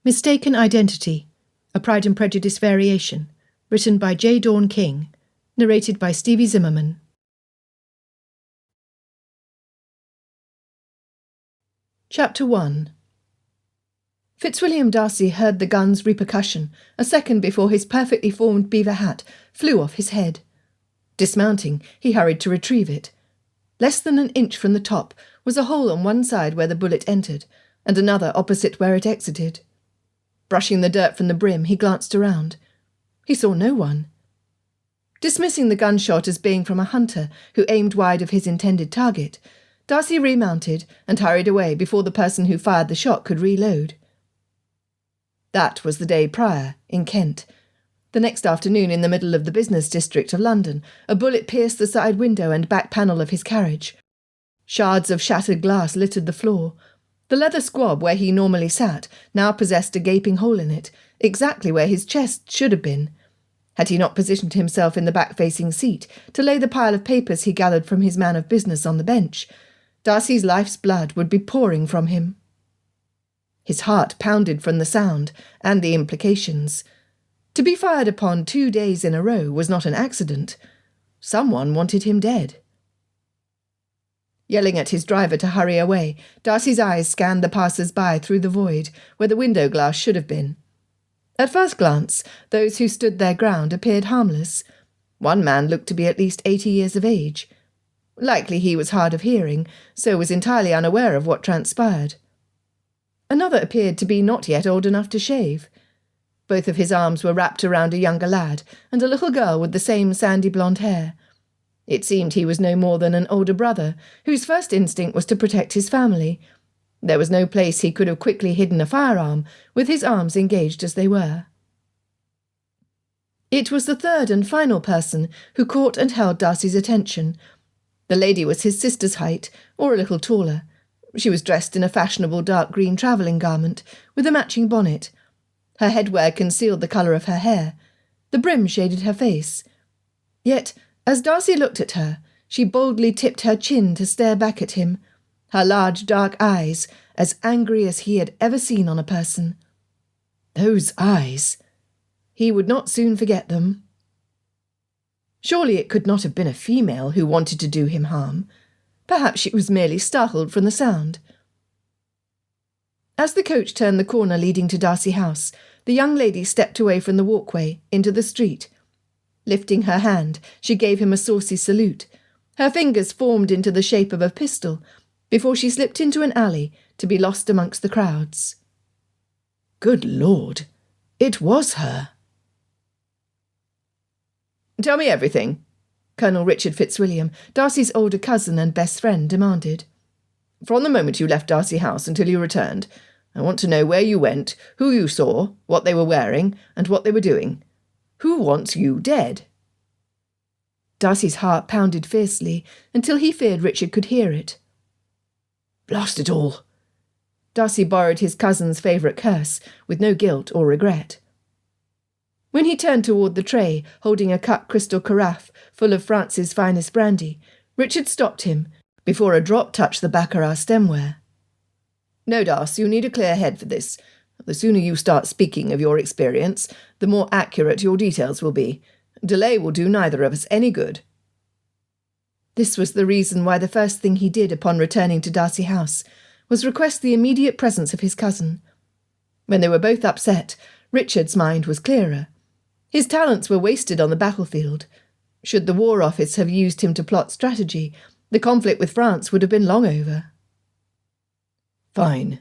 Mistaken Identity, a Pride and Prejudice variation, written by J. Dawn King, narrated by Stevie Zimmerman. Chapter 1. Fitzwilliam Darcy heard the gun's repercussion a second before his perfectly formed beaver hat flew off his head. Dismounting, he hurried to retrieve it. Less than an inch from the top was a hole on one side where the bullet entered, and another opposite where it exited. Brushing the dirt from the brim, he glanced around. He saw no one. Dismissing the gunshot as being from a hunter who aimed wide of his intended target, Darcy remounted and hurried away before the person who fired the shot could reload. That was the day prior, in Kent. The next afternoon, in the middle of the business district of London, a bullet pierced the side window and back panel of his carriage. Shards of shattered glass littered the floor. The leather squab where he normally sat now possessed a gaping hole in it, exactly where his chest should have been. Had he not positioned himself in the back-facing seat to lay the pile of papers he gathered from his man of business on the bench, Darcy's life's blood would be pouring from him. His heart pounded from the sound and the implications. To be fired upon 2 days in a row was not an accident. Someone wanted him dead. Yelling at his driver to hurry away, Darcy's eyes scanned the passers-by through the void where the window glass should have been. At first glance, those who stood their ground appeared harmless. One man looked to be at least 80 years of age. Likely he was hard of hearing, so was entirely unaware of what transpired. Another appeared to be not yet old enough to shave. Both of his arms were wrapped around a younger lad and a little girl with the same sandy blonde hair. It seemed he was no more than an older brother, whose first instinct was to protect his family. There was no place he could have quickly hidden a firearm, with his arms engaged as they were. It was the third and final person who caught and held Darcy's attention. The lady was his sister's height, or a little taller. She was dressed in a fashionable dark green travelling garment, with a matching bonnet. Her headwear concealed the colour of her hair. The brim shaded her face. Yet, as Darcy looked at her, she boldly tipped her chin to stare back at him, her large dark eyes as angry as he had ever seen on a person. Those eyes! He would not soon forget them. Surely it could not have been a female who wanted to do him harm. Perhaps she was merely startled from the sound. As the coach turned the corner leading to Darcy House, the young lady stepped away from the walkway into the street. Lifting her hand, she gave him a saucy salute. Her fingers formed into the shape of a pistol before she slipped into an alley to be lost amongst the crowds. Good Lord, it was her. "Tell me everything," Colonel Richard Fitzwilliam, Darcy's older cousin and best friend, demanded. "From the moment you left Darcy House until you returned, I want to know where you went, who you saw, what they were wearing, and what they were doing. Who wants you dead?" Darcy's heart pounded fiercely until he feared Richard could hear it. "Blast it all!" Darcy borrowed his cousin's favourite curse, with no guilt or regret. When he turned toward the tray, holding a cut crystal carafe full of France's finest brandy, Richard stopped him before a drop touched the baccarat stemware. "No, Darcy, you need a clear head for this. The sooner you start speaking of your experience, the more accurate your details will be. Delay will do neither of us any good." This was the reason why the first thing he did upon returning to Darcy House was request the immediate presence of his cousin. When they were both upset, Richard's mind was clearer. His talents were wasted on the battlefield. Should the War Office have used him to plot strategy, the conflict with France would have been long over. "Fine."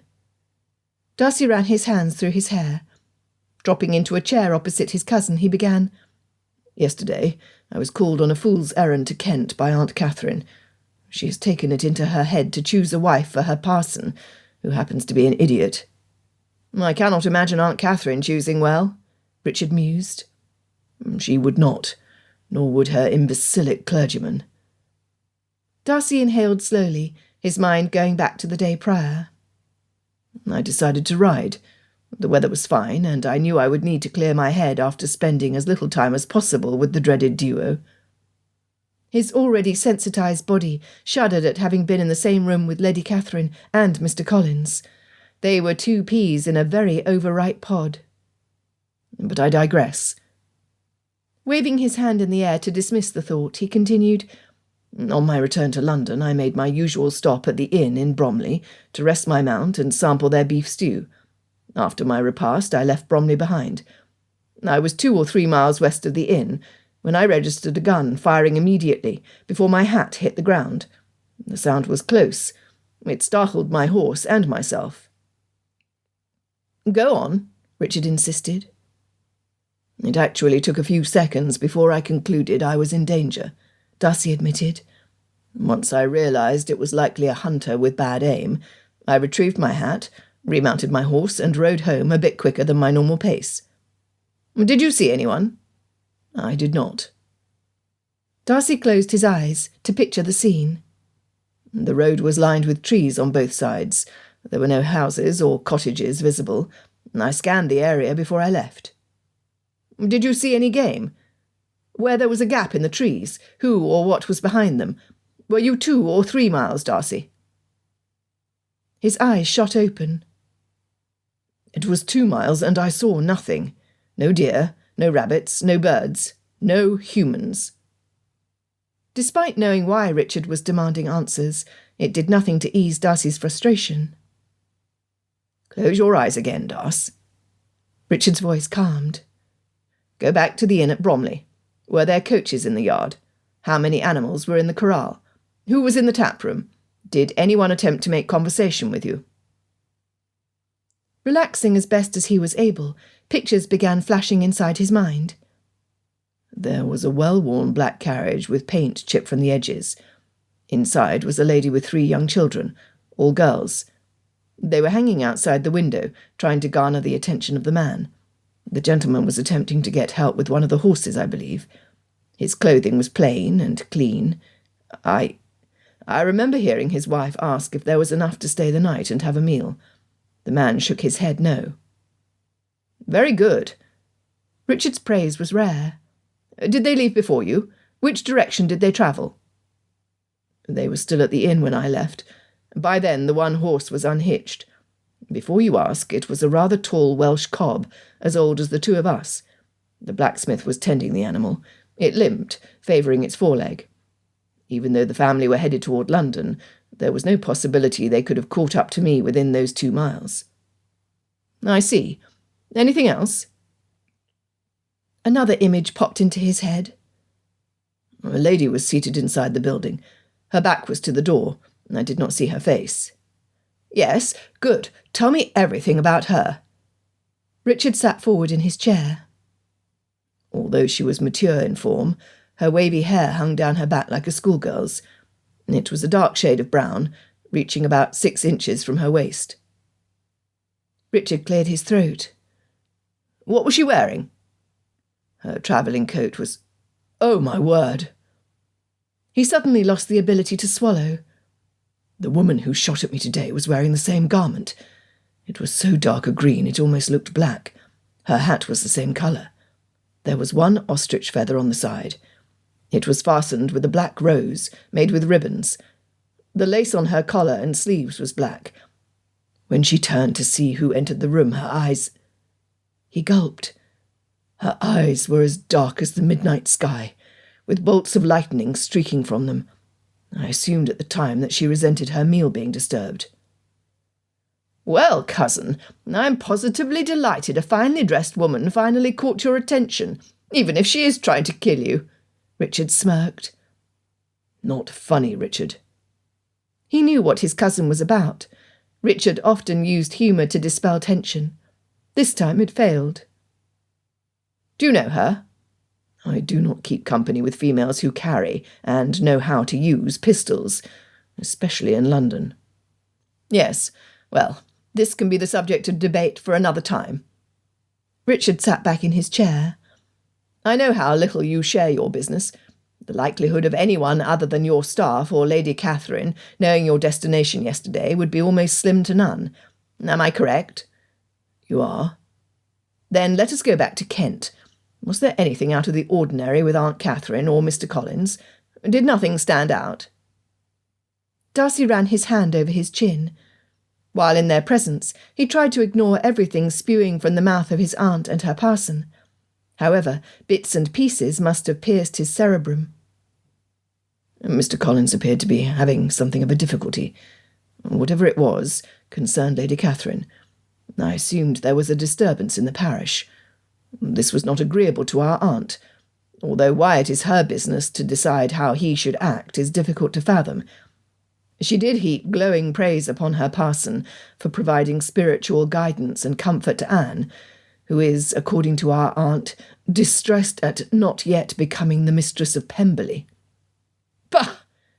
Darcy ran his hands through his hair. Dropping into a chair opposite his cousin, he began, "Yesterday, I was called on a fool's errand to Kent by Aunt Catherine. She has taken it into her head to choose a wife for her parson, who happens to be an idiot." "I cannot imagine Aunt Catherine choosing well," Richard mused. "She would not, nor would her imbecilic clergyman." Darcy inhaled slowly, his mind going back to the day prior. "I decided to ride. The weather was fine, and I knew I would need to clear my head after spending as little time as possible with the dreaded duo." His already sensitized body shuddered at having been in the same room with Lady Catherine and Mr. Collins. They were 2 peas in a very overripe pod. But I digress. Waving his hand in the air to dismiss the thought, he continued, On my return to London, I made my usual stop at the inn in Bromley to rest my mount and sample their beef stew. After my repast, I left Bromley behind. I was 2 or 3 miles west of the inn when I registered a gun firing immediately before my hat hit the ground. The sound was close. It startled my horse and myself. Go on, Richard insisted. It actually took a few seconds before I concluded I was in danger, Darcy admitted. Once I realised it was likely a hunter with bad aim, I retrieved my hat, remounted my horse, and rode home a bit quicker than my normal pace. Did you see anyone? I did not. Darcy closed his eyes to picture the scene. The road was lined with trees on both sides. There were no houses or cottages visible. I scanned the area before I left. Did you see any game? Where there was a gap in the trees, who or what was behind them? Were you 2 or 3 miles, Darcy? His eyes shot open. It was 2 miles, and I saw nothing. No deer, no rabbits, no birds, no humans. Despite knowing why Richard was demanding answers, it did nothing to ease Darcy's frustration. Close your eyes again, Darcy. Richard's voice calmed. Go back to the inn at Bromley. Were there coaches in the yard? How many animals were in the corral? Who was in the tap room? Did anyone attempt to make conversation with you? Relaxing as best as he was able, pictures began flashing inside his mind. There was a well-worn black carriage with paint chipped from the edges. Inside was a lady with 3 young children, all girls. They were hanging outside the window, trying to garner the attention of the man. The gentleman was attempting to get help with one of the horses, I believe. His clothing was plain and clean. I remember hearing his wife ask if there was enough to stay the night and have a meal. The man shook his head no. Very good. Richard's praise was rare. Did they leave before you? Which direction did they travel? They were still at the inn when I left. By then the one horse was unhitched. Before you ask, it was a rather tall Welsh cob, as old as the 2 of us. The blacksmith was tending the animal. It limped, favouring its foreleg. Even though the family were headed toward London, there was no possibility they could have caught up to me within those 2 miles. I see. Anything else? Another image popped into his head. A lady was seated inside the building. Her back was to the door. I did not see her face. Yes, good. Tell me everything about her. Richard sat forward in his chair. Although she was mature in form, her wavy hair hung down her back like a schoolgirl's. It was a dark shade of brown, reaching about 6 inches from her waist. Richard cleared his throat. What was she wearing? Her travelling coat was... Oh, my word! He suddenly lost the ability to swallow. The woman who shot at me today was wearing the same garment. It was so dark a green it almost looked black. Her hat was the same colour. There was 1 ostrich feather on the side. It was fastened with a black rose, made with ribbons. The lace on her collar and sleeves was black. When she turned to see who entered the room, her eyes... He gulped. Her eyes were as dark as the midnight sky, with bolts of lightning streaking from them. I assumed at the time that she resented her meal being disturbed. Well, cousin, I'm positively delighted a finely dressed woman finally caught your attention, even if she is trying to kill you, Richard smirked. Not funny, Richard. He knew what his cousin was about. Richard often used humour to dispel tension. This time it failed. Do you know her? I do not keep company with females who carry and know how to use pistols, especially in London. Yes, well, this can be the subject of debate for another time. Richard sat back in his chair. I know how little you share your business. The likelihood of anyone other than your staff or Lady Catherine knowing your destination yesterday would be almost slim to none. Am I correct? You are. Then let us go back to Kent. Was there anything out of the ordinary with Aunt Catherine or Mr. Collins? Did nothing stand out? Darcy ran his hand over his chin. While in their presence, he tried to ignore everything spewing from the mouth of his aunt and her parson. However, bits and pieces must have pierced his cerebrum. Mr. Collins appeared to be having something of a difficulty. Whatever it was concerned Lady Catherine. I assumed there was a disturbance in the parish. This was not agreeable to our aunt, although why it is her business to decide how he should act is difficult to fathom. She did heap glowing praise upon her parson for providing spiritual guidance and comfort to Anne, who is, according to our aunt, distressed at not yet becoming the mistress of Pemberley. Bah!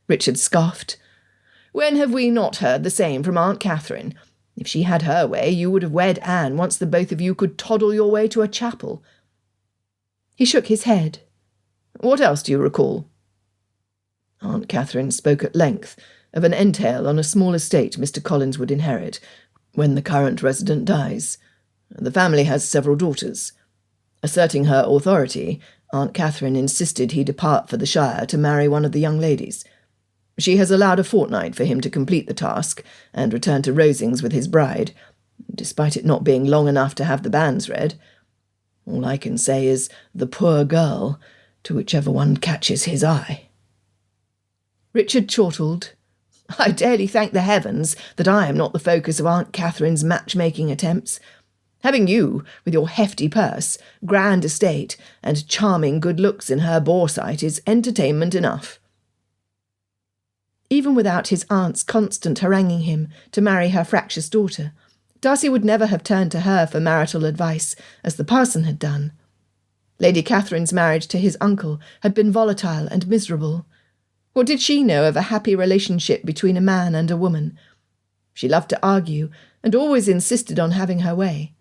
Richard scoffed. When have we not heard the same from Aunt Catherine? If she had her way, you would have wed Anne once the both of you could toddle your way to a chapel. He shook his head. What else do you recall? Aunt Catherine spoke at length of an entail on a small estate Mr. Collins would inherit when the current resident dies. The family has several daughters. Asserting her authority, Aunt Catherine insisted he depart for the Shire to marry one of the young ladies. She has allowed a fortnight for him to complete the task and return to Rosings with his bride, despite it not being long enough to have the banns read. All I can say is, the poor girl, to whichever one catches his eye. Richard chortled. I daily thank the heavens that I am not the focus of Aunt Catherine's matchmaking attempts. Having you, with your hefty purse, grand estate, and charming good looks in her boresight is entertainment enough. Even without his aunt's constant haranguing him to marry her fractious daughter, Darcy would never have turned to her for marital advice, as the parson had done. Lady Catherine's marriage to his uncle had been volatile and miserable. What did she know of a happy relationship between a man and a woman? She loved to argue, and always insisted on having her way.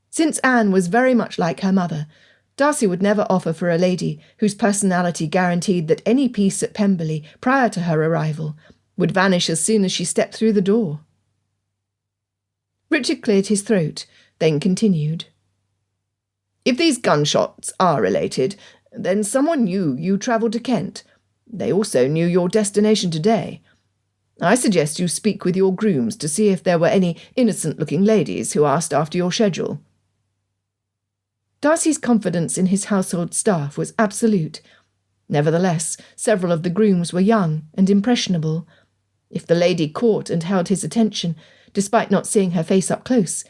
Since Anne was very much like her mother, Darcy would never offer for a lady whose personality guaranteed that any peace at Pemberley prior to her arrival would vanish as soon as she stepped through the door. Richard cleared his throat, then continued. If these gunshots are related, then someone knew you travelled to Kent. They also knew your destination today. I suggest you speak with your grooms to see if there were any innocent-looking ladies who asked after your schedule. Darcy's confidence in his household staff was absolute. Nevertheless, several of the grooms were young and impressionable. If the lady caught and held his attention, despite not seeing her face up close,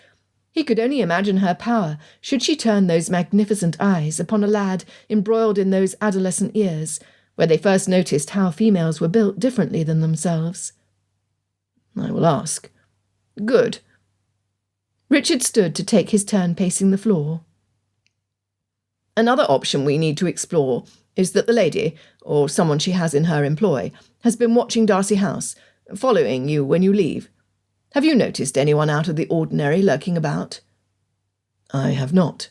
he could only imagine her power should she turn those magnificent eyes upon a lad embroiled in those adolescent years, where they first noticed how females were built differently than themselves. I will ask. Good. Richard stood to take his turn pacing the floor. Another option we need to explore is that the lady, or someone she has in her employ, has been watching Darcy House, following you when you leave. Have you noticed anyone out of the ordinary lurking about? I have not.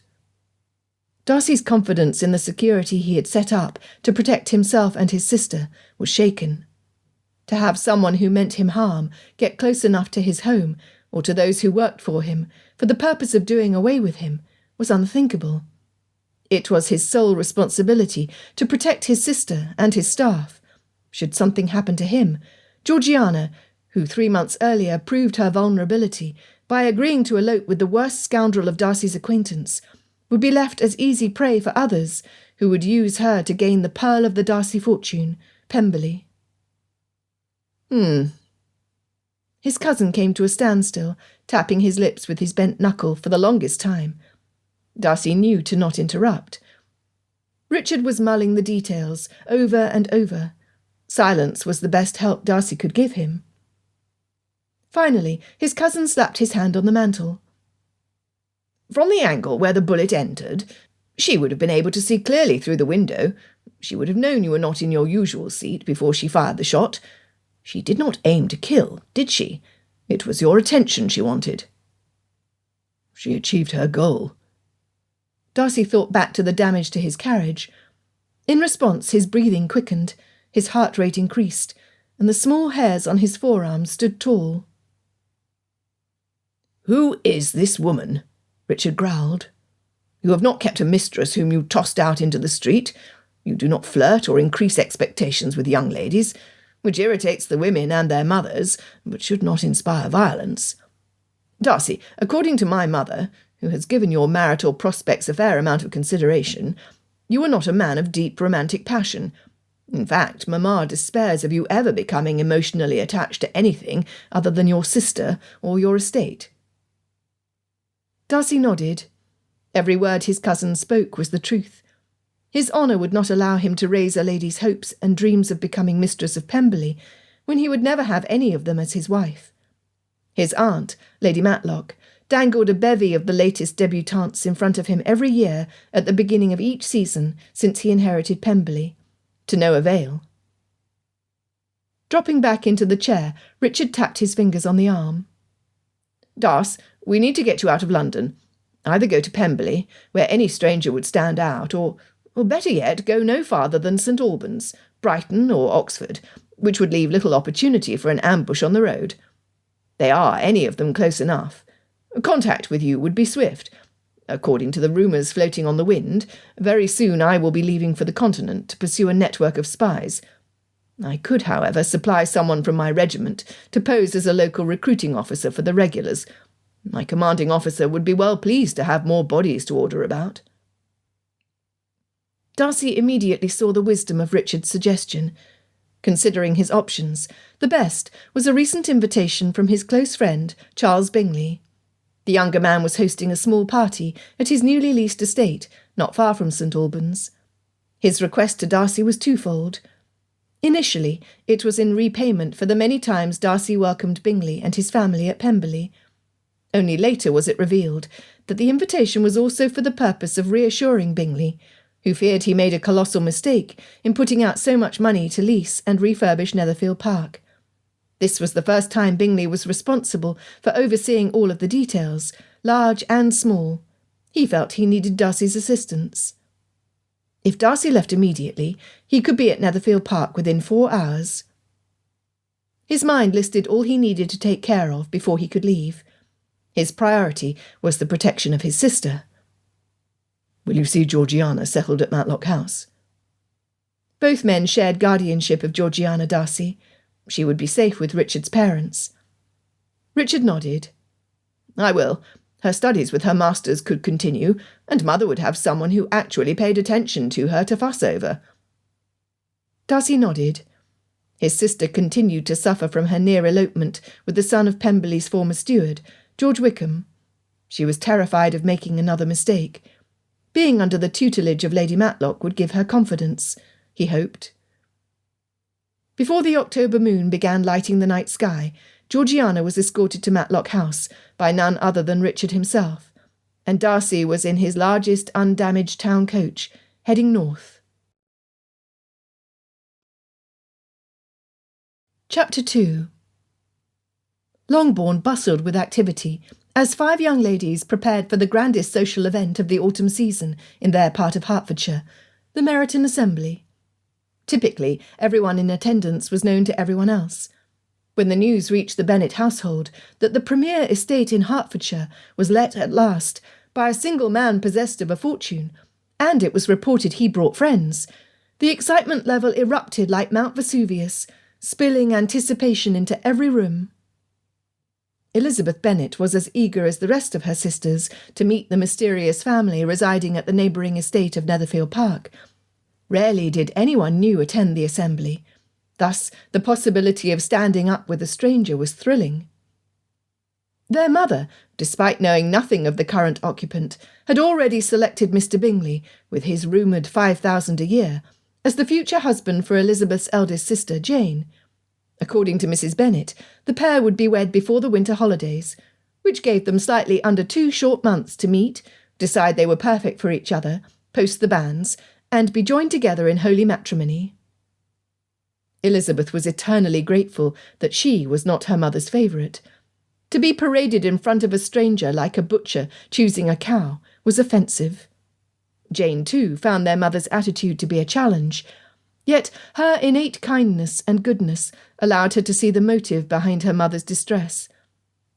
Darcy's confidence in the security he had set up to protect himself and his sister was shaken. To have someone who meant him harm get close enough to his home, or to those who worked for him, for the purpose of doing away with him, was unthinkable. It was his sole responsibility to protect his sister and his staff. Should something happen to him, Georgiana, who 3 months earlier proved her vulnerability by agreeing to elope with the worst scoundrel of Darcy's acquaintance, would be left as easy prey for others who would use her to gain the pearl of the Darcy fortune, Pemberley. His cousin came to a standstill, tapping his lips with his bent knuckle for the longest time. Darcy knew to not interrupt. Richard was mulling the details over and over. Silence was the best help Darcy could give him. Finally, his cousin slapped his hand on the mantel. From the angle where the bullet entered, she would have been able to see clearly through the window. She would have known you were not in your usual seat before she fired the shot. She did not aim to kill, did she? It was your attention she wanted. She achieved her goal. Darcy thought back to the damage to his carriage. In response, his breathing quickened, his heart rate increased, and the small hairs on his forearms stood tall. Who is this woman? Richard growled. You have not kept a mistress whom you tossed out into the street. You do not flirt or increase expectations with young ladies. which irritates the women and their mothers, but should not inspire violence. Darcy, according to my mother, who has given your marital prospects a fair amount of consideration, you are not a man of deep romantic passion. In fact, Mamma despairs of you ever becoming emotionally attached to anything other than your sister or your estate." Darcy nodded. Every word his cousin spoke was the truth. His honour would not allow him to raise a lady's hopes and dreams of becoming mistress of Pemberley, when he would never have any of them as his wife. His aunt, Lady Matlock, dangled a bevy of the latest debutantes in front of him every year at the beginning of each season since he inherited Pemberley, to no avail. Dropping back into the chair, Richard tapped his fingers on the arm. "Darcy, we need to get you out of London. Either go to Pemberley, where any stranger would stand out, or better yet, go no farther than St. Albans, Brighton or Oxford, which would leave little opportunity for an ambush on the road. They are, any of them, close enough. Contact with you would be swift. According to the rumours floating on the wind, very soon I will be leaving for the continent to pursue a network of spies. I could, however, supply someone from my regiment to pose as a local recruiting officer for the regulars. My commanding officer would be well pleased to have more bodies to order about." Darcy immediately saw the wisdom of Richard's suggestion. Considering his options, the best was a recent invitation from his close friend, Charles Bingley. The younger man was hosting a small party at his newly leased estate, not far from St. Albans. His request to Darcy was twofold. Initially, it was in repayment for the many times Darcy welcomed Bingley and his family at Pemberley. Only later was it revealed that the invitation was also for the purpose of reassuring Bingley, who feared he made a colossal mistake in putting out so much money to lease and refurbish Netherfield Park. This was the first time Bingley was responsible for overseeing all of the details, large and small. He felt he needed Darcy's assistance. If Darcy left immediately, he could be at Netherfield Park within 4 hours. His mind listed all he needed to take care of before he could leave. His priority was the protection of his sister. "Will you see Georgiana settled at Matlock House?" Both men shared guardianship of Georgiana Darcy. She would be safe with Richard's parents. Richard nodded. "I will. Her studies with her masters could continue, and Mother would have someone who actually paid attention to her to fuss over." Darcy nodded. His sister continued to suffer from her near elopement with the son of Pemberley's former steward, George Wickham. She was terrified of making another mistake. Being under the tutelage of Lady Matlock would give her confidence, he hoped. Before the October moon began lighting the night sky, Georgiana was escorted to Matlock House by none other than Richard himself, and Darcy was in his largest undamaged town coach, heading north. Chapter 2. Longbourn bustled with activity as 5 young ladies prepared for the grandest social event of the autumn season in their part of Hertfordshire, the Meryton Assembly. Typically, everyone in attendance was known to everyone else. When the news reached the Bennet household that the premier estate in Hertfordshire was let at last by a single man possessed of a fortune, and it was reported he brought friends, the excitement level erupted like Mount Vesuvius, spilling anticipation into every room. Elizabeth Bennet was as eager as the rest of her sisters to meet the mysterious family residing at the neighbouring estate of Netherfield Park. Rarely did anyone new attend the assembly. Thus, the possibility of standing up with a stranger was thrilling. Their mother, despite knowing nothing of the current occupant, had already selected Mr. Bingley, with his rumoured 5,000 a year, as the future husband for Elizabeth's eldest sister, Jane. According to Mrs. Bennet, the pair would be wed before the winter holidays, which gave them slightly under 2 short months to meet, decide they were perfect for each other, post the banns, and be joined together in holy matrimony. Elizabeth was eternally grateful that she was not her mother's favourite. To be paraded in front of a stranger like a butcher choosing a cow was offensive. Jane, too, found their mother's attitude to be a challenge, yet her innate kindness and goodness allowed her to see the motive behind her mother's distress.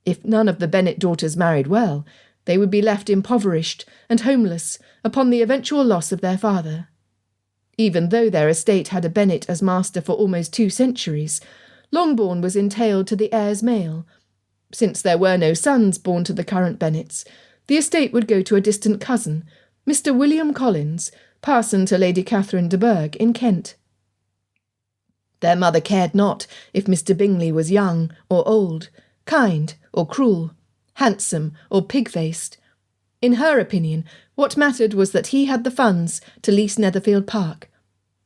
If none of the Bennet daughters married well, they would be left impoverished and homeless upon the eventual loss of their father. Even though their estate had a Bennet as master for almost 2 centuries, Longbourn was entailed to the heirs male. Since there were no sons born to the current Bennets, the estate would go to a distant cousin, Mr. William Collins, parson to Lady Catherine de Bourgh in Kent. Their mother cared not if Mr. Bingley was young or old, kind or cruel, handsome or pig-faced. In her opinion, what mattered was that he had the funds to lease Netherfield Park.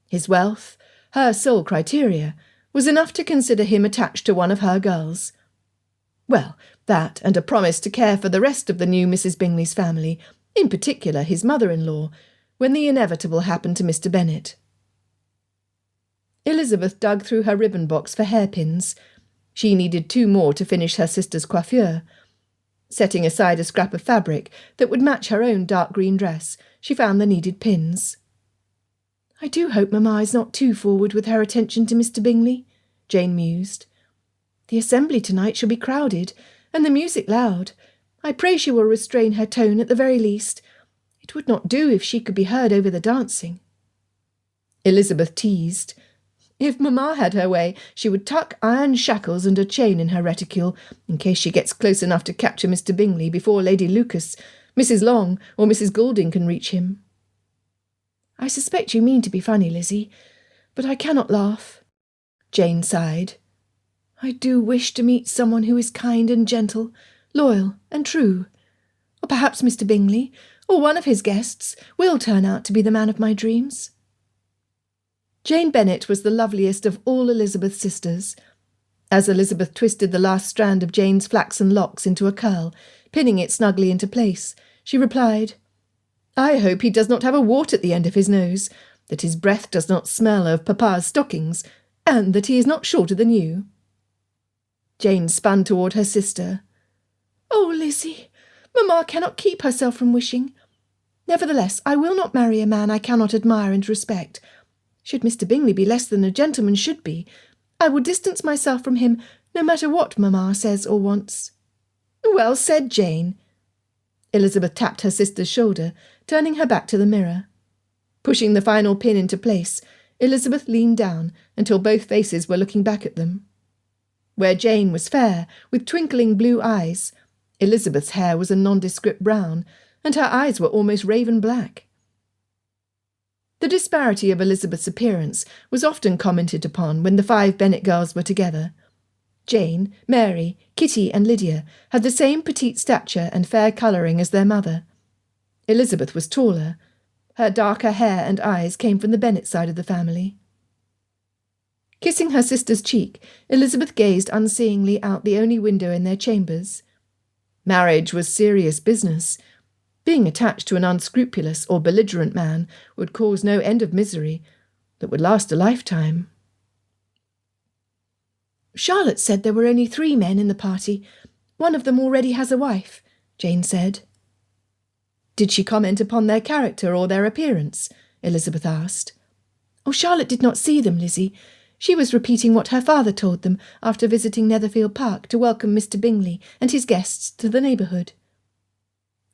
His wealth, her sole criteria, was enough to consider him attached to one of her girls. Well, that and a promise to care for the rest of the new Mrs. Bingley's family, in particular his mother-in-law, when the inevitable happened to Mr. Bennet. Elizabeth dug through her ribbon box for hairpins. She needed 2 more to finish her sister's coiffure. Setting aside a scrap of fabric that would match her own dark green dress, she found the needed pins. "I do hope Mamma is not too forward with her attention to Mr. Bingley," Jane mused. "The assembly tonight shall be crowded, and the music loud. I pray she will restrain her tone at the very least. It would not do if she could be heard over the dancing." Elizabeth teased. If Mamma had her way, she would tuck iron shackles and a chain in her reticule, in case she gets close enough to capture Mr. Bingley before Lady Lucas, Mrs. Long, or Mrs. Goulding can reach him. "I suspect you mean to be funny, Lizzie, but I cannot laugh." Jane sighed. "I do wish to meet someone who is kind and gentle, loyal and true. Or perhaps Mr. Bingley, or one of his guests, will turn out to be the man of my dreams." Jane Bennet was the loveliest of all Elizabeth's sisters. As Elizabeth twisted the last strand of Jane's flaxen locks into a curl, pinning it snugly into place, she replied, "I hope he does not have a wart at the end of his nose, that his breath does not smell of Papa's stockings, and that he is not shorter than you." Jane spun toward her sister. "Oh, Lizzie, Mamma cannot keep herself from wishing. Nevertheless, I will not marry a man I cannot admire and respect. Should Mr. Bingley be less than a gentleman should be, I will distance myself from him, no matter what Mamma says or wants." "Well said, Jane." Elizabeth tapped her sister's shoulder, turning her back to the mirror. Pushing the final pin into place, Elizabeth leaned down until both faces were looking back at them. Where Jane was fair, with twinkling blue eyes, Elizabeth's hair was a nondescript brown, and her eyes were almost raven black. The disparity of Elizabeth's appearance was often commented upon when the 5 Bennet girls were together. Jane, Mary, Kitty and Lydia had the same petite stature and fair colouring as their mother. Elizabeth was taller. Her darker hair and eyes came from the Bennet side of the family. Kissing her sister's cheek, Elizabeth gazed unseeingly out the only window in their chambers. Marriage was serious business. Being attached to an unscrupulous or belligerent man would cause no end of misery that would last a lifetime. "Charlotte said there were only 3 men in the party. One of them already has a wife," Jane said. "Did she comment upon their character or their appearance?" Elizabeth asked. "Oh, Charlotte did not see them, Lizzie. She was repeating what her father told them after visiting Netherfield Park to welcome Mr. Bingley and his guests to the neighbourhood."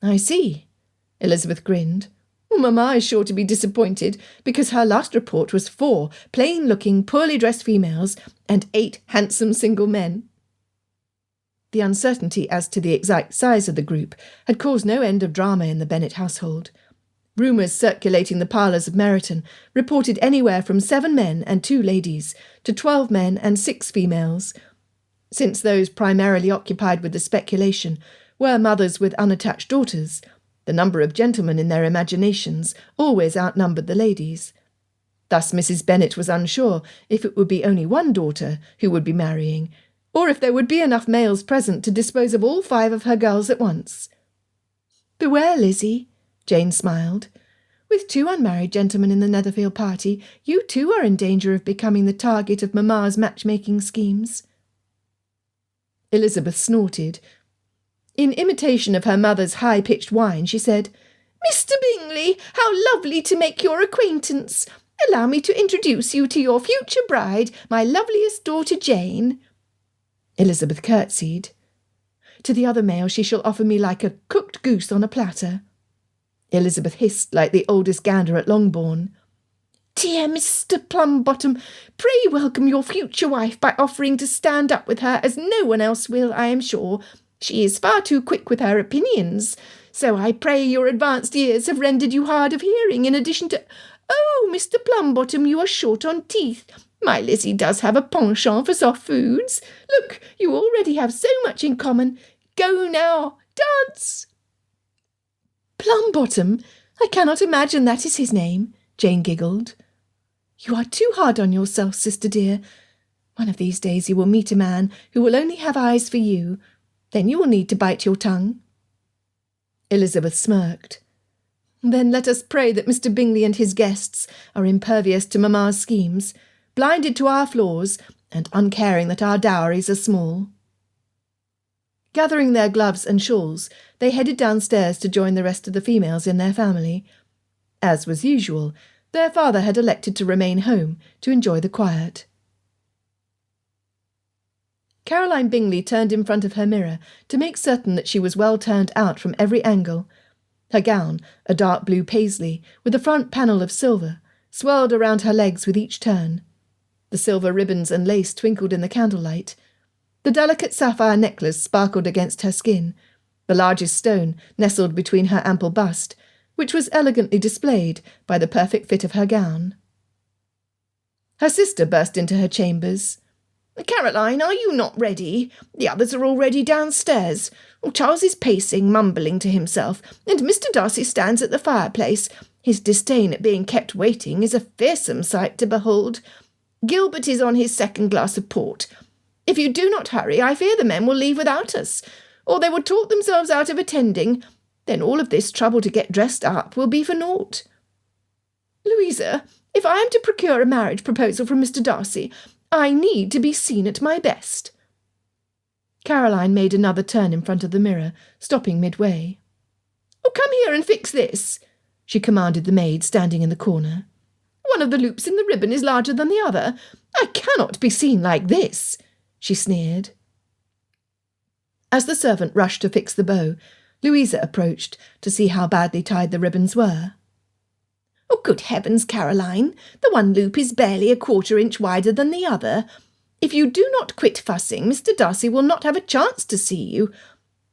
"I see." Elizabeth grinned. "Mamma is sure to be disappointed, because her last report was 4 plain-looking, poorly dressed females and 8 handsome single men." The uncertainty as to the exact size of the group had caused no end of drama in the Bennet household. Rumours circulating the parlours of Meryton reported anywhere from 7 men and 2 ladies to 12 men and 6 females. Since those primarily occupied with the speculation were mothers with unattached daughters, the number of gentlemen in their imaginations always outnumbered the ladies. Thus Mrs. Bennet was unsure if it would be only one daughter who would be marrying, or if there would be enough males present to dispose of all 5 of her girls at once. "Beware, Lizzie," Jane smiled. "With 2 unmarried gentlemen in the Netherfield party, you too are in danger of becoming the target of Mamma's matchmaking schemes." Elizabeth snorted. In imitation of her mother's high-pitched whine, she said, "Mr. Bingley, how lovely to make your acquaintance. Allow me to introduce you to your future bride, my loveliest daughter Jane." Elizabeth curtsied. "To the other male she shall offer me like a cooked goose on a platter." Elizabeth hissed like the oldest gander at Longbourn. Dear Mr. Plumbottom, pray welcome your future wife by offering to stand up with her, as no one else will, I am sure. She is far too quick with her opinions. So I pray your advanced years have rendered you hard of hearing, in addition to— Oh, Mr. Plumbottom, you are short on teeth. My Lizzie does have a penchant for soft foods. Look, you already have so much in common. Go now, dance!" "Plumbottom? I cannot imagine that is his name," Jane giggled. "You are too hard on yourself, sister dear. One of these days you will meet a man who will only have eyes for you. Then you will need to bite your tongue." Elizabeth smirked. "Then let us pray that Mr. Bingley and his guests are impervious to mamma's schemes, blinded to our flaws, and uncaring that our dowries are small." Gathering their gloves and shawls, they headed downstairs to join the rest of the females in their family. As was usual, their father had elected to remain home to enjoy the quiet. Caroline Bingley turned in front of her mirror to make certain that she was well turned out from every angle. Her gown, a dark blue paisley, with a front panel of silver, swirled around her legs with each turn. The silver ribbons and lace twinkled in the candlelight. The delicate sapphire necklace sparkled against her skin, the largest stone nestled between her ample bust, which was elegantly displayed by the perfect fit of her gown. Her sister burst into her chambers. "Caroline, are you not ready? The others are already downstairs. Charles is pacing, mumbling to himself, and Mr. Darcy stands at the fireplace. His disdain at being kept waiting is a fearsome sight to behold. Gilbert is on his second glass of port. If you do not hurry, I fear the men will leave without us, or they will talk themselves out of attending. Then all of this trouble to get dressed up will be for naught. Louisa, if I am to procure a marriage proposal from Mr. Darcy, I need to be seen at my best." Caroline made another turn in front of the mirror, stopping midway. "Oh, come here and fix this," she commanded the maid standing in the corner. "One of the loops in the ribbon is larger than the other. I cannot be seen like this," she sneered. As the servant rushed to fix the bow, Louisa approached to see how badly tied the ribbons were. "Oh, good heavens, Caroline, the one loop is barely a quarter-inch wider than the other. If you do not quit fussing, Mr. Darcy will not have a chance to see you.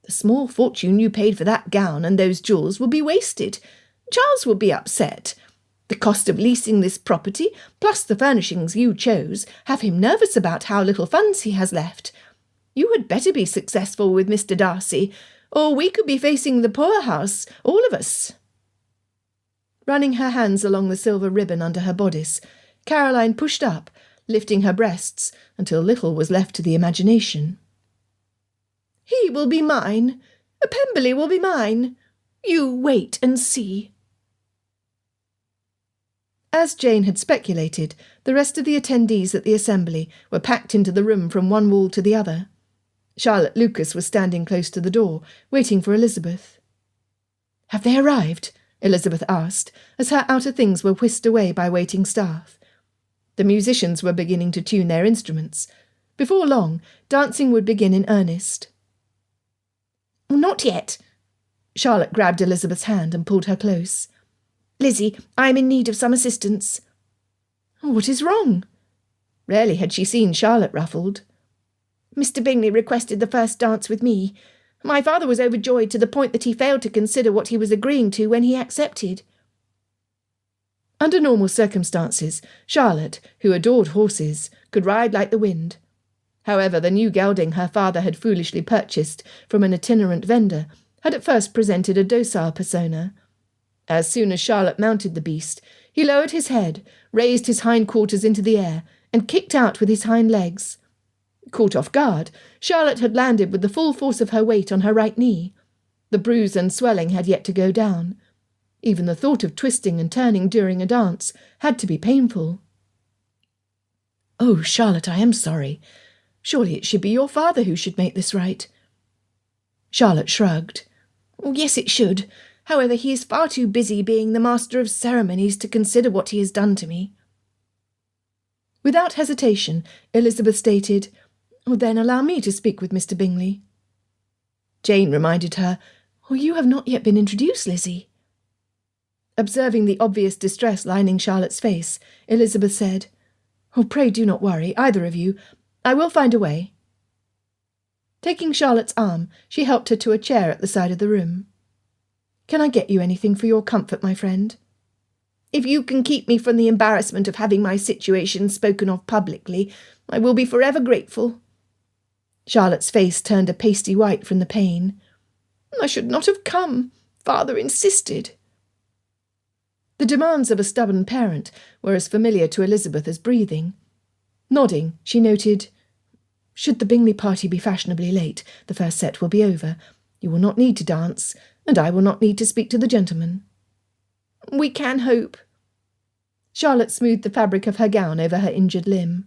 The small fortune you paid for that gown and those jewels will be wasted. Charles will be upset. The cost of leasing this property, plus the furnishings you chose, have him nervous about how little funds he has left. You had better be successful with Mr. Darcy, or we could be facing the poorhouse, all of us." Running her hands along the silver ribbon under her bodice, Caroline pushed up, lifting her breasts until little was left to the imagination. "He will be mine. Pemberley will be mine. You wait and see." As Jane had speculated, the rest of the attendees at the assembly were packed into the room from one wall to the other. Charlotte Lucas was standing close to the door, waiting for Elizabeth. "Have they arrived?" Elizabeth asked, as her outer things were whisked away by waiting staff. The musicians were beginning to tune their instruments. Before long, dancing would begin in earnest. "Not yet." Charlotte grabbed Elizabeth's hand and pulled her close. "Lizzie, I am in need of some assistance." "What is wrong?" Rarely had she seen Charlotte ruffled. "Mr. Bingley requested the first dance with me. My father was overjoyed to the point that he failed to consider what he was agreeing to when he accepted." Under normal circumstances, Charlotte, who adored horses, could ride like the wind. However, the new gelding her father had foolishly purchased from an itinerant vendor had at first presented a docile persona. As soon as Charlotte mounted the beast, he lowered his head, raised his hindquarters into the air, and kicked out with his hind legs. Caught off guard, Charlotte had landed with the full force of her weight on her right knee. The bruise and swelling had yet to go down. Even the thought of twisting and turning during a dance had to be painful. "Oh, Charlotte, I am sorry. Surely it should be your father who should make this right." Charlotte shrugged. "Yes, it should. However, he is far too busy being the master of ceremonies to consider what he has done to me." Without hesitation, Elizabeth stated, "Then allow me to speak with Mr. Bingley." Jane reminded her, "You have not yet been introduced, Lizzie." Observing the obvious distress lining Charlotte's face, Elizabeth said, "Oh, pray do not worry, either of you. I will find a way." Taking Charlotte's arm, she helped her to a chair at the side of the room. "Can I get you anything for your comfort, my friend?" "If you can keep me from the embarrassment of having my situation spoken of publicly, I will be forever grateful." Charlotte's face turned a pasty white from the pain. "I should not have come. Father insisted." The demands of a stubborn parent were as familiar to Elizabeth as breathing. Nodding, she noted, "Should the Bingley party be fashionably late, the first set will be over. You will not need to dance, and I will not need to speak to the gentlemen." "We can hope." Charlotte smoothed the fabric of her gown over her injured limb.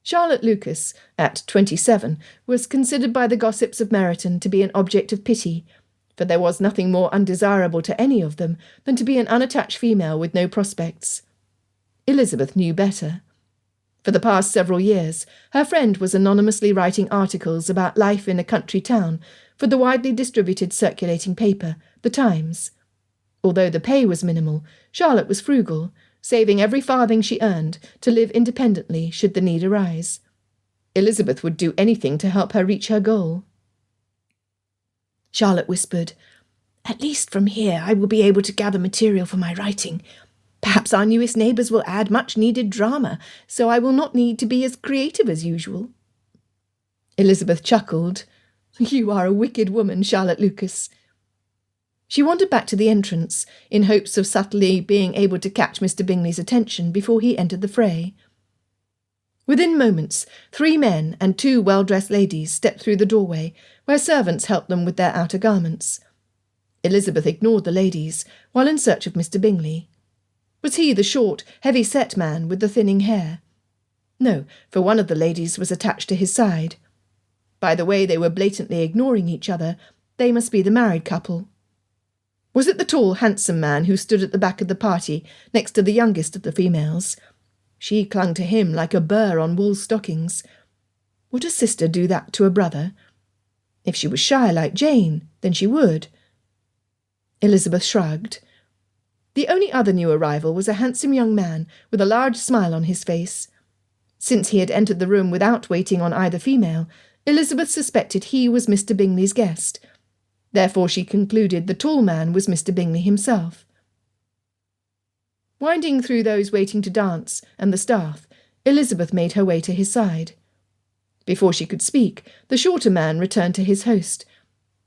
Charlotte Lucas, at 27, was considered by the gossips of Meryton to be an object of pity, for there was nothing more undesirable to any of them than to be an unattached female with no prospects. Elizabeth knew better. For the past several years, her friend was anonymously writing articles about life in a country town for the widely distributed circulating paper, The Times. Although the pay was minimal, Charlotte was frugal, saving every farthing she earned to live independently should the need arise. Elizabeth would do anything to help her reach her goal. Charlotte whispered, "At least from here I will be able to gather material for my writing. Perhaps our newest neighbours will add much-needed drama, so I will not need to be as creative as usual." Elizabeth chuckled. "You are a wicked woman, Charlotte Lucas." She wandered back to the entrance, in hopes of subtly being able to catch Mr. Bingley's attention before he entered the fray. Within moments, 3 men and 2 well-dressed ladies stepped through the doorway, where servants helped them with their outer garments. Elizabeth ignored the ladies, while in search of Mr. Bingley. Was he the short, heavy-set man with the thinning hair? No, for one of the ladies was attached to his side. By the way they were blatantly ignoring each other, they must be the married couple. Was it the tall, handsome man who stood at the back of the party, next to the youngest of the females? She clung to him like a burr on wool stockings. Would a sister do that to a brother? If she was shy like Jane, then she would. Elizabeth shrugged. The only other new arrival was a handsome young man with a large smile on his face. Since he had entered the room without waiting on either female, Elizabeth suspected he was Mr. Bingley's guest. Therefore she concluded the tall man was Mr. Bingley himself. Winding through those waiting to dance and the staff, Elizabeth made her way to his side. Before she could speak, the shorter man returned to his host.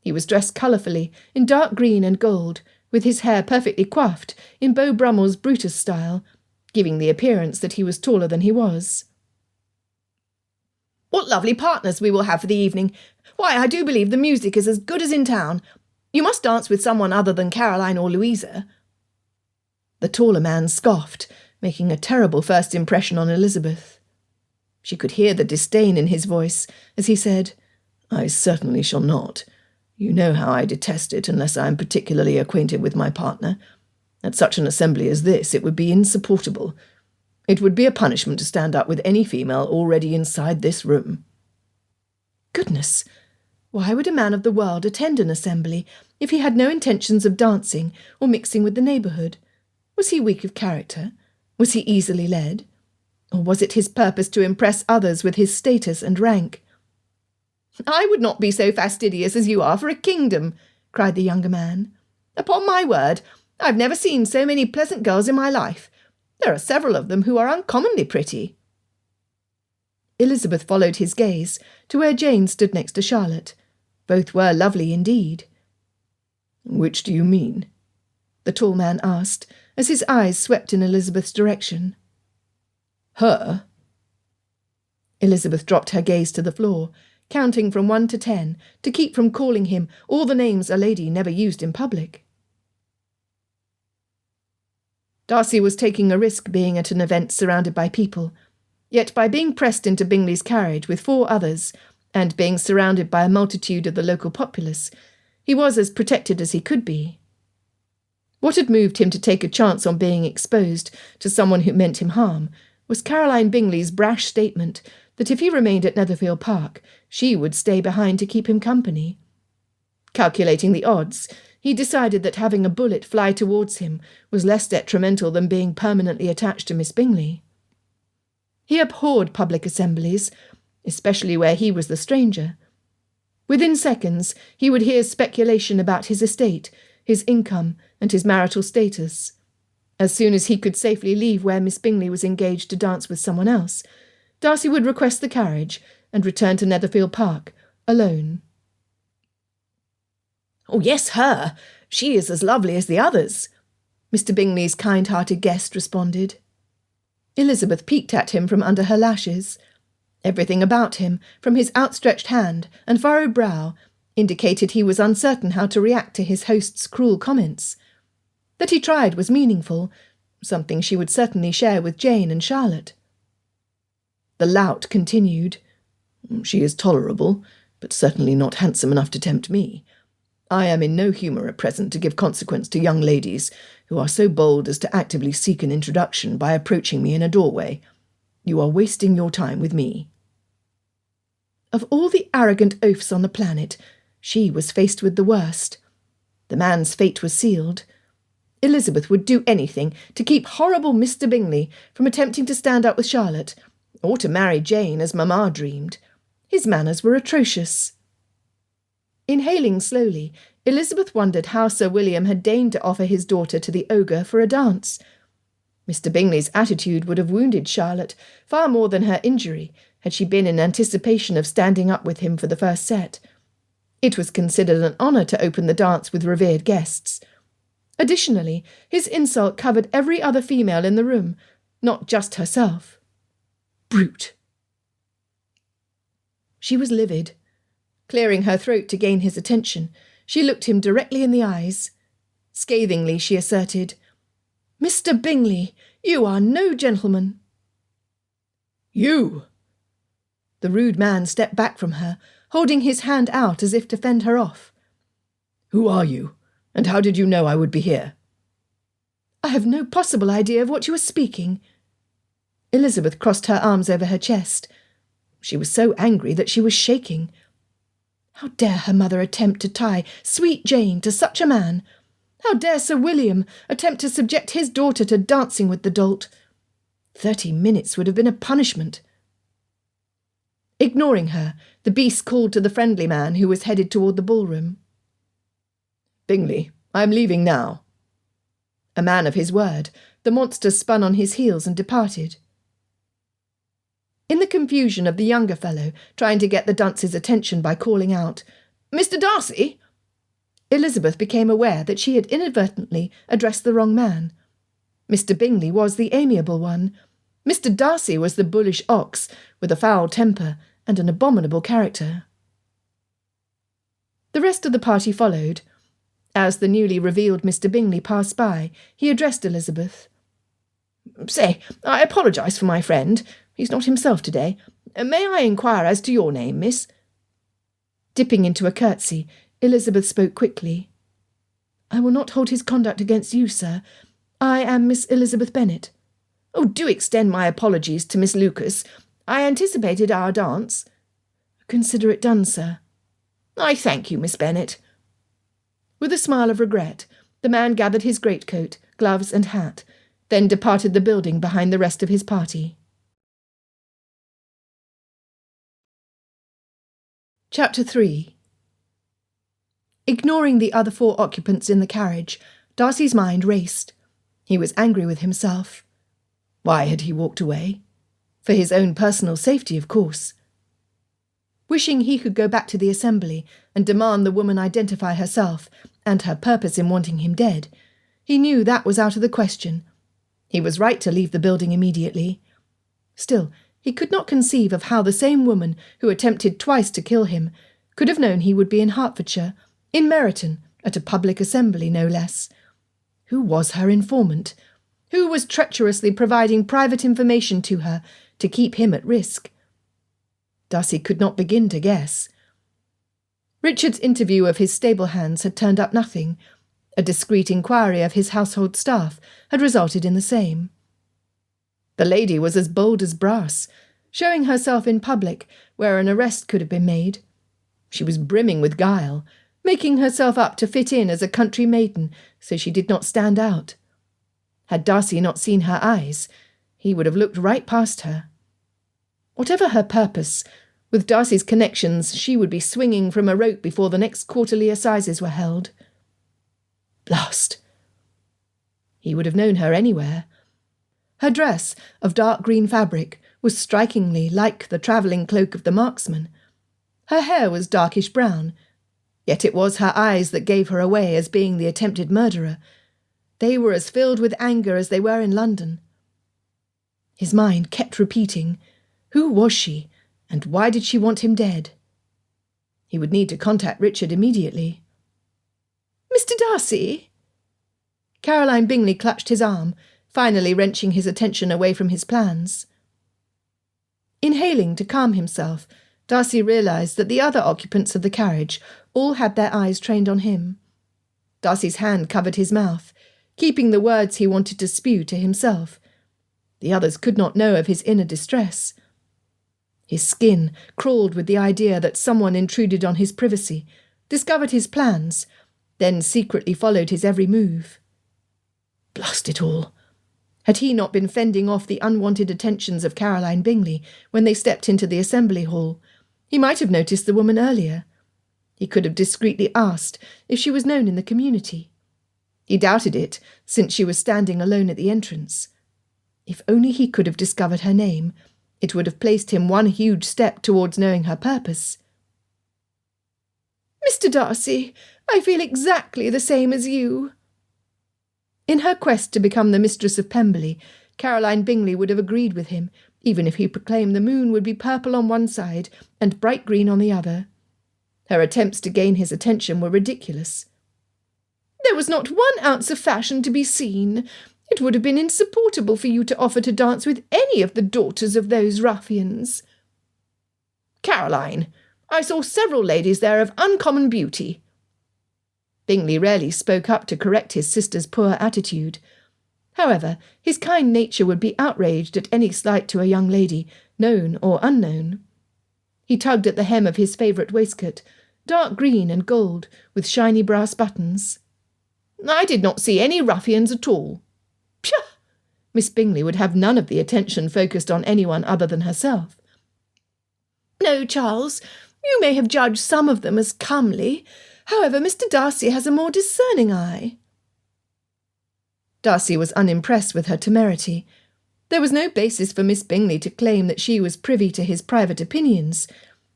He was dressed colourfully, in dark green and gold, with his hair perfectly coiffed in Beau Brummell's Brutus style, giving the appearance that he was taller than he was. "What lovely partners we will have for the evening! Why, I do believe the music is as good as in town. You must dance with someone other than Caroline or Louisa." The taller man scoffed, making a terrible first impression on Elizabeth. She could hear the disdain in his voice as he said, "I certainly shall not. You know how I detest it unless I am particularly acquainted with my partner. At such an assembly as this it would be insupportable. It would be a punishment to stand up with any female already inside this room." Goodness! Why would a man of the world attend an assembly if he had no intentions of dancing or mixing with the neighbourhood? Was he weak of character? Was he easily led? Or was it his purpose to impress others with his status and rank? "I would not be so fastidious as you are for a kingdom," cried the younger man. "Upon my word, I've never seen so many pleasant girls in my life. There are several of them who are uncommonly pretty." Elizabeth followed his gaze to where Jane stood next to Charlotte. Both were lovely indeed. "Which do you mean?" the tall man asked, as his eyes swept in Elizabeth's direction. "Her?" Elizabeth dropped her gaze to the floor, counting from 1 to 10 to keep from calling him all the names a lady never used in public. Darcy was taking a risk being at an event surrounded by people, yet by being pressed into Bingley's carriage with 4 others, and being surrounded by a multitude of the local populace, he was as protected as he could be. What had moved him to take a chance on being exposed to someone who meant him harm was Caroline Bingley's brash statement that if he remained at Netherfield Park, she would stay behind to keep him company. Calculating the odds, he decided that having a bullet fly towards him was less detrimental than being permanently attached to Miss Bingley. He abhorred public assemblies, especially where he was the stranger. Within seconds, he would hear speculation about his estate, his income, and his marital status. As soon as he could safely leave where Miss Bingley was engaged to dance with someone else, Darcy would request the carriage and return to Netherfield Park, alone. "Oh, yes, her. She is as lovely as the others," Mr. Bingley's kind-hearted guest responded. Elizabeth peeked at him from under her lashes. Everything about him, from his outstretched hand and furrowed brow, indicated he was uncertain how to react to his host's cruel comments. That he tried was meaningful, something she would certainly share with Jane and Charlotte. The lout continued. "She is tolerable, but certainly not handsome enough to tempt me. I am in no humour at present to give consequence to young ladies who are so bold as to actively seek an introduction by approaching me in a doorway. You are wasting your time with me." Of all the arrogant oafs on the planet, she was faced with the worst. The man's fate was sealed. Elizabeth would do anything to keep horrible Mr. Bingley from attempting to stand up with Charlotte, or to marry Jane as Mamma dreamed. His manners were atrocious. Inhaling slowly, Elizabeth wondered how Sir William had deigned to offer his daughter to the ogre for a dance. Mr. Bingley's attitude would have wounded Charlotte far more than her injury had she been in anticipation of standing up with him for the first set. It was considered an honour to open the dance with revered guests. Additionally, his insult covered every other female in the room, not just herself. Brute! She was livid. Clearing her throat to gain his attention, she looked him directly in the eyes. Scathingly, she asserted, "Mr. Bingley, you are no gentleman." "You!" The rude man stepped back from her, holding his hand out as if to fend her off. "Who are you, and how did you know I would be here?" "I have no possible idea of what you are speaking." Elizabeth crossed her arms over her chest. She was so angry that she was shaking. How dare her mother attempt to tie sweet Jane to such a man? How dare Sir William attempt to subject his daughter to dancing with the dolt? 30 minutes would have been a punishment. Ignoring her, the beast called to the friendly man who was headed toward the ballroom. "Bingley, I am leaving now." A man of his word, the monster spun on his heels and departed. In the confusion of the younger fellow trying to get the dunce's attention by calling out, "Mr. Darcy!" Elizabeth became aware that she had inadvertently addressed the wrong man. Mr. Bingley was the amiable one. Mr. Darcy was the bullish ox with a foul temper and an abominable character. The rest of the party followed. As the newly revealed Mr. Bingley passed by, he addressed Elizabeth. "Say, I apologise for my friend. He's not himself today. May I inquire as to your name, miss?" Dipping into a curtsy, Elizabeth spoke quickly. "I will not hold his conduct against you, sir. I am Miss Elizabeth Bennet." "Oh, do extend my apologies to Miss Lucas. I anticipated our dance." "Consider it done, sir." "I thank you, Miss Bennet." With a smile of regret, the man gathered his greatcoat, gloves and hat, then departed the building behind the rest of his party. Chapter 3. Ignoring the other 4 occupants in the carriage, Darcy's mind raced. He was angry with himself. Why had he walked away? For his own personal safety, of course. Wishing he could go back to the assembly and demand the woman identify herself and her purpose in wanting him dead, he knew that was out of the question. He was right to leave the building immediately. Still, he could not conceive of how the same woman who attempted twice to kill him could have known he would be in Hertfordshire, in Meryton, at a public assembly no less. Who was her informant? Who was treacherously providing private information to her to keep him at risk? Darcy could not begin to guess. Richard's interview of his stable hands had turned up nothing. A discreet inquiry of his household staff had resulted in the same. The lady was as bold as brass, showing herself in public where an arrest could have been made. She was brimming with guile, making herself up to fit in as a country maiden so she did not stand out. Had Darcy not seen her eyes, he would have looked right past her. Whatever her purpose, with Darcy's connections she would be swinging from a rope before the next quarterly assizes were held. Blast! He would have known her anywhere. Her dress, of dark green fabric, was strikingly like the travelling cloak of the marksman. Her hair was darkish brown, yet it was her eyes that gave her away as being the attempted murderer. They were as filled with anger as they were in London. His mind kept repeating, who was she, and why did she want him dead? He would need to contact Richard immediately. "Mr. Darcy?" Caroline Bingley clutched his arm, finally wrenching his attention away from his plans. Inhaling to calm himself, Darcy realised that the other occupants of the carriage all had their eyes trained on him. Darcy's hand covered his mouth, keeping the words he wanted to spew to himself. The others could not know of his inner distress. His skin crawled with the idea that someone intruded on his privacy, discovered his plans, then secretly followed his every move. Blast it all! Had he not been fending off the unwanted attentions of Caroline Bingley when they stepped into the assembly hall, he might have noticed the woman earlier. He could have discreetly asked if she was known in the community. He doubted it, since she was standing alone at the entrance. If only he could have discovered her name, it would have placed him one huge step towards knowing her purpose. "Mr. Darcy, I feel exactly the same as you." In her quest to become the mistress of Pemberley, Caroline Bingley would have agreed with him, even if he proclaimed the moon would be purple on one side and bright green on the other. Her attempts to gain his attention were ridiculous. "There was not 1 ounce of fashion to be seen. It would have been insupportable for you to offer to dance with any of the daughters of those ruffians." "Caroline, I saw several ladies there of uncommon beauty." Bingley rarely spoke up to correct his sister's poor attitude. However, his kind nature would be outraged at any slight to a young lady, known or unknown. He tugged at the hem of his favourite waistcoat, dark green and gold, with shiny brass buttons. "I did not see any ruffians at all." "Pshaw!" Miss Bingley would have none of the attention focused on anyone other than herself. "No, Charles, you may have judged some of them as comely. However, Mr. Darcy has a more discerning eye." Darcy was unimpressed with her temerity. There was no basis for Miss Bingley to claim that she was privy to his private opinions.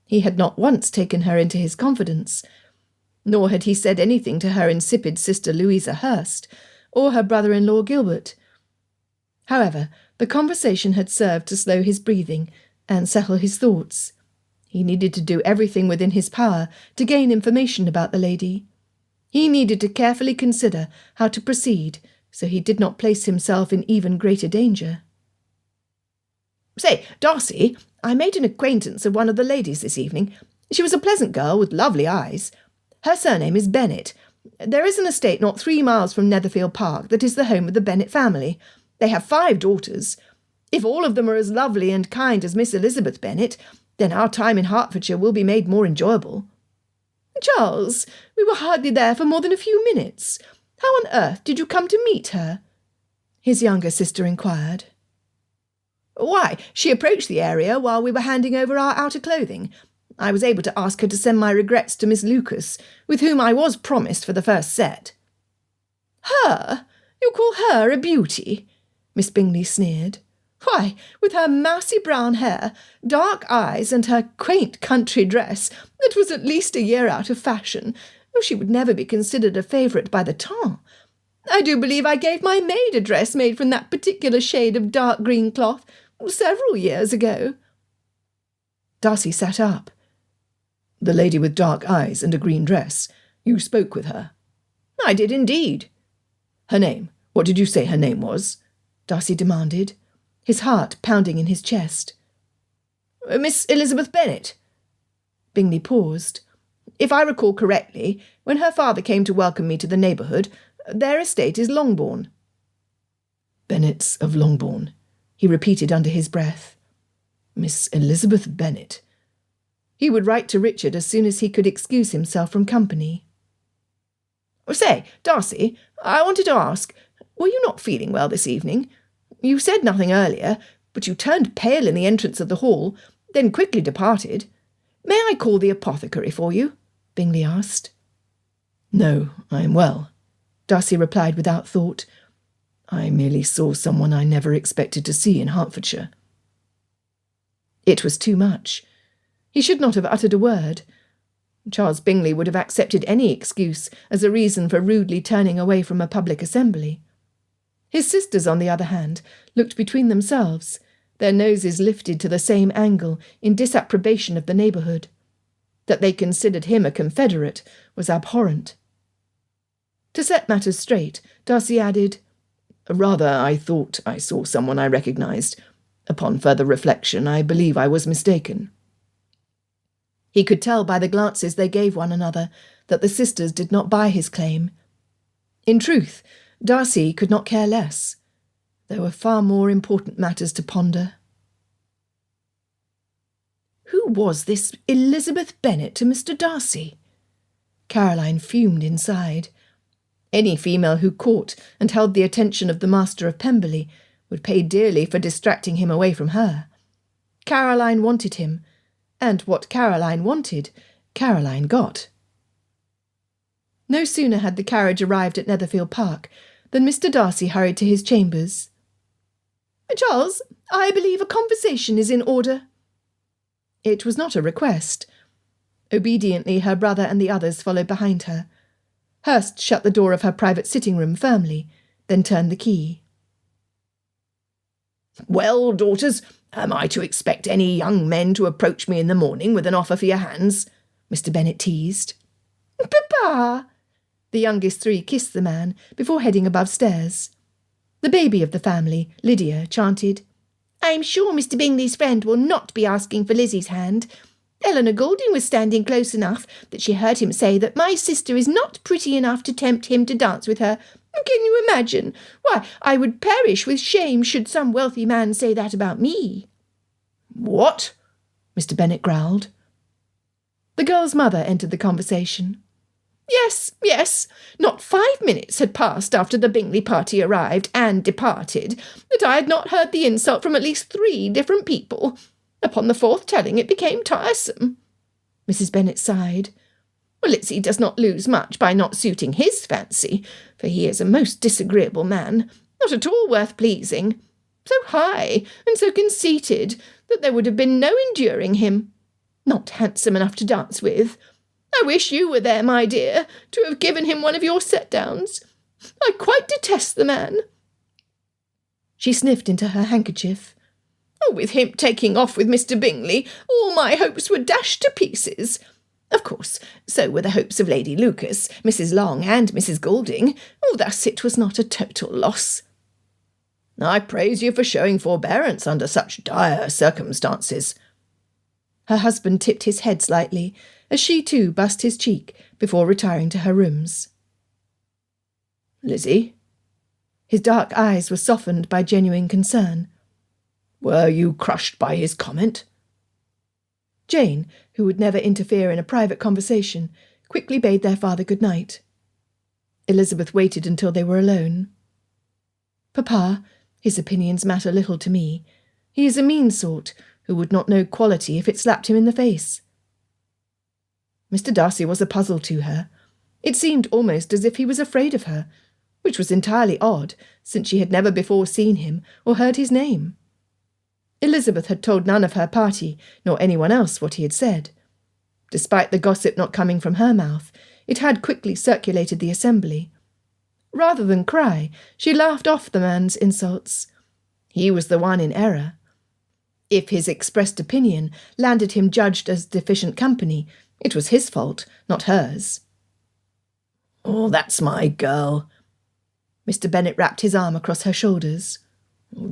He had not once taken her into his confidence. Nor had he said anything to her insipid sister Louisa Hurst, or her brother-in-law Gilbert. However, the conversation had served to slow his breathing and settle his thoughts. He needed to do everything within his power to gain information about the lady. He needed to carefully consider how to proceed, so he did not place himself in even greater danger. "Say, Darcy, I made an acquaintance of one of the ladies this evening. She was a pleasant girl with lovely eyes. Her surname is Bennet. There is an estate not 3 miles from Netherfield Park that is the home of the Bennet family. They have 5 daughters. If all of them are as lovely and kind as Miss Elizabeth Bennet, then our time in Hertfordshire will be made more enjoyable." "Charles, we were hardly there for more than a few minutes. How on earth did you come to meet her?" his younger sister inquired. "Why, she approached the area while we were handing over our outer clothing. I was able to ask her to send my regrets to Miss Lucas, with whom I was promised for the first set." "Her? You call her a beauty?" Miss Bingley sneered. "Why, with her mousy brown hair, dark eyes, and her quaint country dress, that was at least a year out of fashion, she would never be considered a favourite by the temps. I do believe I gave my maid a dress made from that particular shade of dark green cloth several years ago." Darcy sat up. "The lady with dark eyes and a green dress. You spoke with her?" "I did indeed." "Her name? What did you say her name was?" Darcy demanded, his heart pounding in his chest. "Miss Elizabeth Bennet." Bingley paused. "If I recall correctly, when her father came to welcome me to the neighbourhood, their estate is Longbourn." "Bennets of Longbourn," he repeated under his breath. "Miss Elizabeth Bennet." He would write to Richard as soon as he could excuse himself from company. Say, Darcy, I wanted to ask, were you not feeling well this evening? You said nothing earlier, but you turned pale in the entrance of the hall, then quickly departed. May I call the apothecary for you?" Bingley asked. "No, I am well," Darcy replied without thought. "I merely saw someone I never expected to see in Hertfordshire." It was too much. He should not have uttered a word. Charles Bingley would have accepted any excuse as a reason for rudely turning away from a public assembly. His sisters, on the other hand, looked between themselves, their noses lifted to the same angle in disapprobation of the neighbourhood. That they considered him a confederate was abhorrent. To set matters straight, Darcy added, "Rather, I thought I saw someone I recognised. Upon further reflection, I believe I was mistaken." He could tell by the glances they gave one another that the sisters did not buy his claim. In truth, Darcy could not care less. There were far more important matters to ponder. Who was this Elizabeth Bennet to Mr. Darcy? Caroline fumed inside. Any female who caught and held the attention of the Master of Pemberley would pay dearly for distracting him away from her. Caroline wanted him, and what Caroline wanted, Caroline got. No sooner had the carriage arrived at Netherfield Park than Mr. Darcy hurried to his chambers. "Charles, I believe a conversation is in order." It was not a request. Obediently, her brother and the others followed behind her. Hurst shut the door of her private sitting-room firmly, then turned the key. "Well, daughters, am I to expect any young men to approach me in the morning with an offer for your hands?" Mr. Bennet teased. "Papa!" The youngest three kissed the man before heading above stairs. The baby of the family, Lydia, chanted, "I'm sure Mr. Bingley's friend will not be asking for Lizzie's hand. Eleanor Goulding was standing close enough that she heard him say that my sister is not pretty enough to tempt him to dance with her. Can you imagine? Why, I would perish with shame should some wealthy man say that about me." "What?" Mr. Bennet growled. The girl's mother entered the conversation. Yes, not 5 minutes had passed after the Bingley party arrived and departed that I had not heard the insult from at least 3 different people. Upon the 4th telling, it became tiresome." Mrs. Bennet sighed. "Lizzie does not lose much by not suiting his fancy, for he is a most disagreeable man, not at all worth pleasing, so high and so conceited that there would have been no enduring him. Not handsome enough to dance with. I wish you were there, my dear, to have given him one of your set-downs. I quite detest the man." She sniffed into her handkerchief. "With him taking off with Mr. Bingley, all my hopes were dashed to pieces. Of course, so were the hopes of Lady Lucas, Mrs. Long, and Mrs. Goulding. Thus it was not a total loss." "I praise you for showing forbearance under such dire circumstances." Her husband tipped his head slightly, as she too bussed his cheek before retiring to her rooms. "Lizzie?" His dark eyes were softened by genuine concern. "Were you crushed by his comment?" Jane, who would never interfere in a private conversation, quickly bade their father good night. Elizabeth waited until they were alone. "Papa, his opinions matter little to me. He is a mean sort, who would not know quality if it slapped him in the face." Mr. Darcy was a puzzle to her. It seemed almost as if he was afraid of her, which was entirely odd, since she had never before seen him or heard his name. Elizabeth had told none of her party, nor anyone else, what he had said. Despite the gossip not coming from her mouth, it had quickly circulated the assembly. Rather than cry, she laughed off the man's insults. He was the one in error. If his expressed opinion landed him judged as deficient company, it was his fault, not hers. "Oh, that's my girl." Mr. Bennet wrapped his arm across her shoulders.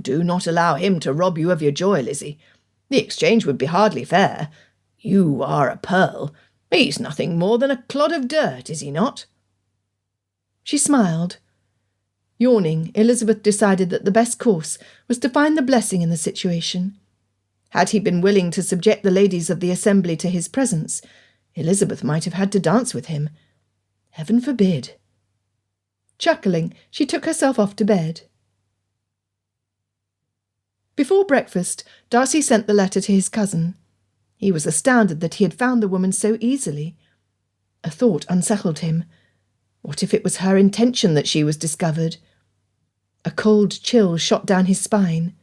"Do not allow him to rob you of your joy, Lizzie. The exchange would be hardly fair. You are a pearl. He's nothing more than a clod of dirt, is he not?" She smiled. Yawning, Elizabeth decided that the best course was to find the blessing in the situation. Had he been willing to subject the ladies of the assembly to his presence, Elizabeth might have had to dance with him. Heaven forbid. Chuckling, she took herself off to bed. Before breakfast, Darcy sent the letter to his cousin. He was astounded that he had found the woman so easily. A thought unsettled him. What if it was her intention that she was discovered? A cold chill shot down his spine.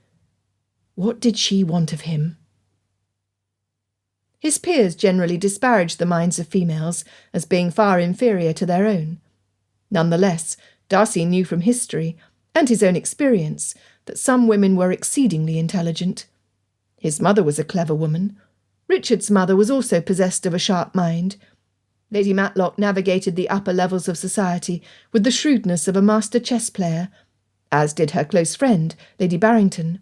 What did she want of him? His peers generally disparaged the minds of females as being far inferior to their own. Nonetheless, Darcy knew from history, and his own experience, that some women were exceedingly intelligent. His mother was a clever woman. Richard's mother was also possessed of a sharp mind. Lady Matlock navigated the upper levels of society with the shrewdness of a master chess player, as did her close friend, Lady Barrington.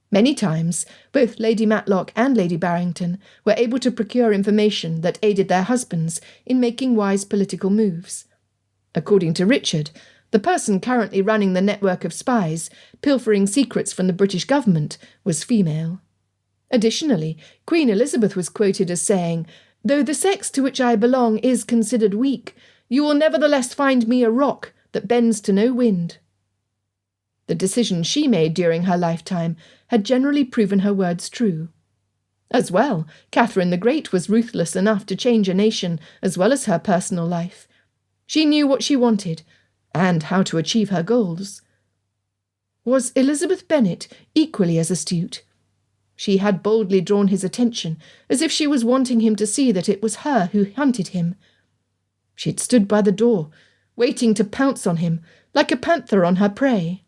Many times, both Lady Matlock and Lady Barrington were able to procure information that aided their husbands in making wise political moves. According to Richard, the person currently running the network of spies, pilfering secrets from the British government, was female. Additionally, Queen Elizabeth was quoted as saying, "Though the sex to which I belong is considered weak, you will nevertheless find me a rock that bends to no wind." The decisions she made during her lifetime had generally proven her words true. As well, Catherine the Great was ruthless enough to change a nation as well as her personal life. She knew what she wanted, and how to achieve her goals. Was Elizabeth Bennet equally as astute? She had boldly drawn his attention, as if she was wanting him to see that it was her who hunted him. She had stood by the door, waiting to pounce on him, like a panther on her prey.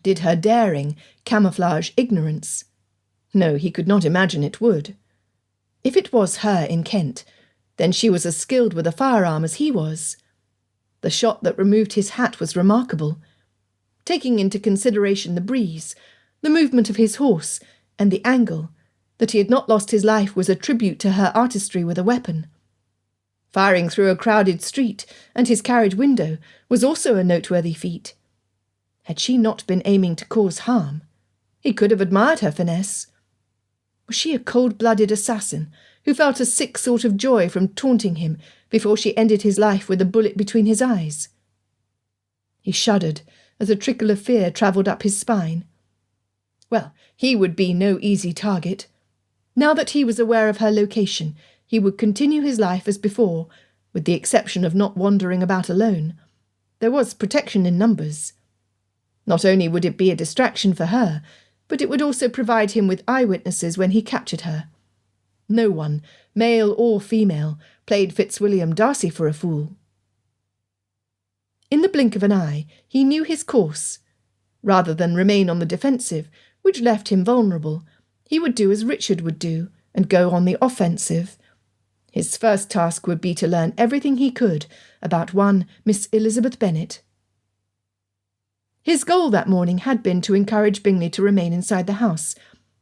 Did her daring camouflage ignorance? No, he could not imagine it would. If it was her in Kent, then she was as skilled with a firearm as he was. The shot that removed his hat was remarkable. Taking into consideration the breeze, the movement of his horse, and the angle, that he had not lost his life was a tribute to her artistry with a weapon. Firing through a crowded street and his carriage window was also a noteworthy feat. Had she not been aiming to cause harm? He could have admired her finesse. Was she a cold-blooded assassin who felt a sick sort of joy from taunting him before she ended his life with a bullet between his eyes? He shuddered as a trickle of fear travelled up his spine. Well, he would be no easy target. Now that he was aware of her location, he would continue his life as before, with the exception of not wandering about alone. There was protection in numbers. Not only would it be a distraction for her, but it would also provide him with eyewitnesses when he captured her. No one, male or female, played Fitzwilliam Darcy for a fool. In the blink of an eye, he knew his course. Rather than remain on the defensive, which left him vulnerable, he would do as Richard would do, and go on the offensive. His first task would be to learn everything he could about one Miss Elizabeth Bennet. His goal that morning had been to encourage Bingley to remain inside the house,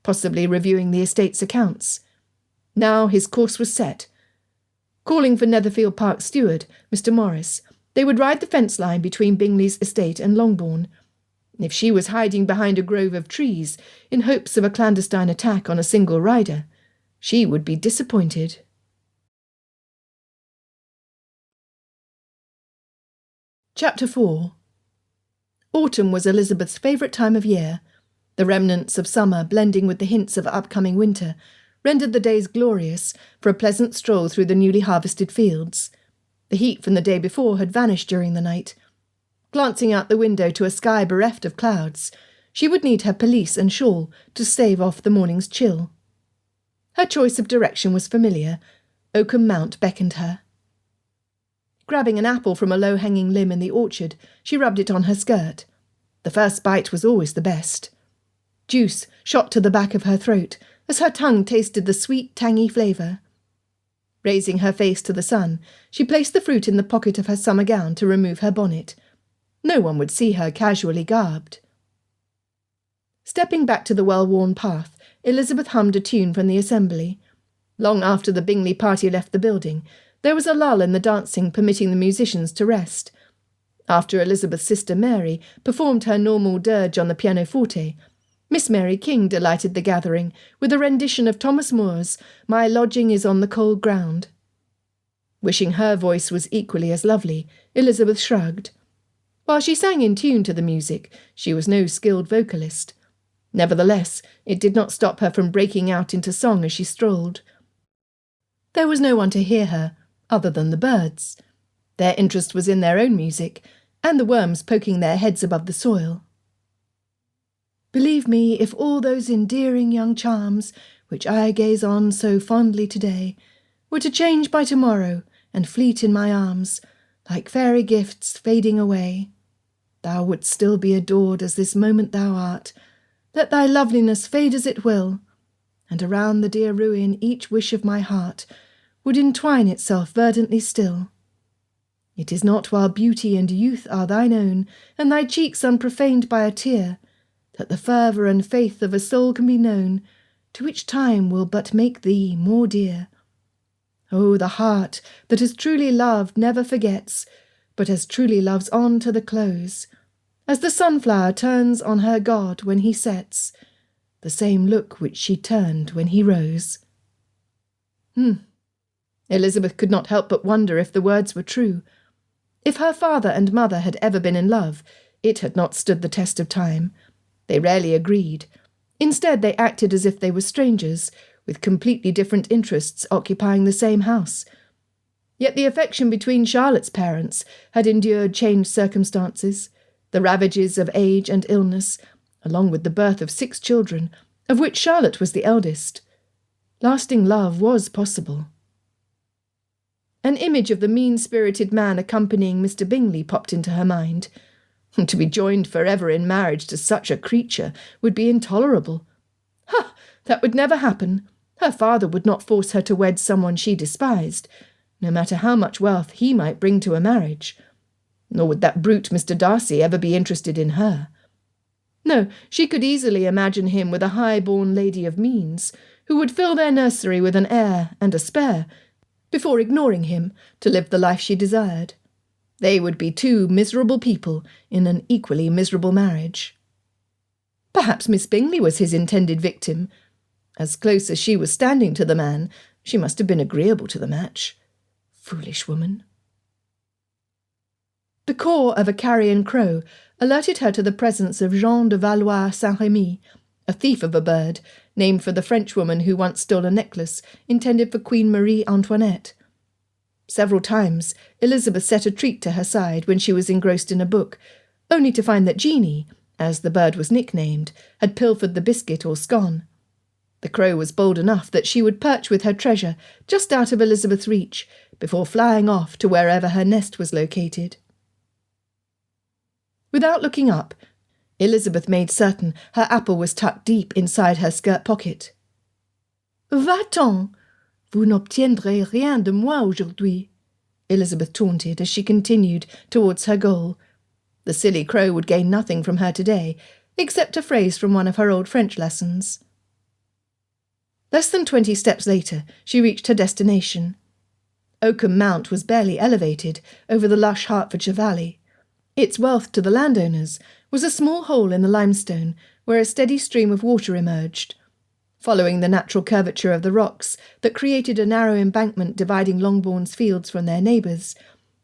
possibly reviewing the estate's accounts. Now his course was set. Calling for Netherfield Park steward, Mr. Morris, they would ride the fence line between Bingley's estate and Longbourn. If she was hiding behind a grove of trees in hopes of a clandestine attack on a single rider, she would be disappointed. Chapter 4. Autumn was Elizabeth's favourite time of year. The remnants of summer, blending with the hints of upcoming winter, rendered the days glorious for a pleasant stroll through the newly harvested fields. The heat from the day before had vanished during the night. Glancing out the window to a sky bereft of clouds, she would need her pelisse and shawl to stave off the morning's chill. Her choice of direction was familiar. Oakham Mount beckoned her. Grabbing an apple from a low-hanging limb in the orchard, she rubbed it on her skirt. The first bite was always the best. Juice shot to the back of her throat as her tongue tasted the sweet, tangy flavour. Raising her face to the sun, she placed the fruit in the pocket of her summer gown to remove her bonnet. No one would see her casually garbed. Stepping back to the well-worn path, Elizabeth hummed a tune from the assembly. Long after the Bingley party left the building, there was a lull in the dancing, permitting the musicians to rest. After Elizabeth's sister Mary performed her normal dirge on the pianoforte, Miss Mary King delighted the gathering with a rendition of Thomas Moore's "My Lodging is on the Cold Ground." Wishing her voice was equally as lovely, Elizabeth shrugged. While she sang in tune to the music, she was no skilled vocalist. Nevertheless, it did not stop her from breaking out into song as she strolled. There was no one to hear her, other than the birds. Their interest was in their own music, and the worms poking their heads above the soil. Believe me, if all those endearing young charms, which I gaze on so fondly today, were to change by tomorrow, and fleet in my arms, like fairy gifts fading away, thou wouldst still be adored as this moment thou art, let thy loveliness fade as it will, and around the dear ruin each wish of my heart would entwine itself verdantly still. It is not while beauty and youth are thine own, and thy cheeks unprofaned by a tear, that the fervour and faith of a soul can be known, to which time will but make thee more dear. Oh, the heart that has truly loved never forgets, but as truly loves on to the close, as the sunflower turns on her god when he sets, the same look which she turned when he rose. Elizabeth could not help but wonder if the words were true. If her father and mother had ever been in love, it had not stood the test of time. They rarely agreed. Instead, they acted as if they were strangers, with completely different interests occupying the same house. Yet the affection between Charlotte's parents had endured changed circumstances, the ravages of age and illness, along with the birth of 6 children, of which Charlotte was the eldest. Lasting love was possible. An image of the mean-spirited man accompanying Mr. Bingley popped into her mind. To be joined forever in marriage to such a creature would be intolerable. That would never happen. Her father would not force her to wed someone she despised, no matter how much wealth he might bring to a marriage. Nor would that brute Mr. Darcy ever be interested in her. No, she could easily imagine him with a high-born lady of means, who would fill their nursery with an heir and a spare, before ignoring him to live the life she desired. They would be 2 miserable people in an equally miserable marriage. Perhaps Miss Bingley was his intended victim. As close as she was standing to the man, she must have been agreeable to the match. Foolish woman. The caw of a carrion crow alerted her to the presence of Jean de Valois Saint-Remy, a thief of a bird, named for the Frenchwoman who once stole a necklace intended for Queen Marie Antoinette. Several times Elizabeth set a treat to her side when she was engrossed in a book, only to find that Jeanie, as the bird was nicknamed, had pilfered the biscuit or scone. The crow was bold enough that she would perch with her treasure just out of Elizabeth's reach, before flying off to wherever her nest was located. Without looking up, Elizabeth made certain her apple was tucked deep inside her skirt pocket. Va-t'en! Vous n'obtiendrez rien de moi aujourd'hui, Elizabeth taunted as she continued towards her goal. The silly crow would gain nothing from her today, except a phrase from one of her old French lessons. Less than 20 steps later, she reached her destination. Oakham Mount was barely elevated over the lush Hertfordshire valley. Its wealth to the landowners was a small hole in the limestone where a steady stream of water emerged. Following the natural curvature of the rocks that created a narrow embankment dividing Longbourn's fields from their neighbours,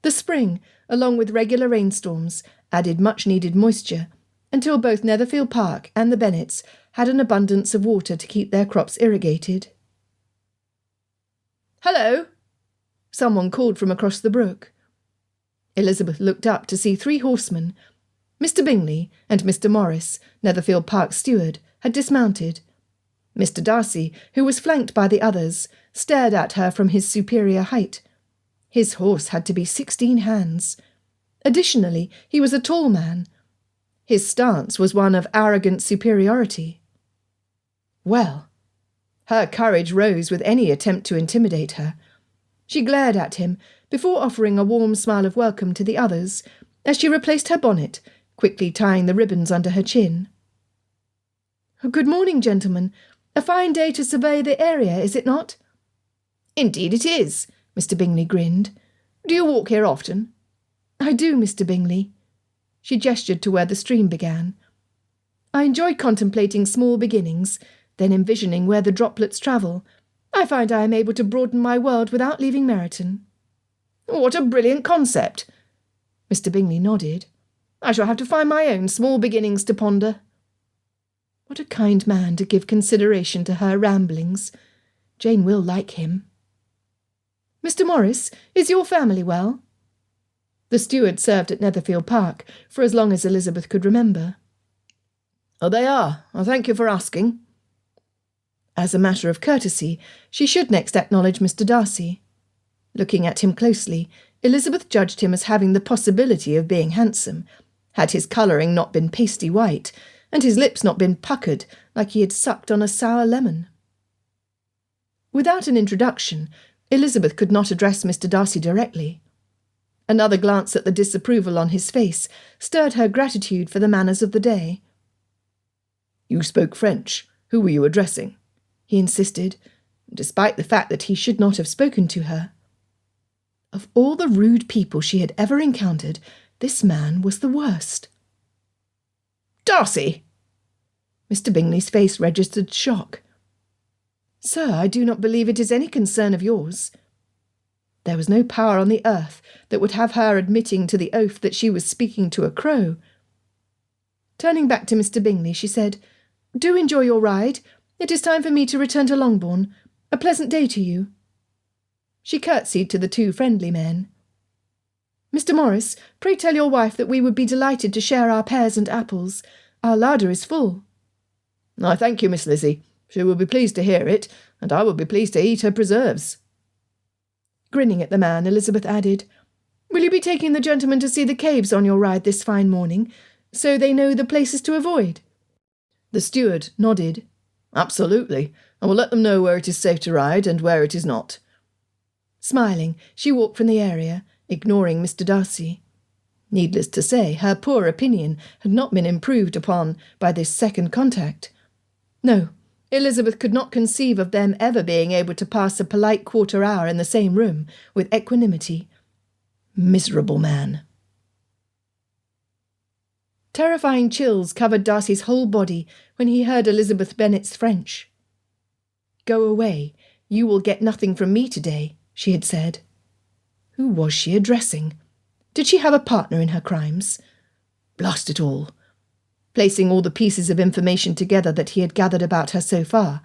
the spring, along with regular rainstorms, added much-needed moisture, until both Netherfield Park and the Bennets had an abundance of water to keep their crops irrigated. "Hello!" someone called from across the brook. Elizabeth looked up to see 3 horsemen. Mr. Bingley and Mr. Morris, Netherfield Park's steward, had dismounted. Mr. Darcy, who was flanked by the others, stared at her from his superior height. His horse had to be 16 hands. Additionally, he was a tall man. His stance was one of arrogant superiority. Well, her courage rose with any attempt to intimidate her. She glared at him before offering a warm smile of welcome to the others as she replaced her bonnet, quickly tying the ribbons under her chin. "Good morning, gentlemen. A fine day to survey the area, is it not?" "Indeed it is," Mr. Bingley grinned. "Do you walk here often?" "I do, Mr. Bingley." She gestured to where the stream began. "I enjoy contemplating small beginnings, then envisioning where the droplets travel. I find I am able to broaden my world without leaving Meryton." What a brilliant concept! Mr. Bingley nodded. I shall have to find my own small beginnings to ponder. What a kind man to give consideration to her ramblings. Jane will like him. Mr. Morris, is your family well? The steward served at Netherfield Park for as long as Elizabeth could remember. Oh, they are. I thank you for asking. As a matter of courtesy, she should next acknowledge Mr. Darcy. Looking at him closely, Elizabeth judged him as having the possibility of being handsome, had his colouring not been pasty white, and his lips not been puckered like he had sucked on a sour lemon. Without an introduction, Elizabeth could not address Mr. Darcy directly. Another glance at the disapproval on his face stirred her gratitude for the manners of the day. You spoke French. Who were you addressing? He insisted, despite the fact that he should not have spoken to her. Of all the rude people she had ever encountered, this man was the worst. Darcy! Mr. Bingley's face registered shock. Sir, I do not believe it is any concern of yours. There was no power on the earth that would have her admitting to the oath that she was speaking to a crow. Turning back to Mr. Bingley, she said, Do enjoy your ride. It is time for me to return to Longbourn. A pleasant day to you. She curtsied to the two friendly men. Mr. Morris, pray tell your wife that we would be delighted to share our pears and apples. Our larder is full. I thank you, Miss Lizzie. She will be pleased to hear it, and I will be pleased to eat her preserves. Grinning at the man, Elizabeth added, Will you be taking the gentlemen to see the caves on your ride this fine morning, so they know the places to avoid? The steward nodded. Absolutely. I will let them know where it is safe to ride and where it is not. Smiling, she walked from the area, ignoring Mr. Darcy. Needless to say, her poor opinion had not been improved upon by this second contact. No, Elizabeth could not conceive of them ever being able to pass a polite quarter hour in the same room with equanimity. Miserable man. Terrifying chills covered Darcy's whole body when he heard Elizabeth Bennet's French. Go away, you will get nothing from me today, she had said. Who was she addressing? Did she have a partner in her crimes? Blast it all. Placing all the pieces of information together that he had gathered about her so far,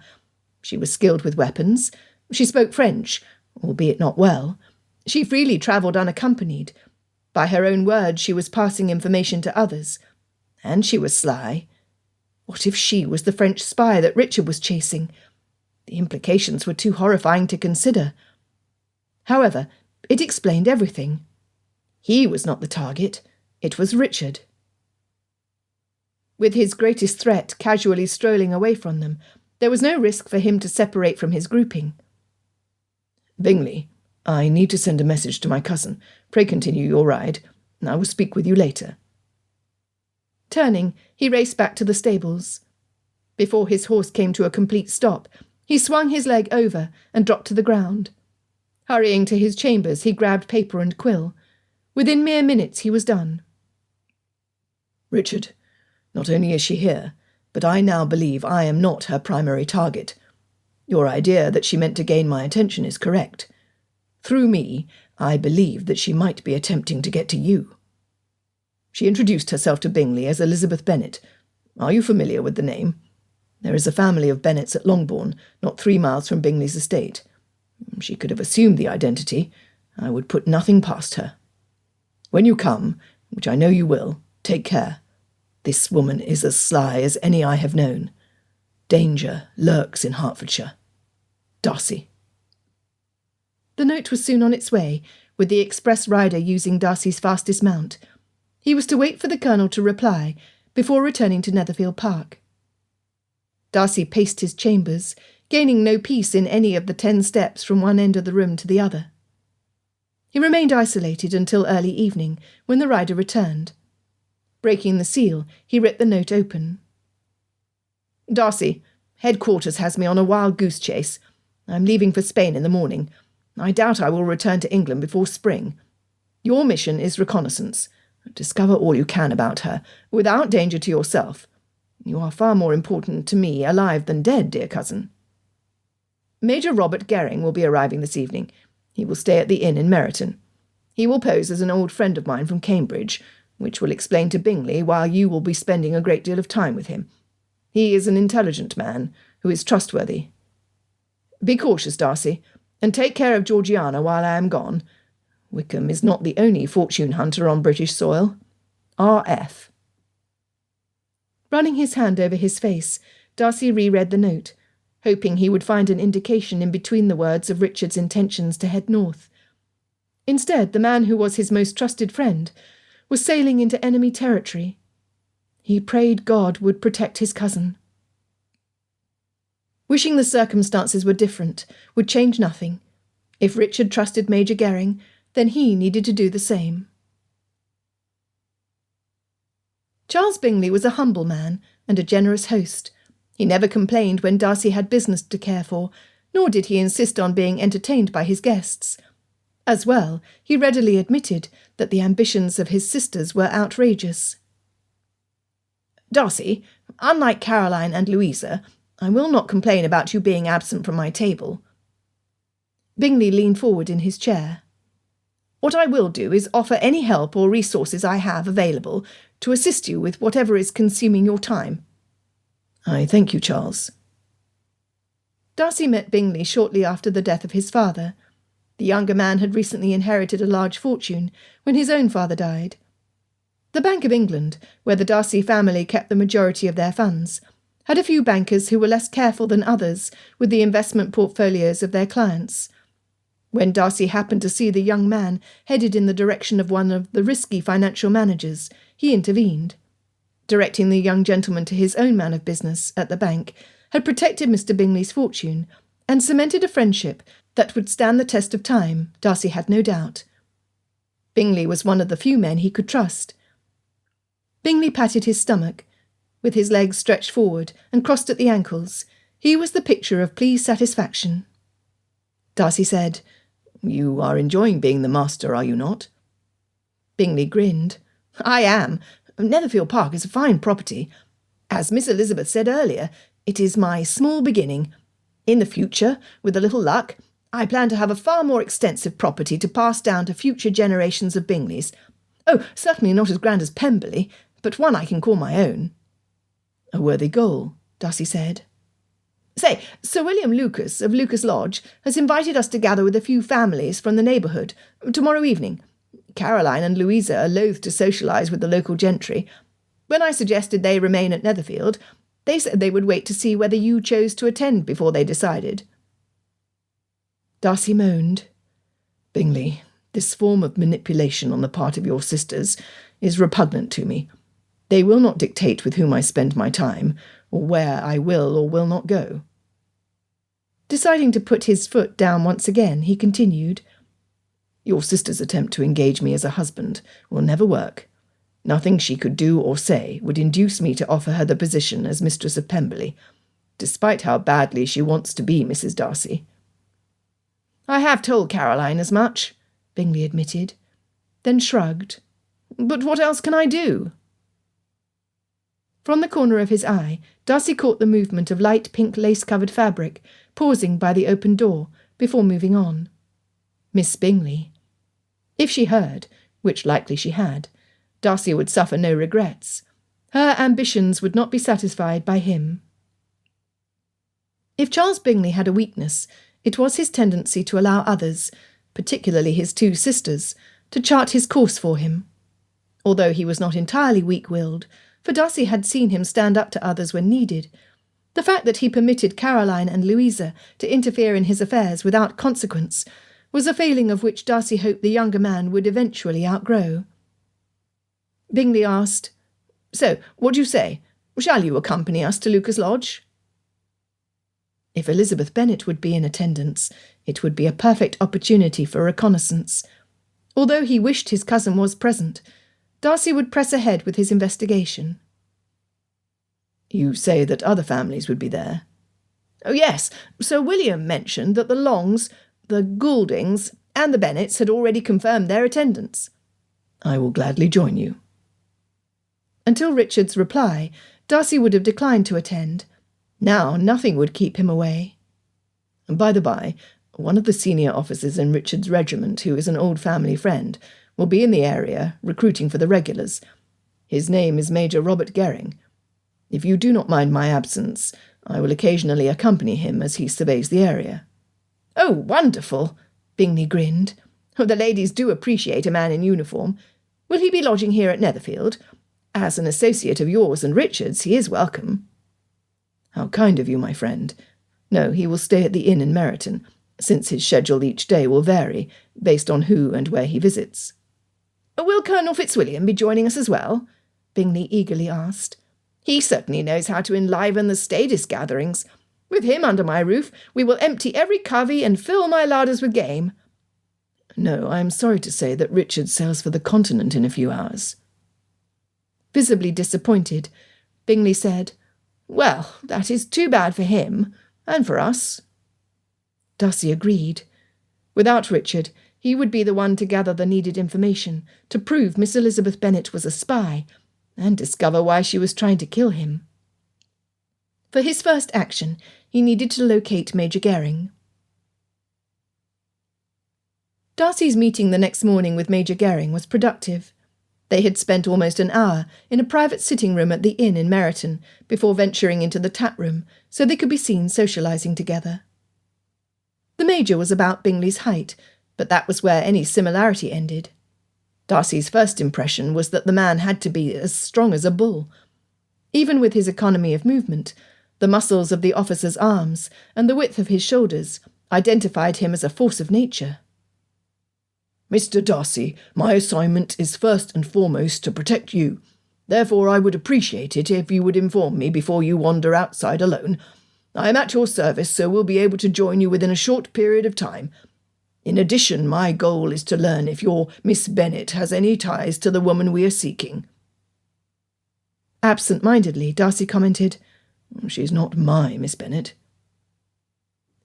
she was skilled with weapons, she spoke French, albeit not well, she freely travelled unaccompanied. By her own words she was passing information to others, and she was sly. What if she was the French spy that Richard was chasing? The implications were too horrifying to consider. However, it explained everything. He was not the target, it was Richard. With his greatest threat casually strolling away from them, there was no risk for him to separate from his grouping. Bingley, I need to send a message to my cousin. Pray continue your ride. I will speak with you later. Turning, he raced back to the stables. Before his horse came to a complete stop, he swung his leg over and dropped to the ground. Hurrying to his chambers, he grabbed paper and quill. Within mere minutes he was done. Richard, not only is she here, but I now believe I am not her primary target. Your idea that she meant to gain my attention is correct. Through me, I believe that she might be attempting to get to you. She introduced herself to Bingley as Elizabeth Bennet. Are you familiar with the name? There is a family of Bennets at Longbourn, not 3 miles from Bingley's estate. She could have assumed the identity. I would put nothing past her. When you come, which I know you will, take care. This woman is as sly as any I have known. Danger lurks in Hertfordshire. Darcy. The note was soon on its way, with the express rider using Darcy's fastest mount. He was to wait for the Colonel to reply before returning to Netherfield Park. Darcy paced his chambers, gaining no peace in any of the 10 steps from one end of the room to the other. He remained isolated until early evening, when the rider returned. Breaking the seal, he ripped the note open. Darcy, headquarters has me on a wild goose chase. I'm leaving for Spain in the morning. I doubt I will return to England before spring. Your mission is reconnaissance. Discover all you can about her, without danger to yourself. You are far more important to me alive than dead, dear cousin. Major Robert Gering will be arriving this evening. He will stay at the inn in Meryton. He will pose as an old friend of mine from Cambridge, which will explain to Bingley why you will be spending a great deal of time with him. He is an intelligent man who is trustworthy. Be cautious, Darcy, and take care of Georgiana while I am gone. Wickham is not the only fortune hunter on British soil. R.F. Running his hand over his face, Darcy reread the note, hoping he would find an indication in between the words of Richard's intentions to head north. Instead, the man who was his most trusted friend was sailing into enemy territory. He prayed God would protect his cousin. Wishing the circumstances were different would change nothing. If Richard trusted Major Gering, then he needed to do the same. Charles Bingley was a humble man and a generous host. He never complained when Darcy had business to care for, nor did he insist on being entertained by his guests. As well, he readily admitted that the ambitions of his sisters were outrageous. Darcy, unlike Caroline and Louisa, I will not complain about you being absent from my table. Bingley leaned forward in his chair. What I will do is offer any help or resources I have available to assist you with whatever is consuming your time. I thank you, Charles. Darcy met Bingley shortly after the death of his father. The younger man had recently inherited a large fortune when his own father died. The Bank of England, where the Darcy family kept the majority of their funds, had a few bankers who were less careful than others with the investment portfolios of their clients. When Darcy happened to see the young man headed in the direction of one of the risky financial managers, he intervened. Directing the young gentleman to his own man of business at the bank had protected Mr. Bingley's fortune and cemented a friendship that would stand the test of time, Darcy had no doubt. Bingley was one of the few men he could trust. Bingley patted his stomach. With his legs stretched forward and crossed at the ankles, he was the picture of pleased satisfaction. Darcy said, "You are enjoying being the master, are you not?" Bingley grinned. "I am. Netherfield Park is a fine property. As Miss Elizabeth said earlier, it is my small beginning. In the future, with a little luck, I plan to have a far more extensive property to pass down to future generations of Bingleys. Oh, certainly not as grand as Pemberley, but one I can call my own." "A worthy goal," Darcy said. "Say, Sir William Lucas of Lucas Lodge has invited us to gather with a few families from the neighbourhood tomorrow evening. Caroline and Louisa are loath to socialise with the local gentry. When I suggested they remain at Netherfield, they said they would wait to see whether you chose to attend before they decided." Darcy moaned. "Bingley, this form of manipulation on the part of your sisters is repugnant to me. They will not dictate with whom I spend my time, or where I will or will not go." Deciding to put his foot down once again, he continued, "Your sister's attempt to engage me as a husband will never work. Nothing she could do or say would induce me to offer her the position as mistress of Pemberley, despite how badly she wants to be Mrs. Darcy." "I have told Caroline as much," Bingley admitted, then shrugged. "But what else can I do?" From the corner of his eye, Darcy caught the movement of light pink lace-covered fabric, pausing by the open door before moving on. Miss Bingley. If she heard, which likely she had, Darcy would suffer no regrets. Her ambitions would not be satisfied by him. If Charles Bingley had a weakness, it was his tendency to allow others, particularly his two sisters, to chart his course for him. Although he was not entirely weak-willed, for Darcy had seen him stand up to others when needed, the fact that he permitted Caroline and Louisa to interfere in his affairs without consequence was a failing of which Darcy hoped the younger man would eventually outgrow. Bingley asked, "So, what do you say? Shall you accompany us to Lucas Lodge?" If Elizabeth Bennet would be in attendance, it would be a perfect opportunity for reconnaissance. Although he wished his cousin was present, Darcy would press ahead with his investigation. "You say that other families would be there?" "Oh, yes. Sir William mentioned that the Longs, the Gouldings, and the Bennets had already confirmed their attendance." "I will gladly join you." Until Richard's reply, Darcy would have declined to attend. Now nothing would keep him away. "By the by, One of the senior officers in Richard's regiment, who is an old family friend, will be in the area, recruiting for the regulars. His name is Major Robert Gering. If you do not mind my absence, I will occasionally accompany him as he surveys the area." "Oh, wonderful!" Bingley grinned. "Oh, the ladies do appreciate a man in uniform. Will he be lodging here at Netherfield? As an associate of yours and Richard's, he is welcome." "How kind of you, my friend. No, he will stay at the inn in Meryton, since his schedule each day will vary, based on who and where he visits." "Will Colonel Fitzwilliam be joining us as well?" Bingley eagerly asked. "He certainly knows how to enliven the staidest gatherings. With him under my roof, we will empty every covey and fill my larders with game." "No, I am sorry to say that Richard sails for the continent in a few hours." Visibly disappointed, Bingley said, "Well, that is too bad for him, and for us." Darcy agreed. Without Richard, he would be the one to gather the needed information, to prove Miss Elizabeth Bennet was a spy, and discover why she was trying to kill him. For his first action, he needed to locate Major Gering. Darcy's meeting the next morning with Major Gering was productive. They had spent almost an hour in a private sitting room at the inn in Meryton before venturing into the tap room so they could be seen socialising together. The Major was about Bingley's height, but that was where any similarity ended. Darcy's first impression was that the man had to be as strong as a bull. Even with his economy of movement, the muscles of the officer's arms and the width of his shoulders identified him as a force of nature. "Mr. Darcy, my assignment is first and foremost to protect you. Therefore I would appreciate it if you would inform me before you wander outside alone. I am at your service, so will be able to join you within a short period of time. In addition, my goal is to learn if your Miss Bennet has any ties to the woman we are seeking." Absent-mindedly, Darcy commented, "She's not my Miss Bennet."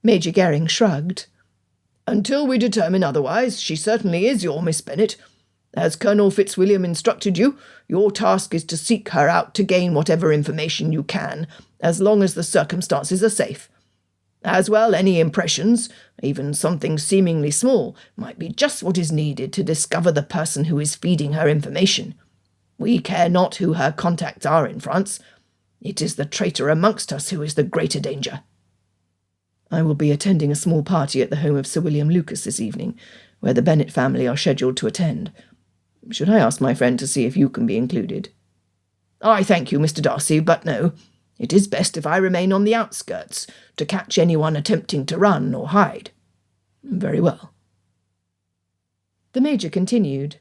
Major Gering shrugged. "Until we determine otherwise, she certainly is your Miss Bennet. As Colonel Fitzwilliam instructed you, your task is to seek her out to gain whatever information you can, as long as the circumstances are safe. As well, any impressions, even something seemingly small, might be just what is needed to discover the person who is feeding her information. We care not who her contacts are in France. It is the traitor amongst us who is the greater danger." "I will be attending a small party at the home of Sir William Lucas this evening, where the Bennet family are scheduled to attend. Should I ask my friend to see if you can be included?" "I thank you, Mr. Darcy, but no. It is best if I remain on the outskirts, to catch anyone attempting to run or hide." "Very well." The Major continued.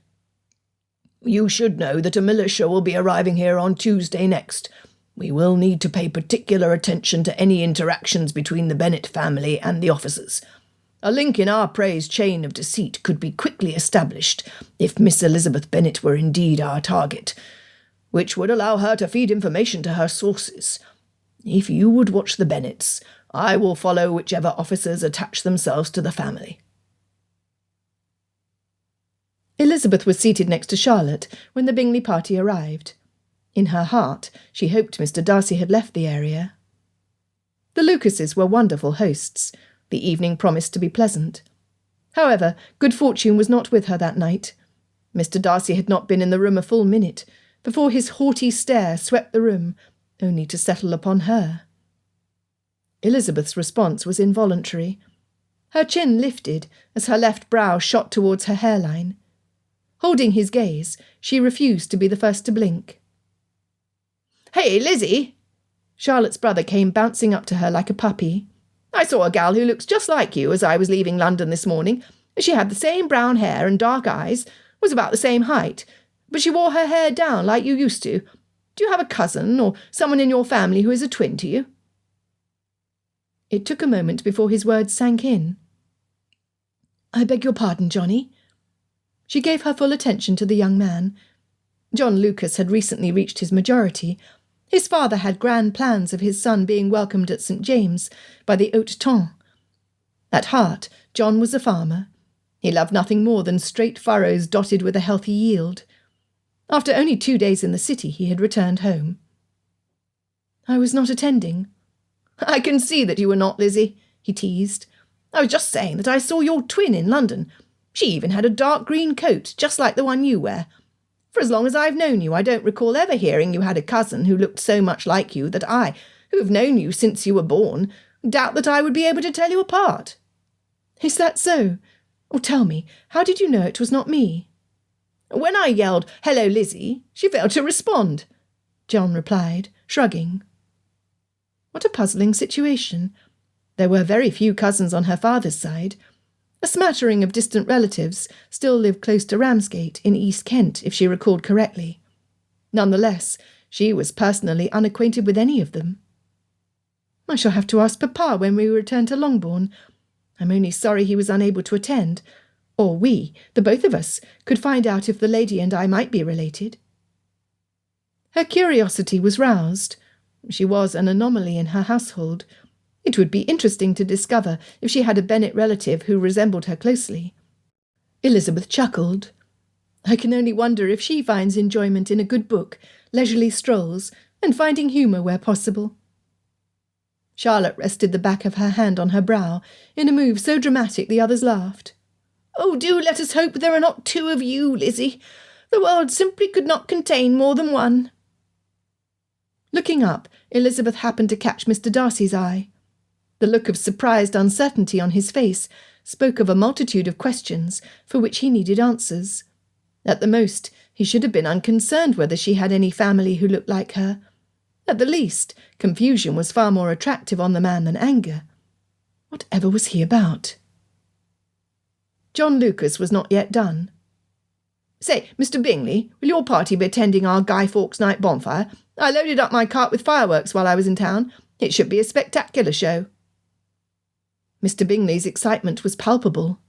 "You should know that a militia will be arriving here on Tuesday next. We will need to pay particular attention to any interactions between the Bennet family and the officers. A link in our Prey's chain of deceit could be quickly established if Miss Elizabeth Bennet were indeed our target, which would allow her to feed information to her sources. If you would watch the Bennets, I will follow whichever officers attach themselves to the family." Elizabeth was seated next to Charlotte when the Bingley party arrived. In her heart, she hoped Mr. Darcy had left the area. The Lucases were wonderful hosts. The evening promised to be pleasant. However, good fortune was not with her that night. Mr. Darcy had not been in the room a full minute before his haughty stare swept the room, only to settle upon her. Elizabeth's response was involuntary. Her chin lifted as her left brow shot towards her hairline. Holding his gaze, she refused to be the first to blink. "Hey, Lizzie!" Charlotte's brother came bouncing up to her like a puppy. "I saw a gal who looks just like you as I was leaving London this morning. She had the same brown hair and dark eyes, was about the same height, but she wore her hair down like you used to. Do you have a cousin or someone in your family who is a twin to you?" It took a moment before his words sank in. "I beg your pardon, Johnny." She gave her full attention to the young man. John Lucas had recently reached his majority. His father had grand plans of his son being welcomed at St. James by the haute ton. At heart, John was a farmer. He loved nothing more than straight furrows dotted with a healthy yield. After only 2 days in the city, he had returned home. "I was not attending." "I can see that you were not, Lizzie," he teased. I was just saying that I saw your twin in London. She even had a dark green coat, just like the one you wear. For as long as I've known you, I don't recall ever hearing you had a cousin who looked so much like you that I, who have known you since you were born, doubt that I would be able to tell you apart." "Is that so? Oh, tell me, how did you know it was not me?" "When I yelled, 'Hello, Lizzie,' she failed to respond," John replied, shrugging. What a puzzling situation. There were very few cousins on her father's side. A smattering of distant relatives still lived close to Ramsgate in East Kent, if she recalled correctly. Nonetheless, she was personally unacquainted with any of them. "I shall have to ask Papa when we return to Longbourn. I'm only sorry he was unable to attend, or we, the both of us, could find out if the lady and I might be related." Her curiosity was roused. She was an anomaly in her household. It would be interesting to discover if she had a Bennet relative who resembled her closely. Elizabeth chuckled. "I can only wonder if she finds enjoyment in a good book, leisurely strolls, and finding humour where possible." Charlotte rested the back of her hand on her brow, in a move so dramatic the others laughed. "Oh, do let us hope there are not two of you, Lizzie. The world simply could not contain more than one." Looking up, Elizabeth happened to catch Mr. Darcy's eye. The look of surprised uncertainty on his face spoke of a multitude of questions for which he needed answers. At the most, he should have been unconcerned whether she had any family who looked like her. At the least, confusion was far more attractive on the man than anger. Whatever was he about? John Lucas was not yet done. "Say, Mr. Bingley, will your party be attending our Guy Fawkes night bonfire? I loaded up my cart with fireworks while I was in town. It should be a spectacular show." Mr. Bingley's excitement was palpable.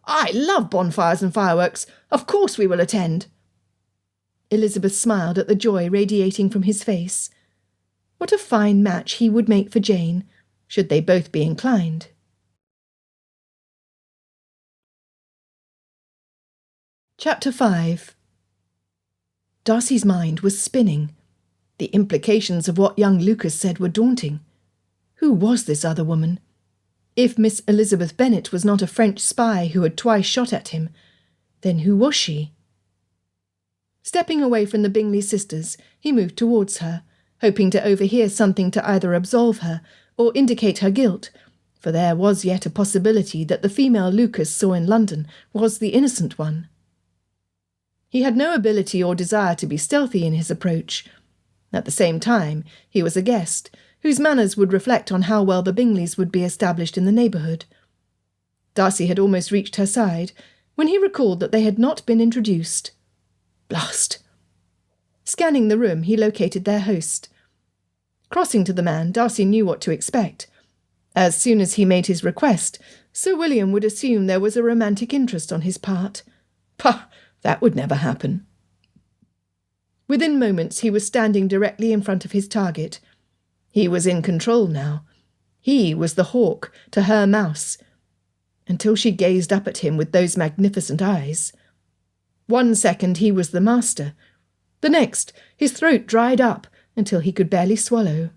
"I love bonfires and fireworks. Of course we will attend." Elizabeth smiled at the joy radiating from his face. What a fine match he would make for Jane, should they both be inclined. Chapter 5. Darcy's mind was spinning. The implications of what young Lucas said were daunting. Who was this other woman? If Miss Elizabeth Bennet was not a French spy who had twice shot at him, then who was she? Stepping away from the Bingley sisters, he moved towards her, hoping to overhear something to either absolve her or indicate her guilt, for there was yet a possibility that the female Lucas saw in London was the innocent one. He had no ability or desire to be stealthy in his approach. At the same time, he was a guest, whose manners would reflect on how well the Bingleys would be established in the neighbourhood. Darcy had almost reached her side, when he recalled that they had not been introduced. Blast! Scanning the room, he located their host. Crossing to the man, Darcy knew what to expect. As soon as he made his request, Sir William would assume there was a romantic interest on his part. Pah! That would never happen. Within moments he was standing directly in front of his target. He was in control now. He was the hawk to her mouse. Until she gazed up at him with those magnificent eyes. 1 second he was the master. The next, his throat dried up until he could barely swallow.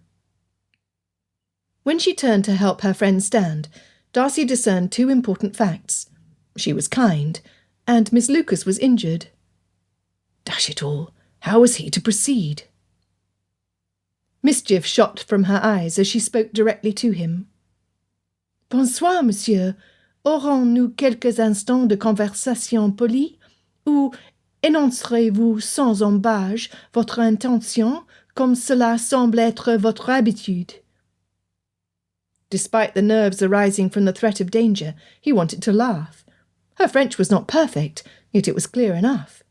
When she turned to help her friend stand, Darcy discerned 2 important facts. She was kind, and Miss Lucas was injured. Dash it all, how was he to proceed? Mischief shot from her eyes as she spoke directly to him. "Bonsoir, monsieur. Aurons-nous quelques instants de conversation polie? Ou énoncerez-vous sans embâche votre intention, comme cela semble être votre habitude?" Despite the nerves arising from the threat of danger, he wanted to laugh. Her French was not perfect, yet it was clear enough.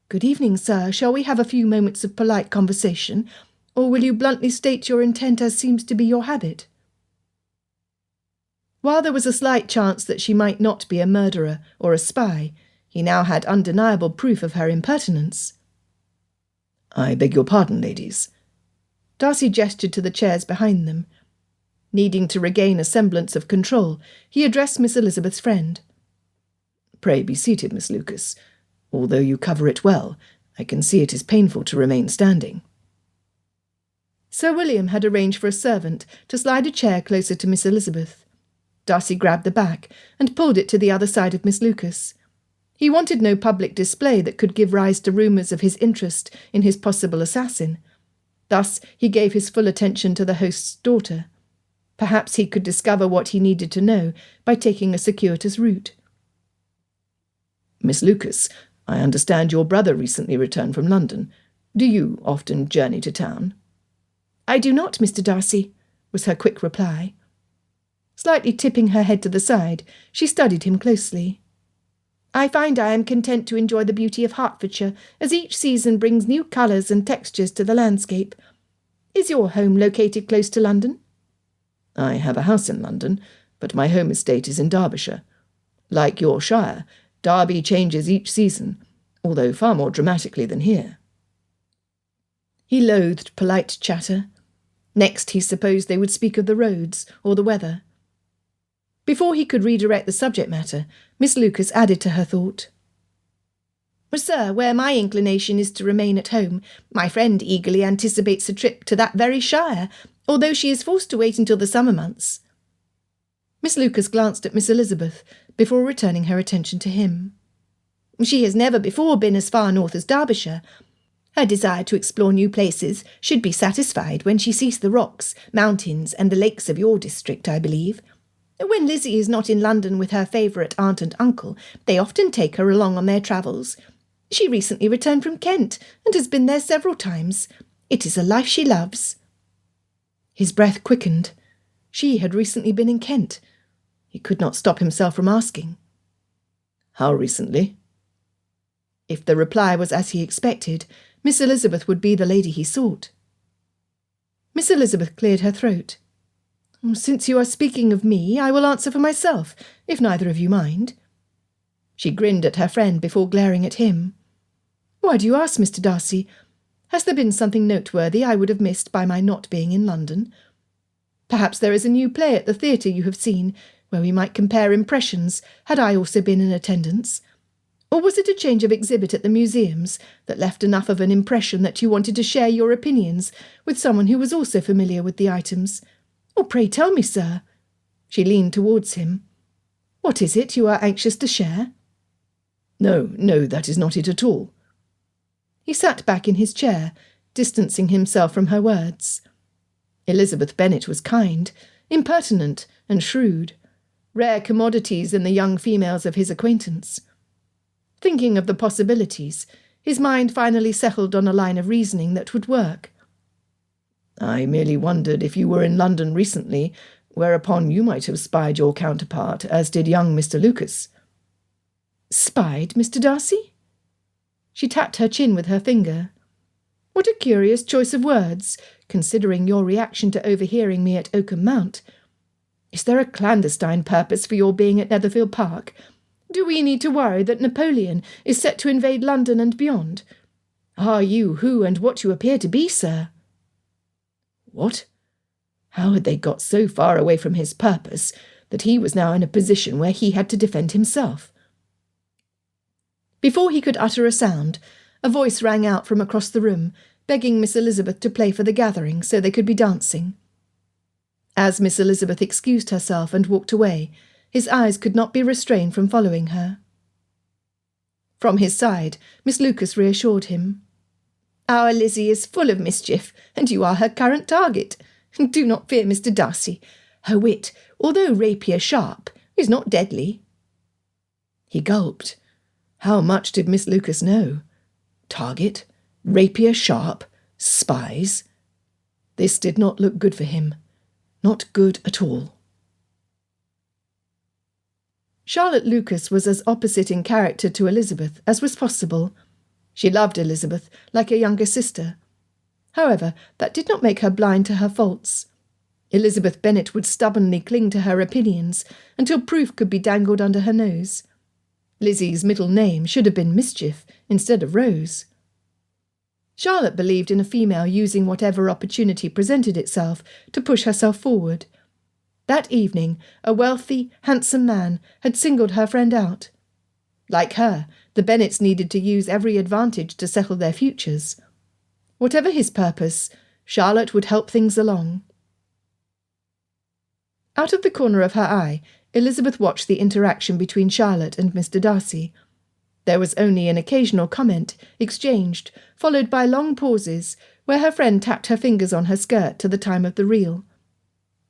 "Good evening, sir. Shall we have a few moments of polite conversation, or will you bluntly state your intent as seems to be your habit?" While there was a slight chance that she might not be a murderer or a spy, he now had undeniable proof of her impertinence. "I beg your pardon, ladies." Darcy gestured to the chairs behind them. Needing to regain a semblance of control, he addressed Miss Elizabeth's friend. "Pray be seated, Miss Lucas. Although you cover it well, I can see it is painful to remain standing." Sir William had arranged for a servant to slide a chair closer to Miss Elizabeth. Darcy grabbed the back and pulled it to the other side of Miss Lucas. He wanted no public display that could give rise to rumours of his interest in his possible assassin. Thus he gave his full attention to the host's daughter. Perhaps he could discover what he needed to know by taking a circuitous route. Miss Lucas, I understand your brother recently returned from London. Do you often journey to town? I do not, Mr. Darcy, was her quick reply. Slightly tipping her head to the side, she studied him closely. I find I am content to enjoy the beauty of Hertfordshire, as each season brings new colours and textures to the landscape. Is your home located close to London? I have a house in London, but my home estate is in Derbyshire. Like your shire, Derby changes each season, although far more dramatically than here. He loathed polite chatter. Next he supposed they would speak of the roads or the weather. Before he could redirect the subject matter, Miss Lucas added to her thought. Sir, where my inclination is to remain at home, my friend eagerly anticipates a trip to that very shire, although she is forced to wait until the summer months. Miss Lucas glanced at Miss Elizabeth before returning her attention to him. She has never before been as far north as Derbyshire. Her desire to explore new places should be satisfied when she sees the rocks, mountains, and the lakes of your district, I believe. When Lizzie is not in London with her favourite aunt and uncle, they often take her along on their travels. She recently returned from Kent, and has been there several times. It is a life she loves. His breath quickened. She had recently been in Kent. He could not stop himself from asking. How recently? If the reply was as he expected, Miss Elizabeth would be the lady he sought. Miss Elizabeth cleared her throat. Since you are speaking of me, I will answer for myself, if neither of you mind. She grinned at her friend before glaring at him. Why do you ask, Mr. Darcy? Has there been something noteworthy I would have missed by my not being in London? Perhaps there is a new play at the theatre you have seen, where we might compare impressions, had I also been in attendance. Or was it a change of exhibit at the museums that left enough of an impression that you wanted to share your opinions with someone who was also familiar with the items? Or pray tell me, sir. She leaned towards him. What is it you are anxious to share? No, that is not it at all. He sat back in his chair, distancing himself from her words. Elizabeth Bennet was kind, impertinent, and shrewd, rare commodities in the young females of his acquaintance. Thinking of the possibilities, his mind finally settled on a line of reasoning that would work. I merely wondered if you were in London recently, whereupon you might have spied your counterpart, as did young Mr. Lucas. Spied, Mr. Darcy? She tapped her chin with her finger. What a curious choice of words, considering your reaction to overhearing me at Oakham Mount. Is there a clandestine purpose for your being at Netherfield Park? Do we need to worry that Napoleon is set to invade London and beyond? Are you who and what you appear to be, sir? What? How had they got so far away from his purpose that he was now in a position where he had to defend himself? Before he could utter a sound, a voice rang out from across the room, begging Miss Elizabeth to play for the gathering so they could be dancing. As Miss Elizabeth excused herself and walked away, his eyes could not be restrained from following her. From his side, Miss Lucas reassured him. Our Lizzie is full of mischief, and you are her current target. Do not fear, Mr. Darcy. Her wit, although rapier sharp, is not deadly. He gulped. How much did Miss Lucas know? Target, rapier sharp, spies. This did not look good for him. Not good at all. Charlotte Lucas was as opposite in character to Elizabeth as was possible. She loved Elizabeth like a younger sister. However, that did not make her blind to her faults. Elizabeth Bennet would stubbornly cling to her opinions until proof could be dangled under her nose. Lizzie's middle name should have been Mischief instead of Rose. Charlotte believed in a female using whatever opportunity presented itself to push herself forward. That evening, a wealthy, handsome man had singled her friend out. Like her, the Bennets needed to use every advantage to settle their futures. Whatever his purpose, Charlotte would help things along. Out of the corner of her eye, Elizabeth watched the interaction between Charlotte and Mr. Darcy. There was only an occasional comment, exchanged, followed by long pauses, where her friend tapped her fingers on her skirt to the time of the reel.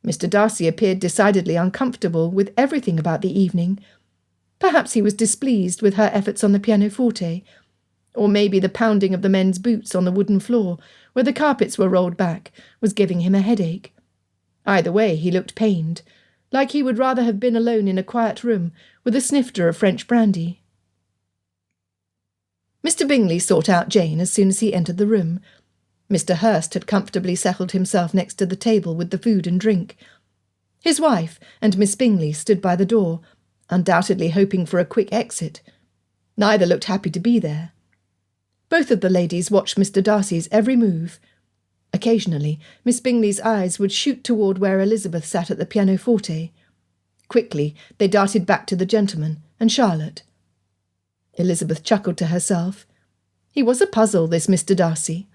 Mr. Darcy appeared decidedly uncomfortable with everything about the evening. Perhaps he was displeased with her efforts on the pianoforte, or maybe the pounding of the men's boots on the wooden floor, where the carpets were rolled back, was giving him a headache. Either way, he looked pained, like he would rather have been alone in a quiet room with a snifter of French brandy. Mr. Bingley sought out Jane as soon as he entered the room. Mr. Hurst had comfortably settled himself next to the table with the food and drink. His wife and Miss Bingley stood by the door, undoubtedly hoping for a quick exit. Neither looked happy to be there. Both of the ladies watched Mr. Darcy's every move. Occasionally, Miss Bingley's eyes would shoot toward where Elizabeth sat at the pianoforte. Quickly, they darted back to the gentleman and Charlotte. Elizabeth chuckled to herself. He was a puzzle, this Mr. Darcy.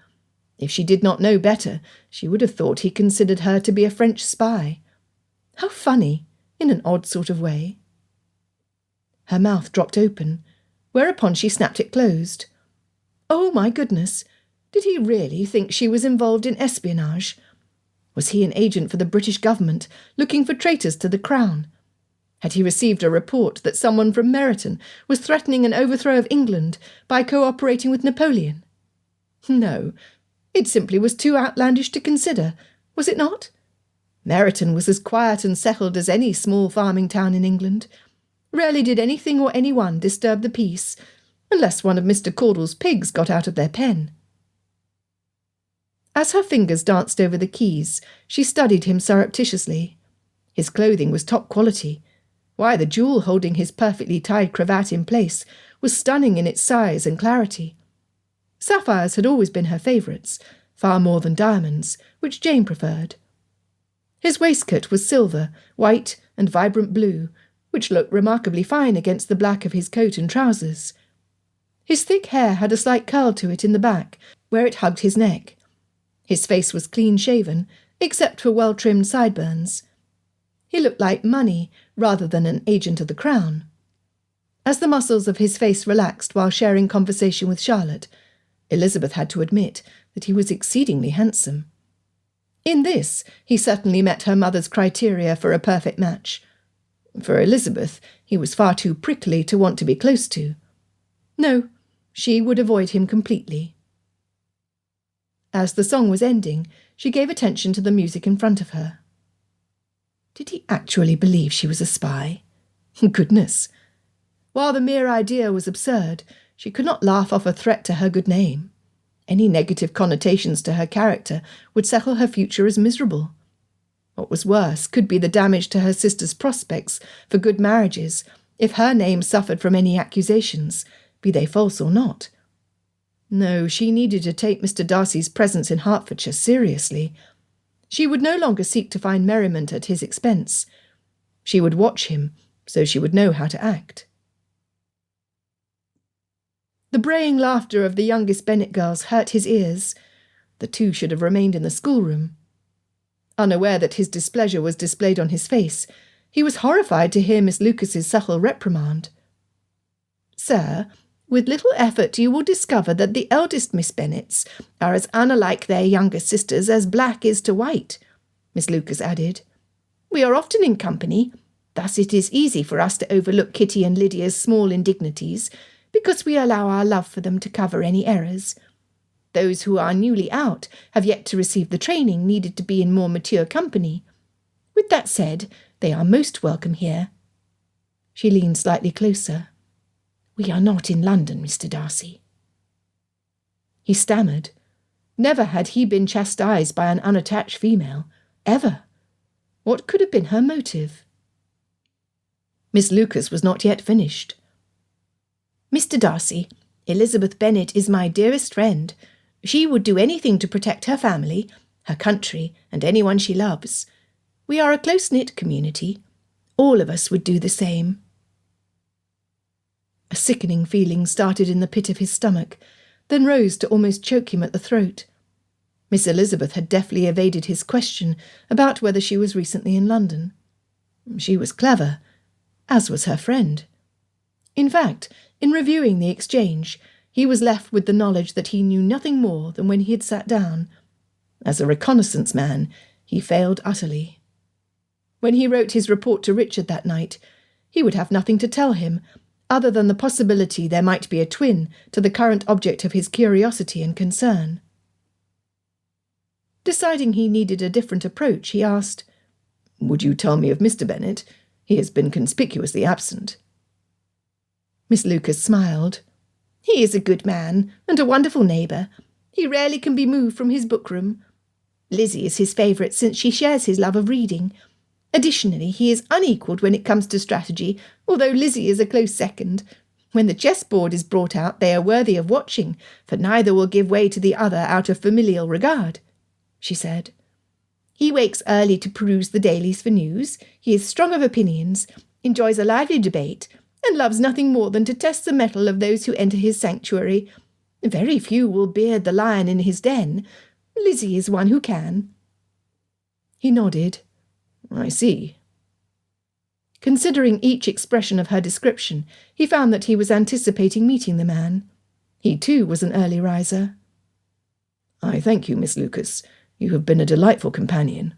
If she did not know better, she would have thought he considered her to be a French spy. How funny, in an odd sort of way. Her mouth dropped open, whereupon she snapped it closed. Oh, my goodness! Did he really think she was involved in espionage? Was he an agent for the British government, looking for traitors to the crown? Had he received a report that someone from Meryton was threatening an overthrow of England by cooperating with Napoleon? No, it simply was too outlandish to consider, was it not? Meryton was as quiet and settled as any small farming town in England. Rarely did anything or anyone disturb the peace, unless one of Mr. Caudle's pigs got out of their pen. As her fingers danced over the keys, she studied him surreptitiously. His clothing was top quality. Why, the jewel holding his perfectly tied cravat in place was stunning in its size and clarity. Sapphires had always been her favourites, far more than diamonds, which Jane preferred. His waistcoat was silver, white, and vibrant blue, which looked remarkably fine against the black of his coat and trousers. His thick hair had a slight curl to it in the back, where it hugged his neck. His face was clean-shaven, except for well-trimmed sideburns. He looked like money, rather than an agent of the crown. As the muscles of his face relaxed while sharing conversation with Charlotte, Elizabeth had to admit that he was exceedingly handsome. In this, he certainly met her mother's criteria for a perfect match. For Elizabeth, he was far too prickly to want to be close to. No, she would avoid him completely. As the song was ending, she gave attention to the music in front of her. Did he actually believe she was a spy? Goodness! While the mere idea was absurd, she could not laugh off a threat to her good name. Any negative connotations to her character would settle her future as miserable. What was worse could be the damage to her sister's prospects for good marriages if her name suffered from any accusations, be they false or not. No, she needed to take Mr. Darcy's presence in Hertfordshire seriously. She would no longer seek to find merriment at his expense. She would watch him, so she would know how to act. The braying laughter of the youngest Bennet girls hurt his ears. The two should have remained in the schoolroom. Unaware that his displeasure was displayed on his face, he was horrified to hear Miss Lucas's subtle reprimand. "Sir, with little effort you will discover that the eldest Miss Bennets are as unlike their younger sisters as black is to white," Miss Lucas added. "We are often in company, thus it is easy for us to overlook Kitty and Lydia's small indignities, because we allow our love for them to cover any errors. Those who are newly out have yet to receive the training needed to be in more mature company. With that said, they are most welcome here." She leaned slightly closer. "We are not in London, Mr. Darcy." He stammered. Never had he been chastised by an unattached female, ever. What could have been her motive? Miss Lucas was not yet finished. "Mr. Darcy, Elizabeth Bennet is my dearest friend. She would do anything to protect her family, her country, and anyone she loves. We are a close-knit community. All of us would do the same." A sickening feeling started in the pit of his stomach, then rose to almost choke him at the throat. Miss Elizabeth had deftly evaded his question about whether she was recently in London. She was clever, as was her friend. In fact, in reviewing the exchange, he was left with the knowledge that he knew nothing more than when he had sat down. As a reconnaissance man, he failed utterly. When he wrote his report to Richard that night, he would have nothing to tell him, other than the possibility there might be a twin to the current object of his curiosity and concern. Deciding he needed a different approach, he asked, "Would you tell me of Mr. Bennet? He has been conspicuously absent." Miss Lucas smiled. "He is a good man, and a wonderful neighbour. He rarely can be moved from his book-room. Lizzie is his favourite since she shares his love of reading. Additionally, he is unequalled when it comes to strategy, although Lizzie is a close second. When the chessboard is brought out, they are worthy of watching, for neither will give way to the other out of familial regard," she said. "He wakes early to peruse the dailies for news. He is strong of opinions, enjoys a lively debate, and loves nothing more than to test the mettle of those who enter his sanctuary. Very few will beard the lion in his den. Lizzie is one who can." He nodded. "I see." Considering each expression of her description, he found that he was anticipating meeting the man. He too was an early riser. "I thank you, Miss Lucas. You have been a delightful companion."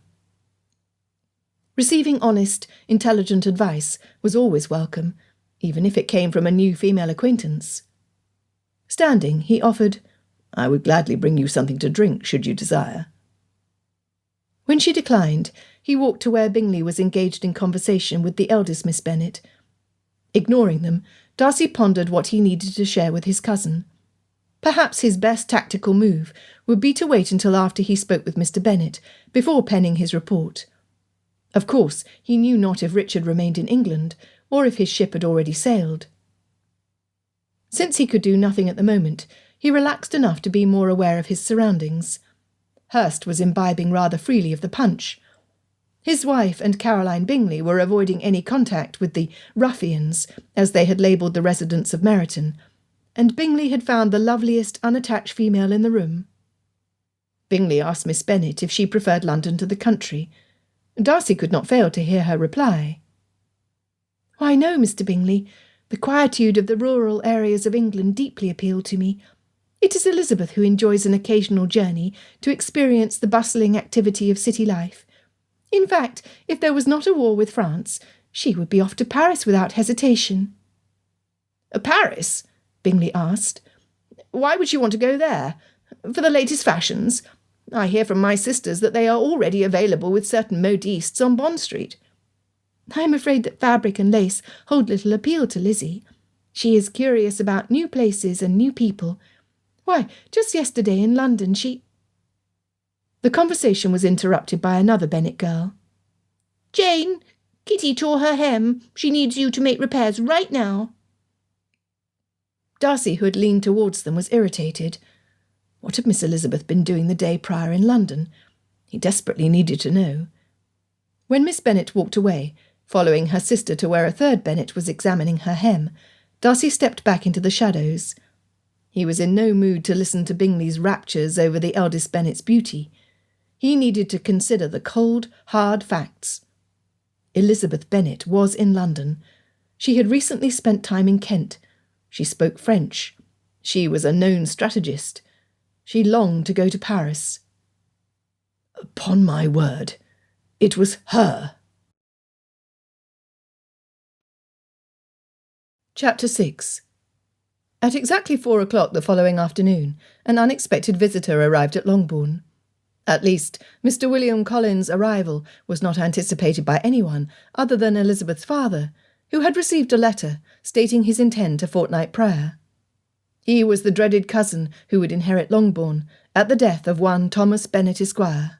Receiving honest, intelligent advice was always welcome, even if it came from a new female acquaintance. Standing, he offered, "I would gladly bring you something to drink, should you desire." When she declined, he walked to where Bingley was engaged in conversation with the eldest Miss Bennet. Ignoring them, Darcy pondered what he needed to share with his cousin. Perhaps his best tactical move would be to wait until after he spoke with Mr. Bennet, before penning his report. Of course, he knew not if Richard remained in England, or if his ship had already sailed. Since he could do nothing at the moment, he relaxed enough to be more aware of his surroundings. Hurst was imbibing rather freely of the punch. His wife and Caroline Bingley were avoiding any contact with the ruffians, as they had labelled the residents of Meryton, and Bingley had found the loveliest unattached female in the room. Bingley asked Miss Bennet if she preferred London to the country. Darcy could not fail to hear her reply. "Why, no, Mr. Bingley. The quietude of the rural areas of England deeply appealed to me. It is Elizabeth who enjoys an occasional journey to experience the bustling activity of city life. In fact, if there was not a war with France, she would be off to Paris without hesitation." "Paris?" Bingley asked. "Why would she want to go there? For the latest fashions? I hear from my sisters that they are already available with certain modistes on Bond Street." "I am afraid that fabric and lace hold little appeal to Lizzie. She is curious about new places and new people. Why, just yesterday in London she—" The conversation was interrupted by another Bennet girl. "Jane, Kitty tore her hem. She needs you to make repairs right now." Darcy, who had leaned towards them, was irritated. What had Miss Elizabeth been doing the day prior in London? He desperately needed to know. When Miss Bennet walked away, following her sister to where a third Bennet was examining her hem, Darcy stepped back into the shadows. He was in no mood to listen to Bingley's raptures over the eldest Bennet's beauty. He needed to consider the cold, hard facts. Elizabeth Bennet was in London. She had recently spent time in Kent. She spoke French. She was a known strategist. She longed to go to Paris. Upon my word, it was her. Chapter 6. At exactly 4 o'clock the following afternoon, an unexpected visitor arrived at Longbourn. At least, Mr. William Collins' arrival was not anticipated by anyone other than Elizabeth's father, who had received a letter stating his intent a fortnight prior. He was the dreaded cousin who would inherit Longbourn at the death of one Thomas Bennet, Esquire.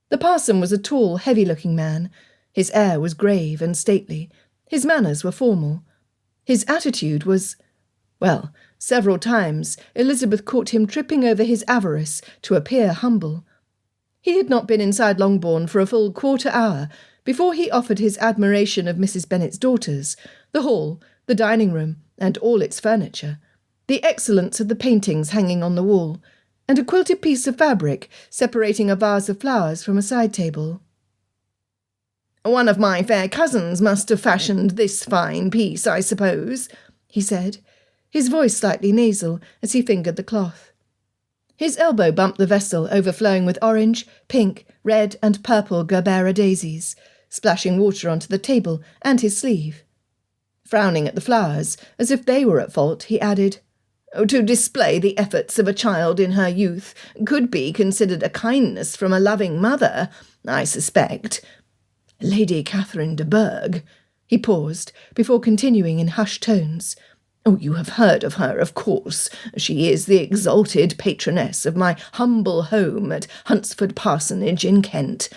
The parson was a tall, heavy-looking man. His air was grave and stately. His manners were formal. His attitude was— Well, several times Elizabeth caught him tripping over his avarice to appear humble. He had not been inside Longbourn for a full quarter-hour before he offered his admiration of Mrs. Bennet's daughters, the hall, the dining-room, and all its furniture, the excellence of the paintings hanging on the wall, and a quilted piece of fabric separating a vase of flowers from a side table. "One of my fair cousins must have fashioned this fine piece, I suppose," he said, his voice slightly nasal as he fingered the cloth. His elbow bumped the vessel overflowing with orange, pink, red and purple gerbera daisies, splashing water onto the table and his sleeve. Frowning at the flowers, as if they were at fault, he added, "To display the efforts of a child in her youth could be considered a kindness from a loving mother, I suspect. Lady Catherine de Bourgh," he paused, before continuing in hushed tones. "Oh, you have heard of her, of course. She is the exalted patroness of my humble home at Hunsford Parsonage in Kent.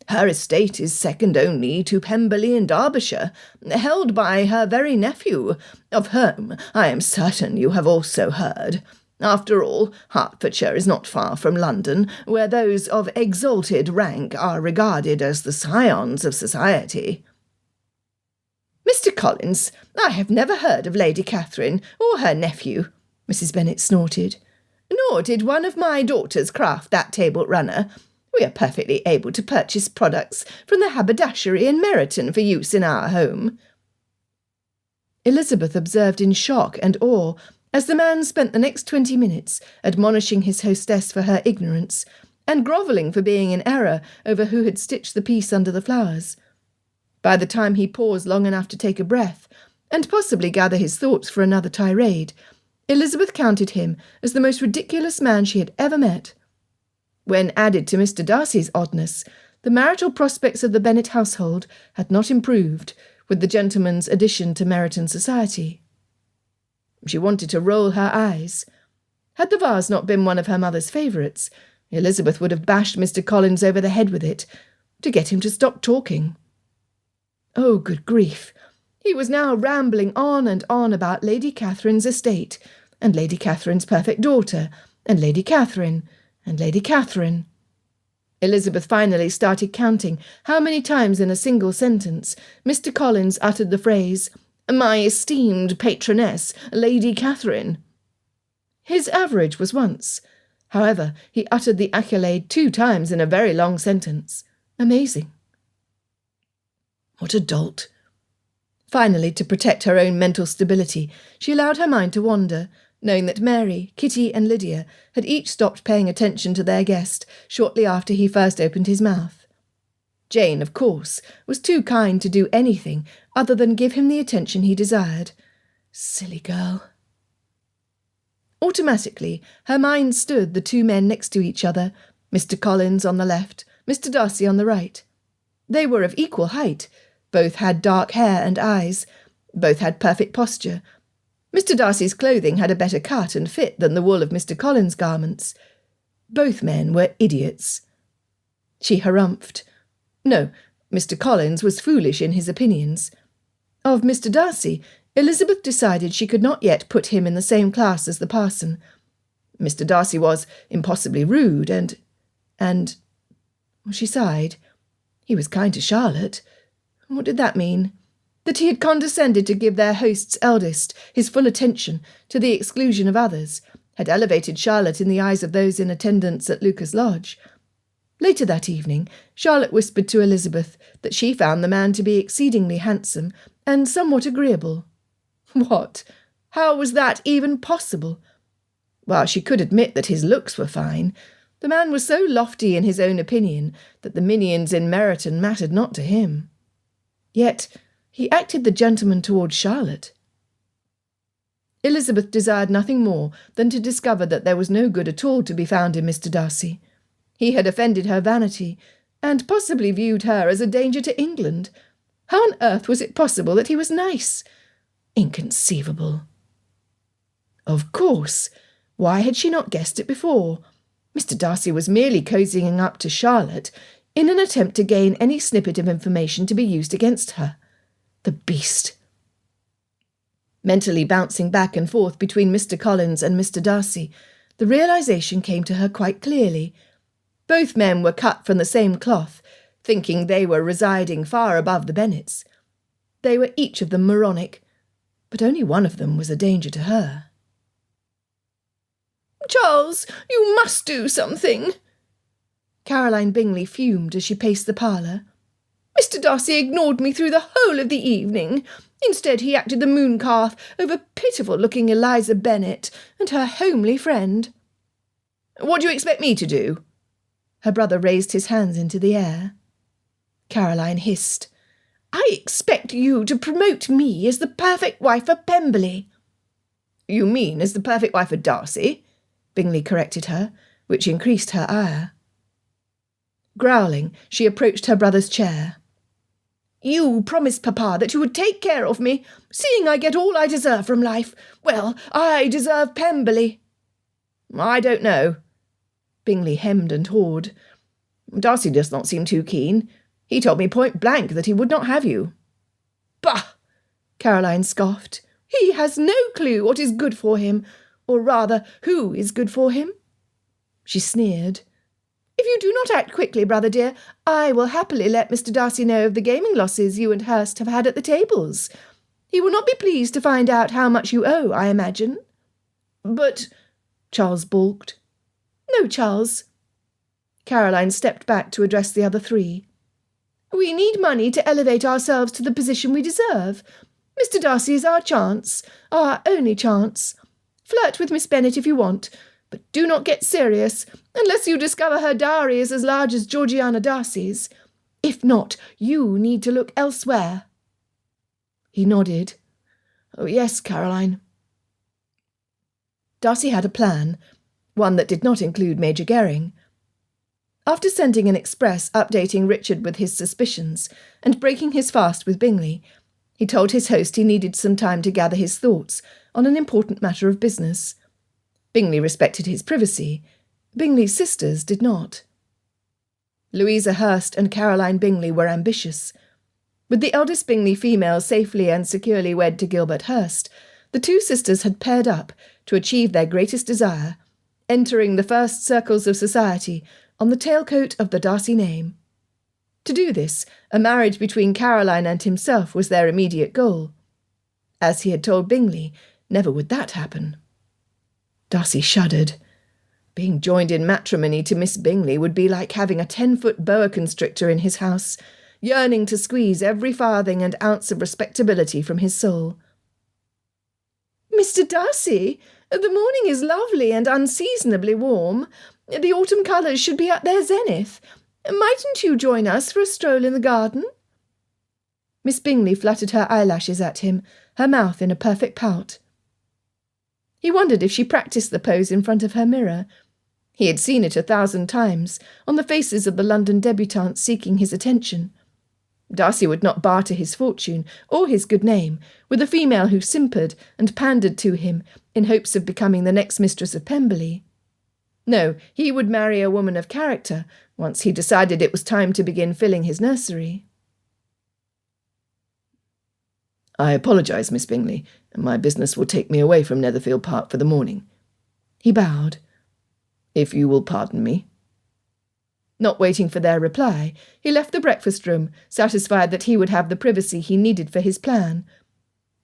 Her estate is second only to Pemberley in Derbyshire, held by her very nephew, of whom I am certain you have also heard. After all, Hertfordshire is not far from London, where those of exalted rank are regarded as the scions of society." "Mr. Collins, I have never heard of Lady Catherine or her nephew," Mrs. Bennet snorted. "Nor did one of my daughters craft that table runner. We are perfectly able to purchase products from the haberdashery in Meryton for use in our home." Elizabeth observed in shock and awe as the man spent the next 20 minutes admonishing his hostess for her ignorance and grovelling for being in error over who had stitched the piece under the flowers. By the time he paused long enough to take a breath and possibly gather his thoughts for another tirade, Elizabeth counted him as the most ridiculous man she had ever met. When added to Mr. Darcy's oddness, the marital prospects of the Bennet household had not improved with the gentleman's addition to Meryton society. She wanted to roll her eyes. Had the vase not been one of her mother's favourites, Elizabeth would have bashed Mr. Collins over the head with it, to get him to stop talking. Oh, good grief! He was now rambling on and on about Lady Catherine's estate, and Lady Catherine's perfect daughter, and Lady Catherine, and Lady Catherine. Elizabeth finally started counting how many times in a single sentence Mr. Collins uttered the phrase, "My esteemed patroness, Lady Catherine." His average was once. However, he uttered the accolade 2 times in a very long sentence. Amazing. What a dolt. Finally, to protect her own mental stability, she allowed her mind to wander, knowing that Mary, Kitty and Lydia had each stopped paying attention to their guest shortly after he first opened his mouth. Jane, of course, was too kind to do anything other than give him the attention he desired. Silly girl. Automatically, her mind stood the 2 men next to each other, Mr. Collins on the left, Mr. Darcy on the right. They were of equal height. Both had dark hair and eyes. Both had perfect posture. Mr. Darcy's clothing had a better cut and fit than the wool of Mr. Collins' garments. Both men were idiots. She harumphed. No, Mr. Collins was foolish in his opinions. Of Mr. Darcy, Elizabeth decided she could not yet put him in the same class as the parson. Mr. Darcy was impossibly rude and she sighed. He was kind to Charlotte. What did that mean? That he had condescended to give their host's eldest his full attention to the exclusion of others, had elevated Charlotte in the eyes of those in attendance at Lucas Lodge. Later that evening, Charlotte whispered to Elizabeth that she found the man to be exceedingly handsome and somewhat agreeable. What? How was that even possible? While she could admit that his looks were fine, the man was so lofty in his own opinion that the minions in Meryton mattered not to him. Yet he acted the gentleman towards Charlotte. Elizabeth desired nothing more than to discover that there was no good at all to be found in Mr. Darcy. He had offended her vanity, and possibly viewed her as a danger to England. How on earth was it possible that he was nice? Inconceivable. Of course. Why had she not guessed it before? Mr. Darcy was merely cozying up to Charlotte in an attempt to gain any snippet of information to be used against her. The beast. Mentally bouncing back and forth between Mr. Collins and Mr. Darcy, the realization came to her quite clearly. Both men were cut from the same cloth, thinking they were residing far above the Bennets. They were each of them moronic, but only one of them was a danger to her. "Charles, you must do something!" Caroline Bingley fumed as she paced the parlour. Mr. Darcy ignored me through the whole of the evening. Instead, he acted the moon-calf over pitiful-looking Eliza Bennet and her homely friend." "What do you expect me to do?" Her brother raised his hands into the air. Caroline hissed, "I expect you to promote me as the perfect wife for Pemberley." "You mean as the perfect wife for Darcy?" Bingley corrected her, which increased her ire. Growling, she approached her brother's chair. "You promised Papa that you would take care of me. Seeing I get all I deserve from life, well, I deserve Pemberley." "I don't know." Bingley hemmed and hawed. "Darcy does not seem too keen. He told me point blank that he would not have you." "Bah!" Caroline scoffed. "He has no clue what is good for him, or rather, who is good for him." She sneered. "If you do not act quickly, brother dear, I will happily let Mr. Darcy know of the gaming losses you and Hurst have had at the tables. He will not be pleased to find out how much you owe, I imagine." "But—" Charles balked. "No, Charles." Caroline stepped back to address the other three. "We need money to elevate ourselves to the position we deserve. Mr. Darcy is our chance, our only chance. Flirt with Miss Bennet if you want, but do not get serious, unless you discover her dowry is as large as Georgiana Darcy's. If not, you need to look elsewhere." He nodded. "Oh, yes, Caroline." Darcy had a plan, one that did not include Major Gering. After sending an express updating Richard with his suspicions and breaking his fast with Bingley, he told his host he needed some time to gather his thoughts on an important matter of business. Bingley respected his privacy. Bingley's sisters did not. Louisa Hurst and Caroline Bingley were ambitious. With the eldest Bingley female safely and securely wed to Gilbert Hurst, the two sisters had paired up to achieve their greatest desire, entering the first circles of society on the tailcoat of the Darcy name. To do this, a marriage between Caroline and himself was their immediate goal. As he had told Bingley, never would that happen. Darcy shuddered. Being joined in matrimony to Miss Bingley would be like having a 10-foot boa constrictor in his house, yearning to squeeze every farthing and ounce of respectability from his soul. "Mr. Darcy, the morning is lovely and unseasonably warm. The autumn colours should be at their zenith. Mightn't you join us for a stroll in the garden?" Miss Bingley fluttered her eyelashes at him, her mouth in a perfect pout. He wondered if she practised the pose in front of her mirror. He had seen it 1,000 times, on the faces of the London débutantes seeking his attention. Darcy would not barter his fortune or his good name with a female who simpered and pandered to him in hopes of becoming the next mistress of Pemberley. No, he would marry a woman of character once he decided it was time to begin filling his nursery. "I apologise, Miss Bingley. My business will take me away from Netherfield Park for the morning." He bowed. "If you will pardon me." Not waiting for their reply, he left the breakfast room, satisfied that he would have the privacy he needed for his plan.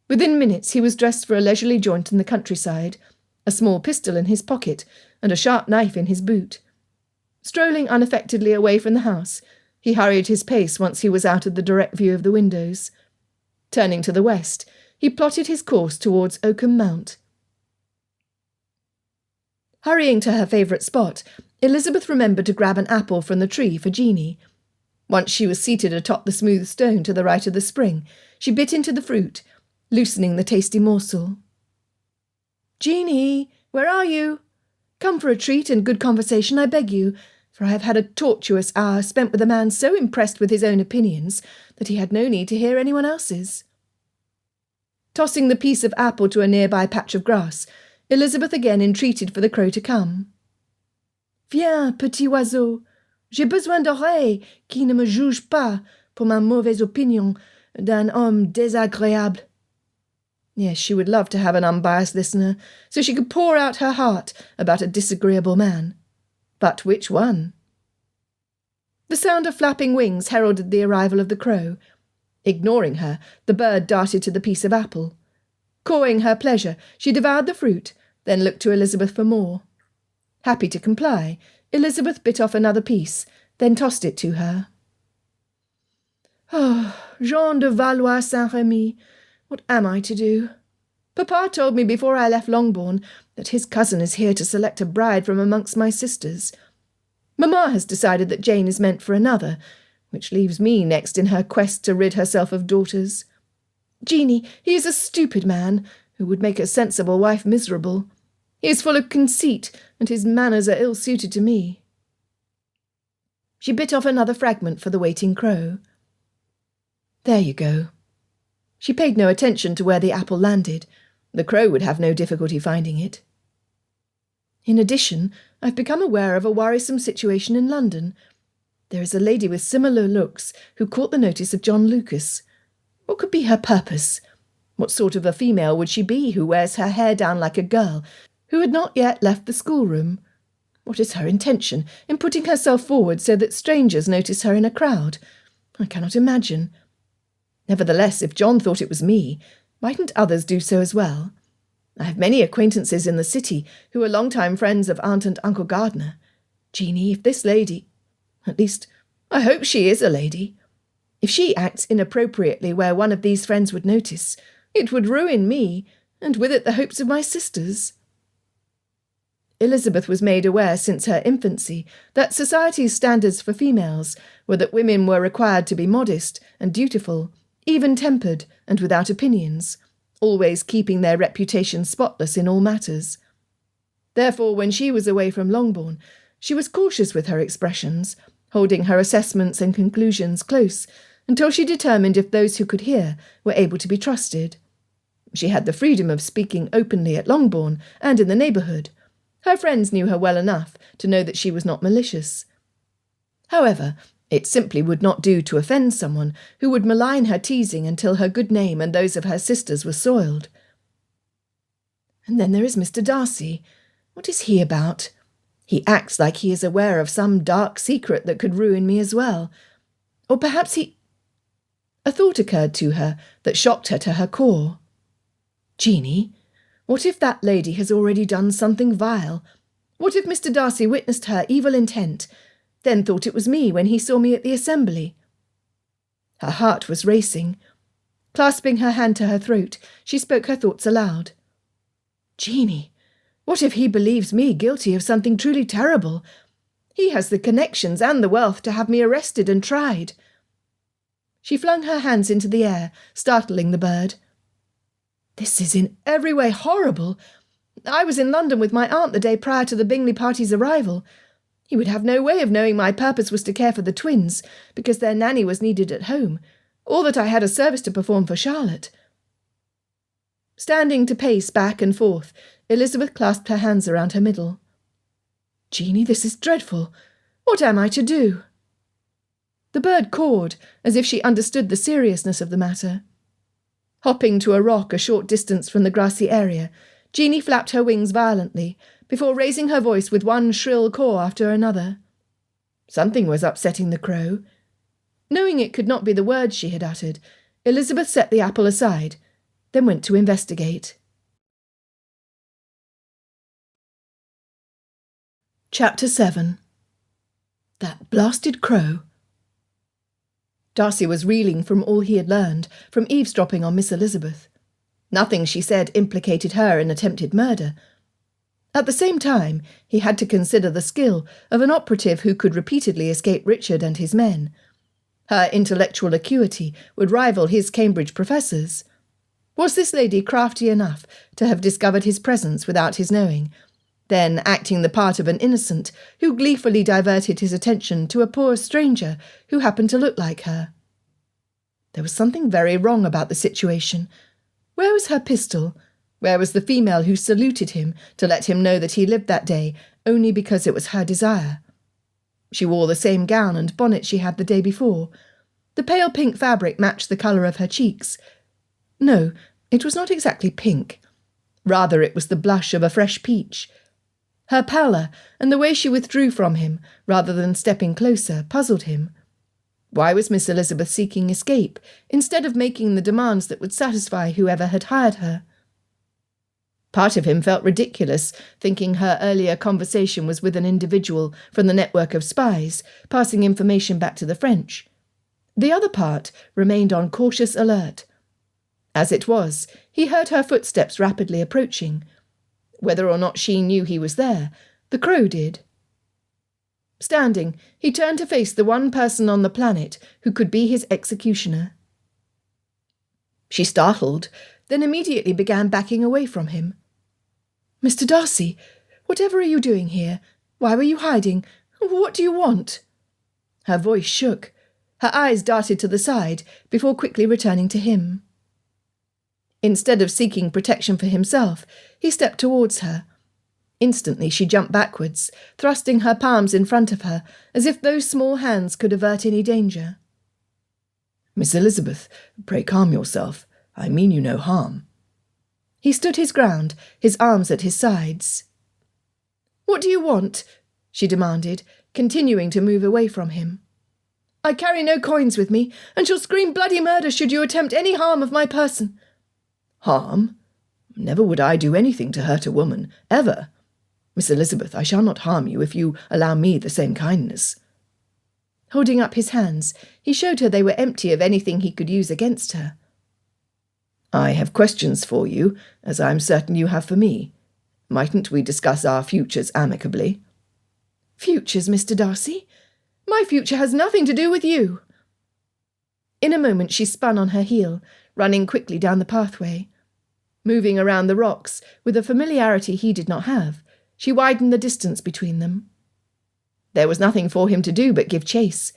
Within minutes he was dressed for a leisurely jaunt in the countryside, a small pistol in his pocket and a sharp knife in his boot. Strolling unaffectedly away from the house, he hurried his pace once he was out of the direct view of the windows. Turning to the west, he plotted his course towards Oakham Mount. Hurrying to her favourite spot, Elizabeth remembered to grab an apple from the tree for Jeanie. Once she was seated atop the smooth stone to the right of the spring, she bit into the fruit, loosening the tasty morsel. "Jeanie, where are you? Come for a treat and good conversation, I beg you, for I have had a tortuous hour spent with a man so impressed with his own opinions that he had no need to hear anyone else's." Tossing the piece of apple to a nearby patch of grass, Elizabeth again entreated for the crow to come. "Viens, petit oiseau. J'ai besoin d'oreilles qui ne me jugent pas pour ma mauvaise opinion d'un homme désagréable." Yes, she would love to have an unbiased listener, so she could pour out her heart about a disagreeable man. But which one? The sound of flapping wings heralded the arrival of the crow. Ignoring her, the bird darted to the piece of apple. Cawing her pleasure, she devoured the fruit, then looked to Elizabeth for more. Happy to comply, Elizabeth bit off another piece, then tossed it to her. Oh, Jean de Valois Saint-Remy, what am I to do? Papa told me before I left Longbourn that his cousin is here to select a bride from amongst my sisters. Mamma has decided that Jane is meant for another, which leaves me next in her quest to rid herself of daughters. Jeanie, he is a stupid man, who would make a sensible wife miserable. He is full of conceit, and his manners are ill-suited to me. She bit off another fragment for the waiting crow. There you go. She paid no attention to where the apple landed. The crow would have no difficulty finding it. In addition, I've become aware of a worrisome situation in London. There is a lady with similar looks who caught the notice of John Lucas. What could be her purpose? What sort of a female would she be who wears her hair down like a girl, who had not yet left the schoolroom? What is her intention in putting herself forward so that strangers notice her in a crowd? I cannot imagine. Nevertheless, if John thought it was me, mightn't others do so as well? I have many acquaintances in the city who are long-time friends of Aunt and Uncle Gardner. Jeanie, if this lady— at least, I hope she is a lady— if she acts inappropriately where one of these friends would notice, it would ruin me, and with it the hopes of my sisters. Elizabeth was made aware since her infancy that society's standards for females were that women were required to be modest and dutiful, even-tempered and without opinions, always keeping their reputation spotless in all matters. Therefore, when she was away from Longbourn, she was cautious with her expressions, holding her assessments and conclusions close until she determined if those who could hear were able to be trusted. She had the freedom of speaking openly at Longbourn and in the neighbourhood. Her friends knew her well enough to know that she was not malicious. However, it simply would not do to offend someone who would malign her teasing until her good name and those of her sisters were soiled. And then there is Mr. Darcy. What is he about? He acts like he is aware of some dark secret that could ruin me as well. Or perhaps he— A thought occurred to her that shocked her to her core. Jeanie, what if that lady has already done something vile? What if Mr. Darcy witnessed her evil intent, then thought it was me when he saw me at the assembly? Her heart was racing. Clasping her hand to her throat, she spoke her thoughts aloud. Jeanie, what if he believes me guilty of something truly terrible? He has the connections and the wealth to have me arrested and tried. She flung her hands into the air, startling the bird. This is in every way horrible. I was in London with my aunt the day prior to the Bingley party's arrival. He would have no way of knowing my purpose was to care for the twins, because their nanny was needed at home, or that I had a service to perform for Charlotte. Standing to pace back and forth, Elizabeth clasped her hands around her middle. Jeanie, this is dreadful. What am I to do? The bird cawed, as if she understood the seriousness of the matter. Hopping to a rock a short distance from the grassy area, Jeanie flapped her wings violently, before raising her voice with one shrill caw after another. Something was upsetting the crow. Knowing it could not be the words she had uttered, Elizabeth set the apple aside, then went to investigate. Chapter 7. That blasted crow. Darcy was reeling from all he had learned, from eavesdropping on Miss Elizabeth. Nothing she said implicated her in attempted murder. At the same time, he had to consider the skill of an operative who could repeatedly escape Richard and his men. Her intellectual acuity would rival his Cambridge professors. Was this lady crafty enough to have discovered his presence without his knowing, then acting the part of an innocent who gleefully diverted his attention to a poor stranger who happened to look like her? There was something very wrong about the situation. Where was her pistol? Where was the female who saluted him to let him know that he lived that day only because it was her desire? She wore the same gown and bonnet she had the day before. The pale pink fabric matched the colour of her cheeks. No, it was not exactly pink. Rather, it was the blush of a fresh peach. Her pallor, and the way she withdrew from him, rather than stepping closer, puzzled him. Why was Miss Elizabeth seeking escape, instead of making the demands that would satisfy whoever had hired her? Part of him felt ridiculous, thinking her earlier conversation was with an individual from the network of spies, passing information back to the French. The other part remained on cautious alert. As it was, he heard her footsteps rapidly approaching. Whether or not she knew he was there, the crow did. Standing, he turned to face the one person on the planet who could be his executioner. She startled, then immediately began backing away from him. "Mr. Darcy, whatever are you doing here? Why were you hiding? What do you want?" Her voice shook. Her eyes darted to the side before quickly returning to him. Instead of seeking protection for himself, he stepped towards her. Instantly she jumped backwards, thrusting her palms in front of her, as if those small hands could avert any danger. "Miss Elizabeth, pray calm yourself. I mean you no harm." He stood his ground, his arms at his sides. "What do you want?" she demanded, continuing to move away from him. "I carry no coins with me, and shall scream bloody murder should you attempt any harm of my person." "Harm? Never would I do anything to hurt a woman, ever. Miss Elizabeth, I shall not harm you if you allow me the same kindness." Holding up his hands, he showed her they were empty of anything he could use against her. "I have questions for you, as I am certain you have for me. Mightn't we discuss our futures amicably?" "Futures, Mr. Darcy? My future has nothing to do with you." In a moment she spun on her heel, running quickly down the pathway. Moving around the rocks, with a familiarity he did not have, she widened the distance between them. There was nothing for him to do but give chase.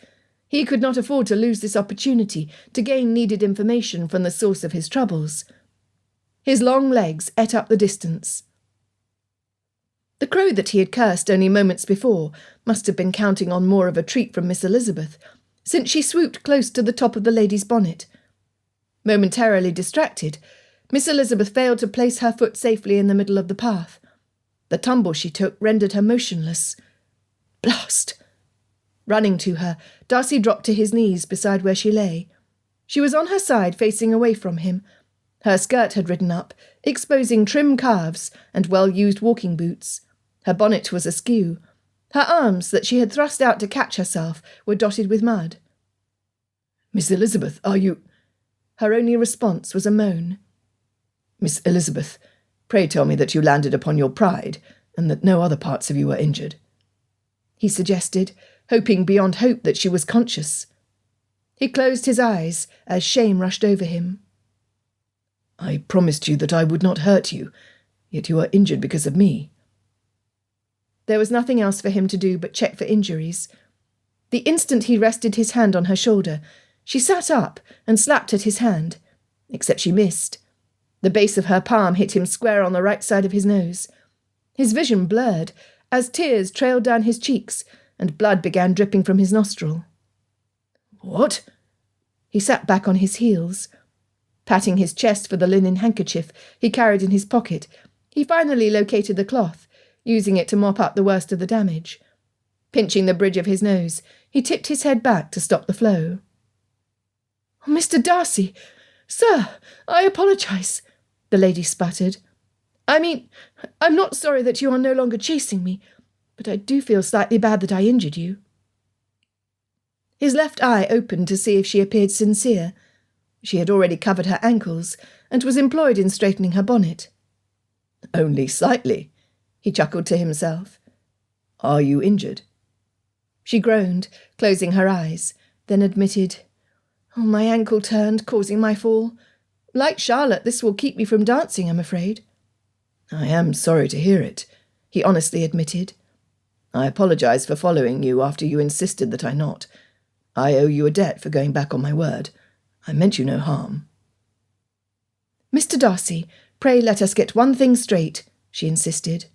He could not afford to lose this opportunity to gain needed information from the source of his troubles. His long legs ate up the distance. The crow that he had cursed only moments before must have been counting on more of a treat from Miss Elizabeth, since she swooped close to the top of the lady's bonnet. Momentarily distracted, Miss Elizabeth failed to place her foot safely in the middle of the path. The tumble she took rendered her motionless. Blast! Running to her, Darcy dropped to his knees beside where she lay. She was on her side, facing away from him. Her skirt had ridden up, exposing trim calves and well-used walking boots. Her bonnet was askew. Her arms, that she had thrust out to catch herself, were dotted with mud. "Miss Elizabeth, are you—" Her only response was a moan. "Miss Elizabeth, pray tell me that you landed upon your pride, and that no other parts of you are injured," he suggested, hoping beyond hope that she was conscious. He closed his eyes as shame rushed over him. "I promised you that I would not hurt you, yet you are injured because of me." There was nothing else for him to do but check for injuries. The instant he rested his hand on her shoulder, she sat up and slapped at his hand, except she missed. The base of her palm hit him square on the right side of his nose. His vision blurred as tears trailed down his cheeks and blood began dripping from his nostril. "What?" He sat back on his heels. Patting his chest for the linen handkerchief he carried in his pocket, he finally located the cloth, using it to mop up the worst of the damage. Pinching the bridge of his nose, he tipped his head back to stop the flow. "Oh, Mr. Darcy! Sir, I apologise," the lady sputtered. I'm not sorry that you are no longer chasing me, but I do feel slightly bad that I injured you." His left eye opened to see if she appeared sincere. She had already covered her ankles and was employed in straightening her bonnet. "Only slightly," he chuckled to himself. "Are you injured?" She groaned, closing her eyes, then admitted, "Oh, my ankle turned, causing my fall. Like Charlotte, this will keep me from dancing, I'm afraid." "I am sorry to hear it," he honestly admitted. "I apologise for following you after you insisted that I not. I owe you a debt for going back on my word. I meant you no harm." "Mr. Darcy, pray let us get one thing straight," she insisted.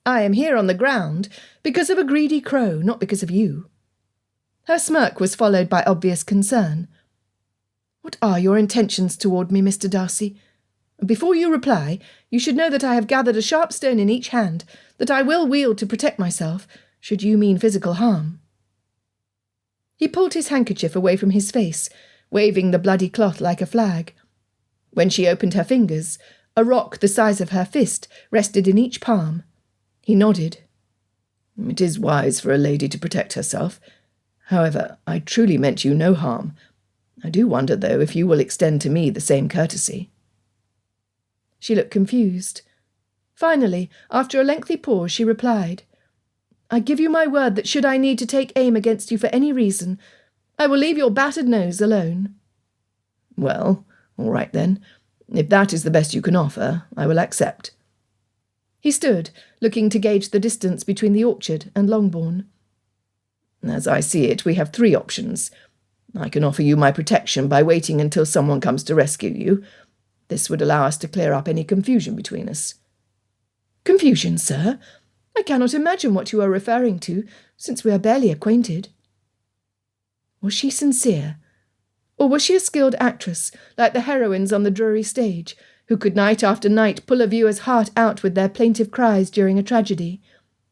"I am here on the ground because of a greedy crow, not because of you." Her smirk was followed by obvious concern. "What are your intentions toward me, Mr. Darcy? Before you reply, you should know that I have gathered a sharp stone in each hand that I will wield to protect myself, should you mean physical harm." He pulled his handkerchief away from his face, waving the bloody cloth like a flag. When she opened her fingers, a rock the size of her fist rested in each palm. He nodded. "It is wise for a lady to protect herself. However, I truly meant you no harm. I do wonder, though, if you will extend to me the same courtesy." She looked confused. Finally, after a lengthy pause, she replied, "I give you my word that should I need to take aim against you for any reason, I will leave your battered nose alone." "Well, all right then. If that is the best you can offer, I will accept." He stood, looking to gauge the distance between the orchard and Longbourn. "As I see it, we have 3 options. I can offer you my protection by waiting until someone comes to rescue you. This would allow us to clear up any confusion between us." "Confusion, sir? I cannot imagine what you are referring to, since we are barely acquainted." Was she sincere? Or was she a skilled actress, like the heroines on the Drury stage, who could night after night pull a viewer's heart out with their plaintive cries during a tragedy?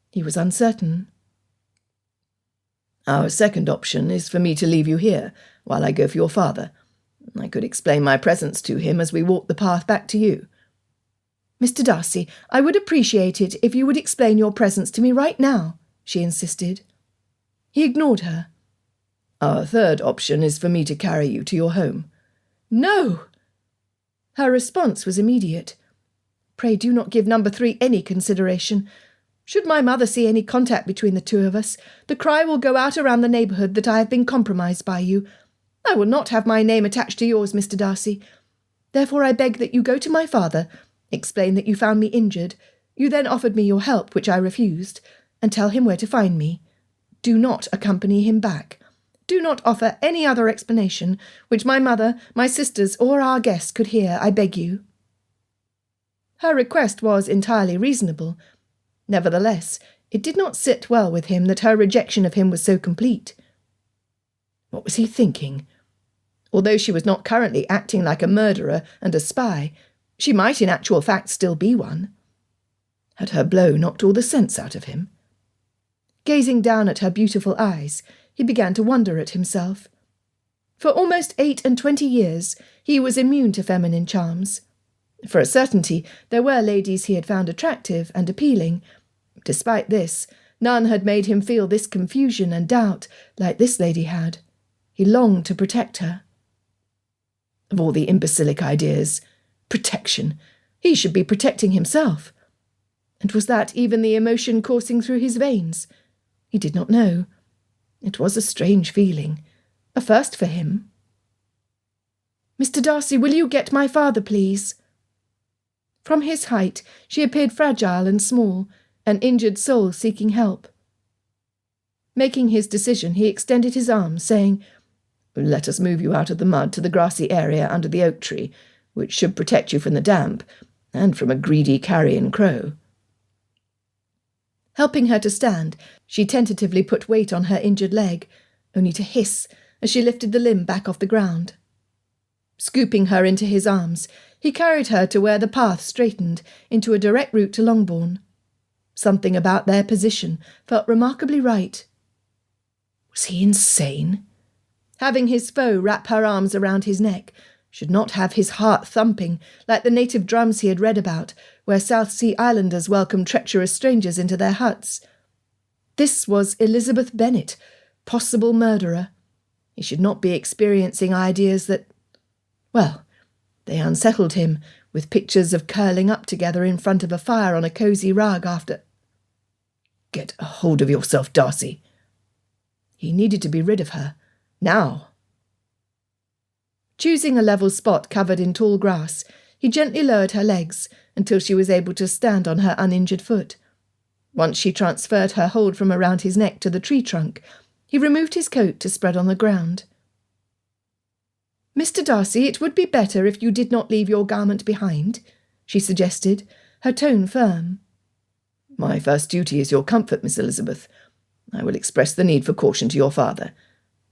He was uncertain. "Our second option is for me to leave you here, while I go for your father. I could explain my presence to him as we walk the path back to you." "Mr. Darcy, I would appreciate it if you would explain your presence to me right now," she insisted. He ignored her. "Our third option is for me to carry you to your home." "No!" Her response was immediate. "Pray do not give number 3 any consideration. Should my mother see any contact between the 2 of us, the cry will go out around the neighbourhood that I have been compromised by you. I will not have my name attached to yours, Mr. Darcy. Therefore I beg that you go to my father, explain that you found me injured, you then offered me your help, which I refused, and tell him where to find me. Do not accompany him back. Do not offer any other explanation which my mother, my sisters, or our guests could hear, I beg you." Her request was entirely reasonable. Nevertheless, it did not sit well with him that her rejection of him was so complete. What was he thinking? Although she was not currently acting like a murderer and a spy, she might in actual fact still be one. Had her blow knocked all the sense out of him? Gazing down at her beautiful eyes, he began to wonder at himself. For almost 28 years he was immune to feminine charms. For a certainty, there were ladies he had found attractive and appealing. Despite this, none had made him feel this confusion and doubt like this lady had. He longed to protect her. Of all the imbecilic ideas, protection. He should be protecting himself. And was that even the emotion coursing through his veins? He did not know. It was a strange feeling, a first for him. "Mr. Darcy, will you get my father, please?" From his height, she appeared fragile and small, an injured soul seeking help. Making his decision, he extended his arm, saying, "Let us move you out of the mud to the grassy area under the oak tree, which should protect you from the damp, and from a greedy carrion crow." Helping her to stand, she tentatively put weight on her injured leg, only to hiss as she lifted the limb back off the ground. Scooping her into his arms, he carried her to where the path straightened into a direct route to Longbourn. Something about their position felt remarkably right. Was he insane? Having his foe wrap her arms around his neck should not have his heart thumping like the native drums he had read about, where South Sea Islanders welcomed treacherous strangers into their huts. This was Elizabeth Bennet, possible murderer. He should not be experiencing ideas that... Well, they unsettled him, with pictures of curling up together in front of a fire on a cosy rug after... Get a hold of yourself, Darcy. He needed to be rid of her. Now. Choosing a level spot covered in tall grass, he gently lowered her legs until she was able to stand on her uninjured foot. Once she transferred her hold from around his neck to the tree trunk, he removed his coat to spread on the ground. "Mr. Darcy, it would be better if you did not leave your garment behind," she suggested, her tone firm. "My first duty is your comfort, Miss Elizabeth. I will express the need for caution to your father.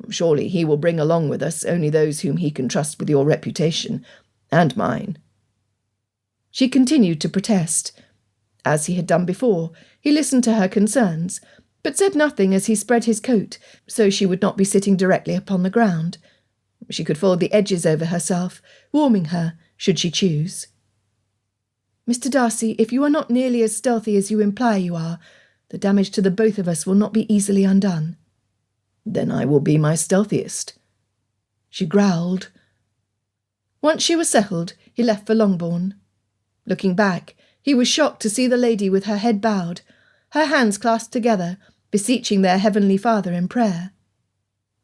Surely he will bring along with us only those whom he can trust with your reputation, and mine." She continued to protest. As he had done before, he listened to her concerns, but said nothing as he spread his coat so she would not be sitting directly upon the ground. She could fold the edges over herself, warming her, should she choose. "Mr. Darcy, if you are not nearly as stealthy as you imply you are, the damage to the both of us will not be easily undone." "Then I will be my stealthiest." she growled. Once she was settled, he left for Longbourn. Looking back, he was shocked to see the lady with her head bowed, her hands clasped together, beseeching their heavenly Father in prayer.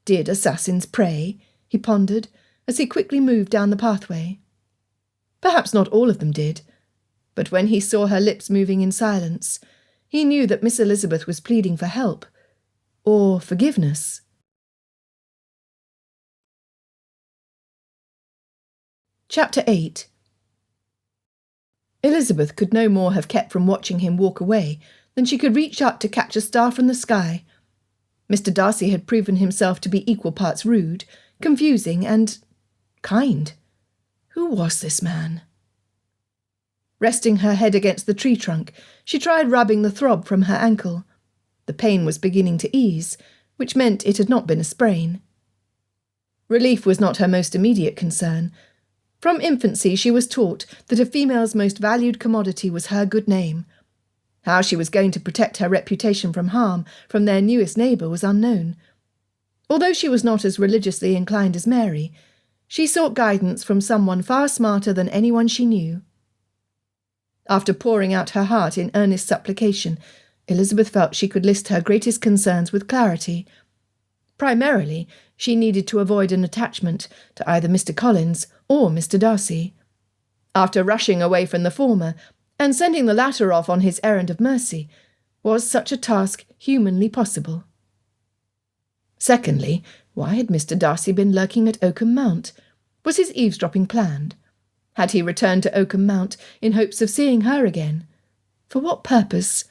Did assassins pray? He pondered, as he quickly moved down the pathway. Perhaps not all of them did, but when he saw her lips moving in silence, he knew that Miss Elizabeth was pleading for help, or forgiveness. Chapter 8. Elizabeth could no more have kept from watching him walk away than she could reach up to catch a star from the sky. Mr. Darcy had proven himself to be equal parts rude, confusing, and kind. Who was this man? Resting her head against the tree trunk, she tried rubbing the throb from her ankle. The pain was beginning to ease, which meant it had not been a sprain. Relief was not her most immediate concern. From infancy she was taught that a female's most valued commodity was her good name. How she was going to protect her reputation from harm from their newest neighbour was unknown. Although she was not as religiously inclined as Mary, she sought guidance from someone far smarter than anyone she knew. After pouring out her heart in earnest supplication, Elizabeth felt she could list her greatest concerns with clarity. Primarily, she needed to avoid an attachment to either Mr. Collins or Mr. Darcy. After rushing away from the former, and sending the latter off on his errand of mercy, was such a task humanly possible? Secondly, why had Mr. Darcy been lurking at Oakham Mount? Was his eavesdropping planned? Had he returned to Oakham Mount in hopes of seeing her again? For what purpose?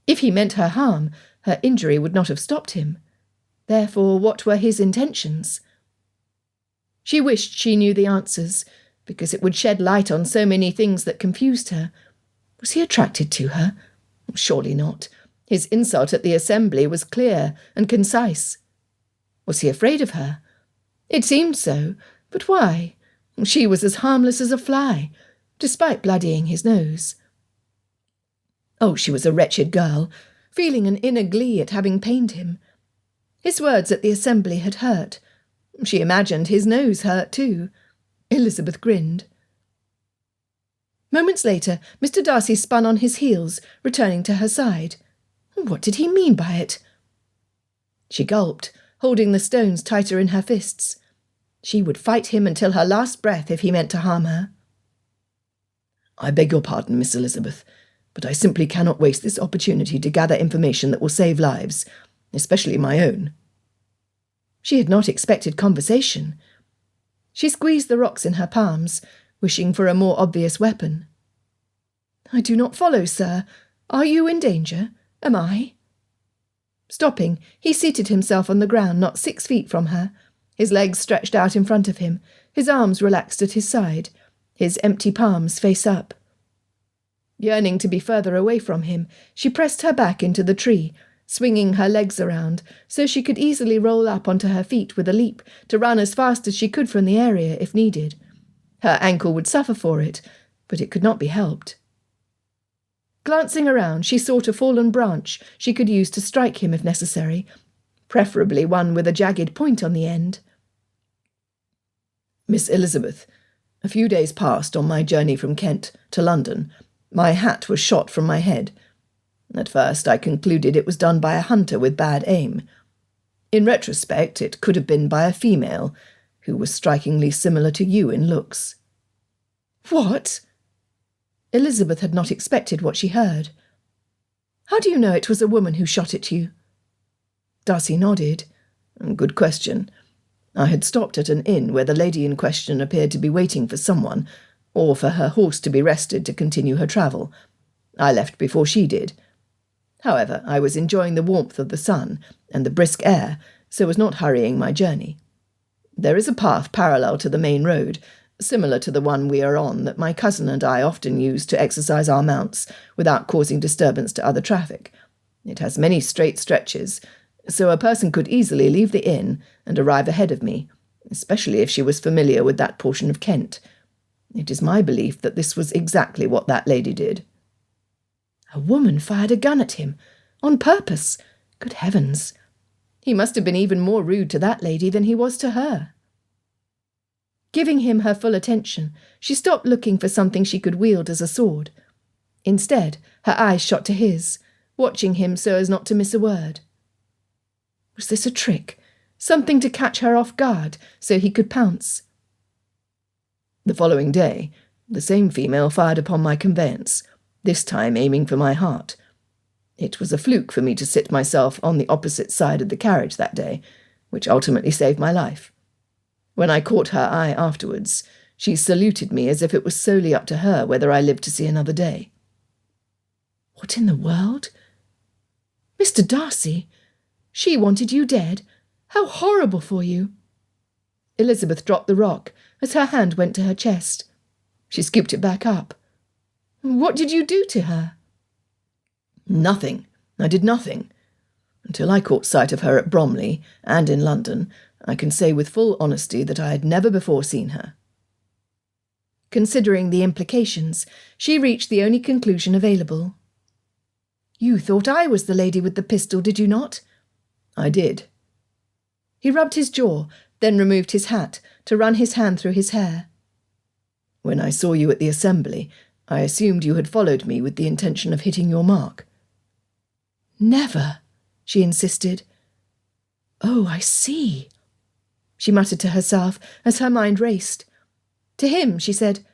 If he meant her harm, her injury would not have stopped him. Therefore, what were his intentions? She wished she knew the answers, because it would shed light on so many things that confused her. Was he attracted to her? Surely not. His insult at the assembly was clear and concise. Was he afraid of her? It seemed so, but why? She was as harmless as a fly, despite bloodying his nose. Oh, she was a wretched girl, feeling an inner glee at having pained him. His words at the assembly had hurt. She imagined his nose hurt too. Elizabeth grinned. Moments later, Mr. Darcy spun on his heels, returning to her side. What did he mean by it? She gulped, holding the stones tighter in her fists. She would fight him until her last breath if he meant to harm her. I beg your pardon, Miss Elizabeth, but I simply cannot waste this opportunity to gather information that will save lives, especially my own. She had not expected conversation. She squeezed the rocks in her palms, wishing for a more obvious weapon. I do not follow, sir. Are you in danger? Am I? Stopping, he seated himself on the ground not 6 feet from her, his legs stretched out in front of him, his arms relaxed at his side, his empty palms face up. Yearning to be further away from him, she pressed her back into the tree, swinging her legs around so she could easily roll up onto her feet with a leap to run as fast as she could from the area if needed. Her ankle would suffer for it, but it could not be helped. Glancing around, she sought a fallen branch she could use to strike him if necessary, preferably one with a jagged point on the end. Miss Elizabeth, a few days past on my journey from Kent to London, my hat was shot from my head. At first I concluded it was done by a hunter with bad aim. In retrospect, it could have been by a female, who was strikingly similar to you in looks. What? Elizabeth had not expected what she heard. How do you know it was a woman who shot at you? Darcy nodded. Good question. I had stopped at an inn where the lady in question appeared to be waiting for someone, or for her horse to be rested to continue her travel. I left before she did. However, I was enjoying the warmth of the sun and the brisk air, so was not hurrying my journey. There is a path parallel to the main road, similar to the one we are on, that my cousin and I often use to exercise our mounts without causing disturbance to other traffic. It has many straight stretches, so a person could easily leave the inn and arrive ahead of me, especially if she was familiar with that portion of Kent. It is my belief that this was exactly what that lady did. A woman fired a gun at him, on purpose. Good heavens! He must have been even more rude to that lady than he was to her. Giving him her full attention, she stopped looking for something she could wield as a sword. Instead, her eyes shot to his, watching him so as not to miss a word. Was this a trick? Something to catch her off guard, so he could pounce? The following day, the same female fired upon my conveyance, this time aiming for my heart. It was a fluke for me to sit myself on the opposite side of the carriage that day, which ultimately saved my life. When I caught her eye afterwards, she saluted me as if it was solely up to her whether I lived to see another day. What in the world? Mr. Darcy, she wanted you dead. How horrible for you. Elizabeth dropped the rock as her hand went to her chest. She scooped it back up. What did you do to her? Nothing. I did nothing. Until I caught sight of her at Bromley and in London, I can say with full honesty that I had never before seen her. Considering the implications, she reached the only conclusion available. You thought I was the lady with the pistol, did you not? I did. He rubbed his jaw, then removed his hat to run his hand through his hair. When I saw you at the assembly, I assumed you had followed me with the intention of hitting your mark. Never, she insisted. Oh, I see, she muttered to herself as her mind raced. To him, she said,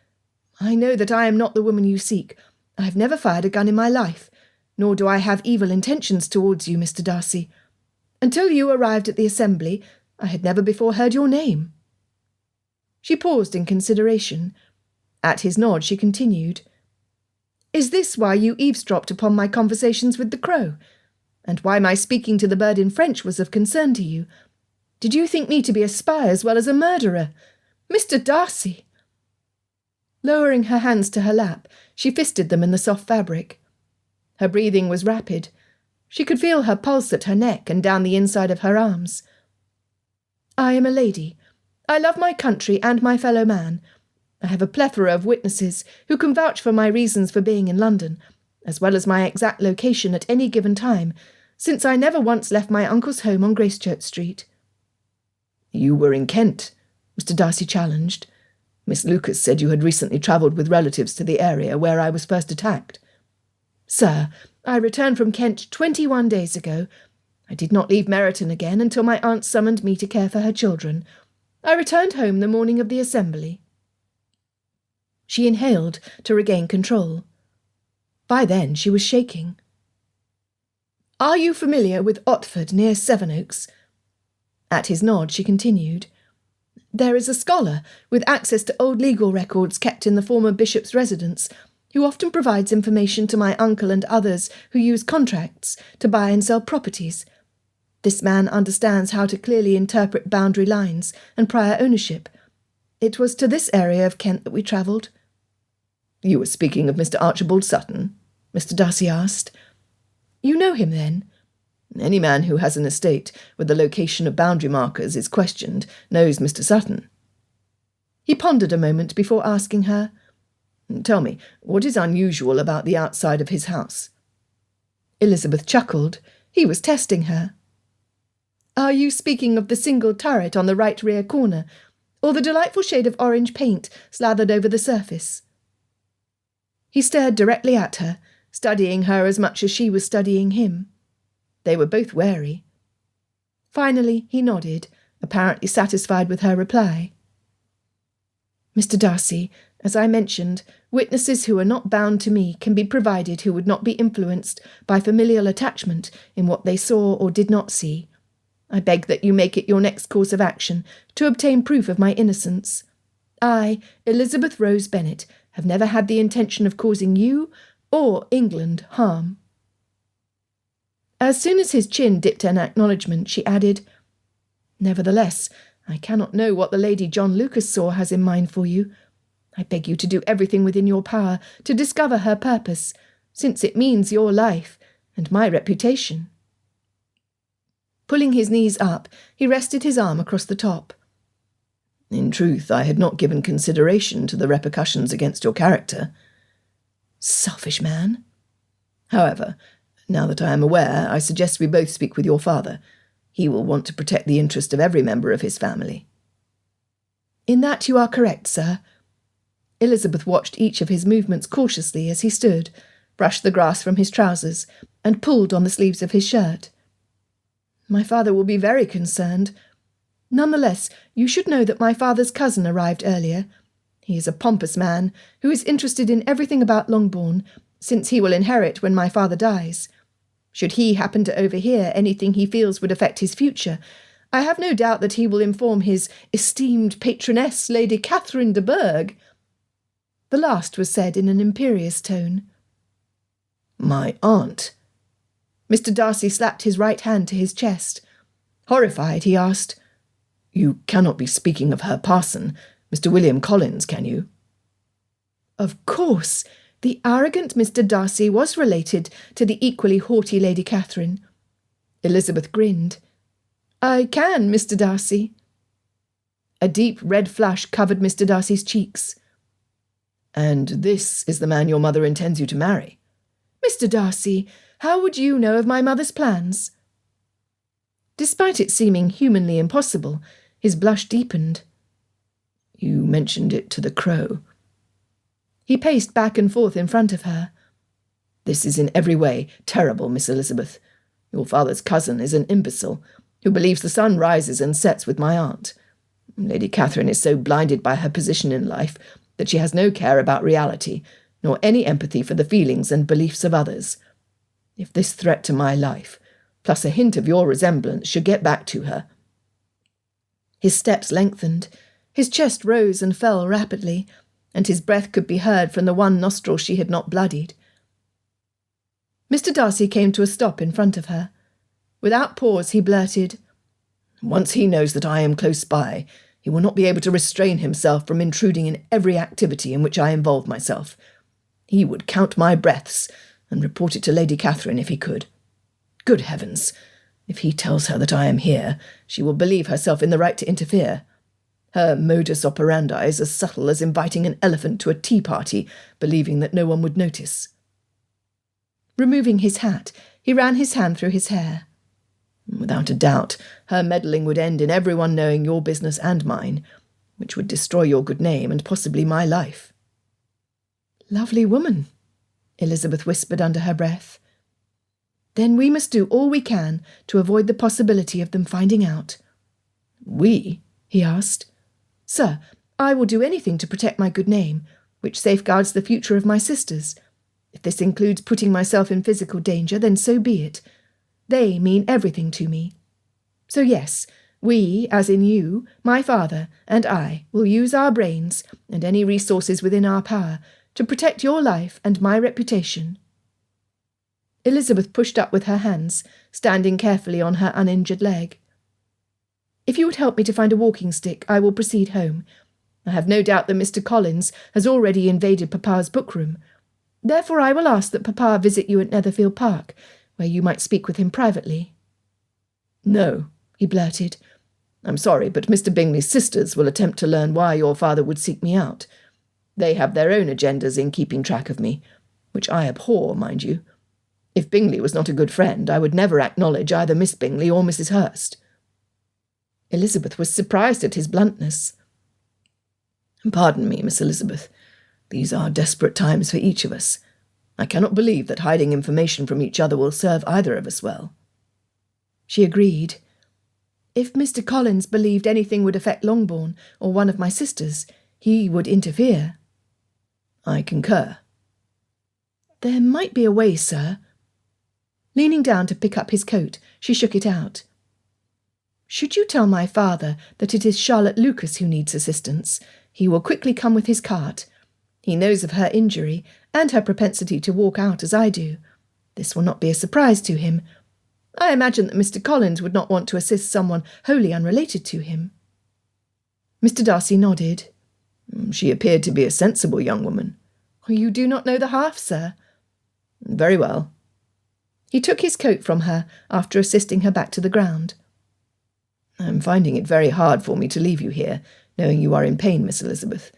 I know that I am not the woman you seek. I have never fired a gun in my life, nor do I have evil intentions towards you, Mr. Darcy. Until you arrived at the assembly, I had never before heard your name. She paused in consideration. At his nod, she continued, Is this why you eavesdropped upon my conversations with the crow? And why my speaking to the bird in French was of concern to you? Did you think me to be a spy as well as a murderer? Mr. Darcy! Lowering her hands to her lap, she fisted them in the soft fabric. Her breathing was rapid. She could feel her pulse at her neck and down the inside of her arms. I am a lady. I love my country and my fellow man. I have a plethora of witnesses who can vouch for my reasons for being in London, as well as my exact location at any given time, since I never once left my uncle's home on Gracechurch Street. You were in Kent, Mr. Darcy challenged. Miss Lucas said you had recently travelled with relatives to the area where I was first attacked. Sir, I returned from Kent 21 days ago. I did not leave Meryton again until my aunt summoned me to care for her children. I returned home the morning of the assembly. She inhaled to regain control. By then she was shaking. Are you familiar with Otford near Sevenoaks? At his nod she continued. There is a scholar with access to old legal records kept in the former bishop's residence, who often provides information to my uncle and others who use contracts to buy and sell properties. This man understands how to clearly interpret boundary lines and prior ownership. It was to this area of Kent that we travelled. You were speaking of Mr. Archibald Sutton? Mr. Darcy asked. You know him, then? Any man who has an estate where the location of boundary markers is questioned knows Mr. Sutton. He pondered a moment before asking her, Tell me, what is unusual about the outside of his house? Elizabeth chuckled. He was testing her. Are you speaking of the single turret on the right rear corner, or the delightful shade of orange paint slathered over the surface? He stared directly at her, studying her as much as she was studying him. They were both wary. Finally he nodded, apparently satisfied with her reply. Mr. Darcy, as I mentioned, witnesses who are not bound to me can be provided who would not be influenced by familial attachment in what they saw or did not see. I beg that you make it your next course of action to obtain proof of my innocence. I, Elizabeth Rose Bennet, have never had the intention of causing you or England harm. As soon as his chin dipped in acknowledgment, she added, Nevertheless, I cannot know what the Lady John Lucas saw has in mind for you. I beg you to do everything within your power to discover her purpose, since it means your life and my reputation. Pulling his knees up, he rested his arm across the top. In truth, I had not given consideration to the repercussions against your character. Selfish man. However, now that I am aware, I suggest we both speak with your father. He will want to protect the interest of every member of his family. "In that you are correct, sir." Elizabeth watched each of his movements cautiously as he stood, brushed the grass from his trousers, and pulled on the sleeves of his shirt. "My father will be very concerned. Nonetheless, you should know that my father's cousin arrived earlier. He is a pompous man who is interested in everything about Longbourn, since he will inherit when my father dies. Should he happen to overhear anything he feels would affect his future, I have no doubt that he will inform his esteemed patroness, Lady Catherine de Bourgh." The last was said in an imperious tone. "My aunt?" Mr. Darcy slapped his right hand to his chest. Horrified, he asked, "You cannot be speaking of her parson, Mr. William Collins, can you?" Of course, the arrogant Mr. Darcy was related to the equally haughty Lady Catherine. Elizabeth grinned. "I can, Mr. Darcy." A deep red flush covered Mr. Darcy's cheeks. "And this is the man your mother intends you to marry?" "Mr. Darcy, how would you know of my mother's plans?" Despite it seeming humanly impossible, his blush deepened. "You mentioned it to the Crow." He paced back and forth in front of her. "This is in every way terrible, Miss Elizabeth. Your father's cousin is an imbecile who believes the sun rises and sets with my aunt. Lady Catherine is so blinded by her position in life that she has no care about reality, nor any empathy for the feelings and beliefs of others. If this threat to my life, plus a hint of your resemblance, should get back to her—" His steps lengthened, his chest rose and fell rapidly, and his breath could be heard from the one nostril she had not bloodied. Mr. Darcy came to a stop in front of her. Without pause, he blurted, "Once he knows that I am close by, he will not be able to restrain himself from intruding in every activity in which I involve myself. He would count my breaths and report it to Lady Catherine if he could. Good heavens! If he tells her that I am here, she will believe herself in the right to interfere. Her modus operandi is as subtle as inviting an elephant to a tea party, believing that no one would notice." Removing his hat, he ran his hand through his hair. "Without a doubt, her meddling would end in everyone knowing your business and mine, which would destroy your good name and possibly my life." "Lovely woman," Elizabeth whispered under her breath. "Then we must do all we can to avoid the possibility of them finding out." "We?" he asked. "Sir, I will do anything to protect my good name, which safeguards the future of my sisters. If this includes putting myself in physical danger, then so be it. They mean everything to me. So yes, we, as in you, my father, and I, will use our brains, and any resources within our power, to protect your life and my reputation." Elizabeth pushed up with her hands, standing carefully on her uninjured leg. "If you would help me to find a walking stick, I will proceed home. I have no doubt that Mr. Collins has already invaded Papa's bookroom. Therefore I will ask that Papa visit you at Netherfield Park, where you might speak with him privately." "No," he blurted. "I'm sorry, but Mr. Bingley's sisters will attempt to learn why your father would seek me out. They have their own agendas in keeping track of me, which I abhor, mind you. If Bingley was not a good friend, I would never acknowledge either Miss Bingley or Mrs. Hurst." Elizabeth was surprised at his bluntness. "Pardon me, Miss Elizabeth. These are desperate times for each of us. I cannot believe that hiding information from each other will serve either of us well." She agreed. "If Mr. Collins believed anything would affect Longbourn or one of my sisters, he would interfere." "I concur." "There might be a way, sir." Leaning down to pick up his coat, she shook it out. "Should you tell my father that it is Charlotte Lucas who needs assistance, he will quickly come with his cart. He knows of her injury and her propensity to walk out as I do. This will not be a surprise to him. I imagine that Mr. Collins would not want to assist someone wholly unrelated to him." Mr. Darcy nodded. "She appeared to be a sensible young woman." "You do not know the half, sir." "Very well." He took his coat from her after assisting her back to the ground. "I'm finding it very hard for me to leave you here, knowing you are in pain, Miss Elizabeth.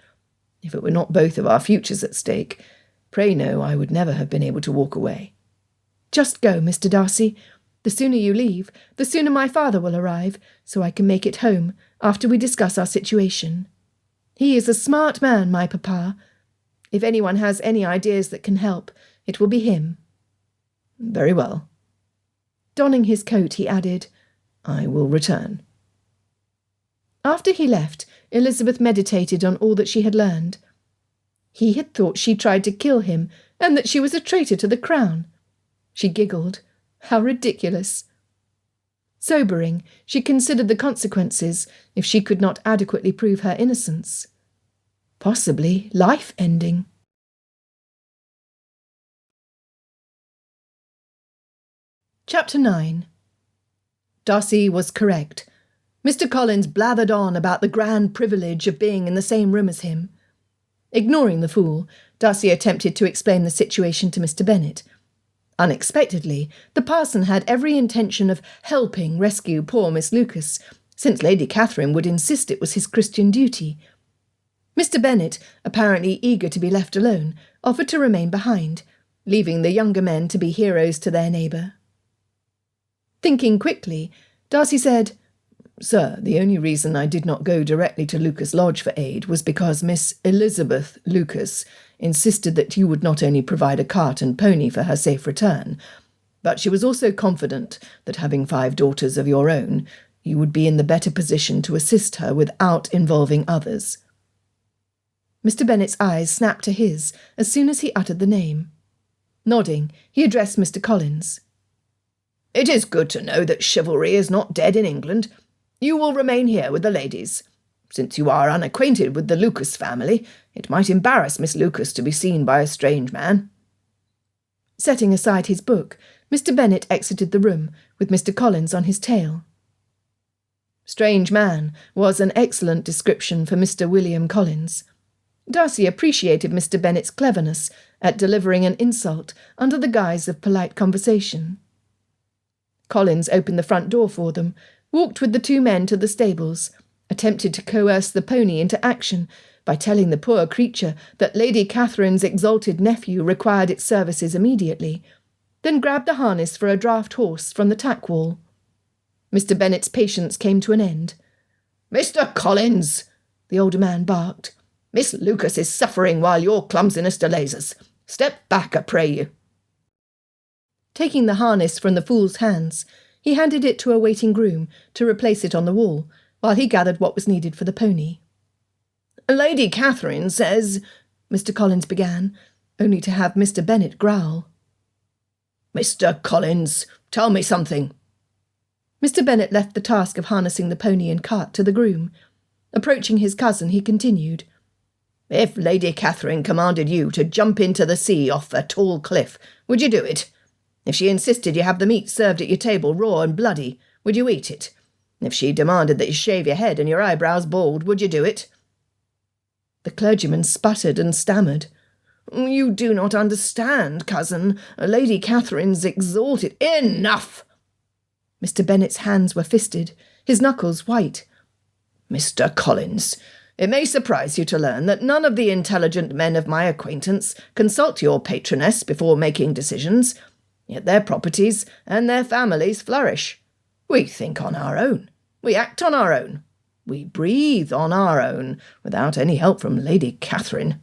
If it were not both of our futures at stake, pray know I would never have been able to walk away." "Just go, Mr. Darcy. The sooner you leave, the sooner my father will arrive, so I can make it home after we discuss our situation." He is a smart man, my papa. If anyone has any ideas that can help, it will be him." "Very well." Donning his coat, he added, "I will return." After he left, Elizabeth meditated on all that she had learned. He had thought she tried to kill him, and that she was a traitor to the crown. She giggled. How ridiculous. Sobering, she considered the consequences if she could not adequately prove her innocence. Possibly life-ending. Chapter 9. Darcy was correct. Mr. Collins blathered on about the grand privilege of being in the same room as him. Ignoring the fool, Darcy attempted to explain the situation to Mr. Bennet. Unexpectedly, the parson had every intention of helping rescue poor Miss Lucas, since Lady Catherine would insist it was his Christian duty. Mr. Bennet, apparently eager to be left alone, offered to remain behind, leaving the younger men to be heroes to their neighbour. Thinking quickly, Darcy said, "Sir, the only reason I did not go directly to Lucas Lodge for aid was because Miss Elizabeth Lucas insisted that you would not only provide a cart and pony for her safe return, but she was also confident that, having 5 daughters of your own, you would be in the better position to assist her without involving others." Mr. Bennet's eyes snapped to his as soon as he uttered the name. Nodding, he addressed Mr. Collins. "It is good to know that chivalry is not dead in England. You will remain here with the ladies. Since you are unacquainted with the Lucas family, it might embarrass Miss Lucas to be seen by a strange man." Setting aside his book, Mr. Bennet exited the room, with Mr. Collins on his tail. "Strange man" was an excellent description for Mr. William Collins. Darcy appreciated Mr. Bennet's cleverness at delivering an insult under the guise of polite conversation. Collins opened the front door for them, walked with the 2 men to the stables, attempted to coerce the pony into action by telling the poor creature that Lady Catherine's exalted nephew required its services immediately, then grabbed the harness for a draught horse from the tack wall. Mr. Bennet's patience came to an end. "Mr. Collins," the older man barked, "Miss Lucas is suffering while your clumsiness delays us. Step back, I pray you." Taking the harness from the fool's hands, he handed it to a waiting groom to replace it on the wall, while he gathered what was needed for the pony. "Lady Catherine says—" Mr. Collins began, only to have Mr. Bennet growl. "Mr. Collins, tell me something." Mr. Bennet left the task of harnessing the pony and cart to the groom. Approaching his cousin, he continued, "If Lady Catherine commanded you to jump into the sea off a tall cliff, would you do it? If she insisted you have the meat served at your table raw and bloody, would you eat it? If she demanded that you shave your head and your eyebrows bald, would you do it?" The clergyman sputtered and stammered. "You do not understand, cousin. Lady Catherine's exalted—" "Enough!" Mr. Bennet's hands were fisted, his knuckles white. "Mr. Collins, it may surprise you to learn that none of the intelligent men of my acquaintance consult your patroness before making decisions, yet their properties and their families flourish. We think on our own. We act on our own. We breathe on our own, without any help from Lady Catherine."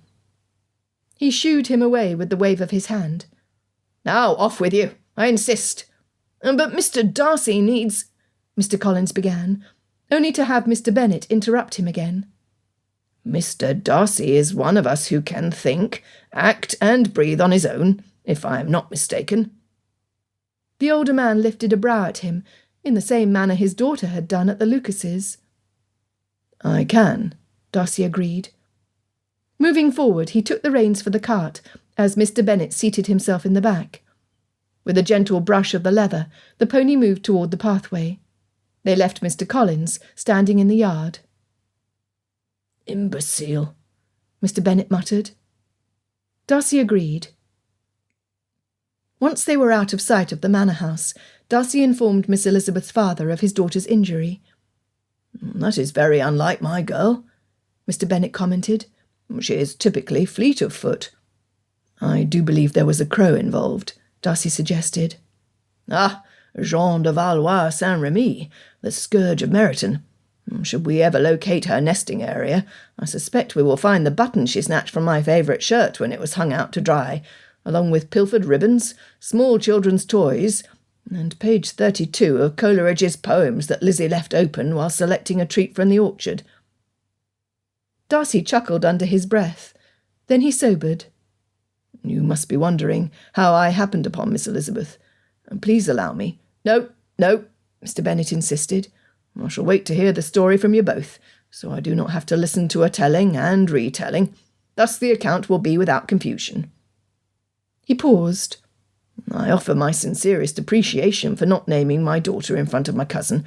He shooed him away with the wave of his hand. "Now, off with you. I insist." "But Mr. Darcy needs—" Mr. Collins began, only to have Mr. Bennet interrupt him again. "Mr. Darcy is one of us who can think, act, and breathe on his own, if I am not mistaken." The older man lifted a brow at him, in the same manner his daughter had done at the Lucases. "I can," Darcy agreed. Moving forward, he took the reins for the cart, as Mr. Bennet seated himself in the back. With a gentle brush of the leather, the pony moved toward the pathway. They left Mr. Collins standing in the yard. "Imbecile," Mr. Bennet muttered. Darcy agreed. Once they were out of sight of the manor house, Darcy informed Miss Elizabeth's father of his daughter's injury. "That is very unlike my girl," Mr. Bennet commented. "She is typically fleet of foot." "I do believe there was a crow involved," Darcy suggested. "Ah, Jean de Valois Saint-Remy, the scourge of Meryton. Should we ever locate her nesting area, I suspect we will find the button she snatched from my favourite shirt when it was hung out to dry, along with pilfered ribbons, small children's toys, and page 32 of Coleridge's poems that Lizzie left open while selecting a treat from the orchard." Darcy chuckled under his breath. Then he sobered. "You must be wondering how I happened upon Miss Elizabeth. Please allow me—" "No, no," Mr. Bennet insisted. "I shall wait to hear the story from you both, so I do not have to listen to a telling and retelling. Thus the account will be without confusion." He paused. "I offer my sincerest appreciation for not naming my daughter in front of my cousin.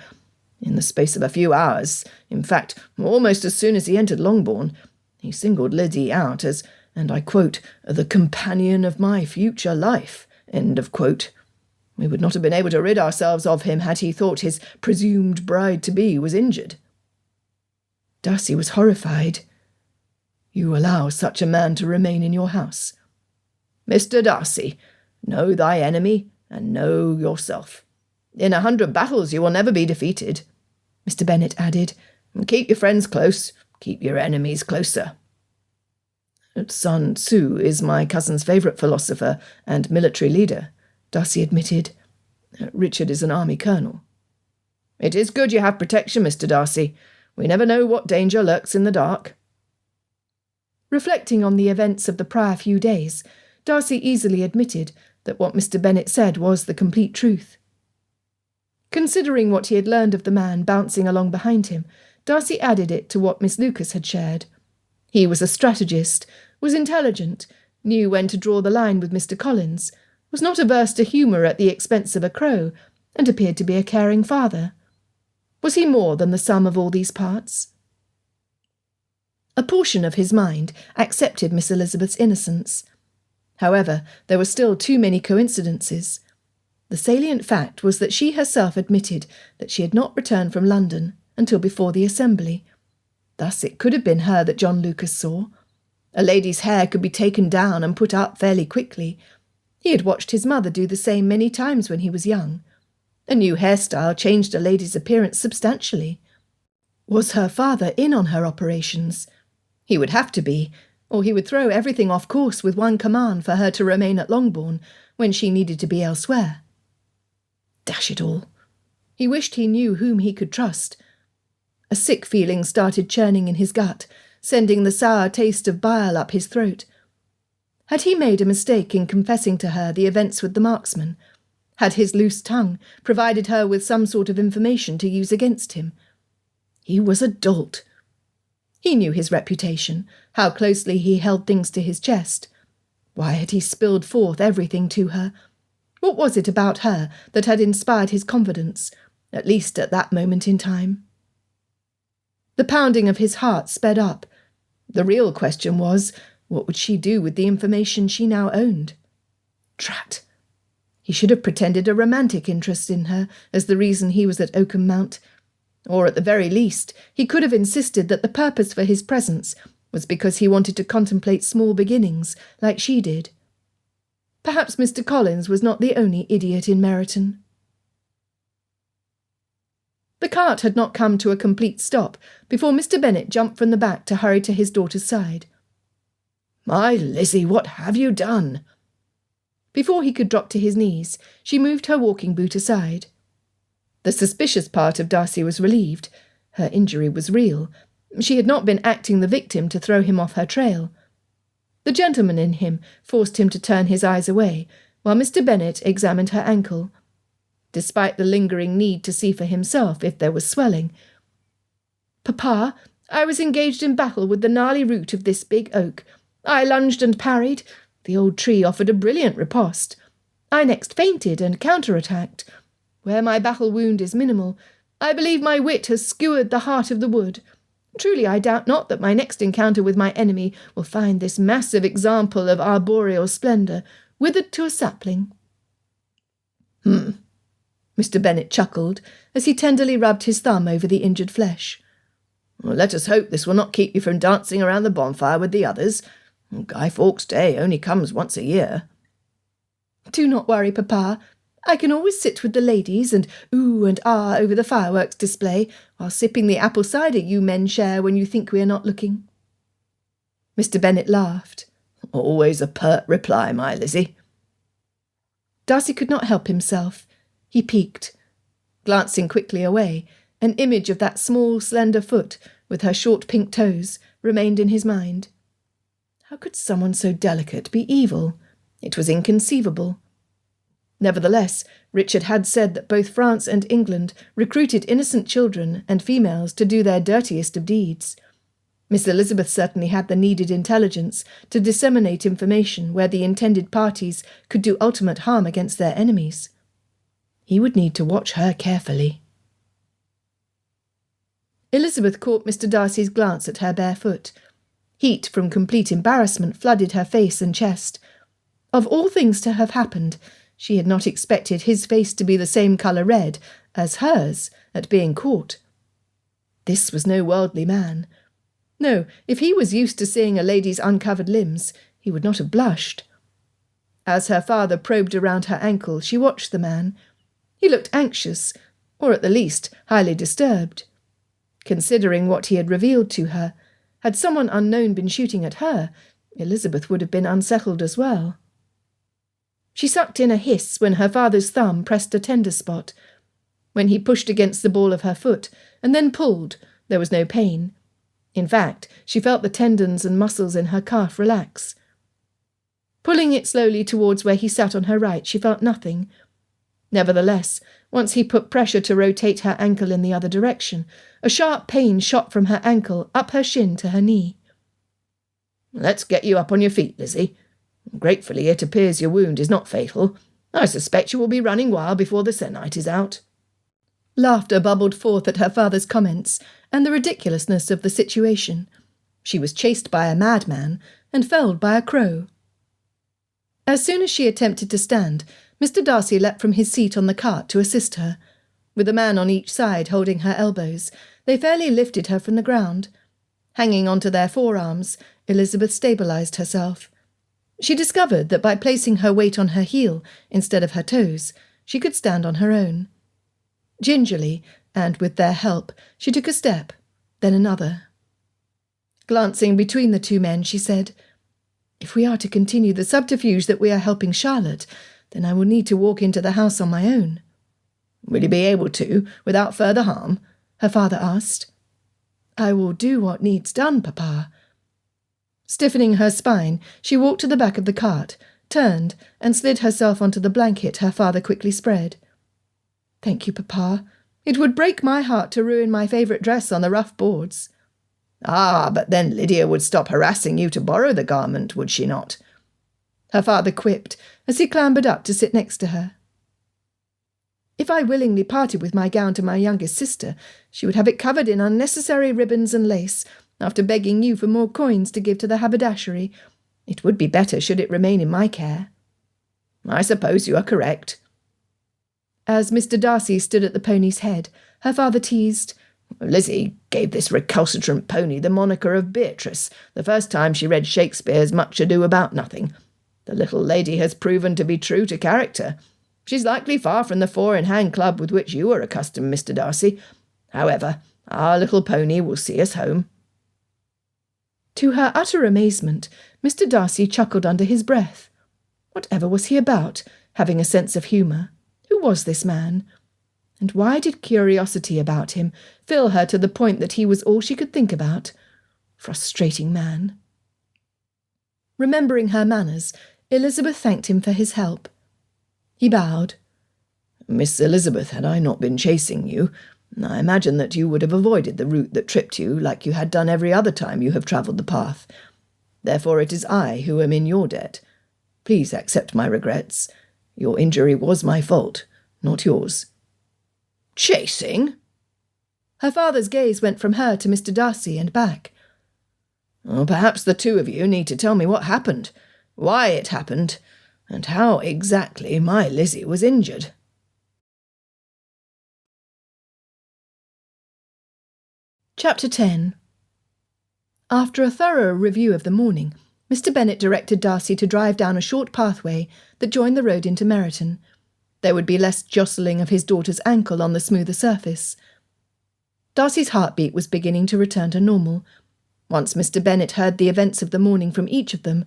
In the space of a few hours, in fact, almost as soon as he entered Longbourn, he singled Lizzie out as, and I quote, 'the companion of my future life,' end of quote. We would not have been able to rid ourselves of him had he thought his presumed bride-to-be was injured." Darcy was horrified. "You allow such a man to remain in your house? Mr. Darcy, know thy enemy and know yourself. In 100 battles you will never be defeated," Mr. Bennet added. "Keep your friends close, keep your enemies closer." "Sun Tzu is my cousin's favourite philosopher and military leader," Darcy admitted. "Richard is an army colonel." "It is good you have protection, Mr. Darcy. We never know what danger lurks in the dark." Reflecting on the events of the prior few days, Darcy easily admitted that what Mr. Bennet said was the complete truth. Considering what he had learned of the man bouncing along behind him, Darcy added it to what Miss Lucas had shared. He was a strategist, was intelligent, knew when to draw the line with Mr. Collins, was not averse to humour at the expense of a crow, and appeared to be a caring father. Was he more than the sum of all these parts? A portion of his mind accepted Miss Elizabeth's innocence. However, there were still too many coincidences. The salient fact was that she herself admitted that she had not returned from London until before the assembly. Thus it could have been her that John Lucas saw. A lady's hair could be taken down and put up fairly quickly. He had watched his mother do the same many times when he was young. A new hairstyle changed a lady's appearance substantially. Was her father in on her operations? He would have to be, or he would throw everything off course with one command for her to remain at Longbourn when she needed to be elsewhere. Dash it all! He wished he knew whom he could trust. A sick feeling started churning in his gut, sending the sour taste of bile up his throat. Had he made a mistake in confessing to her the events with the marksman? Had his loose tongue provided her with some sort of information to use against him? He was a dolt. He knew his reputation, how closely he held things to his chest. Why had he spilled forth everything to her? What was it about her that had inspired his confidence, at least at that moment in time? The pounding of his heart sped up. The real question was, what would she do with the information she now owned? Drat! He should have pretended a romantic interest in her as the reason he was at Oakham Mount. Or at the very least, he could have insisted that the purpose for his presence was because he wanted to contemplate small beginnings, like she did. Perhaps Mr. Collins was not the only idiot in Meryton. The cart had not come to a complete stop before Mr. Bennet jumped from the back to hurry to his daughter's side. "My Lizzie, what have you done?" Before he could drop to his knees, she moved her walking boot aside. The suspicious part of Darcy was relieved. Her injury was real. She had not been acting the victim to throw him off her trail. The gentleman in him forced him to turn his eyes away, while Mr. Bennet examined her ankle, despite the lingering need to see for himself if there was swelling. "Papa, I was engaged in battle with the gnarly root of this big oak. I lunged and parried. The old tree offered a brilliant riposte. I next feinted and counterattacked. Where my battle wound is minimal, I believe my wit has skewered the heart of the wood. Truly I doubt not that my next encounter with my enemy will find this massive example of arboreal splendour withered to a sapling." Mr. Bennet chuckled as he tenderly rubbed his thumb over the injured flesh. "Well, let us hope this will not keep you from dancing around the bonfire with the others. Guy Fawkes' Day only comes once a year." "Do not worry, Papa. I can always sit with the ladies and ooh and ah over the fireworks display, while sipping the apple cider you men share when you think we are not looking." Mr. Bennet laughed. "Always a pert reply, my Lizzie." Darcy could not help himself. He peeked. Glancing quickly away, an image of that small, slender foot, with her short pink toes, remained in his mind. How could someone so delicate be evil? It was inconceivable. Nevertheless, Richard had said that both France and England recruited innocent children and females to do their dirtiest of deeds. Miss Elizabeth certainly had the needed intelligence to disseminate information where the intended parties could do ultimate harm against their enemies. He would need to watch her carefully. Elizabeth caught Mr. Darcy's glance at her bare foot. Heat from complete embarrassment flooded her face and chest. Of all things to have happened, she had not expected his face to be the same colour red as hers at being caught. This was no worldly man. No, if he was used to seeing a lady's uncovered limbs, he would not have blushed. As her father probed around her ankle, she watched the man. He looked anxious, or at the least highly disturbed. Considering what he had revealed to her, had someone unknown been shooting at her, Elizabeth would have been unsettled as well. She sucked in a hiss when her father's thumb pressed a tender spot. When he pushed against the ball of her foot, and then pulled, there was no pain. In fact, she felt the tendons and muscles in her calf relax. Pulling it slowly towards where he sat on her right, she felt nothing. Nevertheless, once he put pressure to rotate her ankle in the other direction, a sharp pain shot from her ankle up her shin to her knee. "Let's get you up on your feet, Lizzie. Gratefully, it appears your wound is not fatal. I suspect you will be running wild before the se'nnight is out." Laughter bubbled forth at her father's comments and the ridiculousness of the situation. She was chased by a madman and felled by a crow. As soon as she attempted to stand, Mr. Darcy leapt from his seat on the cart to assist her. With a man on each side holding her elbows, they fairly lifted her from the ground. Hanging onto their forearms, Elizabeth stabilised herself. She discovered that by placing her weight on her heel instead of her toes, she could stand on her own. Gingerly, and with their help, she took a step, then another. Glancing between the two men, she said, "If we are to continue the subterfuge that we are helping Charlotte, then I will need to walk into the house on my own." "Will you be able to, without further harm?" her father asked. "I will do what needs done, Papa." Stiffening her spine, she walked to the back of the cart, turned, and slid herself onto the blanket her father quickly spread. "Thank you, Papa. It would break my heart to ruin my favourite dress on the rough boards." "Ah, but then Lydia would stop harassing you to borrow the garment, would she not?" her father quipped as he clambered up to sit next to her. "If I willingly parted with my gown to my youngest sister, she would have it covered in unnecessary ribbons and lace, after begging you for more coins to give to the haberdashery. It would be better should it remain in my care." "I suppose you are correct." As Mr. Darcy stood at the pony's head, her father teased, "Lizzie gave this recalcitrant pony the moniker of Beatrice the first time she read Shakespeare's Much Ado About Nothing. The little lady has proven to be true to character. She's likely far from the four-in-hand club with which you are accustomed, Mr. Darcy. However, our little pony will see us home." To her utter amazement, Mr. Darcy chuckled under his breath. Whatever was he about, having a sense of humour? Who was this man? And why did curiosity about him fill her to the point that he was all she could think about? Frustrating man. Remembering her manners, Elizabeth thanked him for his help. He bowed. "Miss Elizabeth, had I not been chasing you, I imagine that you would have avoided the route that tripped you, like you had done every other time you have travelled the path. Therefore it is I who am in your debt. Please accept my regrets. Your injury was my fault, not yours." "Chasing?" Her father's gaze went from her to Mr. Darcy and back. "Perhaps the two of you need to tell me what happened, why it happened, and how exactly my Lizzie was injured." Chapter 10. After a thorough review of the morning, Mr. Bennet directed Darcy to drive down a short pathway that joined the road into Meryton. There would be less jostling of his daughter's ankle on the smoother surface. Darcy's heartbeat was beginning to return to normal. Once Mr. Bennet heard the events of the morning from each of them,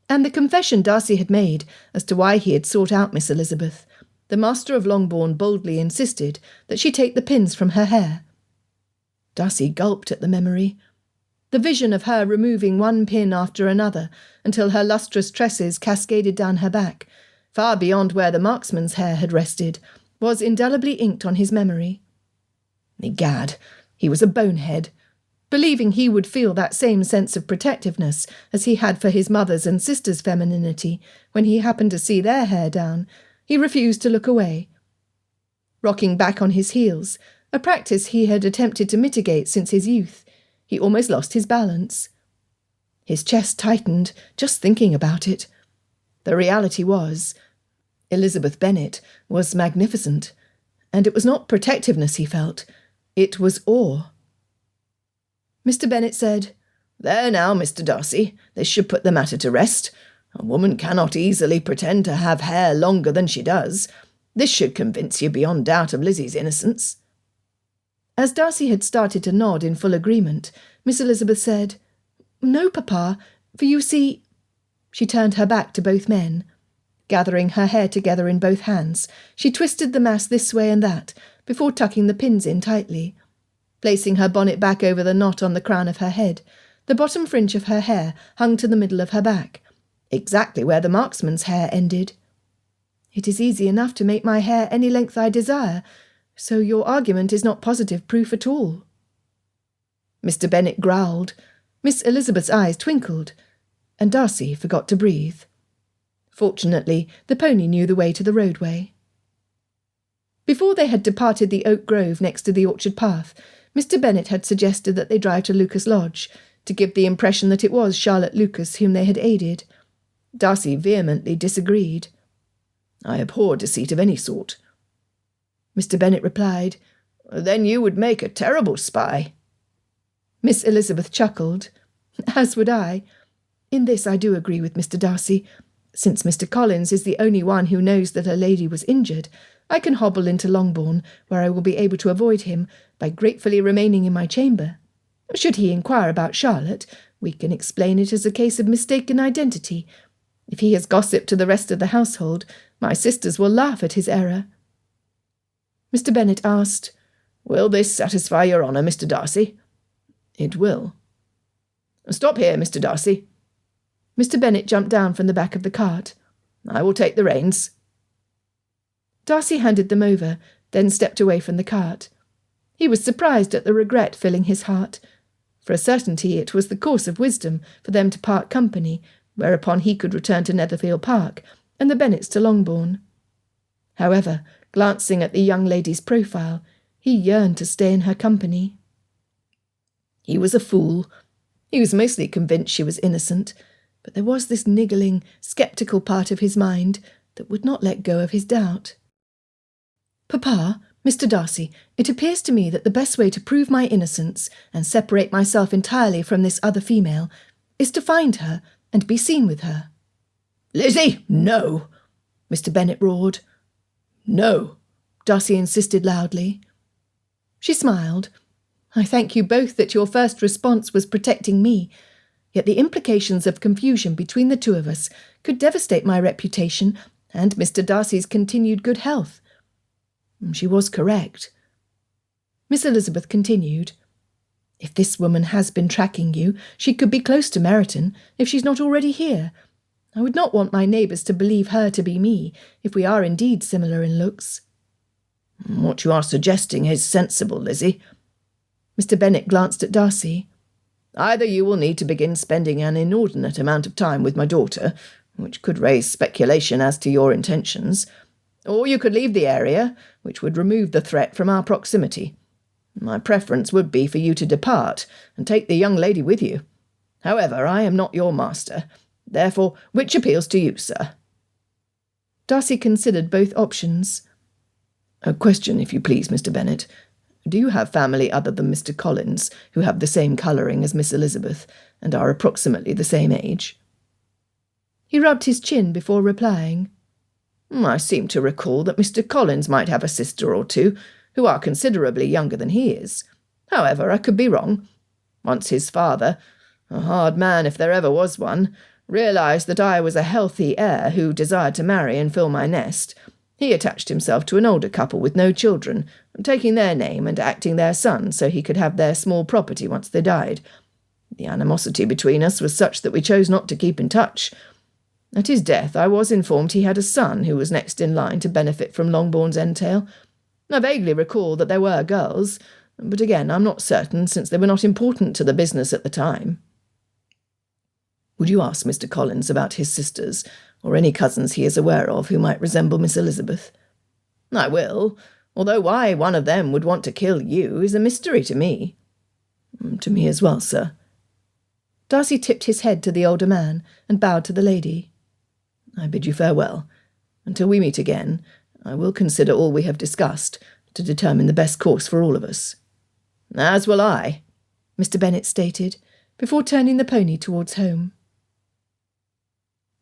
and the confession Darcy had made as to why he had sought out Miss Elizabeth, the master of Longbourn boldly insisted that she take the pins from her hair. Darcy gulped at the memory. The vision of her removing one pin after another until her lustrous tresses cascaded down her back, far beyond where the marksman's hair had rested, was indelibly inked on his memory. Egad, he was a bonehead. Believing he would feel that same sense of protectiveness as he had for his mother's and sister's femininity when he happened to see their hair down, he refused to look away. Rocking back on his heels, a practice he had attempted to mitigate since his youth, he almost lost his balance. His chest tightened just thinking about it. The reality was, Elizabeth Bennet was magnificent, and it was not protectiveness he felt, it was awe. Mr. Bennet said, "There now, Mr. Darcy, this should put the matter to rest. A woman cannot easily pretend to have hair longer than she does. This should convince you beyond doubt of Lizzie's innocence." As Darcy had started to nod in full agreement, Miss Elizabeth said, "No, Papa, for you see—" She turned her back to both men. Gathering her hair together in both hands, she twisted the mass this way and that, before tucking the pins in tightly. Placing her bonnet back over the knot on the crown of her head, the bottom fringe of her hair hung to the middle of her back, exactly where the marksman's hair ended. "It is easy enough to make my hair any length I desire, so your argument is not positive proof at all." Mr. Bennet growled, Miss Elizabeth's eyes twinkled, and Darcy forgot to breathe. Fortunately, the pony knew the way to the roadway. Before they had departed the oak grove next to the orchard path, Mr. Bennet had suggested that they drive to Lucas Lodge, to give the impression that it was Charlotte Lucas whom they had aided. Darcy vehemently disagreed. "I abhor deceit of any sort." Mr. Bennet replied, "Then you would make a terrible spy." Miss Elizabeth chuckled. "As would I. In this I do agree with Mr. Darcy. Since Mr. Collins is the only one who knows that a lady was injured, I can hobble into Longbourn, where I will be able to avoid him, by gratefully remaining in my chamber. Should he inquire about Charlotte, we can explain it as a case of mistaken identity. If he has gossiped to the rest of the household, my sisters will laugh at his error." Mr. Bennet asked, "Will this satisfy your honour, Mr. Darcy?" "It will." "Stop here, Mr. Darcy." Mr. Bennet jumped down from the back of the cart. "I will take the reins." Darcy handed them over, then stepped away from the cart. He was surprised at the regret filling his heart. For a certainty it was the course of wisdom for them to part company, whereupon he could return to Netherfield Park, and the Bennets to Longbourn. However, glancing at the young lady's profile, he yearned to stay in her company. He was a fool. He was mostly convinced she was innocent, but there was this niggling, sceptical part of his mind that would not let go of his doubt. "Papa, Mr. Darcy, it appears to me that the best way to prove my innocence and separate myself entirely from this other female is to find her and be seen with her." "Lizzie, no!" Mr. Bennet roared. "No," Darcy insisted loudly. She smiled. "I thank you both that your first response was protecting me, yet the implications of confusion between the two of us could devastate my reputation and Mr. Darcy's continued good health." She was correct. Miss Elizabeth continued, "If this woman has been tracking you, she could be close to Meryton, if she's not already here. I would not want my neighbours to believe her to be me, if we are indeed similar in looks." "What you are suggesting is sensible, Lizzie." Mr. Bennet glanced at Darcy. "Either you will need to begin spending an inordinate amount of time with my daughter, which could raise speculation as to your intentions, or you could leave the area, which would remove the threat from our proximity. My preference would be for you to depart and take the young lady with you. However, I am not your master. Therefore, which appeals to you, sir?" Darcy considered both options. "A question, if you please, Mr. Bennet. Do you have family other than Mr. Collins, who have the same colouring as Miss Elizabeth, and are approximately the same age?" He rubbed his chin before replying. I seem to recall that Mr. Collins might have a sister or two who are considerably younger than he is. However, I could be wrong. Once his father, a hard man if there ever was one, realised that I was a healthy heir who desired to marry and fill my nest. He attached himself to an older couple with no children, taking their name and acting their son so he could have their small property once they died. The animosity between us was such that we chose not to keep in touch. At his death, I was informed he had a son who was next in line to benefit from Longbourn's entail. I vaguely recall that there were girls, but again, I'm not certain, since they were not important to the business at the time. Would you ask Mr. Collins about his sisters, or any cousins he is aware of who might resemble Miss Elizabeth? I will, although why one of them would want to kill you is a mystery to me. To me as well, sir. Darcy tipped his head to the older man and bowed to the lady. I bid you farewell. Until we meet again, I will consider all we have discussed to determine the best course for all of us. As will I, Mr. Bennet stated, before turning the pony towards home.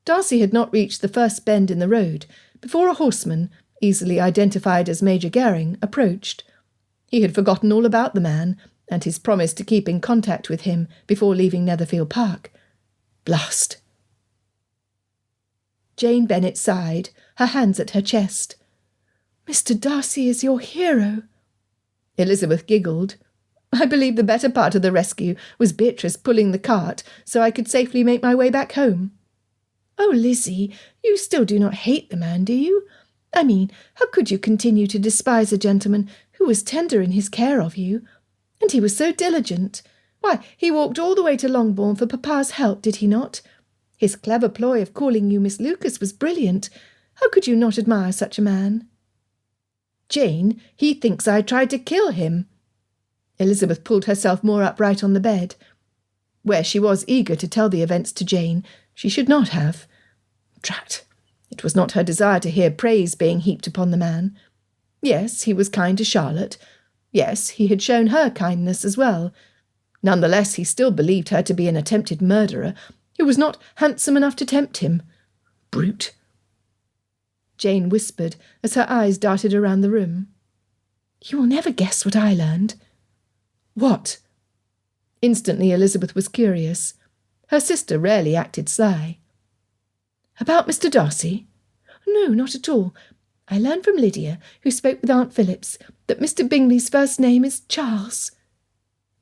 Darcy had not reached the first bend in the road before a horseman, easily identified as Major Garing, approached. He had forgotten all about the man and his promise to keep in contact with him before leaving Netherfield Park. Blast! Jane Bennet sighed, her hands at her chest. Mr. Darcy is your hero. Elizabeth giggled. I believe the better part of the rescue was Beatrice pulling the cart so I could safely make my way back home. Oh, Lizzie, you still do not hate the man, do you? I mean, how could you continue to despise a gentleman who was tender in his care of you? And he was so diligent. Why, he walked all the way to Longbourn for Papa's help, did he not? His clever ploy of calling you Miss Lucas was brilliant. How could you not admire such a man? Jane, he thinks I tried to kill him. Elizabeth pulled herself more upright on the bed. Where she was eager to tell the events to Jane, she should not have. Drat! It was not her desire to hear praise being heaped upon the man. Yes, he was kind to Charlotte. Yes, he had shown her kindness as well. None the less, he still believed her to be an attempted murderer who was not handsome enough to tempt him. Brute! Jane whispered as her eyes darted around the room. You will never guess what I learned. What? Instantly Elizabeth was curious. Her sister rarely acted sly. About Mr. Darcy? No, not at all. I learned from Lydia, who spoke with Aunt Phillips, that Mr. Bingley's first name is Charles.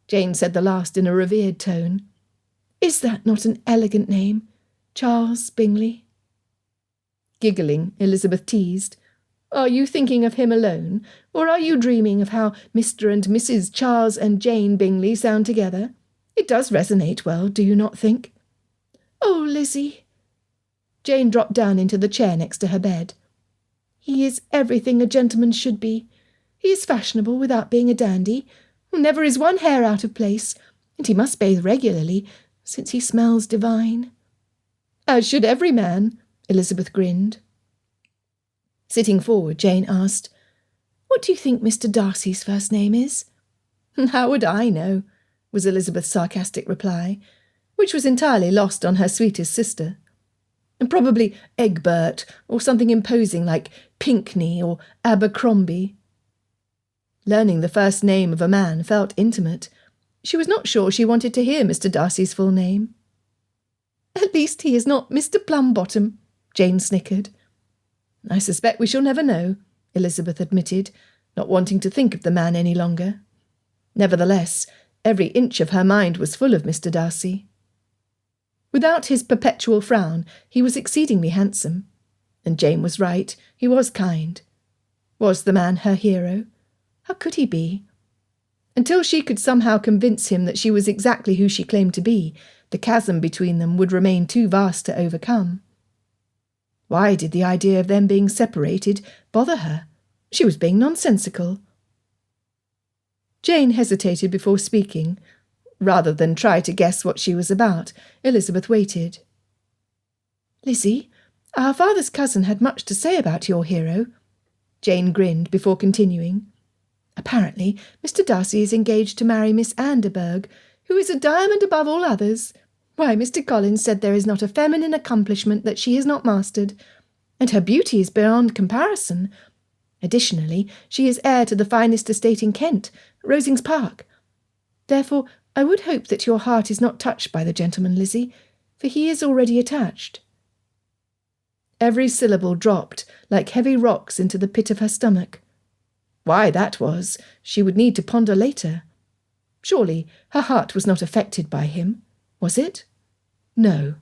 Jane said the last in a revered tone. Is that not an elegant name, Charles Bingley? Giggling, Elizabeth teased. Are you thinking of him alone, or are you dreaming of how Mr. and Mrs. Charles and Jane Bingley sound together? It does resonate well, do you not think? Oh, Lizzie! Jane dropped down into the chair next to her bed. He is everything a gentleman should be. He is fashionable without being a dandy. Never is one hair out of place, and he must bathe regularly, since he smells divine. As should every man, Elizabeth grinned. Sitting forward, Jane asked, What do you think Mr. Darcy's first name is? How would I know? Was Elizabeth's sarcastic reply, which was entirely lost on her sweetest sister. Probably Egbert, or something imposing like Pinkney or Abercrombie. Learning the first name of a man felt intimate. She was not sure she wanted to hear Mr. Darcy's full name. At least he is not Mr. Plumbottom, Jane snickered. I suspect we shall never know, Elizabeth admitted, not wanting to think of the man any longer. Nevertheless, every inch of her mind was full of Mr. Darcy. Without his perpetual frown, he was exceedingly handsome. And Jane was right, he was kind. Was the man her hero? How could he be? Until she could somehow convince him that she was exactly who she claimed to be, the chasm between them would remain too vast to overcome. Why did the idea of them being separated bother her? She was being nonsensical. Jane hesitated before speaking. Rather than try to guess what she was about, Elizabeth waited. Lizzie, our father's cousin had much to say about your hero. Jane grinned before continuing. Apparently, Mr. Darcy is engaged to marry Miss Anne de Bourgh, who is a diamond above all others. Why, Mr. Collins said there is not a feminine accomplishment that she has not mastered. and her beauty is beyond comparison. Additionally, she is heir to the finest estate in Kent, Rosings Park. Therefore, I would hope that your heart is not touched by the gentleman, Lizzie, for he is already attached." Every syllable dropped like heavy rocks into the pit of her stomach. Why that was, she would need to ponder later. Surely her heart was not affected by him, was it? No,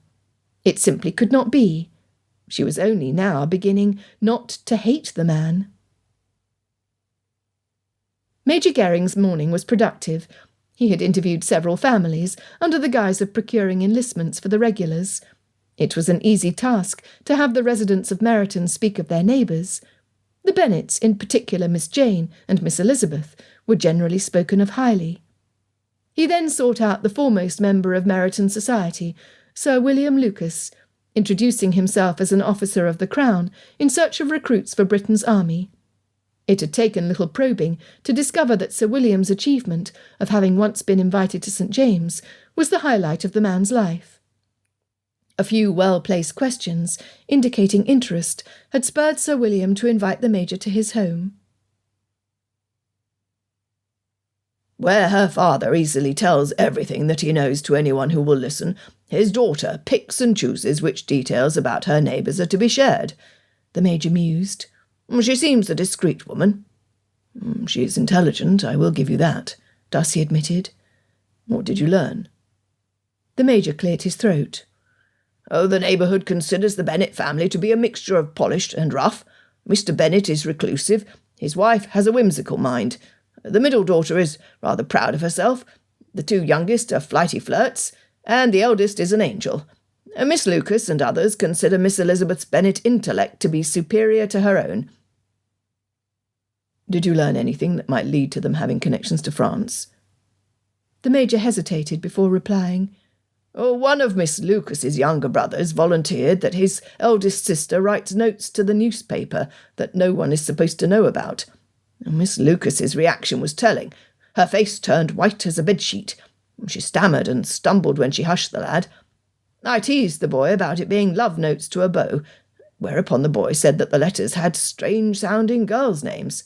it simply could not be. She was only now beginning not to hate the man. Major Gehring's morning was productive. He had interviewed several families under the guise of procuring enlistments for the regulars. It was an easy task to have the residents of Meryton speak of their neighbours. The Bennets, in particular Miss Jane and Miss Elizabeth, were generally spoken of highly. He then sought out the foremost member of Meryton society, Sir William Lucas, introducing himself as an officer of the Crown in search of recruits for Britain's army. It had taken little probing to discover that Sir William's achievement of having once been invited to St. James was the highlight of the man's life. A few well-placed questions, indicating interest, had spurred Sir William to invite the Major to his home. Where her father easily tells everything that he knows to anyone who will listen, his daughter picks and chooses which details about her neighbours are to be shared, the Major mused. She seems a discreet woman. She is intelligent, I will give you that, Darcy admitted. What did you learn? The Major cleared his throat. Oh, the neighbourhood considers the Bennet family to be a mixture of polished and rough. Mr. Bennet is reclusive. His wife has a whimsical mind. The middle daughter is rather proud of herself. The two youngest are flighty flirts, and the eldest is an angel. Miss Lucas and others consider Miss Elizabeth Bennet's intellect to be superior to her own. Did you learn anything that might lead to them having connections to France? The Major hesitated before replying. One of Miss Lucas's younger brothers volunteered that his eldest sister writes notes to the newspaper that no one is supposed to know about. Miss Lucas's reaction was telling. Her face turned white as a bedsheet. She stammered and stumbled when she hushed the lad. I teased the boy about it being love notes to a beau, whereupon the boy said that the letters had strange-sounding girls' names.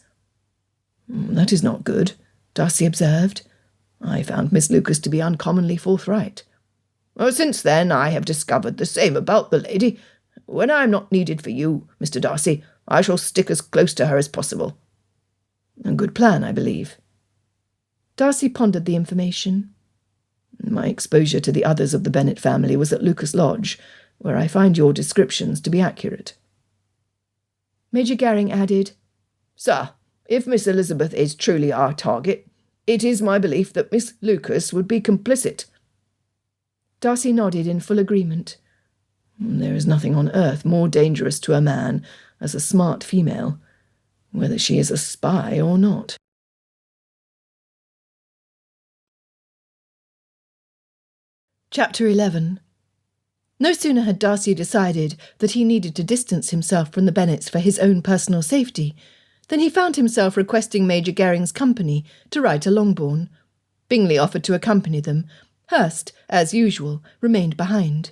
That is not good, Darcy observed. I found Miss Lucas to be uncommonly forthright. Since then I have discovered the same about the lady. When I am not needed for you, Mr. Darcy, I shall stick as close to her as possible. A good plan, I believe. Darcy pondered the information. My exposure to the others of the Bennet family was at Lucas Lodge, where I find your descriptions to be accurate. Major Gehring added, Sir, if Miss Elizabeth is truly our target, it is my belief that Miss Lucas would be complicit. Darcy nodded in full agreement. There is nothing on earth more dangerous to a man as a smart female, whether she is a spy or not. Chapter 11. No sooner had Darcy decided that he needed to distance himself from the Bennets for his own personal safety than he found himself requesting Major Gehring's company to ride to Longbourn. Bingley offered to accompany them. Hurst, as usual, remained behind.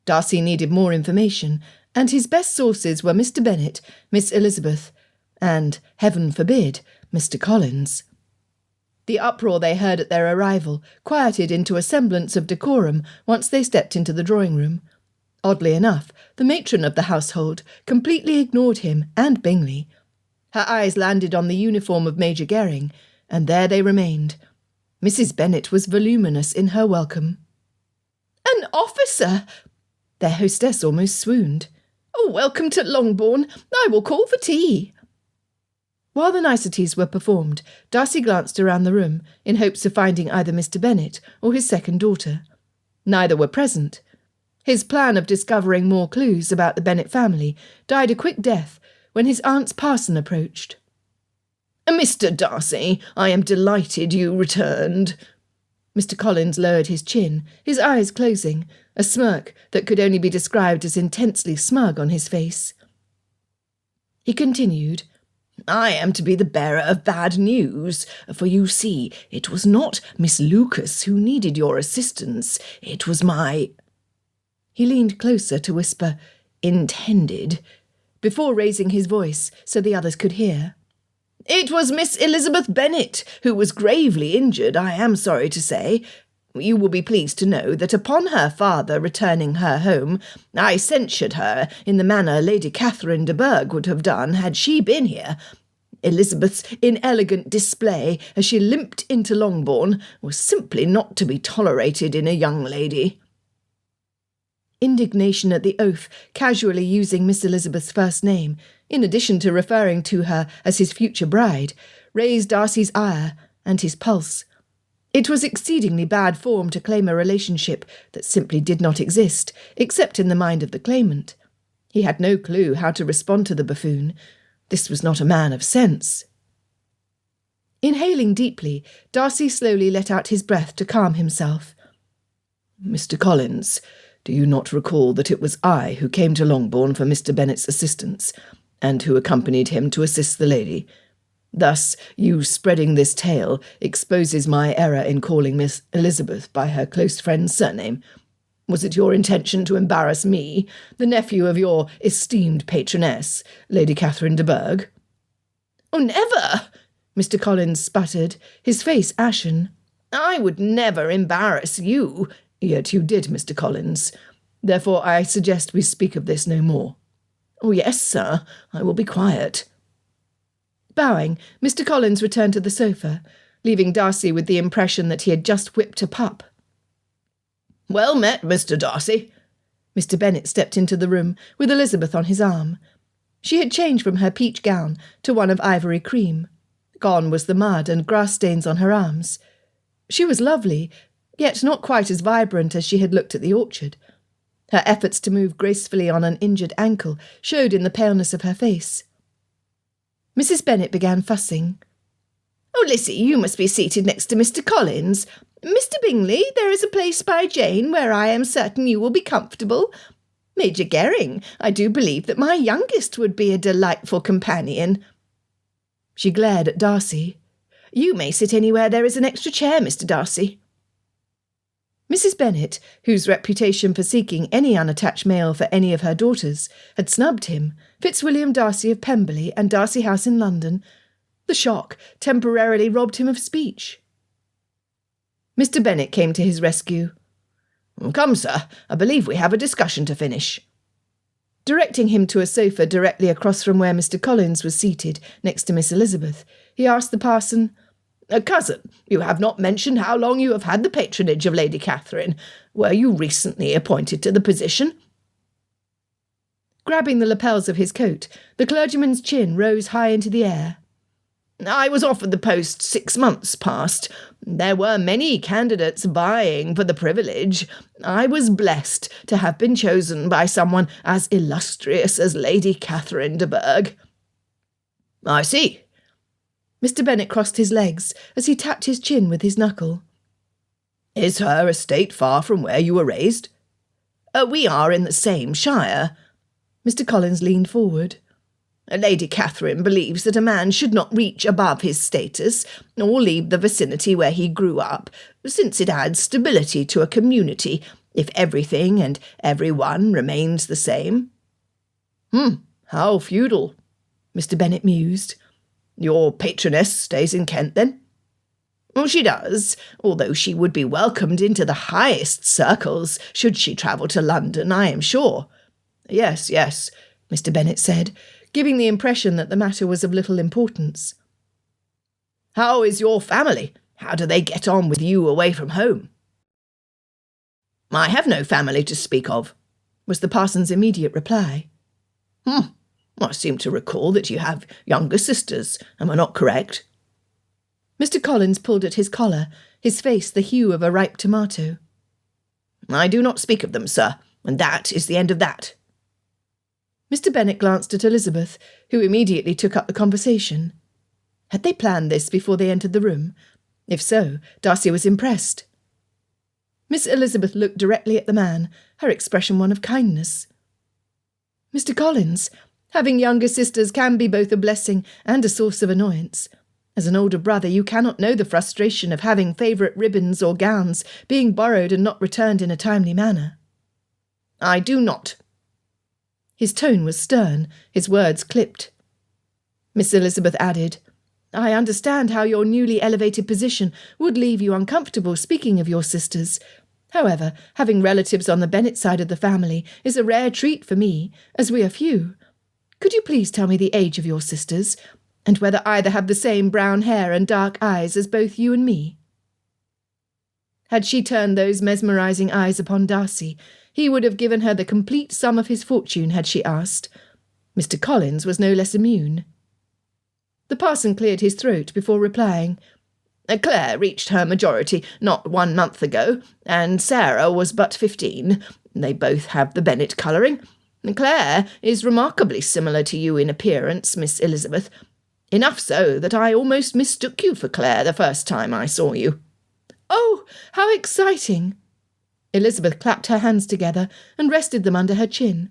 Darcy needed more information, and his best sources were Mr. Bennet, Miss Elizabeth, and, heaven forbid, Mr. Collins. The uproar they heard at their arrival quieted into a semblance of decorum once they stepped into the drawing-room. Oddly enough, the matron of the household completely ignored him and Bingley. Her eyes landed on the uniform of Major Gehring, and there they remained. Mrs. Bennet was voluminous in her welcome. "An officer!" Their hostess almost swooned. "Welcome to Longbourn. I will call for tea." While the niceties were performed, Darcy glanced around the room in hopes of finding either Mr. Bennet or his second daughter. Neither were present. His plan of discovering more clues about the Bennet family died a quick death when his aunt's parson approached. "Mr. Darcy, I am delighted you returned." Mr. Collins lowered his chin, his eyes closing, a smirk that could only be described as intensely smug on his face. He continued, "I am to be the bearer of bad news, for you see, it was not Miss Lucas who needed your assistance, it was my—" He leaned closer to whisper, intended, before raising his voice so the others could hear. It was Miss Elizabeth Bennet who was gravely injured, I am sorry to say. You will be pleased to know that upon her father returning her home, I censured her in the manner Lady Catherine de Bourgh would have done had she been here. Elizabeth's inelegant display as she limped into Longbourn was simply not to be tolerated in a young lady. Indignation at the oath, casually using Miss Elizabeth's first name, in addition to referring to her as his future bride, raised Darcy's ire and his pulse. It was exceedingly bad form to claim a relationship that simply did not exist, except in the mind of the claimant. He had no clue how to respond to the buffoon. This was not a man of sense. Inhaling deeply, Darcy slowly let out his breath to calm himself. Mr. Collins, do you not recall that it was I who came to Longbourn for Mr. Bennet's assistance, and who accompanied him to assist the lady? Thus, you spreading this tale exposes my error in calling Miss Elizabeth by her close friend's surname. Was it your intention to embarrass me, the nephew of your esteemed patroness, Lady Catherine de Bourgh? Oh, never! Mr. Collins sputtered, his face ashen. I would never embarrass you. Yet you did, Mr. Collins. Therefore I suggest we speak of this no more. Oh, yes, sir. I will be quiet. Bowing, Mr. Collins returned to the sofa, leaving Darcy with the impression that he had just whipped a pup. Well met, Mr. Darcy. Mr. Bennet stepped into the room, with Elizabeth on his arm. She had changed from her peach gown to one of ivory cream. Gone was the mud and grass stains on her arms. She was lovely, yet not quite as vibrant as she had looked at the orchard. Her efforts to move gracefully on an injured ankle showed in the paleness of her face. Mrs. Bennet began fussing. Oh, Lizzie, you must be seated next to Mr. Collins. Mr. Bingley, there is a place by Jane where I am certain you will be comfortable. Major Gering, I do believe that my youngest would be a delightful companion. She glared at Darcy. You may sit anywhere there is an extra chair, Mr. Darcy. Mrs. Bennet, whose reputation for seeking any unattached male for any of her daughters, had snubbed him, Fitzwilliam Darcy of Pemberley and Darcy House in London. The shock temporarily robbed him of speech. Mr. Bennet came to his rescue. Come, sir, I believe we have a discussion to finish. Directing him to a sofa directly across from where Mr. Collins was seated, next to Miss Elizabeth, he asked the parson, Cousin, you have not mentioned how long you have had the patronage of Lady Catherine. Were you recently appointed to the position? Grabbing the lapels of his coat, the clergyman's chin rose high into the air. I was offered the post 6 months past. There were many candidates vying for the privilege. I was blessed to have been chosen by someone as illustrious as Lady Catherine de Bourgh. I see. Mr. Bennet crossed his legs as he tapped his chin with his knuckle. Is her estate far from where you were raised? We are in the same shire. Mr. Collins leaned forward. Lady Catherine believes that a man should not reach above his status or leave the vicinity where he grew up, since it adds stability to a community if everything and everyone remains the same. How feudal, Mr. Bennet mused. Your patroness stays in Kent, then? Well, she does, although she would be welcomed into the highest circles should she travel to London, I am sure. Yes, Mr. Bennet said, giving the impression that the matter was of little importance. How is your family? How do they get on with you away from home? I have no family to speak of, was the parson's immediate reply. I seem to recall that you have younger sisters, am I not correct? Mr. Collins pulled at his collar, his face the hue of a ripe tomato. I do not speak of them, sir, and that is the end of that. Mr. Bennet glanced at Elizabeth, who immediately took up the conversation. Had they planned this before they entered the room? If so, Darcy was impressed. Miss Elizabeth looked directly at the man, her expression one of kindness. Mr. Collins, having younger sisters can be both a blessing and a source of annoyance. As an older brother, you cannot know the frustration of having favourite ribbons or gowns being borrowed and not returned in a timely manner. I do not. His tone was stern, his words clipped. Miss Elizabeth added, "I understand how your newly elevated position would leave you uncomfortable speaking of your sisters. However, having relatives on the Bennet side of the family is a rare treat for me, as we are few. Could you please tell me the age of your sisters, and whether either have the same brown hair and dark eyes as both you and me?" Had she turned those mesmerizing eyes upon Darcy, he would have given her the complete sum of his fortune had she asked. Mr. Collins was no less immune. The parson cleared his throat before replying. "Claire reached her majority not 1 month ago, and Sarah was but 15. They both have the Bennet colouring. Claire is remarkably similar to you in appearance, Miss Elizabeth. Enough so that I almost mistook you for Claire the first time I saw you." "Oh, how exciting!" Elizabeth clapped her hands together and rested them under her chin.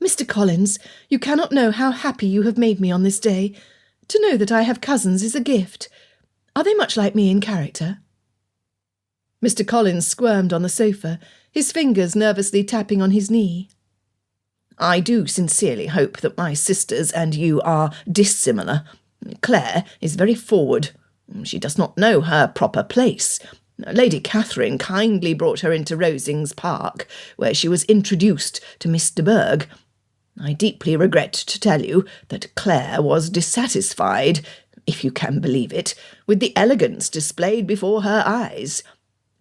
"Mr. Collins, you cannot know how happy you have made me on this day. To know that I have cousins is a gift. Are they much like me in character?" Mr. Collins squirmed on the sofa, his fingers nervously tapping on his knee. "I do sincerely hope that my sisters and you are dissimilar. Claire is very forward. She does not know her proper place. Lady Catherine kindly brought her into Rosings Park, where she was introduced to Miss de Bourgh. I deeply regret to tell you that Claire was dissatisfied, if you can believe it, with the elegance displayed before her eyes.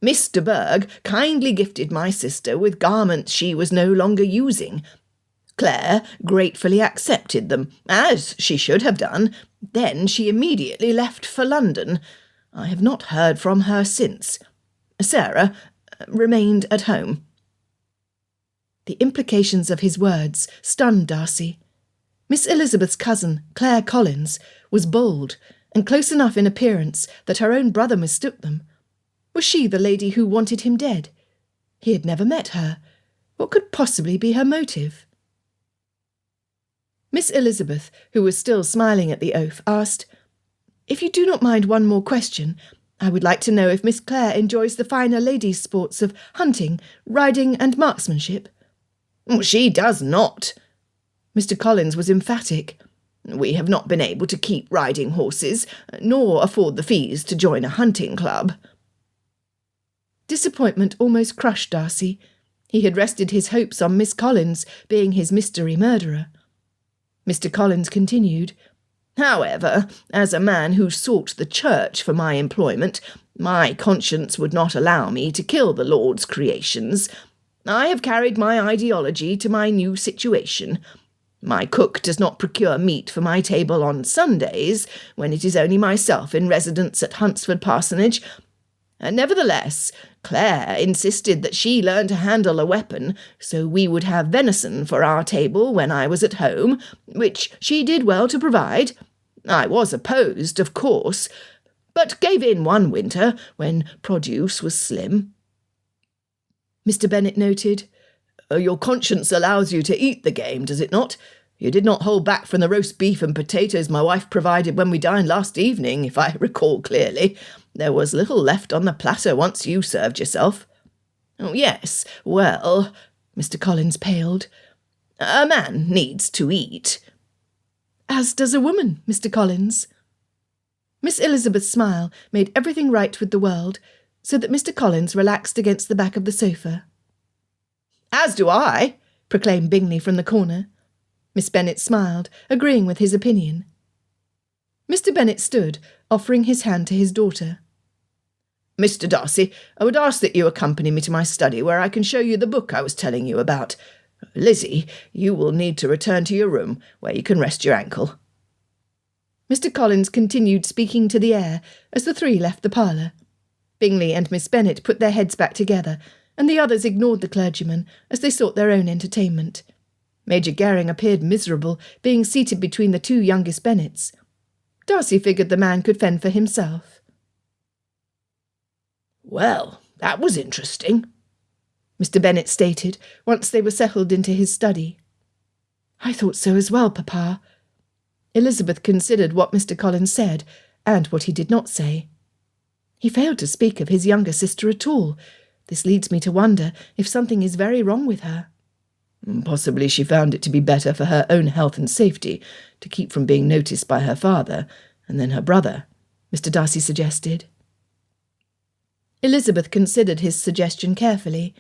Miss de Bourgh kindly gifted my sister with garments she was no longer using. Claire gratefully accepted them, as she should have done. Then she immediately left for London. I have not heard from her since. Sarah remained at home." The implications of his words stunned Darcy. Miss Elizabeth's cousin, Claire Collins, was bold and close enough in appearance that her own brother mistook them. Was she the lady who wanted him dead? He had never met her. What could possibly be her motive? Miss Elizabeth, who was still smiling at the oaf, asked, "If you do not mind one more question, I would like to know if Miss Clare enjoys the finer ladies' sports of hunting, riding and marksmanship." "She does not." Mr. Collins was emphatic. "We have not been able to keep riding horses, nor afford the fees to join a hunting club." Disappointment almost crushed Darcy. He had rested his hopes on Miss Collins being his mystery murderer. Mr. Collins continued, "However, as a man who sought the church for my employment, my conscience would not allow me to kill the Lord's creations. I have carried my ideology to my new situation. My cook does not procure meat for my table on Sundays, when it is only myself in residence at Hunsford Parsonage. Nevertheless, Claire insisted that she learn to handle a weapon, so we would have venison for our table when I was at home, which she did well to provide. I was opposed, of course, but gave in one winter when produce was slim." Mr. Bennet noted, "Your conscience allows you to eat the game, does it not? You did not hold back from the roast beef and potatoes my wife provided when we dined last evening, if I recall clearly. There was little left on the platter once you served yourself." "Yes, well," Mr. Collins paled, "a man needs to eat." "As does a woman, Mr. Collins." Miss Elizabeth's smile made everything right with the world, so that Mr. Collins relaxed against the back of the sofa. "As do I," proclaimed Bingley from the corner. Miss Bennet smiled, agreeing with his opinion. Mr. Bennet stood, offering his hand to his daughter. "Mr. Darcy, I would ask that you accompany me to my study, where I can show you the book I was telling you about. Lizzie, you will need to return to your room, where you can rest your ankle." Mr. Collins continued speaking to the air as the three left the parlour. Bingley and Miss Bennet put their heads back together, and the others ignored the clergyman as they sought their own entertainment. Major Garing appeared miserable, being seated between the two youngest Bennets. Darcy figured the man could fend for himself. "Well, that was interesting," Mr. Bennet stated, once they were settled into his study. "I thought so as well, Papa." Elizabeth considered what Mr. Collins said, and what he did not say. He failed to speak of his younger sister at all. This leads me to wonder if something is very wrong with her. Possibly she found it to be better for her own health and safety to keep from being noticed by her father and then her brother, Mr. Darcy suggested. Elizabeth considered his suggestion carefully.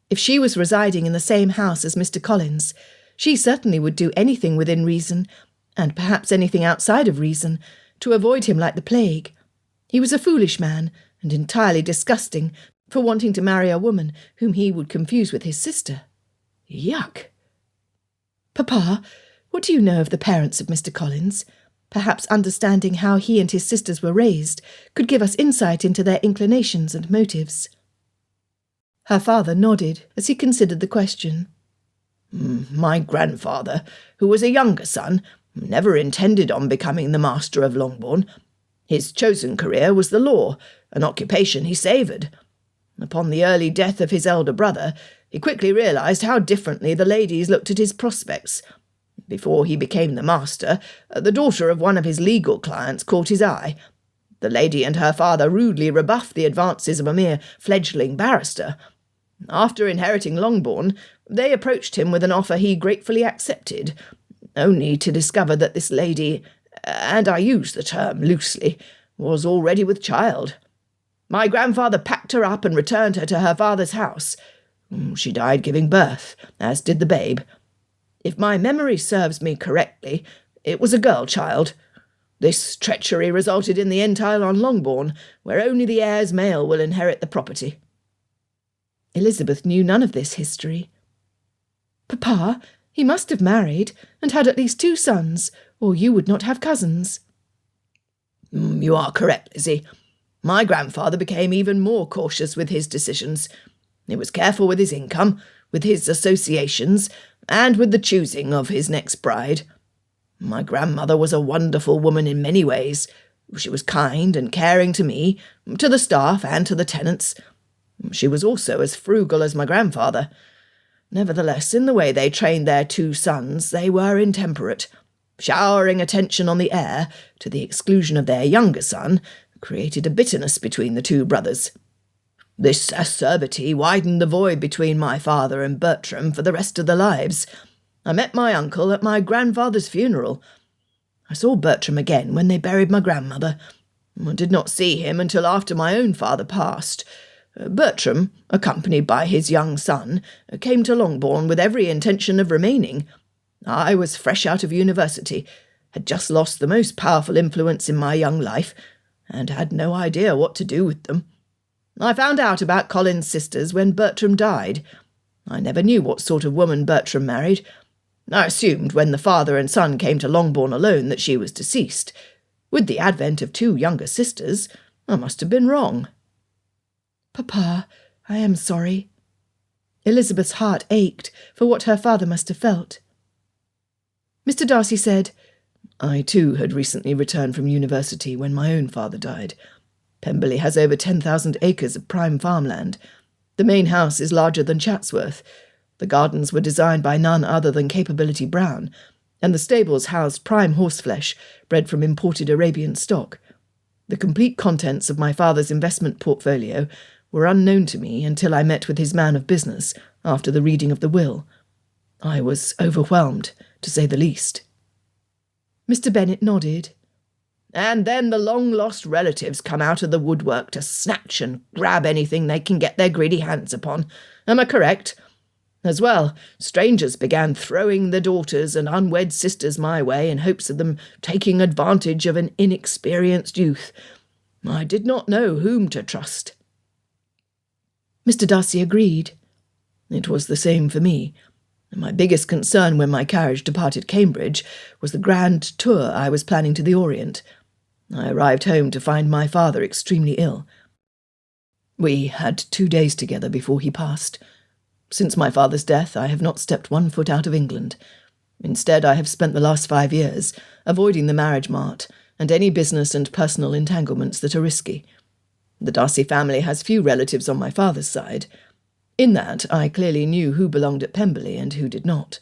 If she was residing in the same house as Mr. Collins, she certainly would do anything within reason, and perhaps anything outside of reason, to avoid him like the plague. He was a foolish man, and entirely disgusting, for wanting to marry a woman whom he would confuse with his sister. Yuck! Papa, what do you know of the parents of Mr. Collins? Perhaps understanding how he and his sisters were raised could give us insight into their inclinations and motives. Her father nodded as he considered the question. My grandfather, who was a younger son, never intended on becoming the master of Longbourn. His chosen career was the law, an occupation he savoured. Upon the early death of his elder brother, he quickly realised how differently the ladies looked at his prospects. Before he became the master, the daughter of one of his legal clients caught his eye. The lady and her father rudely rebuffed the advances of a mere fledgling barrister. After inheriting Longbourn, they approached him with an offer he gratefully accepted, only to discover that this lady, and I use the term loosely, was already with child. My grandfather packed her up and returned her to her father's house. She died giving birth, as did the babe. If my memory serves me correctly, it was a girl child. This treachery resulted in the entail on Longbourn, where only the heirs male will inherit the property. Elizabeth knew none of this history. Papa, he must have married, and had at least 2 sons, or you would not have cousins. You are correct, Lizzie. My grandfather became even more cautious with his decisions. He was careful with his income, with his associations, and with the choosing of his next bride. My grandmother was a wonderful woman in many ways. She was kind and caring to me, to the staff and to the tenants. She was also as frugal as my grandfather. Nevertheless, in the way they trained their 2 sons, they were intemperate. Showering attention on the heir, to the exclusion of their younger son, created a bitterness between the 2 brothers. This acerbity widened the void between my father and Bertram for the rest of their lives. I met my uncle at my grandfather's funeral. I saw Bertram again when they buried my grandmother. I did not see him until after my own father passed. Bertram, accompanied by his young son, came to Longbourn with every intention of remaining. I was fresh out of university, had just lost the most powerful influence in my young life, and had no idea what to do with them. I found out about Colin's sisters when Bertram died. I never knew what sort of woman Bertram married. I assumed when the father and son came to Longbourn alone that she was deceased. With the advent of 2 younger sisters, I must have been wrong. Papa, I am sorry. Elizabeth's heart ached for what her father must have felt. Mr. Darcy said, I too had recently returned from university when my own father died. Pemberley has over 10,000 acres of prime farmland. The main house is larger than Chatsworth. The gardens were designed by none other than Capability Brown, and the stables housed prime horseflesh bred from imported Arabian stock. The complete contents of my father's investment portfolio were unknown to me until I met with his man of business after the reading of the will. I was overwhelmed, to say the least. Mr. Bennet nodded. And then the long-lost relatives come out of the woodwork to snatch and grab anything they can get their greedy hands upon. Am I correct? As well, strangers began throwing their daughters and unwed sisters my way in hopes of them taking advantage of an inexperienced youth. I did not know whom to trust. Mr. Darcy agreed. It was the same for me. My biggest concern when my carriage departed Cambridge was the grand tour I was planning to the Orient. I arrived home to find my father extremely ill. We had 2 days together before he passed. Since my father's death, I have not stepped 1 foot out of England. Instead, I have spent the last 5 years avoiding the marriage mart and any business and personal entanglements that are risky. The Darcy family has few relatives on my father's side. In that, I clearly knew who belonged at Pemberley and who did not.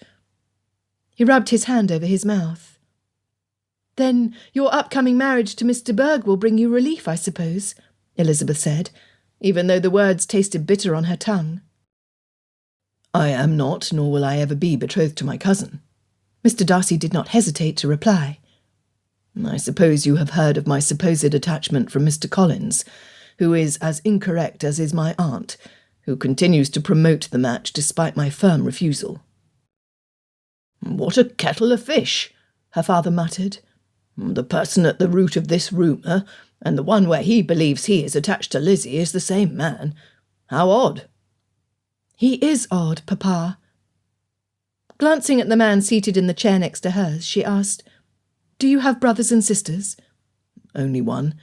He rubbed his hand over his mouth. Then your upcoming marriage to Mr. Berg will bring you relief, I suppose, Elizabeth said, even though the words tasted bitter on her tongue. I am not, nor will I ever be, betrothed to my cousin. Mr. Darcy did not hesitate to reply. I suppose you have heard of my supposed attachment from Mr. Collins, who is as incorrect as is my aunt, who continues to promote the match despite my firm refusal. What a kettle of fish, her father muttered. The person at the root of this rumour, and the one where he believes he is attached to Lizzie, is the same man. How odd. He is odd, Papa. Glancing at the man seated in the chair next to hers, she asked, Do you have brothers and sisters? Only one.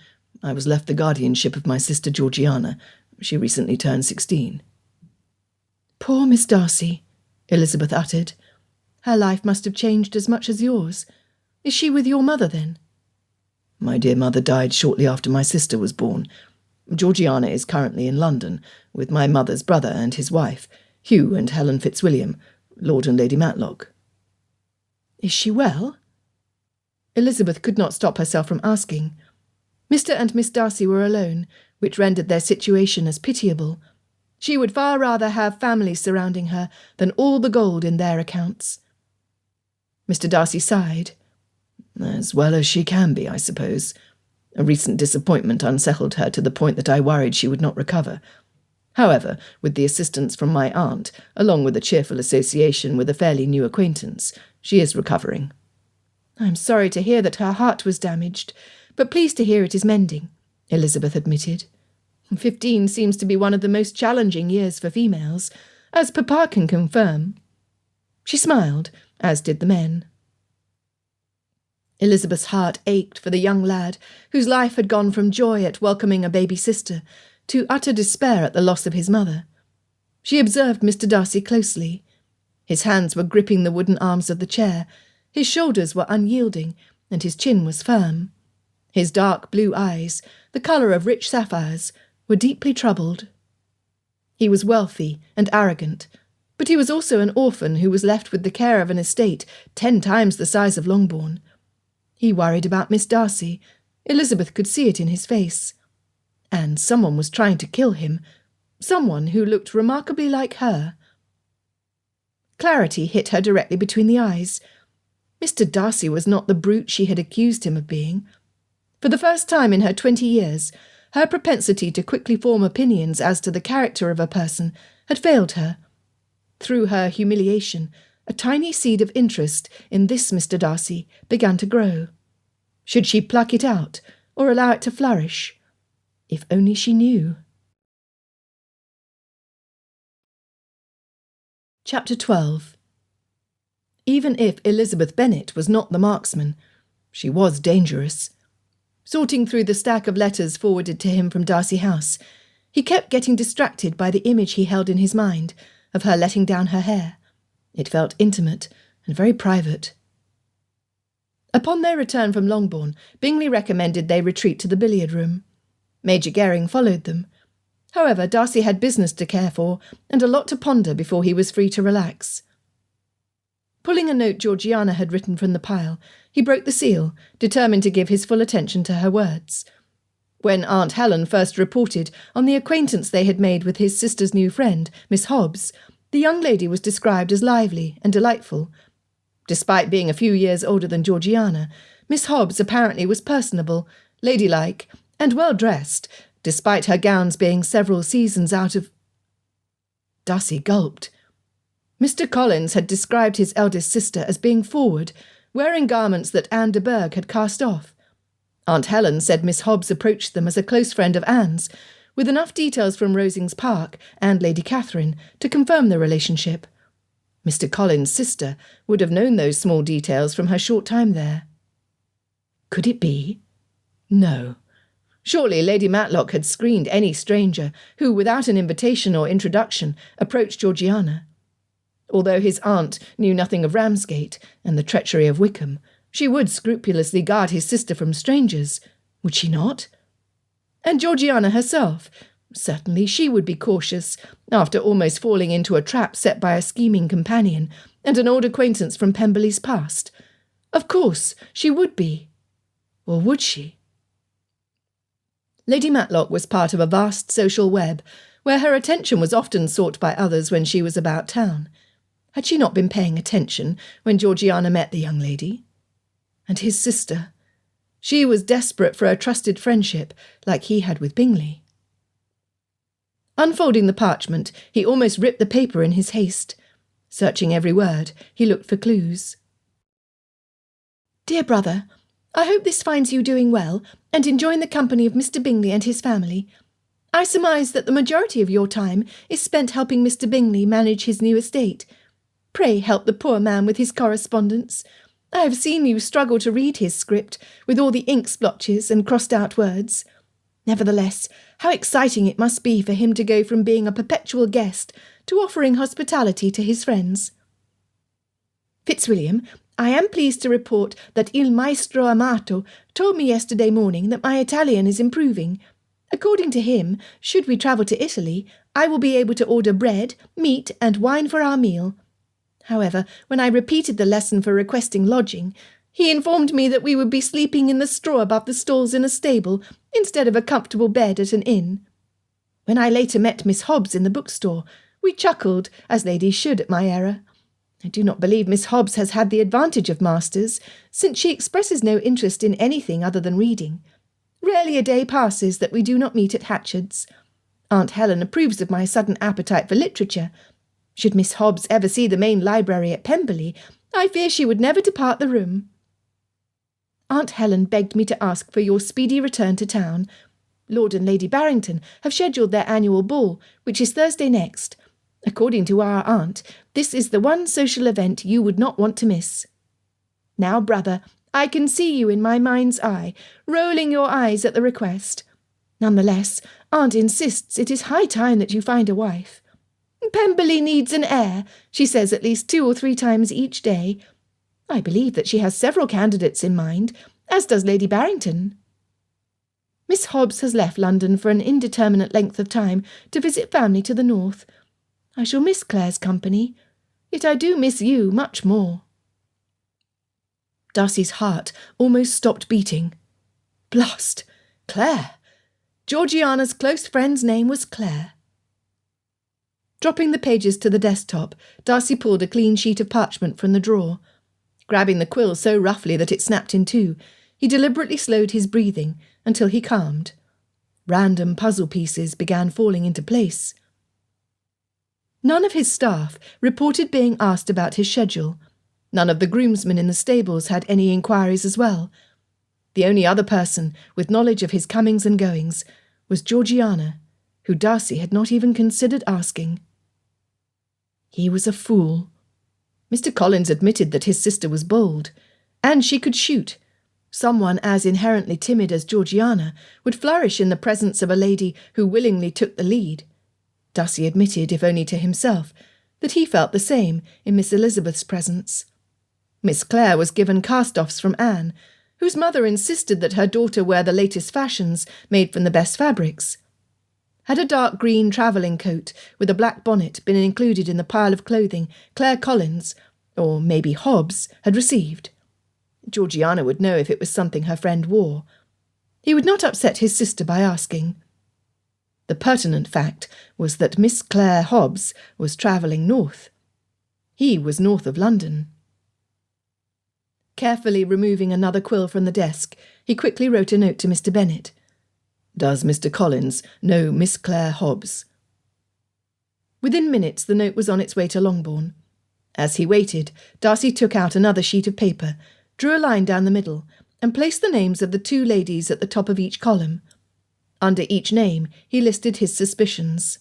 I was left the guardianship of my sister Georgiana. She recently turned 16. Poor Miss Darcy, Elizabeth uttered. Her life must have changed as much as yours. Is she with your mother, then? My dear mother died shortly after my sister was born. Georgiana is currently in London, with my mother's brother and his wife, Hugh and Helen Fitzwilliam, Lord and Lady Matlock. Is she well? Elizabeth could not stop herself from asking. Mr. and Miss Darcy were alone, which rendered their situation as pitiable. She would far rather have family surrounding her than all the gold in their accounts. Mr. Darcy sighed. As well as she can be, I suppose. A recent disappointment unsettled her to the point that I worried she would not recover. However, with the assistance from my aunt, along with a cheerful association with a fairly new acquaintance, she is recovering. I am sorry to hear that her heart was damaged, but pleased to hear it is mending, Elizabeth admitted. 15 seems to be one of the most challenging years for females, as Papa can confirm. She smiled, as did the men. Elizabeth's heart ached for the young lad whose life had gone from joy at welcoming a baby sister to utter despair at the loss of his mother. She observed Mr. Darcy closely. His hands were gripping the wooden arms of the chair, his shoulders were unyielding, and his chin was firm. His dark blue eyes, the colour of rich sapphires, were deeply troubled. He was wealthy and arrogant, but he was also an orphan who was left with the care of an estate 10 times the size of Longbourn. He worried about Miss Darcy. Elizabeth could see it in his face. And someone was trying to kill him, someone who looked remarkably like her. Clarity hit her directly between the eyes. Mr. Darcy was not the brute she had accused him of being. For the first time in her 20 years, her propensity to quickly form opinions as to the character of a person had failed her. Through her humiliation, a tiny seed of interest in this Mr. Darcy began to grow. Should she pluck it out, or allow it to flourish? If only she knew. Chapter 12. Even if Elizabeth Bennet was not the marksman, she was dangerous. Sorting through the stack of letters forwarded to him from Darcy House, he kept getting distracted by the image he held in his mind of her letting down her hair. It felt intimate and very private. Upon their return from Longbourn, Bingley recommended they retreat to the billiard room. Major Gering followed them. However, Darcy had business to care for and a lot to ponder before he was free to relax. Pulling a note Georgiana had written from the pile, he broke the seal, determined to give his full attention to her words. When Aunt Helen first reported on the acquaintance they had made with his sister's new friend, Miss Hobbs, the young lady was described as lively and delightful. Despite being a few years older than Georgiana, Miss Hobbs apparently was personable, ladylike, and well-dressed, despite her gowns being several seasons out of... Darcy gulped. Mr. Collins had described his eldest sister as being forward, wearing garments that Anne de Bourgh had cast off. Aunt Helen said Miss Hobbs approached them as a close friend of Anne's, with enough details from Rosings Park and Lady Catherine to confirm the relationship. Mr. Collins' sister would have known those small details from her short time there. Could it be? No. Surely Lady Matlock had screened any stranger who, without an invitation or introduction, approached Georgiana. Although his aunt knew nothing of Ramsgate and the treachery of Wickham, she would scrupulously guard his sister from strangers, would she not? And Georgiana herself, certainly she would be cautious, after almost falling into a trap set by a scheming companion and an old acquaintance from Pemberley's past. Of course, she would be. Or would she? Lady Matlock was part of a vast social web, where her attention was often sought by others when she was about town. Had she not been paying attention when Georgiana met the young lady? And his sister. She was desperate for a trusted friendship, like he had with Bingley. Unfolding the parchment, he almost ripped the paper in his haste. Searching every word, he looked for clues. Dear brother, I hope this finds you doing well and enjoying the company of Mr. Bingley and his family. I surmise that the majority of your time is spent helping Mr. Bingley manage his new estate. Pray help the poor man with his correspondence. I have seen you struggle to read his script, with all the ink splotches and crossed-out words. Nevertheless, how exciting it must be for him to go from being a perpetual guest to offering hospitality to his friends. Fitzwilliam, I am pleased to report that Il Maestro Amato told me yesterday morning that my Italian is improving. According to him, should we travel to Italy, I will be able to order bread, meat, and wine for our meal. However, when I repeated the lesson for requesting lodging, he informed me that we would be sleeping in the straw above the stalls in a stable, instead of a comfortable bed at an inn. When I later met Miss Hobbs in the bookstore, we chuckled, as ladies should at my error. I do not believe Miss Hobbs has had the advantage of masters, since she expresses no interest in anything other than reading. Rarely a day passes that we do not meet at Hatchard's. Aunt Helen approves of my sudden appetite for literature. Should Miss Hobbs ever see the main library at Pemberley, I fear she would never depart the room. Aunt Helen begged me to ask for your speedy return to town. Lord and Lady Barrington have scheduled their annual ball, which is Thursday next. According to our aunt, this is the one social event you would not want to miss. Now, brother, I can see you in my mind's eye, rolling your eyes at the request. Nonetheless, aunt insists it is high time that you find a wife. Pemberley needs an heir, she says at least 2 or 3 times each day. I believe that she has several candidates in mind, as does Lady Barrington. Miss Hobbs has left London for an indeterminate length of time to visit family to the north. I shall miss Clare's company, yet I do miss you much more. Darcy's heart almost stopped beating. Blast! Clare! Georgiana's close friend's name was Clare. Dropping the pages to the desktop, Darcy pulled a clean sheet of parchment from the drawer. Grabbing the quill so roughly that it snapped in two, he deliberately slowed his breathing until he calmed. Random puzzle pieces began falling into place. None of his staff reported being asked about his schedule. None of the groomsmen in the stables had any inquiries as well. The only other person with knowledge of his comings and goings was Georgiana, who Darcy had not even considered asking. He was a fool. Mr. Collins admitted that his sister was bold, and she could shoot. Someone as inherently timid as Georgiana would flourish in the presence of a lady who willingly took the lead. Darcy admitted, if only to himself, that he felt the same in Miss Elizabeth's presence. Miss Clare was given cast-offs from Anne, whose mother insisted that her daughter wear the latest fashions made from the best fabrics. Had a dark green travelling coat with a black bonnet been included in the pile of clothing Clare Collins, or maybe Hobbs, had received? Georgiana would know if it was something her friend wore. He would not upset his sister by asking. The pertinent fact was that Miss Clare Hobbs was travelling north. He was north of London. Carefully removing another quill from the desk, he quickly wrote a note to Mr. Bennet. Does Mr. Collins know Miss Clare Hobbs? Within minutes the note was on its way to Longbourn. As he waited, Darcy took out another sheet of paper, drew a line down the middle, and placed the names of the 2 ladies at the top of each column. Under each name he listed his suspicions.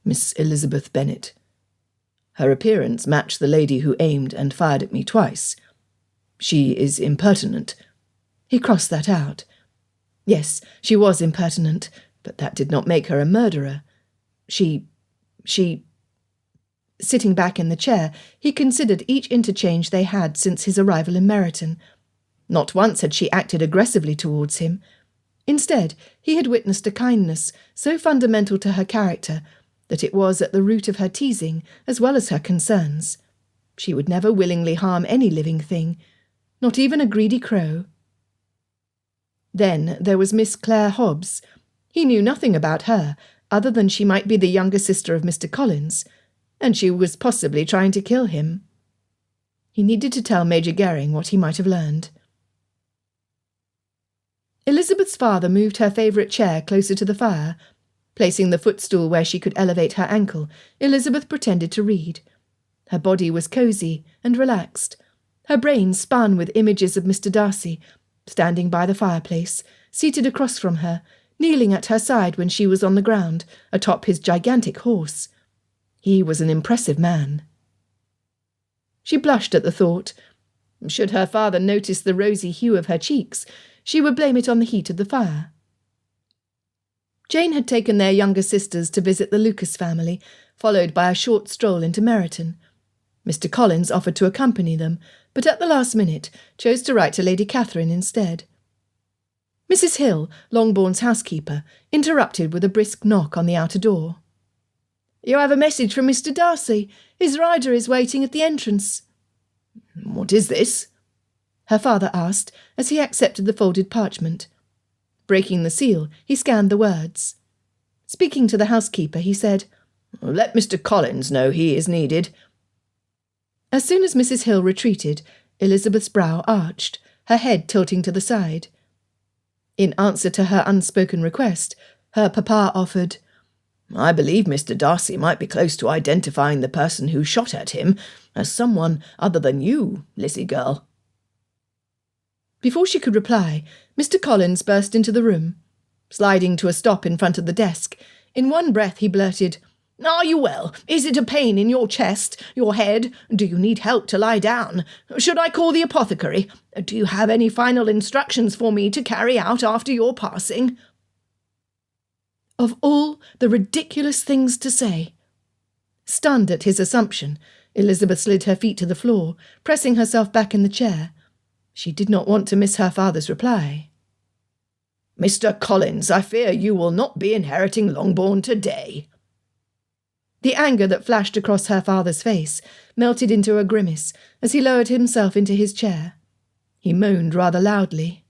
Miss Elizabeth Bennet. Her appearance matched the lady who aimed and fired at me twice. She is impertinent. He crossed that out. Yes, she was impertinent, but that did not make her a murderer. She... Sitting back in the chair, he considered each interchange they had since his arrival in Meryton. Not once had she acted aggressively towards him. Instead, he had witnessed a kindness so fundamental to her character that it was at the root of her teasing as well as her concerns. She would never willingly harm any living thing, not even a greedy crow. Then there was Miss Clare Hobbs. He knew nothing about her, other than she might be the younger sister of Mr. Collins, and she was possibly trying to kill him. He needed to tell Major Gering what he might have learned. Elizabeth's father moved her favourite chair closer to the fire. Placing the footstool where she could elevate her ankle, Elizabeth pretended to read. Her body was cosy and relaxed. Her brain spun with images of Mr. Darcy, standing by the fireplace, seated across from her, kneeling at her side when she was on the ground, atop his gigantic horse. He was an impressive man. She blushed at the thought. Should her father notice the rosy hue of her cheeks, she would blame it on the heat of the fire. Jane had taken their younger sisters to visit the Lucas family, followed by a short stroll into Meryton. Mr. Collins offered to accompany them, but at the last minute chose to write to Lady Catherine instead. Mrs. Hill, Longbourn's housekeeper, interrupted with a brisk knock on the outer door. "You have a message from Mr. Darcy. His rider is waiting at the entrance." "What is this?" her father asked as he accepted the folded parchment. Breaking the seal, he scanned the words. Speaking to the housekeeper, he said, "Let Mr. Collins know he is needed." As soon as Mrs. Hill retreated, Elizabeth's brow arched, her head tilting to the side. In answer to her unspoken request, her papa offered, "I believe Mr. Darcy might be close to identifying the person who shot at him as someone other than you, Lizzie girl." Before she could reply, Mr. Collins burst into the room. Sliding to a stop in front of the desk, in one breath he blurted, "Are you well? Is it a pain in your chest, your head? Do you need help to lie down? Should I call the apothecary? Do you have any final instructions for me to carry out after your passing?" Of all the ridiculous things to say. Stunned at his assumption, Elizabeth slid her feet to the floor, pressing herself back in the chair. She did not want to miss her father's reply. "Mr. Collins, I fear you will not be inheriting Longbourn today." The anger that flashed across her father's face melted into a grimace as he lowered himself into his chair. He moaned rather loudly.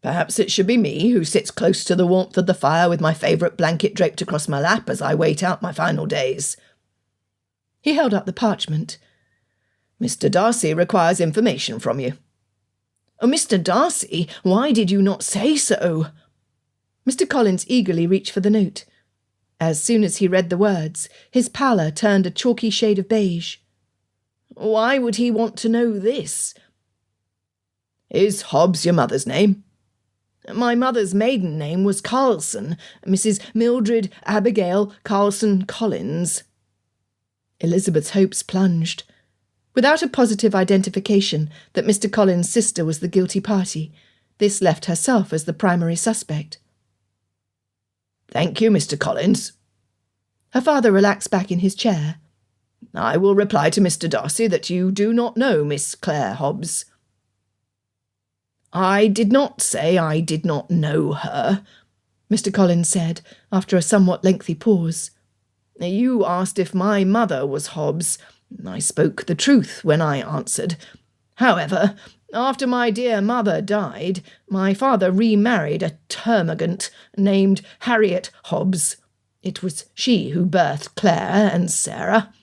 "Perhaps it should be me who sits close to the warmth of the fire with my favourite blanket draped across my lap as I wait out my final days." He held up the parchment. "Mr. Darcy requires information from you." "Oh, Mr. Darcy, why did you not say so?" Mr. Collins eagerly reached for the note. As soon as he read the words, his pallor turned a chalky shade of beige. "Why would he want to know this?" "Is Hobbs your mother's name?" "My mother's maiden name was Carlson, Mrs. Mildred Abigail Carlson Collins." Elizabeth's hopes plunged. Without a positive identification that Mr. Collins' sister was the guilty party, this left herself as the primary suspect. "Thank you, Mr. Collins." Her father relaxed back in his chair. "I will reply to Mr. Darcy that you do not know Miss Clare Hobbs." "I did not say I did not know her," Mr. Collins said, after a somewhat lengthy pause. "You asked if my mother was Hobbs. I spoke the truth when I answered. However, after my dear mother died, my father remarried a termagant named Harriet Hobbs. It was she who birthed Claire and Sarah."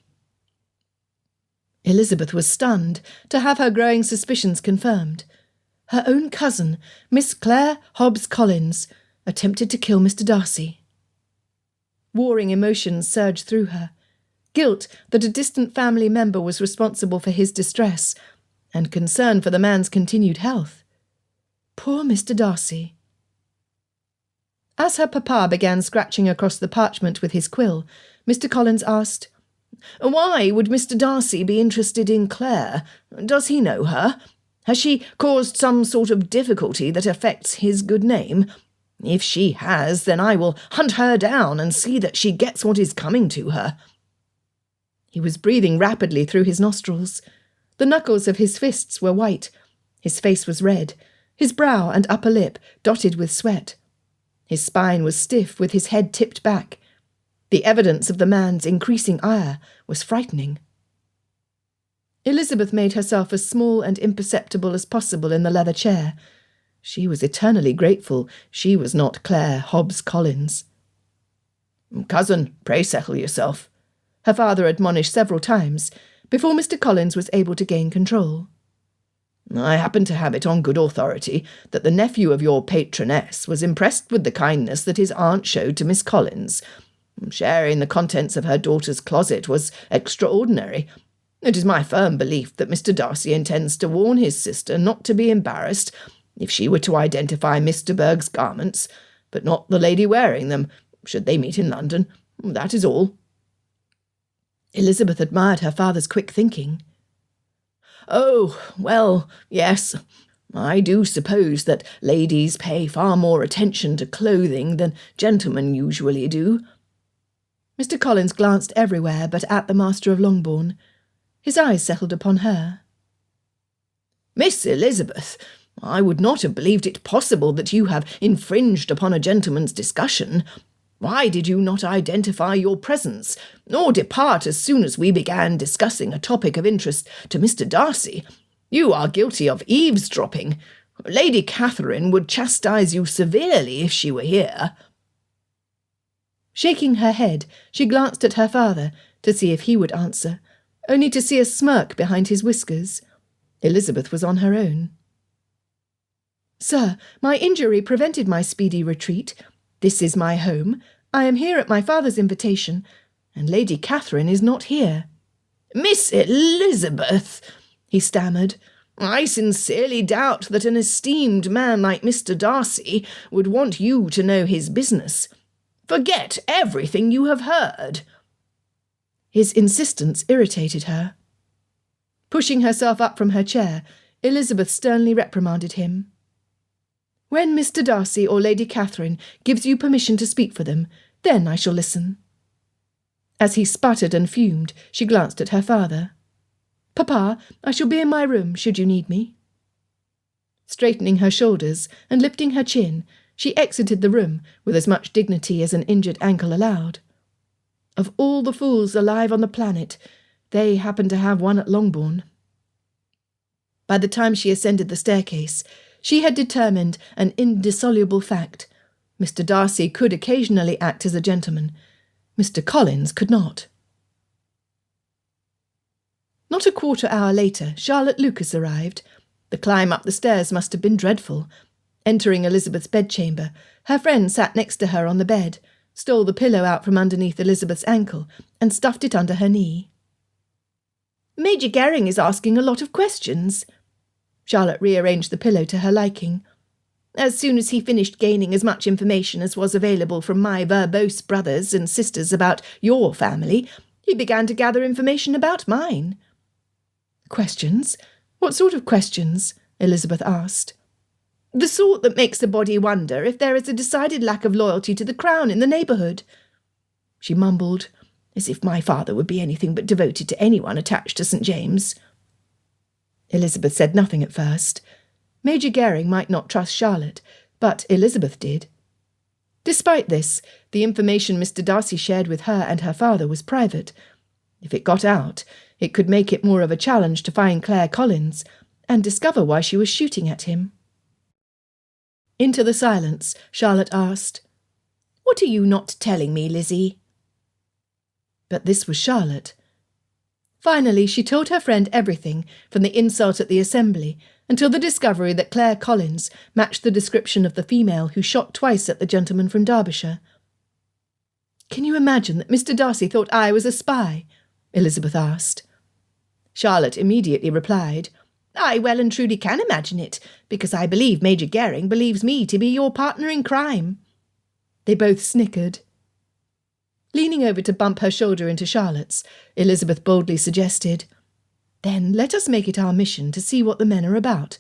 Elizabeth was stunned to have her growing suspicions confirmed. Her own cousin, Miss Clare Hobbs Collins, attempted to kill Mr. Darcy. Warring emotions surged through her. Guilt that a distant family member was responsible for his distress, and concern for the man's continued health. Poor Mr. Darcy. As her papa began scratching across the parchment with his quill, Mr. Collins asked, "Why would Mr. Darcy be interested in Claire? Does he know her? Has she caused some sort of difficulty that affects his good name? If she has, then I will hunt her down and see that she gets what is coming to her." He was breathing rapidly through his nostrils. The knuckles of his fists were white. His face was red, his brow and upper lip dotted with sweat. His spine was stiff with his head tipped back. The evidence of the man's increasing ire was frightening. Elizabeth made herself as small and imperceptible as possible in the leather chair. She was eternally grateful she was not Clare Hobbs Collins. "Cousin, pray settle yourself," her father admonished several times before Mr. Collins was able to gain control. "I happen to have it on good authority that the nephew of your patroness was impressed with the kindness that his aunt showed to Miss Collins. Sharing the contents of her daughter's closet was extraordinary. It is my firm belief that Mr. Darcy intends to warn his sister not to be embarrassed if she were to identify Miss de Bourgh's garments, but not the lady wearing them, should they meet in London. That is all." Elizabeth admired her father's quick thinking. "Oh, well, yes. I do suppose that ladies pay far more attention to clothing than gentlemen usually do." Mr. Collins glanced everywhere but at the master of Longbourn. His eyes settled upon her. "Miss Elizabeth, I would not have believed it possible that you have infringed upon a gentleman's discussion. Why did you not identify your presence, or depart as soon as we began discussing a topic of interest to Mr. Darcy? You are guilty of eavesdropping. Lady Catherine would chastise you severely if she were here." Shaking her head, she glanced at her father to see if he would answer, only to see a smirk behind his whiskers. Elizabeth was on her own. "Sir, my injury prevented my speedy retreat. This is my home. I am here at my father's invitation, and Lady Catherine is not here." "Miss Elizabeth," he stammered, "I sincerely doubt that an esteemed man like Mr. Darcy would want you to know his business. Forget everything you have heard." His insistence irritated her. Pushing herself up from her chair, Elizabeth sternly reprimanded him. "When Mr. Darcy or Lady Catherine gives you permission to speak for them, then I shall listen." As he sputtered and fumed, she glanced at her father. "Papa, I shall be in my room, should you need me." Straightening her shoulders and lifting her chin, she exited the room with as much dignity as an injured ankle allowed. Of all the fools alive on the planet, they happened to have one at Longbourn. By the time she ascended the staircase, she had determined an indissoluble fact. Mr. Darcy could occasionally act as a gentleman. Mr. Collins could not. Not a quarter-hour later, Charlotte Lucas arrived. The climb up the stairs must have been dreadful. Entering Elizabeth's bedchamber, her friend sat next to her on the bed, stole the pillow out from underneath Elizabeth's ankle, and stuffed it under her knee. "Major Gering is asking a lot of questions." Charlotte rearranged the pillow to her liking. "As soon as he finished gaining as much information as was available from my verbose brothers and sisters about your family, he began to gather information about mine." "Questions? What sort of questions?" Elizabeth asked. "The sort that makes a body wonder if there is a decided lack of loyalty to the crown in the neighbourhood." She mumbled, "As if my father would be anything but devoted to anyone attached to St. James." Elizabeth said nothing at first. Major Gering might not trust Charlotte, but Elizabeth did. Despite this, the information Mr. Darcy shared with her and her father was private. If it got out, it could make it more of a challenge to find Claire Collins and discover why she was shooting at him. Into the silence, Charlotte asked, "What are you not telling me, Lizzie?" But this was Charlotte. Finally, she told her friend everything, from the insult at the assembly until the discovery that Claire Collins matched the description of the female who shot twice at the gentleman from Derbyshire. "Can you imagine that Mr. Darcy thought I was a spy?" Elizabeth asked. Charlotte immediately replied, "I well and truly can imagine it, because I believe Major Gering believes me to be your partner in crime." They both snickered. Leaning over to bump her shoulder into Charlotte's, Elizabeth boldly suggested, "Then let us make it our mission to see what the men are about.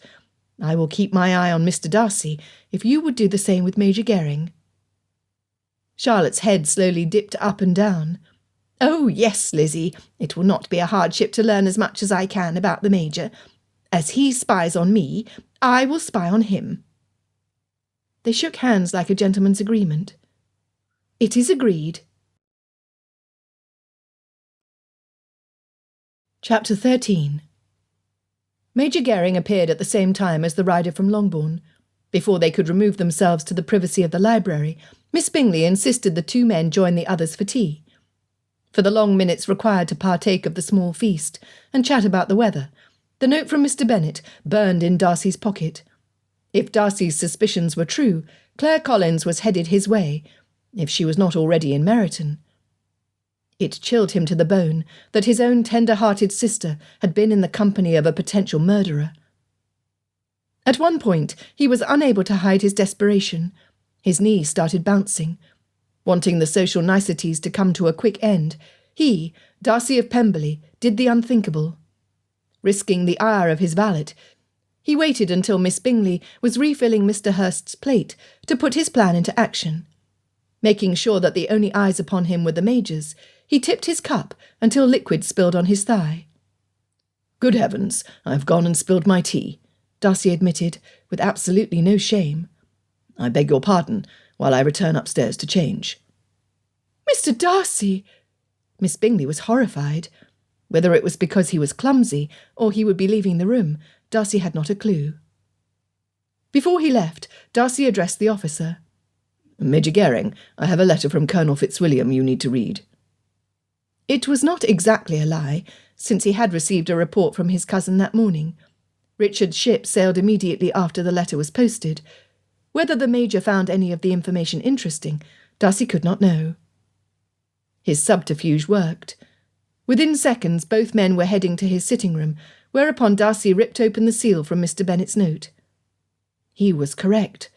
I will keep my eye on Mr. Darcy, if you would do the same with Major Gering." Charlotte's head slowly dipped up and down. "Oh, yes, Lizzie, it will not be a hardship to learn as much as I can about the Major. As he spies on me, I will spy on him." They shook hands like a gentleman's agreement. "It is agreed." Chapter 13. Major Gering appeared at the same time as the rider from Longbourn. Before they could remove themselves to the privacy of the library, Miss Bingley insisted the two men join the others for tea. For the long minutes required to partake of the small feast and chat about the weather, the note from Mr. Bennet burned in Darcy's pocket. If Darcy's suspicions were true, Claire Collins was headed his way, if she was not already in Meryton. It chilled him to the bone that his own tender-hearted sister had been in the company of a potential murderer. At one point, he was unable to hide his desperation. His knees started bouncing. Wanting the social niceties to come to a quick end, he, Darcy of Pemberley, did the unthinkable. Risking the ire of his valet, he waited until Miss Bingley was refilling Mr. Hurst's plate to put his plan into action. Making sure that the only eyes upon him were the Major's, he tipped his cup until liquid spilled on his thigh. "Good heavens, I've gone and spilled my tea," Darcy admitted, with absolutely no shame. "I beg your pardon, while I return upstairs to change." "Mr. Darcy!" Miss Bingley was horrified. Whether it was because he was clumsy or he would be leaving the room, Darcy had not a clue. Before he left, Darcy addressed the officer. "Major Gering, I have a letter from Colonel Fitzwilliam you need to read." It was not exactly a lie, since he had received a report from his cousin that morning. Richard's ship sailed immediately after the letter was posted. Whether the Major found any of the information interesting, Darcy could not know. His subterfuge worked. Within seconds, both men were heading to his sitting room, whereupon Darcy ripped open the seal from Mr. Bennet's note. He was correct.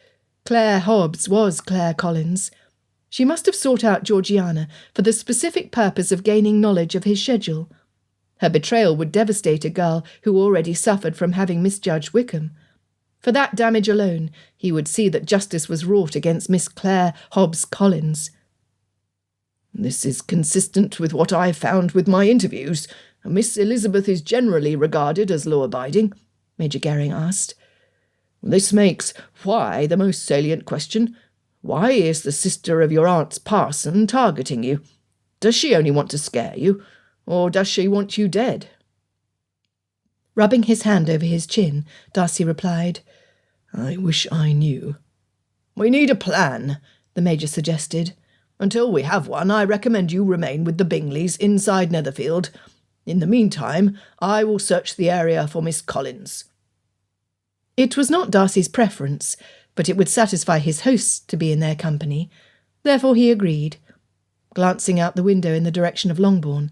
Claire Hobbs was Claire Collins. She must have sought out Georgiana for the specific purpose of gaining knowledge of his schedule. Her betrayal would devastate a girl who already suffered from having misjudged Wickham. For that damage alone, he would see that justice was wrought against Miss Claire Hobbs Collins. "This is consistent with what I found with my interviews. Miss Elizabeth is generally regarded as law-abiding," Major Gering asked. "This makes why the most salient question. Why is the sister of your aunt's parson targeting you? Does she only want to scare you, or does she want you dead?" Rubbing his hand over his chin, Darcy replied, "I wish I knew." "We need a plan," the Major suggested. "Until we have one, I recommend you remain with the Bingleys inside Netherfield. In the meantime, I will search the area for Miss Collins." It was not Darcy's preference, but it would satisfy his hosts to be in their company. Therefore he agreed. Glancing out the window in the direction of Longbourn,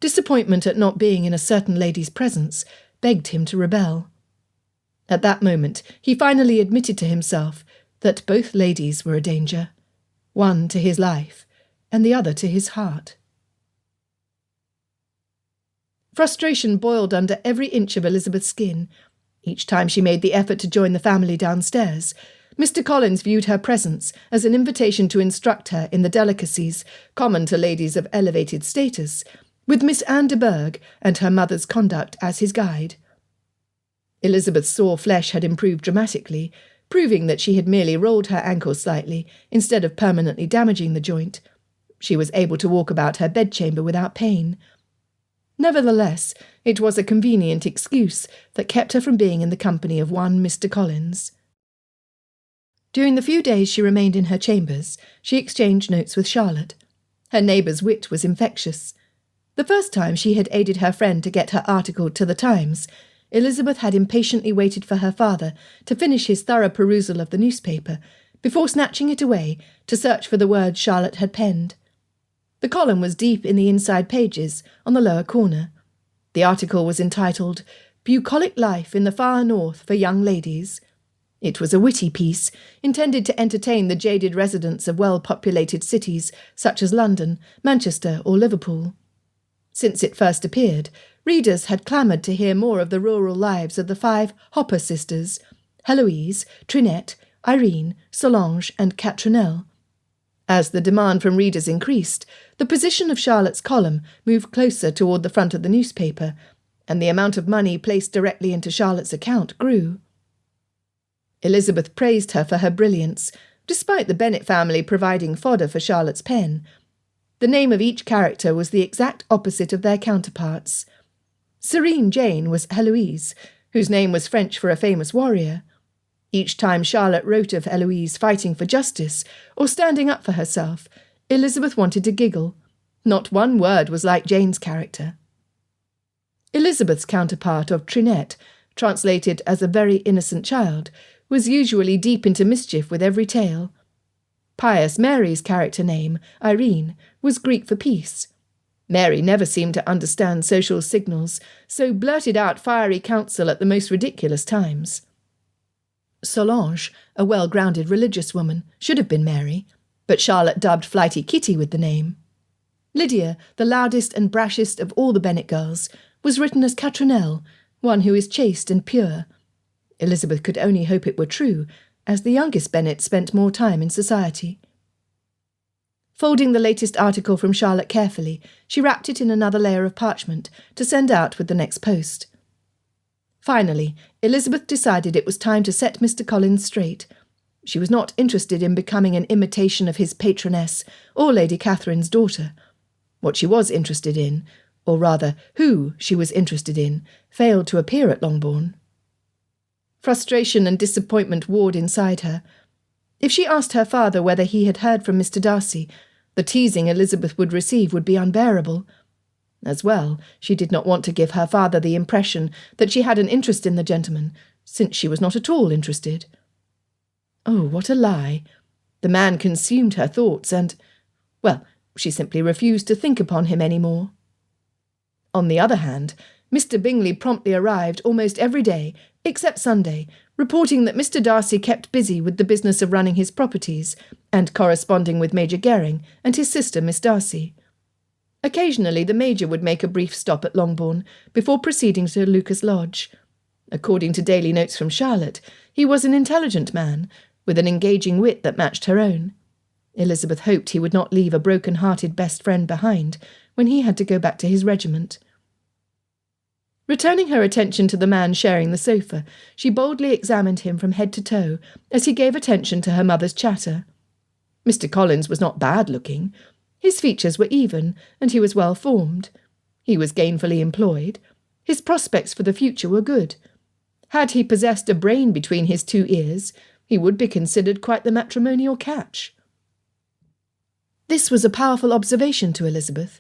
disappointment at not being in a certain lady's presence begged him to rebel. At that moment he finally admitted to himself that both ladies were a danger, one to his life and the other to his heart. Frustration boiled under every inch of Elizabeth's skin. Each time she made the effort to join the family downstairs, Mr. Collins viewed her presence as an invitation to instruct her in the delicacies common to ladies of elevated status, with Miss Anne de Bourgh and her mother's conduct as his guide. Elizabeth's sore flesh had improved dramatically, proving that she had merely rolled her ankle slightly instead of permanently damaging the joint. She was able to walk about her bedchamber without pain. Nevertheless, it was a convenient excuse that kept her from being in the company of one Mr. Collins. During the few days she remained in her chambers, she exchanged notes with Charlotte. Her neighbour's wit was infectious. The first time she had aided her friend to get her article to the Times, Elizabeth had impatiently waited for her father to finish his thorough perusal of the newspaper before snatching it away to search for the words Charlotte had penned. The column was deep in the inside pages, on the lower corner. The article was entitled, "Bucolic Life in the Far North for Young Ladies." It was a witty piece, intended to entertain the jaded residents of well-populated cities such as London, Manchester or Liverpool. Since it first appeared, readers had clamoured to hear more of the rural lives of the 5 Hopper sisters, Heloise, Trinette, Irene, Solange and Catronelle. As the demand from readers increased, the position of Charlotte's column moved closer toward the front of the newspaper, and the amount of money placed directly into Charlotte's account grew. Elizabeth praised her for her brilliance, despite the Bennet family providing fodder for Charlotte's pen. The name of each character was the exact opposite of their counterparts. Serene Jane was Heloise, whose name was French for a famous warrior. Each time Charlotte wrote of Eloise fighting for justice or standing up for herself, Elizabeth wanted to giggle. Not one word was like Jane's character. Elizabeth's counterpart of Trinette, translated as a very innocent child, was usually deep into mischief with every tale. Pious Mary's character name, Irene, was Greek for peace. Mary never seemed to understand social signals, so blurted out fiery counsel at the most ridiculous times. Solange, a well-grounded religious woman, should have been Mary, but Charlotte dubbed flighty Kitty with the name. Lydia, the loudest and brashest of all the Bennet girls, was written as Catronelle, one who is chaste and pure. Elizabeth could only hope it were true, as the youngest Bennet spent more time in society. Folding the latest article from Charlotte carefully, she wrapped it in another layer of parchment to send out with the next post. Finally, Elizabeth decided it was time to set Mr. Collins straight. She was not interested in becoming an imitation of his patroness or Lady Catherine's daughter. What she was interested in, or rather who she was interested in, failed to appear at Longbourn. Frustration and disappointment warred inside her. If she asked her father whether he had heard from Mr. Darcy, the teasing Elizabeth would receive would be unbearable. As well, she did not want to give her father the impression that she had an interest in the gentleman, since she was not at all interested. Oh, what a lie! The man consumed her thoughts and, well, she simply refused to think upon him any more. On the other hand, Mr. Bingley promptly arrived almost every day, except Sunday, reporting that Mr. Darcy kept busy with the business of running his properties and corresponding with Major Gering and his sister Miss Darcy. Occasionally the Major would make a brief stop at Longbourn before proceeding to Lucas Lodge. According to daily notes from Charlotte, he was an intelligent man, with an engaging wit that matched her own. Elizabeth hoped he would not leave a broken-hearted best friend behind when he had to go back to his regiment. Returning her attention to the man sharing the sofa, she boldly examined him from head to toe as he gave attention to her mother's chatter. Mr. Collins was not bad-looking. His features were even, and he was well-formed. He was gainfully employed. His prospects for the future were good. Had he possessed a brain between his 2 ears, he would be considered quite the matrimonial catch. This was a powerful observation to Elizabeth.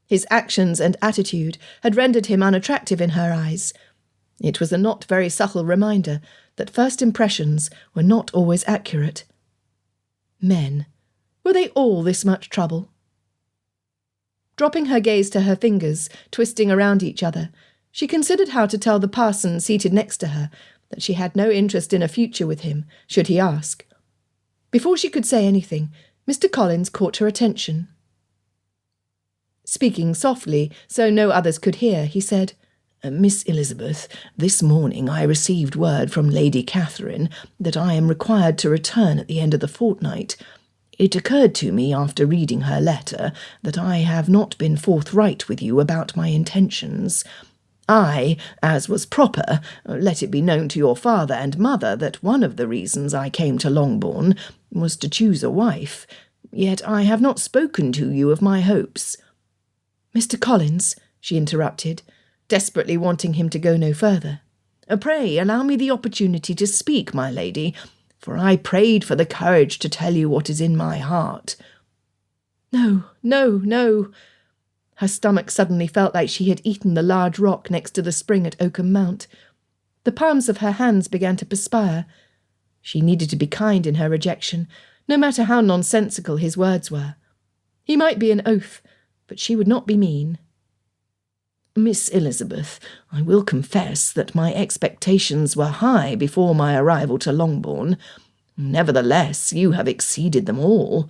His actions and attitude had rendered him unattractive in her eyes. It was a not very subtle reminder that first impressions were not always accurate. Men. Were they all this much trouble? Dropping her gaze to her fingers, twisting around each other, she considered how to tell the parson seated next to her that she had no interest in a future with him, should he ask. Before she could say anything, Mr. Collins caught her attention. Speaking softly, so no others could hear, he said, "Miss Elizabeth, this morning I received word from Lady Catherine that I am required to return at the end of the fortnight. It occurred to me after reading her letter that I have not been forthright with you about my intentions. I, as was proper, let it be known to your father and mother that one of the reasons I came to Longbourn was to choose a wife, yet I have not spoken to you of my hopes." "Mr. Collins," she interrupted, desperately wanting him to go no further. "Pray allow me the opportunity to speak, my lady, for I prayed for the courage to tell you what is in my heart." "No, no, no." Her stomach suddenly felt like she had eaten the large rock next to the spring at Oakham Mount. The palms of her hands began to perspire. She needed to be kind in her rejection, no matter how nonsensical his words were. He might be an oaf, but she would not be mean. "Miss Elizabeth, I will confess that my expectations were high before my arrival to Longbourn. Nevertheless, you have exceeded them all.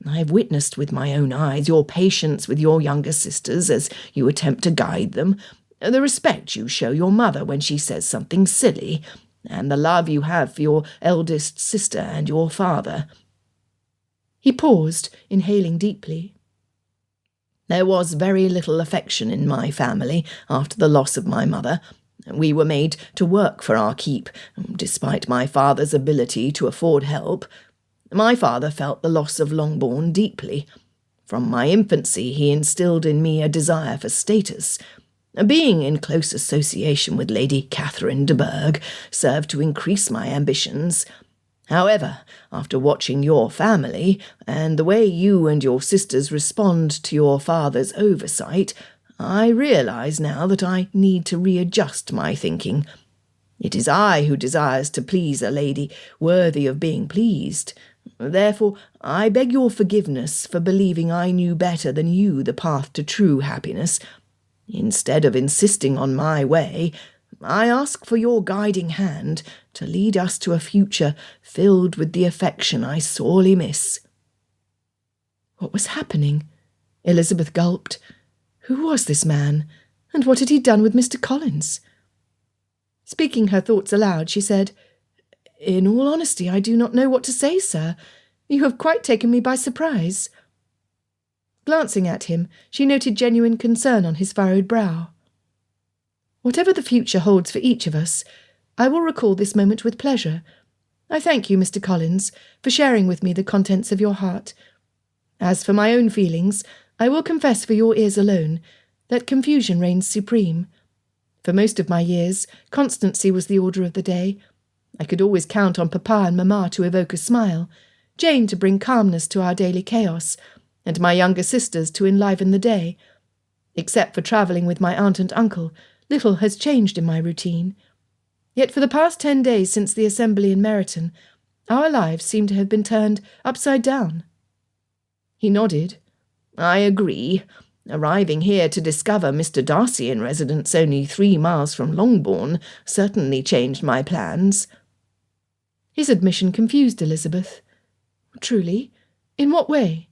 I have witnessed with my own eyes your patience with your younger sisters as you attempt to guide them, the respect you show your mother when she says something silly, and the love you have for your eldest sister and your father." He paused, inhaling deeply. "There was very little affection in my family after the loss of my mother. We were made to work for our keep, despite my father's ability to afford help. My father felt the loss of Longbourn deeply. From my infancy he instilled in me a desire for status. Being in close association with Lady Catherine de Bourgh served to increase my ambitions. However, after watching your family and the way you and your sisters respond to your father's oversight, I realise now that I need to readjust my thinking. It is I who desires to please a lady worthy of being pleased. Therefore, I beg your forgiveness for believing I knew better than you the path to true happiness. Instead of insisting on my way, I ask for your guiding hand to lead us to a future filled with the affection I sorely miss." What was happening? Elizabeth gulped. Who was this man, and what had he done with Mr. Collins? Speaking her thoughts aloud, she said, "In all honesty, I do not know what to say, sir. You have quite taken me by surprise." Glancing at him, she noted genuine concern on his furrowed brow. "Whatever the future holds for each of us, I will recall this moment with pleasure. I thank you, Mr. Collins, for sharing with me the contents of your heart. As for my own feelings, I will confess for your ears alone that confusion reigns supreme. For most of my years, constancy was the order of the day. I could always count on Papa and Mamma to evoke a smile, Jane to bring calmness to our daily chaos, and my younger sisters to enliven the day. Except for travelling with my aunt and uncle, little has changed in my routine. Yet for the past 10 days since the assembly in Meryton, our lives seem to have been turned upside down." He nodded. "I agree. Arriving here to discover Mr. Darcy in residence only 3 miles from Longbourn certainly changed my plans." His admission confused Elizabeth. "Truly? In what way?"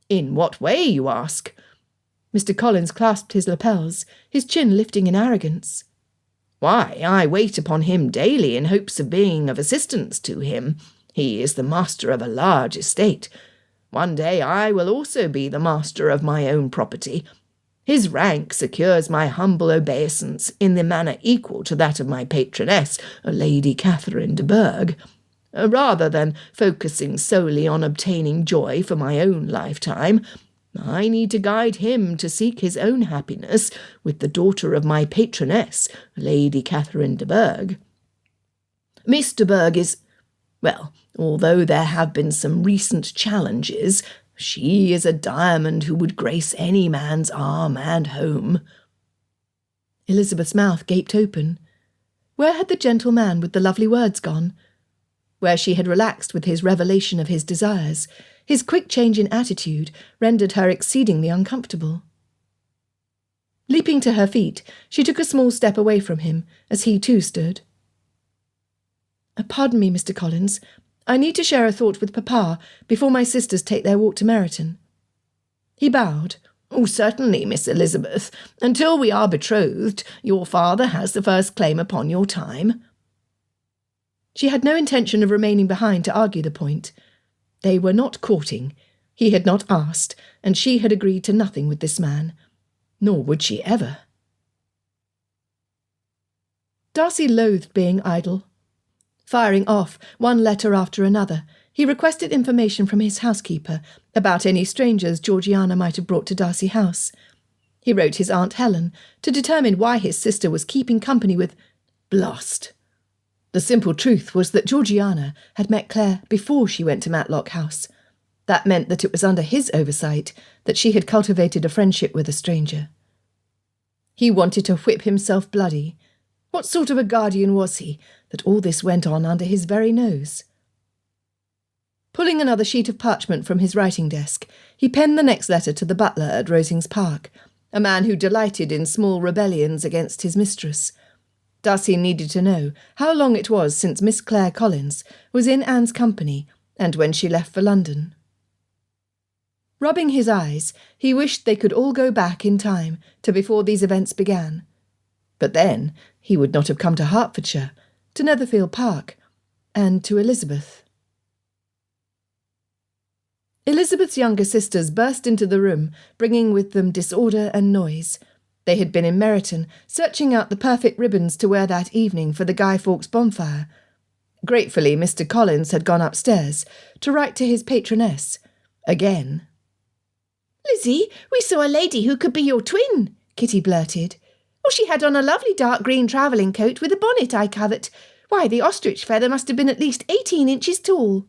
"In what way, you ask?" Mr. Collins clasped his lapels, his chin lifting in arrogance. "Why, I wait upon him daily in hopes of being of assistance to him. He is the master of a large estate. One day I will also be the master of my own property. His rank secures my humble obeisance in the manner equal to that of my patroness, Lady Catherine de Bourgh. Rather than focusing solely on obtaining joy for my own lifetime, I need to guide him to seek his own happiness with the daughter of my patroness, Lady Catherine de Bourgh. Miss de Bourgh is, well, although there have been some recent challenges, she is a diamond who would grace any man's arm and home." Elizabeth's mouth gaped open. Where had the gentle man with the lovely words gone? Where she had relaxed with his revelation of his desires, his quick change in attitude rendered her exceedingly uncomfortable. Leaping to her feet, she took a small step away from him, as he too stood. "Pardon me, Mr. Collins. I need to share a thought with Papa before my sisters take their walk to Meryton." He bowed. "Oh, certainly, Miss Elizabeth. Until we are betrothed, your father has the first claim upon your time." She had no intention of remaining behind to argue the point. They were not courting. He had not asked, and she had agreed to nothing with this man. Nor would she ever. Darcy loathed being idle. Firing off one letter after another, he requested information from his housekeeper about any strangers Georgiana might have brought to Darcy House. He wrote his Aunt Helen to determine why his sister was keeping company with Blast. The simple truth was that Georgiana had met Claire before she went to Matlock House. That meant that it was under his oversight that she had cultivated a friendship with a stranger. He wanted to whip himself bloody. What sort of a guardian was he, that all this went on under his very nose? Pulling another sheet of parchment from his writing desk, he penned the next letter to the butler at Rosings Park, a man who delighted in small rebellions against his mistress. Darcy needed to know how long it was since Miss Clare Collins was in Anne's company and when she left for London. Rubbing his eyes, he wished they could all go back in time to before these events began. But then he would not have come to Hertfordshire, to Netherfield Park, and to Elizabeth. Elizabeth's younger sisters burst into the room, bringing with them disorder and noise. They had been in Meryton, searching out the perfect ribbons to wear that evening for the Guy Fawkes bonfire. Gratefully, Mr. Collins had gone upstairs to write to his patroness. Again. "Lizzie, we saw a lady who could be your twin," Kitty blurted. Oh, she had on a lovely dark green travelling coat with a bonnet I covet. Why, the ostrich feather must have been at least 18 inches tall.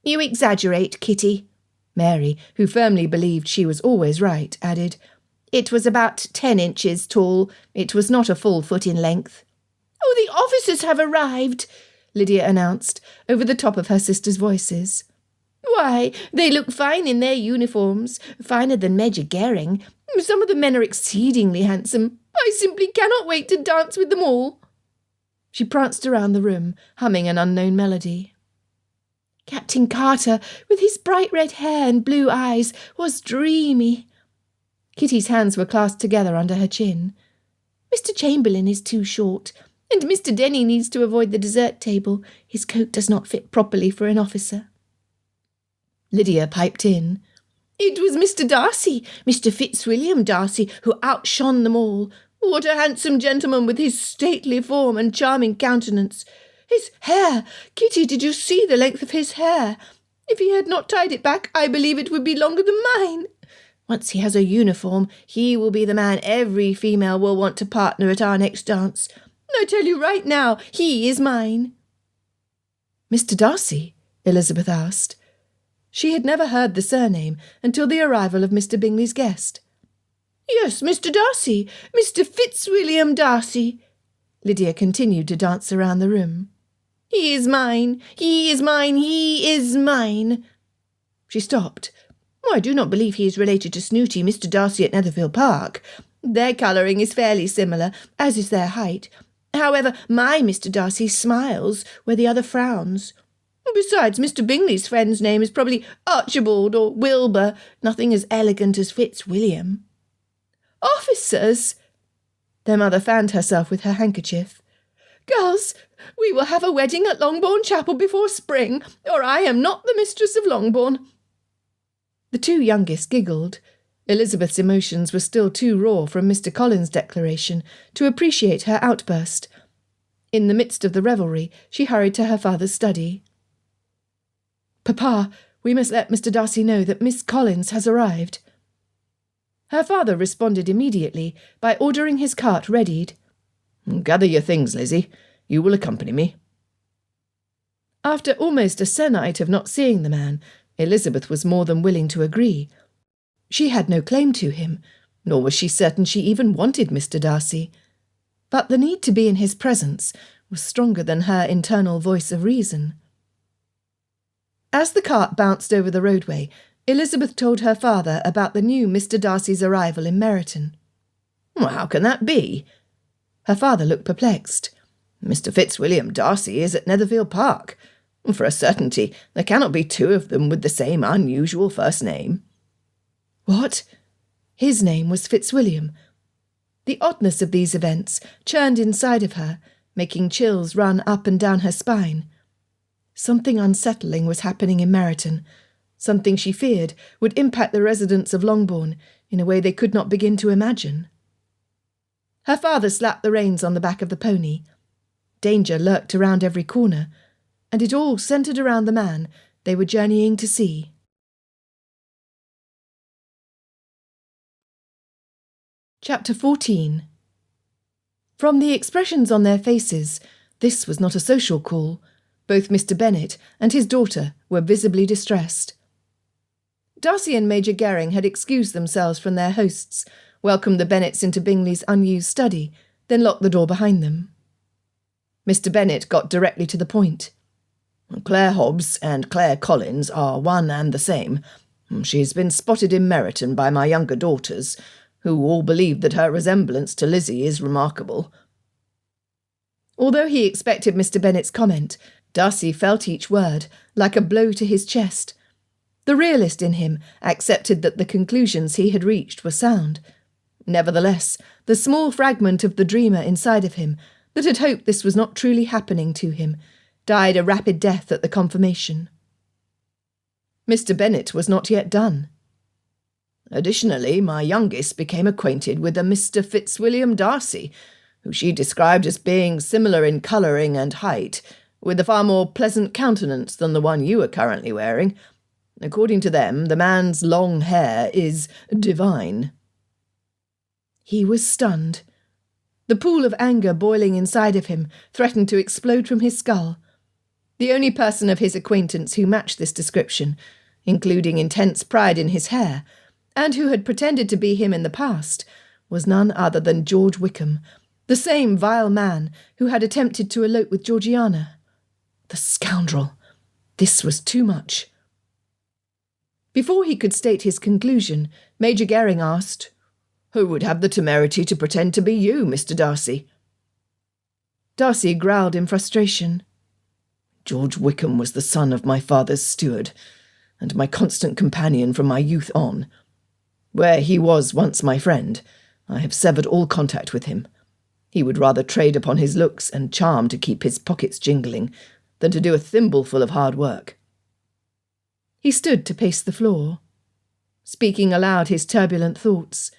You exaggerate, Kitty. Mary, who firmly believed she was always right, added, It was about 10 inches tall. It was not a full foot in length. Oh, the officers have arrived, Lydia announced, over the top of her sisters' voices. Why, they look fine in their uniforms, finer than Major Gering. Some of the men are exceedingly handsome. I simply cannot wait to dance with them all. She pranced around the room, humming an unknown melody. Captain Carter, with his bright red hair and blue eyes, was dreamy. Kitty's hands were clasped together under her chin. Mr. Chamberlain is too short, and Mr. Denny needs to avoid the dessert table. His coat does not fit properly for an officer. Lydia piped in. It was Mr. Darcy, Mr. Fitzwilliam Darcy, who outshone them all. What a handsome gentleman with his stately form and charming countenance. His hair! Kitty, did you see the length of his hair? If he had not tied it back, I believe it would be longer than mine. Once he has a uniform, he will be the man every female will want to partner at our next dance. I tell you right now, he is mine. Mr. Darcy? Elizabeth asked. She had never heard the surname until the arrival of Mr. Bingley's guest. Yes, Mr. Darcy, Mr. Fitzwilliam Darcy. Lydia continued to dance around the room. He is mine, he is mine, he is mine. She stopped. I do not believe he is related to snooty Mr. Darcy at Netherfield Park. Their colouring is fairly similar, as is their height. However, my Mr. Darcy smiles where the other frowns. Besides, Mr. Bingley's friend's name is probably Archibald or Wilbur, nothing as elegant as Fitzwilliam. Officers! Their mother fanned herself with her handkerchief. Girls, we will have a wedding at Longbourn Chapel before spring, or I am not the mistress of Longbourn. The two youngest giggled. Elizabeth's emotions were still too raw from Mr. Collins' declaration to appreciate her outburst. In the midst of the revelry, she hurried to her father's study. Papa, we must let Mr. Darcy know that Miss Collins has arrived. Her father responded immediately by ordering his cart readied. Gather your things, Lizzie. You will accompany me. After almost a sennight of not seeing the man, Elizabeth was more than willing to agree. She had no claim to him, nor was she certain she even wanted Mr. Darcy. But the need to be in his presence was stronger than her internal voice of reason. As the cart bounced over the roadway, Elizabeth told her father about the new Mr. Darcy's arrival in Meryton. How can that be? Her father looked perplexed. Mr. Fitzwilliam Darcy is at Netherfield Park. For a certainty, there cannot be two of them with the same unusual first name. What? His name was Fitzwilliam. The oddness of these events churned inside of her, making chills run up and down her spine. Something unsettling was happening in Meryton, something she feared would impact the residents of Longbourn in a way they could not begin to imagine. Her father slapped the reins on the back of the pony. Danger lurked around every corner, and it all centred around the man they were journeying to see. Chapter 14. From the expressions on their faces, this was not a social call. Both Mr. Bennet and his daughter were visibly distressed. Darcy and Major Gering had excused themselves from their hosts, welcomed the Bennets into Bingley's unused study, then locked the door behind them. Mr. Bennet got directly to the point. Claire Hobbs and Claire Collins are one and the same. She's been spotted in Meryton by my younger daughters, who all believe that her resemblance to Lizzie is remarkable. Although he expected Mr. Bennet's comment, Darcy felt each word like a blow to his chest. The realist in him accepted that the conclusions he had reached were sound. Nevertheless, the small fragment of the dreamer inside of him that had hoped this was not truly happening to him died a rapid death at the confirmation. Mr. Bennet was not yet done. Additionally, my youngest became acquainted with a Mr. Fitzwilliam Darcy, who she described as being similar in colouring and height, with a far more pleasant countenance than the one you are currently wearing. According to them, the man's long hair is divine. He was stunned. The pool of anger boiling inside of him threatened to explode from his skull. The only person of his acquaintance who matched this description, including intense pride in his hair, and who had pretended to be him in the past, was none other than George Wickham, the same vile man who had attempted to elope with Georgiana. The scoundrel! This was too much. Before he could state his conclusion, Major Gering asked, "Who would have the temerity to pretend to be you, Mr. Darcy?" Darcy growled in frustration. "George Wickham was the son of my father's steward, and my constant companion from my youth on. Where he was once my friend, I have severed all contact with him. He would rather trade upon his looks and charm to keep his pockets jingling than to do a thimbleful of hard work." He stood to pace the floor, speaking aloud his turbulent thoughts.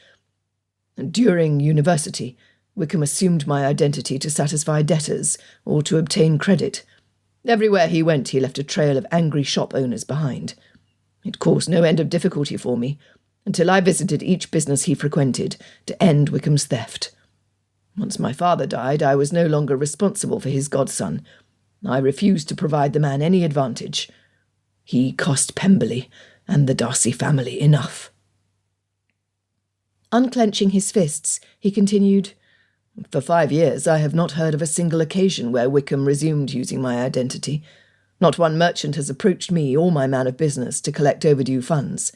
"During university, Wickham assumed my identity to satisfy debtors or to obtain credit. Everywhere he went, he left a trail of angry shop owners behind. It caused no end of difficulty for me, until I visited each business he frequented to end Wickham's theft. Once my father died, I was no longer responsible for his godson. I refused to provide the man any advantage. He cost Pemberley and the Darcy family enough." Unclenching his fists, he continued, "For 5 years I have not heard of a single occasion where Wickham resumed using my identity. Not one merchant has approached me or my man of business to collect overdue funds.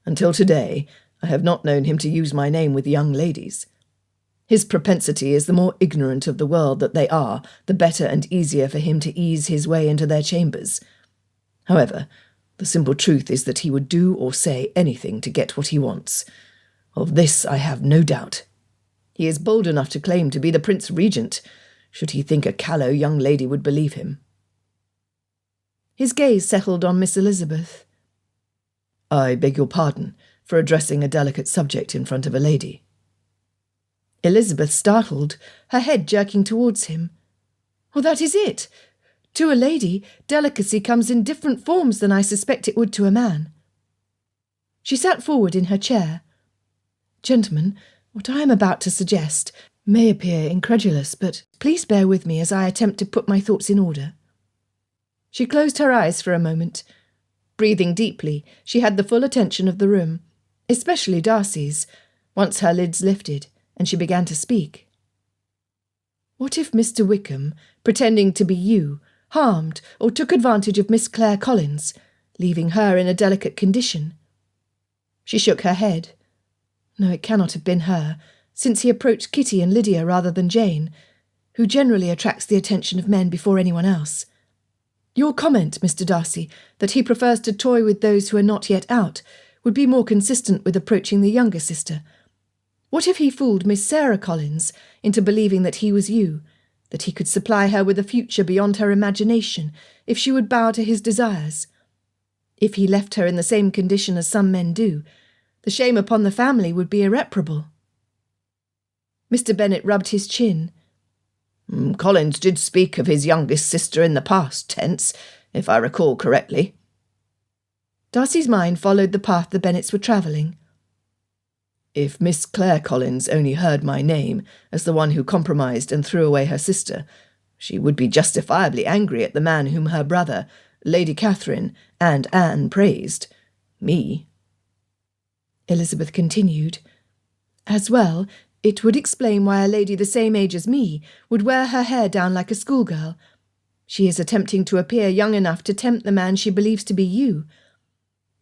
Until today, I have not known him to use my name with young ladies. His propensity is the more ignorant of the world that they are, the better and easier for him to ease his way into their chambers. However, the simple truth is that he would do or say anything to get what he wants. Of this I have no doubt. He is bold enough to claim to be the Prince Regent, should he think a callow young lady would believe him." His gaze settled on Miss Elizabeth. "I beg your pardon for addressing a delicate subject in front of a lady." Elizabeth startled, her head jerking towards him. "Well, that is it. To a lady, delicacy comes in different forms than I suspect it would to a man." She sat forward in her chair. "Gentlemen, what I am about to suggest may appear incredulous, but please bear with me as I attempt to put my thoughts in order." She closed her eyes for a moment. Breathing deeply, she had the full attention of the room, especially Darcy's, once her lids lifted, and she began to speak. "What if Mr. Wickham, pretending to be you, harmed or took advantage of Miss Clare Collins, leaving her in a delicate condition?" She shook her head. "No, it cannot have been her, since he approached Kitty and Lydia rather than Jane, who generally attracts the attention of men before anyone else. Your comment, Mr. Darcy, that he prefers to toy with those who are not yet out, would be more consistent with approaching the younger sister. What if he fooled Miss Sarah Collins into believing that he was you, that he could supply her with a future beyond her imagination if she would bow to his desires? If he left her in the same condition as some men do, the shame upon the family would be irreparable." Mr. Bennet rubbed his chin. "Collins did speak of his youngest sister in the past tense, if I recall correctly." Darcy's mind followed the path the Bennets were travelling. "If Miss Clare Collins only heard my name as the one who compromised and threw away her sister, she would be justifiably angry at the man whom her brother, Lady Catherine, and Anne praised. Me." Elizabeth continued, "As well, it would explain why a lady the same age as me would wear her hair down like a schoolgirl. She is attempting to appear young enough to tempt the man she believes to be you.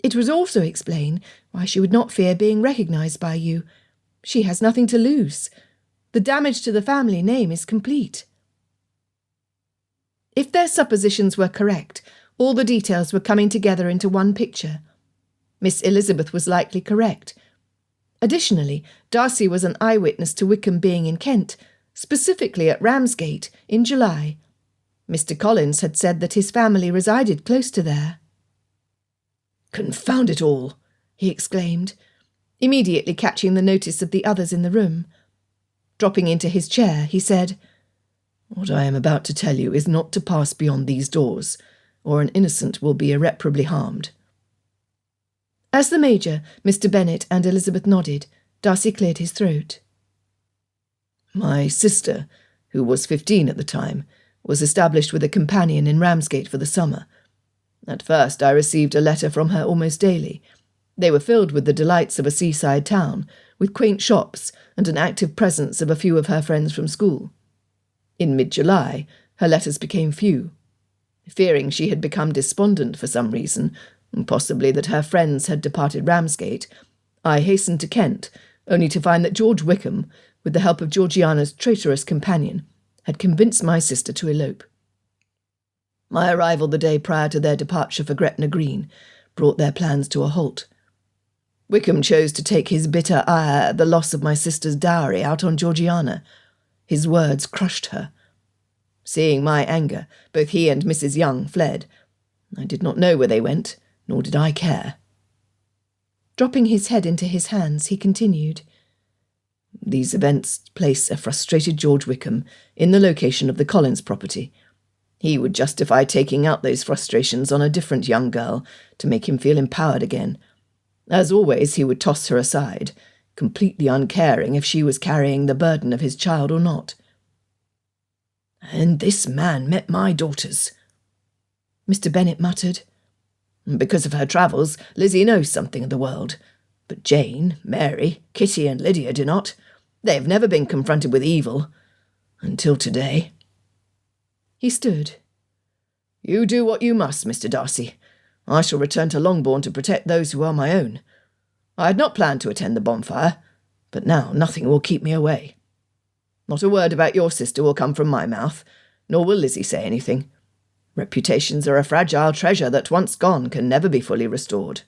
It would also explain why she would not fear being recognised by you. She has nothing to lose. The damage to the family name is complete." If their suppositions were correct, all the details were coming together into one picture. Miss Elizabeth was likely correct. Additionally, Darcy was an eyewitness to Wickham being in Kent, specifically at Ramsgate, in July. Mr. Collins had said that his family resided close to there. "Confound it all!" he exclaimed, immediately catching the notice of the others in the room. Dropping into his chair, he said, "What I am about to tell you is not to pass beyond these doors, or an innocent will be irreparably harmed." As the Major, Mr. Bennet and Elizabeth nodded, Darcy cleared his throat. My sister, who was 15 at the time, was established with a companion in Ramsgate for the summer. At first I received a letter from her almost daily. They were filled with the delights of a seaside town, with quaint shops and an active presence of a few of her friends from school. In mid-July, her letters became few. Fearing she had become despondent for some reason, possibly that her friends had departed Ramsgate, I hastened to Kent, only to find that George Wickham, with the help of Georgiana's traitorous companion, had convinced my sister to elope. My arrival the day prior to their departure for Gretna Green brought their plans to a halt. Wickham chose to take his bitter ire at the loss of my sister's dowry out on Georgiana. His words crushed her. Seeing my anger, both he and Mrs. Young fled. I did not know where they went, nor did I care. Dropping his head into his hands, he continued, These events place a frustrated George Wickham in the location of the Collins property. He would justify taking out those frustrations on a different young girl to make him feel empowered again. As always, he would toss her aside, completely uncaring if she was carrying the burden of his child or not. And this man met my daughters, Mr. Bennet muttered. Because of her travels, Lizzie knows something of the world. But Jane, Mary, Kitty and Lydia do not. They have never been confronted with evil. Until today. He stood. You do what you must, Mr. Darcy. I shall return to Longbourn to protect those who are my own. I had not planned to attend the bonfire, but now nothing will keep me away. Not a word about your sister will come from my mouth, nor will Lizzie say anything. Reputations are a fragile treasure that once gone can never be fully restored.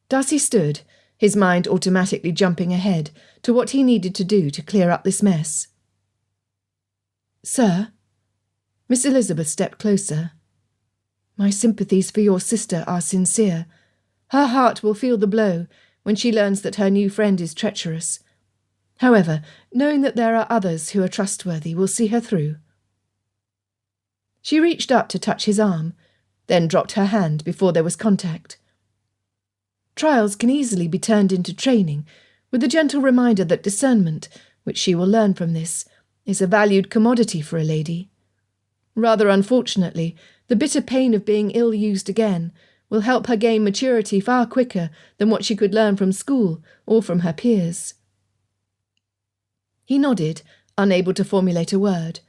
Darcy stood, his mind automatically jumping ahead to what he needed to do to clear up this mess. Sir, Miss Elizabeth stepped closer. My sympathies for your sister are sincere. Her heart will feel the blow when she learns that her new friend is treacherous. However, knowing that there are others who are trustworthy will see her through. She reached up to touch his arm, then dropped her hand before there was contact. Trials can easily be turned into training, with the gentle reminder that discernment, which she will learn from this, is a valued commodity for a lady. Rather unfortunately, the bitter pain of being ill-used again will help her gain maturity far quicker than what she could learn from school or from her peers. He nodded, unable to formulate a word.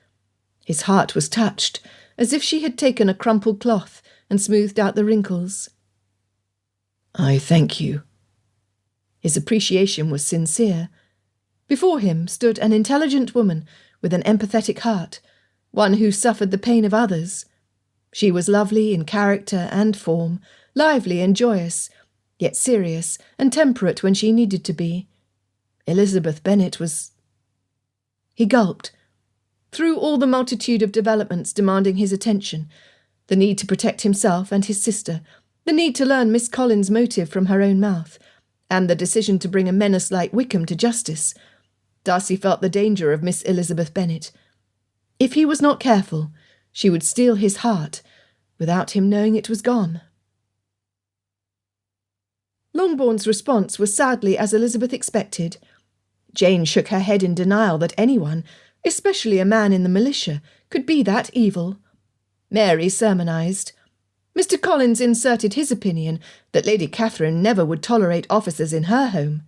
His heart was touched, as if she had taken a crumpled cloth and smoothed out the wrinkles. I thank you. His appreciation was sincere. Before him stood an intelligent woman with an empathetic heart, one who suffered the pain of others. She was lovely in character and form, lively and joyous, yet serious and temperate when she needed to be. Elizabeth Bennet was... He gulped. Through all the multitude of developments demanding his attention, the need to protect himself and his sister, the need to learn Miss Collins' motive from her own mouth, and the decision to bring a menace like Wickham to justice, Darcy felt the danger of Miss Elizabeth Bennet. If he was not careful, she would steal his heart, without him knowing it was gone. Longbourn's response was sadly as Elizabeth expected. Jane shook her head in denial that anyone, especially a man in the militia, could be that evil. Mary sermonised. Mr. Collins inserted his opinion that Lady Catherine never would tolerate officers in her home.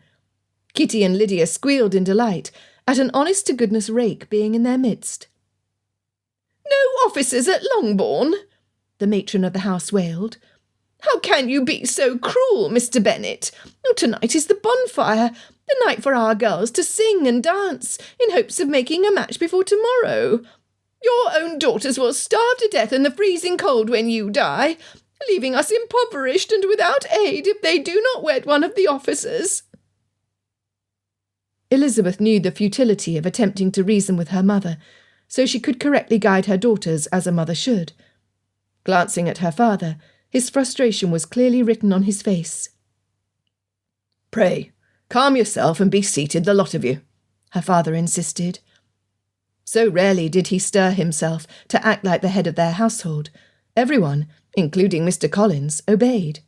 Kitty and Lydia squealed in delight at an honest-to-goodness rake being in their midst. "No officers at Longbourn?" the matron of the house wailed. "How can you be so cruel, Mr. Bennet? Tonight is the bonfire, the night for our girls to sing and dance, in hopes of making a match before tomorrow. Your own daughters will starve to death in the freezing cold when you die, leaving us impoverished and without aid if they do not wed one of the officers." Elizabeth knew the futility of attempting to reason with her mother, so she could correctly guide her daughters as a mother should. Glancing at her father, his frustration was clearly written on his face. "Pray, calm yourself and be seated, the lot of you," her father insisted. So rarely did he stir himself to act like the head of their household. Everyone, including Mr. Collins, obeyed.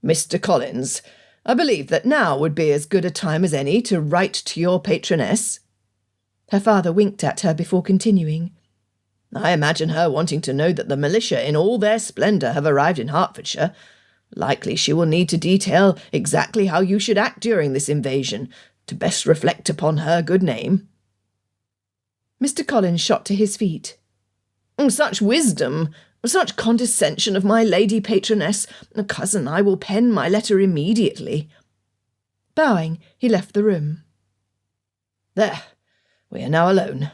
"Mr. Collins, I believe that now would be as good a time as any to write to your patroness." Her father winked at her before continuing. "I imagine her wanting to know that the militia in all their splendour have arrived in Hertfordshire. Likely she will need to detail exactly how you should act during this invasion, to best reflect upon her good name." Mr. Collins shot to his feet. "Such wisdom! Such condescension of my lady patroness! Cousin, I will pen my letter immediately." Bowing, he left the room. "There, we are now alone."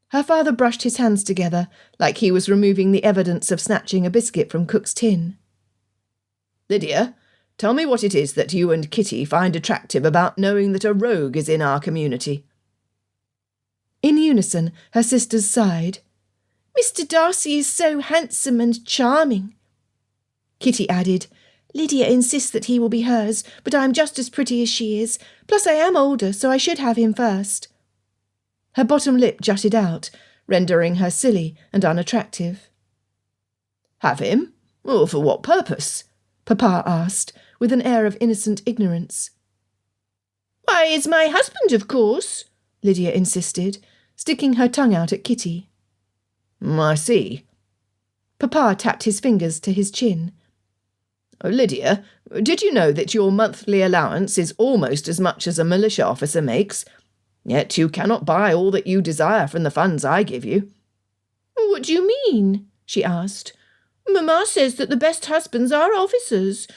Her father brushed his hands together, like he was removing the evidence of snatching a biscuit from cook's tin. "Lydia, tell me what it is that you and Kitty find attractive about knowing that a rogue is in our community." In unison, her sisters sighed. "Mr. Darcy is so handsome and charming." Kitty added, "Lydia insists that he will be hers, but I am just as pretty as she is. Plus I am older, so I should have him first." Her bottom lip jutted out, rendering her silly and unattractive. "Have him? Oh, for what purpose?" Papa asked, with an air of innocent ignorance. "Why, as my husband, of course," Lydia insisted, sticking her tongue out at Kitty. "I see." Papa tapped his fingers to his chin. "Lydia, did you know that your monthly allowance is almost as much as a militia officer makes? Yet you cannot buy all that you desire from the funds I give you." "What do you mean?" she asked. "Mamma says that the best husbands are officers.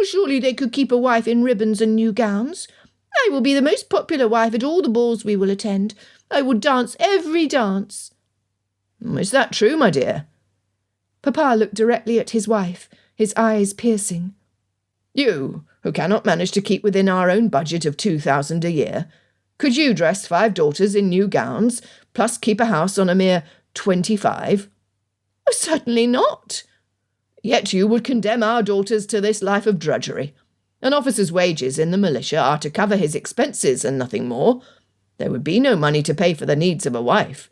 Surely they could keep a wife in ribbons and new gowns. I will be the most popular wife at all the balls we will attend. I will dance every dance." "Is that true, my dear?" Papa looked directly at his wife, his eyes piercing. "You, who cannot manage to keep within our own budget of 2,000 a year, could you dress 5 daughters in new gowns, plus keep a house on a mere 25? "Certainly not." "Yet you would condemn our daughters to this life of drudgery. An officer's wages in the militia are to cover his expenses and nothing more. There would be no money to pay for the needs of a wife.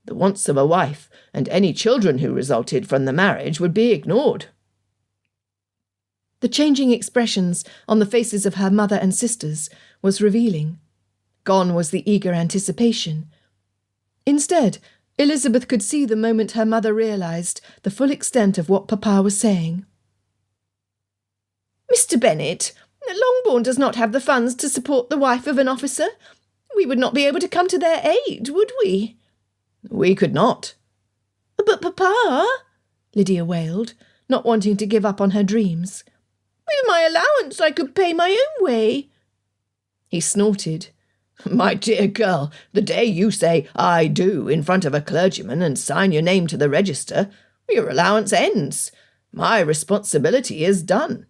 The wants of a wife and any children who resulted from the marriage would be ignored." The changing expressions on the faces of her mother and sisters was revealing. Gone was the eager anticipation. Instead, Elizabeth could see the moment her mother realised the full extent of what Papa was saying. "Mr. Bennet, Longbourn does not have the funds to support the wife of an officer. We would not be able to come to their aid, would we?" "We could not." "But Papa," Lydia wailed, not wanting to give up on her dreams. "With my allowance I could pay my own way." He snorted. "My dear girl, the day you say 'I do' in front of a clergyman and sign your name to the register, your allowance ends. My responsibility is done."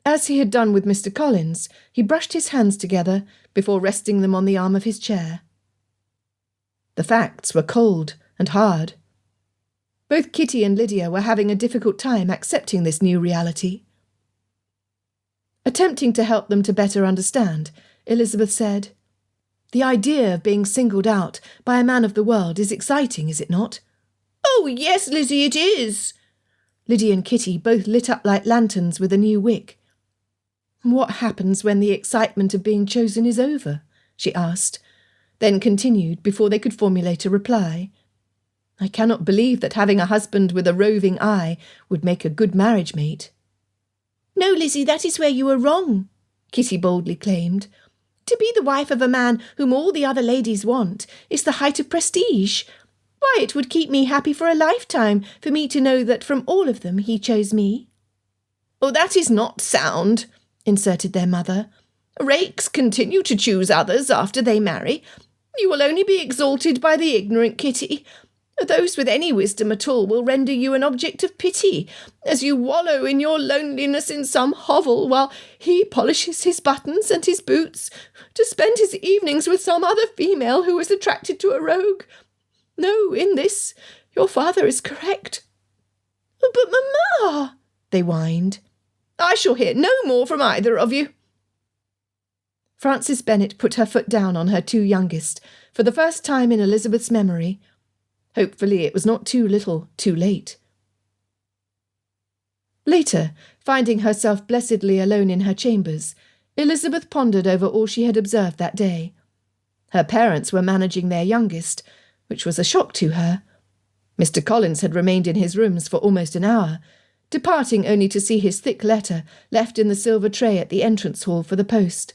As he had done with Mr. Collins, he brushed his hands together before resting them on the arm of his chair. The facts were cold and hard. Both Kitty and Lydia were having a difficult time accepting this new reality. Attempting to help them to better understand, Elizabeth said, "The idea of being singled out by a man of the world is exciting, is it not?" "Oh, yes, Lizzie, it is." Lydia and Kitty both lit up like lanterns with a new wick. "What happens when the excitement of being chosen is over?" she asked, then continued before they could formulate a reply. "I cannot believe that having a husband with a roving eye would make a good marriage mate." "No, Lizzie, that is where you are wrong," Kitty boldly claimed. "To be the wife of a man whom all the other ladies want is the height of prestige. Why, it would keep me happy for a lifetime for me to know that from all of them he chose me." "Oh, that is not sound," inserted their mother. "Rakes continue to choose others after they marry. You will only be exalted by the ignorant, Kitty. Those with any wisdom at all will render you an object of pity, as you wallow in your loneliness in some hovel while he polishes his buttons and his boots to spend his evenings with some other female who is attracted to a rogue. No, in this your father is correct." "But Mamma," they whined. "I shall hear no more from either of you." Frances Bennet put her foot down on her 2 youngest, for the first time in Elizabeth's memory. Hopefully it was not too little, too late. Later, finding herself blessedly alone in her chambers, Elizabeth pondered over all she had observed that day. Her parents were managing their youngest, which was a shock to her. Mr. Collins had remained in his rooms for almost an hour, departing only to see his thick letter left in the silver tray at the entrance hall for the post.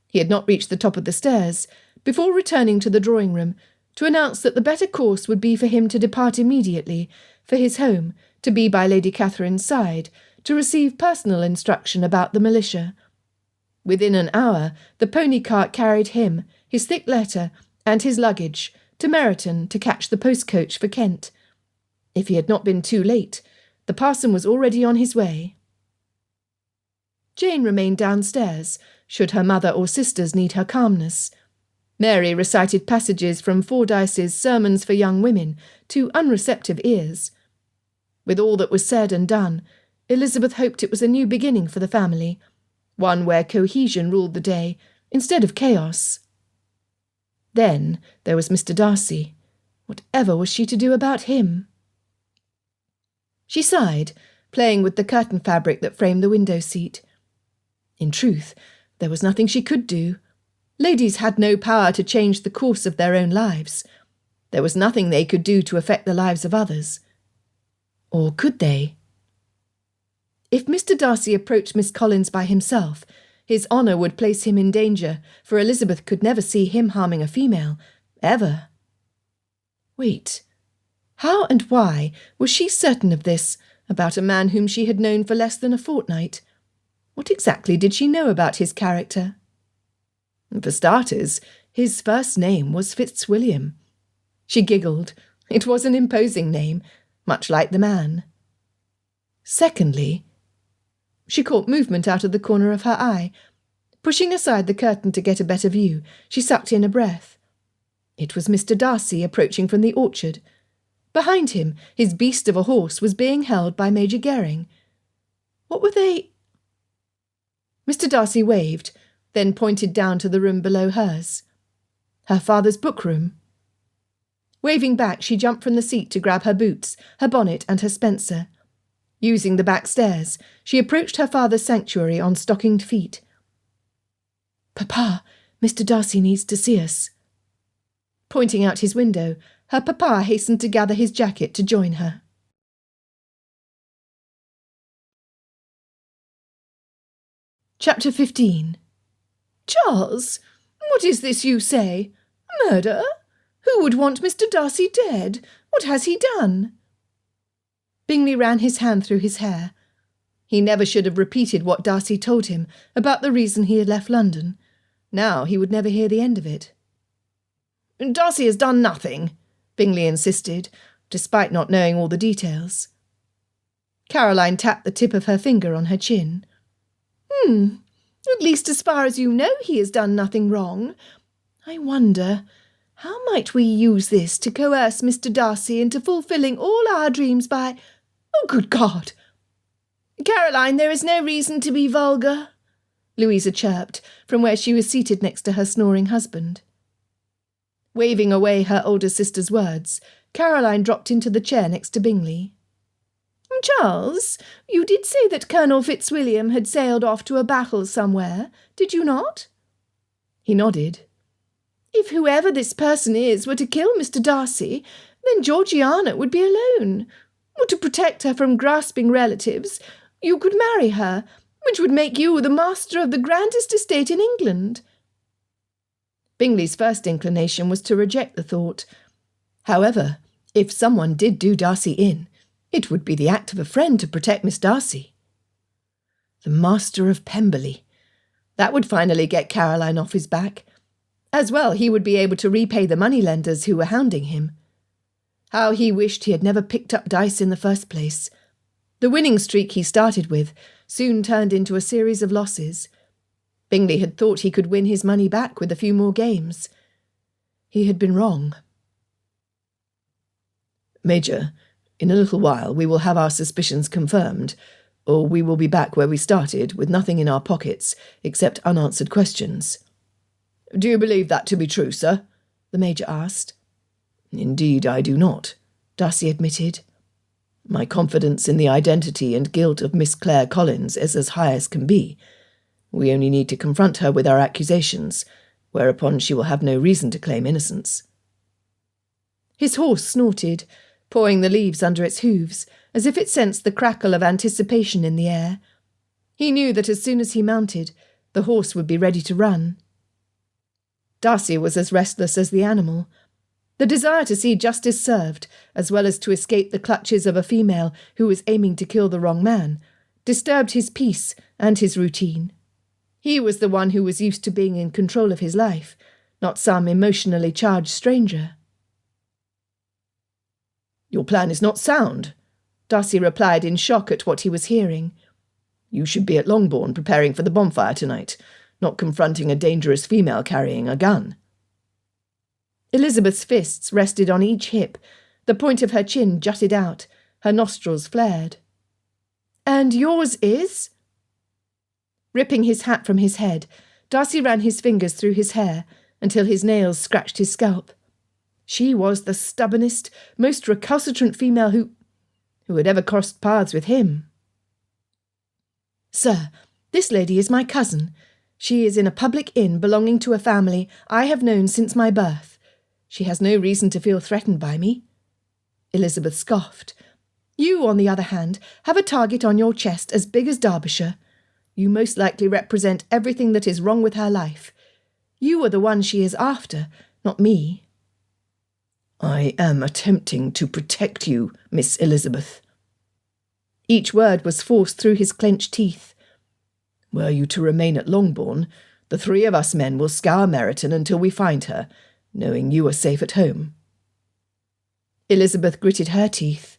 He had not reached the top of the stairs before returning to the drawing-room to announce that the better course would be for him to depart immediately for his home, to be by Lady Catherine's side, to receive personal instruction about the militia. Within an hour, the pony cart carried him, his thick letter, and his luggage to Meryton to catch the post-coach for Kent. If he had not been too late, the parson was already on his way. Jane remained downstairs, should her mother or sisters need her calmness. Mary recited passages from Fordyce's Sermons for Young Women to unreceptive ears. With all that was said and done, Elizabeth hoped it was a new beginning for the family, one where cohesion ruled the day instead of chaos. Then there was Mr. Darcy. Whatever was she to do about him? She sighed, playing with the curtain fabric that framed the window seat. In truth, there was nothing she could do. Ladies had no power to change the course of their own lives. There was nothing they could do to affect the lives of others. Or could they? If Mr. Darcy approached Miss Collins by himself, his honour would place him in danger, for Elizabeth could never see him harming a female, ever. Wait. How and why was she certain of this, about a man whom she had known for less than a fortnight? What exactly did she know about his character? For starters, his first name was Fitzwilliam. She giggled. It was an imposing name, much like the man. Secondly, she caught movement out of the corner of her eye. Pushing aside the curtain to get a better view, she sucked in a breath. It was Mr. Darcy approaching from the orchard. Behind him, his beast of a horse was being held by Major Gering. What were they? Mr. Darcy waved, then pointed down to the room below hers. Her father's book-room. Waving back, she jumped from the seat to grab her boots, her bonnet and her spencer. Using the back stairs, she approached her father's sanctuary on stockinged feet. "Papa, Mr. Darcy needs to see us." Pointing out his window, her papa hastened to gather his jacket to join her. Chapter 15. "Charles, what is this you say? Murder? Who would want Mr. Darcy dead? What has he done?" Bingley ran his hand through his hair. He never should have repeated what Darcy told him about the reason he had left London. Now he would never hear the end of it. "Darcy has done nothing," Bingley insisted, despite not knowing all the details. Caroline tapped the tip of her finger on her chin. At least as far as you know he has done nothing wrong. I wonder, how might we use this to coerce Mr. Darcy into fulfilling all our dreams by— Oh, good God!" "Caroline, there is no reason to be vulgar," Louisa chirped from where she was seated next to her snoring husband. Waving away her older sister's words, Caroline dropped into the chair next to Bingley. "Charles, you did say that Colonel Fitzwilliam had sailed off to a battle somewhere, did you not?" He nodded. "If whoever this person is were to kill Mr. Darcy, then Georgiana would be alone. To protect her from grasping relatives, you could marry her, which would make you the master of the grandest estate in England." Bingley's first inclination was to reject the thought. However, if someone did do Darcy in, it would be the act of a friend to protect Miss Darcy. The Master of Pemberley. That would finally get Caroline off his back. As well, he would be able to repay the moneylenders who were hounding him. How he wished he had never picked up dice in the first place. The winning streak he started with soon turned into a series of losses. Bingley had thought he could win his money back with a few more games. He had been wrong. "Major, in a little while we will have our suspicions confirmed, or we will be back where we started with nothing in our pockets except unanswered questions." "Do you believe that to be true, sir?" the Major asked. "Indeed I do not," Darcy admitted. My confidence in the identity and guilt of Miss Clare Collins is as high as can be. We only need to confront her with our accusations, whereupon she will have no reason to claim innocence." His horse snorted, pawing the leaves under its hooves, as if it sensed the crackle of anticipation in the air. He knew that as soon as he mounted, the horse would be ready to run. Darcy was as restless as the animal. The desire to see justice served, as well as to escape the clutches of a female who was aiming to kill the wrong man, disturbed his peace and his routine. He was the one who was used to being in control of his life, not some emotionally charged stranger. "Your plan is not sound," Darcy replied in shock at what he was hearing. "You should be at Longbourn preparing for the bonfire tonight, not confronting a dangerous female carrying a gun." Elizabeth's fists rested on each hip, the point of her chin jutted out, her nostrils flared. "And yours is?" Ripping his hat from his head, Darcy ran his fingers through his hair until his nails scratched his scalp. She was the stubbornest, most recalcitrant female who had ever crossed paths with him. "Sir, this lady is my cousin. She is in a public inn belonging to a family I have known since my birth. She has no reason to feel threatened by me." Elizabeth scoffed. "You, on the other hand, have a target on your chest as big as Derbyshire. You most likely represent everything that is wrong with her life. You are the one she is after, not me." "I am attempting to protect you, Miss Elizabeth." Each word was forced through his clenched teeth. "Were you to remain at Longbourn, the three of us men will scour Meryton until we find her, knowing you are safe at home." Elizabeth gritted her teeth.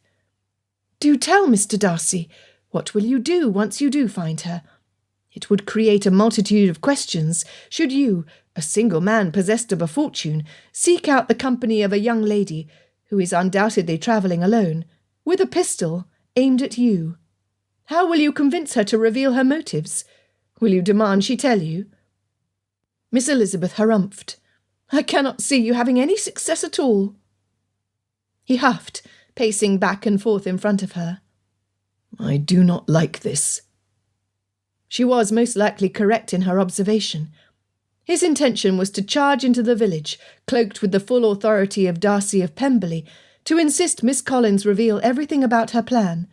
"Do tell, Mr. Darcy, what will you do once you do find her? It would create a multitude of questions should you, a single man possessed of a fortune, seek out the company of a young lady who is undoubtedly travelling alone, with a pistol aimed at you. How will you convince her to reveal her motives? Will you demand she tell you?" Miss Elizabeth harumphed. "I cannot see you having any success at all." He huffed, pacing back and forth in front of her. "I do not like this." She was most likely correct in her observation. His intention was to charge into the village, cloaked with the full authority of Darcy of Pemberley, to insist Miss Collins reveal everything about her plan.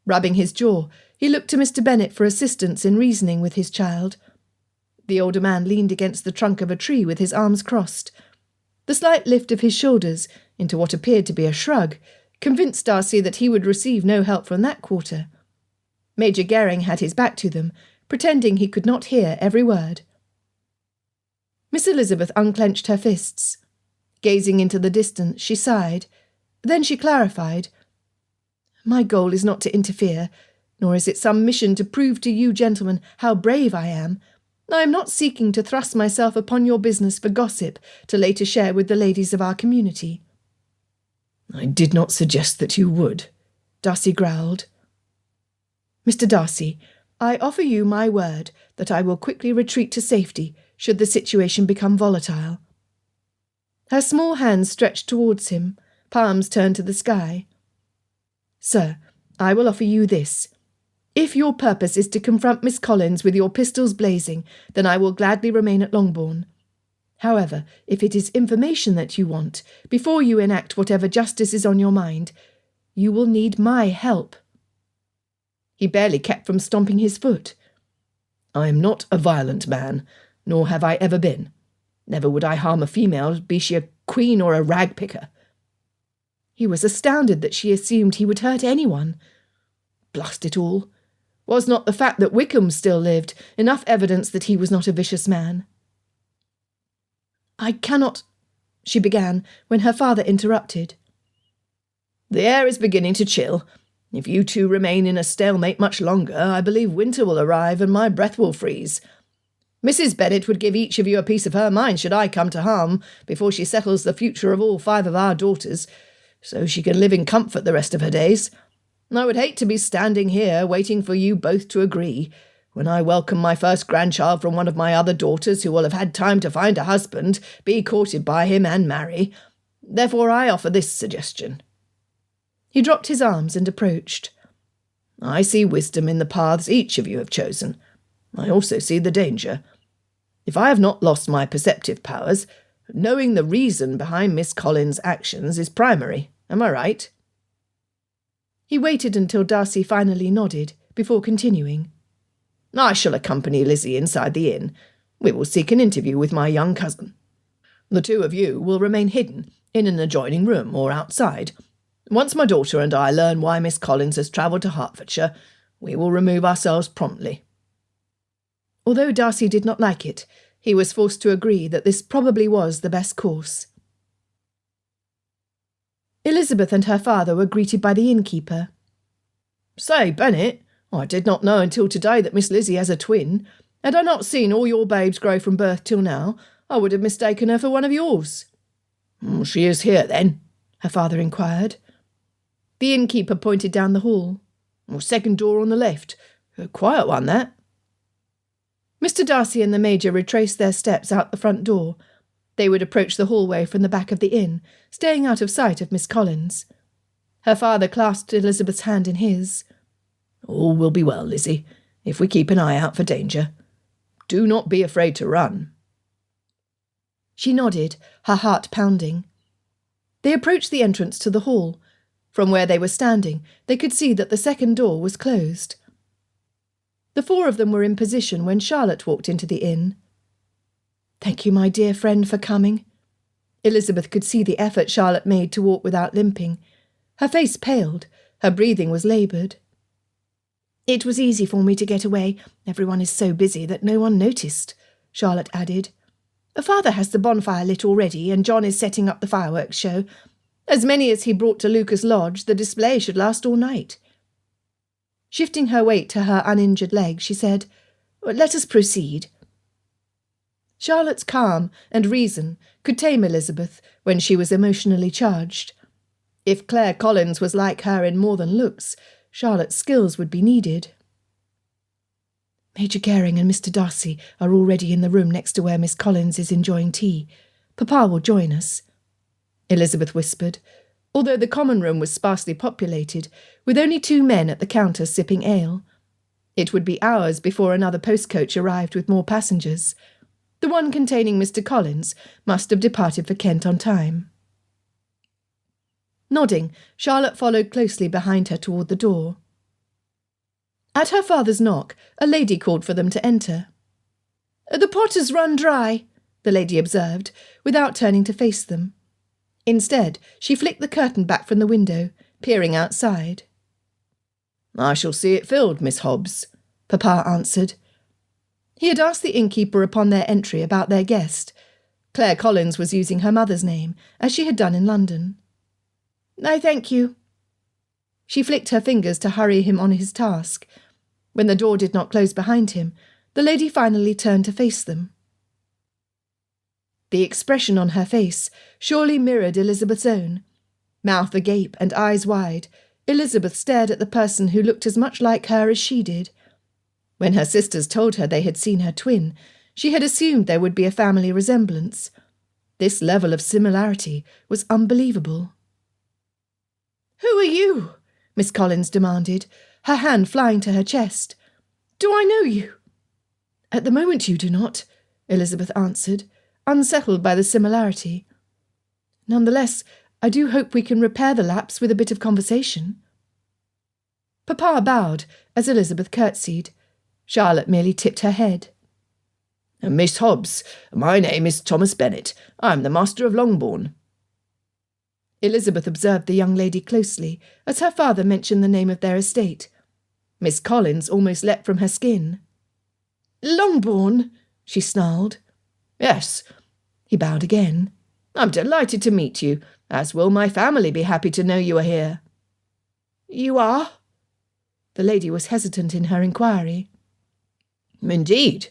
Rubbing his jaw, he looked to Mr. Bennet for assistance in reasoning with his child. The older man leaned against the trunk of a tree with his arms crossed. The slight lift of his shoulders, into what appeared to be a shrug, convinced Darcy that he would receive no help from that quarter. Major Gering had his back to them, pretending he could not hear every word. Miss Elizabeth unclenched her fists. Gazing into the distance, she sighed. Then she clarified. "My goal is not to interfere, nor is it some mission to prove to you gentlemen how brave I am. I am not seeking to thrust myself upon your business for gossip to later share with the ladies of our community." "I did not suggest that you would," Darcy growled. "Mr. Darcy, I offer you my word that I will quickly retreat to safety should the situation become volatile." Her small hands stretched towards him, palms turned to the sky. "Sir, I will offer you this. If your purpose is to confront Miss Collins with your pistols blazing, then I will gladly remain at Longbourn. However, if it is information that you want, before you enact whatever justice is on your mind, you will need my help." He barely kept from stomping his foot. "I am not a violent man, nor have I ever been. Never would I harm a female, be she a queen or a rag-picker." He was astounded that she assumed he would hurt anyone. Blast it all! Was not the fact that Wickham still lived enough evidence that he was not a vicious man? "I cannot," she began, when her father interrupted. "The air is beginning to chill. If you two remain in a stalemate much longer, I believe winter will arrive and my breath will freeze. Mrs. Bennet would give each of you a piece of her mind should I come to harm before she settles the future of all 5 of our daughters, so she can live in comfort the rest of her days. I would hate to be standing here waiting for you both to agree, when I welcome my first grandchild from one of my other daughters who will have had time to find a husband, be courted by him and marry. Therefore I offer this suggestion." He dropped his arms and approached. I see wisdom in the paths each of you have chosen. I also see the danger. If I have not lost my perceptive powers, knowing the reason behind Miss Collins' actions is primary. Am I right? He waited until Darcy finally nodded, before continuing. I shall accompany Lizzie inside the inn. We will seek an interview with my young cousin. The two of you will remain hidden in an adjoining room or outside. Once my daughter and I learn why Miss Collins has travelled to Hertfordshire, we will remove ourselves promptly. Although Darcy did not like it, he was forced to agree that this probably was the best course. Elizabeth and her father were greeted by the innkeeper. Say, Bennet, I did not know until today that Miss Lizzie has a twin. Had I not seen all your babes grow from birth till now, I would have mistaken her for one of yours. She is here, then? Her father inquired. The innkeeper pointed down the hall. Second door on the left. A quiet one, that. Mr. Darcy and the Major retraced their steps out the front door. They would approach the hallway from the back of the inn, staying out of sight of Miss Collins. Her father clasped Elizabeth's hand in his. All will be well, Lizzie, if we keep an eye out for danger. Do not be afraid to run. She nodded, her heart pounding. They approached the entrance to the hall. From where they were standing, they could see that the second door was closed. The four of them were in position when Charlotte walked into the inn. "Thank you, my dear friend, for coming." Elizabeth could see the effort Charlotte made to walk without limping. Her face paled, her breathing was laboured. "It was easy for me to get away. Everyone is so busy that no one noticed," Charlotte added. "Father has the bonfire lit already, and John is setting up the fireworks show. As many as he brought to Lucas Lodge, the display should last all night." Shifting her weight to her uninjured leg, she said, "Let us proceed." Charlotte's calm and reason could tame Elizabeth when she was emotionally charged. If Claire Collins was like her in more than looks, Charlotte's skills would be needed. "Major Garing and Mr. Darcy are already in the room next to where Miss Collins is enjoying tea. Papa will join us," Elizabeth whispered, although the common room was sparsely populated, with only 2 men at the counter sipping ale. It would be hours before another postcoach arrived with more passengers. The one containing Mr. Collins must have departed for Kent on time. Nodding, Charlotte followed closely behind her toward the door. At her father's knock, a lady called for them to enter. "The potter's run dry," the lady observed, without turning to face them. Instead, she flicked the curtain back from the window, peering outside. "I shall see it filled, Miss Hobbs," Papa answered. He had asked the innkeeper upon their entry about their guest. Claire Collins was using her mother's name, as she had done in London. "I thank you." She flicked her fingers to hurry him on his task. When the door did not close behind him, the lady finally turned to face them. The expression on her face surely mirrored Elizabeth's own. Mouth agape and eyes wide, Elizabeth stared at the person who looked as much like her as she did. When her sisters told her they had seen her twin, she had assumed there would be a family resemblance. This level of similarity was unbelievable. "Who are you?" Miss Collins demanded, her hand flying to her chest. "Do I know you?" "At the moment you do not," Elizabeth answered, unsettled by the similarity. "Nonetheless, I do hope we can repair the lapse with a bit of conversation." Papa bowed as Elizabeth curtsied. Charlotte merely tipped her head. "Miss Hobbs, my name is Thomas Bennet. I am the master of Longbourn." Elizabeth observed the young lady closely as her father mentioned the name of their estate. Miss Collins almost leapt from her skin. "Longbourn," she snarled. "Yes." He bowed again. "I'm delighted to meet you, as will my family be happy to know you are here." "You are?" The lady was hesitant in her inquiry. "Indeed."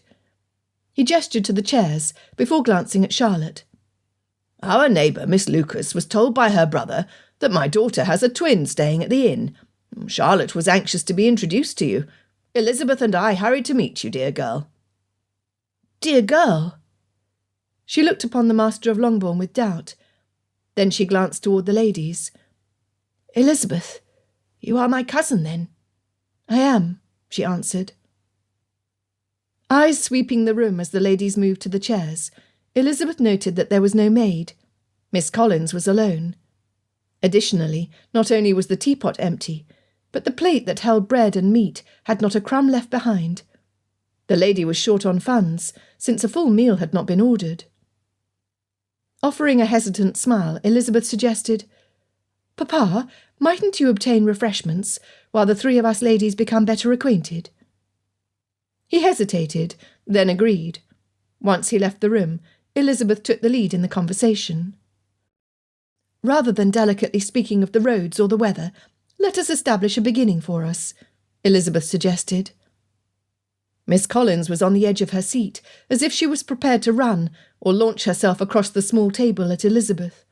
He gestured to the chairs before glancing at Charlotte. "Our neighbour, Miss Lucas, was told by her brother that my daughter has a twin staying at the inn. Charlotte was anxious to be introduced to you. Elizabeth and I hurried to meet you, dear girl." "Dear girl?" She looked upon the master of Longbourn with doubt. Then she glanced toward the ladies. Elizabeth, you are my cousin, then?" "I am," she answered. Eyes sweeping the room as the ladies moved to the chairs, Elizabeth noted that there was no maid. Miss Collins was alone. Additionally, not only was the teapot empty, but the plate that held bread and meat had not a crumb left behind. The lady was short on funds, since a full meal had not been ordered. Offering a hesitant smile, Elizabeth suggested, "Papa, mightn't you obtain refreshments while the three of us ladies become better acquainted?" He hesitated, then agreed. Once he left the room, Elizabeth took the lead in the conversation. "Rather than delicately speaking of the roads or the weather, let us establish a beginning for us," Elizabeth suggested. Miss Collins was on the edge of her seat, as if she was prepared to run or launch herself across the small table at Elizabeth.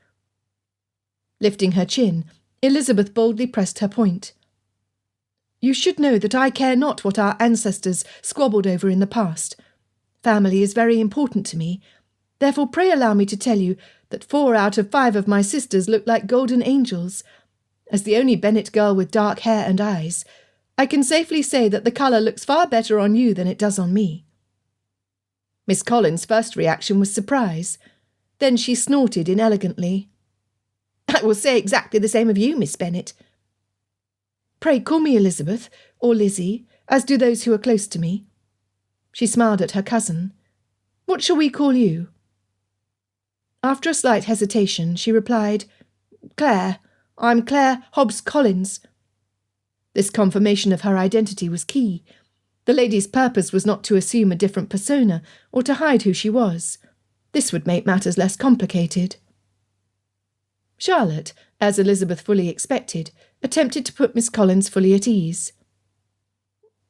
Lifting her chin, Elizabeth boldly pressed her point. "You should know that I care not what our ancestors squabbled over in the past. Family is very important to me. Therefore pray allow me to tell you that 4 out of 5 of my sisters look like golden angels. As the only Bennet girl with dark hair and eyes, I can safely say that the colour looks far better on you than it does on me." Miss Collins' first reaction was surprise. Then she snorted inelegantly. "I will say exactly the same of you, Miss Bennet." "Pray call me Elizabeth, or Lizzie, as do those who are close to me." She smiled at her cousin. "What shall we call you?" After a slight hesitation, she replied, "Claire. I'm Claire Hobbs Collins." This confirmation of her identity was key. The lady's purpose was not to assume a different persona or to hide who she was. This would make matters less complicated. Charlotte, as Elizabeth fully expected, attempted to put Miss Collins fully at ease.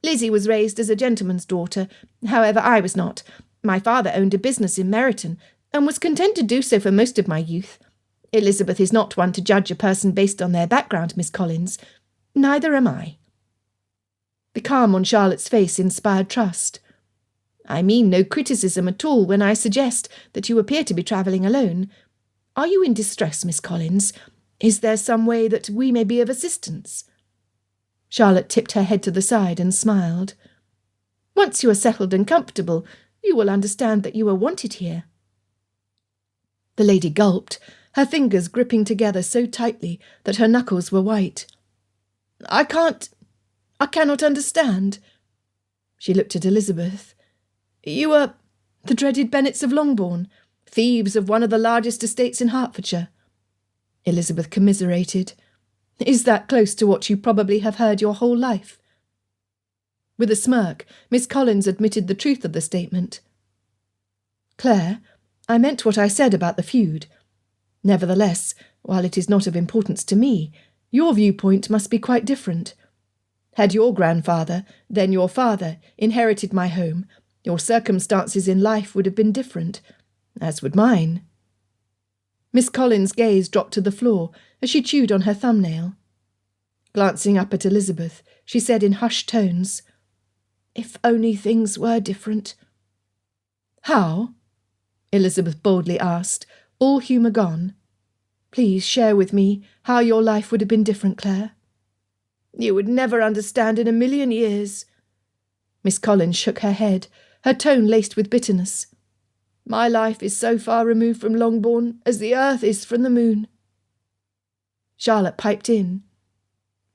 "Lizzie was raised as a gentleman's daughter. However, I was not. My father owned a business in Meryton, and was content to do so for most of my youth. Elizabeth is not one to judge a person based on their background, Miss Collins. Neither am I." The calm on Charlotte's face inspired trust. "I mean no criticism at all when I suggest that you appear to be travelling alone. Are you in distress, Miss Collins? Is there some way that we may be of assistance?" Charlotte tipped her head to the side and smiled. "Once you are settled and comfortable, you will understand that you are wanted here." The lady gulped, her fingers gripping together so tightly that her knuckles were white. I cannot understand." She looked at Elizabeth. "You are the dreaded Bennets of Longbourn, thieves of one of the largest estates in Hertfordshire." Elizabeth commiserated. "Is that close to what you probably have heard your whole life?" With a smirk, Miss Collins admitted the truth of the statement. "Claire, I meant what I said about the feud. Nevertheless, while it is not of importance to me, your viewpoint must be quite different. Had your grandfather, then your father, inherited my home, your circumstances in life would have been different, as would mine." Miss Collins' gaze dropped to the floor as she chewed on her thumbnail. Glancing up at Elizabeth, she said in hushed tones, "If only things were different." "How?" Elizabeth boldly asked, all humour gone. "Please share with me how your life would have been different, Claire." "You would never understand in a million years." Miss Collins shook her head, her tone laced with bitterness. "My life is so far removed from Longbourn as the earth is from the moon." Charlotte piped in.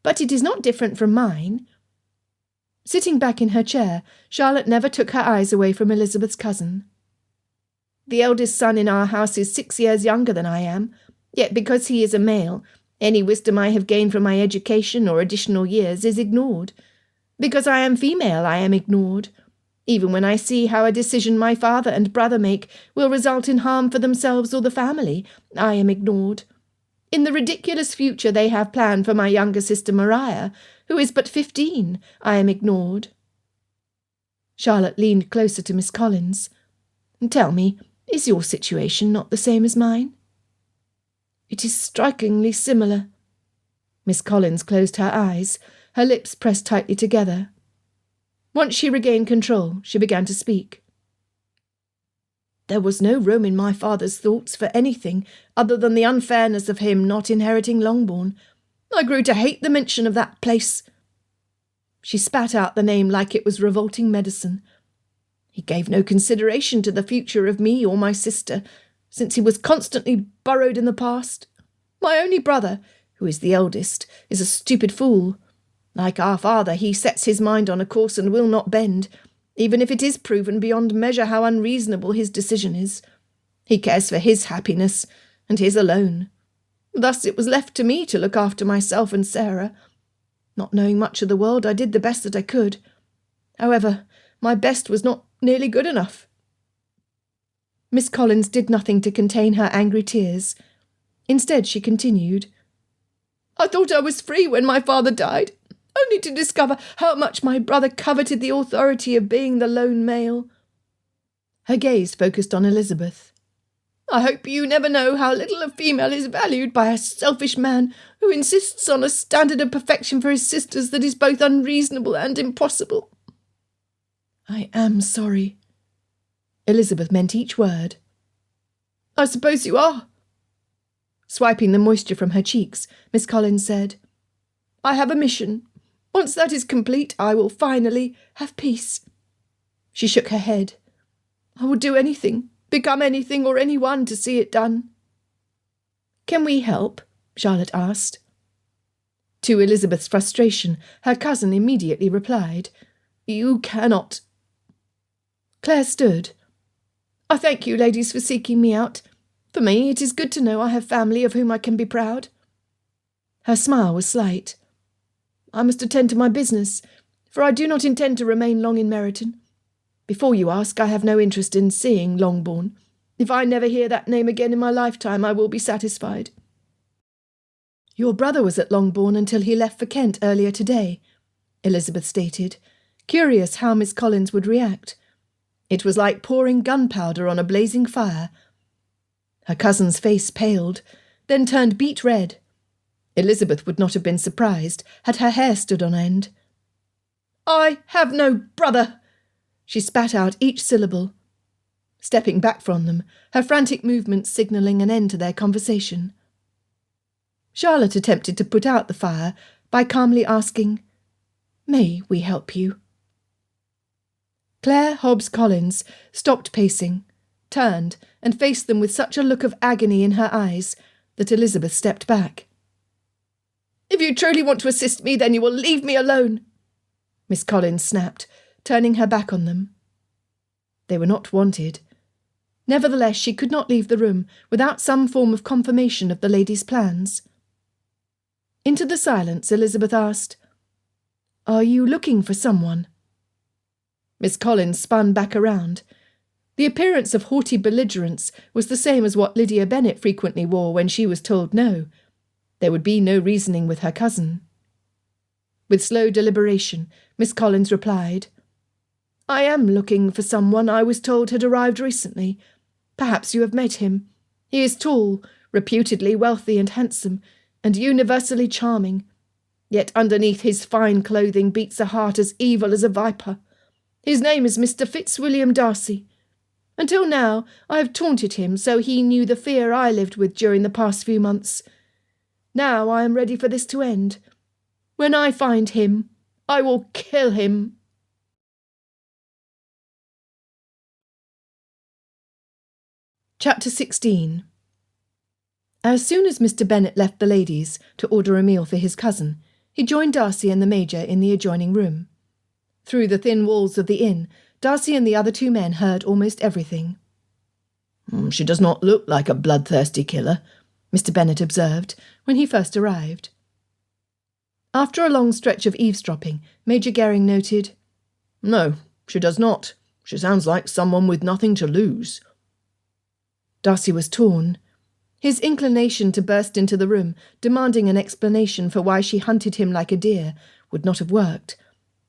"But it is not different from mine." Sitting back in her chair, Charlotte never took her eyes away from Elizabeth's cousin. "The eldest son in our house is 6 years younger than I am, yet because he is a male, any wisdom I have gained from my education or additional years is ignored. Because I am female, I am ignored. Even when I see how a decision my father and brother make will result in harm for themselves or the family, I am ignored. In the ridiculous future they have planned for my younger sister Maria, who is but 15, I am ignored." Charlotte leaned closer to Miss Collins. "Tell me, is your situation not the same as mine?" "It is strikingly similar." Miss Collins closed her eyes, her lips pressed tightly together. Once she regained control, she began to speak. "There was no room in my father's thoughts for anything other than the unfairness of him not inheriting Longbourn. I grew to hate the mention of that place." She spat out the name like it was revolting medicine. "He gave no consideration to the future of me or my sister, since he was constantly burrowed in the past. My only brother, who is the eldest, is a stupid fool. Like our father, he sets his mind on a course and will not bend, even if it is proven beyond measure how unreasonable his decision is. He cares for his happiness, and his alone. Thus it was left to me to look after myself and Sarah. Not knowing much of the world, I did the best that I could. However, my best was not nearly good enough." Miss Collins did nothing to contain her angry tears. Instead, she continued, "I thought I was free when my father died, only to discover how much my brother coveted the authority of being the lone male." Her gaze focused on Elizabeth. "I hope you never know how little a female is valued by a selfish man who insists on a standard of perfection for his sisters that is both unreasonable and impossible." "I am sorry." Elizabeth meant each word. "I suppose you are." Swiping the moisture from her cheeks, Miss Collins said, "I have a mission. Once that is complete, I will finally have peace." She shook her head. "I will do anything, become anything or anyone to see it done." "Can we help?" Charlotte asked. To Elizabeth's frustration, her cousin immediately replied, "You cannot." Claire stood. "I thank you, ladies, for seeking me out. For me, it is good to know I have family of whom I can be proud." Her smile was slight. "I must attend to my business, for I do not intend to remain long in Meryton. Before you ask, I have no interest in seeing Longbourn. If I never hear that name again in my lifetime, I will be satisfied." "Your brother was at Longbourn until he left for Kent earlier today," Elizabeth stated, curious how Miss Collins would react. It was like pouring gunpowder on a blazing fire. Her cousin's face paled, then turned beet red. Elizabeth would not have been surprised had her hair stood on end. "I have no brother!" She spat out each syllable. Stepping back from them, her frantic movements signalling an end to their conversation. Charlotte attempted to put out the fire by calmly asking, "May we help you?" Claire Hobbs Collins stopped pacing, turned, and faced them with such a look of agony in her eyes that Elizabeth stepped back. "If you truly want to assist me, then you will leave me alone," Miss Collins snapped, turning her back on them. They were not wanted. Nevertheless, she could not leave the room without some form of confirmation of the lady's plans. Into the silence, Elizabeth asked, "Are you looking for someone?" Miss Collins spun back around. The appearance of haughty belligerence was the same as what Lydia Bennet frequently wore when she was told no. There would be no reasoning with her cousin. With slow deliberation, Miss Collins replied, "I am looking for someone I was told had arrived recently. Perhaps you have met him. He is tall, reputedly wealthy and handsome, and universally charming. Yet underneath his fine clothing beats a heart as evil as a viper. His name is Mr. Fitzwilliam Darcy. Until now, I have taunted him so he knew the fear I lived with during the past few months. Now I am ready for this to end. When I find him, I will kill him." Chapter 16. As soon as Mr. Bennet left the ladies to order a meal for his cousin, he joined Darcy and the Major in the adjoining room. Through the thin walls of the inn, Darcy and the other two men heard almost everything. "She does not look like a bloodthirsty killer," Mr. Bennet observed when he first arrived. After a long stretch of eavesdropping, Major Gering noted, "No, she does not. She sounds like someone with nothing to lose." Darcy was torn. His inclination to burst into the room, demanding an explanation for why she hunted him like a deer, would not have worked.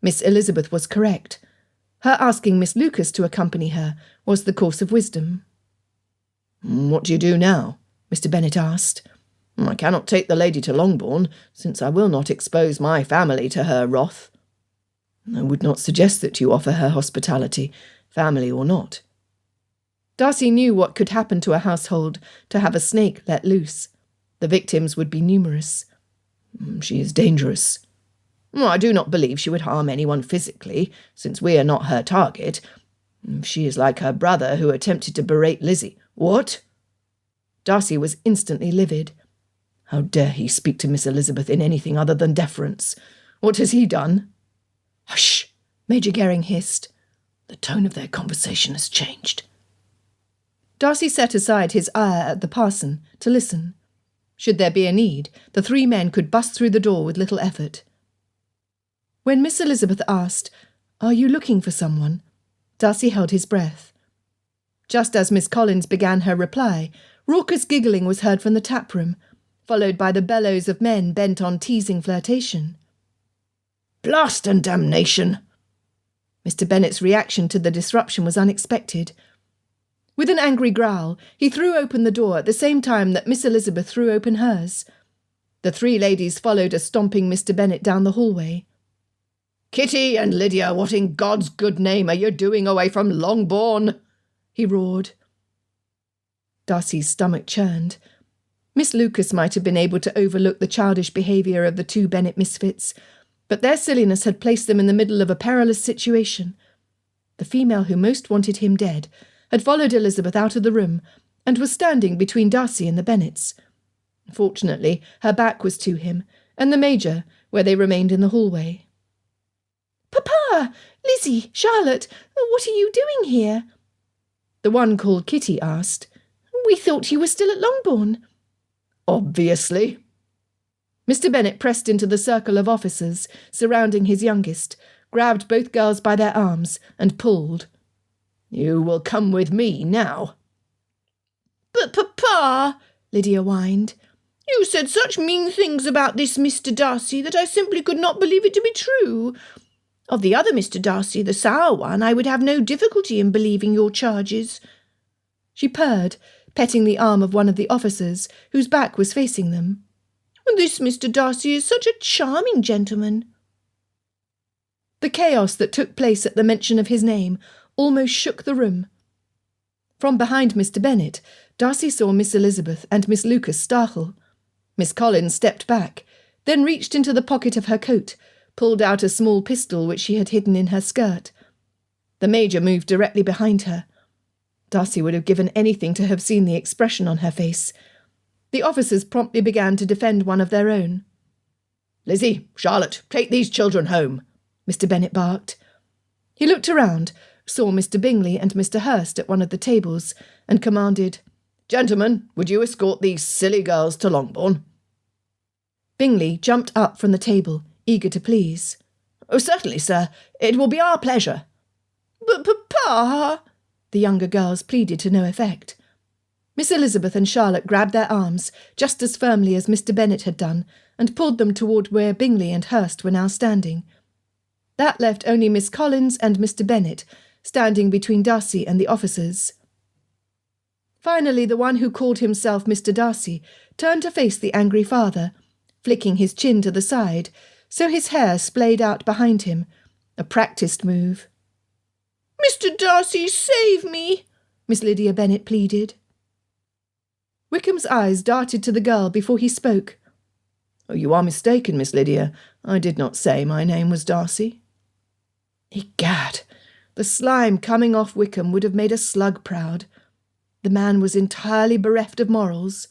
Miss Elizabeth was correct. Her asking Miss Lucas to accompany her was the course of wisdom. "What do you do now?" Mr. Bennet asked. "I cannot take the lady to Longbourn, since I will not expose my family to her wrath." "I would not suggest that you offer her hospitality, family or not." Darcy knew what could happen to a household to have a snake let loose. The victims would be numerous. She is dangerous. I do not believe she would harm anyone physically, since we are not her target. She is like her brother who attempted to berate Lizzie. What? Darcy was instantly livid. How dare he speak to Miss Elizabeth in anything other than deference? What has he done? Hush! Major Gering hissed. The tone of their conversation has changed. Darcy set aside his ire at the parson to listen. Should there be a need, the three men could bust through the door with little effort. When Miss Elizabeth asked, "Are you looking for someone?" Darcy held his breath. Just as Miss Collins began her reply, raucous giggling was heard from the tap-room, followed by the bellows of men bent on teasing flirtation. Blast and damnation! Mr. Bennet's reaction to the disruption was unexpected. With an angry growl, he threw open the door at the same time that Miss Elizabeth threw open hers. The three ladies followed a stomping Mr. Bennet down the hallway. Kitty and Lydia, what in God's good name are you doing away from Longbourn? He roared. Darcy's stomach churned. Miss Lucas might have been able to overlook the childish behaviour of the two Bennet misfits, but their silliness had placed them in the middle of a perilous situation. The female who most wanted him dead had followed Elizabeth out of the room and was standing between Darcy and the Bennets. Fortunately, her back was to him, and the Major, where they remained in the hallway. "Papa! Lizzie! Charlotte! What are you doing here?" The one called Kitty asked. "We thought you were still at Longbourn." "Obviously." Mr. Bennet pressed into the circle of officers surrounding his youngest, grabbed both girls by their arms, and pulled. "You will come with me now." "But, Papa," Lydia whined, "you said such mean things about this Mr. Darcy that I simply could not believe it to be true. Of the other Mr. Darcy, the sour one, I would have no difficulty in believing your charges." She purred, petting the arm of one of the officers, whose back was facing them. "This Mr. Darcy is such a charming gentleman." The chaos that took place at the mention of his name almost shook the room. From behind Mr. Bennet, Darcy saw Miss Elizabeth and Miss Lucas startle. Miss Collins stepped back, then reached into the pocket of her coat, pulled out a small pistol which she had hidden in her skirt. The Major moved directly behind her. Darcy would have given anything to have seen the expression on her face. The officers promptly began to defend one of their own. "Lizzie, Charlotte, take these children home," Mr. Bennet barked. He looked around, saw Mr. Bingley and Mr. Hurst at one of the tables, and commanded, "Gentlemen, would you escort these silly girls to Longbourn?" Bingley jumped up from the table, eager to please. "Oh, certainly, sir. It will be our pleasure." "But, Papa," the younger girls pleaded to no effect. Miss Elizabeth and Charlotte grabbed their arms, just as firmly as Mr. Bennet had done, and pulled them toward where Bingley and Hurst were now standing. That left only Miss Collins and Mr. Bennet, standing between Darcy and the officers. Finally, the one who called himself Mr. Darcy turned to face the angry father, flicking his chin to the side, so his hair splayed out behind him, a practised move. "Mr. Darcy, save me," Miss Lydia Bennet pleaded. Wickham's eyes darted to the girl before he spoke. "Oh, you are mistaken, Miss Lydia. I did not say my name was Darcy." Egad, the slime coming off Wickham would have made a slug proud. The man was entirely bereft of morals.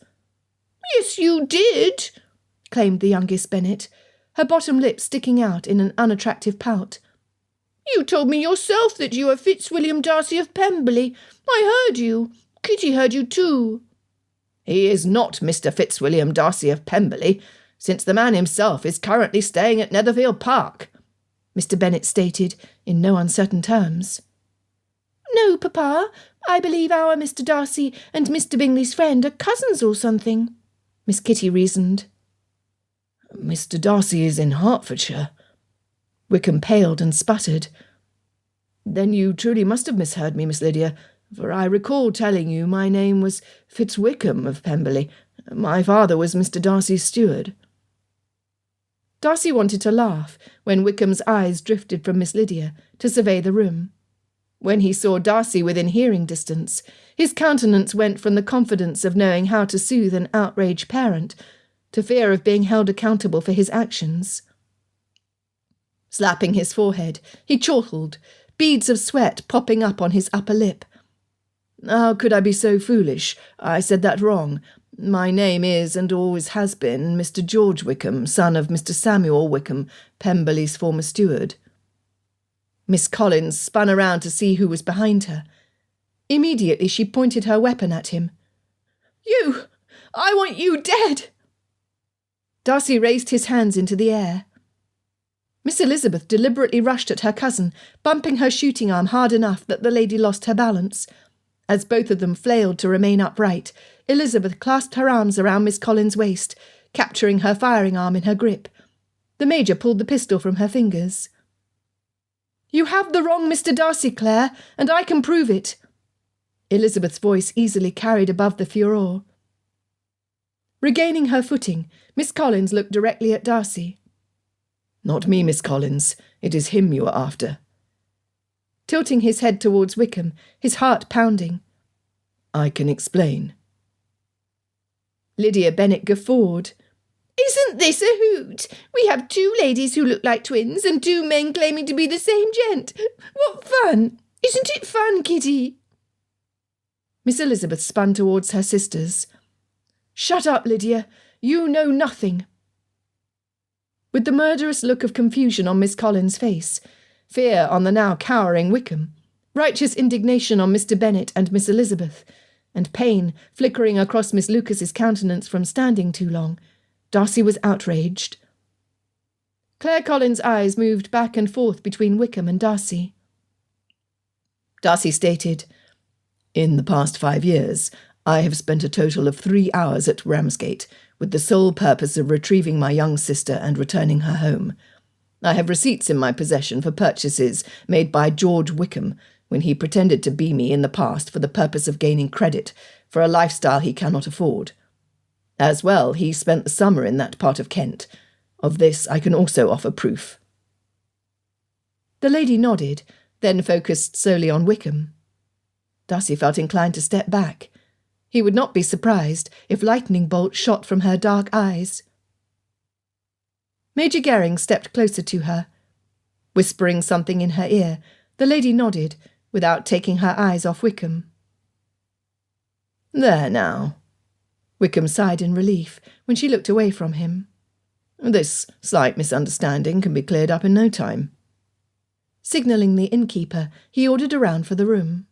"Yes, you did," claimed the youngest Bennet, her bottom lip sticking out in an unattractive pout. "You told me yourself that you are Fitzwilliam Darcy of Pemberley. I heard you. Kitty heard you too." "He is not Mr. Fitzwilliam Darcy of Pemberley, since the man himself is currently staying at Netherfield Park," Mr. Bennet stated in no uncertain terms. "No, Papa, I believe our Mr. Darcy and Mr. Bingley's friend are cousins or something," Miss Kitty reasoned. "Mr. Darcy is in Hertfordshire." Wickham paled and sputtered. "Then you truly must have misheard me, Miss Lydia, for I recall telling you my name was Fitzwickham of Pemberley. My father was Mr. Darcy's steward." Darcy wanted to laugh when Wickham's eyes drifted from Miss Lydia to survey the room. When he saw Darcy within hearing distance, his countenance went from the confidence of knowing how to soothe an outraged parent to fear of being held accountable for his actions. Slapping his forehead, he chortled, beads of sweat popping up on his upper lip. "How could I be so foolish? I said that wrong. My name is, and always has been, Mr. George Wickham, son of Mr. Samuel Wickham, Pemberley's former steward." Miss Collins spun around to see who was behind her. Immediately she pointed her weapon at him. "You! I want you dead!" Darcy raised his hands into the air. Miss Elizabeth deliberately rushed at her cousin, bumping her shooting arm hard enough that the lady lost her balance. As both of them flailed to remain upright, Elizabeth clasped her arms around Miss Collins' waist, capturing her firing arm in her grip. The Major pulled the pistol from her fingers. "You have the wrong Mr. Darcy, Claire, and I can prove it." Elizabeth's voice easily carried above the furor. Regaining her footing, Miss Collins looked directly at Darcy. "Not me, Miss Collins. It is him you are after." Tilting his head towards Wickham, his heart pounding. "I can explain." Lydia Bennet guffawed. "Isn't this a hoot? We have two ladies who look like twins and two men claiming to be the same gent. What fun! Isn't it fun, Kitty?" Miss Elizabeth spun towards her sisters. "Shut up, Lydia. You know nothing." With the murderous look of confusion on Miss Collins' face, fear on the now cowering Wickham, righteous indignation on Mr. Bennet and Miss Elizabeth, and pain flickering across Miss Lucas's countenance from standing too long, Darcy was outraged. Claire Collins' eyes moved back and forth between Wickham and Darcy. Darcy stated, "In the past 5 years, I have spent a total of 3 hours at Ramsgate, with the sole purpose of retrieving my young sister and returning her home. I have receipts in my possession for purchases made by George Wickham when he pretended to be me in the past for the purpose of gaining credit for a lifestyle he cannot afford. As well, he spent the summer in that part of Kent. Of this I can also offer proof." The lady nodded, then focused solely on Wickham. Darcy felt inclined to step back. He would not be surprised if lightning bolts shot from her dark eyes. Major Gering stepped closer to her. Whispering something in her ear, the lady nodded, without taking her eyes off Wickham. "There now." Wickham sighed in relief when she looked away from him. "This slight misunderstanding can be cleared up in no time." Signalling the innkeeper, he ordered around for the room.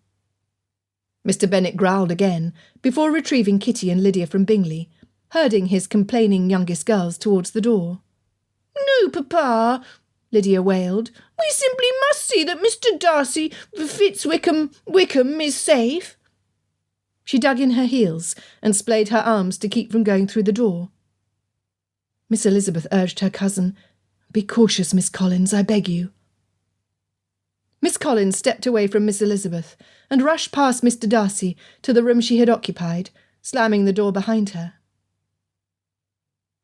Mr. Bennet growled again, before retrieving Kitty and Lydia from Bingley, herding his complaining youngest girls towards the door. "No, Papa," Lydia wailed. "We simply must see that Mr. Darcy Wickham is safe." She dug in her heels and splayed her arms to keep from going through the door. Miss Elizabeth urged her cousin, "Be cautious, Miss Collins, I beg you." Miss Collins stepped away from Miss Elizabeth and rushed past Mr. Darcy to the room she had occupied, slamming the door behind her.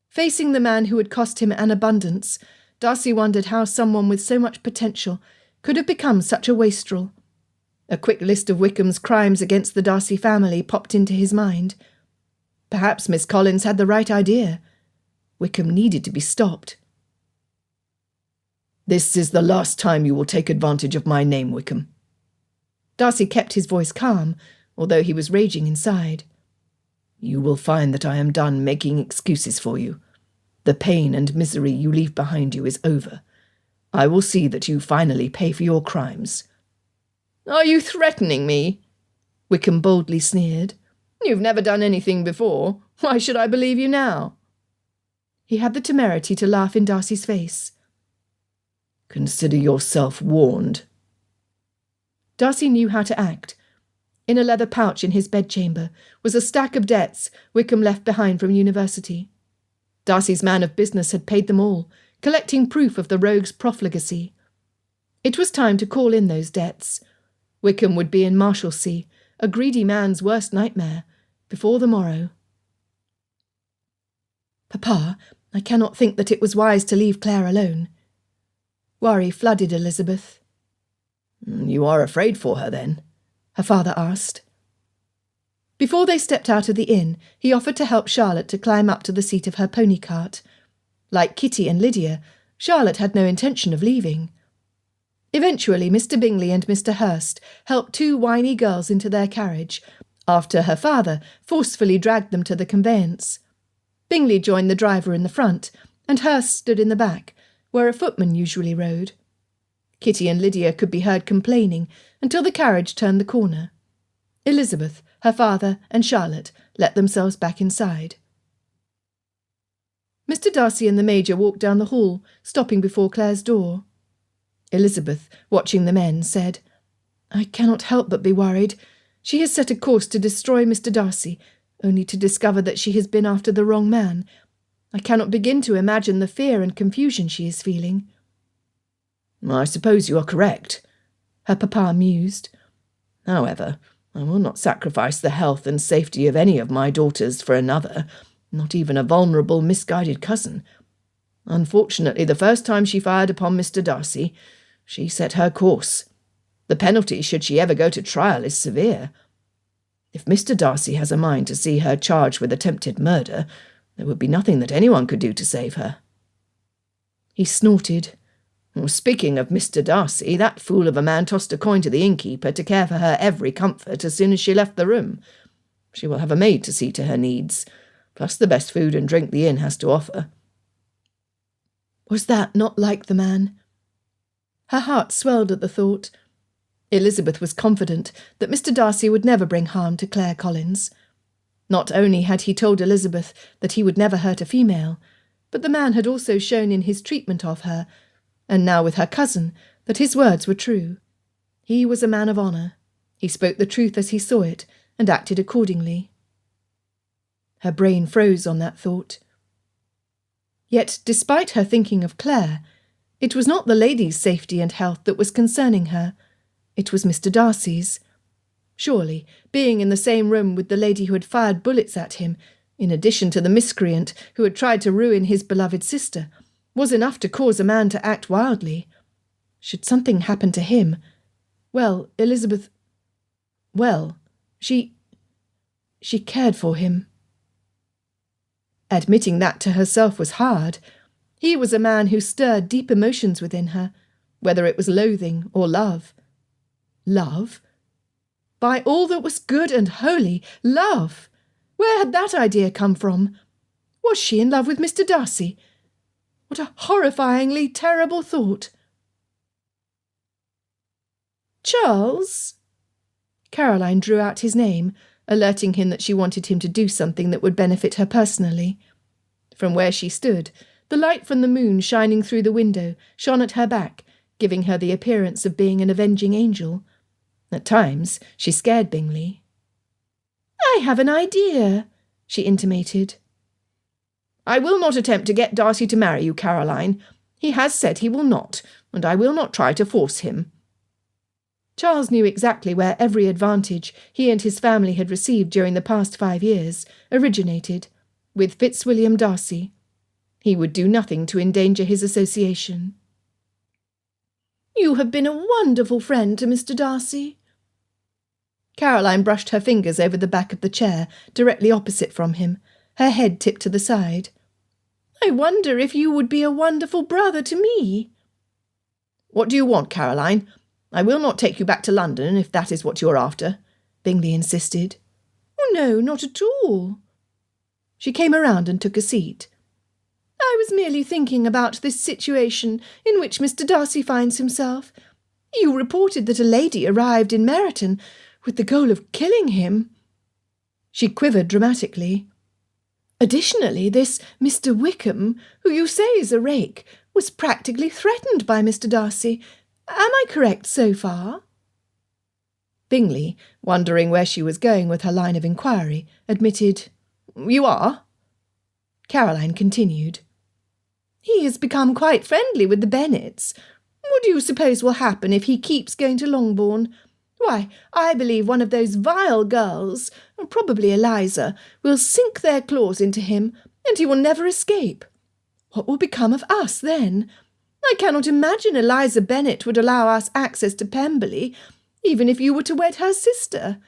Facing the man who had cost him an abundance, Darcy wondered how someone with so much potential could have become such a wastrel. A quick list of Wickham's crimes against the Darcy family popped into his mind. Perhaps Miss Collins had the right idea. Wickham needed to be stopped. "This is the last time you will take advantage of my name, Wickham." Darcy kept his voice calm, although he was raging inside. "You will find that I am done making excuses for you. The pain and misery you leave behind you is over. I will see that you finally pay for your crimes." "Are you threatening me?" Wickham boldly sneered. "You've never done anything before. Why should I believe you now?" He had the temerity to laugh in Darcy's face. "Consider yourself warned." Darcy knew how to act. In a leather pouch in his bedchamber was a stack of debts Wickham left behind from university. Darcy's man of business had paid them all, collecting proof of the rogue's profligacy. It was time to call in those debts. Wickham would be in Marshalsea, a greedy man's worst nightmare, before the morrow. "Papa, I cannot think that it was wise to leave Claire alone." Worry flooded Elizabeth. "You are afraid for her, then?" her father asked. Before they stepped out of the inn, he offered to help Charlotte to climb up to the seat of her pony cart. Like Kitty and Lydia, Charlotte had no intention of leaving. Eventually, Mr. Bingley and Mr. Hurst helped two whiny girls into their carriage, after her father forcefully dragged them to the conveyance. Bingley joined the driver in the front, and Hurst stood in the back, where a footman usually rode. Kitty and Lydia could be heard complaining until the carriage turned the corner. Elizabeth, her father, and Charlotte let themselves back inside. Mr. Darcy and the Major walked down the hall, stopping before Claire's door. Elizabeth, watching the men, said, "I cannot help but be worried. She has set a course to destroy Mr. Darcy, only to discover that she has been after the wrong man. I cannot begin to imagine the fear and confusion she is feeling." "I suppose you are correct," her papa mused. "However, I will not sacrifice the health and safety of any of my daughters for another, not even a vulnerable, misguided cousin. Unfortunately, the first time she fired upon Mr. Darcy, she set her course. The penalty, should she ever go to trial, is severe. If Mr. Darcy has a mind to see her charged with attempted murder, there would be nothing that anyone could do to save her." He snorted. "Speaking of Mr. Darcy, that fool of a man tossed a coin to the innkeeper to care for her every comfort as soon as she left the room. She will have a maid to see to her needs, plus the best food and drink the inn has to offer." Was that not like the man? Her heart swelled at the thought. Elizabeth was confident that Mr. Darcy would never bring harm to Claire Collins. Not only had he told Elizabeth that he would never hurt a female, but the man had also shown in his treatment of her, and now with her cousin, that his words were true. He was a man of honour. He spoke the truth as he saw it, and acted accordingly. Her brain froze on that thought. Yet, despite her thinking of Claire, it was not the lady's safety and health that was concerning her. It was Mr. Darcy's. Surely, being in the same room with the lady who had fired bullets at him, in addition to the miscreant who had tried to ruin his beloved sister, was enough to cause a man to act wildly. Should something happen to him, well, Elizabeth... well, she cared for him. Admitting that to herself was hard. He was a man who stirred deep emotions within her, whether it was loathing or love. Love? By all that was good and holy, love! Where had that idea come from? Was she in love with Mr. Darcy? What a horrifyingly terrible thought! "Charles?" Caroline drew out his name, alerting him that she wanted him to do something that would benefit her personally. From where she stood, the light from the moon shining through the window shone at her back, giving her the appearance of being an avenging angel. At times she scared Bingley. "I have an idea," she intimated. "I will not attempt to get Darcy to marry you, Caroline. He has said he will not, and I will not try to force him." Charles knew exactly where every advantage he and his family had received during the past 5 years originated, with Fitzwilliam Darcy. He would do nothing to endanger his association. "You have been a wonderful friend to Mr. Darcy." Caroline brushed her fingers over the back of the chair directly opposite from him, her head tipped to the side. "I wonder if you would be a wonderful brother to me." "What do you want, Caroline? I will not take you back to London if that is what you are after," Bingley insisted. "Oh, no, not at all." She came around and took a seat. "I was merely thinking about this situation in which Mr. Darcy finds himself. You reported that a lady arrived in Meryton with the goal of killing him." She quivered dramatically. "Additionally, this Mr. Wickham, who you say is a rake, was practically threatened by Mr. Darcy. Am I correct so far?" Bingley, wondering where she was going with her line of inquiry, admitted, "You are?" Caroline continued, "He has become quite friendly with the Bennets. What do you suppose will happen if he keeps going to Longbourn? Why, I believe one of those vile girls, probably Eliza, will sink their claws into him, and he will never escape. What will become of us then? I cannot imagine Eliza Bennet would allow us access to Pemberley, even if you were to wed her sister.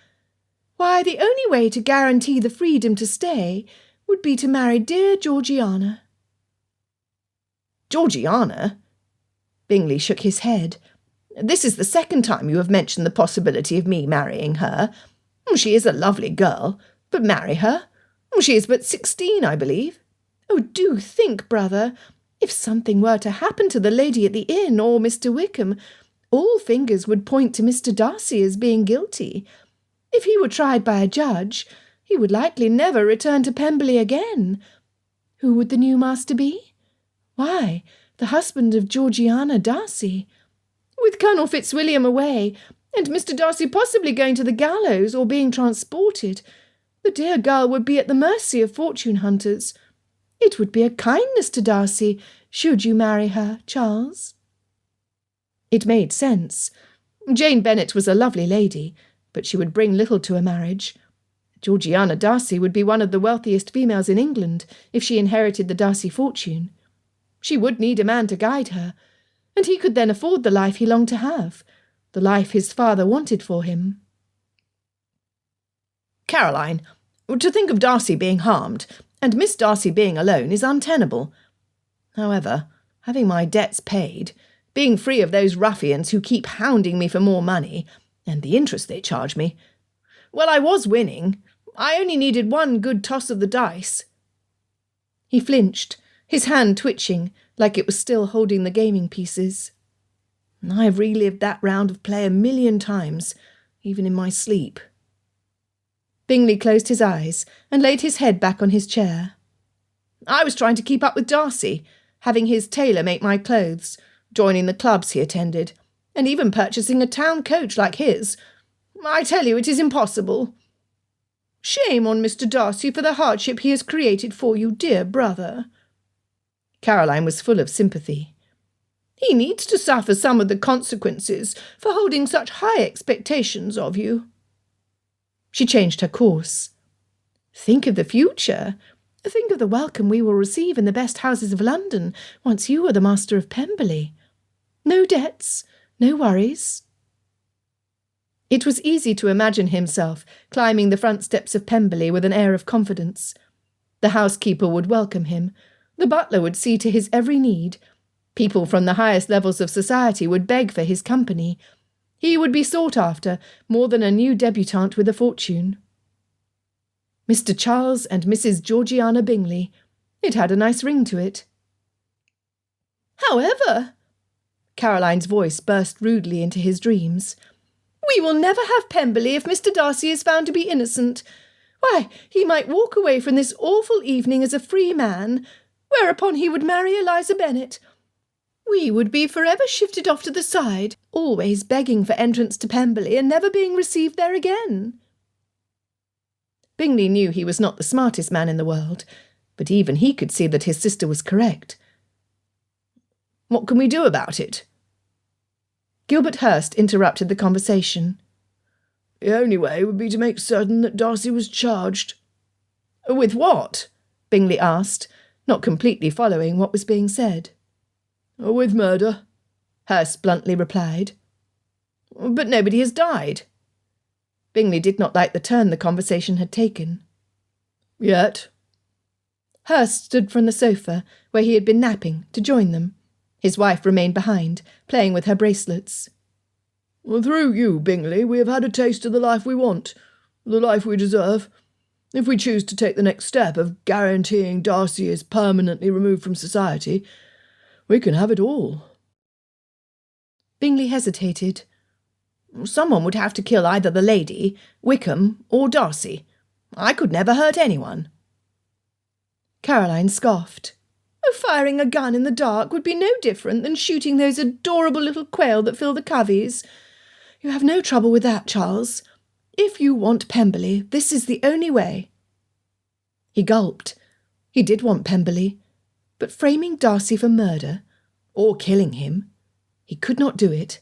Why, the only way to guarantee the freedom to stay would be to marry dear Georgiana. Georgiana? Bingley shook his head. This is the second time you have mentioned the possibility of me marrying her. She is a lovely girl, but marry her? She is but 16, I believe. Oh, do think, brother. If something were to happen to the lady at the inn or Mr. Wickham, all fingers would point to Mr. Darcy as being guilty. If he were tried by a judge, he would likely never return to Pemberley again. Who would the new master be? Why, the husband of Georgiana Darcy. With Colonel Fitzwilliam away, and Mr. Darcy possibly going to the gallows or being transported, the dear girl would be at the mercy of fortune hunters. It would be a kindness to Darcy, should you marry her, Charles. It made sense. Jane Bennet was a lovely lady, but she would bring little to a marriage. Georgiana Darcy would be one of the wealthiest females in England if she inherited the Darcy fortune. She would need a man to guide her, and he could then afford the life he longed to have, the life his father wanted for him. Caroline, to think of Darcy being harmed, and Miss Darcy being alone, is untenable. However, having my debts paid, being free of those ruffians who keep hounding me for more money, and the interest they charge me, well, I was winning. I only needed one good toss of the dice. He flinched, his hand twitching, like it was still holding the gaming pieces. I have relived that round of play 1,000,000 times, even in my sleep. Bingley closed his eyes and laid his head back on his chair. I was trying to keep up with Darcy, having his tailor make my clothes, joining the clubs he attended, and even purchasing a town coach like his. I tell you, it is impossible. Shame on Mr. Darcy for the hardship he has created for you, dear brother. Caroline was full of sympathy. He needs to suffer some of the consequences for holding such high expectations of you. She changed her course. Think of the future. Think of the welcome we will receive in the best houses of London once you are the master of Pemberley. No debts, no worries. It was easy to imagine himself climbing the front steps of Pemberley with an air of confidence. The housekeeper would welcome him. The butler would see to his every need. People from the highest levels of society would beg for his company. He would be sought after more than a new debutante with a fortune. Mr. Charles and Mrs. Georgiana Bingley. It had a nice ring to it. However, Caroline's voice burst rudely into his dreams, we will never have Pemberley if Mr. Darcy is found to be innocent. Why, he might walk away from this awful evening as a free man, whereupon he would marry Eliza Bennet. We would be forever shifted off to the side, always begging for entrance to Pemberley and never being received there again. Bingley knew he was not the smartest man in the world, but even he could see that his sister was correct. What can we do about it? Gilbert Hurst interrupted the conversation. The only way would be to make certain that Darcy was charged. With what? Bingley asked, not completely following what was being said. With murder, Hurst bluntly replied. But nobody has died. Bingley did not like the turn the conversation had taken. Yet. Hurst stood from the sofa, where he had been napping, to join them. His wife remained behind, playing with her bracelets. Through you, Bingley, we have had a taste of the life we want, the life we deserve. If we choose to take the next step of guaranteeing Darcy is permanently removed from society, we can have it all. Bingley hesitated. Someone would have to kill either the lady, Wickham, or Darcy. I could never hurt anyone. Caroline scoffed. Firing a gun in the dark would be no different than shooting those adorable little quail that fill the coveys. You have no trouble with that, Charles. If you want Pemberley, this is the only way. He gulped. He did want Pemberley, but framing Darcy for murder, or killing him, he could not do it.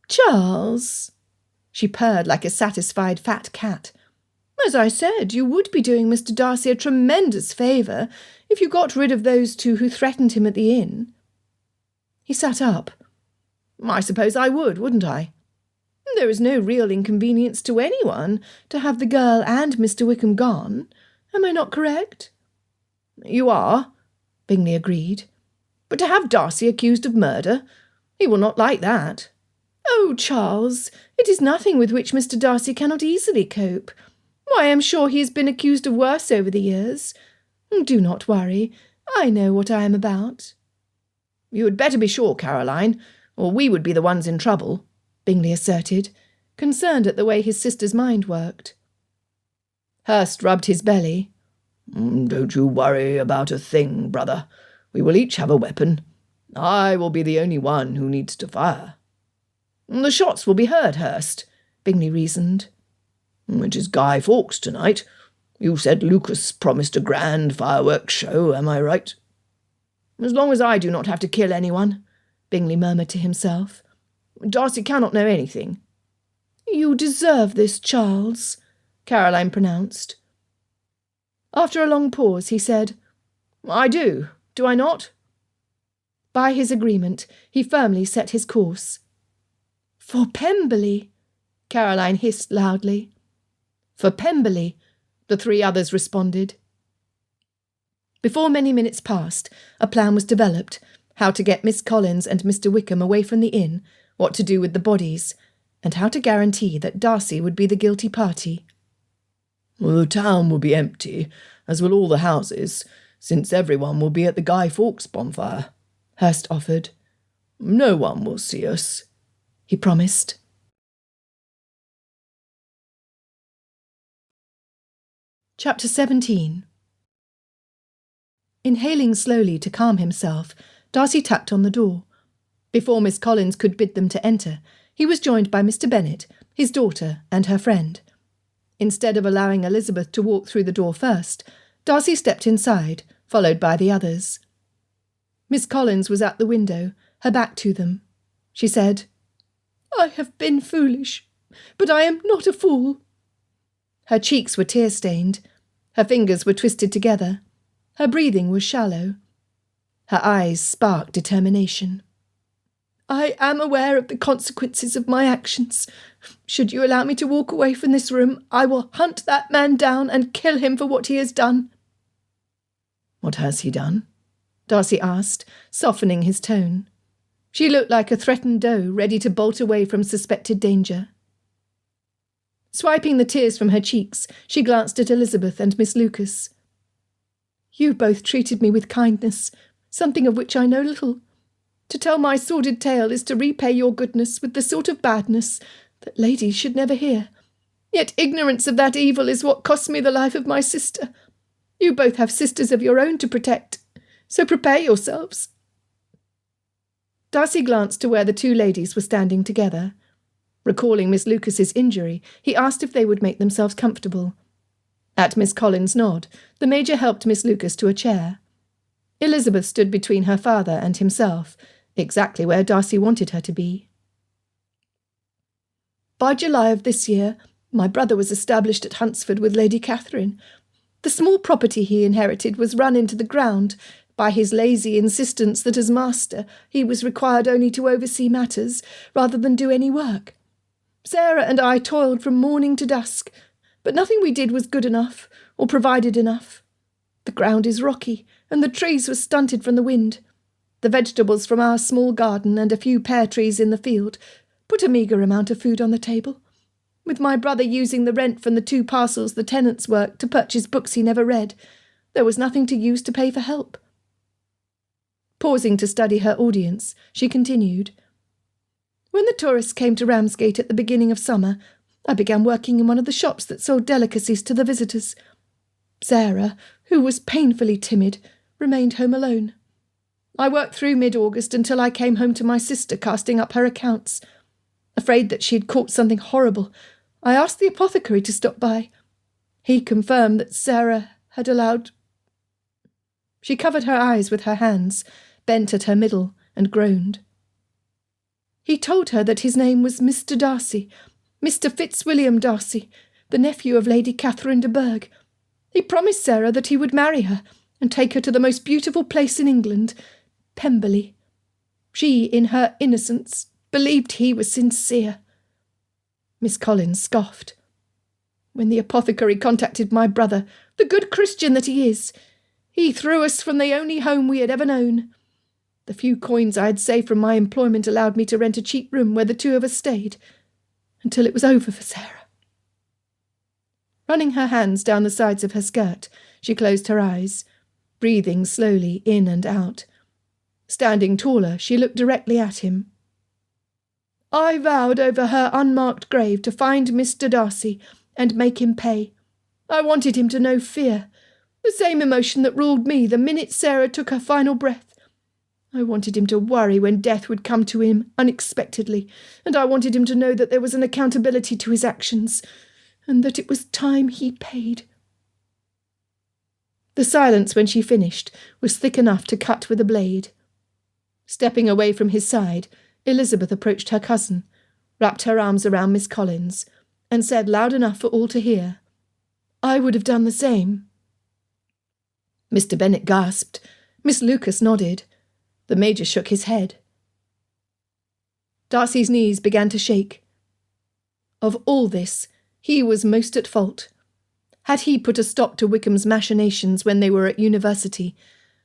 Charles, she purred like a satisfied fat cat. As I said, you would be doing Mr. Darcy a tremendous favour if you got rid of those two who threatened him at the inn. He sat up. I suppose I would, wouldn't I? There is no real inconvenience to anyone to have the girl and Mr. Wickham gone. Am I not correct?" "You are," Bingley agreed. "But to have Darcy accused of murder, he will not like that." "Oh, Charles, it is nothing with which Mr. Darcy cannot easily cope. Why, I am sure he has been accused of worse over the years. Do not worry. I know what I am about." "You had better be sure, Caroline, or we would be the ones in trouble," Bingley asserted, concerned at the way his sister's mind worked. Hurst rubbed his belly. "Don't you worry about a thing, brother. We will each have a weapon. I will be the only one who needs to fire." "The shots will be heard, Hurst," Bingley reasoned. "It is Guy Fawkes tonight. You said Lucas promised a grand fireworks show, am I right?" "As long as I do not have to kill anyone," Bingley murmured to himself. "Darcy cannot know anything." "You deserve this, Charles," Caroline pronounced. After a long pause, he said, "I do I not?" By his agreement, he firmly set his course. "For Pemberley," Caroline hissed loudly. "For Pemberley," the three others responded. Before many minutes passed, a plan was developed, how to get Miss Collins and Mr. Wickham away from the inn, what to do with the bodies, and how to guarantee that Darcy would be the guilty party. "The town will be empty, as will all the houses, since everyone will be at the Guy Fawkes bonfire," Hurst offered. "No one will see us," he promised. Chapter 17. Inhaling slowly to calm himself, Darcy tapped on the door. Before Miss Collins could bid them to enter, he was joined by Mr. Bennet, his daughter, and her friend. Instead of allowing Elizabeth to walk through the door first, Darcy stepped inside, followed by the others. Miss Collins was at the window, her back to them. She said, "I have been foolish, but I am not a fool." Her cheeks were tear-stained. Her fingers were twisted together. Her breathing was shallow. Her eyes sparked determination. "I am aware of the consequences of my actions. Should you allow me to walk away from this room, I will hunt that man down and kill him for what he has done." "What has he done?" Darcy asked, softening his tone. She looked like a threatened doe ready to bolt away from suspected danger. Swiping the tears from her cheeks, she glanced at Elizabeth and Miss Lucas. "You both treated me with kindness, something of which I know little. To tell my sordid tale is to repay your goodness with the sort of badness that ladies should never hear. Yet ignorance of that evil is what cost me the life of my sister. You both have sisters of your own to protect, so prepare yourselves." Darcy glanced to where the two ladies were standing together. Recalling Miss Lucas's injury, he asked if they would make themselves comfortable. At Miss Collins' nod, the Major helped Miss Lucas to a chair. Elizabeth stood between her father and himself, exactly where Darcy wanted her to be. "By July of this year, my brother was established at Hunsford with Lady Catherine. The small property he inherited was run into the ground by his lazy insistence that as master he was required only to oversee matters rather than do any work. Sarah and I toiled from morning to dusk, but nothing we did was good enough or provided enough. The ground is rocky, and the trees were stunted from the wind. The vegetables from our small garden and a few pear trees in the field put a meagre amount of food on the table, with my brother using the rent from the 2 parcels the tenants worked to purchase books he never read. There was nothing to use to pay for help." Pausing to study her audience, she continued, "When the tourists came to Ramsgate at the beginning of summer, I began working in one of the shops that sold delicacies to the visitors. Sarah, who was painfully timid, remained home alone. I worked through mid-August until I came home to my sister casting up her accounts. Afraid that she had caught something horrible, I asked the apothecary to stop by. He confirmed that Sarah had allowed—" She covered her eyes with her hands, bent at her middle, and groaned. "He told her that his name was Mr. Darcy, Mr. Fitzwilliam Darcy, the nephew of Lady Catherine de Bourgh. He promised Sarah that he would marry her and take her to the most beautiful place in England, Pemberley. She, in her innocence, believed he was sincere. Miss Collins scoffed. "When the apothecary contacted my brother, the good Christian that he is, he threw us from the only home we had ever known. The few coins I had saved from my employment allowed me to rent a cheap room where the two of us stayed, until it was over for Sarah." Running her hands down the sides of her skirt, she closed her eyes, breathing slowly in and out. Standing taller, she looked directly at him. "I vowed over her unmarked grave to find Mr. Darcy and make him pay. I wanted him to know fear, the same emotion that ruled me the minute Sarah took her final breath. I wanted him to worry when death would come to him unexpectedly, and I wanted him to know that there was an accountability to his actions, and that it was time he paid." The silence when she finished was thick enough to cut with a blade. Stepping away from his side, Elizabeth approached her cousin, wrapped her arms around Miss Collins, and said loud enough for all to hear, "I would have done the same." Mr. Bennet gasped. Miss Lucas nodded. The Major shook his head. Darcy's knees began to shake. Of all this, he was most at fault. Had he put a stop to Wickham's machinations when they were at university,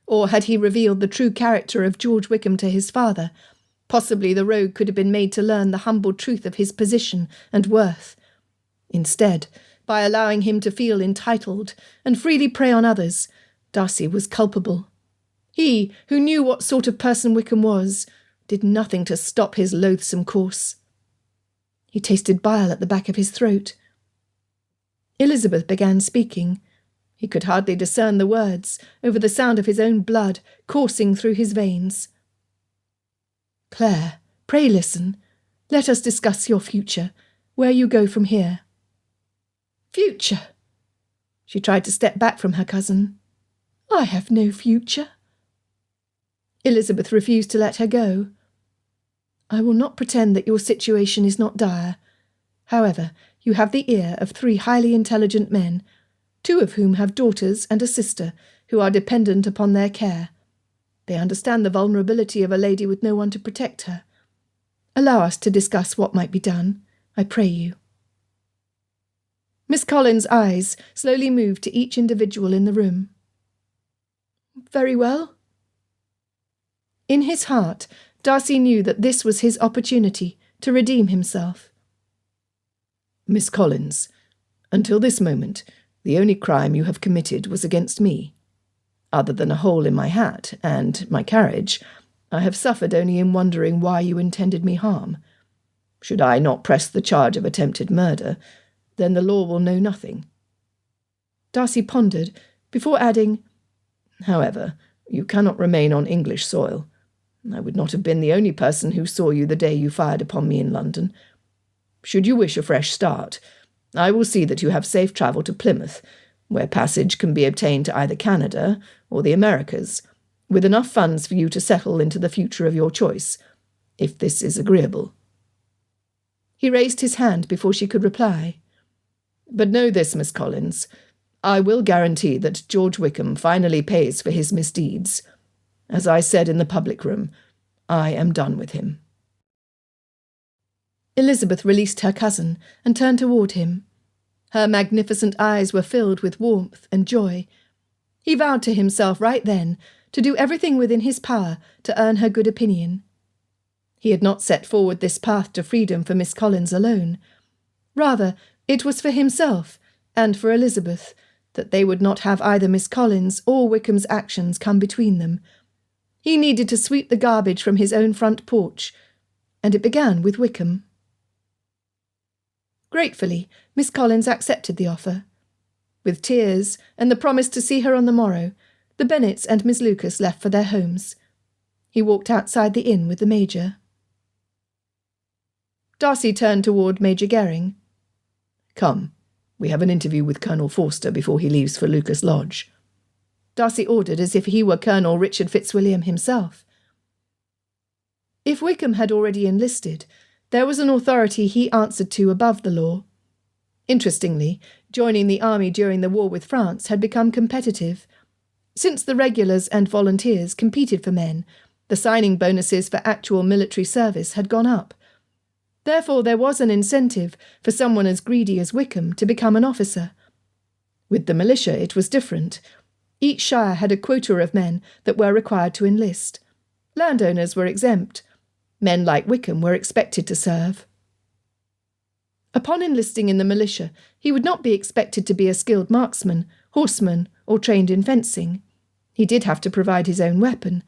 or had he revealed the true character of George Wickham to his father, possibly the rogue could have been made to learn the humble truth of his position and worth. Instead, by allowing him to feel entitled and freely prey on others, Darcy was culpable. He, who knew what sort of person Wickham was, did nothing to stop his loathsome course. He tasted bile at the back of his throat. Elizabeth began speaking. He could hardly discern the words over the sound of his own blood coursing through his veins. "Claire, pray listen. Let us discuss your future, where you go from here." "Future?" She tried to step back from her cousin. "I have no future." Elizabeth refused to let her go. "I will not pretend that your situation is not dire. However, you have the ear of 3 highly intelligent men, 2 of whom have daughters and a sister who are dependent upon their care. They understand the vulnerability of a lady with no one to protect her. Allow us to discuss what might be done, I pray you." Miss Collins' eyes slowly moved to each individual in the room. "Very well." In his heart, Darcy knew that this was his opportunity to redeem himself. "Miss Collins, until this moment, the only crime you have committed was against me. Other than a hole in my hat and my carriage, I have suffered only in wondering why you intended me harm. Should I not press the charge of attempted murder, then the law will know nothing." Darcy pondered, before adding, "However, you cannot remain on English soil. I would not have been the only person who saw you the day you fired upon me in London. Should you wish a fresh start, I will see that you have safe travel to Plymouth, where passage can be obtained to either Canada or the Americas, with enough funds for you to settle into the future of your choice, if this is agreeable." He raised his hand before she could reply. "But know this, Miss Collins, I will guarantee that George Wickham finally pays for his misdeeds. As I said in the public room, I am done with him." Elizabeth released her cousin and turned toward him. Her magnificent eyes were filled with warmth and joy. He vowed to himself right then to do everything within his power to earn her good opinion. He had not set forward this path to freedom for Miss Collins alone. Rather, it was for himself and for Elizabeth, that they would not have either Miss Collins or Wickham's actions come between them. He needed to sweep the garbage from his own front porch, and it began with Wickham. Gratefully, Miss Collins accepted the offer. With tears and the promise to see her on the morrow, the Bennets and Miss Lucas left for their homes. He walked outside the inn with the Major. Darcy turned toward Major Gering. "Come, we have an interview with Colonel Forster before he leaves for Lucas Lodge." Darcy ordered as if he were Colonel Richard Fitzwilliam himself. If Wickham had already enlisted, there was an authority he answered to above the law. Interestingly, joining the army during the war with France had become competitive. Since the regulars and volunteers competed for men, the signing bonuses for actual military service had gone up. Therefore there was an incentive for someone as greedy as Wickham to become an officer. With the militia it was different. Each shire had a quota of men that were required to enlist. Landowners were exempt. Men like Wickham were expected to serve. Upon enlisting in the militia, he would not be expected to be a skilled marksman, horseman, or trained in fencing. He did have to provide his own weapon.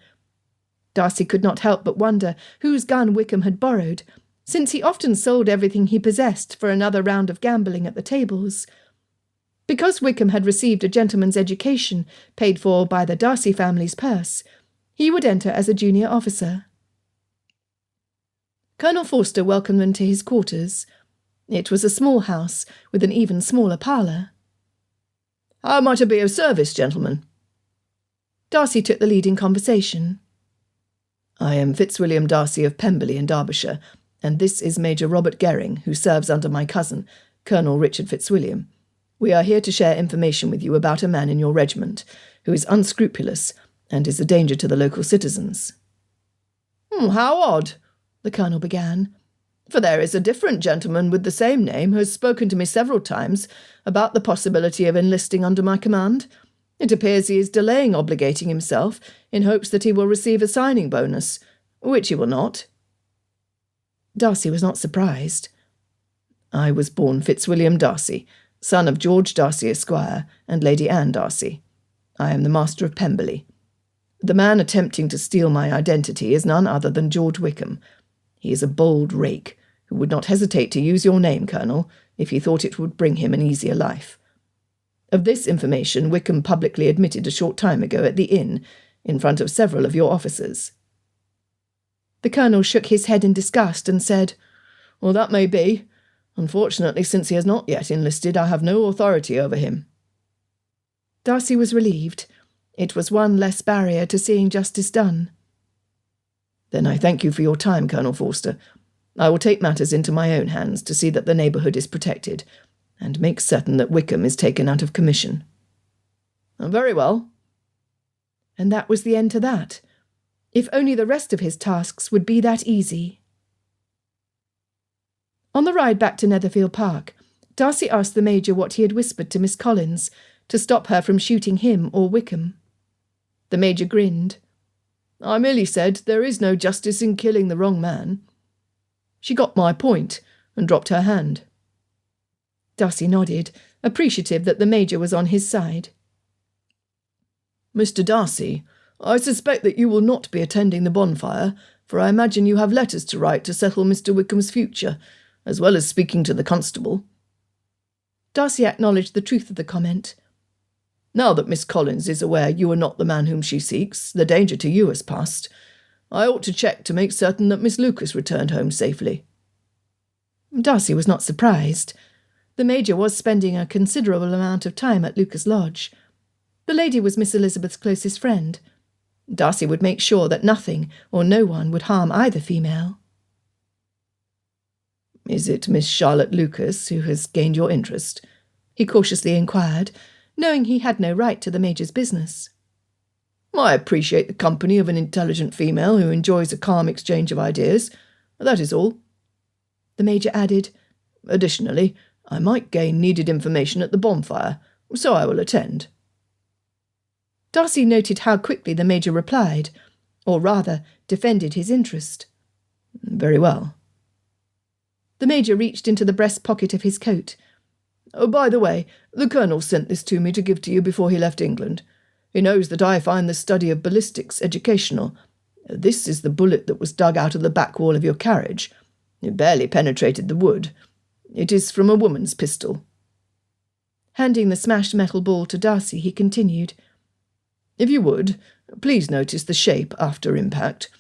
Darcy could not help but wonder whose gun Wickham had borrowed, since he often sold everything he possessed for another round of gambling at the tables. Because Wickham had received a gentleman's education paid for by the Darcy family's purse, he would enter as a junior officer. Colonel Forster welcomed them to his quarters. It was a small house, with an even smaller parlour. "How might I be of service, gentlemen?" Darcy took the lead in conversation. "I am Fitzwilliam Darcy of Pemberley in Derbyshire, and this is Major Robert Gering, who serves under my cousin, Colonel Richard Fitzwilliam. We are here to share information with you about a man in your regiment, who is unscrupulous and is a danger to the local citizens." "How odd," the colonel began. "For there is a different gentleman with the same name who has spoken to me several times about the possibility of enlisting under my command. It appears he is delaying obligating himself in hopes that he will receive a signing bonus, which he will not." Darcy was not surprised. "I was born Fitzwilliam Darcy, son of George Darcy, Esquire, and Lady Anne Darcy. I am the master of Pemberley. The man attempting to steal my identity is none other than George Wickham. He is a bold rake, who would not hesitate to use your name, Colonel, if he thought it would bring him an easier life. Of this information Wickham publicly admitted a short time ago at the inn, in front of several of your officers." The colonel shook his head in disgust and said, "Well, that may be. Unfortunately, since he has not yet enlisted, I have no authority over him." Darcy was relieved. It was one less barrier to seeing justice done. "Then I thank you for your time, Colonel Forster. I will take matters into my own hands to see that the neighbourhood is protected, and make certain that Wickham is taken out of commission." "Very well." And that was the end to that. If only the rest of his tasks would be that easy. On the ride back to Netherfield Park, Darcy asked the Major what he had whispered to Miss Collins, to stop her from shooting him or Wickham. The Major grinned. "I merely said there is no justice in killing the wrong man." She got my point, and dropped her hand. Darcy nodded, appreciative that the Major was on his side. "Mr. Darcy, I suspect that you will not be attending the bonfire, for I imagine you have letters to write to settle Mr. Wickham's future, as well as speaking to the constable." Darcy acknowledged the truth of the comment. "Now that Miss Collins is aware you are not the man whom she seeks, the danger to you has passed. I ought to check to make certain that Miss Lucas returned home safely." Darcy was not surprised. The Major was spending a considerable amount of time at Lucas Lodge. The lady was Miss Elizabeth's closest friend. Darcy would make sure that nothing or no one would harm either female. "Is it Miss Charlotte Lucas who has gained your interest?" he cautiously inquired, knowing he had no right to the Major's business. "I appreciate the company of an intelligent female who enjoys a calm exchange of ideas. That is all." The Major added, "Additionally, I might gain needed information at the bonfire, so I will attend." Darcy noted how quickly the Major replied, or rather, defended his interest. "Very well." The Major reached into the breast pocket of his coat. "Oh, by the way, the Colonel sent this to me to give to you before he left England. He knows that I find the study of ballistics educational. This is the bullet that was dug out of the back wall of your carriage. It barely penetrated the wood. It is from a woman's pistol." Handing the smashed metal ball to Darcy, he continued, "If you would, please notice the shape after impact.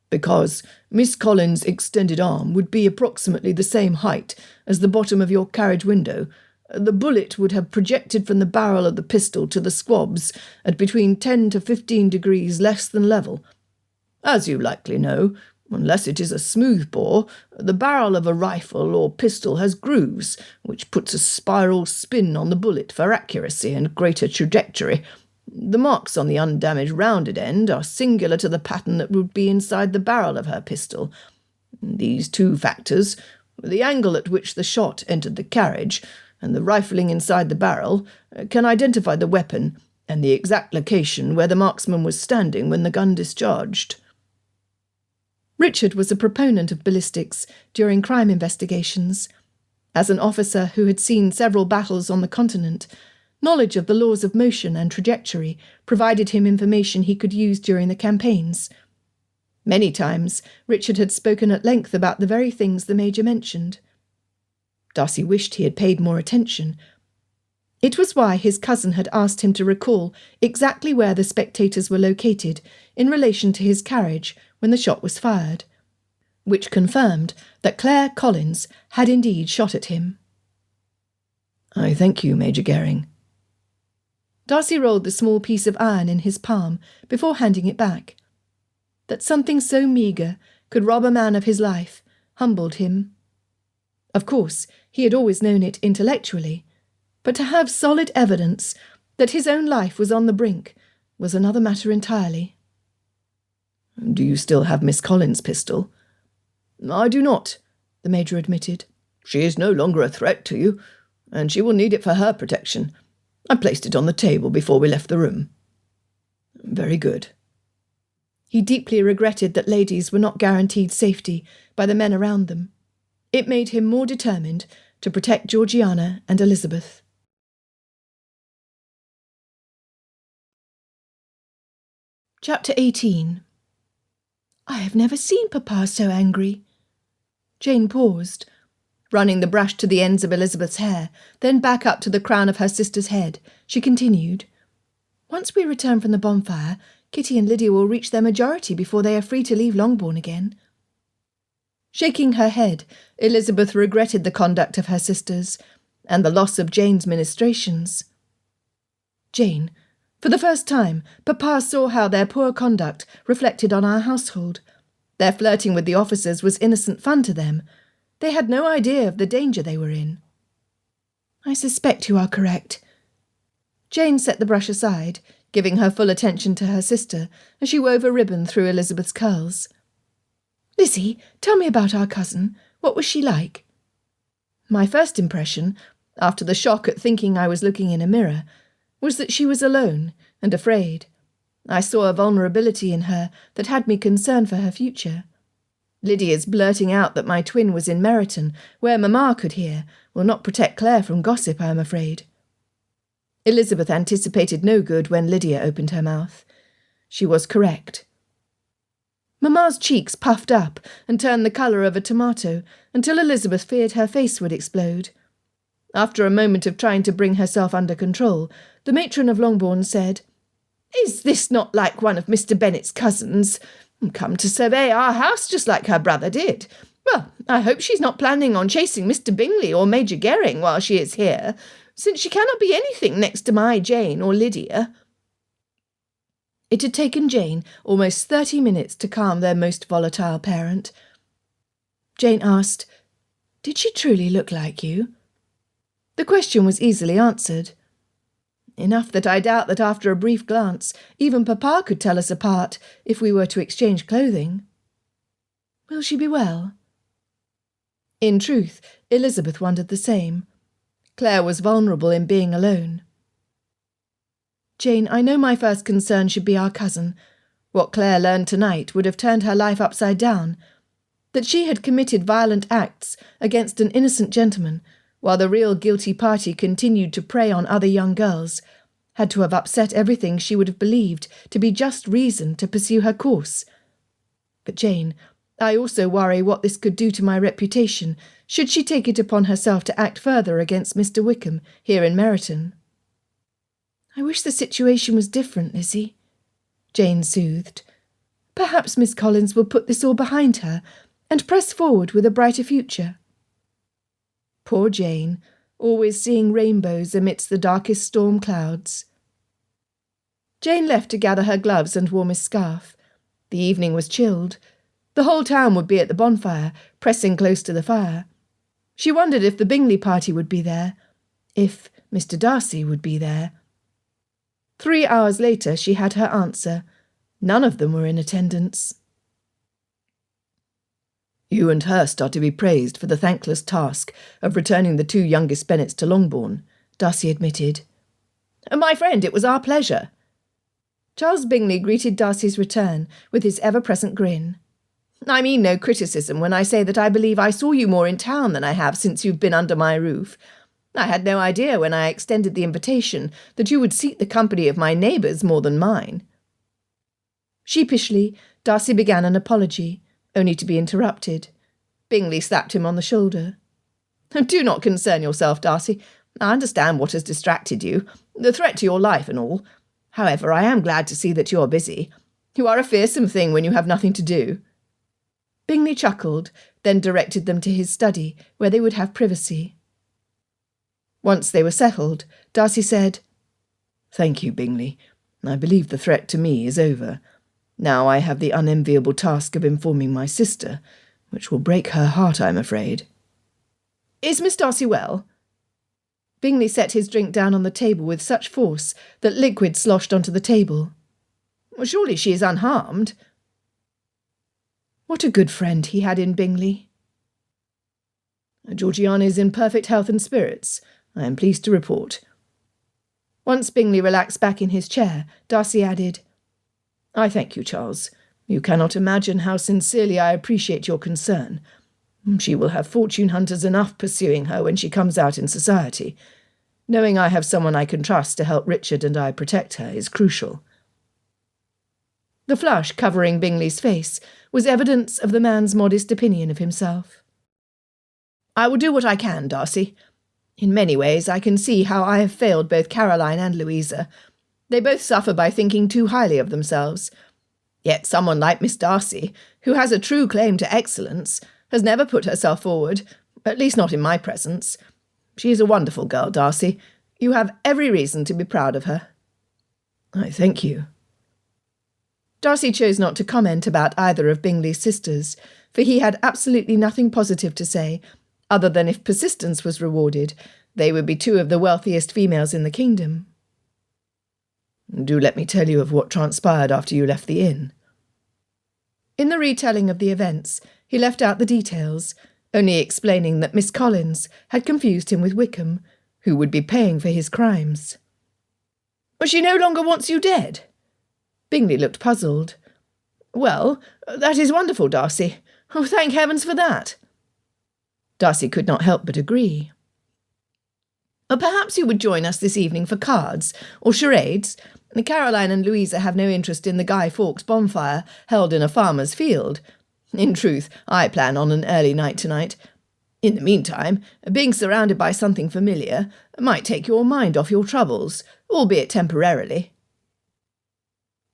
Because Miss Collins' extended arm would be approximately the same height as the bottom of your carriage window, the bullet would have projected from the barrel of the pistol to the squabs at between 10 to 15 degrees less than level. As you likely know, unless it is a smooth bore, the barrel of a rifle or pistol has grooves, which puts a spiral spin on the bullet for accuracy and greater trajectory. The marks on the undamaged rounded end are singular to the pattern that would be inside the barrel of her pistol. These two factors, the angle at which the shot entered the carriage and the rifling inside the barrel, can identify the weapon and the exact location where the marksman was standing when the gun discharged." Richard was a proponent of ballistics during crime investigations. As an officer who had seen several battles on the continent, knowledge of the laws of motion and trajectory provided him information he could use during the campaigns. Many times, Richard had spoken at length about the very things the Major mentioned. Darcy wished he had paid more attention. It was why his cousin had asked him to recall exactly where the spectators were located in relation to his carriage when the shot was fired, which confirmed that Claire Collins had indeed shot at him. "I thank you, Major Gering." Darcy rolled the small piece of iron in his palm before handing it back. That something so meagre could rob a man of his life humbled him. Of course, he had always known it intellectually, but to have solid evidence that his own life was on the brink was another matter entirely. "Do you still have Miss Collins' pistol?" "I do not," the Major admitted. "She is no longer a threat to you, and she will need it for her protection. I placed it on the table before we left the room." "Very good." He deeply regretted that ladies were not guaranteed safety by the men around them. It made him more determined to protect Georgiana and Elizabeth. Chapter 18. "I have never seen Papa so angry." Jane paused, running the brush to the ends of Elizabeth's hair, then back up to the crown of her sister's head. She continued, "Once we return from the bonfire, Kitty and Lydia will reach their majority before they are free to leave Longbourn again." Shaking her head, Elizabeth regretted the conduct of her sisters and the loss of Jane's ministrations. "Jane, for the first time, Papa saw how their poor conduct reflected on our household. Their flirting with the officers was innocent fun to them. They had no idea of the danger they were in." "I suspect you are correct." Jane set the brush aside, giving her full attention to her sister as she wove a ribbon through Elizabeth's curls. "Lizzie, tell me about our cousin. What was she like?" "My first impression, after the shock at thinking I was looking in a mirror, was that she was alone and afraid. I saw a vulnerability in her that had me concerned for her future. Lydia's blurting out that my twin was in Meryton, where Mamma could hear, will not protect Claire from gossip, I am afraid." Elizabeth anticipated no good when Lydia opened her mouth. She was correct. Mamma's cheeks puffed up and turned the colour of a tomato until Elizabeth feared her face would explode. After a moment of trying to bring herself under control, the matron of Longbourn said, "Is this not like one of Mr. Bennet's cousins? Come to survey our house just like her brother did. Well, I hope she's not planning on chasing Mr. Bingley or Major Gering while she is here, since she cannot be anything next to my Jane or Lydia." It had taken Jane almost 30 minutes to calm their most volatile parent. Jane asked, "Did she truly look like you?" The question was easily answered. Enough that I doubt that after a brief glance, even Papa could tell us apart if we were to exchange clothing. "Will she be well?" In truth, Elizabeth wondered the same. Claire was vulnerable in being alone. "Jane, I know my first concern should be our cousin. What Claire learned tonight would have turned her life upside down. That she had committed violent acts against an innocent gentleman, while the real guilty party continued to prey on other young girls, had to have upset everything she would have believed to be just reason to pursue her course. But Jane, I also worry what this could do to my reputation, should she take it upon herself to act further against Mr. Wickham here in Meryton." "I wish the situation was different, Lizzie," Jane soothed. "Perhaps Miss Collins will put this all behind her and press forward with a brighter future." Poor Jane, always seeing rainbows amidst the darkest storm clouds. Jane left to gather her gloves and warmest scarf. The evening was chilled. The whole town would be at the bonfire, pressing close to the fire. She wondered if the Bingley party would be there, if Mr. Darcy would be there. 3 hours later she had her answer. None of them were in attendance. You and Hurst are to be praised for the thankless task of returning the two youngest Bennets to Longbourn, Darcy admitted. My friend, it was our pleasure. Charles Bingley greeted Darcy's return with his ever-present grin. I mean no criticism when I say that I believe I saw you more in town than I have since you've been under my roof. I had no idea when I extended the invitation that you would seek the company of my neighbours more than mine. Sheepishly, Darcy began an apology, only to be interrupted. Bingley slapped him on the shoulder. Do not concern yourself, Darcy. I understand what has distracted you, the threat to your life and all. However, I am glad to see that you are busy. You are a fearsome thing when you have nothing to do. Bingley chuckled, then directed them to his study, where they would have privacy. Once they were settled, Darcy said, Thank you, Bingley. I believe the threat to me is over. Now I have the unenviable task of informing my sister, which will break her heart, I'm afraid. Is Miss Darcy well? Bingley set his drink down on the table with such force that liquid sloshed onto the table. Surely she is unharmed. What a good friend he had in Bingley. Georgiana is in perfect health and spirits, I am pleased to report. Once Bingley relaxed back in his chair, Darcy added, I thank you, Charles. You cannot imagine how sincerely I appreciate your concern. She will have fortune hunters enough pursuing her when she comes out in society. Knowing I have someone I can trust to help Richard and I protect her is crucial. The flush covering Bingley's face was evidence of the man's modest opinion of himself. I will do what I can, Darcy. In many ways I can see how I have failed both Caroline and Louisa. They both suffer by thinking too highly of themselves. Yet someone like Miss Darcy, who has a true claim to excellence, has never put herself forward, at least not in my presence. She is a wonderful girl, Darcy. You have every reason to be proud of her. I thank you. Darcy chose not to comment about either of Bingley's sisters, for he had absolutely nothing positive to say, other than if persistence was rewarded, they would be two of the wealthiest females in the kingdom. Do let me tell you of what transpired after you left the inn. In the retelling of the events, he left out the details, only explaining that Miss Collins had confused him with Wickham, who would be paying for his crimes. She no longer wants you dead? Bingley looked puzzled. Well, that is wonderful, Darcy. Oh, thank heavens for that. Darcy could not help but agree. Perhaps you would join us this evening for cards or charades. Caroline and Louisa have no interest in the Guy Fawkes bonfire held in a farmer's field. In truth, I plan on an early night tonight. In the meantime, being surrounded by something familiar might take your mind off your troubles, albeit temporarily.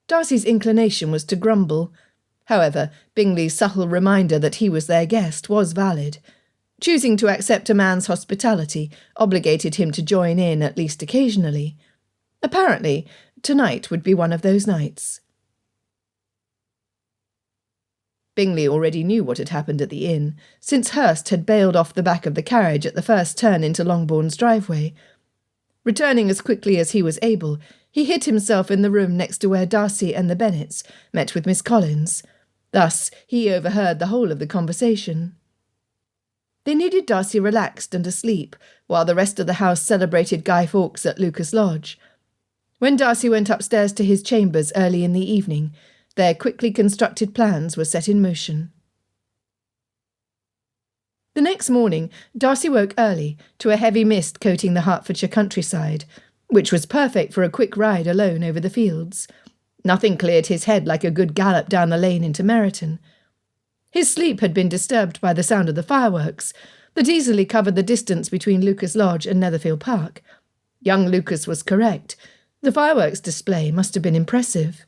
Darcy's inclination was to grumble. However, Bingley's subtle reminder that he was their guest was valid. Choosing to accept a man's hospitality obligated him to join in at least occasionally. Apparently, tonight would be one of those nights. Bingley already knew what had happened at the inn, since Hurst had bailed off the back of the carriage at the first turn into Longbourn's driveway. Returning as quickly as he was able, he hid himself in the room next to where Darcy and the Bennets met with Miss Collins. Thus he overheard the whole of the conversation. They needed Darcy relaxed and asleep, while the rest of the house celebrated Guy Fawkes at Lucas Lodge. When Darcy went upstairs to his chambers early in the evening, their quickly constructed plans were set in motion. The next morning, Darcy woke early to a heavy mist coating the Hertfordshire countryside, which was perfect for a quick ride alone over the fields. Nothing cleared his head like a good gallop down the lane into Meryton. His sleep had been disturbed by the sound of the fireworks, that easily covered the distance between Lucas Lodge and Netherfield Park. Young Lucas was correct. The fireworks display must have been impressive.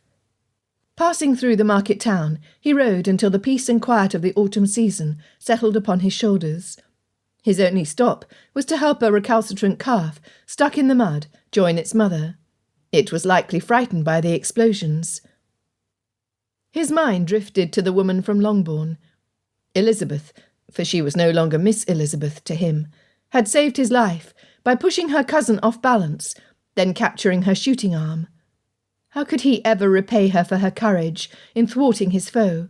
Passing through the market town, he rode until the peace and quiet of the autumn season settled upon his shoulders. His only stop was to help a recalcitrant calf, stuck in the mud, join its mother. It was likely frightened by the explosions. His mind drifted to the woman from Longbourn. Elizabeth, for she was no longer Miss Elizabeth to him, had saved his life by pushing her cousin off balance, then capturing her shooting arm. How could he ever repay her for her courage in thwarting his foe?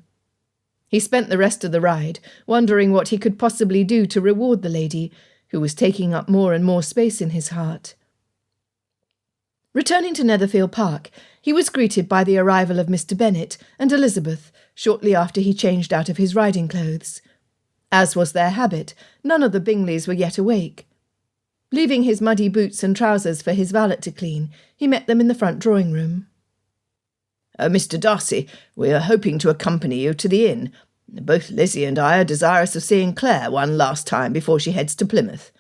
He spent the rest of the ride wondering what he could possibly do to reward the lady, who was taking up more and more space in his heart. Returning to Netherfield Park, he was greeted by the arrival of Mr. Bennet and Elizabeth shortly after he changed out of his riding clothes. As was their habit, none of the Bingleys were yet awake. Leaving his muddy boots and trousers for his valet to clean, he met them in the front drawing-room. Mr. Darcy, we are hoping to accompany you to the inn. Both Lizzie and I are desirous of seeing Claire one last time before she heads to Plymouth."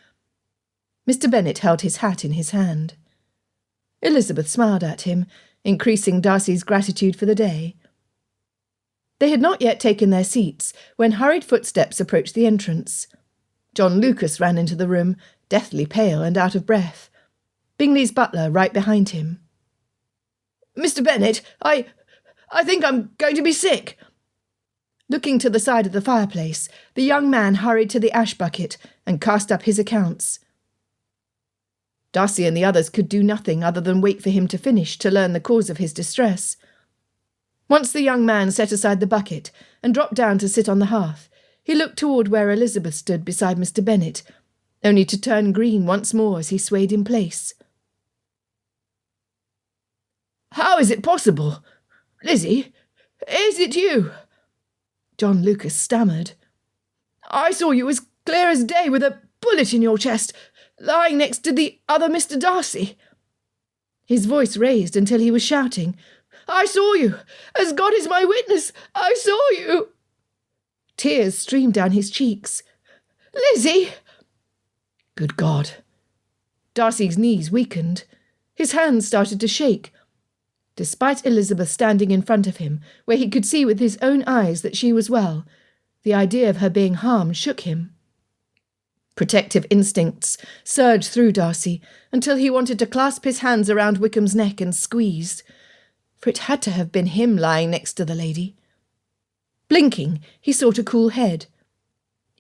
Mr. Bennet held his hat in his hand. Elizabeth smiled at him, increasing Darcy's gratitude for the day. They had not yet taken their seats when hurried footsteps approached the entrance. John Lucas ran into the room, deathly pale and out of breath. Bingley's butler right behind him. "Mr. Bennet, I think I'm going to be sick." Looking to the side of the fireplace, the young man hurried to the ash bucket and cast up his accounts. Darcy and the others could do nothing other than wait for him to finish to learn the cause of his distress. Once the young man set aside the bucket and dropped down to sit on the hearth, he looked toward where Elizabeth stood beside Mr. Bennet, only to turn green once more as he swayed in place. "How is it possible? Lizzie, is it you?" John Lucas stammered. "I saw you as clear as day with a bullet in your chest, lying next to the other Mr. Darcy." His voice raised until he was shouting. "I saw you! As God is my witness, I saw you!" Tears streamed down his cheeks. "Lizzie!" Good God! Darcy's knees weakened. His hands started to shake. Despite Elizabeth standing in front of him, where he could see with his own eyes that she was well, the idea of her being harmed shook him. Protective instincts surged through Darcy until he wanted to clasp his hands around Wickham's neck and squeeze, for it had to have been him lying next to the lady. Blinking, he sought a cool head.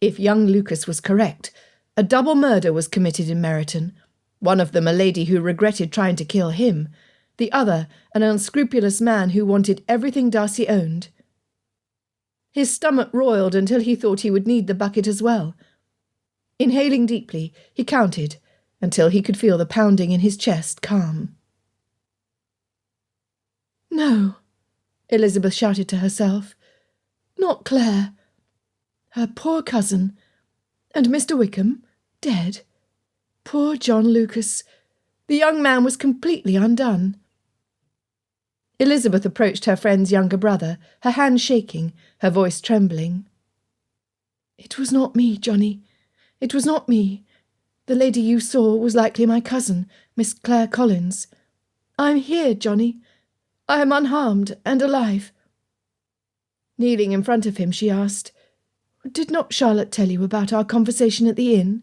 If young Lucas was correct, a double murder was committed in Meryton, one of them a lady who regretted trying to kill him, the other an unscrupulous man who wanted everything Darcy owned. His stomach roiled until he thought he would need the bucket as well. Inhaling deeply, he counted until he could feel the pounding in his chest calm. "No," Elizabeth shouted to herself. "Not Claire. Her poor cousin. And Mr. Wickham, dead. Poor John Lucas. The young man was completely undone." Elizabeth approached her friend's younger brother, her hand shaking, her voice trembling. "It was not me, Johnny. It was not me. The lady you saw was likely my cousin, Miss Claire Collins. I'm here, Johnny. I am unharmed and alive." Kneeling in front of him, she asked, "Did not Charlotte tell you about our conversation at the inn?"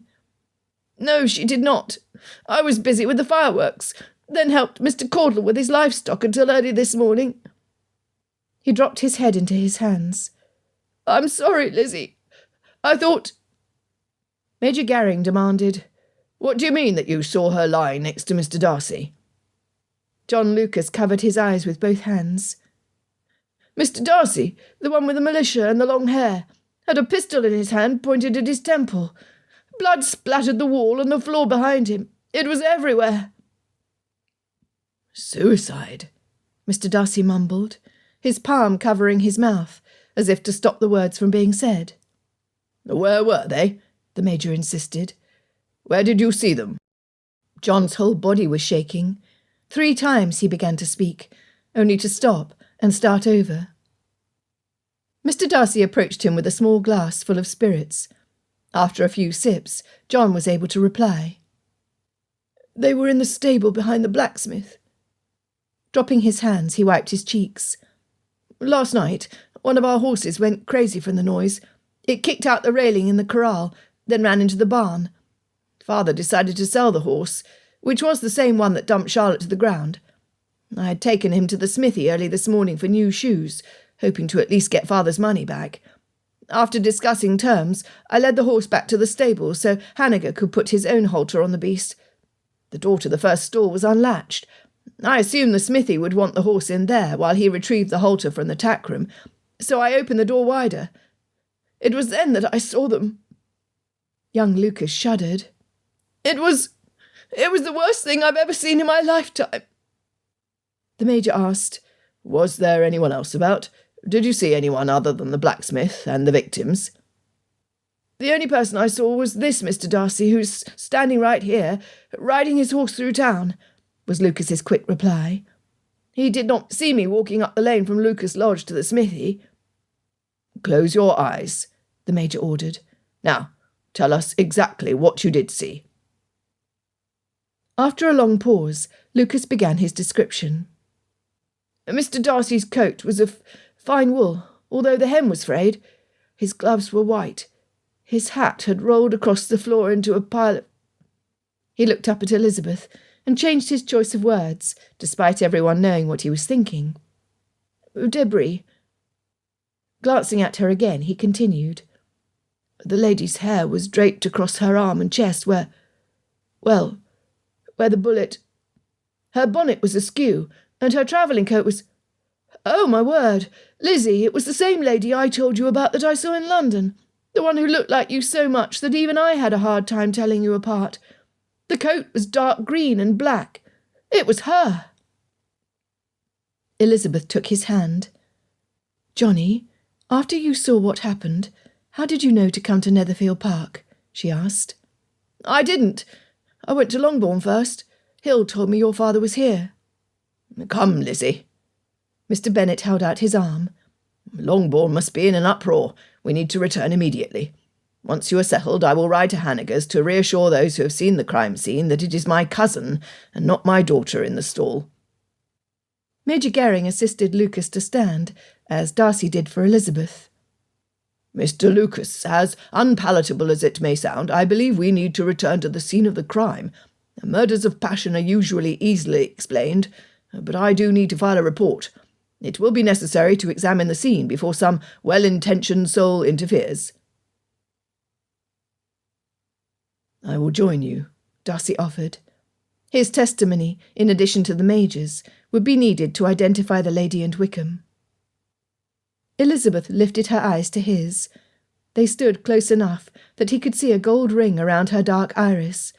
"No, she did not. I was busy with the fireworks, then helped Mr. Caudle with his livestock until early this morning." He dropped his head into his hands. "I'm sorry, Lizzie. I thought—" Major Garing demanded, "What do you mean that you saw her lying next to Mr. Darcy?" John Lucas covered his eyes with both hands. "Mr. Darcy, the one with the militia and the long hair, had a pistol in his hand pointed at his temple. Blood splattered the wall and the floor behind him. It was everywhere." "Suicide," Mr. Darcy mumbled, his palm covering his mouth, as if to stop the words from being said. "Where were they?" the Major insisted. "Where did you see them?" John's whole body was shaking. 3 times he began to speak, only to stop and start over. Mr. Darcy approached him with a small glass full of spirits. After a few sips, John was able to reply. "They were in the stable behind the blacksmith." Dropping his hands, he wiped his cheeks. "Last night, one of our horses went crazy from the noise. It kicked out the railing in the corral, then ran into the barn. Father decided to sell the horse, which was the same one that dumped Charlotte to the ground. I had taken him to the smithy early this morning for new shoes, hoping to at least get Father's money back. After discussing terms, I led the horse back to the stable so Hanniger could put his own halter on the beast. The door to the first stall was unlatched. I assumed the smithy would want the horse in there while he retrieved the halter from the tack room, so I opened the door wider. It was then that I saw them." Young Lucas shuddered. It was the worst thing I've ever seen in my lifetime." The Major asked, "Was there anyone else about? Did you see anyone other than the blacksmith and the victims?" "The only person I saw was this Mr. Darcy, who's standing right here, riding his horse through town," was Lucas's quick reply. "He did not see me walking up the lane from Lucas Lodge to the smithy." "Close your eyes," the Major ordered. "Now, tell us exactly what you did see." After a long pause, Lucas began his description. "Mr. Darcy's coat was of fine wool, although the hem was frayed. His gloves were white. His hat had rolled across the floor into a pile of—" He looked up at Elizabeth and changed his choice of words, despite everyone knowing what he was thinking. "Debris." Glancing at her again, he continued. "The lady's hair was draped across her arm and chest where the bullet— Her bonnet was askew, and her travelling coat was— Oh, my word! Lizzie, it was the same lady I told you about that I saw in London. The one who looked like you so much that even I had a hard time telling you apart. The coat was dark green and black. It was her." Elizabeth took his hand. "Johnny, after you saw what happened, how did you know to come to Netherfield Park?" she asked. "I didn't. I went to Longbourn first. Hill told me your father was here." "Come, Lizzie." Mr. Bennet held out his arm. "Longbourn must be in an uproar. We need to return immediately. Once you are settled, I will ride to Hanniger's to reassure those who have seen the crime scene that it is my cousin and not my daughter in the stall." Major Gering assisted Lucas to stand, as Darcy did for Elizabeth. "Mr. Lucas, as unpalatable as it may sound, I believe we need to return to the scene of the crime. Murders of passion are usually easily explained, but I do need to file a report. It will be necessary to examine the scene before some well-intentioned soul interferes." "I will join you," Darcy offered. His testimony, in addition to the Major's, would be needed to identify the lady and Wickham. Elizabeth lifted her eyes to his. They stood close enough that he could see a gold ring around her dark iris.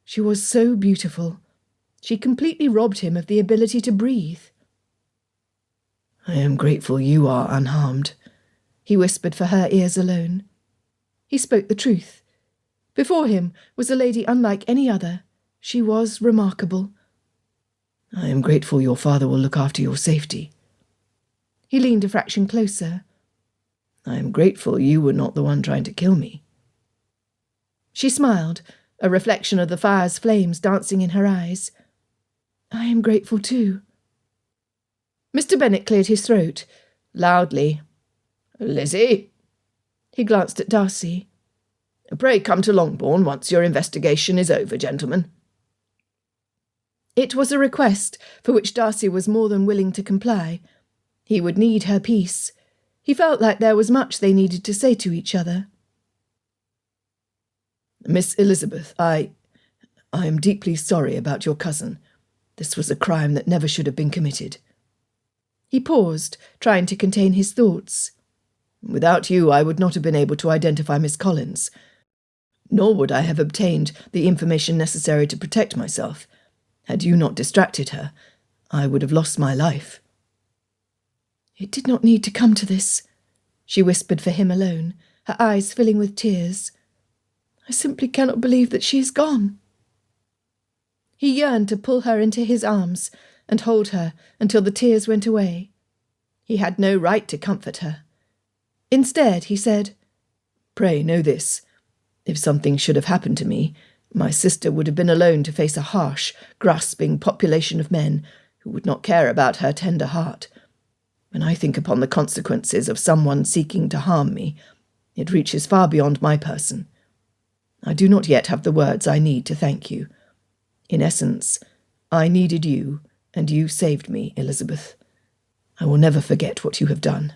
She was so beautiful. She completely robbed him of the ability to breathe. "I am grateful you are unharmed," he whispered for her ears alone. He spoke the truth. Before him was a lady unlike any other. She was remarkable. "I am grateful your father will look after your safety." He leaned a fraction closer. "I am grateful you were not the one trying to kill me." She smiled, a reflection of the fire's flames dancing in her eyes. "I am grateful too." Mr. Bennet cleared his throat, loudly. "Lizzie!" He glanced at Darcy. "Pray come to Longbourn once your investigation is over, gentlemen." It was a request for which Darcy was more than willing to comply. He would need her peace. He felt like there was much they needed to say to each other. "Miss Elizabeth, I am deeply sorry about your cousin. This was a crime that never should have been committed." He paused, trying to contain his thoughts. "Without you, I would not have been able to identify Miss Collins. Nor would I have obtained the information necessary to protect myself. Had you not distracted her, I would have lost my life." "It did not need to come to this," she whispered for him alone, her eyes filling with tears. "I simply cannot believe that she is gone." He yearned to pull her into his arms and hold her until the tears went away. He had no right to comfort her. Instead, he said, "Pray know this. If something should have happened to me, my sister would have been alone to face a harsh, grasping population of men who would not care about her tender heart. When I think upon the consequences of someone seeking to harm me, it reaches far beyond my person. I do not yet have the words I need to thank you. In essence, I needed you, and you saved me, Elizabeth. I will never forget what you have done."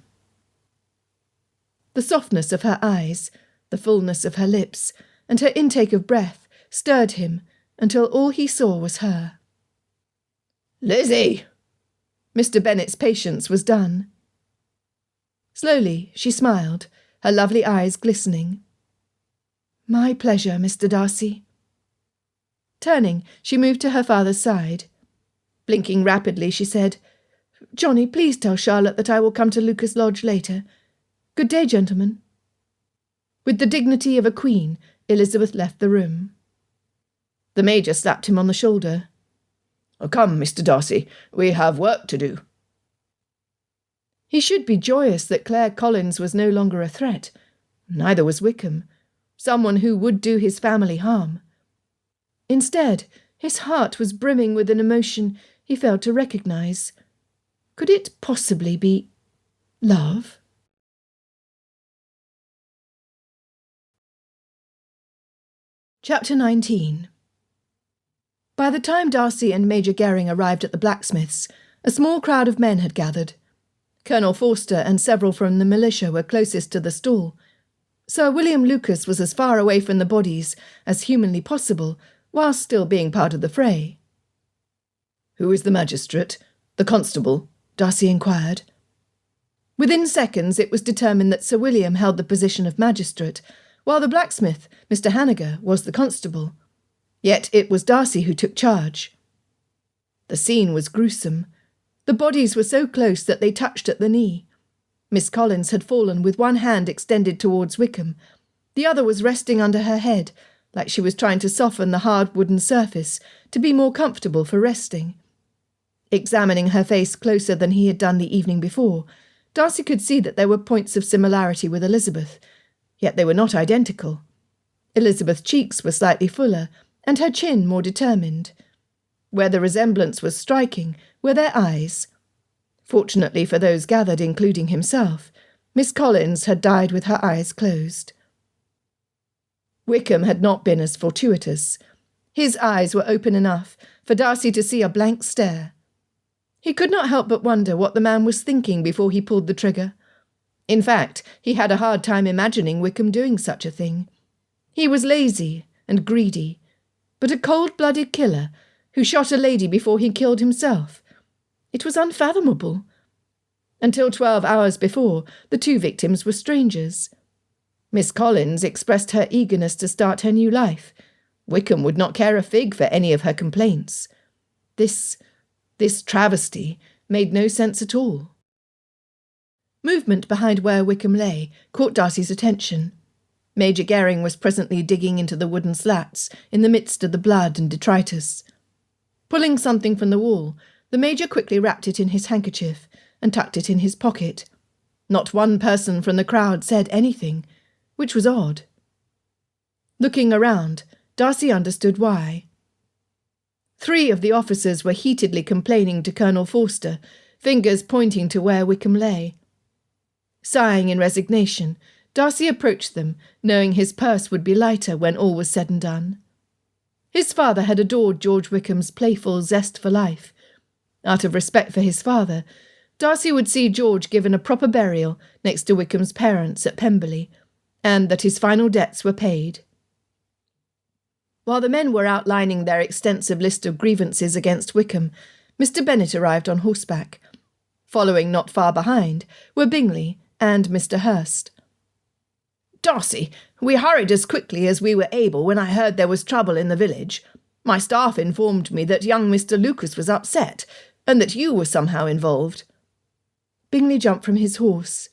The softness of her eyes, the fullness of her lips, and her intake of breath stirred him until all he saw was her. "Lizzie!" Mr. Bennet's patience was done. Slowly, she smiled, her lovely eyes glistening. "My pleasure, Mr. Darcy." Turning, she moved to her father's side. Blinking rapidly, she said, "Johnny, please tell Charlotte that I will come to Lucas Lodge later. Good day, gentlemen." With the dignity of a queen, Elizabeth left the room. The Major slapped him on the shoulder. "Come, Mr. Darcy, we have work to do." He should be joyous that Claire Collins was no longer a threat. Neither was Wickham, someone who would do his family harm. Instead, his heart was brimming with an emotion he failed to recognise. Could it possibly be love? Chapter 19. By the time Darcy and Major Gering arrived at the blacksmith's, a small crowd of men had gathered. Colonel Forster and several from the militia were closest to the stall. Sir William Lucas was as far away from the bodies as humanly possible, whilst still being part of the fray. "Who is the magistrate? The constable?" Darcy inquired. Within seconds it was determined that Sir William held the position of magistrate, while the blacksmith, Mr. Hanniger, was the constable. Yet it was Darcy who took charge. The scene was gruesome. The bodies were so close that they touched at the knee. Miss Collins had fallen with one hand extended towards Wickham. The other was resting under her head, like she was trying to soften the hard wooden surface to be more comfortable for resting. Examining her face closer than he had done the evening before, Darcy could see that there were points of similarity with Elizabeth, yet they were not identical. Elizabeth's cheeks were slightly fuller, and her chin more determined. Where the resemblance was striking were their eyes. Fortunately for those gathered, including himself, Miss Collins had died with her eyes closed. Wickham had not been as fortuitous. His eyes were open enough for Darcy to see a blank stare. He could not help but wonder what the man was thinking before he pulled the trigger. In fact, he had a hard time imagining Wickham doing such a thing. He was lazy and greedy, but a cold-blooded killer who shot a lady before he killed himself. It was unfathomable. Until 12 hours before, the two victims were strangers. Miss Collins expressed her eagerness to start her new life. Wickham would not care a fig for any of her complaints. This travesty made no sense at all. Movement behind where Wickham lay caught Darcy's attention. Major Gering was presently digging into the wooden slats in the midst of the blood and detritus. Pulling something from the wall, the Major quickly wrapped it in his handkerchief and tucked it in his pocket. Not one person from the crowd said anything, which was odd. Looking around, Darcy understood why. 3 of the officers were heatedly complaining to Colonel Forster, fingers pointing to where Wickham lay. Sighing in resignation, Darcy approached them, knowing his purse would be lighter when all was said and done. His father had adored George Wickham's playful zest for life. Out of respect for his father, Darcy would see George given a proper burial next to Wickham's parents at Pemberley, and that his final debts were paid. While the men were outlining their extensive list of grievances against Wickham, Mr. Bennet arrived on horseback. Following not far behind were Bingley and Mr. Hurst. "Darcy, we hurried as quickly as we were able when I heard there was trouble in the village. My staff informed me that young Mr. Lucas was upset, and that you were somehow involved." Bingley jumped from his horse.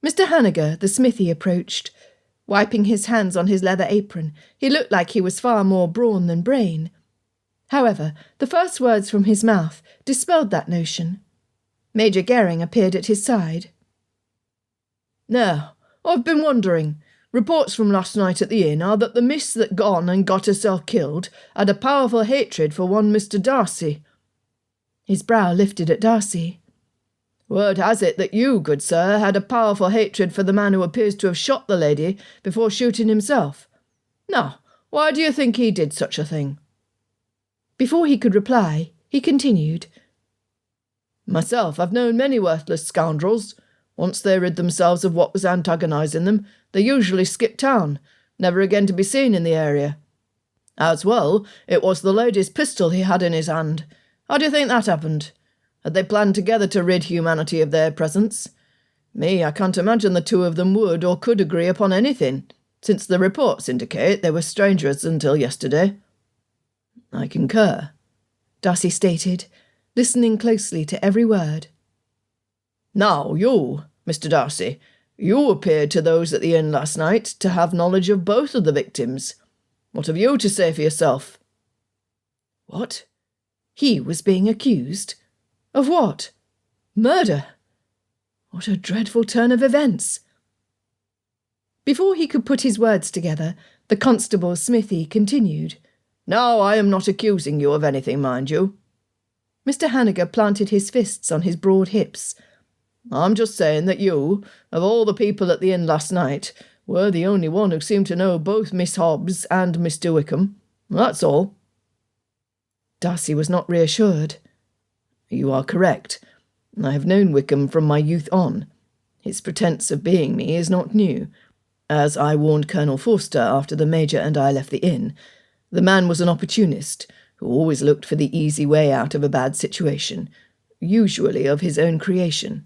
Mr. Hanniger, the smithy, approached. Wiping his hands on his leather apron, he looked like he was far more brawn than brain. However, the first words from his mouth dispelled that notion. Major Gering appeared at his side. "Now, I've been wondering. Reports from last night at the inn are that the miss that gone and got herself killed had a powerful hatred for one Mr. Darcy." His brow lifted at Darcy. "Word has it that you, good sir, had a powerful hatred for the man who appears to have shot the lady before shooting himself. Now, why do you think he did such a thing?" Before he could reply, he continued. "Myself, I've known many worthless scoundrels. Once they rid themselves of what was antagonising them, they usually skip town, never again to be seen in the area. As well, it was the lady's pistol he had in his hand. How do you think that happened? Had they planned together to rid humanity of their presence? Me, I can't imagine the two of them would or could agree upon anything, since the reports indicate they were strangers until yesterday." "I concur," Darcy stated, listening closely to every word. "Now you, Mr. Darcy, you appeared to those at the inn last night to have knowledge of both of the victims. What have you to say for yourself?" What? He was being accused? Of what? Murder? What a dreadful turn of events! Before he could put his words together, the constable Smithy continued. "Now, I am not accusing you of anything, mind you." Mr. Hanniger planted his fists on his broad hips. "I'm just saying that you, of all the people at the inn last night, were the only one who seemed to know both Miss Hobbs and Mr. Wickham. That's all." Darcy was not reassured. "You are correct. I have known Wickham from my youth on. His pretence of being me is not new. As I warned Colonel Forster after the Major and I left the inn, the man was an opportunist who always looked for the easy way out of a bad situation, usually of his own creation."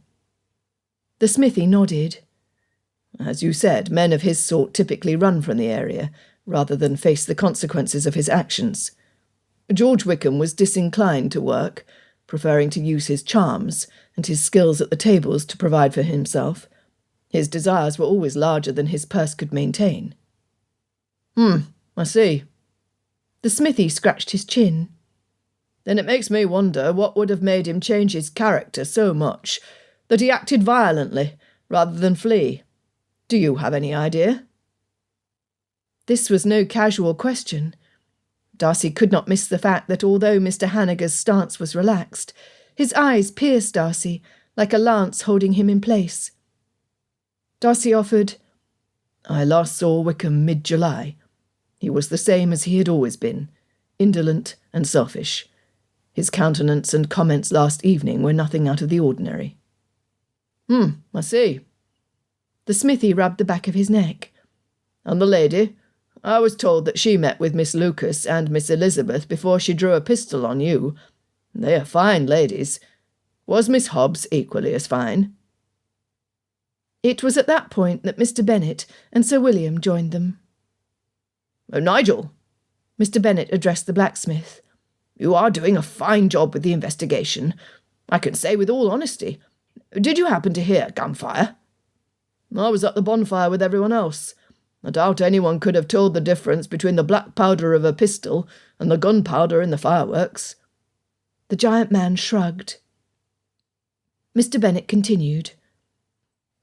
The Smithy nodded. "As you said, men of his sort typically run from the area, rather than face the consequences of his actions. George Wickham was disinclined to work, preferring to use his charms and his skills at the tables to provide for himself. His desires were always larger than his purse could maintain." I see." The Smithy scratched his chin. "Then it makes me wonder what would have made him change his character so much that he acted violently rather than flee. Do you have any idea?" This was no casual question. Darcy could not miss the fact that although Mr. Hanniger's stance was relaxed, his eyes pierced Darcy like a lance holding him in place. Darcy offered, "I last saw Wickham mid-July. He was the same as he had always been, indolent and selfish. His countenance and comments last evening were nothing out of the ordinary." I see." The Smithy rubbed the back of his neck. "And the lady? I was told that she met with Miss Lucas and Miss Elizabeth before she drew a pistol on you. They are fine ladies. Was Miss Hobbs equally as fine?" It was at that point that Mr. Bennet and Sir William joined them. "Nigel," Mr. Bennet addressed the blacksmith, "you are doing a fine job with the investigation. I can say with all honesty. Did you happen to hear gunfire?" "I was at the bonfire with everyone else. I doubt anyone could have told the difference between the black powder of a pistol and the gunpowder in the fireworks." The giant man shrugged. Mr. Bennet continued.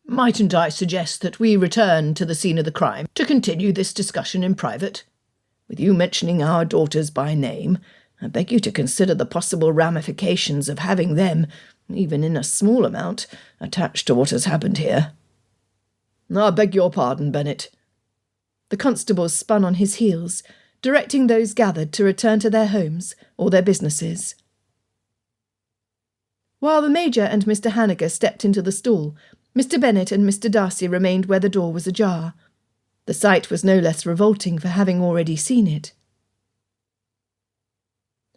"Mightn't I suggest that we return to the scene of the crime to continue this discussion in private? With you mentioning our daughters by name, I beg you to consider the possible ramifications of having them, even in a small amount, attached to what has happened here." "I beg your pardon, Bennet." The constable spun on his heels, directing those gathered to return to their homes or their businesses. While the Major and Mr. Hanniger stepped into the stall, Mr. Bennet and Mr. Darcy remained where the door was ajar. The sight was no less revolting for having already seen it.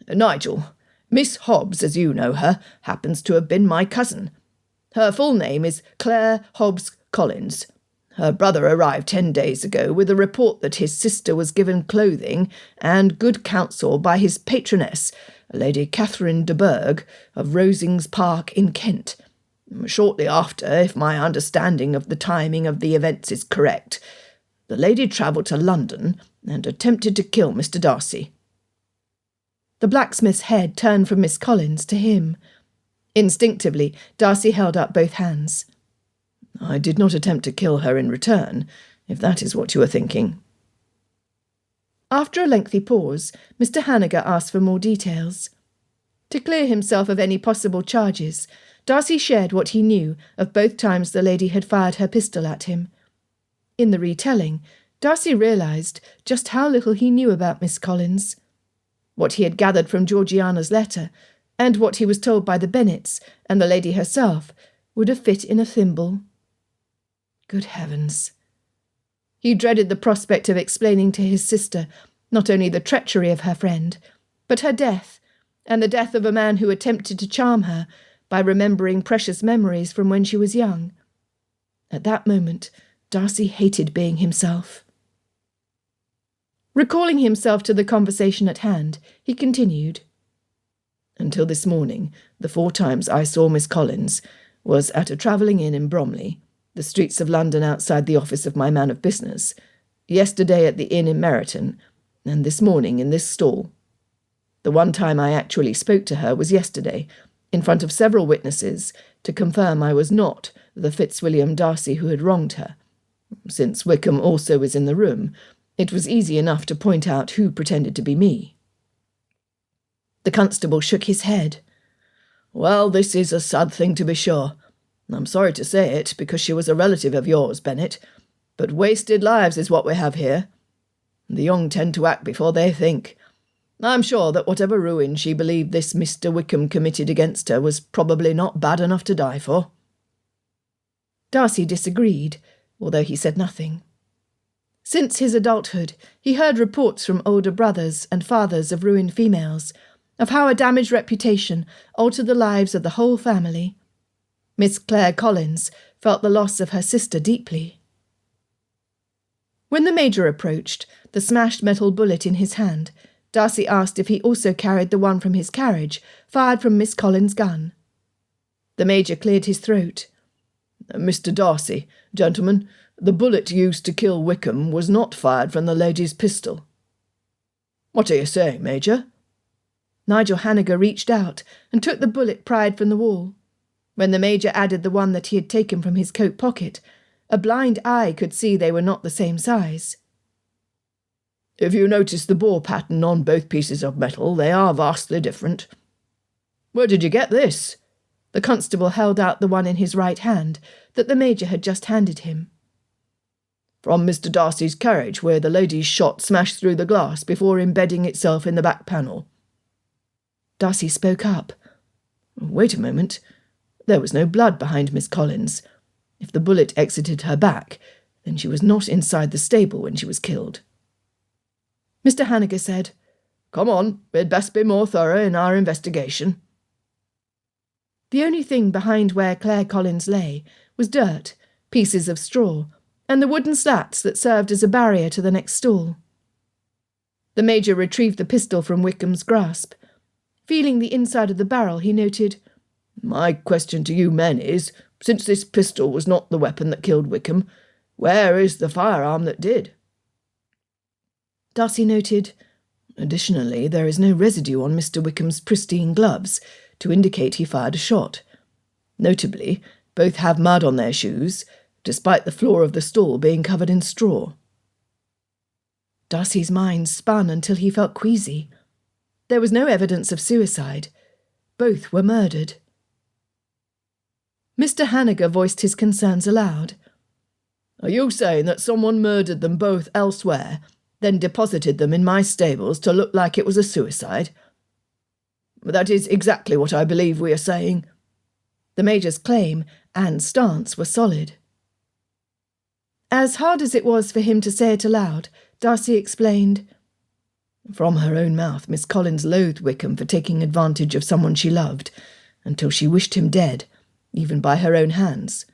"Nigel, Miss Hobbs, as you know her, happens to have been my cousin. Her full name is Claire Hobbs Collins. Her brother arrived 10 days ago with a report that his sister was given clothing and good counsel by his patroness, Lady Catherine de Bourgh, of Rosings Park in Kent. Shortly after, if my understanding of the timing of the events is correct, the lady travelled to London and attempted to kill Mr. Darcy." The blacksmith's head turned from Miss Collins to him. Instinctively, Darcy held up both hands. "I did not attempt to kill her in return, if that is what you are thinking." After a lengthy pause, Mr. Hanniger asked for more details. To clear himself of any possible charges, Darcy shared what he knew of both times the lady had fired her pistol at him. In the retelling, Darcy realised just how little he knew about Miss Collins. What he had gathered from Georgiana's letter, and what he was told by the Bennets and the lady herself, would have fit in a thimble. Good heavens! He dreaded the prospect of explaining to his sister not only the treachery of her friend, but her death, and the death of a man who attempted to charm her by remembering precious memories from when she was young. At that moment, Darcy hated being himself. Recalling himself to the conversation at hand, he continued. Until this morning, the 4 times I saw Miss Collins was at a travelling inn in Bromley, the streets of London outside the office of my man of business, yesterday at the inn in Meryton, and this morning in this stall. The one time I actually spoke to her was yesterday, in front of several witnesses, to confirm I was not the Fitzwilliam Darcy who had wronged her. Since Wickham also was in the room, it was easy enough to point out who pretended to be me. The constable shook his head. Well, this is a sad thing to be sure. I'm sorry to say it, because she was a relative of yours, Bennet, but wasted lives is what we have here. The young tend to act before they think. I'm sure that whatever ruin she believed this Mr. Wickham committed against her was probably not bad enough to die for. Darcy disagreed, although he said nothing. Since his adulthood, he heard reports from older brothers and fathers of ruined females, of how a damaged reputation altered the lives of the whole family. Miss Clare Collins felt the loss of her sister deeply. When the Major approached, the smashed metal bullet in his hand, Darcy asked if he also carried the one from his carriage, fired from Miss Collins' gun. The Major cleared his throat. Mr. Darcy, gentlemen, the bullet used to kill Wickham was not fired from the lady's pistol. What are you saying, Major? Nigel Hanniger reached out and took the bullet pried from the wall. When the Major added the one that he had taken from his coat pocket, a blind eye could see they were not the same size. If you notice the bore pattern on both pieces of metal, they are vastly different. Where did you get this? The constable held out the one in his right hand that the Major had just handed him. From Mr. Darcy's carriage, where the lady's shot smashed through the glass before embedding itself in the back panel. Darcy spoke up. Wait a moment. There was no blood behind Miss Collins. If the bullet exited her back, then she was not inside the stable when she was killed. Mr. Hanniger said, Come on, we'd best be more thorough in our investigation. The only thing behind where Clare Collins lay was dirt, pieces of straw, and the wooden slats that served as a barrier to the next stall. The Major retrieved the pistol from Wickham's grasp. Feeling the inside of the barrel, he noted, My question to you men is, since this pistol was not the weapon that killed Wickham, where is the firearm that did? Darcy noted, Additionally, there is no residue on Mr. Wickham's pristine gloves to indicate he fired a shot. Notably, both have mud on their shoes, despite the floor of the stall being covered in straw. Darcy's mind spun until he felt queasy. There was no evidence of suicide. Both were murdered. Mr. Hanniger voiced his concerns aloud. Are you saying that someone murdered them both elsewhere, then deposited them in my stables to look like it was a suicide? That is exactly what I believe we are saying. The Major's claim and stance were solid. As hard as it was for him to say it aloud, Darcy explained, From her own mouth, Miss Collins loathed Wickham for taking advantage of someone she loved, until she wished him dead, even by her own hands.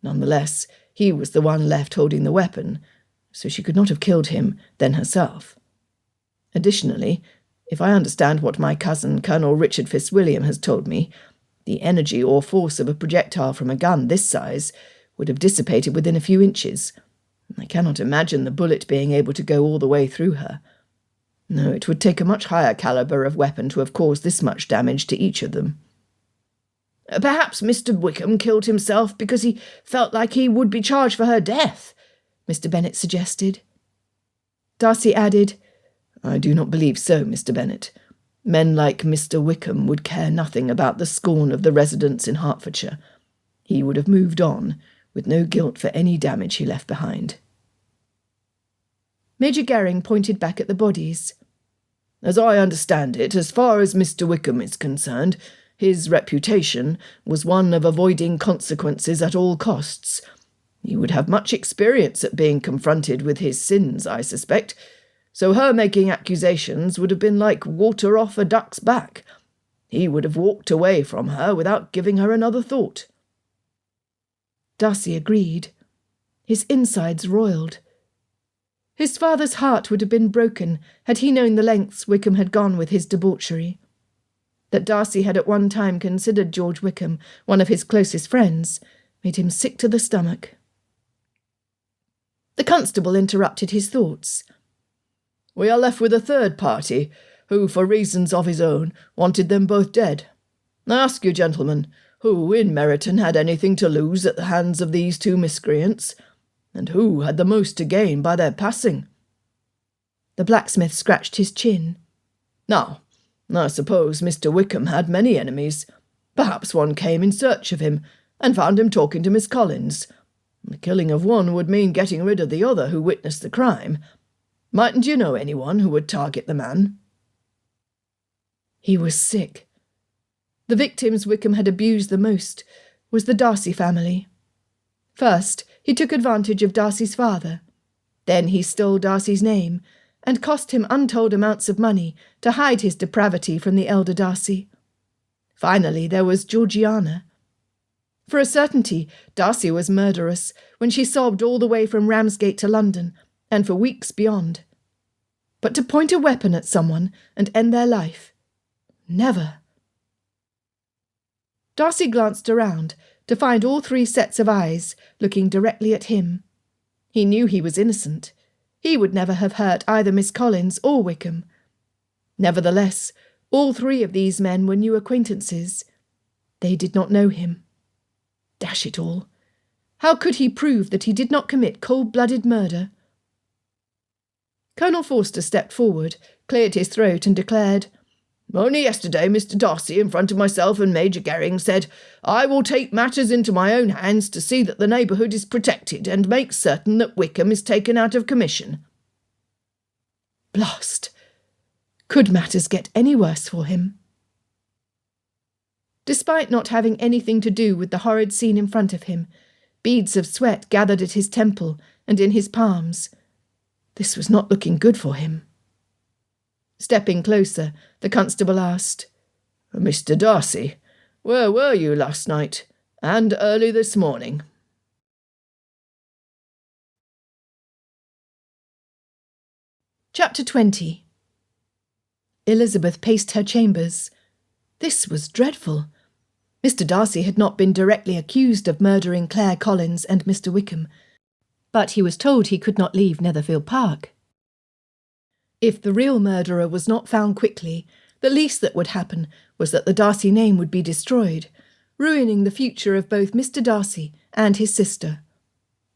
Nonetheless, he was the one left holding the weapon, so she could not have killed him, then herself. Additionally, if I understand what my cousin, Colonel Richard Fitzwilliam, has told me, the energy or force of a projectile from a gun this size would have dissipated within a few inches. I cannot imagine the bullet being able to go all the way through her. No, it would take a much higher calibre of weapon to have caused this much damage to each of them. Perhaps Mr. Wickham killed himself because he felt like he would be charged for her death, Mr. Bennet suggested. Darcy added, I do not believe so, Mr. Bennet. Men like Mr. Wickham would care nothing about the scorn of the residents in Hertfordshire. He would have moved on, with no guilt for any damage he left behind. Major Gering pointed back at the bodies. As I understand it, as far as Mr. Wickham is concerned, his reputation was one of avoiding consequences at all costs. He would have much experience at being confronted with his sins, I suspect, so her making accusations would have been like water off a duck's back. He would have walked away from her without giving her another thought. Darcy agreed. His insides roiled. His father's heart would have been broken had he known the lengths Wickham had gone with his debauchery. That Darcy had at one time considered George Wickham one of his closest friends made him sick to the stomach. The constable interrupted his thoughts. "We are left with a third party, who, for reasons of his own, wanted them both dead. I ask you, gentlemen, who in Meryton had anything to lose at the hands of these two miscreants, and who had the most to gain by their passing?" The blacksmith scratched his chin. "Now, I suppose Mr. Wickham had many enemies. Perhaps one came in search of him, and found him talking to Miss Collins. The killing of one would mean getting rid of the other who witnessed the crime. Mightn't you know anyone who would target the man?" He was sick. The victims Wickham had abused the most was the Darcy family. First, he took advantage of Darcy's father. Then he stole Darcy's name, and cost him untold amounts of money to hide his depravity from the elder Darcy. Finally, there was Georgiana. For a certainty, Darcy was murderous when she sobbed all the way from Ramsgate to London, and for weeks beyond. But to point a weapon at someone and end their life? Never. Darcy glanced around to find all three sets of eyes looking directly at him. He knew he was innocent. He would never have hurt either Miss Collins or Wickham. Nevertheless, all three of these men were new acquaintances. They did not know him. Dash it all! How could he prove that he did not commit cold-blooded murder? Colonel Forster stepped forward, cleared his throat and declared, "Only yesterday Mr. Darcy, in front of myself and Major Gering, said, 'I will take matters into my own hands to see that the neighbourhood is protected and make certain that Wickham is taken out of commission.'" Blast! Could matters get any worse for him? Despite not having anything to do with the horrid scene in front of him, beads of sweat gathered at his temple and in his palms. This was not looking good for him. Stepping closer, the constable asked, "Mr. Darcy, where were you last night, and early this morning?" Chapter 20. Elizabeth paced her chambers. This was dreadful. Mr. Darcy had not been directly accused of murdering Claire Collins and Mr. Wickham, but he was told he could not leave Netherfield Park. If the real murderer was not found quickly, the least that would happen was that the Darcy name would be destroyed, ruining the future of both Mr. Darcy and his sister.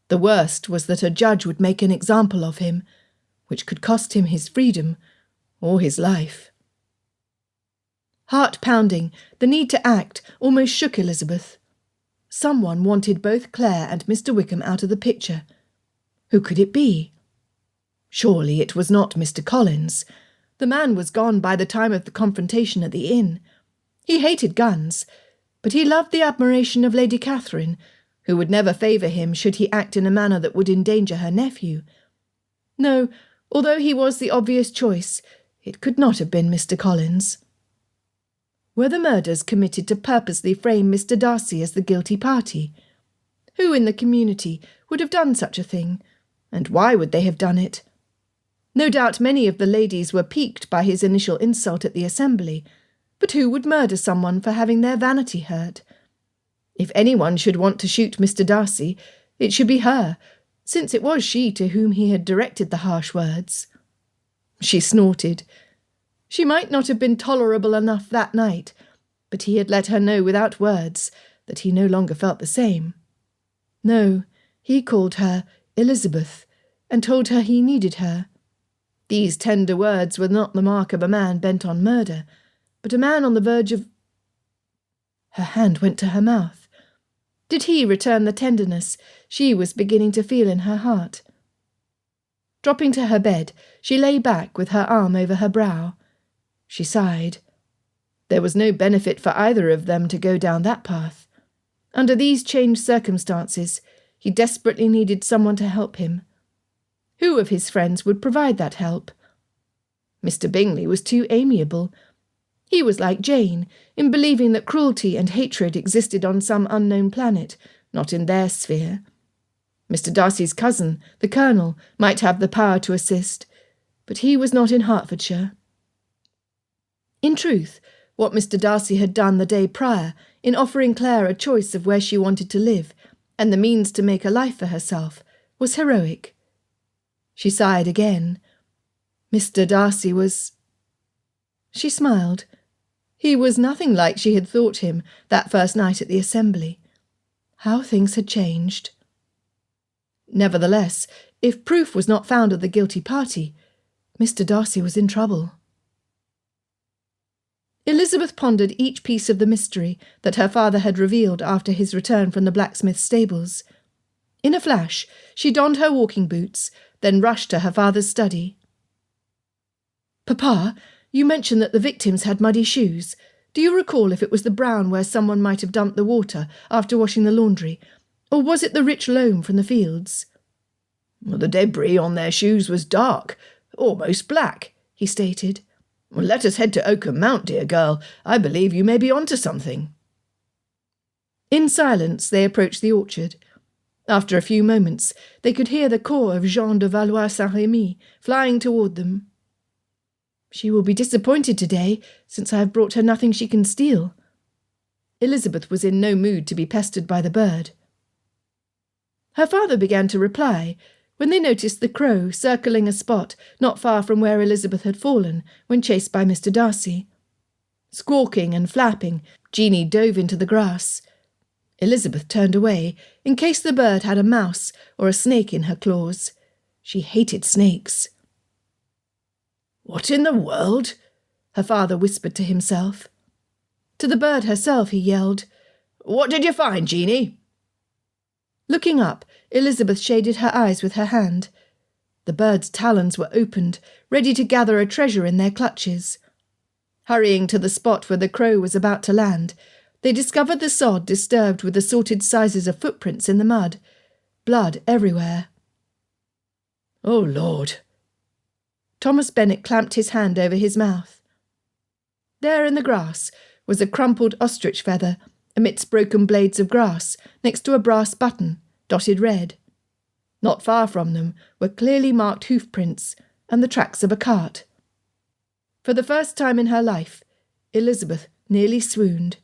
The worst was that a judge would make an example of him, which could cost him his freedom or his life. Heart-pounding, the need to act almost shook Elizabeth. Someone wanted both Claire and Mr. Wickham out of the picture. Who could it be? Surely it was not Mr. Collins. The man was gone by the time of the confrontation at the inn. He hated guns, but he loved the admiration of Lady Catherine, who would never favour him should he act in a manner that would endanger her nephew. No, although he was the obvious choice, it could not have been Mr. Collins. Were the murders committed to purposely frame Mr. Darcy as the guilty party? Who in the community would have done such a thing, and why would they have done it? No doubt many of the ladies were piqued by his initial insult at the assembly, but who would murder someone for having their vanity hurt? If anyone should want to shoot Mr. Darcy, it should be her, since it was she to whom he had directed the harsh words. She snorted. She might not have been tolerable enough that night, but he had let her know without words that he no longer felt the same. No, he called her Elizabeth, and told her he needed her. These tender words were not the mark of a man bent on murder, but a man on the verge of— Her hand went to her mouth. Did he return the tenderness she was beginning to feel in her heart? Dropping to her bed, she lay back with her arm over her brow. She sighed. There was no benefit for either of them to go down that path. Under these changed circumstances, he desperately needed someone to help him. Who of his friends would provide that help? Mr. Bingley was too amiable. He was like Jane, in believing that cruelty and hatred existed on some unknown planet, not in their sphere. Mr. Darcy's cousin, the Colonel, might have the power to assist, but he was not in Hertfordshire. In truth, what Mr. Darcy had done the day prior in offering Claire a choice of where she wanted to live and the means to make a life for herself was heroic. She sighed again. Mr. Darcy was... She smiled. He was nothing like she had thought him that first night at the assembly. How things had changed. Nevertheless, if proof was not found of the guilty party, Mr. Darcy was in trouble. Elizabeth pondered each piece of the mystery that her father had revealed after his return from the blacksmith's stables. In a flash, she donned her walking boots, then rushed to her father's study. "Papa, you mentioned that the victims had muddy shoes. Do you recall if it was the brown where someone might have dumped the water after washing the laundry, or was it the rich loam from the fields?" "The debris on their shoes was dark, almost black," he stated. "Let us head to Oakham Mount, dear girl. I believe you may be onto something." In silence they approached the orchard. After a few moments they could hear the corps of Jean de Valois-Saint-Remy flying toward them. "She will be disappointed today, since I have brought her nothing she can steal." Elizabeth was in no mood to be pestered by the bird. Her father began to reply, when they noticed the crow circling a spot not far from where Elizabeth had fallen when chased by Mr. Darcy. Squawking and flapping, Jeanie dove into the grass. Elizabeth turned away, in case the bird had a mouse or a snake in her claws. She hated snakes. "What in the world?" her father whispered to himself. To the bird herself he yelled, "What did you find, Jeanie?" Looking up, Elizabeth shaded her eyes with her hand. The bird's talons were opened, ready to gather a treasure in their clutches. Hurrying to the spot where the crow was about to land, they discovered the sod disturbed with assorted sizes of footprints in the mud. Blood everywhere. "Oh, Lord!" Thomas Bennet clamped his hand over his mouth. There in the grass was a crumpled ostrich feather, amidst broken blades of grass, next to a brass button, dotted red. Not far from them were clearly marked hoofprints and the tracks of a cart. For the first time in her life, Elizabeth nearly swooned.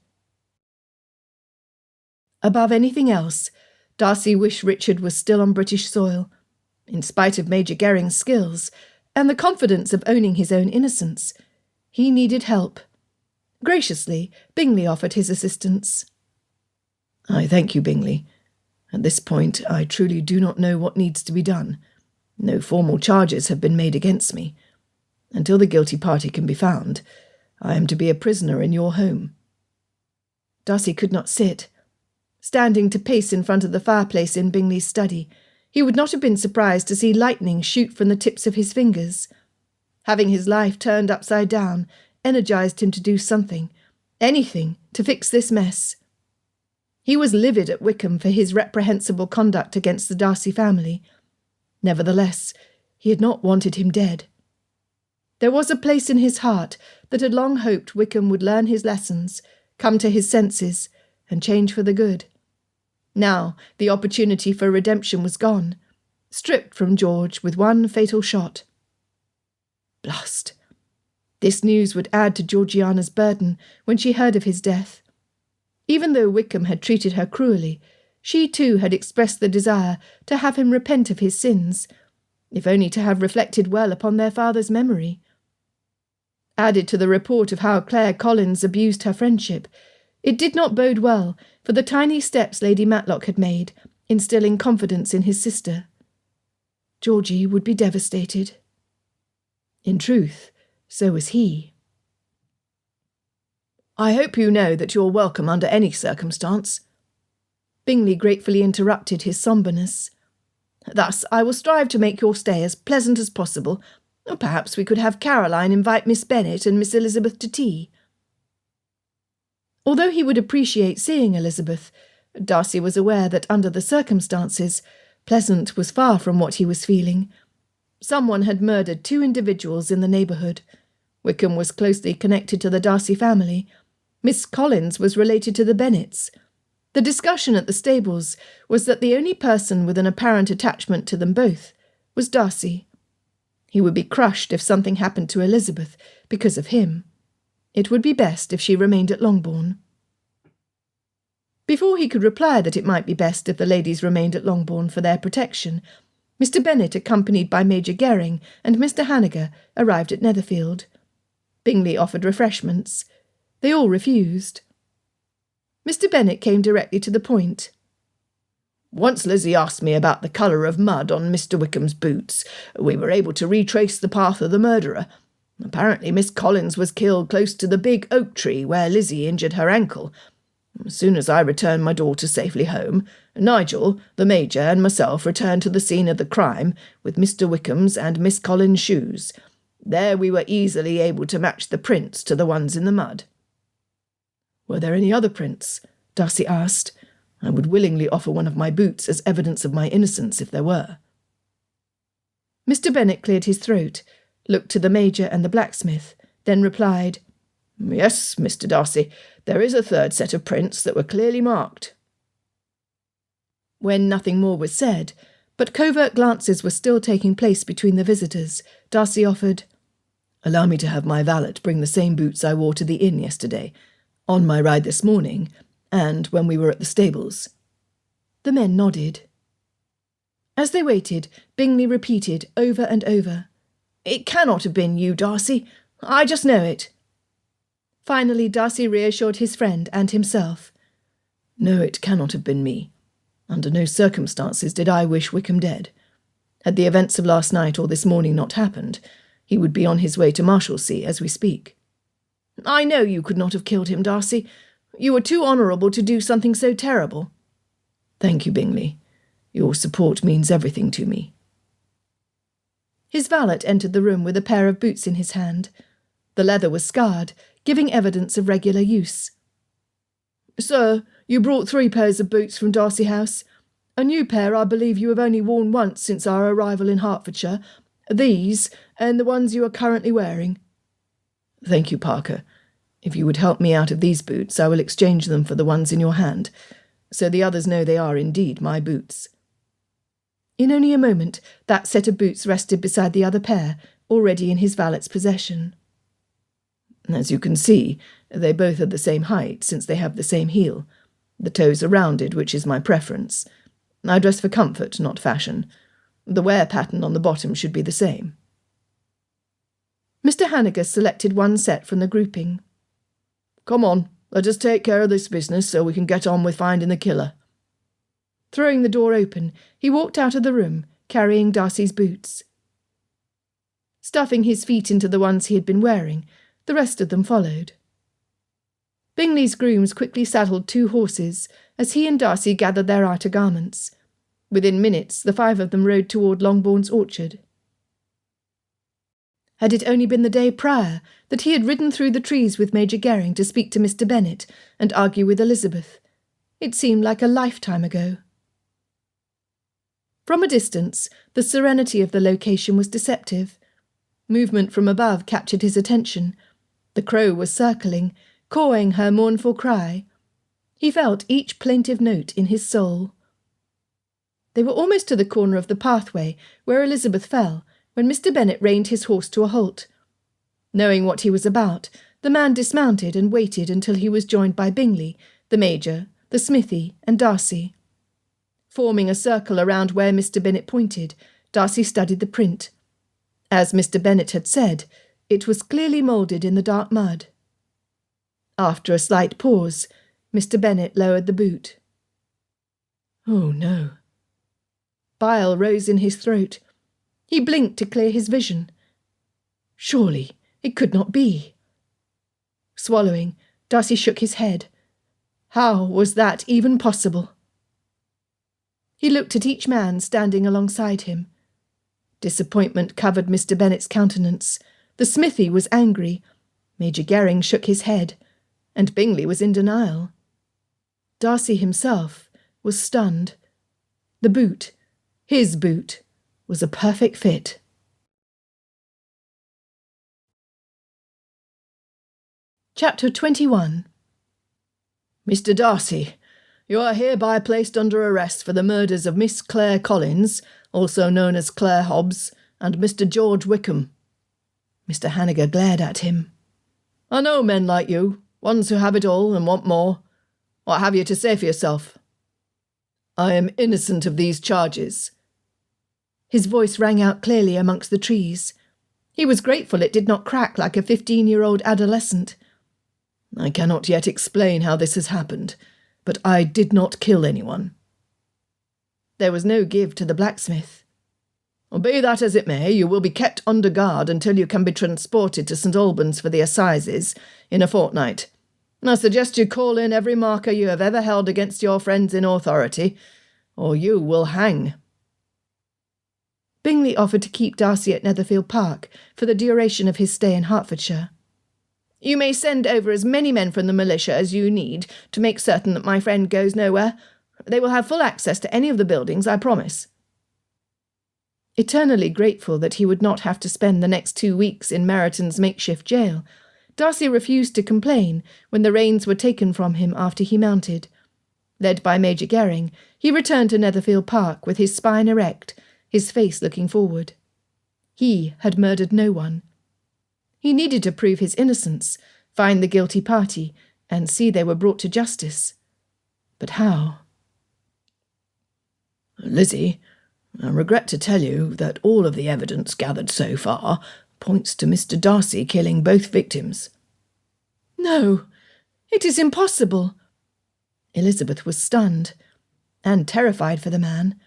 Above anything else, Darcy wished Richard was still on British soil, in spite of Major Gerring's skills and the confidence of owning his own innocence. He needed help. Graciously, Bingley offered his assistance. "I thank you, Bingley. At this point, I truly do not know what needs to be done. No formal charges have been made against me. Until the guilty party can be found, I am to be a prisoner in your home." Darcy could not sit. Standing to pace in front of the fireplace in Bingley's study, he would not have been surprised to see lightning shoot from the tips of his fingers. Having his life turned upside down energised him to do something, anything, to fix this mess. He was livid at Wickham for his reprehensible conduct against the Darcy family. Nevertheless, he had not wanted him dead. There was a place in his heart that had long hoped Wickham would learn his lessons, come to his senses, and change for the good. Now the opportunity for redemption was gone, stripped from George with one fatal shot. Blast! This news would add to Georgiana's burden when she heard of his death. Even though Wickham had treated her cruelly, she too had expressed the desire to have him repent of his sins, if only to have reflected well upon their father's memory. Added to the report of how Claire Collins abused her friendship, it did not bode well for the tiny steps Lady Matlock had made, instilling confidence in his sister. Georgie would be devastated. In truth, so was he. "I hope you know that you are welcome under any circumstance." Bingley gratefully interrupted his sombreness. "Thus I will strive to make your stay as pleasant as possible. Perhaps we could have Caroline invite Miss Bennet and Miss Elizabeth to tea." Although he would appreciate seeing Elizabeth, Darcy was aware that under the circumstances, pleasant was far from what he was feeling. Someone had murdered 2 individuals in the neighbourhood. Wickham was closely connected to the Darcy family. Miss Collins was related to the Bennets. The discussion at the stables was that the only person with an apparent attachment to them both was Darcy. He would be crushed if something happened to Elizabeth because of him. It would be best if she remained at Longbourn. Before he could reply that it might be best if the ladies remained at Longbourn for their protection, Mr. Bennet, accompanied by Major Gering and Mr. Hanniger, arrived at Netherfield. Bingley offered refreshments. They all refused. Mr. Bennet came directly to the point. Once Lizzie asked me about the colour of mud on Mr. Wickham's boots. We were able to retrace the path of the murderer. Apparently Miss Collins was killed close to the big oak tree where Lizzie injured her ankle. As soon as I returned my daughter safely home, Nigel, the Major, and myself returned to the scene of the crime with Mr. Wickham's and Miss Collins' shoes. There we were easily able to match the prints to the ones in the mud. Were there any other prints? Darcy asked. I would willingly offer one of my boots as evidence of my innocence if there were. Mr. Bennet cleared his throat, looked to the Major and the blacksmith, then replied, Yes, Mr. Darcy, there is a third set of prints that were clearly marked. When nothing more was said, but covert glances were still taking place between the visitors, Darcy offered, Allow me to have my valet bring the same boots I wore to the inn yesterday, on my ride this morning, and when we were at the stables. The men nodded. As they waited, Bingley repeated over and over, It cannot have been you, Darcy. I just know it. Finally, Darcy reassured his friend and himself. No, it cannot have been me. Under no circumstances did I wish Wickham dead. Had the events of last night or this morning not happened, he would be on his way to Marshalsea as we speak. I know you could not have killed him, Darcy. You were too honourable to do something so terrible. Thank you, Bingley. Your support means everything to me. His valet entered the room with a pair of boots in his hand. The leather was scarred, giving evidence of regular use. Sir, you brought 3 pairs of boots from Darcy House. A new pair I believe you have only worn once since our arrival in Hertfordshire. These, and the ones you are currently wearing. Thank you, Parker. If you would help me out of these boots, I will exchange them for the ones in your hand, so the others know they are indeed my boots. In only a moment, that set of boots rested beside the other pair, already in his valet's possession. As you can see, they both are the same height, since they have the same heel. The toes are rounded, which is my preference. I dress for comfort, not fashion. The wear pattern on the bottom should be the same. Mr. Hanniger selected one set from the grouping. Come on, let us take care of this business so we can get on with finding the killer. Throwing the door open, he walked out of the room, carrying Darcy's boots. Stuffing his feet into the ones he had been wearing, the rest of them followed. Bingley's grooms quickly saddled 2 horses, as he and Darcy gathered their outer garments. Within minutes, the 5 of them rode toward Longbourn's orchard. Had it only been the day prior that he had ridden through the trees with Major Gering to speak to Mr. Bennet and argue with Elizabeth? It seemed like a lifetime ago. From a distance, the serenity of the location was deceptive. Movement from above captured his attention. The crow was circling, cawing her mournful cry. He felt each plaintive note in his soul. They were almost to the corner of the pathway where Elizabeth fell, when Mr. Bennet reined his horse to a halt. Knowing what he was about, the man dismounted and waited until he was joined by Bingley, the Major, the smithy, and Darcy. Forming a circle around where Mr. Bennet pointed, Darcy studied the print. As Mr. Bennet had said, it was clearly moulded in the dark mud. After a slight pause, Mr. Bennet lowered the boot. Oh, no. Bile rose in his throat. He blinked to clear his vision. Surely it could not be. Swallowing, Darcy shook his head. How was that even possible? He looked at each man standing alongside him. Disappointment covered Mr. Bennet's countenance. The smithy was angry. Major Gering shook his head, and Bingley was in denial. Darcy himself was stunned. The boot, his boot, was a perfect fit. Chapter 21. Mr. Darcy, You are hereby placed under arrest for the murders of Miss Claire Collins, also known as Claire Hobbs, and Mr. George Wickham." Mr. Hanniger glared at him. "I know men like you, ones who have it all and want more. What have you to say for yourself?" "I am innocent of these charges." His voice rang out clearly amongst the trees. He was grateful it did not crack like a 15-year-old adolescent. "I cannot yet explain how this has happened, but I did not kill anyone." There was no give to the blacksmith. "Be that as it may, you will be kept under guard until you can be transported to St. Albans for the assizes in a fortnight. I suggest you call in every marker you have ever held against your friends in authority, or you will hang." Bingley offered to keep Darcy at Netherfield Park for the duration of his stay in Hertfordshire. "You may send over as many men from the militia as you need to make certain that my friend goes nowhere. They will have full access to any of the buildings, I promise." Eternally grateful that he would not have to spend the next 2 weeks in Meryton's makeshift jail, Darcy refused to complain when the reins were taken from him after he mounted. Led by Major Gering, he returned to Netherfield Park with his spine erect, his face looking forward. He had murdered no one. He needed to prove his innocence, find the guilty party, and see they were brought to justice. But how? "Lizzie, I regret to tell you that all of the evidence gathered so far points to Mr. Darcy killing both victims." "No, it is impossible." Elizabeth was stunned, and terrified for the man.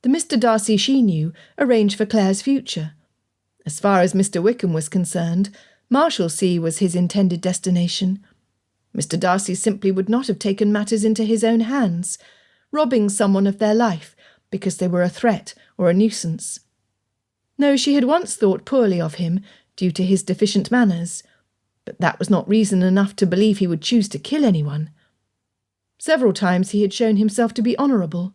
The Mr. Darcy she knew arranged for Claire's future. As far as Mr. Wickham was concerned, Marshalsea was his intended destination. Mr. Darcy simply would not have taken matters into his own hands, robbing someone of their life because they were a threat or a nuisance. No, she had once thought poorly of him due to his deficient manners, but that was not reason enough to believe he would choose to kill anyone. Several times he had shown himself to be honourable.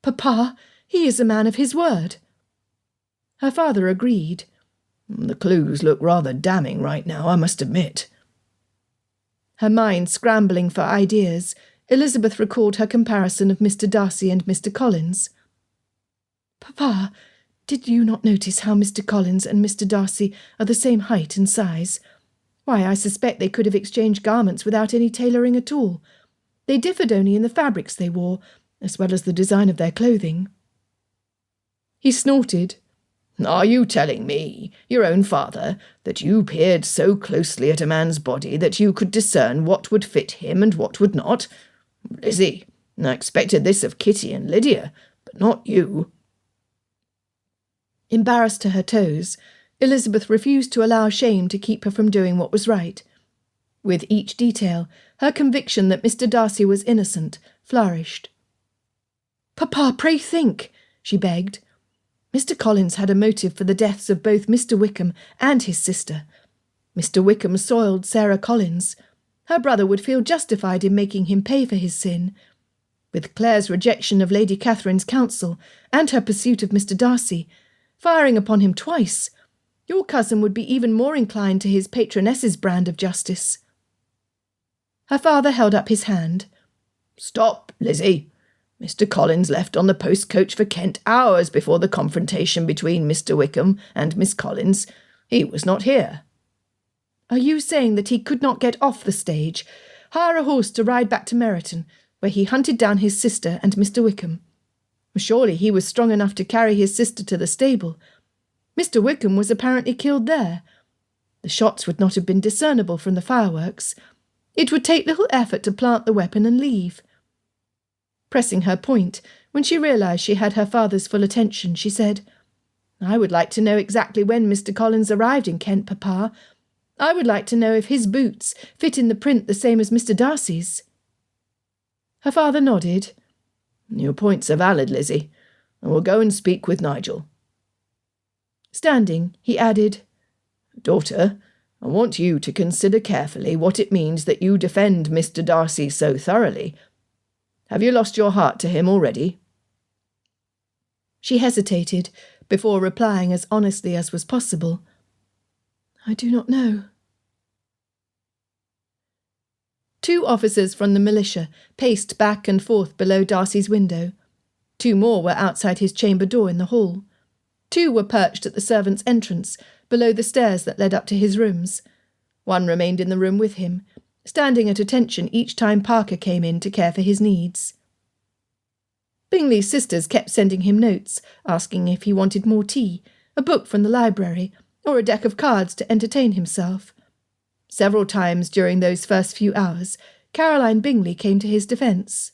"Papa, he is a man of his word." Her father agreed. "The clues look rather damning right now, I must admit." Her mind scrambling for ideas, Elizabeth recalled her comparison of Mr. Darcy and Mr. Collins. "Papa, did you not notice how Mr. Collins and Mr. Darcy are the same height and size? Why, I suspect they could have exchanged garments without any tailoring at all. They differed only in the fabrics they wore, as well as the design of their clothing." He snorted. "Are you telling me, your own father, that you peered so closely at a man's body that you could discern what would fit him and what would not? Lizzie, I expected this of Kitty and Lydia, but not you." Embarrassed to her toes, Elizabeth refused to allow shame to keep her from doing what was right. With each detail, her conviction that Mr. Darcy was innocent flourished. "Papa, pray think," she begged. Mr. Collins had a motive for the deaths of both Mr. Wickham and his sister. Mr. Wickham soiled Sarah Collins. Her brother would feel justified in making him pay for his sin. With Claire's rejection of Lady Catherine's counsel and her pursuit of Mr. Darcy, firing upon him twice, your cousin would be even more inclined to his patroness's brand of justice. Her father held up his hand. "Stop, Lizzie. Mr. Collins left on the post-coach for Kent hours before the confrontation between Mr. Wickham and Miss Collins. He was not here." "Are you saying that he could not get off the stage, hire a horse to ride back to Meryton, where he hunted down his sister and Mr. Wickham? Surely he was strong enough to carry his sister to the stable. Mr. Wickham was apparently killed there. The shots would not have been discernible from the fireworks. It would take little effort to plant the weapon and leave." Pressing her point, when she realised she had her father's full attention, she said, "I would like to know exactly when Mr. Collins arrived in Kent, Papa. I would like to know if his boots fit in the print the same as Mr. Darcy's." Her father nodded. "Your points are valid, Lizzie. I will go and speak with Nigel." Standing, he added, "Daughter, I want you to consider carefully what it means that you defend Mr. Darcy so thoroughly. Have you lost your heart to him already?" She hesitated, before replying as honestly as was possible. "I do not know." 2 officers from the militia paced back and forth below Darcy's window. 2 more were outside his chamber door in the hall. 2 were perched at the servants' entrance, below the stairs that led up to his rooms. 1 remained in the room with him, standing at attention each time Parker came in to care for his needs. Bingley's sisters kept sending him notes, asking if he wanted more tea, a book from the library, or a deck of cards to entertain himself. Several times during those first few hours, Caroline Bingley came to his defence.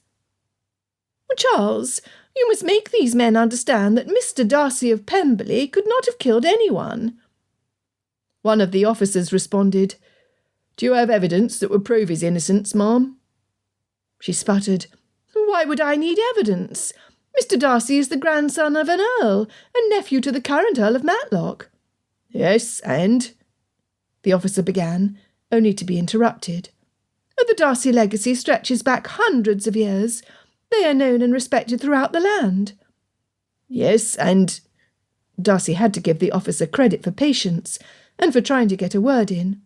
"Charles, you must make these men understand that Mr. Darcy of Pemberley could not have killed anyone." One of the officers responded, "Do you have evidence that would prove his innocence, ma'am?" She sputtered, "Why would I need evidence? Mr. Darcy is the grandson of an earl, and nephew to the current Earl of Matlock." "Yes, and—" the officer began, only to be interrupted. "The Darcy legacy stretches back hundreds of years. They are known and respected throughout the land." "Yes, and—" Darcy had to give the officer credit for patience, and for trying to get a word in.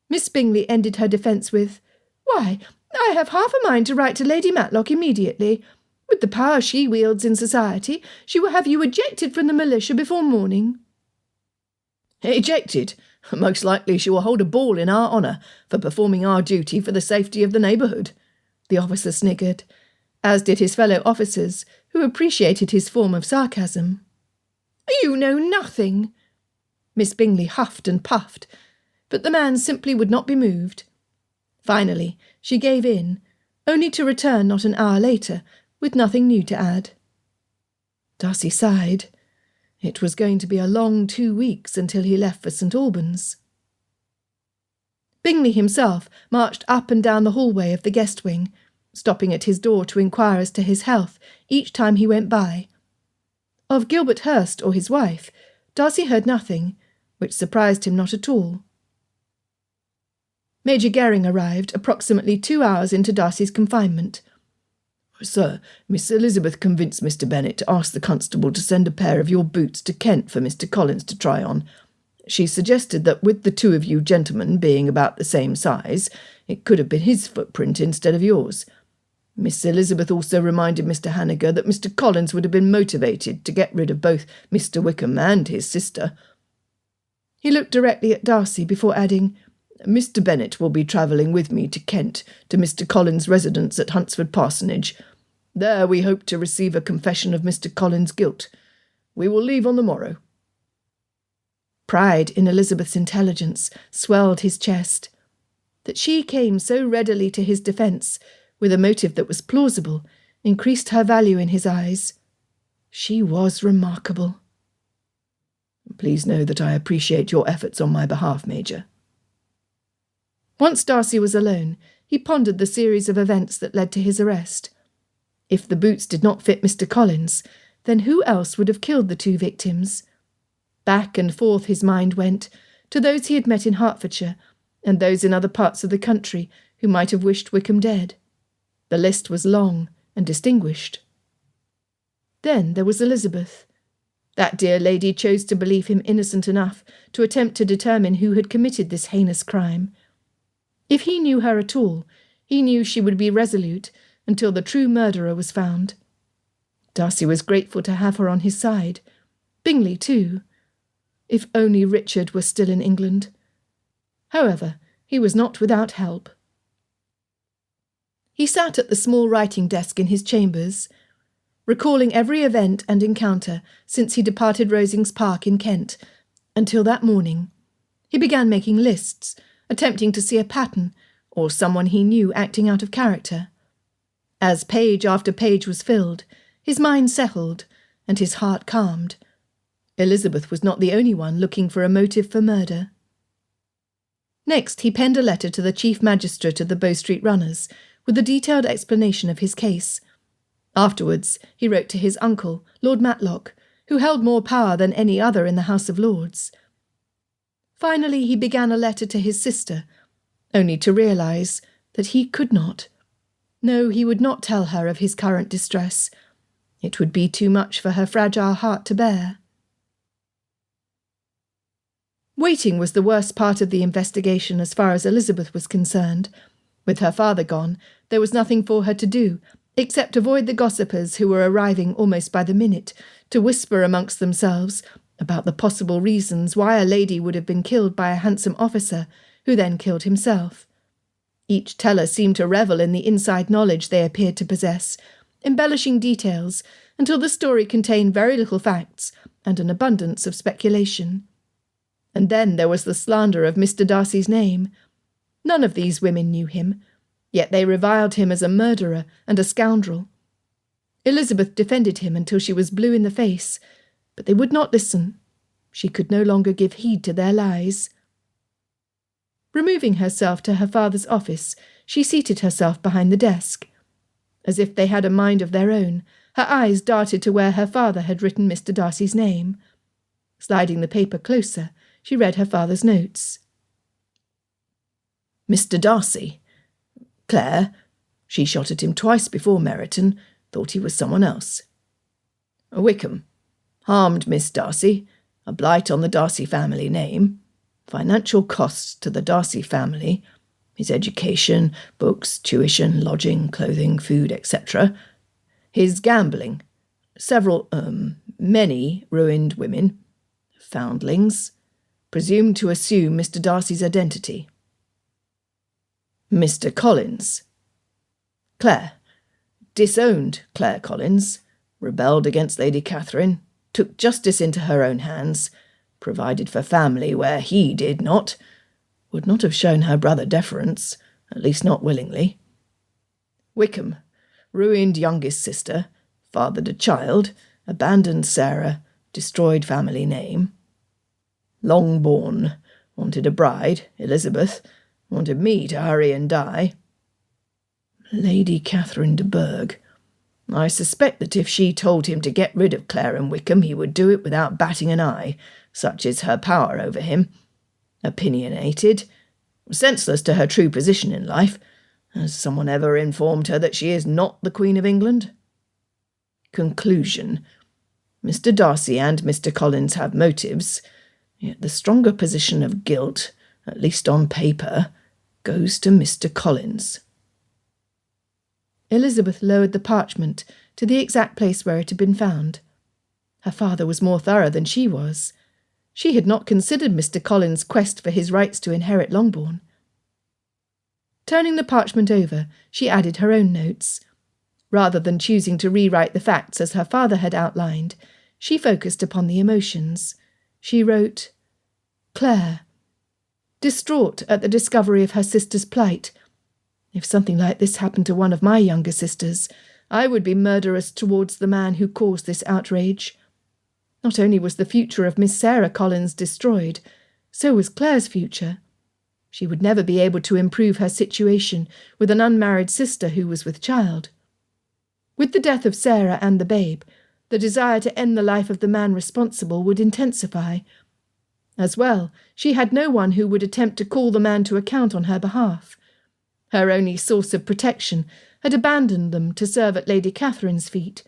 Miss Bingley ended her defence with, "Why, I have half a mind to write to Lady Matlock immediately. With the power she wields in society, she will have you ejected from the militia before morning." "Ejected? Most likely she will hold a ball in our honour for performing our duty for the safety of the neighbourhood," the officer sniggered, as did his fellow officers, who appreciated his form of sarcasm. "You know nothing." Miss Bingley huffed and puffed, but the man simply would not be moved. Finally, she gave in, only to return not an hour later, with nothing new to add. Darcy sighed. It was going to be a long 2 weeks until he left for St. Albans. Bingley himself marched up and down the hallway of the guest wing, stopping at his door to inquire as to his health each time he went by. Of Gilbert Hurst or his wife, Darcy heard nothing, which surprised him not at all. Major Gering arrived approximately 2 hours into Darcy's confinement. "Sir, Miss Elizabeth convinced Mr. Bennet to ask the constable to send a pair of your boots to Kent for Mr. Collins to try on. She suggested that with the 2 of you gentlemen being about the same size, it could have been his footprint instead of yours. Miss Elizabeth also reminded Mr. Hanniger that Mr. Collins would have been motivated to get rid of both Mr. Wickham and his sister." He looked directly at Darcy before adding, "Mr. Bennet will be travelling with me to Kent, to Mr. Collins' residence at Hunsford Parsonage. There we hope to receive a confession of Mr. Collins' guilt. We will leave on the morrow." Pride in Elizabeth's intelligence swelled his chest. That she came so readily to his defence, with a motive that was plausible, increased her value in his eyes. She was remarkable. "Please know that I appreciate your efforts on my behalf, Major." Once Darcy was alone, he pondered the series of events that led to his arrest. If the boots did not fit Mr. Collins, then who else would have killed the 2 victims? Back and forth his mind went, to those he had met in Hertfordshire, and those in other parts of the country who might have wished Wickham dead. The list was long and distinguished. Then there was Elizabeth. That dear lady chose to believe him innocent enough to attempt to determine who had committed this heinous crime. If he knew her at all, he knew she would be resolute until the true murderer was found. Darcy was grateful to have her on his side. Bingley, too. If only Richard were still in England. However, he was not without help. He sat at the small writing desk in his chambers, recalling every event and encounter since he departed Rosings Park in Kent, until that morning. He began making lists, attempting to see a pattern, or someone he knew acting out of character. As page after page was filled, his mind settled, and his heart calmed. Elizabeth was not the only one looking for a motive for murder. Next, he penned a letter to the Chief Magistrate of the Bow Street Runners, with a detailed explanation of his case. Afterwards, he wrote to his uncle, Lord Matlock, who held more power than any other in the House of Lords. Finally, he began a letter to his sister, only to realise that he could not. No, he would not tell her of his current distress. It would be too much for her fragile heart to bear. Waiting was the worst part of the investigation as far as Elizabeth was concerned, With her father gone, there was nothing for her to do, except avoid the gossipers who were arriving almost by the minute, to whisper amongst themselves about the possible reasons why a lady would have been killed by a handsome officer, who then killed himself. Each teller seemed to revel in the inside knowledge they appeared to possess, embellishing details until the story contained very little facts and an abundance of speculation. And then there was the slander of Mr. Darcy's name. None of these women knew him, yet they reviled him as a murderer and a scoundrel. Elizabeth defended him until she was blue in the face, but they would not listen. She could no longer give heed to their lies. Removing herself to her father's office, she seated herself behind the desk. As if they had a mind of their own, her eyes darted to where her father had written Mr. Darcy's name. Sliding the paper closer, she read her father's notes. Mr. Darcy. Claire. She shot at him twice before Meryton, thought he was someone else. Wickham. Harmed Miss Darcy. A blight on the Darcy family name. Financial costs to the Darcy family. His education, books, tuition, lodging, clothing, food, etc. His gambling. Many ruined women. Foundlings. Presumed to assume Mr. Darcy's identity. Mr. Collins. Claire. Disowned Claire Collins. Rebelled against Lady Catherine. Took justice into her own hands. Provided for family where he did not. Would not have shown her brother deference, at least not willingly. Wickham. Ruined youngest sister. Fathered a child. Abandoned Sarah. Destroyed family name. Longbourn. Wanted a bride, Elizabeth. Wanted me to hurry and die. Lady Catherine de Bourgh. I suspect that if she told him to get rid of Claire and Wickham, he would do it without batting an eye. Such is her power over him. Opinionated. Senseless to her true position in life. Has someone ever informed her that she is not the Queen of England? Conclusion. Mr. Darcy and Mr. Collins have motives, yet the stronger position of guilt, at least on paper, goes to Mr. Collins. Elizabeth lowered the parchment to the exact place where it had been found. Her father was more thorough than she was. She had not considered Mr. Collins' quest for his rights to inherit Longbourn. Turning the parchment over, she added her own notes. Rather than choosing to rewrite the facts as her father had outlined, she focused upon the emotions. She wrote, Claire. Distraught at the discovery of her sister's plight. If something like this happened to one of my younger sisters, I would be murderous towards the man who caused this outrage. Not only was the future of Miss Sarah Collins destroyed, so was Claire's future. She would never be able to improve her situation with an unmarried sister who was with child. With the death of Sarah and the babe, the desire to end the life of the man responsible would intensify. As well, she had no one who would attempt to call the man to account on her behalf. Her only source of protection had abandoned them to serve at Lady Catherine's feet.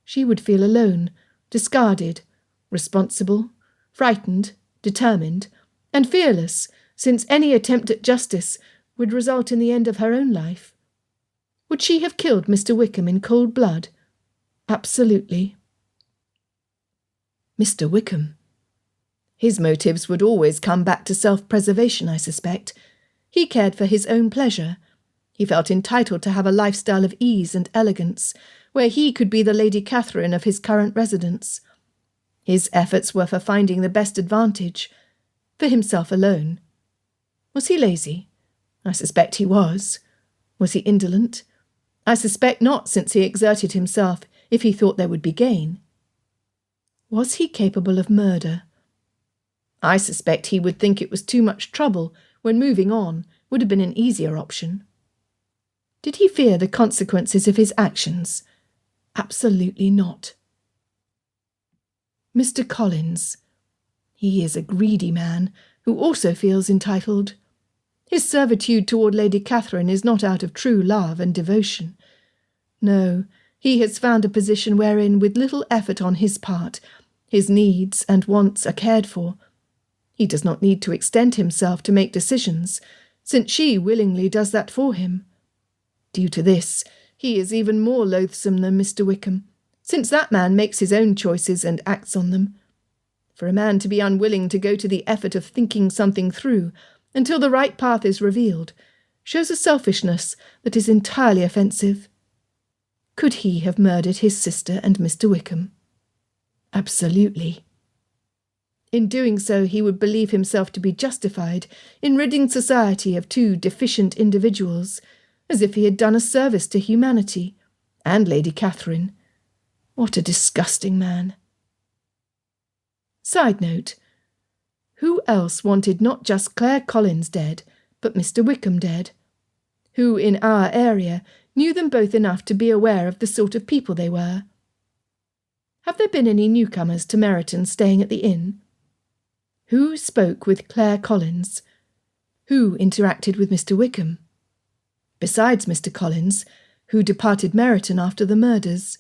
She would feel alone, discarded, responsible, frightened, determined, and fearless, since any attempt at justice would result in the end of her own life. Would she have killed Mr. Wickham in cold blood? Absolutely. Mr. Wickham. His motives would always come back to self-preservation, I suspect. He cared for his own pleasure. He felt entitled to have a lifestyle of ease and elegance, where he could be the Lady Catherine of his current residence. His efforts were for finding the best advantage, for himself alone. Was he lazy? I suspect he was. Was he indolent? I suspect not, since he exerted himself if he thought there would be gain. Was he capable of murder? I suspect he would think it was too much trouble when moving on would have been an easier option. Did he fear the consequences of his actions? Absolutely not. Mr. Collins. He is a greedy man who also feels entitled. His servitude toward Lady Catherine is not out of true love and devotion. No, he has found a position wherein, with little effort on his part, his needs and wants are cared for. He does not need to extend himself to make decisions. since she willingly does that for him. Due to this, he is even more loathsome than Mr. Wickham, since that man makes his own choices and acts on them. For a man to be unwilling to go to the effort of thinking something through until the right path is revealed shows a selfishness that is entirely offensive. Could he have murdered his sister and Mr. Wickham? Absolutely. In doing so, he would believe himself to be justified in ridding society of two deficient individuals, as if he had done a service to humanity, and Lady Catherine. What a disgusting man. Side note: who else wanted not just Claire Collins dead, but Mr. Wickham dead? Who in our area knew them both enough to be aware of the sort of people they were? Have there been any newcomers to Meryton staying at the inn? Who spoke with Claire Collins? Who interacted with Mr. Wickham? Besides Mr. Collins, who departed Meryton after the murders?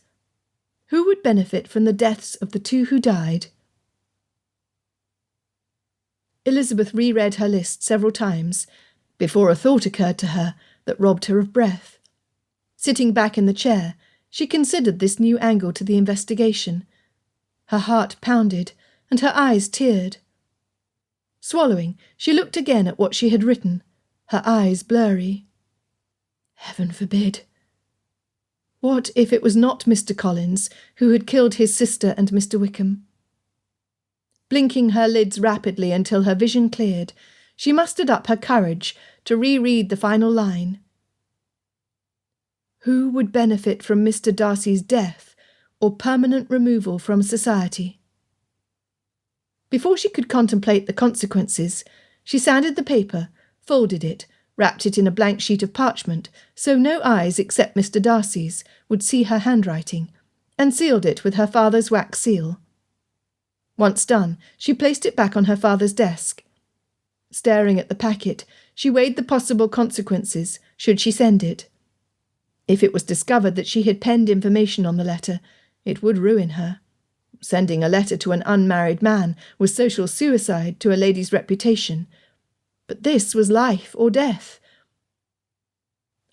Who would benefit from the deaths of the two who died? Elizabeth reread her list several times before a thought occurred to her that robbed her of breath. Sitting back in the chair, she considered this new angle to the investigation. Her heart pounded and her eyes teared. Swallowing, she looked again at what she had written, her eyes blurry. Heaven forbid. What if it was not Mr. Collins who had killed his sister and Mr. Wickham? Blinking her lids rapidly until her vision cleared, she mustered up her courage to reread the final line. Who would benefit from Mr. Darcy's death or permanent removal from society? Before she could contemplate the consequences, she sanded the paper, folded it, wrapped it in a blank sheet of parchment so no eyes except Mr. Darcy's would see her handwriting, and sealed it with her father's wax seal. Once done, she placed it back on her father's desk. Staring at the packet, she weighed the possible consequences should she send it. If it was discovered that she had penned information on the letter, it would ruin her. Sending a letter to an unmarried man was social suicide to a lady's reputation. But this was life or death.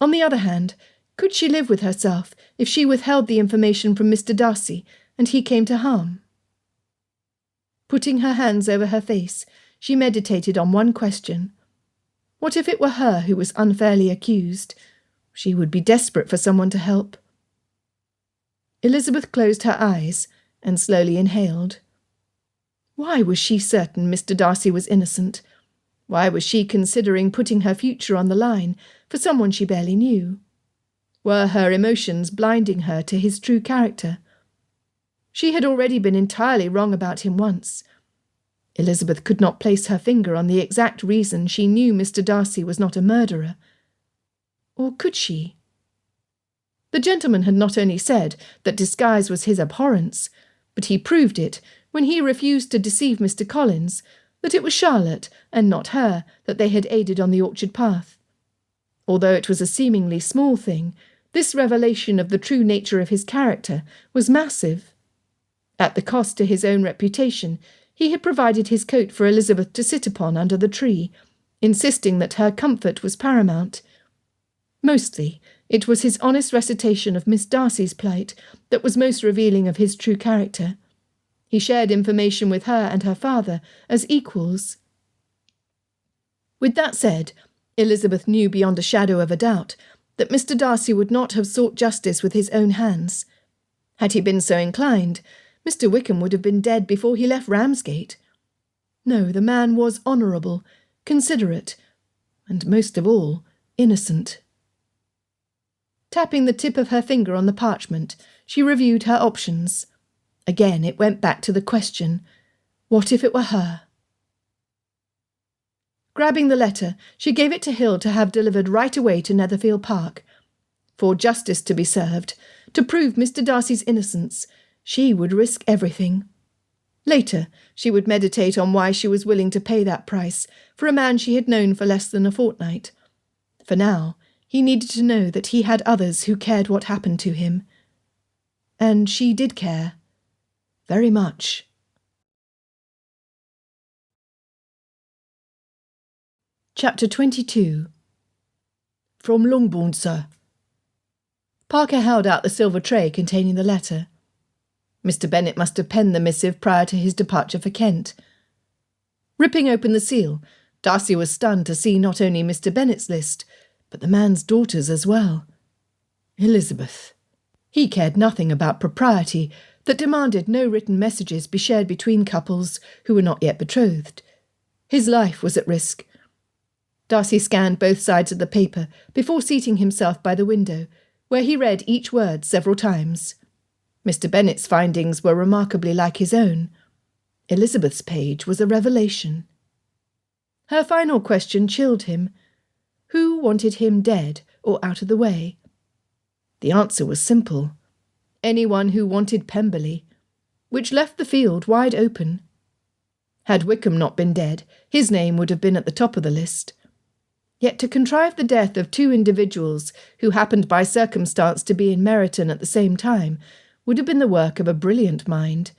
On the other hand, could she live with herself if she withheld the information from Mr. Darcy and he came to harm? Putting her hands over her face, she meditated on one question. What if it were her who was unfairly accused? She would be desperate for someone to help. Elizabeth closed her eyes and slowly inhaled. Why was she certain Mr. Darcy was innocent? Why was she considering putting her future on the line for someone she barely knew? Were her emotions blinding her to his true character? She had already been entirely wrong about him once. Elizabeth could not place her finger on the exact reason she knew Mr. Darcy was not a murderer. Or could she? The gentleman had not only said that disguise was his abhorrence, but he proved it when he refused to deceive Mr. Collins, that it was Charlotte and not her that they had aided on the orchard path. Although it was a seemingly small thing, this revelation of the true nature of his character was massive. At the cost to his own reputation, he had provided his coat for Elizabeth to sit upon under the tree, insisting that her comfort was paramount. Mostly, it was his honest recitation of Miss Darcy's plight that was most revealing of his true character. He shared information with her and her father as equals. With that said, Elizabeth knew beyond a shadow of a doubt that Mr. Darcy would not have sought justice with his own hands. Had he been so inclined, Mr. Wickham would have been dead before he left Ramsgate. No, the man was honourable, considerate, and most of all, innocent. Tapping the tip of her finger on the parchment, she reviewed her options. Again it went back to the question, what if it were her? Grabbing the letter, she gave it to Hill to have delivered right away to Netherfield Park. For justice to be served, to prove Mr. Darcy's innocence, she would risk everything. Later, she would meditate on why she was willing to pay that price for a man she had known for less than a fortnight. For now, he needed to know that he had others who cared what happened to him. And she did care. Very much. Chapter 22. From Longbourn, sir. Parker held out the silver tray containing the letter. Mr. Bennet must have penned the missive prior to his departure for Kent. Ripping open the seal, Darcy was stunned to see not only Mr. Bennet's list, but the man's daughter's as well. Elizabeth. He cared nothing about propriety that demanded no written messages be shared between couples who were not yet betrothed. His life was at risk. Darcy scanned both sides of the paper before seating himself by the window, where he read each word several times. Mr. Bennet's findings were remarkably like his own. Elizabeth's page was a revelation. Her final question chilled him. Who wanted him dead or out of the way? The answer was simple. Anyone who wanted Pemberley, which left the field wide open. Had Wickham not been dead, his name would have been at the top of the list. Yet to contrive the death of two individuals who happened by circumstance to be in Meryton at the same time would have been the work of a brilliant mind.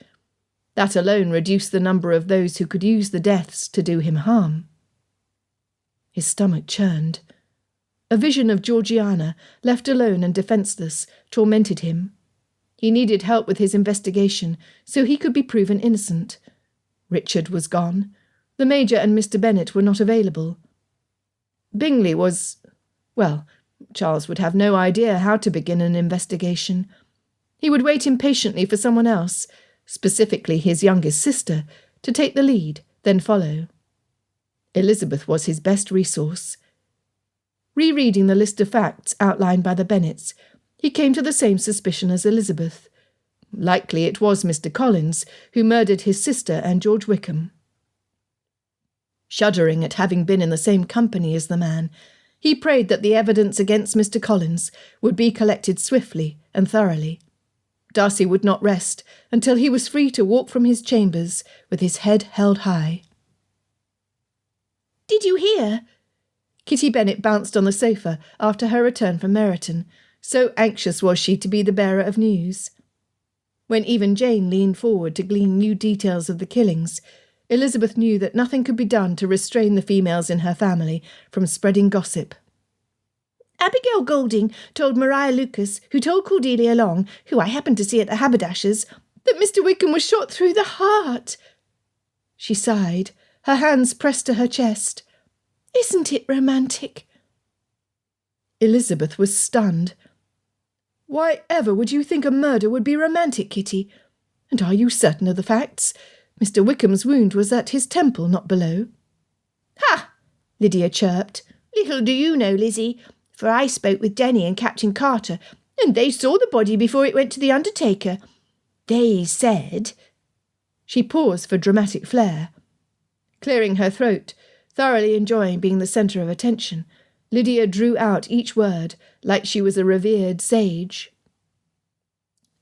That alone reduced the number of those who could use the deaths to do him harm. His stomach churned. A vision of Georgiana, left alone and defenceless, tormented him. He needed help with his investigation so he could be proven innocent. Richard was gone. The Major and Mr. Bennet were not available. Bingley was... well, Charles would have no idea how to begin an investigation. He would wait impatiently for someone else, specifically his youngest sister, to take the lead, then follow. Elizabeth was his best resource. Rereading the list of facts outlined by the Bennets, he came to the same suspicion as Elizabeth. Likely it was Mr. Collins who murdered his sister and George Wickham. Shuddering at having been in the same company as the man, he prayed that the evidence against Mr. Collins would be collected swiftly and thoroughly. Darcy would not rest until he was free to walk from his chambers with his head held high. "Did you hear?" Kitty Bennet bounced on the sofa after her return from Meryton, so anxious was she to be the bearer of news. When even Jane leaned forward to glean new details of the killings, Elizabeth knew that nothing could be done to restrain the females in her family from spreading gossip. "Abigail Golding told Maria Lucas, who told Cordelia Long, who I happened to see at the haberdasher's, that Mr. Wickham was shot through the heart." She sighed, her hands pressed to her chest. "Isn't it romantic?" Elizabeth was stunned. "Why ever would you think a murder would be romantic, Kitty? And are you certain of the facts? Mr. Wickham's wound was at his temple, not below." "Ha!" Lydia chirped. "Little do you know, Lizzie, for I spoke with Denny and Captain Carter, and they saw the body before it went to the undertaker. They said—" She paused for dramatic flair. Clearing her throat, thoroughly enjoying being the centre of attention, Lydia drew out each word like she was a revered sage.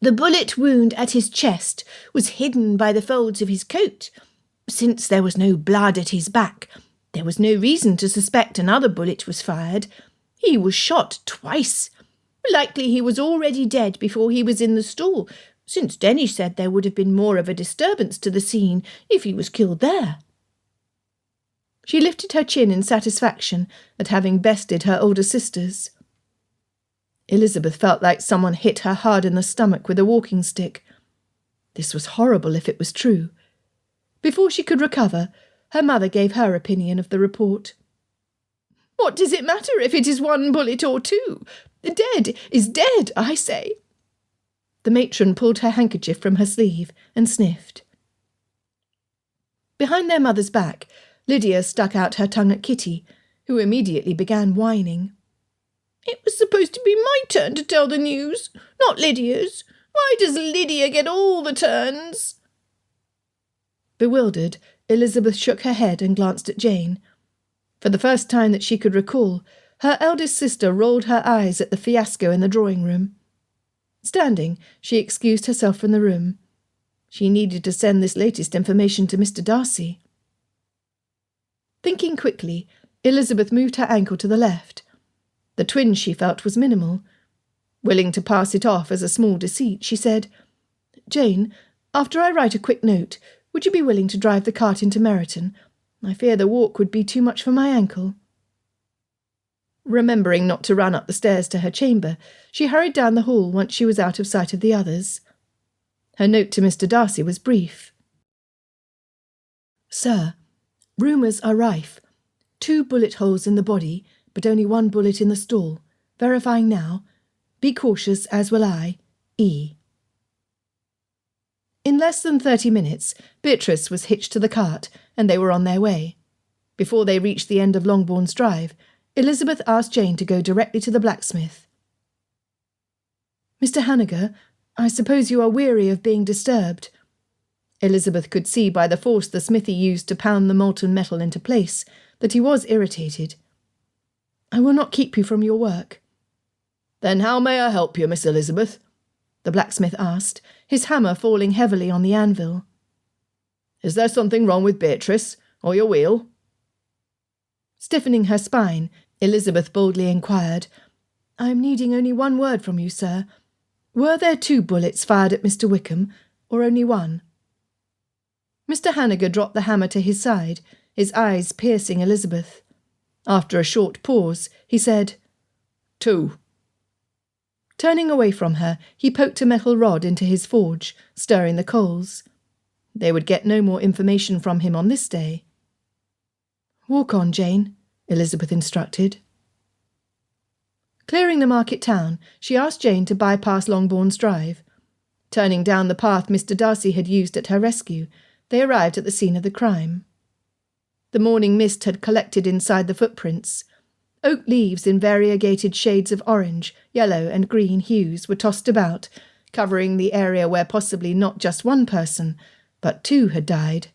"The bullet wound at his chest was hidden by the folds of his coat. Since there was no blood at his back, there was no reason to suspect another bullet was fired. He was shot twice. Likely he was already dead before he was in the stall, since Denny said there would have been more of a disturbance to the scene if he was killed there." She lifted her chin in satisfaction at having bested her older sisters. Elizabeth felt like someone hit her hard in the stomach with a walking stick. This was horrible if it was true. Before she could recover, her mother gave her opinion of the report. "What does it matter if it is one bullet or two? Dead is dead, I say." The matron pulled her handkerchief from her sleeve and sniffed. Behind their mother's back, Lydia stuck out her tongue at Kitty, who immediately began whining. "It was supposed to be my turn to tell the news, not Lydia's. Why does Lydia get all the turns?" Bewildered, Elizabeth shook her head and glanced at Jane. For the first time that she could recall, her eldest sister rolled her eyes at the fiasco in the drawing-room. Standing, she excused herself from the room. She needed to send this latest information to Mr. Darcy. Thinking quickly, Elizabeth moved her ankle to the left. The twinge she felt was minimal. Willing to pass it off as a small deceit, she said, "Jane, after I write a quick note, would you be willing to drive the cart into Meryton? I fear the walk would be too much for my ankle." Remembering not to run up the stairs to her chamber, she hurried down the hall once she was out of sight of the others. Her note to Mr. Darcy was brief. Sir, rumours are rife. 2 bullet holes in the body, but only 1 bullet in the stall. Verifying now. Be cautious, as will I. E. In less than 30 minutes, Beatrice was hitched to the cart, and they were on their way. Before they reached the end of Longbourn's Drive, Elizabeth asked Jane to go directly to the blacksmith. Mr. Hanniger, I suppose you are weary of being disturbed. Elizabeth could see by the force the smithy used to pound the molten metal into place that he was irritated. I will not keep you from your work. Then how may I help you, Miss Elizabeth? The blacksmith asked, his hammer falling heavily on the anvil. Is there something wrong with Beatrice, or your wheel? Stiffening her spine, Elizabeth boldly inquired, I am needing only 1 word from you, sir. Were there 2 bullets fired at Mr. Wickham, or only 1? Mr. Hanniger dropped the hammer to his side, his eyes piercing Elizabeth. After a short pause, he said, 2. Turning away from her, he poked a metal rod into his forge, stirring the coals. They would get no more information from him on this day. Walk on, Jane, Elizabeth instructed. Clearing the market town, she asked Jane to bypass Longbourn's Drive. Turning down the path Mr. Darcy had used at her rescue, they arrived at the scene of the crime. The morning mist had collected inside the footprints. Oak leaves in variegated shades of orange, yellow and green hues were tossed about, covering the area where possibly not just 1 person, but 2 had died.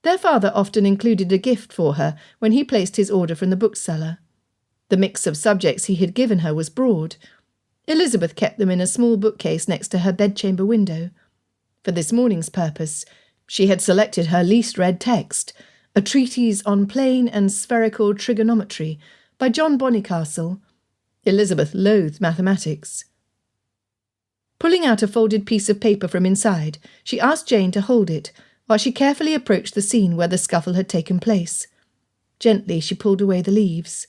Their father often included a gift for her when he placed his order from the bookseller. The mix of subjects he had given her was broad. Elizabeth kept them in a small bookcase next to her bedchamber window. For this morning's purpose, she had selected her least read text, a treatise on plane and spherical trigonometry by John Bonnycastle. Elizabeth loathed mathematics. Pulling out a folded piece of paper from inside, she asked Jane to hold it while she carefully approached the scene where the scuffle had taken place. Gently she pulled away the leaves.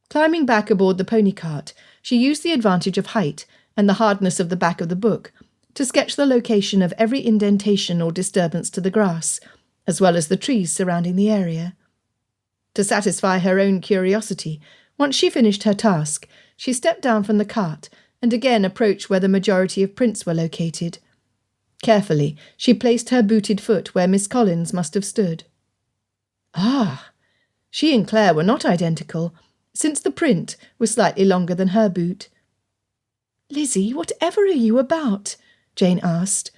Climbing back aboard the pony cart, she used the advantage of height and the hardness of the back of the book to sketch the location of every indentation or disturbance to the grass, as well as the trees surrounding the area. To satisfy her own curiosity, once she finished her task, she stepped down from the cart and again approached where the majority of prints were located. Carefully, she placed her booted foot where Miss Collins must have stood. Ah! She and Claire were not identical, since the print was slightly longer than her boot. Lizzie, whatever are you about? Jane asked,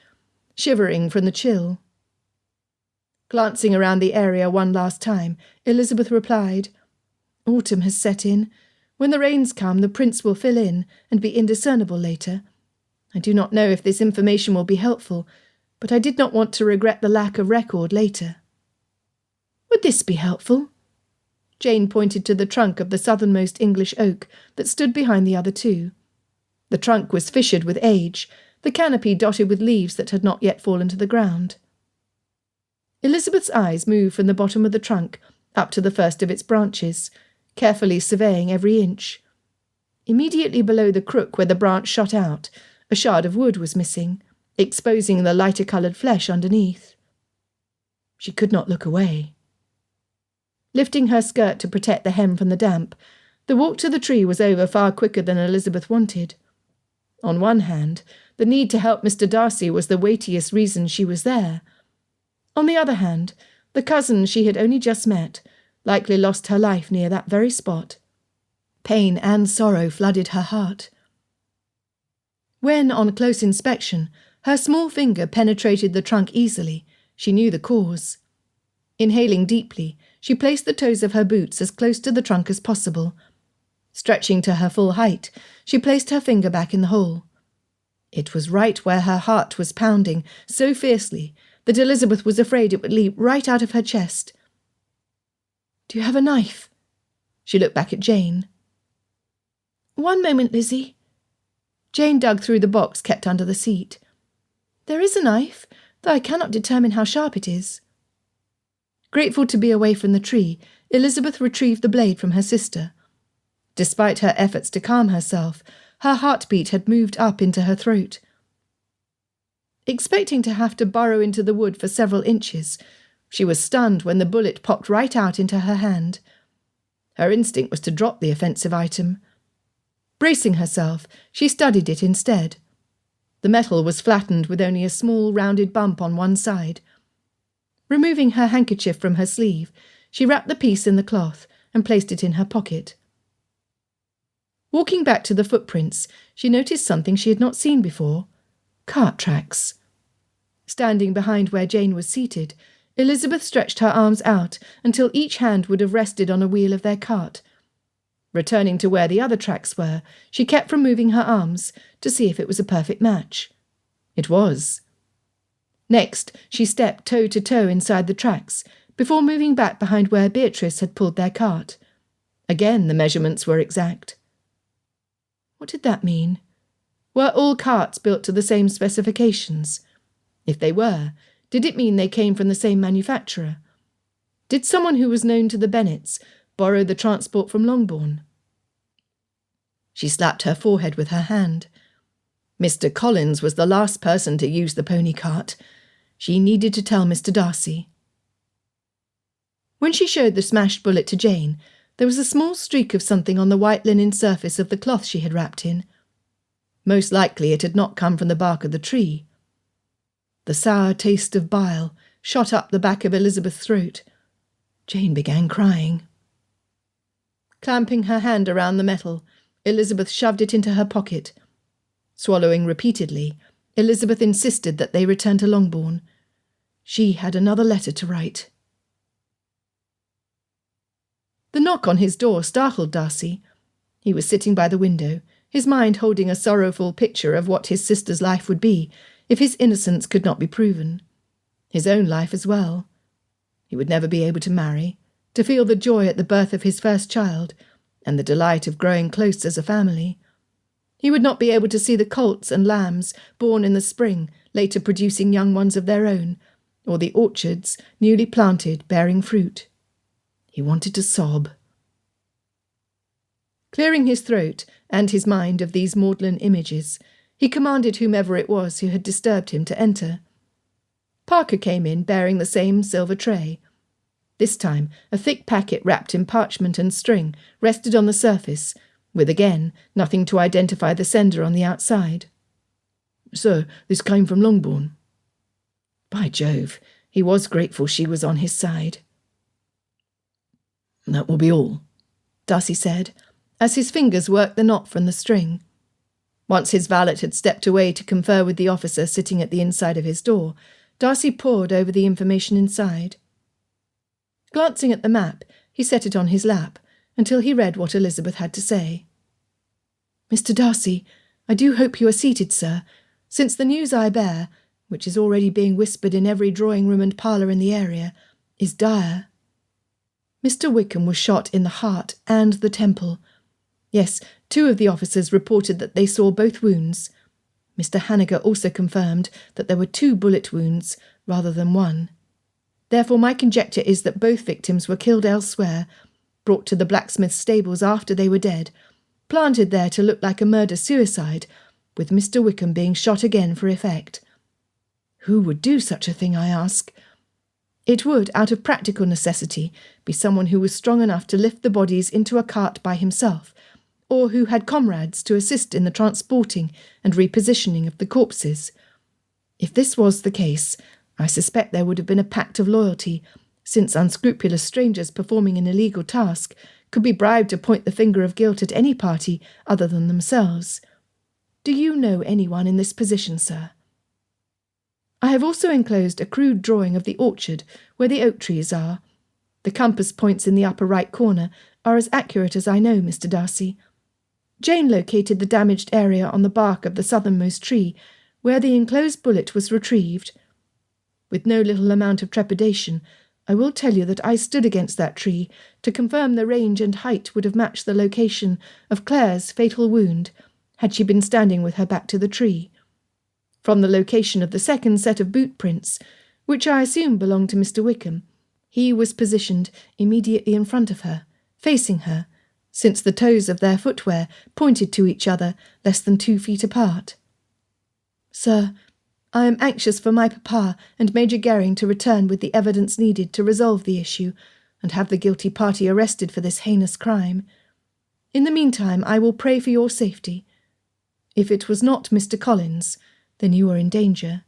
shivering from the chill. Glancing around the area 1 last time, Elizabeth replied, Autumn has set in. When the rains come, the prints will fill in and be indiscernible later. I do not know if this information will be helpful, but I did not want to regret the lack of record later. Would this be helpful? Jane pointed to the trunk of the southernmost English oak that stood behind the other 2. The trunk was fissured with age, the canopy dotted with leaves that had not yet fallen to the ground. Elizabeth's eyes moved from the bottom of the trunk up to the first of its branches, carefully surveying every inch. Immediately below the crook where the branch shot out, a shard of wood was missing, exposing the lighter-coloured flesh underneath. She could not look away. Lifting her skirt to protect the hem from the damp, the walk to the tree was over far quicker than Elizabeth wanted. On one hand, the need to help Mr. Darcy was the weightiest reason she was there. On the other hand, the cousin she had only just met likely lost her life near that very spot. Pain and sorrow flooded her heart. When, on close inspection, her small finger penetrated the trunk easily, she knew the cause. Inhaling deeply, she placed the toes of her boots as close to the trunk as possible. Stretching to her full height, she placed her finger back in the hole. It was right where her heart was pounding so fiercely that Elizabeth was afraid it would leap right out of her chest. Do you have a knife? She looked back at Jane. 1 moment, Lizzie. Jane dug through the box kept under the seat. There is a knife, though I cannot determine how sharp it is. Grateful to be away from the tree, Elizabeth retrieved the blade from her sister. Despite her efforts to calm herself, her heartbeat had moved up into her throat. Expecting to have to burrow into the wood for several inches, she was stunned when the bullet popped right out into her hand. Her instinct was to drop the offensive item. Bracing herself, she studied it instead. The metal was flattened with only a small rounded bump on one side. Removing her handkerchief from her sleeve, she wrapped the piece in the cloth and placed it in her pocket. Walking back to the footprints, she noticed something she had not seen before: cart tracks. Standing behind where Jane was seated, Elizabeth stretched her arms out until each hand would have rested on a wheel of their cart. Returning to where the other tracks were, she kept from moving her arms to see if it was a perfect match. It was. Next, she stepped toe to toe inside the tracks, before moving back behind where Beatrice had pulled their cart. Again, the measurements were exact. What did that mean? Were all carts built to the same specifications? If they were, did it mean they came from the same manufacturer? Did someone who was known to the Bennets borrow the transport from Longbourn? She slapped her forehead with her hand. Mr. Collins was the last person to use the pony cart. She needed to tell Mr. Darcy. When she showed the smashed bullet to Jane, there was a small streak of something on the white linen surface of the cloth she had wrapped in. Most likely it had not come from the bark of the tree. The sour taste of bile shot up the back of Elizabeth's throat. Jane began crying. Clamping her hand around the metal, Elizabeth shoved it into her pocket. Swallowing repeatedly, Elizabeth insisted that they return to Longbourn. She had another letter to write. The knock on his door startled Darcy. He was sitting by the window, his mind holding a sorrowful picture of what his sister's life would be if his innocence could not be proven. His own life as well. He would never be able to marry, to feel the joy at the birth of his first child, and the delight of growing close as a family. He would not be able to see the colts and lambs born in the spring, later producing young ones of their own, or the orchards, newly planted, bearing fruit. He wanted to sob. Clearing his throat and his mind of these maudlin images, he commanded whomever it was who had disturbed him to enter. Parker came in bearing the same silver tray. This time a thick packet wrapped in parchment and string rested on the surface, with again nothing to identify the sender on the outside. "Sir, this came from Longbourn." By Jove, he was grateful she was on his side. "That will be all," Darcy said, as his fingers worked the knot from the string. Once his valet had stepped away to confer with the officer sitting at the inside of his door, Darcy pored over the information inside. Glancing at the map, he set it on his lap, until he read what Elizabeth had to say. "Mr. Darcy, I do hope you are seated, sir, since the news I bear, which is already being whispered in every drawing-room and parlour in the area, is dire. Mr. Wickham was shot in the heart and the temple. Yes, 2 of the officers reported that they saw both wounds. Mr. Hanniger also confirmed that there were 2 bullet wounds rather than 1. Therefore my conjecture is that both victims were killed elsewhere, brought to the blacksmith's stables after they were dead, planted there to look like a murder-suicide, with Mr. Wickham being shot again for effect. Who would do such a thing, I ask? It would, out of practical necessity, be someone who was strong enough to lift the bodies into a cart by himself, or who had comrades to assist in the transporting and repositioning of the corpses. If this was the case, I suspect there would have been a pact of loyalty, since unscrupulous strangers performing an illegal task could be bribed to point the finger of guilt at any party other than themselves. Do you know anyone in this position, sir? I have also enclosed a crude drawing of the orchard where the oak trees are. The compass points in the upper right corner are as accurate as I know, Mr. Darcy. Jane located the damaged area on the bark of the southernmost tree, where the enclosed bullet was retrieved. With no little amount of trepidation, I will tell you that I stood against that tree to confirm the range and height would have matched the location of Claire's fatal wound, had she been standing with her back to the tree. From the location of the second set of boot prints, which I assume belonged to Mr. Wickham, He was positioned immediately in front of her, facing her, since the toes of their footwear pointed to each other less than 2 feet apart. "Sir, I am anxious for my papa and Major Gering to return with the evidence needed to resolve the issue and have the guilty party arrested for this heinous crime. In the meantime, I will pray for your safety. If it was not Mr. Collins, then you are in danger.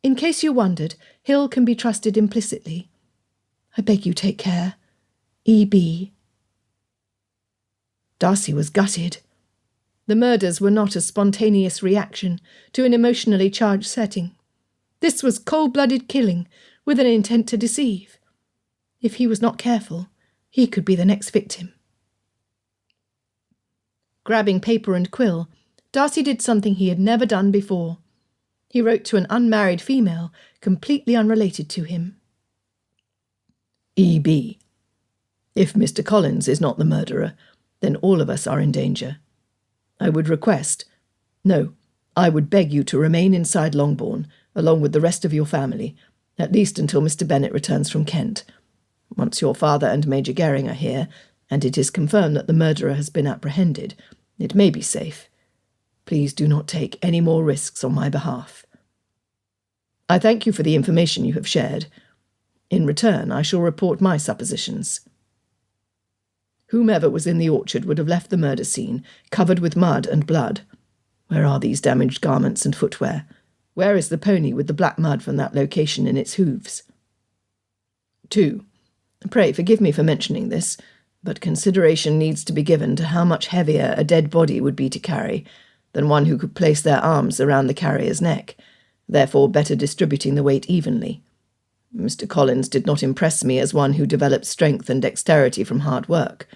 In case you wondered, Hill can be trusted implicitly. I beg you take care. E.B." Darcy was gutted. The murders were not a spontaneous reaction to an emotionally charged setting. This was cold-blooded killing with an intent to deceive. If he was not careful, he could be the next victim. Grabbing paper and quill, Darcy did something he had never done before. He wrote to an unmarried female, completely unrelated to him. E.B. If Mr. Collins is not the murderer, then all of us are in danger. I would beg you to remain inside Longbourn, along with the rest of your family, at least until Mr. Bennet returns from Kent. Once your father and Major Gering are here, and it is confirmed that the murderer has been apprehended, it may be safe. Please do not take any more risks on my behalf. I thank you for the information you have shared. In return, I shall report my suppositions. Whomever was in the orchard would have left the murder scene, covered with mud and blood. Where are these damaged garments and footwear? Where is the pony with the black mud from that location in its hooves? 2. Pray forgive me for mentioning this, but consideration needs to be given to how much heavier a dead body would be to carry than one who could place their arms around the carrier's neck, therefore better distributing the weight evenly. Mr. Collins did not impress me as one who developed strength and dexterity from hard work.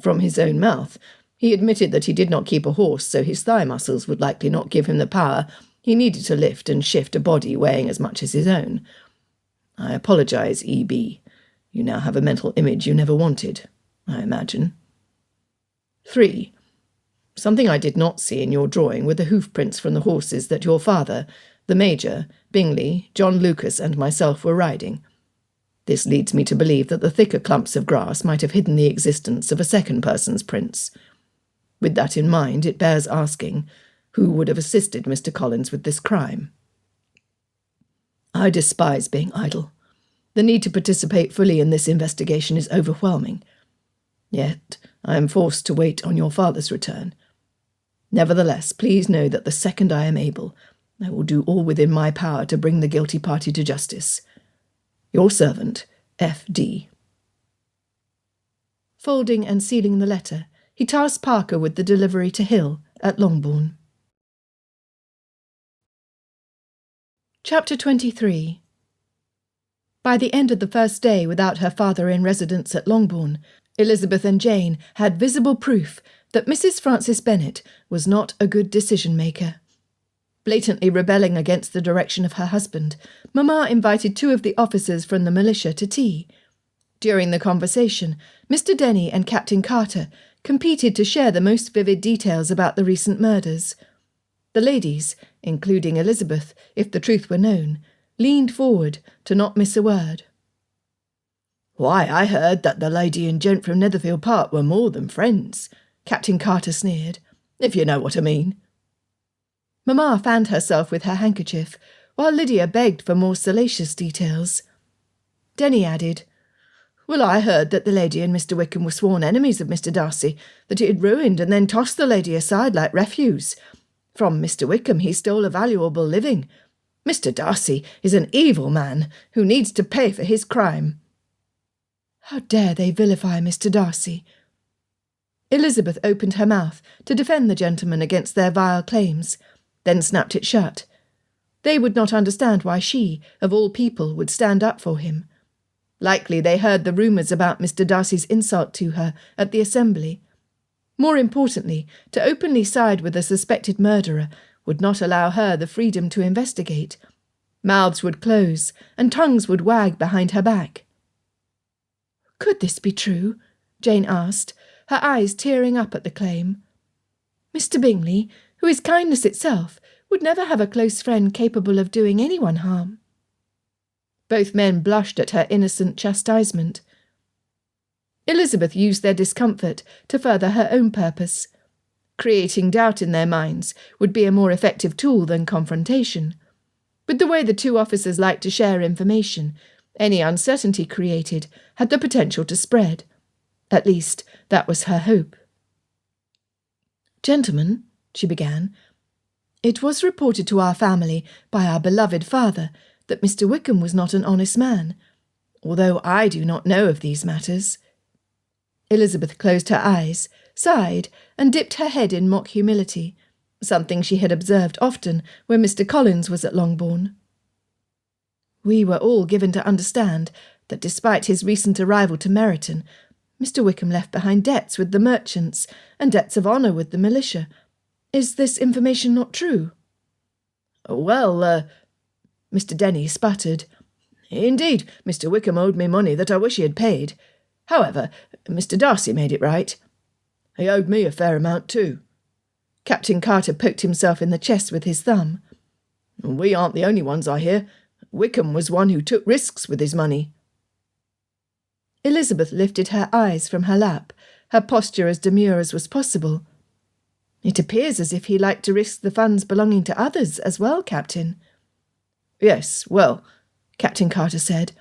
From his own mouth, he admitted that he did not keep a horse, so his thigh muscles would likely not give him the power he needed to lift and shift a body weighing as much as his own. I apologize, E.B. You now have a mental image you never wanted, I imagine. 3. Something I did not see in your drawing were the hoof prints from the horses that your father, the Major, Bingley, John Lucas, and myself were riding. This leads me to believe that the thicker clumps of grass might have hidden the existence of a second person's prints. With that in mind, it bears asking, who would have assisted Mr. Collins with this crime? I despise being idle. The need to participate fully in this investigation is overwhelming. Yet I am forced to wait on your father's return. Nevertheless, please know that the second I am able, I will do all within my power to bring the guilty party to justice. Your servant, F.D. Folding and sealing the letter, he tasked Parker with the delivery to Hill at Longbourn. Chapter 23. By the end of the first day without her father in residence at Longbourn, Elizabeth and Jane had visible proof that Mrs. Frances Bennet was not a good decision-maker. Blatantly rebelling against the direction of her husband, Mamma invited 2 of the officers from the militia to tea. During the conversation, Mr. Denny and Captain Carter competed to share the most vivid details about the recent murders. The ladies, including Elizabeth, if the truth were known, leaned forward to not miss a word. "Why, I heard that the lady and gent from Netherfield Park were more than friends," Captain Carter sneered, "if you know what I mean." Mamma fanned herself with her handkerchief, while Lydia begged for more salacious details. Denny added, "Well, I heard that the lady and Mr. Wickham were sworn enemies of Mr. Darcy, that he had ruined and then tossed the lady aside like refuse. From Mr. Wickham he stole a valuable living. Mr. Darcy is an evil man who needs to pay for his crime." How dare they vilify Mr. Darcy? Elizabeth opened her mouth to defend the gentleman against their vile claims, then snapped it shut. They would not understand why she, of all people, would stand up for him. Likely they heard the rumours about Mr. Darcy's insult to her at the assembly. More importantly, to openly side with a suspected murderer would not allow her the freedom to investigate. Mouths would close, and tongues would wag behind her back. Could this be true? Jane asked, her eyes tearing up at the claim. Mr. Bingley, who is kindness itself, would never have a close friend capable of doing anyone harm. Both men blushed at her innocent chastisement. Elizabeth used their discomfort to further her own purpose. Creating doubt in their minds would be a more effective tool than confrontation. With the way the two officers liked to share information, any uncertainty created had the potential to spread. At least, that was her hope. "Gentlemen," she began, "it was reported to our family by our beloved father that Mr. Wickham was not an honest man, although I do not know of these matters." Elizabeth closed her eyes, sighed, and dipped her head in mock humility, something she had observed often when Mr. Collins was at Longbourn. "We were all given to understand that despite his recent arrival to Meryton, Mr. Wickham left behind debts with the merchants and debts of honour with the militia. Is this information not true?" "Well, Mr. Denny sputtered. "Indeed, Mr. Wickham owed me money that I wish he had paid. However, Mr. Darcy made it right. He owed me a fair amount too." Captain Carter poked himself in the chest with his thumb. "We aren't the only ones, I hear. Wickham was one who took risks with his money." Elizabeth lifted her eyes from her lap, her posture as demure as was possible. "It appears as if he liked to risk the funds belonging to others as well, Captain." "Yes, well," Captain Carter said,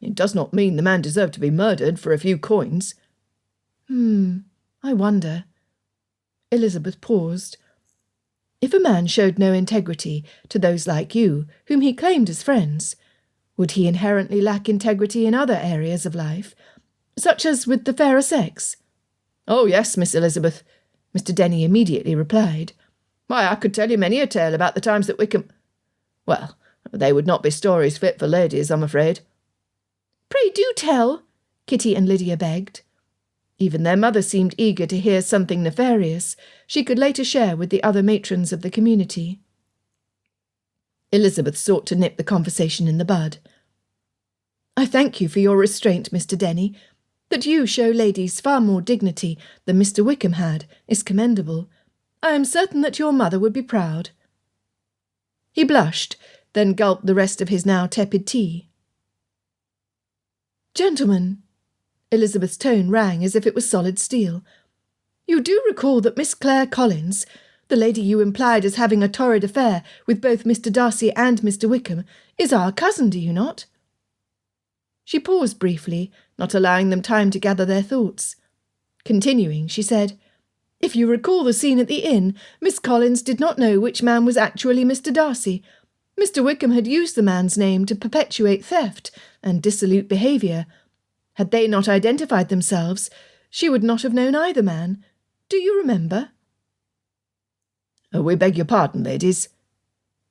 "it does not mean the man deserved to be murdered for a few coins." I wonder." Elizabeth paused. "If a man showed no integrity to those like you, whom he claimed as friends, would he inherently lack integrity in other areas of life, such as with the fairer sex?" "Oh, yes, Miss Elizabeth," Mr. Denny immediately replied. "Why, I could tell you many a tale about the times that Wickham— Well, they would not be stories fit for ladies, I'm afraid." "Pray do tell," Kitty and Lydia begged. Even their mother seemed eager to hear something nefarious she could later share with the other matrons of the community. Elizabeth sought to nip the conversation in the bud. "I thank you for your restraint, Mr. Denny. That you show ladies far more dignity than Mr. Wickham had is commendable. I am certain that your mother would be proud." He blushed, then gulped the rest of his now tepid tea. "Gentlemen," Elizabeth's tone rang as if it was solid steel, "you do recall that Miss Clare Collins, the lady you implied as having a torrid affair with both Mr. Darcy and Mr. Wickham, is our cousin, do you not?" She paused briefly, not allowing them time to gather their thoughts. Continuing, she said, "If you recall the scene at the inn, Miss Collins did not know which man was actually Mr. Darcy. Mr. Wickham had used the man's name to perpetuate theft and dissolute behaviour. Had they not identified themselves, she would not have known either man. Do you remember?" "We beg your pardon, ladies."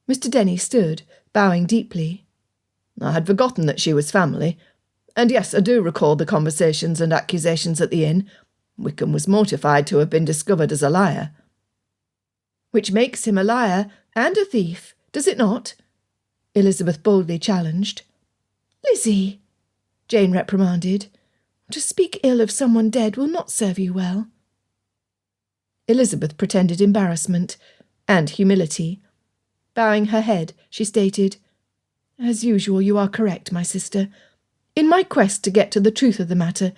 Mr. Denny stood, bowing deeply. "I had forgotten that she was family. And yes, I do recall the conversations and accusations at the inn. Wickham was mortified to have been discovered as a liar." "Which makes him a liar and a thief, does it not?" Elizabeth boldly challenged. "Lizzie," Jane reprimanded, "to speak ill of someone dead will not serve you well." Elizabeth pretended embarrassment and humility. Bowing her head, she stated, "As usual, you are correct, my sister. In my quest to get to the truth of the matter,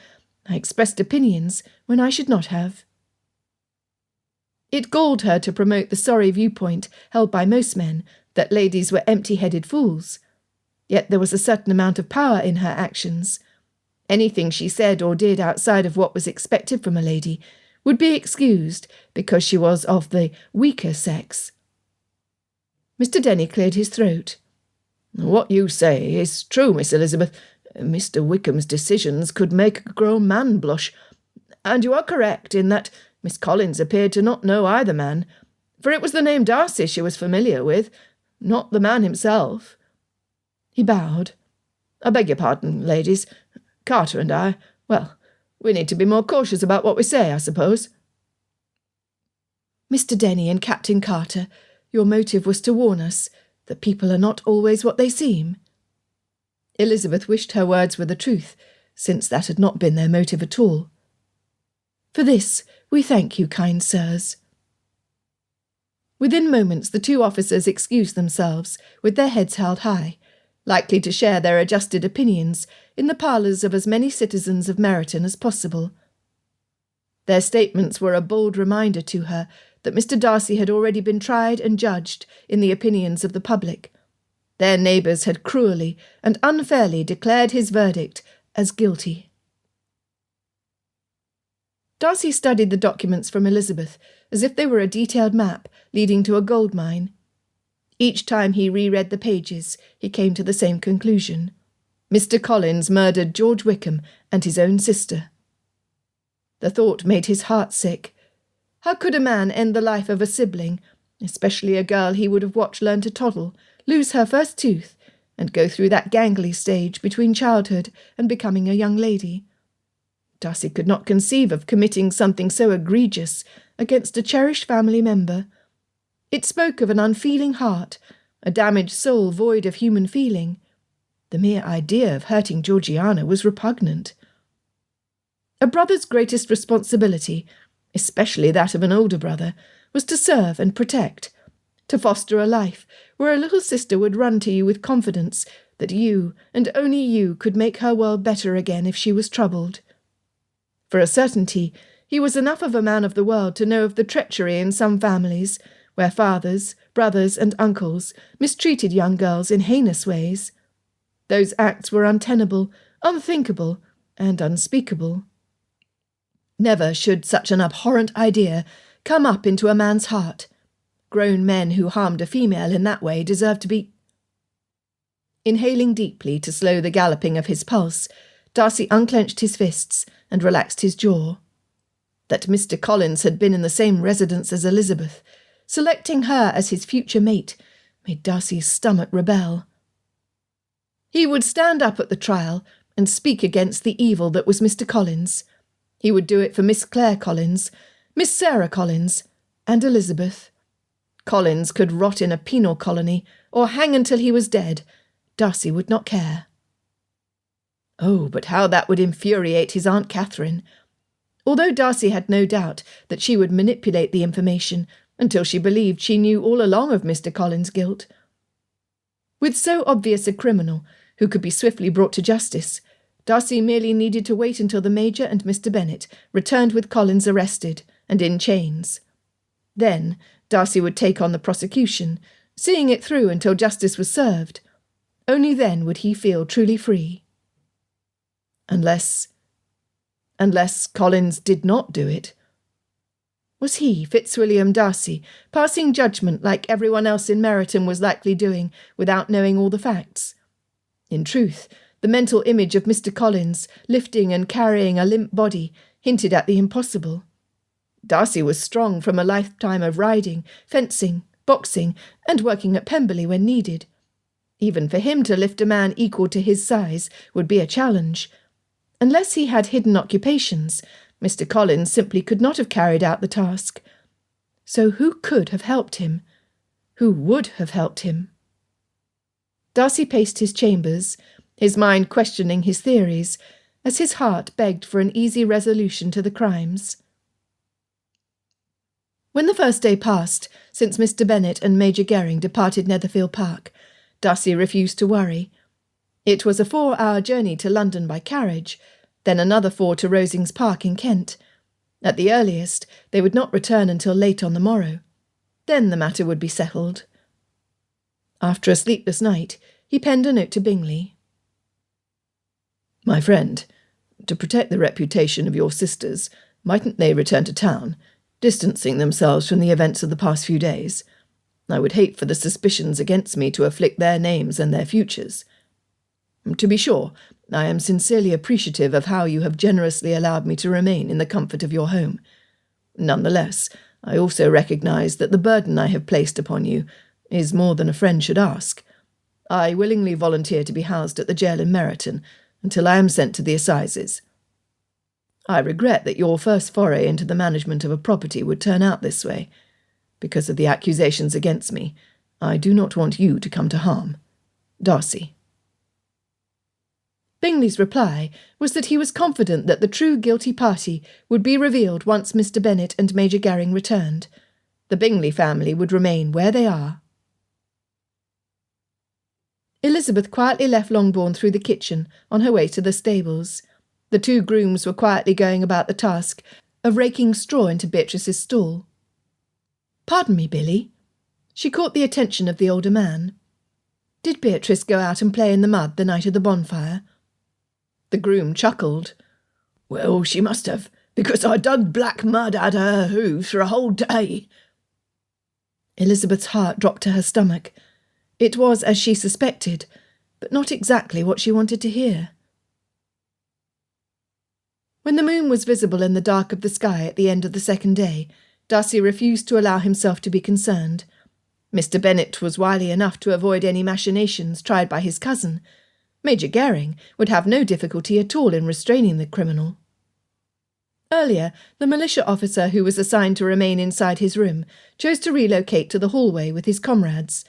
I expressed opinions when I should not have." It galled her to promote the sorry viewpoint held by most men that ladies were empty-headed fools. Yet there was a certain amount of power in her actions. Anything she said or did outside of what was expected from a lady would be excused because she was of the weaker sex. Mr. Denny cleared his throat. "What you say is true, Miss Elizabeth. Mr. Wickham's decisions could make a grown man blush. And you are correct in that Miss Collins appeared to not know either man, for it was the name Darcy she was familiar with, not the man himself." He bowed. "I beg your pardon, ladies. Carter and I, well, we need to be more cautious about what we say, I suppose." "Mr. Denny and Captain Carter, your motive was to warn us that people are not always what they seem." Elizabeth wished her words were the truth, since that had not been their motive at all. "For this we thank you, kind sirs." Within moments the two officers excused themselves, with their heads held high, likely to share their adjusted opinions in the parlours of as many citizens of Meryton as possible. Their statements were a bold reminder to her that Mr. Darcy had already been tried and judged in the opinions of the public. Their neighbours had cruelly and unfairly declared his verdict as guilty. Darcy studied the documents from Elizabeth as if they were a detailed map leading to a gold mine. Each time he reread the pages, he came to the same conclusion. Mr. Collins murdered George Wickham and his own sister. The thought made his heart sick. How could a man end the life of a sibling, especially a girl he would have watched learn to toddle, lose her first tooth, and go through that gangly stage between childhood and becoming a young lady? Darcy could not conceive of committing something so egregious against a cherished family member. It spoke of an unfeeling heart, a damaged soul void of human feeling. The mere idea of hurting Georgiana was repugnant. A brother's greatest responsibility, especially that of an older brother, was to serve and protect, to foster a life where a little sister would run to you with confidence that you, and only you, could make her world better again if she was troubled. For a certainty, he was enough of a man of the world to know of the treachery in some families, where fathers, brothers, and uncles mistreated young girls in heinous ways. Those acts were untenable, unthinkable, and unspeakable. Never should such an abhorrent idea come up into a man's heart. Grown men who harmed a female in that way deserve to be— Inhaling deeply to slow the galloping of his pulse, Darcy unclenched his fists and relaxed his jaw. That Mr. Collins had been in the same residence as Elizabeth, selecting her as his future mate, made Darcy's stomach rebel. He would stand up at the trial and speak against the evil that was Mr. Collins. He would do it for Miss Clare Collins, Miss Sarah Collins, and Elizabeth. Collins could rot in a penal colony or hang until he was dead. Darcy would not care. Oh, but how that would infuriate his Aunt Catherine! Although Darcy had no doubt that she would manipulate the information until she believed she knew all along of Mr. Collins' guilt. With so obvious a criminal, who could be swiftly brought to justice, Darcy merely needed to wait until the Major and Mr. Bennet returned with Collins arrested and in chains. Then Darcy would take on the prosecution, seeing it through until justice was served. Only then would he feel truly free. Unless Collins did not do it. Was he, Fitzwilliam Darcy, passing judgment like everyone else in Meryton was likely doing, without knowing all the facts? In truth, the mental image of Mr. Collins, lifting and carrying a limp body, hinted at the impossible. Darcy was strong from a lifetime of riding, fencing, boxing, and working at Pemberley when needed. Even for him to lift a man equal to his size would be a challenge. Unless he had hidden occupations, Mr. Collins simply could not have carried out the task. So who could have helped him? Who would have helped him? Darcy paced his chambers, his mind questioning his theories, as his heart begged for an easy resolution to the crimes. When the first day passed, since Mr. Bennet and Major Gering departed Netherfield Park, Darcy refused to worry. It was a 4-hour journey to London by carriage, then another 4 to Rosings Park in Kent. At the earliest, they would not return until late on the morrow. Then the matter would be settled. After a sleepless night, he penned a note to Bingley. My friend, to protect the reputation of your sisters, mightn't they return to town, distancing themselves from the events of the past few days? I would hate for the suspicions against me to afflict their names and their futures. To be sure, I am sincerely appreciative of how you have generously allowed me to remain in the comfort of your home. None the less, I also recognise that the burden I have placed upon you is more than a friend should ask. I willingly volunteer to be housed at the jail in Meryton until I am sent to the assizes. I regret that your first foray into the management of a property would turn out this way. Because of the accusations against me, I do not want you to come to harm. Darcy. Bingley's reply was that he was confident that the true guilty party would be revealed once Mr. Bennet and Major Gering returned. The Bingley family would remain where they are. Elizabeth quietly left Longbourn through the kitchen on her way to the stables. The two grooms were quietly going about the task of raking straw into Beatrice's stall. "Pardon me, Billy." She caught the attention of the older man. "Did Beatrice go out and play in the mud the night of the bonfire?" The groom chuckled. "Well, she must have, because I dug black mud out of her hooves for a whole day." Elizabeth's heart dropped to her stomach. It was as she suspected, but not exactly what she wanted to hear. When the moon was visible in the dark of the sky at the end of the second day, Darcy refused to allow himself to be concerned. Mr. Bennet was wily enough to avoid any machinations tried by his cousin. Major Gering would have no difficulty at all in restraining the criminal. Earlier, the militia officer who was assigned to remain inside his room chose to relocate to the hallway with his comrades.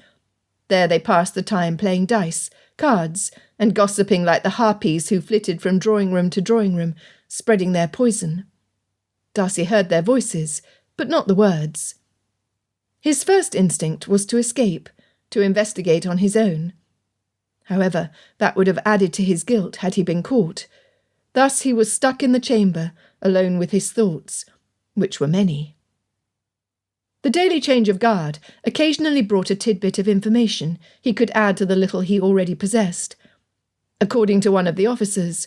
There they passed the time playing dice, cards, and gossiping like the harpies who flitted from drawing room to drawing room, spreading their poison. Darcy heard their voices, but not the words. His first instinct was to escape, to investigate on his own. However, that would have added to his guilt had he been caught. Thus he was stuck in the chamber, alone with his thoughts, which were many. The daily change of guard occasionally brought a tidbit of information he could add to the little he already possessed. According to one of the officers,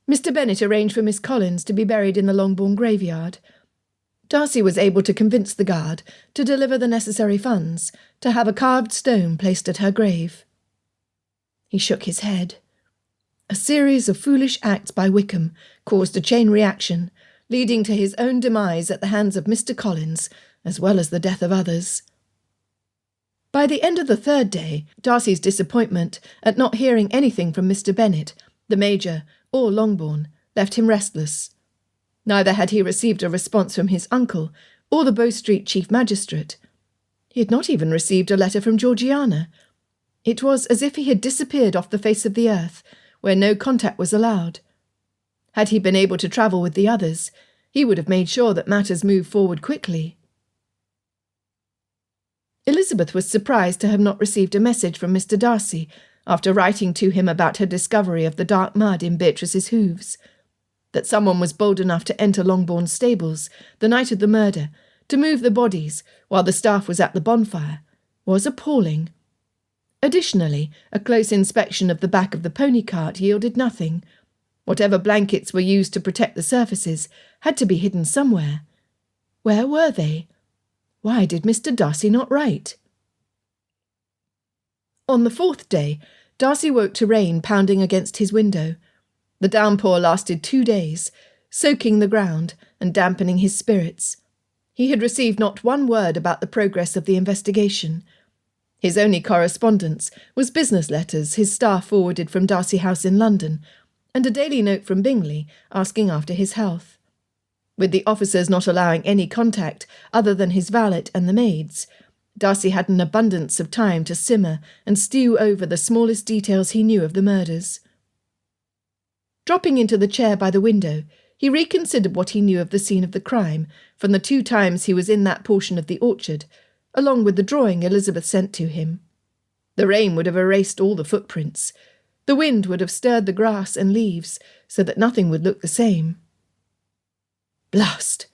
Mr. Bennet arranged for Miss Collins to be buried in the Longbourn graveyard. Darcy was able to convince the guard to deliver the necessary funds, to have a carved stone placed at her grave. He shook his head. A series of foolish acts by Wickham caused a chain reaction, leading to his own demise at the hands of Mr. Collins, as well as the death of others. By the end of the third day, Darcy's disappointment at not hearing anything from Mr. Bennet, the Major, or Longbourn, left him restless. Neither had he received a response from his uncle or the Bow Street Chief Magistrate. He had not even received a letter from Georgiana. It was as if he had disappeared off the face of the earth, where no contact was allowed. Had he been able to travel with the others, he would have made sure that matters moved forward quickly. Elizabeth was surprised to have not received a message from Mr. Darcy after writing to him about her discovery of the dark mud in Beatrice's hooves. That someone was bold enough to enter Longbourn's stables the night of the murder, to move the bodies while the staff was at the bonfire, was appalling. Additionally, a close inspection of the back of the pony cart yielded nothing. Whatever blankets were used to protect the surfaces had to be hidden somewhere. Where were they? Why did Mr. Darcy not write? On the fourth day, Darcy woke to rain pounding against his window. The downpour lasted 2 days, soaking the ground and dampening his spirits. He had received not one word about the progress of the investigation. His only correspondence was business letters his staff forwarded from Darcy House in London, and a daily note from Bingley asking after his health. With the officers not allowing any contact other than his valet and the maids, Darcy had an abundance of time to simmer and stew over the smallest details he knew of the murders. Dropping into the chair by the window, he reconsidered what he knew of the scene of the crime from the 2 times he was in that portion of the orchard, along with the drawing Elizabeth sent to him. The rain would have erased all the footprints. The wind would have stirred the grass and leaves so that nothing would look the same. Blast!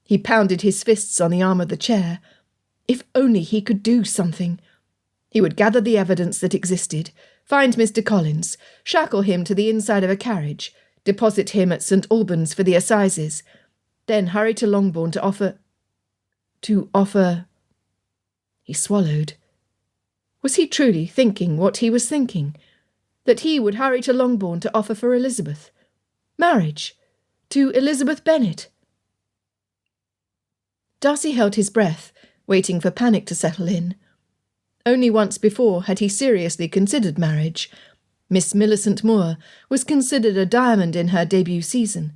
He pounded his fists on the arm of the chair. If only he could do something. He would gather the evidence that existed, find Mr. Collins, shackle him to the inside of a carriage, deposit him at St. Albans for the assizes, then hurry to Longbourn to offer... He swallowed. Was he truly thinking what he was thinking? That he would hurry to Longbourn to offer for Elizabeth? Marriage? To Elizabeth Bennet? Darcy held his breath, waiting for panic to settle in. Only once before had he seriously considered marriage. Miss Millicent Moore was considered a diamond in her debut season.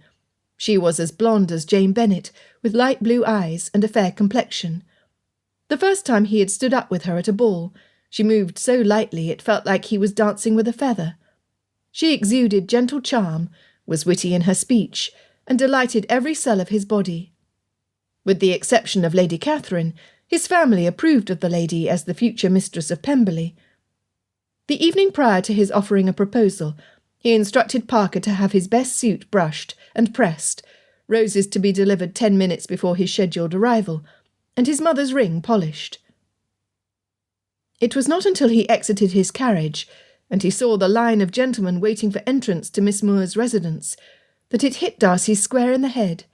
She was as blonde as Jane Bennet, with light blue eyes and a fair complexion. The first time he had stood up with her at a ball, she moved so lightly it felt like he was dancing with a feather. She exuded gentle charm, was witty in her speech, and delighted every cell of his body. With the exception of Lady Catherine, his family approved of the lady as the future mistress of Pemberley. The evening prior to his offering a proposal, he instructed Parker to have his best suit brushed and pressed, roses to be delivered 10 minutes before his scheduled arrival, and his mother's ring polished. It was not until he exited his carriage, and he saw the line of gentlemen waiting for entrance to Miss Moore's residence, that it hit Darcy square in the head.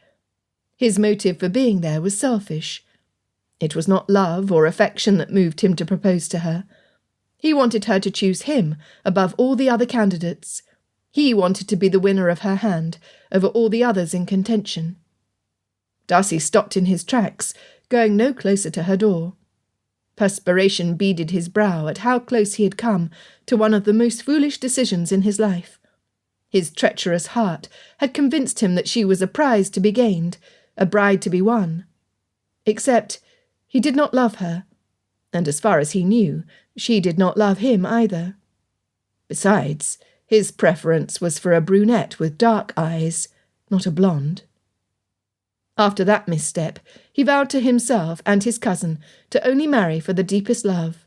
His motive for being there was selfish. It was not love or affection that moved him to propose to her. He wanted her to choose him above all the other candidates. He wanted to be the winner of her hand over all the others in contention. Darcy stopped in his tracks, going no closer to her door. Perspiration beaded his brow at how close he had come to one of the most foolish decisions in his life. His treacherous heart had convinced him that she was a prize to be gained, a bride to be won. Except he did not love her, and as far as he knew, she did not love him either. Besides, his preference was for a brunette with dark eyes, not a blonde. After that misstep, he vowed to himself and his cousin to only marry for the deepest love.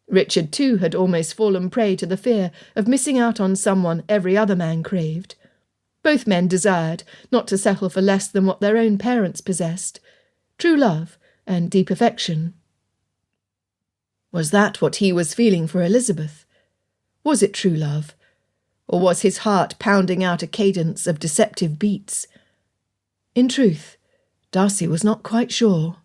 Richard, too, had almost fallen prey to the fear of missing out on someone every other man craved. Both men desired not to settle for less than what their own parents possessed, true love and deep affection. Was that what he was feeling for Elizabeth? Was it true love? Or was his heart pounding out a cadence of deceptive beats? In truth, Darcy was not quite sure.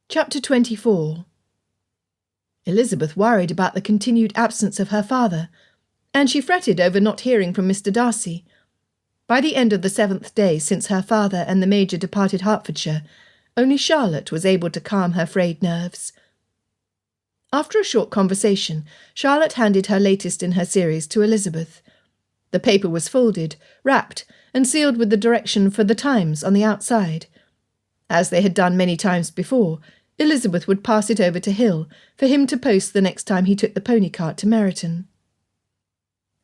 Chapter 24. Elizabeth worried about the continued absence of her father, and she fretted over not hearing from Mr. Darcy. By the end of the 7th day since her father and the Major departed Hertfordshire, only Charlotte was able to calm her frayed nerves. After a short conversation, Charlotte handed her latest in her series to Elizabeth. The paper was folded, wrapped, and sealed with the direction for the Times on the outside. As they had done many times before, Elizabeth would pass it over to Hill for him to post the next time he took the pony cart to Meryton.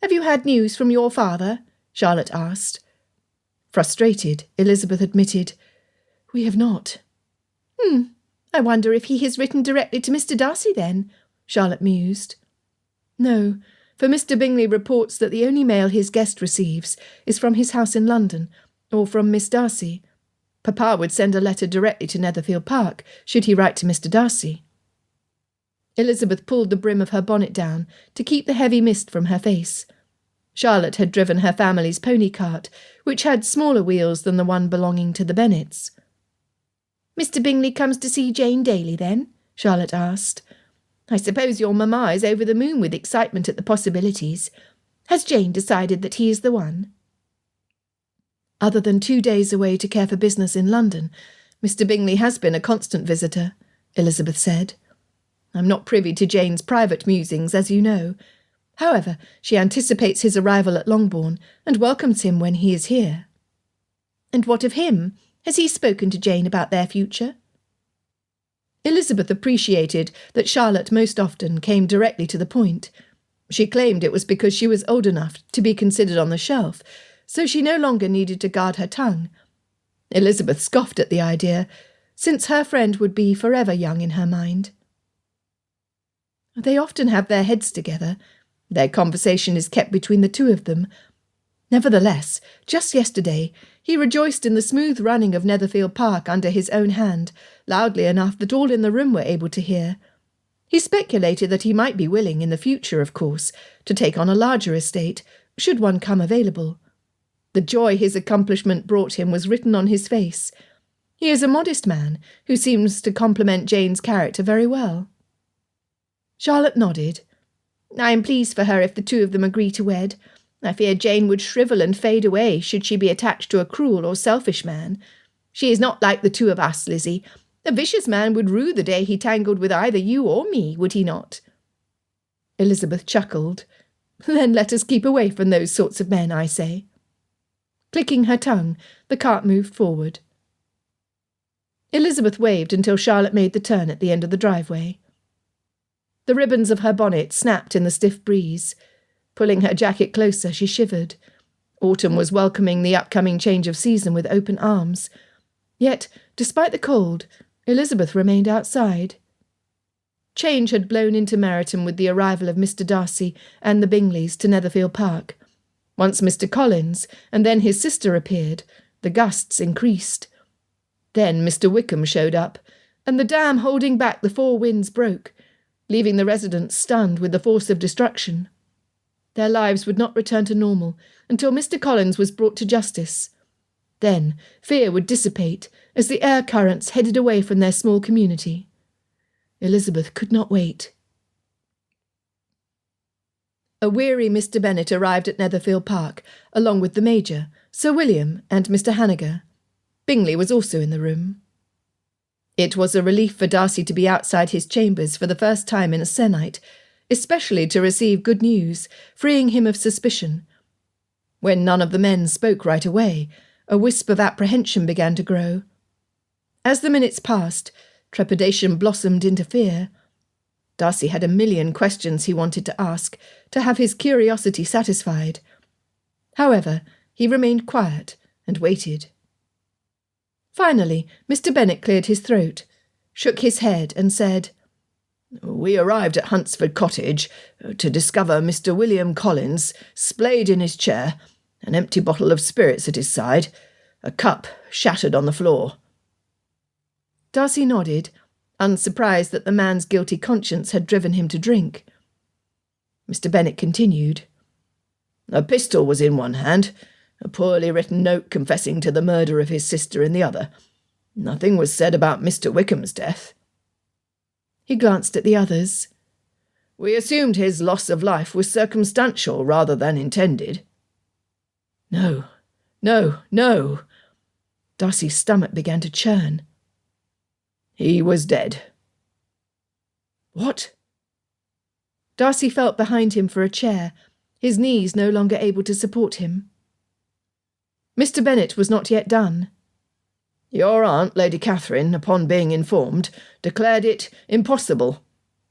"Have you had news from your father?" Charlotte asked. Frustrated, Elizabeth admitted, "We have not." I wonder if he has written directly to Mr. Darcy then," Charlotte mused. "No, for Mr. Bingley reports that the only mail his guest receives is from his house in London, or from Miss Darcy. Papa would send a letter directly to Netherfield Park, should he write to Mr. Darcy." Elizabeth pulled the brim of her bonnet down to keep the heavy mist from her face. Charlotte had driven her family's pony cart, which had smaller wheels than the one belonging to the Bennets. "Mr. Bingley comes to see Jane daily, then?" Charlotte asked. "I suppose your mamma is over the moon with excitement at the possibilities. Has Jane decided that he is the one?" "Other than 2 days away to care for business in London, Mr. Bingley has been a constant visitor," Elizabeth said. "I'm not privy to Jane's private musings, as you know. However, she anticipates his arrival at Longbourn and welcomes him when he is here." "And what of him? Has he spoken to Jane about their future?" Elizabeth appreciated that Charlotte most often came directly to the point. She claimed it was because she was old enough to be considered on the shelf, so she no longer needed to guard her tongue. Elizabeth scoffed at the idea, since her friend would be forever young in her mind. They often have their heads together. Their conversation is kept between the two of them. Nevertheless, just yesterday, he rejoiced in the smooth running of Netherfield Park under his own hand, loudly enough that all in the room were able to hear. He speculated that he might be willing, in the future, of course, to take on a larger estate, should one come available. The joy his accomplishment brought him was written on his face. He is a modest man, who seems to complement Jane's character very well. Charlotte nodded. "I am pleased for her if the two of them agree to wed. I fear Jane would shrivel and fade away should she be attached to a cruel or selfish man. She is not like the two of us, Lizzie. A vicious man would rue the day he tangled with either you or me, would he not?" Elizabeth chuckled. "Then let us keep away from those sorts of men, I say." Clicking her tongue, the cart moved forward. Elizabeth waved until Charlotte made the turn at the end of the driveway. The ribbons of her bonnet snapped in the stiff breeze. Pulling her jacket closer, she shivered. Autumn was welcoming the upcoming change of season with open arms. Yet, despite the cold, Elizabeth remained outside. Change had blown into Meryton with the arrival of Mr. Darcy and the Bingleys to Netherfield Park. Once Mr. Collins and then his sister appeared, the gusts increased. Then Mr. Wickham showed up, and the dam holding back the four winds broke, leaving the residents stunned with the force of destruction. Their lives would not return to normal until Mr. Collins was brought to justice. Then fear would dissipate as the air currents headed away from their small community. Elizabeth could not wait. A weary Mr. Bennet arrived at Netherfield Park, along with the Major, Sir William, and Mr. Hanniger. Bingley was also in the room. It was a relief for Darcy to be outside his chambers for the first time in a se'nnight, especially to receive good news, freeing him of suspicion. When none of the men spoke right away, a wisp of apprehension began to grow. As the minutes passed, trepidation blossomed into fear. Darcy had a million questions he wanted to ask, to have his curiosity satisfied. However, he remained quiet and waited. Finally, Mr. Bennet cleared his throat, shook his head and said, "We arrived at Hunsford Cottage to discover Mr. William Collins splayed in his chair, an empty bottle of spirits at his side, a cup shattered on the floor." Darcy nodded, unsurprised that the man's guilty conscience had driven him to drink. Mr. Bennet continued, "A pistol was in one hand, a poorly written note confessing to the murder of his sister in the other. Nothing was said about Mr. Wickham's death." He glanced at the others. "We assumed his loss of life was circumstantial rather than intended." No, no, no. Darcy's stomach began to churn. "He was dead." What? Darcy felt behind him for a chair, his knees no longer able to support him. Mr. Bennet was not yet done. "Your aunt, Lady Catherine, upon being informed, declared it impossible.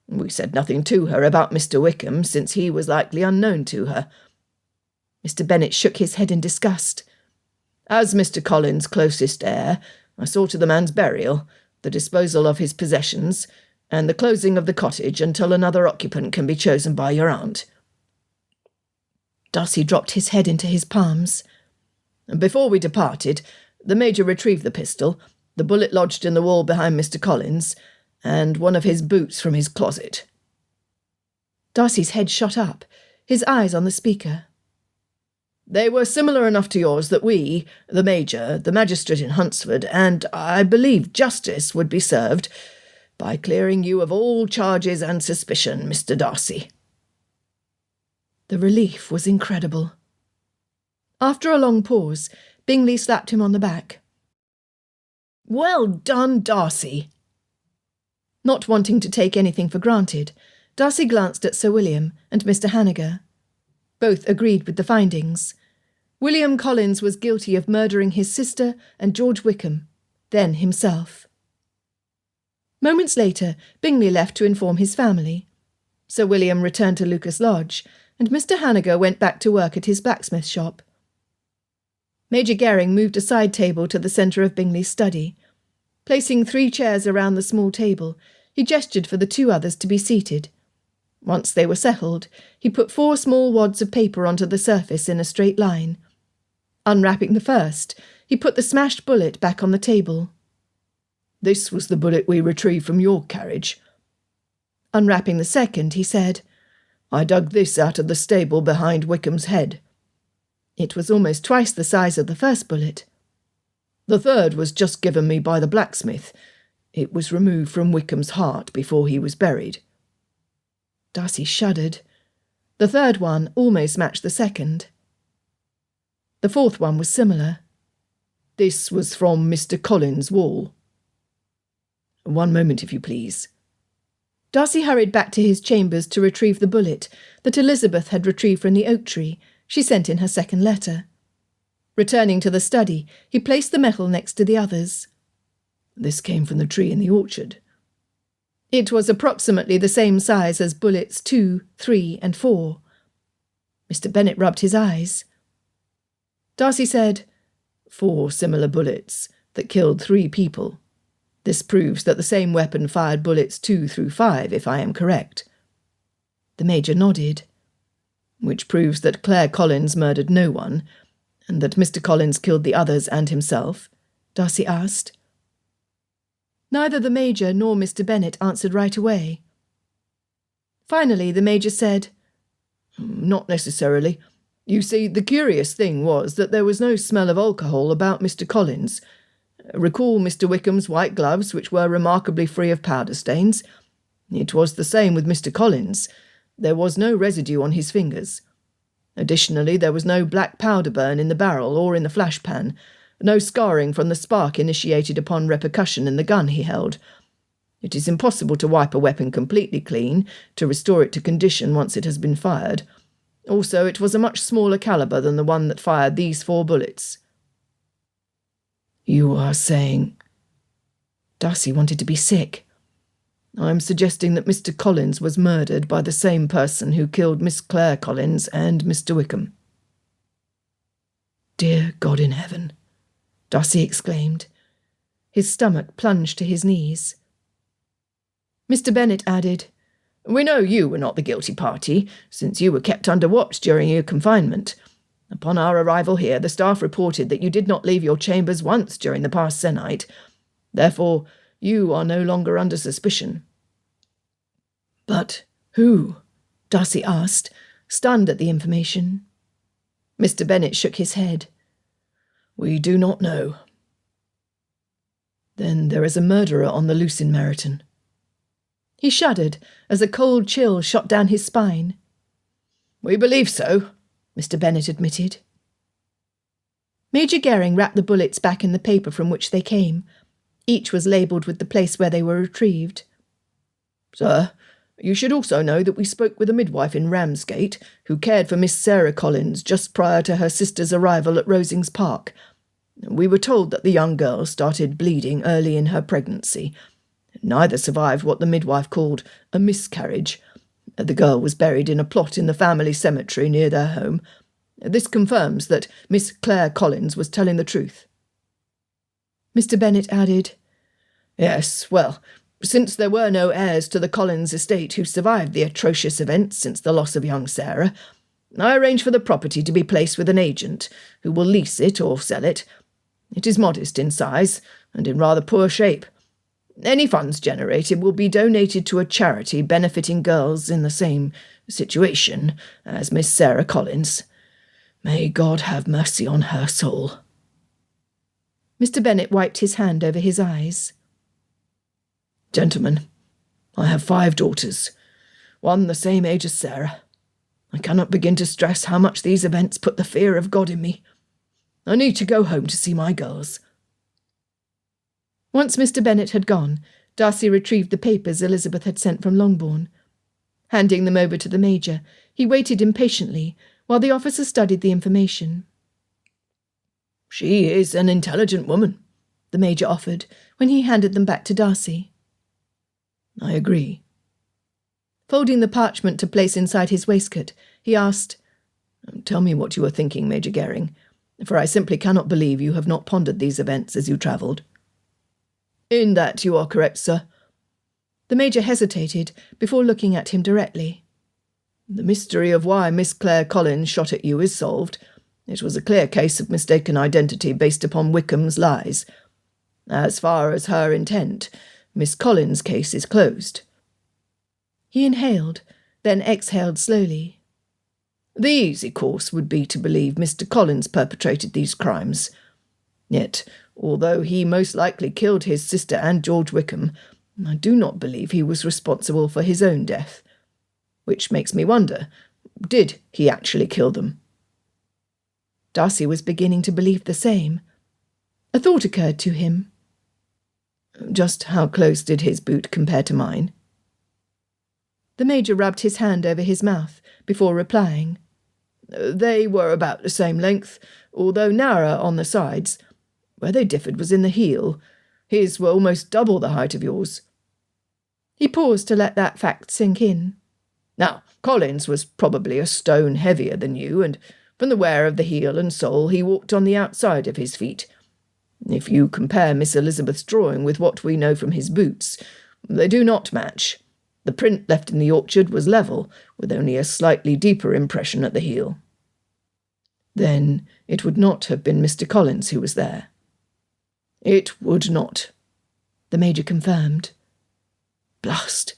We said nothing to her about Mr. Wickham, since he was likely unknown to her." Mr. Bennet shook his head in disgust. "As Mr. Collins' closest heir, I saw to the man's burial, the disposal of his possessions, and the closing of the cottage until another occupant can be chosen by your aunt." Darcy dropped his head into his palms. "Before we departed, the Major retrieved the pistol, the bullet lodged in the wall behind Mr. Collins, and one of his boots from his closet." Darcy's head shot up, his eyes on the speaker. "They were similar enough to yours that we, the Major, the magistrate in Hunsford, and, I believe, justice would be served by clearing you of all charges and suspicion, Mr. Darcy." The relief was incredible. After a long pause, Bingley slapped him on the back. "Well done, Darcy." Not wanting to take anything for granted, Darcy glanced at Sir William and Mr. Hanniger. Both agreed with the findings. William Collins was guilty of murdering his sister and George Wickham, then himself. Moments later, Bingley left to inform his family. Sir William returned to Lucas Lodge, and Mr. Hanniger went back to work at his blacksmith shop. Major Gering moved a side table to the centre of Bingley's study. Placing 3 chairs around the small table, he gestured for the 2 others to be seated. Once they were settled, he put 4 small wads of paper onto the surface in a straight line. Unwrapping the first, he put the smashed bullet back on the table. "This was the bullet we retrieved from your carriage." Unwrapping the second, he said, "I dug this out of the stable behind Wickham's head." It was almost twice the size of the first bullet. "The third was just given me by the blacksmith. It was removed from Wickham's heart before he was buried." Darcy shuddered. The third one almost matched the second. The fourth one was similar. "This was from Mr. Collins' wall." "One moment, if you please." Darcy hurried back to his chambers to retrieve the bullet that Elizabeth had retrieved from the oak tree she sent in her second letter. Returning to the study, he placed the metal next to the others. "This came from the tree in the orchard." It was approximately the same size as bullets 2, 3, and 4. Mr. Bennet rubbed his eyes. Darcy said, 4 similar bullets that killed 3 people. This proves that the same weapon fired bullets 2 through 5, if I am correct." The Major nodded. "Which proves that Claire Collins murdered no one, and that Mr. Collins killed the others and himself?" Darcy asked. Neither the Major nor Mr. Bennet answered right away. Finally, the Major said, "Not necessarily. You see, the curious thing was that there was no smell of alcohol about Mr. Collins. Recall Mr. Wickham's white gloves, which were remarkably free of powder stains. It was the same with Mr. Collins. There was no residue on his fingers. Additionally, there was no black powder burn in the barrel or in the flash pan, no scarring from the spark initiated upon repercussion in the gun he held. It is impossible to wipe a weapon completely clean, to restore it to condition once it has been fired. Also, it was a much smaller calibre than the one that fired these 4 bullets." "You are saying—" Darcy wanted to be sick. "I am suggesting that Mr. Collins was murdered by the same person who killed Miss Claire Collins and Mr. Wickham." "Dear God in heaven," Darcy exclaimed. His stomach plunged to his knees. Mr. Bennet added, "We know you were not the guilty party, since you were kept under watch during your confinement. Upon our arrival here, the staff reported that you did not leave your chambers once during the past se'nnight. Therefore, you are no longer under suspicion." "But who?" Darcy asked, stunned at the information. Mr. Bennet shook his head. "We do not know." "Then there is a murderer on the loose in Meryton." He shuddered as a cold chill shot down his spine. "We believe so," Mr. Bennet admitted. Major Gering wrapped the bullets back in the paper from which they came. Each was labelled with the place where they were retrieved. "Sir, you should also know that we spoke with a midwife in Ramsgate who cared for Miss Sarah Collins just prior to her sister's arrival at Rosings Park. We were told that the young girl started bleeding early in her pregnancy. Neither survived what the midwife called a miscarriage. The girl was buried in a plot in the family cemetery near their home. This confirms that Miss Claire Collins was telling the truth." Mr. Bennet added, "Yes, well, since there were no heirs to the Collins estate who survived the atrocious events since the loss of young Sarah, I arranged for the property to be placed with an agent who will lease it or sell it. It is modest in size and in rather poor shape. Any funds generated will be donated to a charity benefiting girls in the same situation as Miss Sarah Collins. May God have mercy on her soul." Mr. Bennet wiped his hand over his eyes. "Gentlemen, I have 5 daughters, one the same age as Sarah. I cannot begin to stress how much these events put the fear of God in me. I need to go home to see my girls." Once Mr. Bennet had gone, Darcy retrieved the papers Elizabeth had sent from Longbourn. Handing them over to the Major, he waited impatiently while the officer studied the information. "She is an intelligent woman," the Major offered when he handed them back to Darcy. "I agree." Folding the parchment to place inside his waistcoat, he asked, "Tell me what you are thinking, Major Gering, for I simply cannot believe you have not pondered these events as you travelled." "In that you are correct, sir." The Major hesitated before looking at him directly. "The mystery of why Miss Claire Collins shot at you is solved. It was a clear case of mistaken identity based upon Wickham's lies. As far as her intent, Miss Collins' case is closed." He inhaled, then exhaled slowly. "The easy course would be to believe Mr. Collins perpetrated these crimes. Yet, although he most likely killed his sister and George Wickham, I do not believe he was responsible for his own death. Which makes me wonder, did he actually kill them?" Darcy was beginning to believe the same. A thought occurred to him. "Just how close did his boot compare to mine?" The Major rubbed his hand over his mouth before replying. "They were about the same length, although narrower on the sides. Where they differed was in the heel. His were almost double the height of yours." He paused to let that fact sink in. "Now, Collins was probably a stone heavier than you, and from the wear of the heel and sole he walked on the outside of his feet. If you compare Miss Elizabeth's drawing with what we know from his boots, they do not match. The print left in the orchard was level, with only a slightly deeper impression at the heel." "Then it would not have been Mr. Collins who was there?" "It would not," the Major confirmed. "Blast!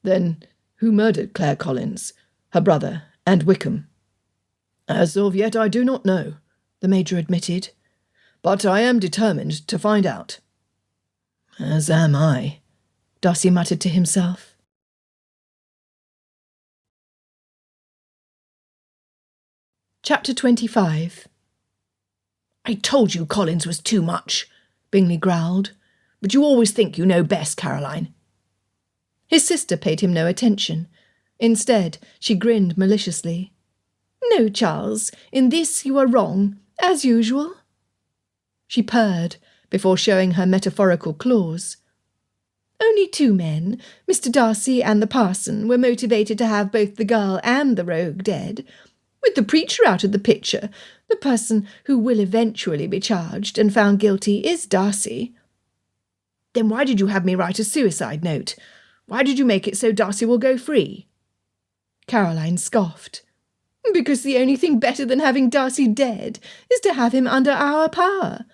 Then who murdered Claire Collins, her brother, and Wickham?" "As of yet I do not know," the Major admitted. "But I am determined to find out." "As am I," Darcy muttered to himself. Chapter 25. "I told you Collins was too much," Bingley growled. "But you always think you know best, Caroline." His sister paid him no attention. Instead, she grinned maliciously. "No, Charles, in this you are wrong, as usual." She purred, before showing her metaphorical claws. "Only two men, Mr. Darcy and the parson, were motivated to have both the girl and the rogue dead. With the preacher out of the picture, the person who will eventually be charged and found guilty is Darcy." "Then why did you have me write a suicide note? Why did you make it so Darcy will go free?" Caroline scoffed. "Because the only thing better than having Darcy dead is to have him under our power."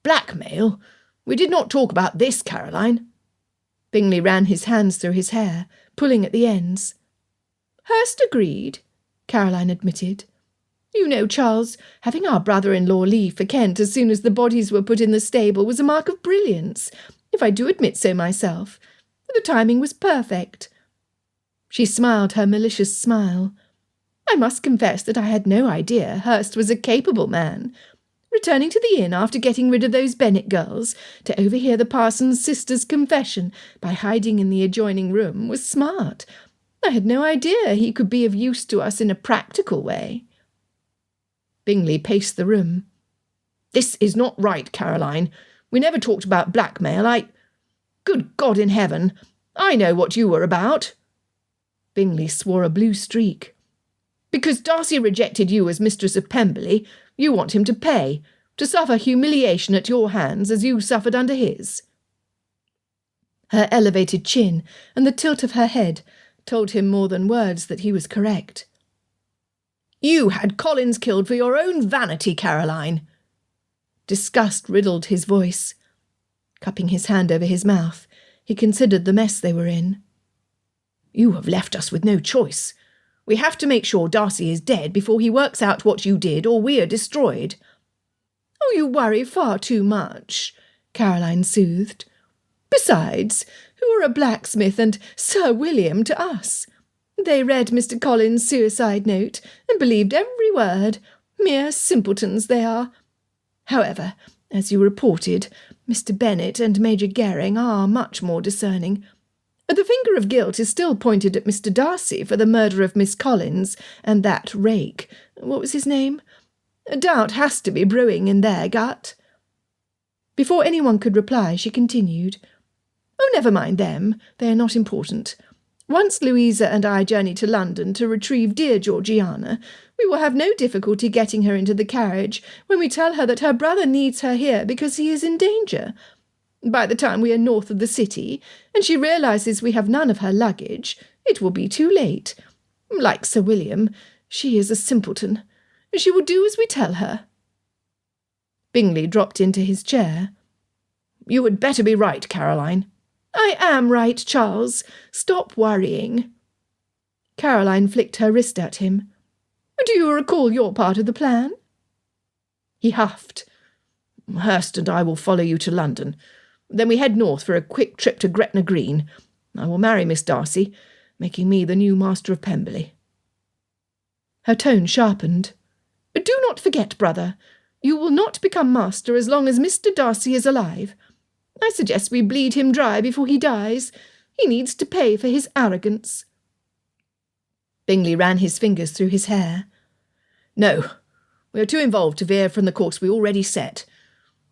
"Blackmail? We did not talk about this, Caroline." Bingley ran his hands through his hair, pulling at the ends. "Hurst agreed," Caroline admitted. "You know, Charles, having our brother-in-law leave for Kent as soon as the bodies were put in the stable was a mark of brilliance, if I do admit so myself. The timing was perfect." She smiled her malicious smile. "I must confess that I had no idea Hurst was a capable man. Returning to the inn after getting rid of those Bennet girls to overhear the parson's sister's confession by hiding in the adjoining room was smart. I had no idea he could be of use to us in a practical way." Bingley paced the room. "This is not right, Caroline. We never talked about blackmail. Good God in heaven! I know what you were about." Bingley swore a blue streak. "Because Darcy rejected you as mistress of Pemberley, you want him to pay, to suffer humiliation at your hands as you suffered under his." Her elevated chin and the tilt of her head told him more than words that he was correct. "You had Collins killed for your own vanity, Caroline." Disgust riddled his voice. Cupping his hand over his mouth, he considered the mess they were in. "You have left us with no choice. We have to make sure Darcy is dead before he works out what you did, or we are destroyed." "Oh, you worry far too much," Caroline soothed. "Besides, who are a blacksmith and Sir William to us? They read Mr. Collins' suicide note and believed every word. Mere simpletons they are. However, as you reported, Mr. Bennet and Major Gering are much more discerning. The finger of guilt is still pointed at Mr. Darcy for the murder of Miss Collins and that rake. What was his name? Doubt has to be brewing in their gut." Before anyone could reply, she continued. "Oh, never mind them. They are not important. Once Louisa and I journey to London to retrieve dear Georgiana, we will have no difficulty getting her into the carriage when we tell her that her brother needs her here because he is in danger. By the time we are north of the city, and she realises we have none of her luggage, it will be too late. Like Sir William, she is a simpleton. She will do as we tell her." Bingley dropped into his chair. "You had better be right, Caroline." "I am right, Charles. Stop worrying." Caroline flicked her wrist at him. "Do you recall your part of the plan?" He huffed. "Hurst and I will follow you to London. Then we head north for a quick trip to Gretna Green. I will marry Miss Darcy, making me the new master of Pemberley." Her tone sharpened. "Do not forget, brother, you will not become master as long as Mr. Darcy is alive. I suggest we bleed him dry before he dies. He needs to pay for his arrogance." Bingley ran his fingers through his hair. "No, we are too involved to veer from the course we already set.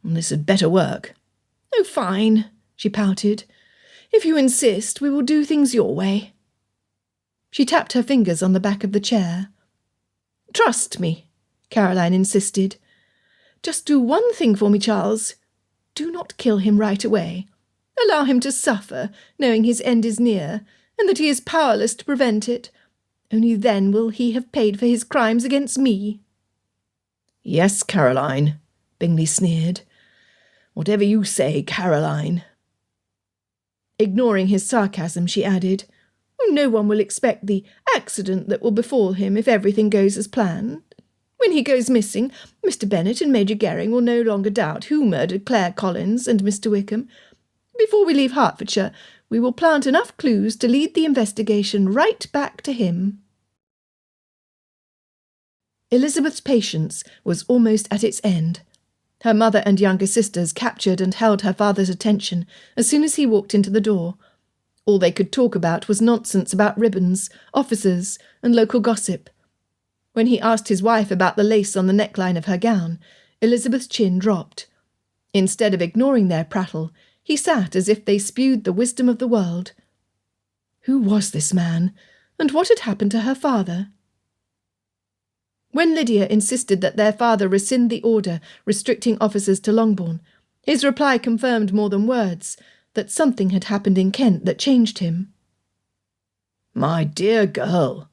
This had better work." "Oh, fine," she pouted. "If you insist, we will do things your way." She tapped her fingers on the back of the chair. "Trust me," Caroline insisted. Just do one thing for me, Charles. Do not kill him right away. Allow him to suffer, knowing his end is near, and that he is powerless to prevent it. Only then will he have paid for his crimes against me." "Yes, Caroline," Bingley sneered. "Whatever you say, Caroline." Ignoring his sarcasm, she added, "No one will expect the accident that will befall him if everything goes as planned. When he goes missing, Mr. Bennet and Major Gering will no longer doubt who murdered Claire Collins and Mr. Wickham. Before we leave Hertfordshire, we will plant enough clues to lead the investigation right back to him." Elizabeth's patience was almost at its end. Her mother and younger sisters captured and held her father's attention as soon as he walked into the door. All they could talk about was nonsense about ribbons, officers, and local gossip. When he asked his wife about the lace on the neckline of her gown, Elizabeth's chin dropped. Instead of ignoring their prattle, he sat as if they spewed the wisdom of the world. Who was this man, and what had happened to her father? When Lydia insisted that their father rescind the order restricting officers to Longbourn, his reply confirmed more than words that something had happened in Kent that changed him. "My dear girl."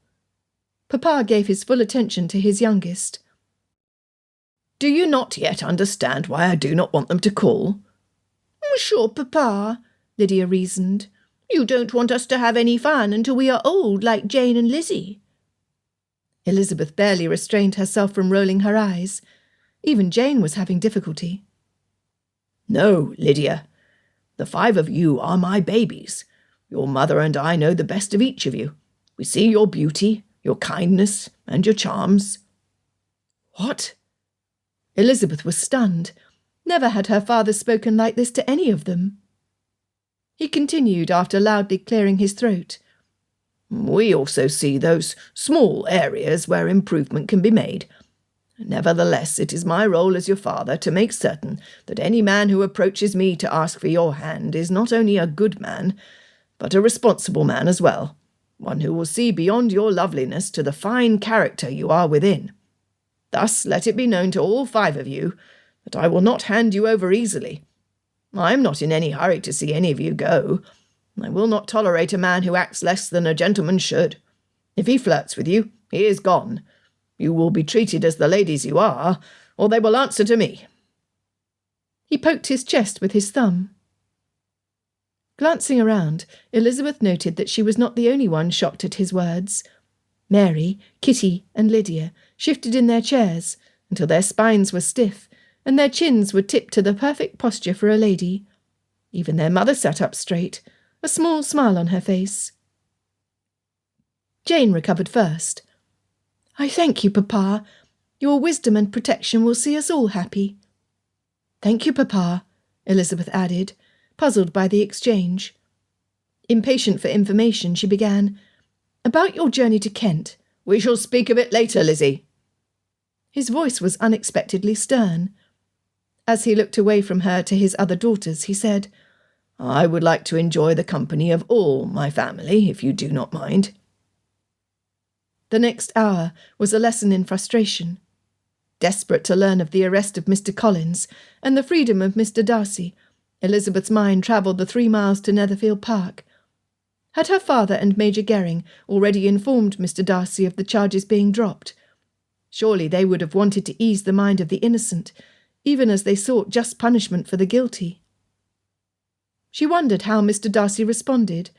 Papa gave his full attention to his youngest. "Do you not yet understand why I do not want them to call?" "Sure, Papa," Lydia reasoned. "You don't want us to have any fun until we are old like Jane and Lizzie." Elizabeth barely restrained herself from rolling her eyes. Even Jane was having difficulty. "No, Lydia. The 5 of you are my babies. Your mother and I know the best of each of you. We see your beauty, your kindness, and your charms." What? Elizabeth was stunned. Never had her father spoken like this to any of them. He continued after loudly clearing his throat. "We also see those small areas where improvement can be made. Nevertheless, it is my role as your father to make certain that any man who approaches me to ask for your hand is not only a good man, but a responsible man as well, one who will see beyond your loveliness to the fine character you are within. Thus let it be known to all 5 of you that I will not hand you over easily. I am not in any hurry to see any of you go. I will not tolerate a man who acts less than a gentleman should. If he flirts with you, he is gone. You will be treated as the ladies you are, or they will answer to me." He poked his chest with his thumb. Glancing around, Elizabeth noted that she was not the only one shocked at his words. Mary, Kitty, and Lydia shifted in their chairs until their spines were stiff and their chins were tipped to the perfect posture for a lady. Even their mother sat up straight, a small smile on her face. Jane recovered first. "I thank you, Papa. Your wisdom and protection will see us all happy." "Thank you, Papa," Elizabeth added, puzzled by the exchange. Impatient for information, she began, "About your journey to Kent." "We shall speak of it later, Lizzie." His voice was unexpectedly stern. As he looked away from her to his other daughters, he said, "I would like to enjoy the company of all my family, if you do not mind." The next hour was a lesson in frustration. Desperate to learn of the arrest of Mr. Collins and the freedom of Mr. Darcy, Elizabeth's mind travelled the 3 miles to Netherfield Park. Had her father and Major Gering already informed Mr. Darcy of the charges being dropped? Surely they would have wanted to ease the mind of the innocent, even as they sought just punishment for the guilty. She wondered how Mr. Darcy responded.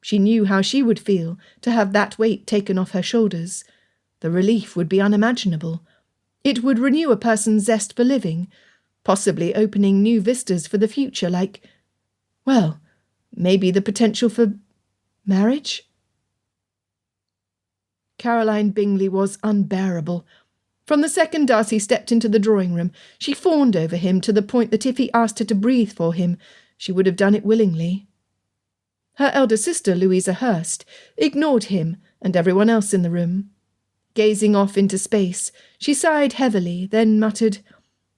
She knew how she would feel to have that weight taken off her shoulders. The relief would be unimaginable. It would renew a person's zest for living, possibly opening new vistas for the future like, well, maybe the potential for marriage? Caroline Bingley was unbearable. From the second Darcy stepped into the drawing-room, she fawned over him to the point that if he asked her to breathe for him, she would have done it willingly. Her elder sister, Louisa Hurst, ignored him and everyone else in the room. Gazing off into space, she sighed heavily, then muttered,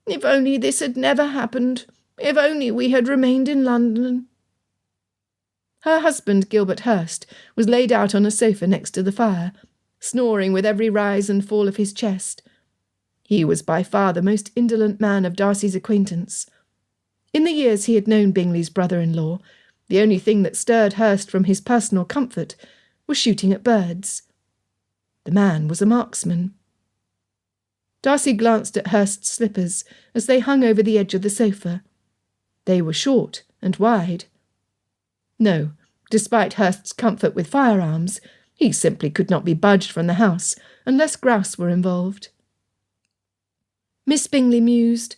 "If only this had never happened. If only we had remained in London." Her husband, Gilbert Hurst, was laid out on a sofa next to the fire, snoring with every rise and fall of his chest. He was by far the most indolent man of Darcy's acquaintance. In the years he had known Bingley's brother-in-law, the only thing that stirred Hurst from his personal comfort was shooting at birds. The man was a marksman. Darcy glanced at Hurst's slippers as they hung over the edge of the sofa. They were short and wide. No, despite Hurst's comfort with firearms, he simply could not be budged from the house unless grouse were involved. Miss Bingley mused.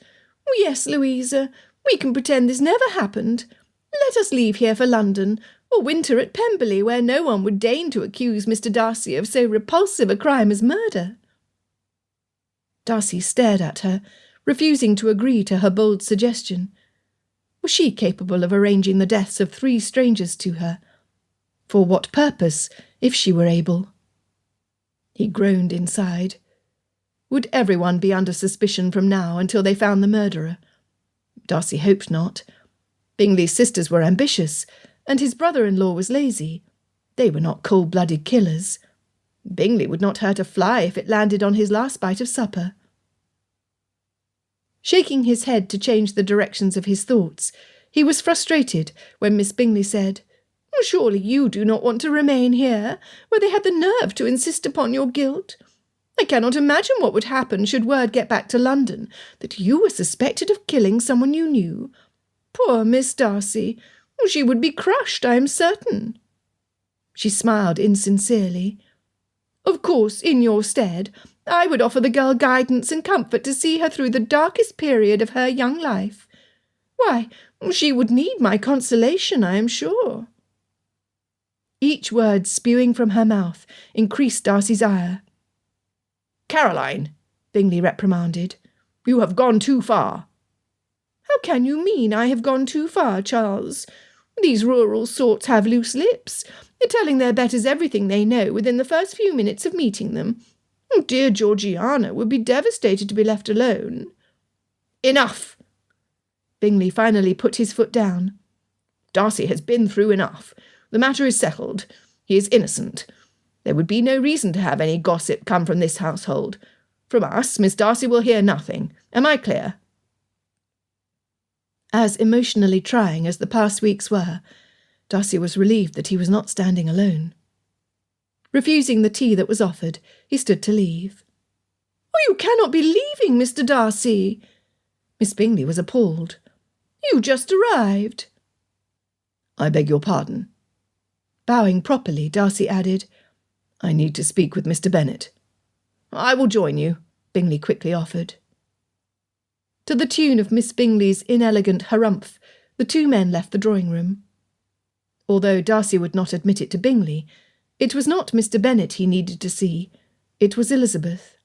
"Yes, Louisa, we can pretend this never happened. Let us leave here for London, or winter at Pemberley, where no one would deign to accuse Mr. Darcy of so repulsive a crime as murder." Darcy stared at her, refusing to agree to her bold suggestion. Was she capable of arranging the deaths of 3 strangers to her? For what purpose, if she were able? He groaned inside. Would everyone be under suspicion from now until they found the murderer? Darcy hoped not. Bingley's sisters were ambitious, and his brother-in-law was lazy. They were not cold-blooded killers. Bingley would not hurt a fly if it landed on his last bite of supper. Shaking his head to change the directions of his thoughts, he was frustrated when Miss Bingley said, "Surely you do not want to remain here, where they had the nerve to insist upon your guilt? I cannot imagine what would happen should word get back to London that you were suspected of killing someone you knew. Poor Miss Darcy! She would be crushed, I am certain." She smiled insincerely. "Of course, in your stead, I would offer the girl guidance and comfort to see her through the darkest period of her young life. Why, she would need my consolation, I am sure." Each word spewing from her mouth increased Darcy's ire. "Caroline," Bingley reprimanded, "you have gone too far." "How can you mean I have gone too far, Charles? These rural sorts have loose lips, telling their betters everything they know within the first few minutes of meeting them. Dear Georgiana would be devastated to be left alone." "Enough!" Bingley finally put his foot down. "Darcy has been through enough. The matter is settled. He is innocent. There would be no reason to have any gossip come from this household. From us, Miss Darcy will hear nothing. Am I clear?" As emotionally trying as the past weeks were, Darcy was relieved that he was not standing alone. Refusing the tea that was offered, he stood to leave. "Oh, you cannot be leaving, Mr. Darcy!" Miss Bingley was appalled. "You just arrived." "I beg your pardon." Bowing properly, Darcy added, "I need to speak with Mr. Bennet." "I will join you," Bingley quickly offered. To the tune of Miss Bingley's inelegant harumph, the 2 men left the drawing-room. Although Darcy would not admit it to Bingley, it was not Mr. Bennet he needed to see, it was Elizabeth.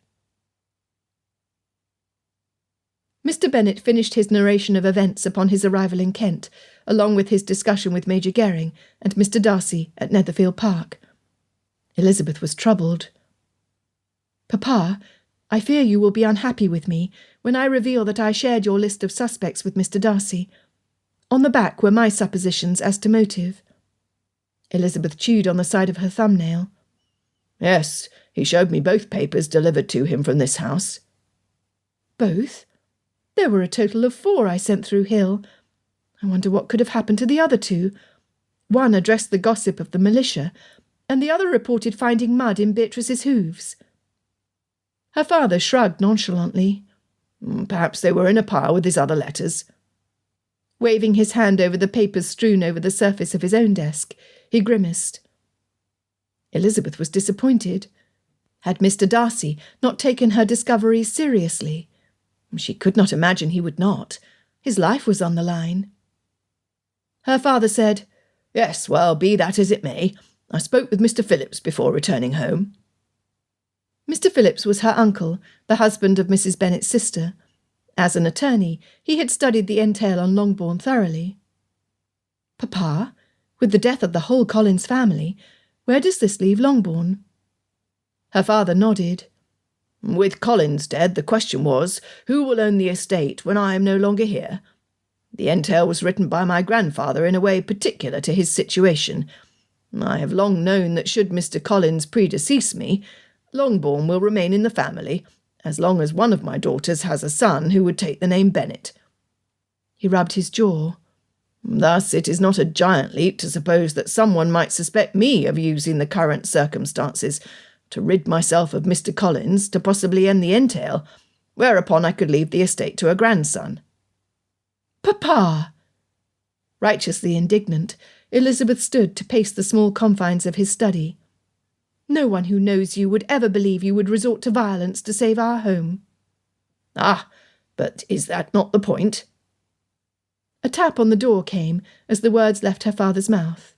Mr. Bennet finished his narration of events upon his arrival in Kent, along with his discussion with Major Gering and Mr. Darcy at Netherfield Park. Elizabeth was troubled. "Papa, I fear you will be unhappy with me when I reveal that I shared your list of suspects with Mr. Darcy. On the back were my suppositions as to motive." Elizabeth chewed on the side of her thumbnail. "Yes, he showed me both papers delivered to him from this house." "Both? There were a total of 4 I sent through Hill. I wonder what could have happened to the other 2. One addressed the gossip of the militia, and the other reported finding mud in Beatrice's hooves." Her father shrugged nonchalantly. "Perhaps they were in a pile with his other letters." Waving his hand over the papers strewn over the surface of his own desk, he grimaced. Elizabeth was disappointed. Had Mr. Darcy not taken her discoveries seriously? She could not imagine he would not. His life was on the line. Her father said, "Yes, well, be that as it may. I spoke with Mr. Phillips before returning home." Mr. Phillips was her uncle, the husband of Mrs. Bennet's sister. As an attorney, he had studied the entail on Longbourn thoroughly. "Papa, with the death of the whole Collins family, where does this leave Longbourn?" Her father nodded. "With Collins dead, the question was, who will own the estate when I am no longer here? The entail was written by my grandfather in a way particular to his situation. I have long known that should Mr. Collins predecease me, Longbourn will remain in the family, as long as one of my daughters has a son who would take the name Bennet." He rubbed his jaw. "Thus it is not a giant leap to suppose that someone might suspect me of using the current circumstances to rid myself of Mr. Collins, to possibly end the entail, whereupon I could leave the estate to a grandson." "Papa!" Righteously indignant, Elizabeth stood to pace the small confines of his study. "No one who knows you would ever believe you would resort to violence to save our home." "Ah, but is that not the point?" A tap on the door came as the words left her father's mouth.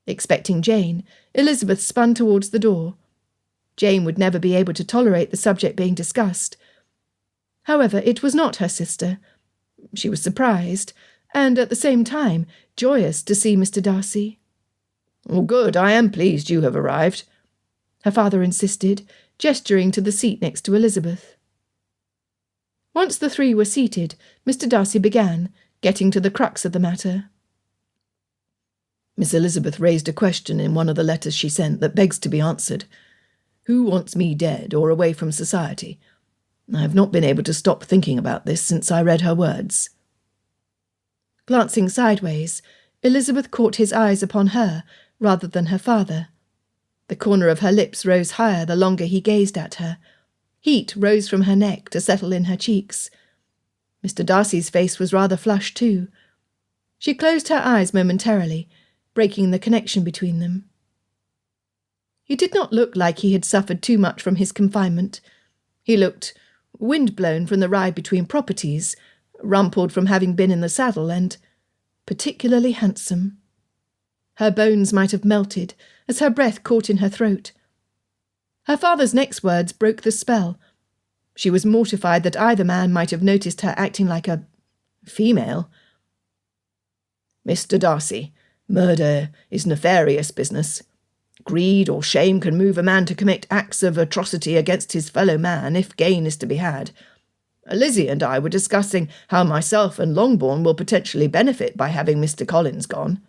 Expecting Jane, Elizabeth spun towards the door. Jane would never be able to tolerate the subject being discussed. However, it was not her sister. She was surprised, and at the same time joyous to see Mr. Darcy. "Oh, good, I am pleased you have arrived," her father insisted, gesturing to the seat next to Elizabeth. Once the three were seated, Mr. Darcy began, getting to the crux of the matter. "Miss Elizabeth raised a question in one of the letters she sent that begs to be answered. Who wants me dead or away from society? I have not been able to stop thinking about this since I read her words." Glancing sideways, Elizabeth caught his eyes upon her rather than her father. The corner of her lips rose higher the longer he gazed at her. Heat rose from her neck to settle in her cheeks. Mr. Darcy's face was rather flushed too. She closed her eyes momentarily, breaking the connection between them. He did not look like he had suffered too much from his confinement. He looked wind-blown from the ride between properties, rumpled from having been in the saddle, and particularly handsome. Her bones might have melted as her breath caught in her throat. Her father's next words broke the spell. She was mortified that either man might have noticed her acting like a female. "Mr. Darcy, murder is nefarious business. Greed or shame can move a man to commit acts of atrocity against his fellow man if gain is to be had. Lizzie and I were discussing how myself and Longbourn will potentially benefit by having Mr. Collins gone."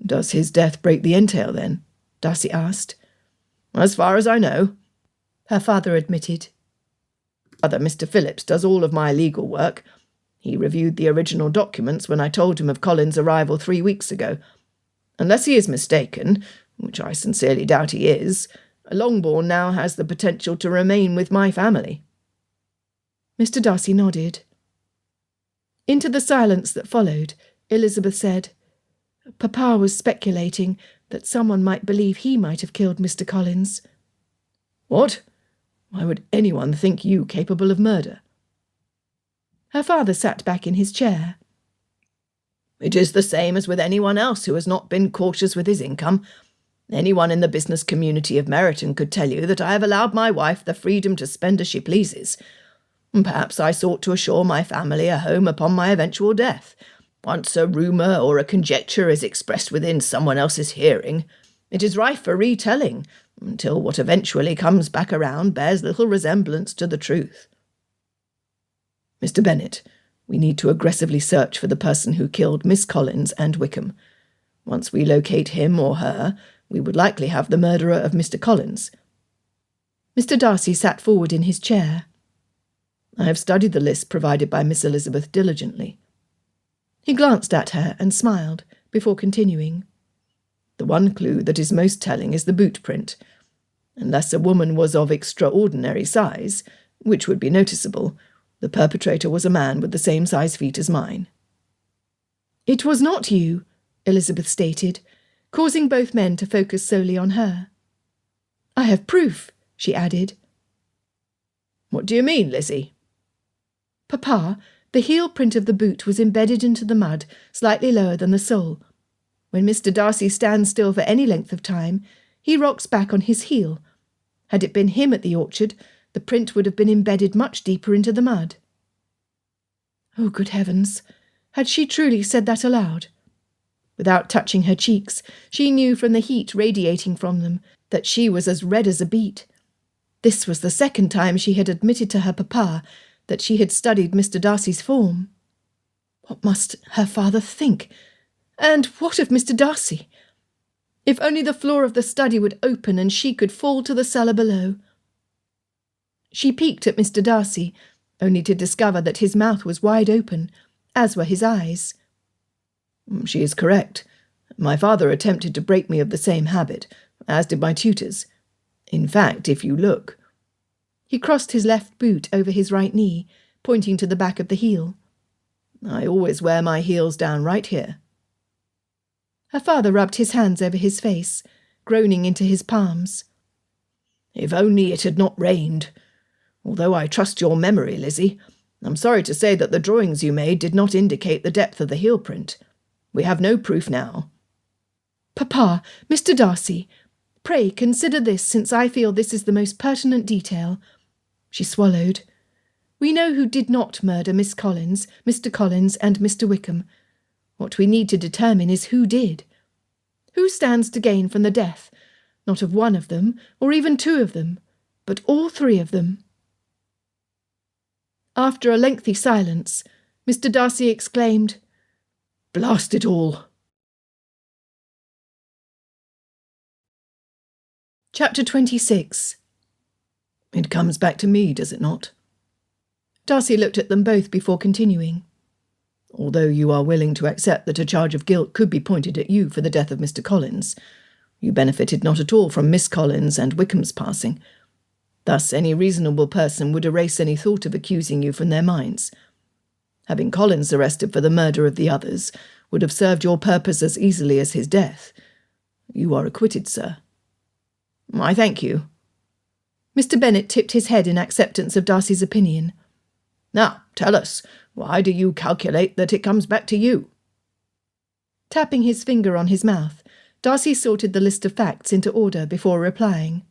"Does his death break the entail, then?" Darcy asked. "As far as I know," her father admitted. "Brother Mr. Phillips does all of my legal work. He reviewed the original documents when I told him of Collins' arrival 3 weeks ago. Unless he is mistaken, which I sincerely doubt he is, Longbourn now has the potential to remain with my family." Mr. Darcy nodded. Into the silence that followed, Elizabeth said, "Papa was speculating that someone might believe he might have killed Mr. Collins." "What? Why would anyone think you capable of murder?" Her father sat back in his chair. "It is the same as with anyone else who has not been cautious with his income. Anyone in the business community of Meryton could tell you that I have allowed my wife the freedom to spend as she pleases. Perhaps I sought to assure my family a home upon my eventual death. Once a rumour or a conjecture is expressed within someone else's hearing, it is rife for retelling, until what eventually comes back around bears little resemblance to the truth." "Mr. Bennet, we need to aggressively search for the person who killed Miss Collins and Wickham. Once we locate him or her, we would likely have the murderer of Mr. Collins." Mr. Darcy sat forward in his chair. "I have studied the list provided by Miss Elizabeth diligently." He glanced at her and smiled, before continuing. "The one clue that is most telling is the boot print. Unless a woman was of extraordinary size, which would be noticeable, the perpetrator was a man with the same size feet as mine." "It was not you," Elizabeth stated, causing both men to focus solely on her. "I have proof," she added. "What do you mean, Lizzie?" "Papa, the heel print of the boot was embedded into the mud, slightly lower than the sole. When Mr. Darcy stands still for any length of time, he rocks back on his heel. Had it been him at the orchard, the print would have been embedded much deeper into the mud." Oh, good heavens! Had she truly said that aloud? Without touching her cheeks, she knew from the heat radiating from them that she was as red as a beet. This was the second time she had admitted to her papa that she had studied Mr. Darcy's form. What must her father think? And what of Mr. Darcy? If only the floor of the study would open and she could fall to the cellar below. She peeked at Mr. Darcy, only to discover that his mouth was wide open, as were his eyes. She is correct. My father attempted to break me of the same habit, as did my tutors. In fact, if you look—" He crossed his left boot over his right knee, pointing to the back of the heel. "I always wear my heels down right here." Her father rubbed his hands over his face, groaning into his palms. "If only it had not rained. Although I trust your memory, Lizzie, I'm sorry to say that the drawings you made did not indicate the depth of the heel print. We have no proof now." "Papa, Mr. Darcy, pray consider this, since I feel this is the most pertinent detail." She swallowed. "We know who did not murder Miss Collins, Mr. Collins, and Mr. Wickham. What we need to determine is who did. Who stands to gain from the death, not of one of them, or even two of them, but all three of them?" After a lengthy silence, Mr. Darcy exclaimed, "Blast it all!" Chapter 26. It comes back to me, does it not? Darcy looked at them both before continuing. Although you are willing to accept that a charge of guilt could be pointed at you for the death of Mr. Collins, you benefited not at all from Miss Collins and Wickham's passing. Thus any reasonable person would erase any thought of accusing you from their minds. Having Collins arrested for the murder of the others would have served your purpose as easily as his death. You are acquitted, sir. I thank you. Mr. Bennet tipped his head in acceptance of Darcy's opinion. Now, tell us, why do you calculate that it comes back to you? Tapping his finger on his mouth, Darcy sorted the list of facts into order before replying.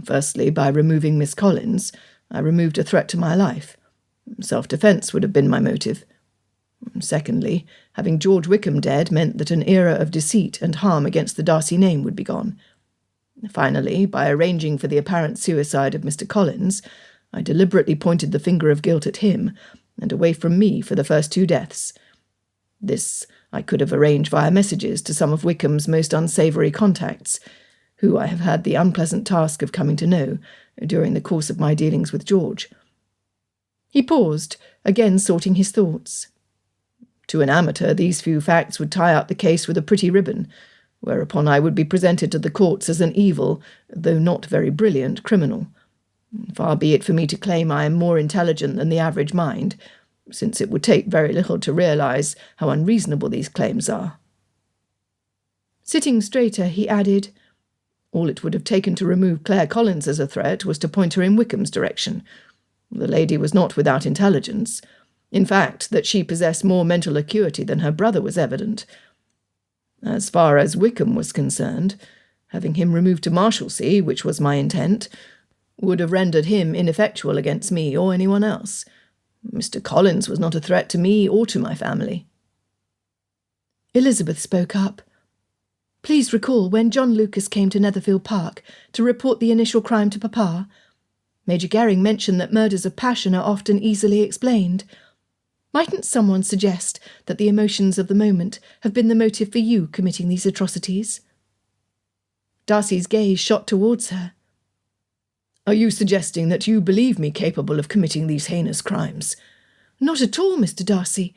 Firstly, by removing Miss Collins, I removed a threat to my life. Self-defence would have been my motive. Secondly, having George Wickham dead meant that an era of deceit and harm against the Darcy name would be gone. Finally, by arranging for the apparent suicide of Mr. Collins, I deliberately pointed the finger of guilt at him and away from me for the first two deaths. This I could have arranged via messages to some of Wickham's most unsavoury contacts, who I have had the unpleasant task of coming to know during the course of my dealings with George. He paused, again sorting his thoughts. To an amateur, these few facts would tie up the case with a pretty ribbon, whereupon I would be presented to the courts as an evil, though not very brilliant, criminal. Far be it for me to claim I am more intelligent than the average mind, since it would take very little to realise how unreasonable these claims are. Sitting straighter, he added, All it would have taken to remove Claire Collins as a threat was to point her in Wickham's direction. The lady was not without intelligence. In fact, that she possessed more mental acuity than her brother was evident. As far as Wickham was concerned, having him removed to Marshalsea, which was my intent, would have rendered him ineffectual against me or anyone else. Mr. Collins was not a threat to me or to my family. Elizabeth spoke up. Please recall when John Lucas came to Netherfield Park to report the initial crime to Papa. Major Garing mentioned that murders of passion are often easily explained. Mightn't someone suggest that the emotions of the moment have been the motive for you committing these atrocities? Darcy's gaze shot towards her. Are you suggesting that you believe me capable of committing these heinous crimes? Not at all, Mr. Darcy.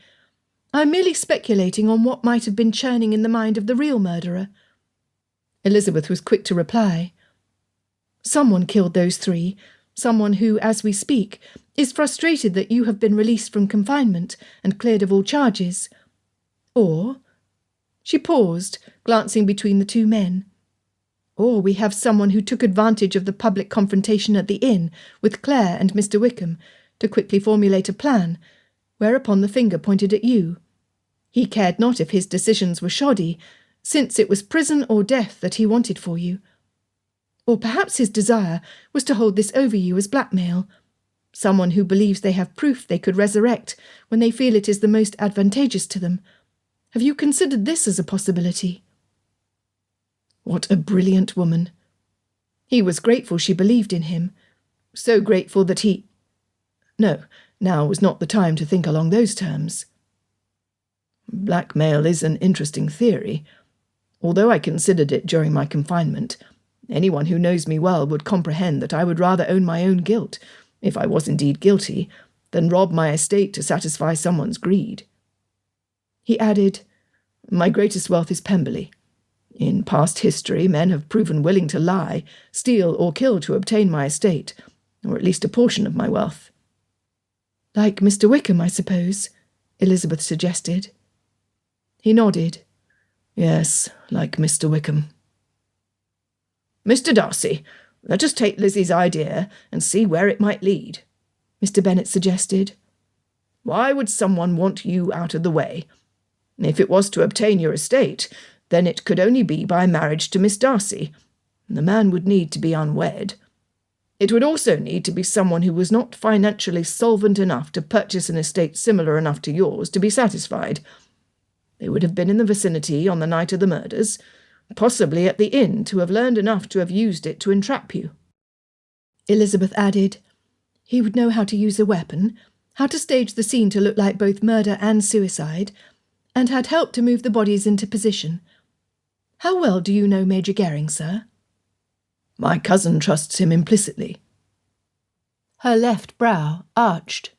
I am merely speculating on what might have been churning in the mind of the real murderer. Elizabeth was quick to reply. Someone killed those three, someone who, as we speak, is frustrated that you have been released from confinement and cleared of all charges. Or, she paused, glancing between the two men. Or we have someone who took advantage of the public confrontation at the inn with Claire and Mr. Wickham to quickly formulate a plan, whereupon the finger pointed at you. He cared not if his decisions were shoddy, since it was prison or death that he wanted for you. Or perhaps his desire was to hold this over you as blackmail, someone who believes they have proof they could resurrect when they feel it is the most advantageous to them. Have you considered this as a possibility? What a brilliant woman. He was grateful she believed in him, so grateful that he— No, now was not the time to think along those terms. Blackmail is an interesting theory. Although I considered it during my confinement, Anyone who knows me well would comprehend that I would rather own my own guilt, if I was indeed guilty, than rob my estate to satisfy someone's greed." He added, "My greatest wealth is Pemberley. In past history, men have proven willing to lie, steal or kill to obtain my estate, or at least a portion of my wealth." "Like Mr. Wickham, I suppose," Elizabeth suggested. He nodded. "Yes, like Mr. Wickham." "Mr. Darcy, let us take Lizzie's idea and see where it might lead," Mr. Bennet suggested. "Why would someone want you out of the way? If it was to obtain your estate, then it could only be by marriage to Miss Darcy. The man would need to be unwed. It would also need to be someone who was not financially solvent enough to purchase an estate similar enough to yours to be satisfied. They would have been in the vicinity on the night of the murders, possibly at the inn to have learned enough to have used it to entrap you." Elizabeth added, "He would know how to use a weapon, how to stage the scene to look like both murder and suicide, and had helped to move the bodies into position. How well do you know Major Gering, sir?" "My cousin trusts him implicitly." Her left brow arched.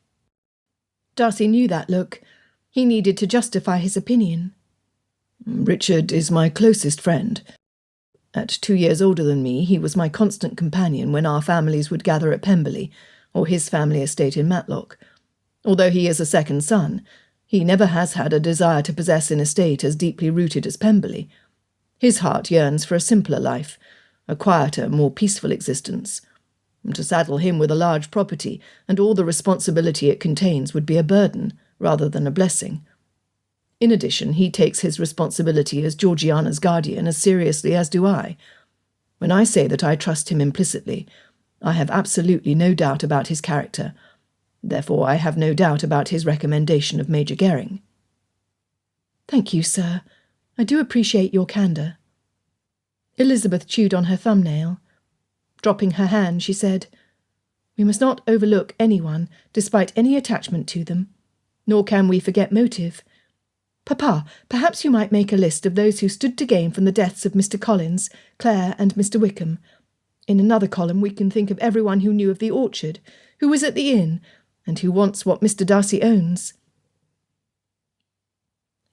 Darcy knew that look. He needed to justify his opinion. "Richard is my closest friend. At 2 years older than me, he was my constant companion when our families would gather at Pemberley, or his family estate in Matlock. Although he is a second son, he never has had a desire to possess an estate as deeply rooted as Pemberley. His heart yearns for a simpler life, a quieter, more peaceful existence. To saddle him with a large property and all the responsibility it contains would be a burden rather than a blessing. In addition, he takes his responsibility as Georgiana's guardian as seriously as do I. When I say that I trust him implicitly, I have absolutely no doubt about his character. Therefore, I have no doubt about his recommendation of Major Gering." "Thank you, sir. I do appreciate your candour." Elizabeth chewed on her thumbnail. Dropping her hand, she said, "We must not overlook anyone, despite any attachment to them. Nor can we forget motive. Papa, perhaps you might make a list of those who stood to gain from the deaths of Mr. Collins, Clare, and Mr. Wickham. In another column we can think of everyone who knew of the orchard, who was at the inn, and who wants what Mr. Darcy owns."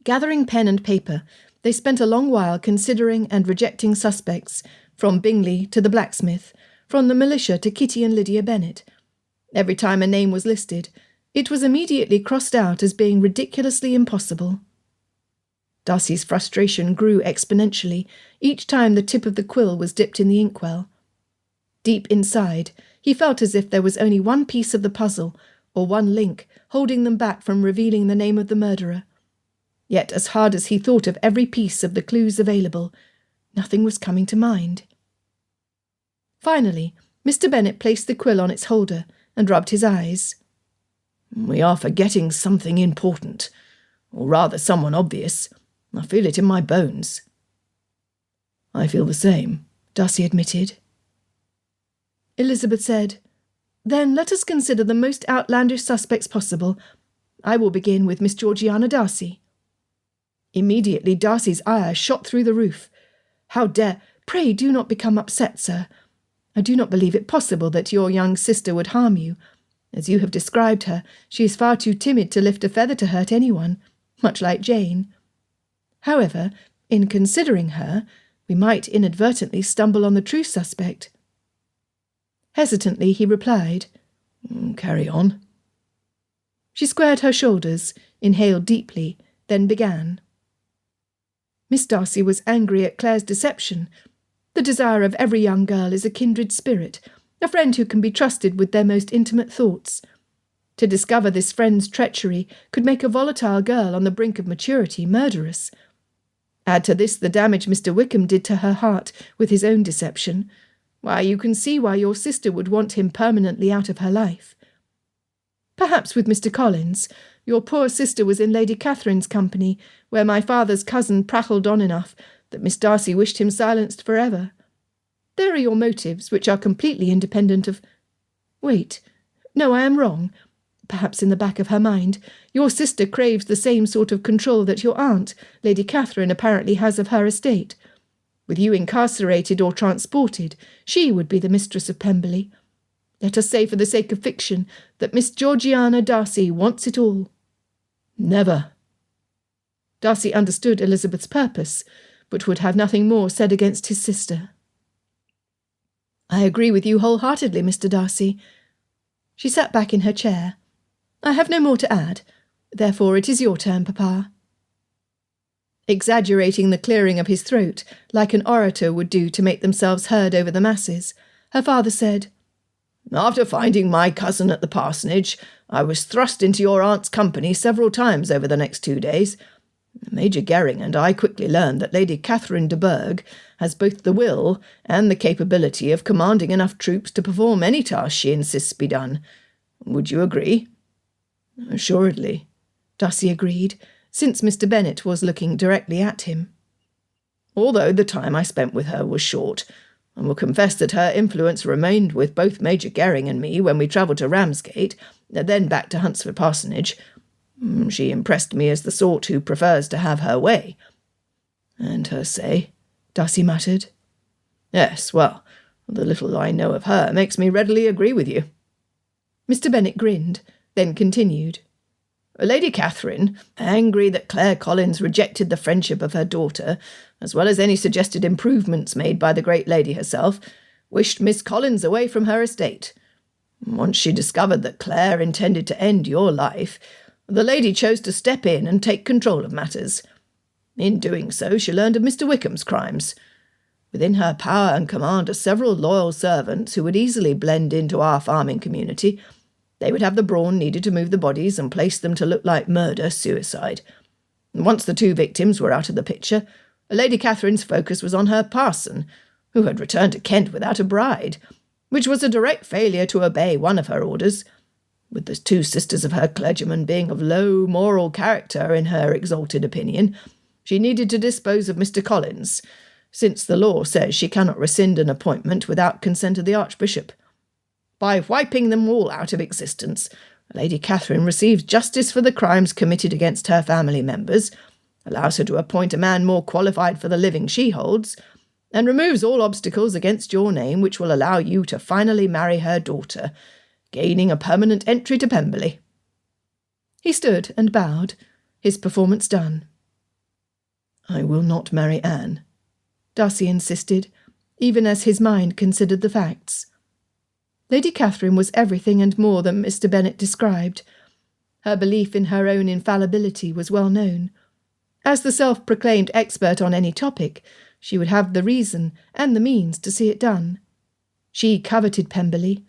Gathering pen and paper, they spent a long while considering and rejecting suspects, from Bingley to the blacksmith, from the militia to Kitty and Lydia Bennet. Every time a name was listed, it was immediately crossed out as being ridiculously impossible. Darcy's frustration grew exponentially each time the tip of the quill was dipped in the inkwell. Deep inside, he felt as if there was only one piece of the puzzle, or one link, holding them back from revealing the name of the murderer. Yet, as hard as he thought of every piece of the clues available, nothing was coming to mind. Finally, Mr. Bennet placed the quill on its holder and rubbed his eyes. "We are forgetting something important, or rather someone obvious. I feel it in my bones." "I feel the same," Darcy admitted. Elizabeth said, "Then let us consider the most outlandish suspects possible. I will begin with Miss Georgiana Darcy." Immediately Darcy's ire shot through the roof. "How dare— Pray do not become upset, sir. I do not believe it possible that your young sister would harm you. As you have described her, she is far too timid to lift a feather to hurt anyone, much like Jane. However, in considering her, we might inadvertently stumble on the true suspect." Hesitantly he replied, "Carry on." She squared her shoulders, inhaled deeply, then began. "Miss Darcy was angry at Clare's deception. The desire of every young girl is a kindred spirit, a friend who can be trusted with their most intimate thoughts. To discover this friend's treachery could make a volatile girl on the brink of maturity murderous. Add to this the damage Mr. Wickham did to her heart with his own deception. Why, you can see why your sister would want him permanently out of her life. Perhaps with Mr. Collins, your poor sister was in Lady Catherine's company, where my father's cousin prattled on enough that Miss Darcy wished him silenced forever. There are your motives, which are completely independent of— Wait, no, I am wrong. Perhaps in the back of her mind, your sister craves the same sort of control that your aunt, Lady Catherine, apparently has of her estate. With you incarcerated or transported, she would be the mistress of Pemberley. Let us say, for the sake of fiction, that Miss Georgiana Darcy wants it all." "Never." Darcy understood Elizabeth's purpose, but would have nothing more said against his sister. "I agree with you wholeheartedly, Mr. Darcy." She sat back in her chair. "I have no more to add. Therefore it is your turn, Papa." Exaggerating the clearing of his throat, like an orator would do to make themselves heard over the masses, her father said, "After finding my cousin at the parsonage, I was thrust into your aunt's company several times over the next 2 days. Major Gering and I quickly learned that Lady Catherine de Bourgh has both the will and the capability of commanding enough troops to perform any task she insists be done. Would you agree?" "Assuredly," Darcy agreed, since Mr. Bennet was looking directly at him. "Although the time I spent with her was short, I will confess that her influence remained with both Major Gering and me when we travelled to Ramsgate, then back to Hunsford Parsonage. She impressed me as the sort who prefers to have her way." "And her say?" Darcy muttered. "Yes, well, the little I know of her makes me readily agree with you." Mr. Bennet grinned, then continued. "Lady Catherine, angry that Clare Collins rejected the friendship of her daughter, as well as any suggested improvements made by the great lady herself, wished Miss Collins away from her estate. Once she discovered that Clare intended to end your life, the lady chose to step in and take control of matters. In doing so, she learned of Mr. Wickham's crimes. Within her power and command are several loyal servants who would easily blend into our farming community. They would have the brawn needed to move the bodies and place them to look like murder-suicide. Once the 2 victims were out of the picture, Lady Catherine's focus was on her parson, who had returned to Kent without a bride, which was a direct failure to obey one of her orders. With the 2 sisters of her clergyman being of low moral character in her exalted opinion, she needed to dispose of Mr. Collins, since the law says she cannot rescind an appointment without consent of the Archbishop. By wiping them all out of existence, Lady Catherine receives justice for the crimes committed against her family members, allows her to appoint a man more qualified for the living she holds, and removes all obstacles against your name which will allow you to finally marry her daughter, gaining a permanent entry to Pemberley." He stood and bowed, his performance done. "I will not marry Anne," Darcy insisted, even as his mind considered the facts. Lady Catherine was everything and more than Mr. Bennet described. Her belief in her own infallibility was well known. As the self-proclaimed expert on any topic, she would have the reason and the means to see it done. She coveted Pemberley.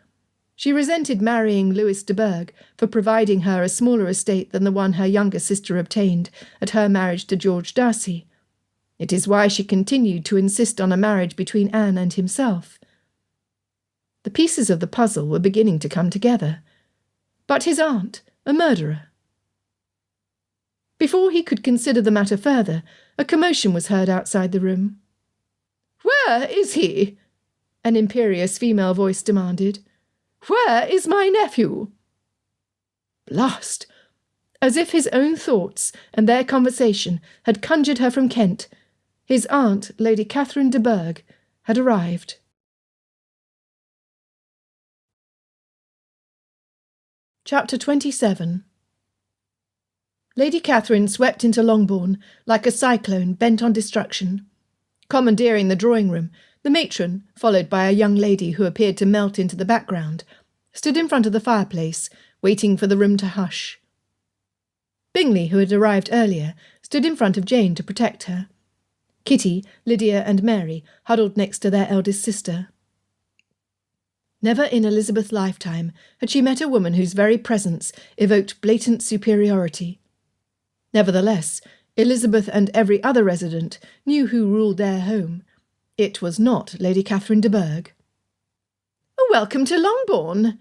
She resented marrying Louis de Bourgh for providing her a smaller estate than the one her younger sister obtained at her marriage to George Darcy. It is why she continued to insist on a marriage between Anne and himself. The pieces of the puzzle were beginning to come together. But his aunt, a murderer. Before he could consider the matter further, a commotion was heard outside the room. "Where is he?" an imperious female voice demanded. "Where is my nephew?" Blast! As if his own thoughts and their conversation had conjured her from Kent, his aunt, Lady Catherine de Bourgh, had arrived. Chapter 27. Lady Catherine swept into Longbourn like a cyclone bent on destruction. Commandeering the drawing-room, the matron, followed by a young lady who appeared to melt into the background, stood in front of the fireplace, waiting for the room to hush. Bingley, who had arrived earlier, stood in front of Jane to protect her. Kitty, Lydia and Mary huddled next to their eldest sister. Never in Elizabeth's lifetime had she met a woman whose very presence evoked blatant superiority. Nevertheless, Elizabeth and every other resident knew who ruled their home. It was not Lady Catherine de Bourgh. "Welcome to Longbourn."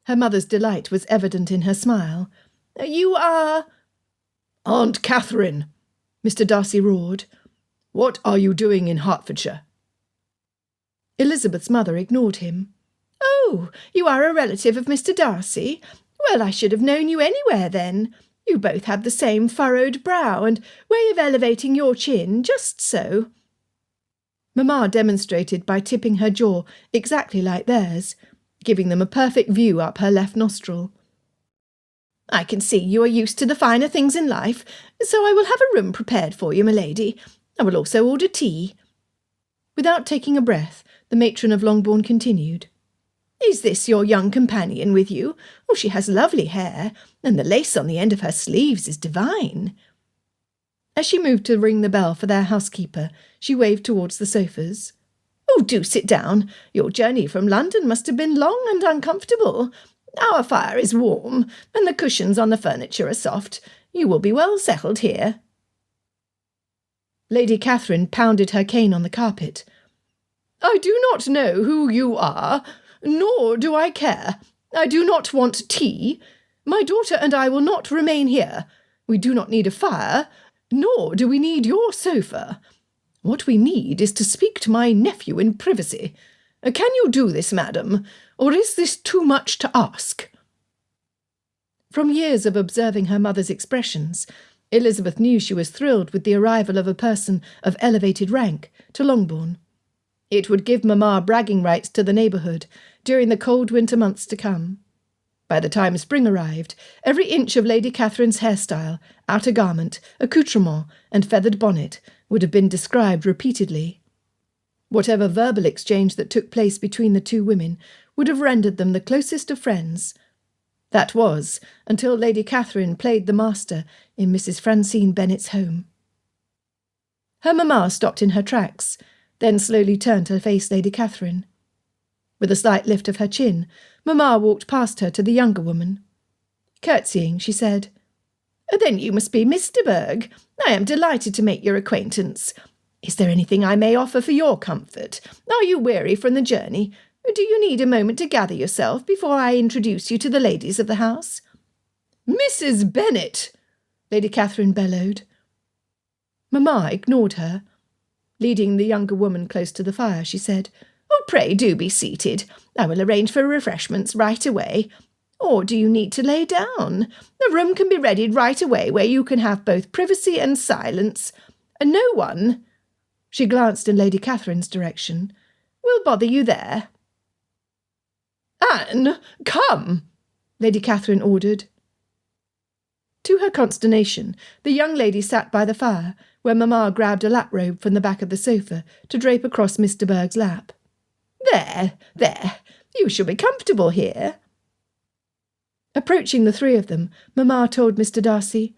Her mother's delight was evident in her smile. "You are—" "Aunt Catherine," Mr. Darcy roared. "What are you doing in Hertfordshire?" Elizabeth's mother ignored him. "Oh, you are a relative of Mr. Darcy? Well, I should have known you anywhere then. You both have the same furrowed brow and way of elevating your chin, just so." Mamma demonstrated by tipping her jaw exactly like theirs, giving them a perfect view up her left nostril. "I can see you are used to the finer things in life, so I will have a room prepared for you, my lady. I will also order tea." Without taking a breath, the matron of Longbourn continued. "Is this your young companion with you? Oh, she has lovely hair, and the lace on the end of her sleeves is divine." As she moved to ring the bell for their housekeeper, she waved towards the sofas. "Oh, do sit down. Your journey from London must have been long and uncomfortable. Our fire is warm, and the cushions on the furniture are soft. You will be well settled here." Lady Catherine pounded her cane on the carpet. "I do not know who you are, nor do I care. I do not want tea. My daughter and I will not remain here. We do not need a fire, nor do we need your sofa. What we need is to speak to my nephew in privacy. Can you do this, madam, or is this too much to ask?" From years of observing her mother's expressions, Elizabeth knew she was thrilled with the arrival of a person of elevated rank to Longbourn. It would give Mamma bragging rights to the neighbourhood during the cold winter months to come. By the time spring arrived, every inch of Lady Catherine's hairstyle, outer garment, accoutrement, and feathered bonnet would have been described repeatedly. Whatever verbal exchange that took place between the two women would have rendered them the closest of friends. That was, until Lady Catherine played the master in Mrs. Francine Bennet's home. Her mamma stopped in her tracks, then slowly turned to face Lady Catherine. With a slight lift of her chin, Mamma walked past her to the younger woman. Curtsying, she said, "Then you must be Miss de Bourgh. I am delighted to make your acquaintance. Is there anything I may offer for your comfort? Are you weary from the journey? Do you need a moment to gather yourself before I introduce you to the ladies of the house?" "Mrs. Bennet!" Lady Catherine bellowed. Mamma ignored her. Leading the younger woman close to the fire, she said, "Oh, pray do be seated. I will arrange for refreshments right away. Or do you need to lay down? The room can be readied right away where you can have both privacy and silence. And no one," she glanced in Lady Catherine's direction, "will bother you there." "Anne, come!" Lady Catherine ordered. To her consternation, the young lady sat by the fire, where Mamma grabbed a lap robe from the back of the sofa to drape across Miss de Bourgh's lap. There, you shall be comfortable here." Approaching the three of them, Mamma told Mr. Darcy,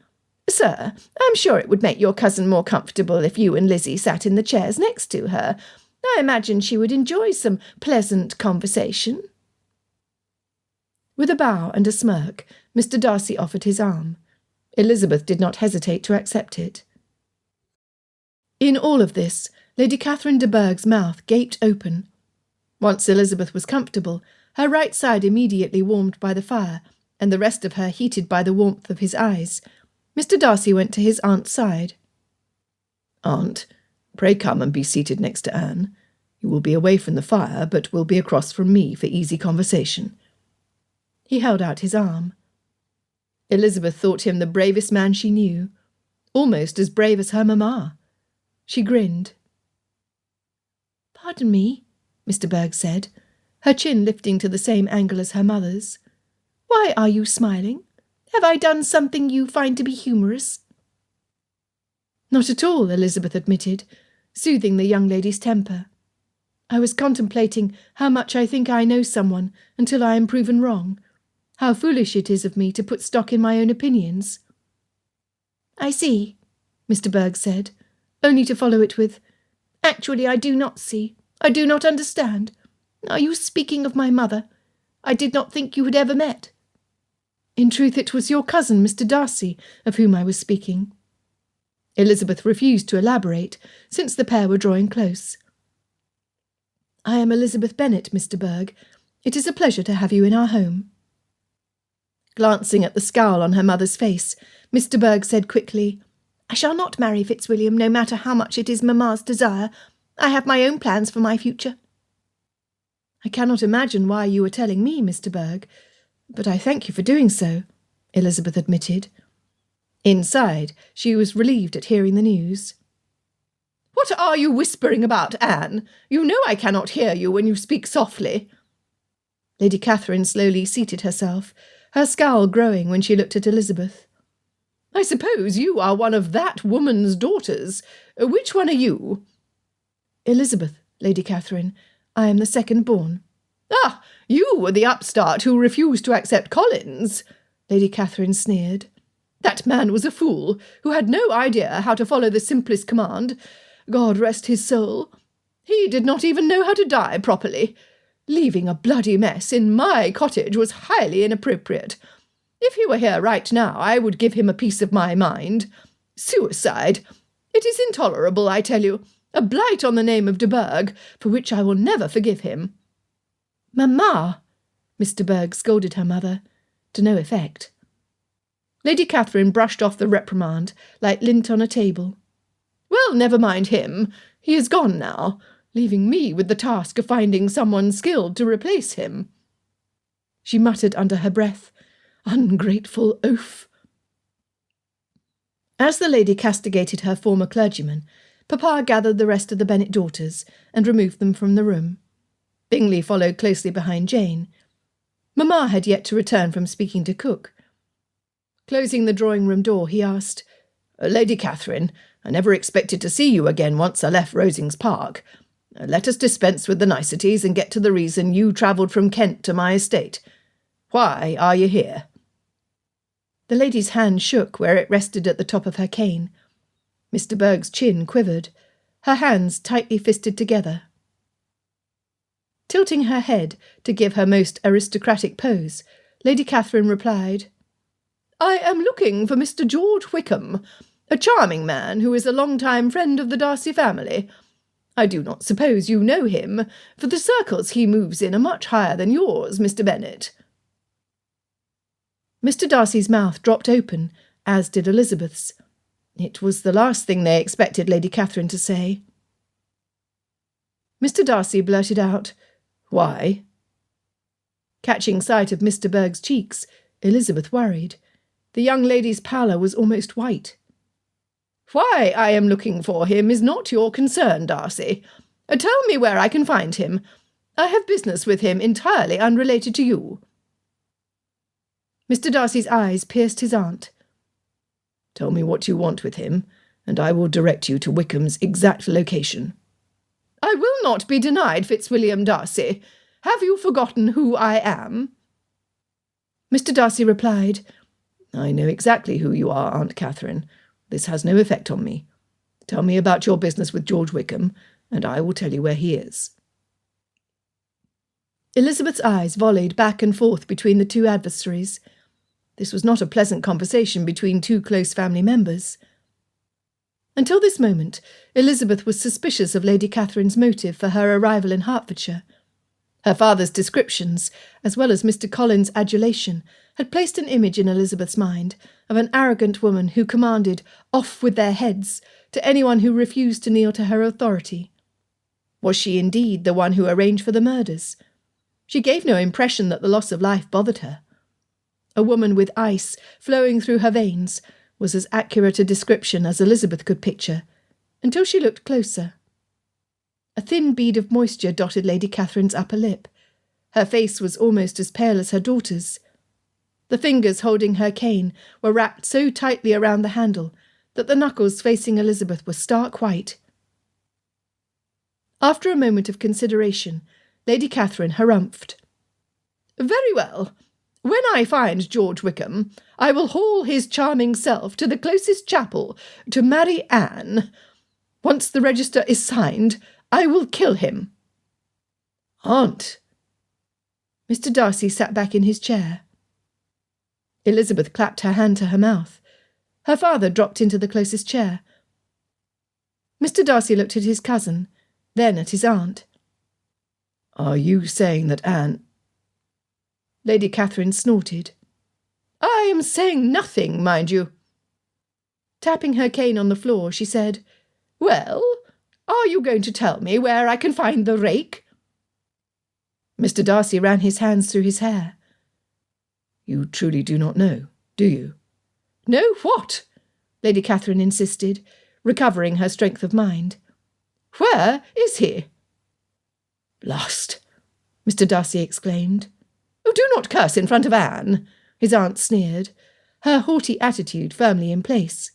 "Sir, I'm sure it would make your cousin more comfortable if you and Lizzie sat in the chairs next to her. I imagine she would enjoy some pleasant conversation." With a bow and a smirk, Mr. Darcy offered his arm. Elizabeth did not hesitate to accept it. In all of this, Lady Catherine de Bourgh's mouth gaped open. Once Elizabeth was comfortable, her right side immediately warmed by the fire, and the rest of her heated by the warmth of his eyes, Mr. Darcy went to his aunt's side. "Aunt, pray come and be seated next to Anne. You will be away from the fire, but will be across from me for easy conversation." He held out his arm. Elizabeth thought him the bravest man she knew, almost as brave as her mamma. She grinned. "Pardon me," Mr. Bourgh said, her chin lifting to the same angle as her mother's. "Why are you smiling? Have I done something you find to be humorous?" "Not at all," Elizabeth admitted, soothing the young lady's temper. "I was contemplating how much I think I know someone until I am proven wrong. How foolish it is of me to put stock in my own opinions." "I see," Mr. Bourgh said, only to follow it with, "Actually, I do not see. I do not understand. Are you speaking of my mother? I did not think you had ever met." "In truth, it was your cousin, Mr. Darcy, of whom I was speaking." Elizabeth refused to elaborate, since the pair were drawing close. "I am Elizabeth Bennet, Mr. Bourgh. It is a pleasure to have you in our home." Glancing at the scowl on her mother's face, Mr. Bourgh said quickly, "I shall not marry Fitzwilliam, no matter how much it is Mamma's desire. I have my own plans for my future." "I cannot imagine why you are telling me, Mr. Bourgh, but I thank you for doing so," Elizabeth admitted. Inside, she was relieved at hearing the news. What are you whispering about, Anne? You know I cannot hear you when you speak softly." Lady Catherine slowly seated herself, her scowl growing when she looked at Elizabeth. "I suppose you are one of that woman's daughters. Which one are you?" "Elizabeth, Lady Catherine. I am the second born." "Ah, you were the upstart who refused to accept Collins," Lady Catherine sneered. "That man was a fool, who had no idea how to follow the simplest command. God rest his soul. He did not even know how to die properly. Leaving a bloody mess in my cottage was highly inappropriate. If he were here right now, I would give him a piece of my mind. Suicide! It is intolerable, I tell you. A blight on the name of de Bourgh, for which I will never forgive him." "Mamma!" Miss de Bourgh scolded her mother, to no effect. Lady Catherine brushed off the reprimand like lint on a table. "Well, never mind him. He is gone now, leaving me with the task of finding someone skilled to replace him." She muttered under her breath, "Ungrateful oaf." As the lady castigated her former clergyman, Papa gathered the rest of the Bennet daughters and removed them from the room. Bingley followed closely behind Jane. Mamma had yet to return from speaking to cook. Closing the drawing-room door, he asked, "Lady Catherine, I never expected to see you again once I left Rosings Park. Let us dispense with the niceties and get to the reason you travelled from Kent to my estate. Why are you here?" The lady's hand shook where it rested at the top of her cane. Miss de Bourgh's chin quivered, her hands tightly fisted together. Tilting her head to give her most aristocratic pose, Lady Catherine replied, "I am looking for Mr. George Wickham, a charming man who is a long-time friend of the Darcy family. I do not suppose you know him, for the circles he moves in are much higher than yours, Mr. Bennet." Mr. Darcy's mouth dropped open, as did Elizabeth's. It was the last thing they expected Lady Catherine to say. Mr. Darcy blurted out, "Why?" Catching sight of Miss de Bourgh's cheeks, Elizabeth worried. The young lady's pallor was almost white. "Why I am looking for him is not your concern, Darcy. Tell me where I can find him. I have business with him entirely unrelated to you." Mr. Darcy's eyes pierced his aunt. "Tell me what you want with him, and I will direct you to Wickham's exact location." "I will not be denied, Fitzwilliam Darcy. Have you forgotten who I am?" Mr. Darcy replied, "I know exactly who you are, Aunt Catherine. This has no effect on me. Tell me about your business with George Wickham, and I will tell you where he is." Elizabeth's eyes volleyed back and forth between the two adversaries. This was not a pleasant conversation between two close family members. Until this moment, Elizabeth was suspicious of Lady Catherine's motive for her arrival in Hertfordshire. Her father's descriptions, as well as Mr. Collins' adulation, had placed an image in Elizabeth's mind of an arrogant woman who commanded "off with their heads" to anyone who refused to kneel to her authority. Was she indeed the one who arranged for the murders? She gave no impression that the loss of life bothered her. A woman with ice flowing through her veins was as accurate a description as Elizabeth could picture, until she looked closer. A thin bead of moisture dotted Lady Catherine's upper lip. Her face was almost as pale as her daughter's. The fingers holding her cane were wrapped so tightly around the handle that the knuckles facing Elizabeth were stark white. After a moment of consideration, Lady Catherine harumphed. "Very well. When I find George Wickham, I will haul his charming self to the closest chapel to marry Anne. Once the register is signed, I will kill him." "Aunt!" Mr. Darcy sat back in his chair. Elizabeth clapped her hand to her mouth. Her father dropped into the closest chair. Mr. Darcy looked at his cousin, then at his aunt. "Are you saying that Anne—" Lady Catherine snorted. "I am saying nothing, mind you." Tapping her cane on the floor, she said, "Well, are you going to tell me where I can find the rake?" Mr. Darcy ran his hands through his hair. "You truly do not know, do you?" "Know what?" Lady Catherine insisted, recovering her strength of mind. Where is he?" "Lost," Mr. Darcy exclaimed. "Oh, do not curse in front of Anne," his aunt sneered, her haughty attitude firmly in place.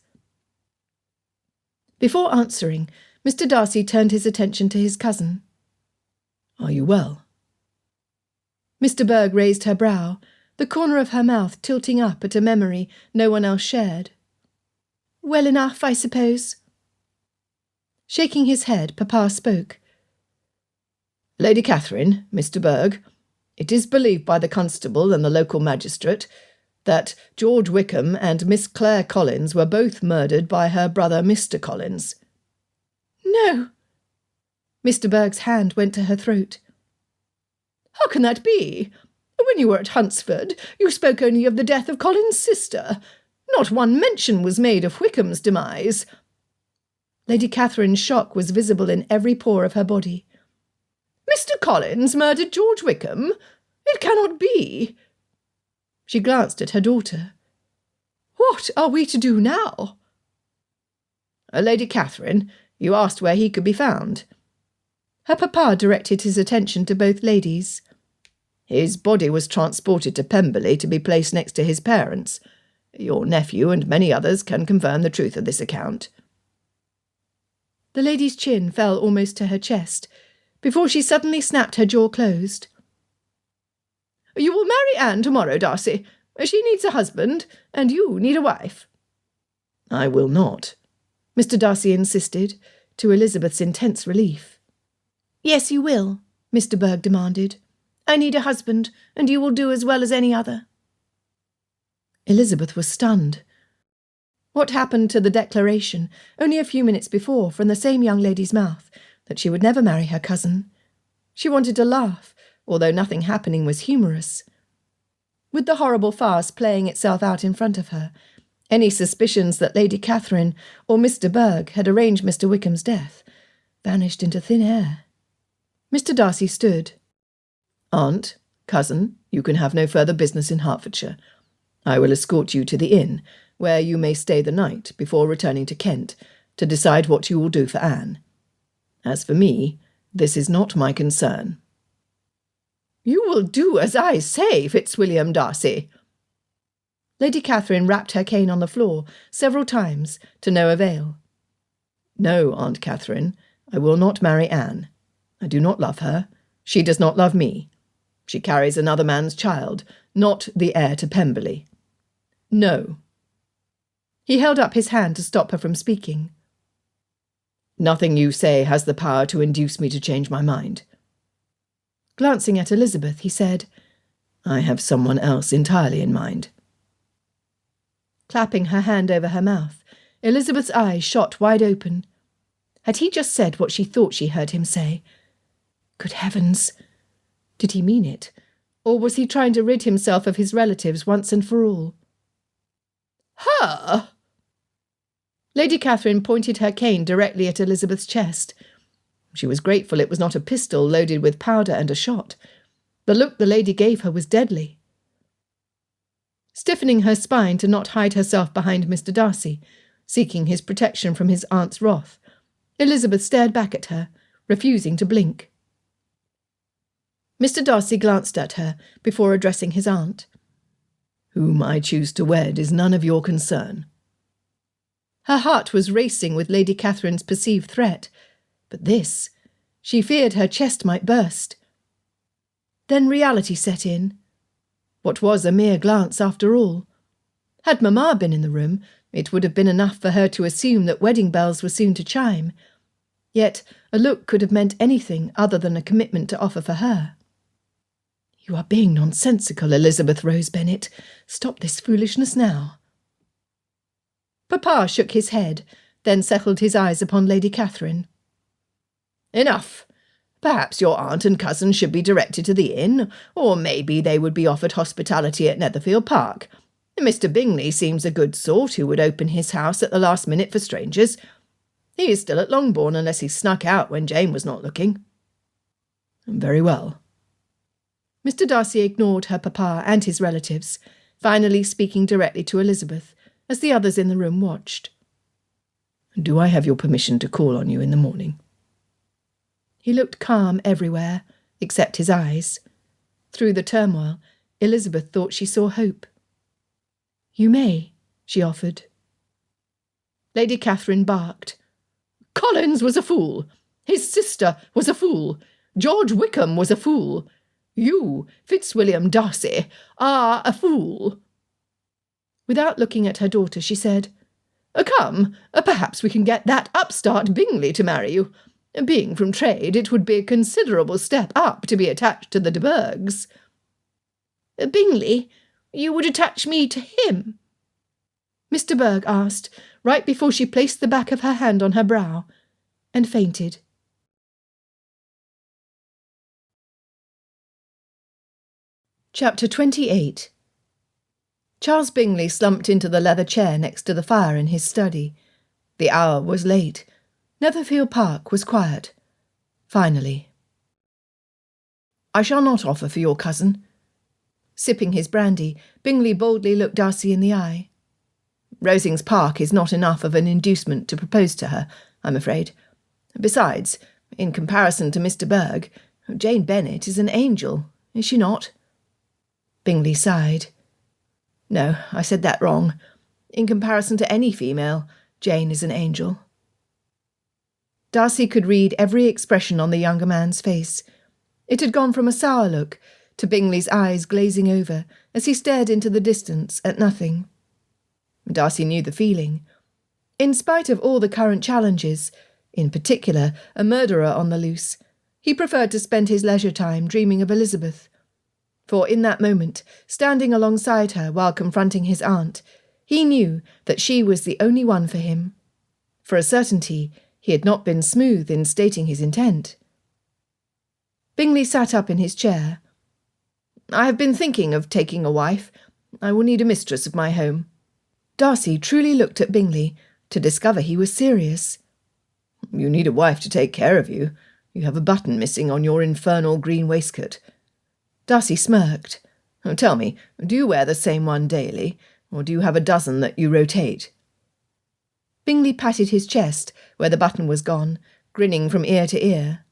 Before answering, Mr. Darcy turned his attention to his cousin. "Are you well?" Mr. Berg raised her brow, the corner of her mouth tilting up at a memory no one else shared. "Well enough, I suppose." Shaking his head, Papa spoke. "Lady Catherine, Mr. Berg, it is believed by the constable and the local magistrate that George Wickham and Miss Clare Collins were both murdered by her brother Mr. Collins." "No!" Mr. Berg's hand went to her throat. "How can that be? When you were at Hunsford, you spoke only of the death of Collins' sister. Not one mention was made of Wickham's demise." Lady Catherine's shock was visible in every pore of her body. "Mr. Collins murdered George Wickham? It cannot be." She glanced at her daughter. "What are we to do now?" "Lady Catherine, you asked where he could be found." Her papa directed his attention to both ladies. "His body was transported to Pemberley to be placed next to his parents. Your nephew and many others can confirm the truth of this account." The lady's chin fell almost to her chest, before she suddenly snapped her jaw closed. "You will marry Anne tomorrow, Darcy. She needs a husband, and you need a wife." "I will not," Mr. Darcy insisted, to Elizabeth's intense relief. "Yes, you will," Mr. Berg demanded. "I need a husband, and you will do as well as any other." Elizabeth was stunned. What happened to the declaration, only a few minutes before, from the same young lady's mouth, that she would never marry her cousin? She wanted to laugh, although nothing happening was humorous. With the horrible farce playing itself out in front of her, any suspicions that Lady Catherine or Mr. Berg had arranged Mr. Wickham's death vanished into thin air. Mr. Darcy stood. "Aunt, cousin, you can have no further business in Hertfordshire. I will escort you to the inn, where you may stay the night before returning to Kent to decide what you will do for Anne. As for me, this is not my concern." "You will do as I say, Fitzwilliam Darcy." Lady Catherine rapped her cane on the floor several times, to no avail. "No, Aunt Catherine, I will not marry Anne. I do not love her. She does not love me. She carries another man's child, not the heir to Pemberley. No." He held up his hand to stop her from speaking. "Nothing you say has the power to induce me to change my mind." Glancing at Elizabeth, he said, "I have someone else entirely in mind." Clapping her hand over her mouth, Elizabeth's eyes shot wide open. Had he just said what she thought she heard him say? Good heavens! Did he mean it? Or was he trying to rid himself of his relatives once and for all? "Her!" Lady Catherine pointed her cane directly at Elizabeth's chest. She was grateful it was not a pistol loaded with powder and a shot. The look the lady gave her was deadly. Stiffening her spine to not hide herself behind Mr. Darcy, seeking his protection from his aunt's wrath, Elizabeth stared back at her, refusing to blink. Mr. Darcy glanced at her before addressing his aunt. "Whom I choose to wed is none of your concern." Her heart was racing with Lady Catherine's perceived threat, but this, she feared her chest might burst. Then reality set in. What was a mere glance after all? Had Mamma been in the room, it would have been enough for her to assume that wedding bells were soon to chime. Yet a look could have meant anything other than a commitment to offer for her. "You are being nonsensical, Elizabeth Rose Bennet. Stop this foolishness now." Papa shook his head, then settled his eyes upon Lady Catherine. "Enough. Perhaps your aunt and cousin should be directed to the inn, or maybe they would be offered hospitality at Netherfield Park. Mr. Bingley seems a good sort who would open his house at the last minute for strangers. He is still at Longbourn unless he snuck out when Jane was not looking." "Very well." Mr. Darcy ignored her papa and his relatives, finally speaking directly to Elizabeth, as the others in the room watched. "Do I have your permission to call on you in the morning?" He looked calm everywhere, except his eyes. Through the turmoil, Elizabeth thought she saw hope. "You may," she offered. Lady Catherine barked. "Collins was a fool. His sister was a fool. George Wickham was a fool. You, Fitzwilliam Darcy, are a fool." Without looking at her daughter, she said, "Come, perhaps we can get that upstart Bingley to marry you. Being from trade, it would be a considerable step up to be attached to the de Bourghs." "Bingley? You would attach me to him?" Mr. Bourgh asked, right before she placed the back of her hand on her brow, and fainted. Chapter 28. Charles Bingley slumped into the leather chair next to the fire in his study. The hour was late. Netherfield Park was quiet. Finally. "I shall not offer for your cousin." Sipping his brandy, Bingley boldly looked Darcy in the eye. "Rosings Park is not enough of an inducement to propose to her, I'm afraid. Besides, in comparison to Mr. Bourgh, Jane Bennet is an angel, is she not?" Bingley sighed. "No, I said that wrong. In comparison to any female, Jane is an angel." Darcy could read every expression on the younger man's face. It had gone from a sour look to Bingley's eyes glazing over as he stared into the distance at nothing. Darcy knew the feeling. In spite of all the current challenges, in particular a murderer on the loose, he preferred to spend his leisure time dreaming of Elizabeth. For in that moment, standing alongside her while confronting his aunt, he knew that she was the only one for him. For a certainty, he had not been smooth in stating his intent. Bingley sat up in his chair. "I have been thinking of taking a wife. I will need a mistress of my home." Darcy truly looked at Bingley to discover he was serious. "You need a wife to take care of you. You have a button missing on your infernal green waistcoat." Darcy smirked. "Tell me, do you wear the same one daily, or do you have a dozen that you rotate?" Bingley patted his chest, where the button was gone, grinning from ear to ear.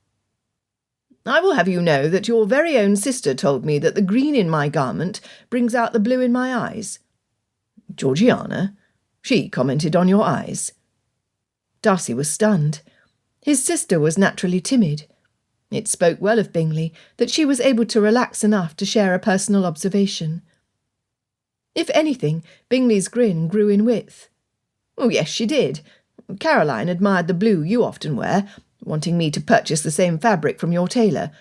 "I will have you know that your very own sister told me that the green in my garment brings out the blue in my eyes." "Georgiana? She commented on your eyes?" Darcy was stunned. His sister was naturally timid. It spoke well of Bingley that she was able to relax enough to share a personal observation. If anything, Bingley's grin grew in width. "Oh, yes, she did. Caroline admired the blue you often wear, wanting me to purchase the same fabric from your tailor.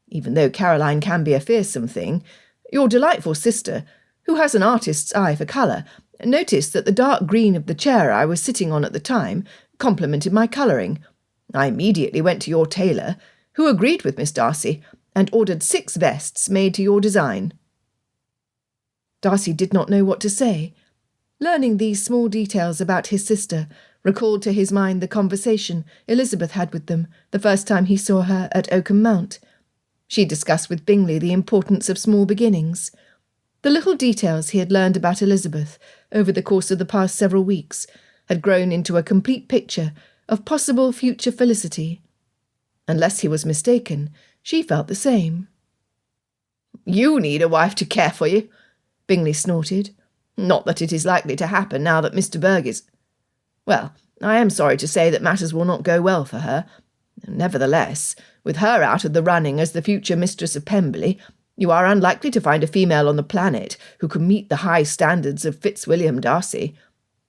Even though Caroline can be a fearsome thing, your delightful sister, who has an artist's eye for colour, noticed that the dark green of the chair I was sitting on at the time complemented my colouring. I immediately went to your tailor, who agreed with Miss Darcy, and ordered 6 vests made to your design." Darcy did not know what to say. Learning these small details about his sister recalled to his mind the conversation Elizabeth had with them the first time he saw her at Oakham Mount. She discussed with Bingley the importance of small beginnings. The little details he had learned about Elizabeth over the course of the past several weeks had grown into a complete picture of possible future felicity. Unless he was mistaken, she felt the same. "You need a wife to care for you," Bingley snorted. "Not that it is likely to happen now that Mr. Bourgh is... Well, I am sorry to say that matters will not go well for her. Nevertheless, with her out of the running as the future mistress of Pemberley, you are unlikely to find a female on the planet who can meet the high standards of Fitzwilliam Darcy.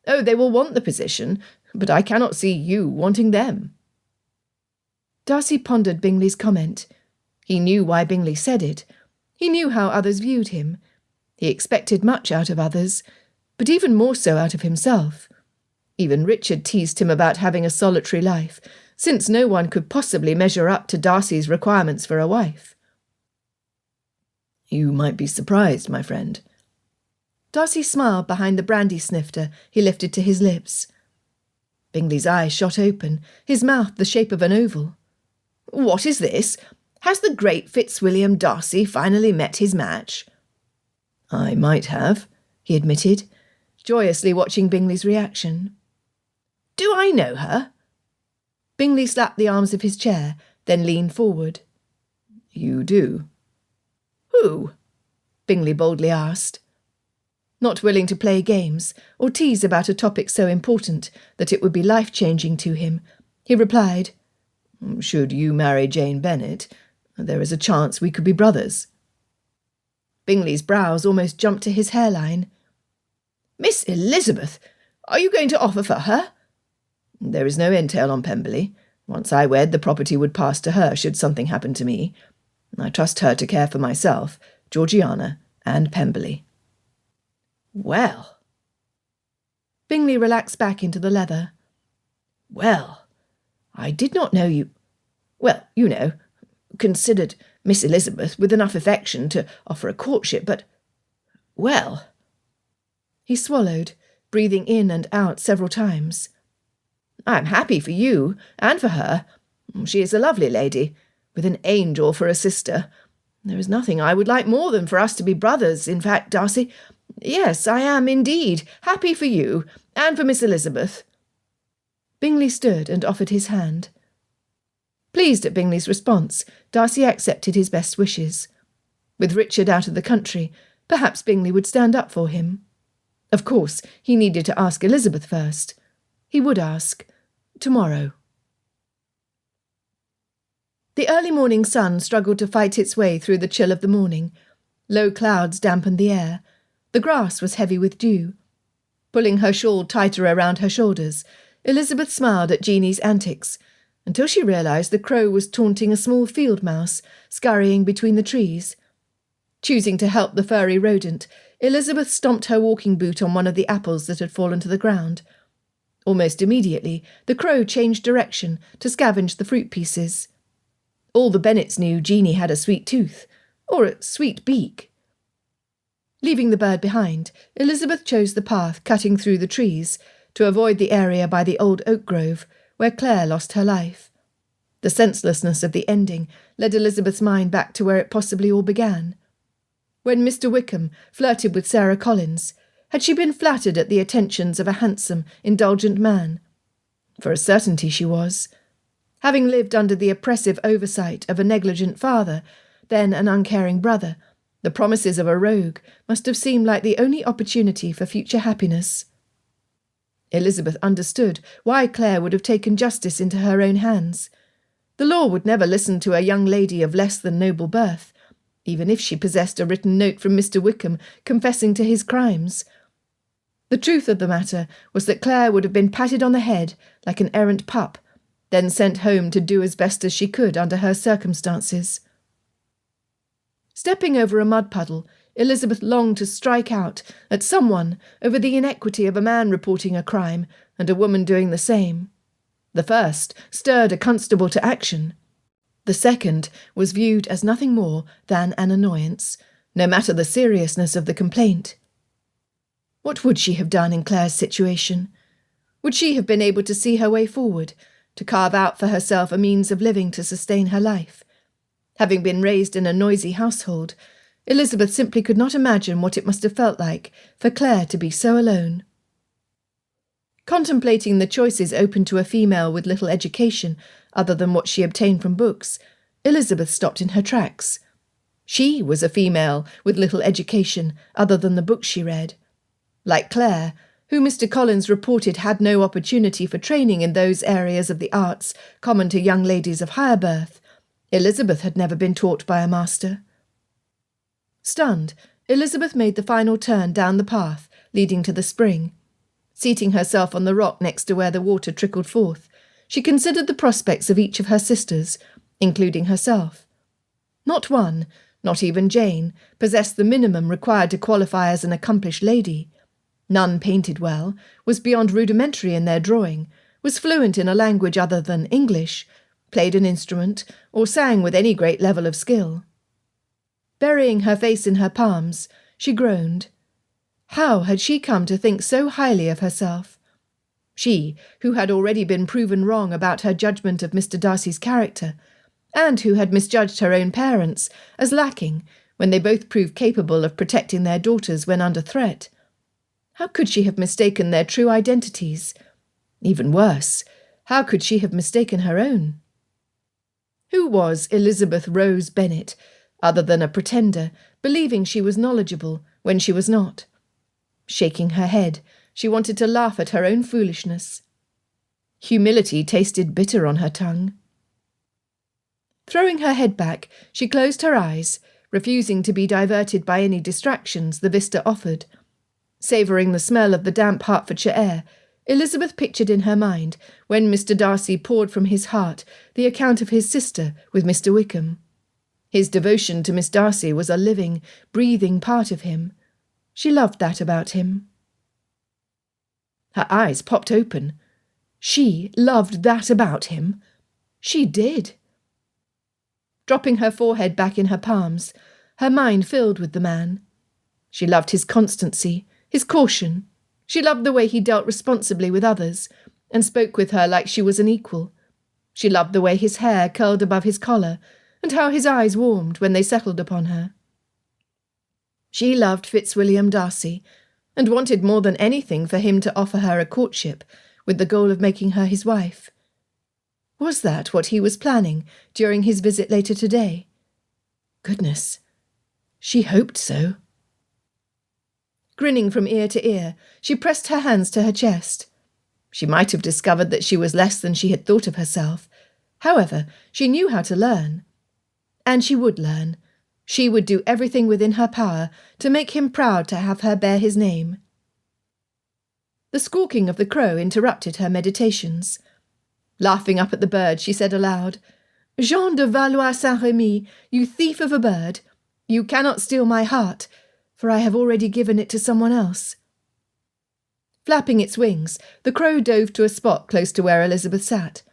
Oh, they will want the position, but I cannot see you wanting them." Darcy pondered Bingley's comment. He knew why Bingley said it. He knew how others viewed him. He expected much out of others, but even more so out of himself. Even Richard teased him about having a solitary life, since no one could possibly measure up to Darcy's requirements for a wife. "You might be surprised, my friend." Darcy smiled behind the brandy snifter he lifted to his lips. Bingley's eyes shot open, his mouth the shape of an oval. "What is this? Has the great Fitzwilliam Darcy finally met his match?" "I might have," he admitted, joyously watching Bingley's reaction. "Do I know her?" Bingley slapped the arms of his chair, then leaned forward. You do? Who? Bingley boldly asked. Not willing to play games or tease about a topic so important that it would be life-changing to him, he replied, Should you marry Jane Bennet, there is a chance we could be brothers. Bingley's brows almost jumped to his hairline. Miss Elizabeth, are you going to offer for her? There is no entail on Pemberley. Once I wed, the property would pass to her should something happen to me. I trust her to care for myself, Georgiana, and Pemberley. Well. Bingley relaxed back into the leather. Well, I did not know you, well, you know, considered Miss Elizabeth with enough affection to offer a courtship, but, well. He swallowed, breathing in and out several times. I am happy for you, and for her. She is a lovely lady, with an angel for a sister. There is nothing I would like more than for us to be brothers, in fact, Darcy. Yes, I am indeed happy for you, and for Miss Elizabeth. Bingley stood and offered his hand. Pleased at Bingley's response, Darcy accepted his best wishes. With Richard out of the country, perhaps Bingley would stand up for him. Of course, he needed to ask Elizabeth first. He would ask. Tomorrow. The early morning sun struggled to fight its way through the chill of the morning. Low clouds dampened the air. The grass was heavy with dew. Pulling her shawl tighter around her shoulders, Elizabeth smiled at Jeanie's antics, until she realised the crow was taunting a small field mouse, scurrying between the trees. Choosing to help the furry rodent, Elizabeth stomped her walking boot on one of the apples that had fallen to the ground. Almost immediately, the crow changed direction to scavenge the fruit pieces. All the Bennets knew Jeanie had a sweet tooth, or a sweet beak. Leaving the bird behind, Elizabeth chose the path cutting through the trees to avoid the area by the old oak grove where Claire lost her life. The senselessness of the ending led Elizabeth's mind back to where it possibly all began. When Mr. Wickham flirted with Sarah Collins, had she been flattered at the attentions of a handsome, indulgent man? For a certainty she was. Having lived under the oppressive oversight of a negligent father, then an uncaring brother, the promises of a rogue must have seemed like the only opportunity for future happiness. Elizabeth understood why Claire would have taken justice into her own hands. The law would never listen to a young lady of less than noble birth, even if she possessed a written note from Mr. Wickham confessing to his crimes. The truth of the matter was that Claire would have been patted on the head like an errant pup, then sent home to do as best as she could under her circumstances. Stepping over a mud puddle, Elizabeth longed to strike out at someone over the inequity of a man reporting a crime and a woman doing the same. The first stirred a constable to action. The second was viewed as nothing more than an annoyance, no matter the seriousness of the complaint. What would she have done in Claire's situation? Would she have been able to see her way forward, to carve out for herself a means of living to sustain her life? Having been raised in a noisy household, Elizabeth simply could not imagine what it must have felt like for Claire to be so alone. Contemplating the choices open to a female with little education, other than what she obtained from books, Elizabeth stopped in her tracks. She was a female with little education, other than the books she read. Like Claire, who Mr. Collins reported had no opportunity for training in those areas of the arts common to young ladies of higher birth, Elizabeth had never been taught by a master. Stunned, Elizabeth made the final turn down the path leading to the spring. Seating herself on the rock next to where the water trickled forth, she considered the prospects of each of her sisters, including herself. Not one, not even Jane, possessed the minimum required to qualify as an accomplished lady. None painted well, was beyond rudimentary in their drawing, was fluent in a language other than English, played an instrument, or sang with any great level of skill. Burying her face in her palms, she groaned. How had she come to think so highly of herself? She, who had already been proven wrong about her judgment of Mr. Darcy's character, and who had misjudged her own parents as lacking when they both proved capable of protecting their daughters when under threat. How could she have mistaken their true identities? Even worse, how could she have mistaken her own? Who was Elizabeth Rose Bennet, other than a pretender, believing she was knowledgeable when she was not? Shaking her head, she wanted to laugh at her own foolishness. Humility tasted bitter on her tongue. Throwing her head back, she closed her eyes, refusing to be diverted by any distractions the vista offered. Savouring the smell of the damp Hertfordshire air, Elizabeth pictured in her mind when Mr. Darcy poured from his heart the account of his sister with Mr. Wickham. His devotion to Miss Darcy was a living, breathing part of him. She loved that about him. Her eyes popped open. She loved that about him. She did. Dropping her forehead back in her palms, her mind filled with the man. She loved his constancy, his caution. She loved the way he dealt responsibly with others, and spoke with her like she was an equal. She loved the way his hair curled above his collar, and how his eyes warmed when they settled upon her. She loved Fitzwilliam Darcy, and wanted more than anything for him to offer her a courtship, with the goal of making her his wife. Was that what he was planning during his visit later today? Goodness, she hoped so. Grinning from ear to ear, she pressed her hands to her chest. She might have discovered that she was less than she had thought of herself. However, she knew how to learn. And she would learn. She would do everything within her power to make him proud to have her bear his name. The squawking of the crow interrupted her meditations. Laughing up at the bird, she said aloud, "Jean de Valois-Saint-Remy, you thief of a bird, you cannot steal my heart, for I have already given it to someone else." Flapping its wings, the crow dove to a spot close to where Elizabeth sat.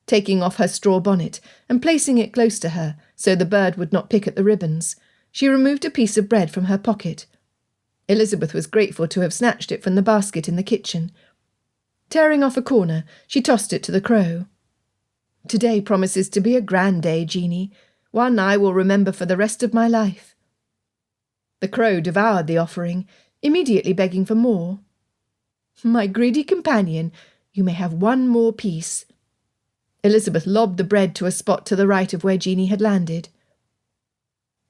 Taking off her straw bonnet and placing it close to her so the bird would not pick at the ribbons, she removed a piece of bread from her pocket. Elizabeth was grateful to have snatched it from the basket in the kitchen. Tearing off a corner, she tossed it to the crow. "Today promises to be a grand day, Jeanie, one I will remember for the rest of my life." The crow devoured the offering, immediately begging for more. "My greedy companion, you may have one more piece." Elizabeth lobbed the bread to a spot to the right of where Jeanie had landed.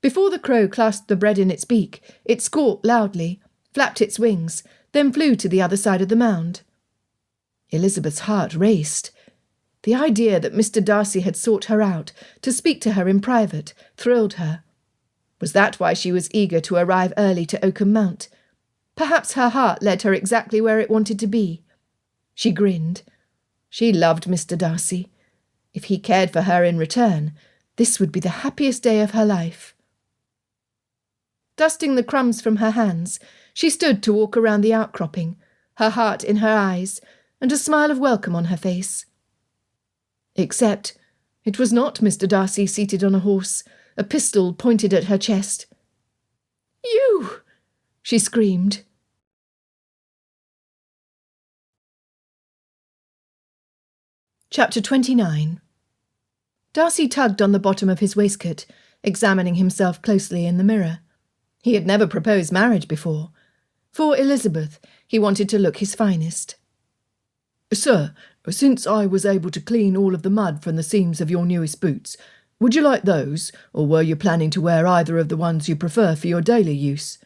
Before the crow clasped the bread in its beak, it squawked loudly, flapped its wings, then flew to the other side of the mound. Elizabeth's heart raced. The idea that Mr. Darcy had sought her out to speak to her in private thrilled her. Was that why she was eager to arrive early to Oakham Mount? Perhaps her heart led her exactly where it wanted to be. She grinned. She loved Mr. Darcy. If he cared for her in return, this would be the happiest day of her life. Dusting the crumbs from her hands, she stood to walk around the outcropping, her heart in her eyes, and a smile of welcome on her face. Except it was not Mr. Darcy seated on a horse, a pistol pointed at her chest. "You!" she screamed. Chapter 29. Darcy tugged on the bottom of his waistcoat, examining himself closely in the mirror. He had never proposed marriage before. For Elizabeth, he wanted to look his finest. "Sir, since I was able to clean all of the mud from the seams of your newest boots, would you like those, or were you planning to wear either of the ones you prefer for your daily use?"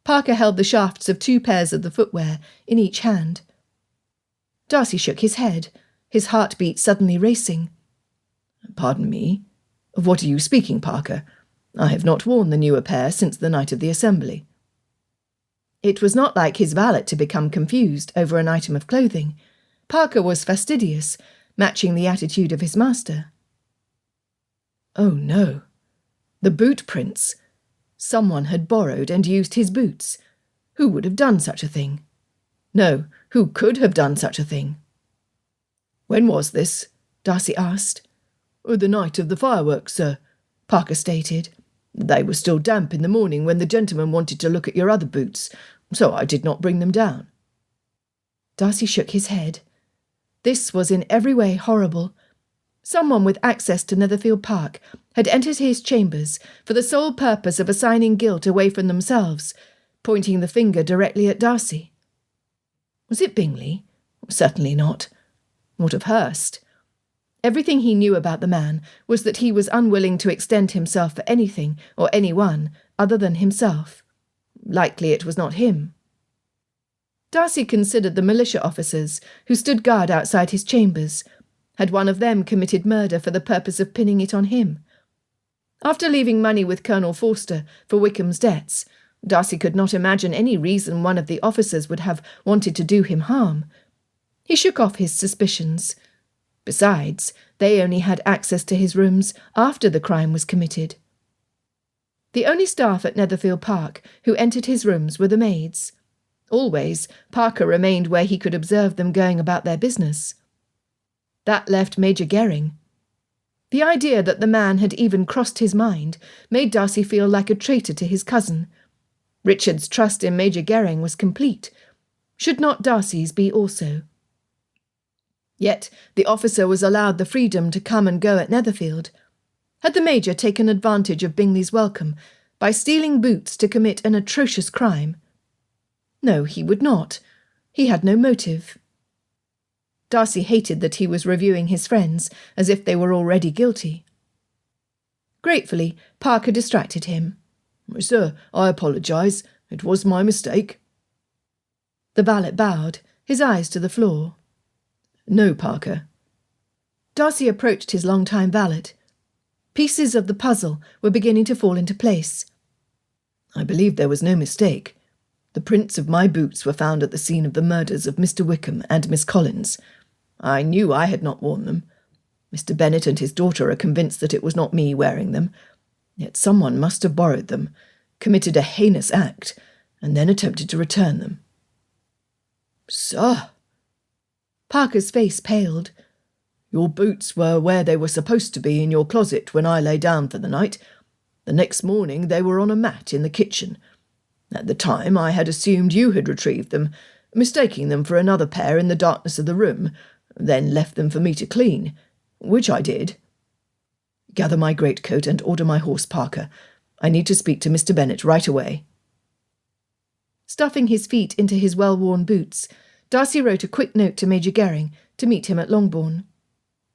Parker held the shafts of 2 pairs of the footwear in each hand. Darcy shook his head, his heartbeat suddenly racing. "Pardon me. Of what are you speaking, Parker? I have not worn the newer pair since the night of the assembly." It was not like his valet to become confused over an item of clothing. Parker was fastidious, matching the attitude of his master. Oh no. The boot prints. Someone had borrowed and used his boots. Who would have done such a thing? No, who could have done such a thing? "When was this?" Darcy asked. "The night of the fireworks, sir," Parker stated. "They were still damp in the morning when the gentleman wanted to look at your other boots, so I did not bring them down." Darcy shook his head. This was in every way horrible. Someone with access to Netherfield Park had entered his chambers for the sole purpose of assigning guilt away from themselves, pointing the finger directly at Darcy. Was it Bingley? Certainly not. What of Hurst? Everything he knew about the man was that he was unwilling to extend himself for anything or anyone other than himself. Likely it was not him. Darcy considered the militia officers who stood guard outside his chambers. Had one of them committed murder for the purpose of pinning it on him? After leaving money with Colonel Forster for Wickham's debts, Darcy could not imagine any reason one of the officers would have wanted to do him harm. He shook off his suspicions. Besides, they only had access to his rooms after the crime was committed. The only staff at Netherfield Park who entered his rooms were the maids. Always, Parker remained where he could observe them going about their business. That left Major Gering. The idea that the man had even crossed his mind made Darcy feel like a traitor to his cousin. Richard's trust in Major Gering was complete. Should not Darcy's be also? Yet the officer was allowed the freedom to come and go at Netherfield. Had the Major taken advantage of Bingley's welcome by stealing boots to commit an atrocious crime? No, he would not. He had no motive. Darcy hated that he was reviewing his friends as if they were already guilty. Gratefully, Parker distracted him. "Sir, I apologise. It was my mistake." The valet bowed, his eyes to the floor. "No, Parker." Darcy approached his long-time valet. Pieces of the puzzle were beginning to fall into place. "I believe there was no mistake. The prints of my boots were found at the scene of the murders of Mr. Wickham and Miss Collins. I knew I had not worn them. Mr. Bennet and his daughter are convinced that it was not me wearing them. Yet someone must have borrowed them, committed a heinous act, and then attempted to return them." "Sir!" Parker's face paled. "Your boots were where they were supposed to be in your closet when I lay down for the night. The next morning they were on a mat in the kitchen. At the time I had assumed you had retrieved them, mistaking them for another pair in the darkness of the room, then left them for me to clean, which I did. Gather my greatcoat and order my horse, Parker. I need to speak to Mr. Bennet right away." Stuffing his feet into his well-worn boots, Darcy wrote a quick note to Major Gering to meet him at Longbourn.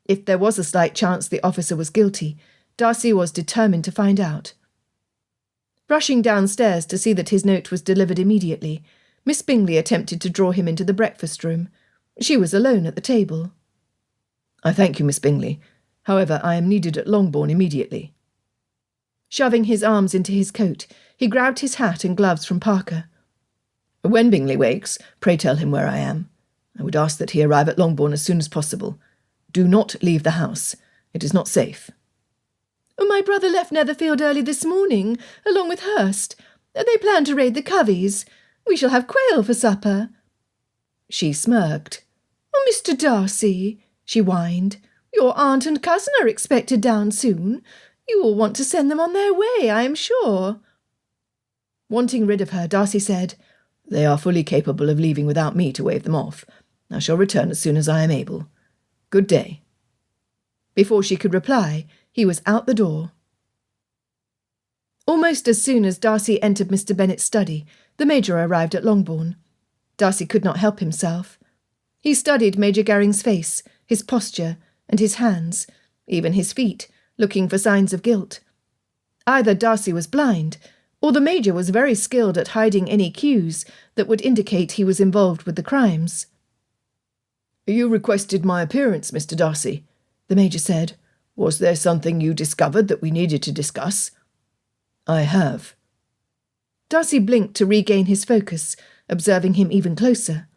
If there was a slight chance the officer was guilty, Darcy was determined to find out. Rushing downstairs to see that his note was delivered immediately, Miss Bingley attempted to draw him into the breakfast-room. She was alone at the table. "I thank you, Miss Bingley. However, I am needed at Longbourn immediately." Shoving his arms into his coat, he grabbed his hat and gloves from Parker. "When Bingley wakes, pray tell him where I am. I would ask that he arrive at Longbourn as soon as possible. Do not leave the house. It is not safe." "My brother left Netherfield early this morning, along with Hurst. They plan to raid the coveys. We shall have quail for supper." She smirked. "Mr. Darcy," she whined, "your aunt and cousin are expected down soon. You will want to send them on their way, I am sure." Wanting rid of her, Darcy said, "They are fully capable of leaving without me to wave them off. I shall return as soon as I am able. Good day." Before she could reply, he was out the door. Almost as soon as Darcy entered Mr. Bennet's study, the Major arrived at Longbourn. Darcy could not help himself. He studied Major Gering's face, his posture, and his hands, even his feet, looking for signs of guilt. Either Darcy was blind, or the Major was very skilled at hiding any cues that would indicate he was involved with the crimes. "You requested my appearance, Mr. Darcy," the Major said. "Was there something you discovered that we needed to discuss?" "I have." Darcy blinked to regain his focus, observing him even closer.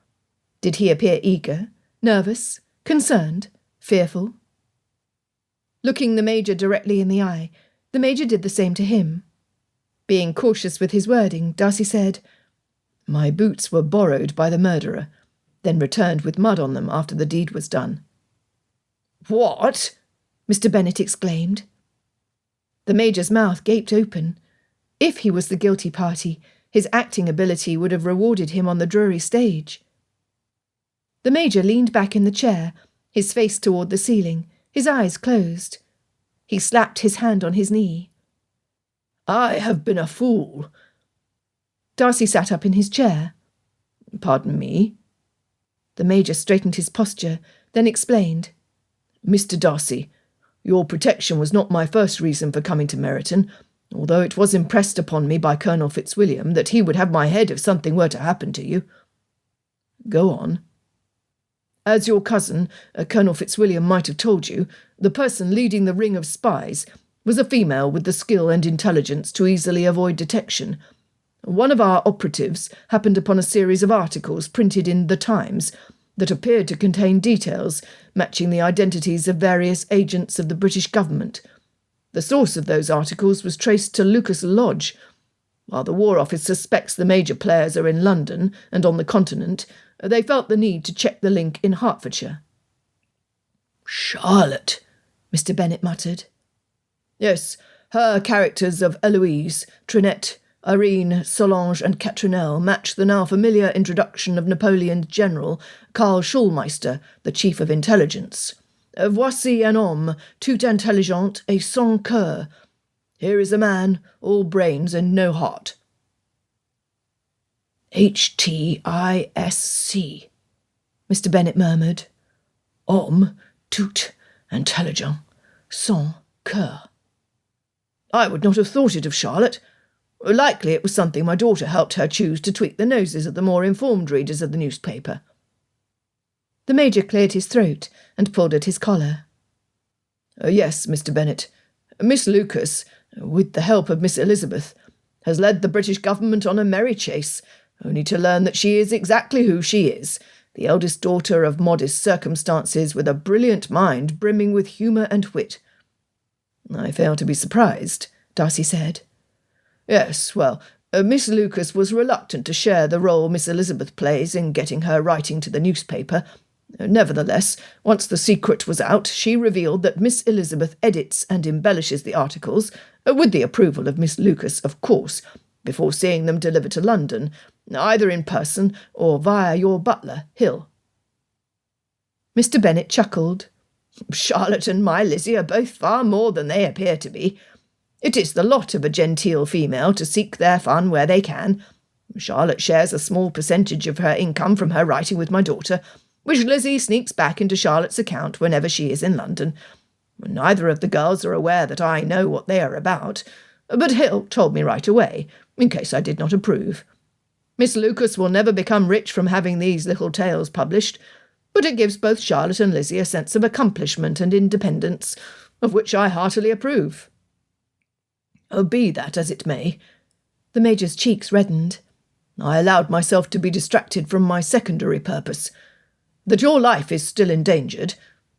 Did he appear eager, nervous, concerned, fearful? Looking the Major directly in the eye, the Major did the same to him. Being cautious with his wording, Darcy said, "My boots were borrowed by the murderer, then returned with mud on them after the deed was done." "What?" Mr. Bennet exclaimed. The Major's mouth gaped open. If he was the guilty party, his acting ability would have rewarded him on the Drury stage. The Major leaned back in the chair, his face toward the ceiling, his eyes closed. He slapped his hand on his knee. "I have been a fool." Darcy sat up in his chair. "Pardon me?" The Major straightened his posture, then explained. Mr. Darcy, your protection was not my first reason for coming to Meryton, although it was impressed upon me by Colonel Fitzwilliam that he would have my head if something were to happen to you. Go on. As your cousin, Colonel Fitzwilliam, might have told you, the person leading the ring of spies was a female with the skill and intelligence to easily avoid detection. One of our operatives happened upon a series of articles printed in The Times that appeared to contain details matching the identities of various agents of the British government. The source of those articles was traced to Lucas Lodge. While the War Office suspects the major players are in London and on the continent, they felt the need to check the link in Hertfordshire. Charlotte, Mr. Bennet muttered. Yes, her characters of Eloise, Trinette, Irene, Solange and Catrinelle match the now familiar introduction of Napoleon's general, Karl Schulmeister, the chief of intelligence. Voici un homme, tout intelligent et sans cœur. Here is a man, all brains and no heart. HTISC, Mr. Bennet murmured. Homme, tout intelligent, sans cœur. I would not have thought it of Charlotte. Likely it was something my daughter helped her choose to tweak the noses of the more informed readers of the newspaper. The Major cleared his throat and pulled at his collar. Yes, Mr. Bennet. Miss Lucas, with the help of Miss Elizabeth, has led the British government on a merry chase, only to learn that she is exactly who she is, the eldest daughter of modest circumstances with a brilliant mind brimming with humour and wit. I fail to be surprised, Darcy said. Yes, well, Miss Lucas was reluctant to share the role Miss Elizabeth plays in getting her writing to the newspaper. Nevertheless, once the secret was out, she revealed that Miss Elizabeth edits and embellishes the articles, with the approval of Miss Lucas, of course, before seeing them delivered to London, either in person or via your butler, Hill. Mr. Bennet chuckled. Charlotte and my Lizzie are both far more than they appear to be. It is the lot of a genteel female to seek their fun where they can. Charlotte shares a small percentage of her income from her writing with my daughter, which Lizzie sneaks back into Charlotte's account whenever she is in London. Neither of the girls are aware that I know what they are about, but Hill told me right away, in case I did not approve. Miss Lucas will never become rich from having these little tales published, but it gives both Charlotte and Lizzie a sense of accomplishment and independence, of which I heartily approve. Be that as it may. The Major's cheeks reddened. I allowed myself to be distracted from my secondary purpose. That your life is still endangered,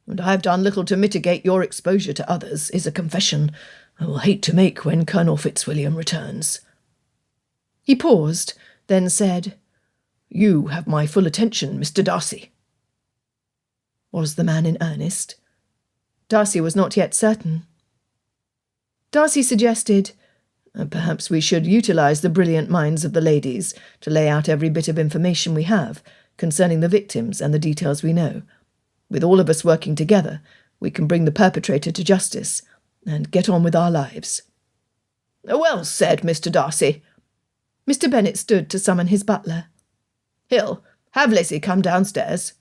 and I have done little to mitigate your exposure to others, is a confession I will hate to make when Colonel Fitzwilliam returns. He paused, then said, You have my full attention, Mr. Darcy. Was the man in earnest? Darcy was not yet certain. Darcy suggested, Perhaps we should utilise the brilliant minds of the ladies to lay out every bit of information we have concerning the victims and the details we know. With all of us working together, we can bring the perpetrator to justice and get on with our lives. Well said, Mr. Darcy. Mr. Bennet stood to summon his butler. Hill, have Lizzie come downstairs.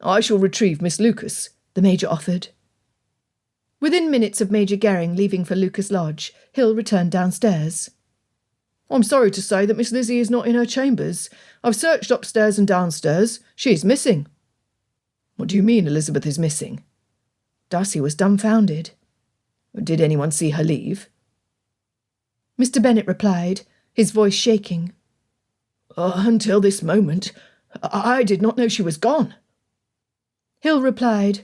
I shall retrieve Miss Lucas, the Major offered. Within minutes of Major Gering leaving for Lucas Lodge, Hill returned downstairs. I'm sorry to say that Miss Lizzie is not in her chambers. I've searched upstairs and downstairs. She's missing. What do you mean Elizabeth is missing? Darcy was dumbfounded. Did anyone see her leave? Mr. Bennet replied, his voice shaking. Until this moment, I did not know she was gone. Hill replied,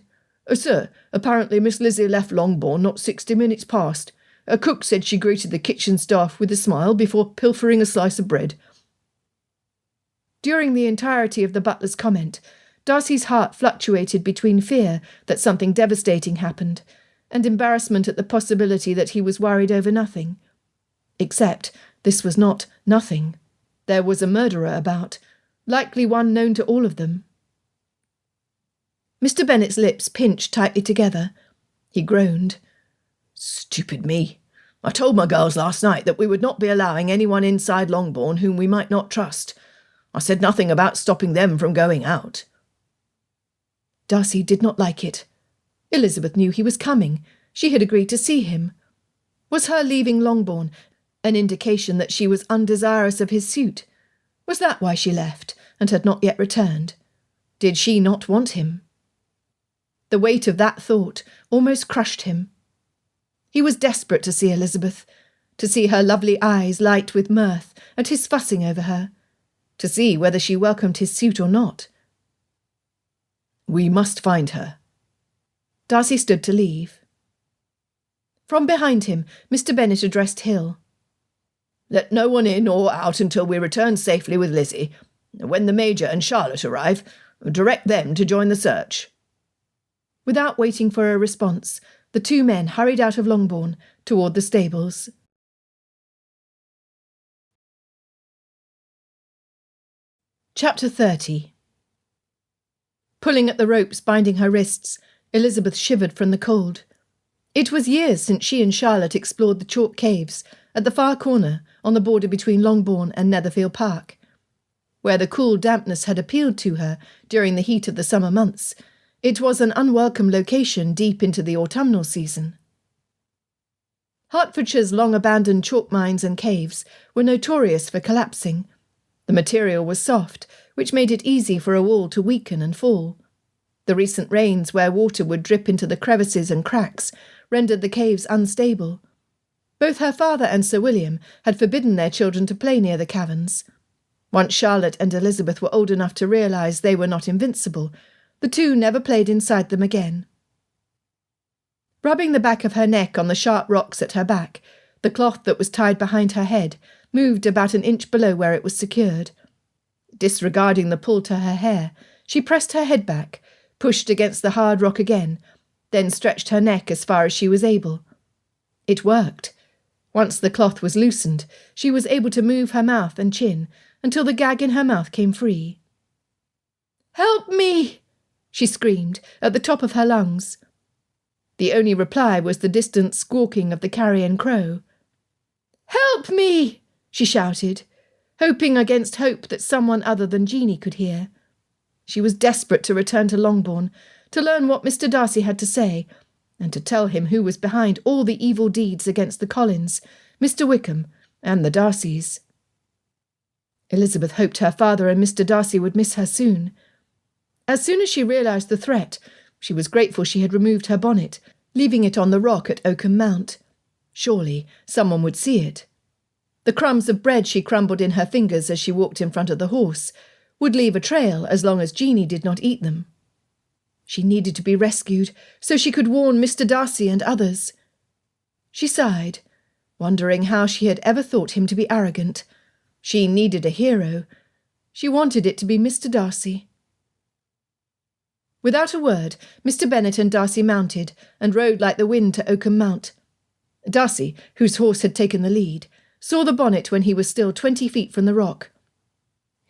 Sir, apparently Miss Lizzie left Longbourn not 60 minutes past. A cook said she greeted the kitchen staff with a smile before pilfering a slice of bread. During the entirety of the butler's comment, Darcy's heart fluctuated between fear that something devastating happened and embarrassment at the possibility that he was worried over nothing. Except this was not nothing. There was a murderer about, likely one known to all of them. Mr. Bennet's lips pinched tightly together. He groaned. Stupid me. I told my girls last night that we would not be allowing anyone inside Longbourn whom we might not trust. I said nothing about stopping them from going out. Darcy did not like it. Elizabeth knew he was coming. She had agreed to see him. Was her leaving Longbourn an indication that she was undesirous of his suit? Was that why she left, and had not yet returned? Did she not want him? The weight of that thought almost crushed him. He was desperate to see Elizabeth, to see her lovely eyes light with mirth at his fussing over her, to see whether she welcomed his suit or not. We must find her. Darcy stood to leave. From behind him, Mr. Bennet addressed Hill. Let no one in or out until we return safely with Lizzie. When the Major and Charlotte arrive, direct them to join the search. Without waiting for a response, the two men hurried out of Longbourn toward the stables. Chapter 30. Pulling at the ropes binding her wrists, Elizabeth shivered from the cold. It was years since she and Charlotte explored the chalk caves at the far corner on the border between Longbourn and Netherfield Park. Where the cool dampness had appealed to her during the heat of the summer months, it was an unwelcome location deep into the autumnal season. Hertfordshire's long-abandoned chalk mines and caves were notorious for collapsing. The material was soft, which made it easy for a wall to weaken and fall. The recent rains, where water would drip into the crevices and cracks, rendered the caves unstable. Both her father and Sir William had forbidden their children to play near the caverns. Once Charlotte and Elizabeth were old enough to realise they were not invincible, the two never played inside them again. Rubbing the back of her neck on the sharp rocks at her back, the cloth that was tied behind her head moved about an inch below where it was secured. Disregarding the pull to her hair, she pressed her head back, pushed against the hard rock again, then stretched her neck as far as she was able. It worked. Once the cloth was loosened, she was able to move her mouth and chin until the gag in her mouth came free. "Help me!" she screamed at the top of her lungs. The only reply was the distant squawking of the carrion crow. "Help me!" she shouted, hoping against hope that someone other than Jeanie could hear. She was desperate to return to Longbourn, to learn what Mr. Darcy had to say, and to tell him who was behind all the evil deeds against the Collins, Mr. Wickham, and the Darcys. Elizabeth hoped her father and Mr. Darcy would miss her soon. As soon as she realised the threat, she was grateful she had removed her bonnet, leaving it on the rock at Oakham Mount. Surely someone would see it. The crumbs of bread she crumbled in her fingers as she walked in front of the horse would leave a trail as long as Jeanie did not eat them. She needed to be rescued so she could warn Mr. Darcy and others. She sighed, wondering how she had ever thought him to be arrogant. She needed a hero. She wanted it to be Mr. Darcy. Without a word, Mr. Bennet and Darcy mounted and rode like the wind to Oakham Mount. Darcy, whose horse had taken the lead, saw the bonnet when he was still 20 feet from the rock.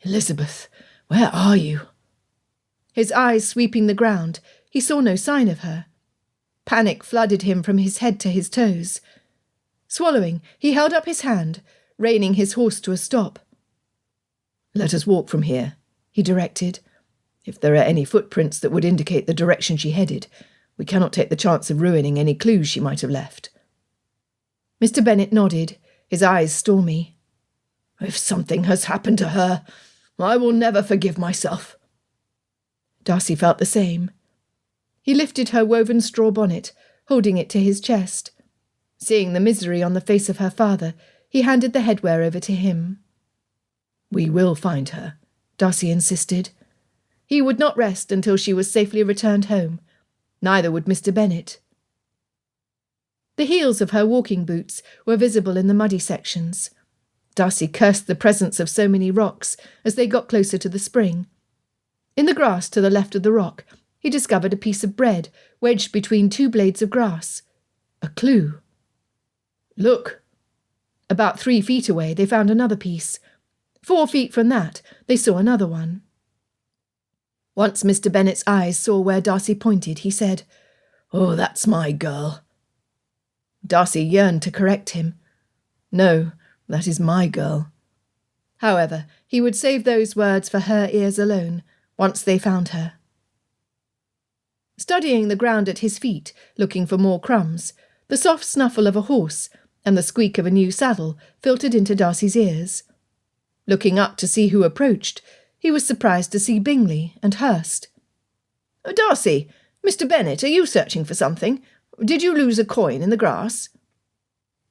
"Elizabeth, where are you?" His eyes sweeping the ground, he saw no sign of her. Panic flooded him from his head to his toes. Swallowing, he held up his hand, reining his horse to a stop. "Let us walk from here," he directed. "If there are any footprints that would indicate the direction she headed, we cannot take the chance of ruining any clues she might have left." Mr. Bennet nodded, his eyes stormy. "If something has happened to her, I will never forgive myself." Darcy felt the same. He lifted her woven straw bonnet, holding it to his chest. Seeing the misery on the face of her father, he handed the headwear over to him. "We will find her," Darcy insisted. He would not rest until she was safely returned home. Neither would Mr. Bennet. The heels of her walking boots were visible in the muddy sections. Darcy cursed the presence of so many rocks as they got closer to the spring. In the grass to the left of the rock, he discovered a piece of bread wedged between two blades of grass. A clue. "Look!" About 3 feet away, they found another piece. 4 feet from that, they saw another one. Once Mr. Bennet's eyes saw where Darcy pointed, he said, "Oh, that's my girl." Darcy yearned to correct him. "No, that is my girl." However, he would save those words for her ears alone, once they found her. studying the ground at his feet, looking for more crumbs. The soft snuffle of a horse and the squeak of a new saddle filtered into Darcy's ears. Looking up to see who approached, he was surprised to see Bingley and Hurst. "Darcy, Mr. Bennet, are you searching for something? Did you lose a coin in the grass?"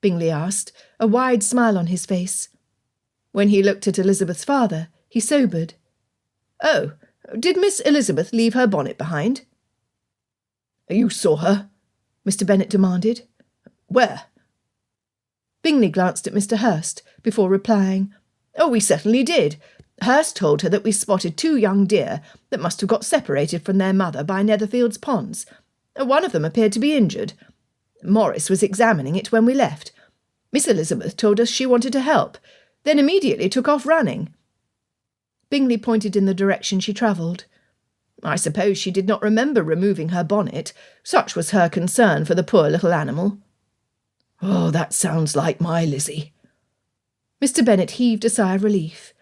Bingley asked, a wide smile on his face. When he looked at Elizabeth's father, he sobered. "Oh, did Miss Elizabeth leave her bonnet behind?" "You saw her?" Mr. Bennet demanded. "Where?" Bingley glanced at Mr. Hurst before replying. "Oh, we certainly did. Hurst told her that we spotted 2 young deer that must have got separated from their mother by Netherfield's ponds. One of them appeared to be injured. Morris was examining it when we left. Miss Elizabeth told us she wanted to help, then immediately took off running." Bingley pointed in the direction she travelled. "I suppose she did not remember removing her bonnet. Such was her concern for the poor little animal." "Oh, that sounds like my Lizzie." Mr. Bennet heaved a sigh of relief.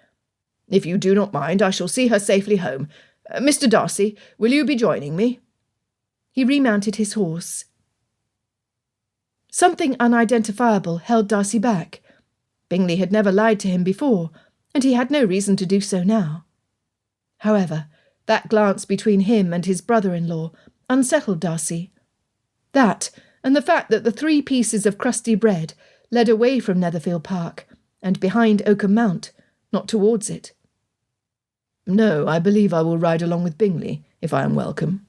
"If you do not mind, I shall see her safely home. Mr. Darcy, will you be joining me?" He remounted his horse. Something unidentifiable held Darcy back. Bingley had never lied to him before, and he had no reason to do so now. However, that glance between him and his brother-in-law unsettled Darcy. That, and the fact that the 3 pieces of crusty bread led away from Netherfield Park and behind Oakham Mount, not towards it. "No, I believe I will ride along with Bingley, if I am welcome."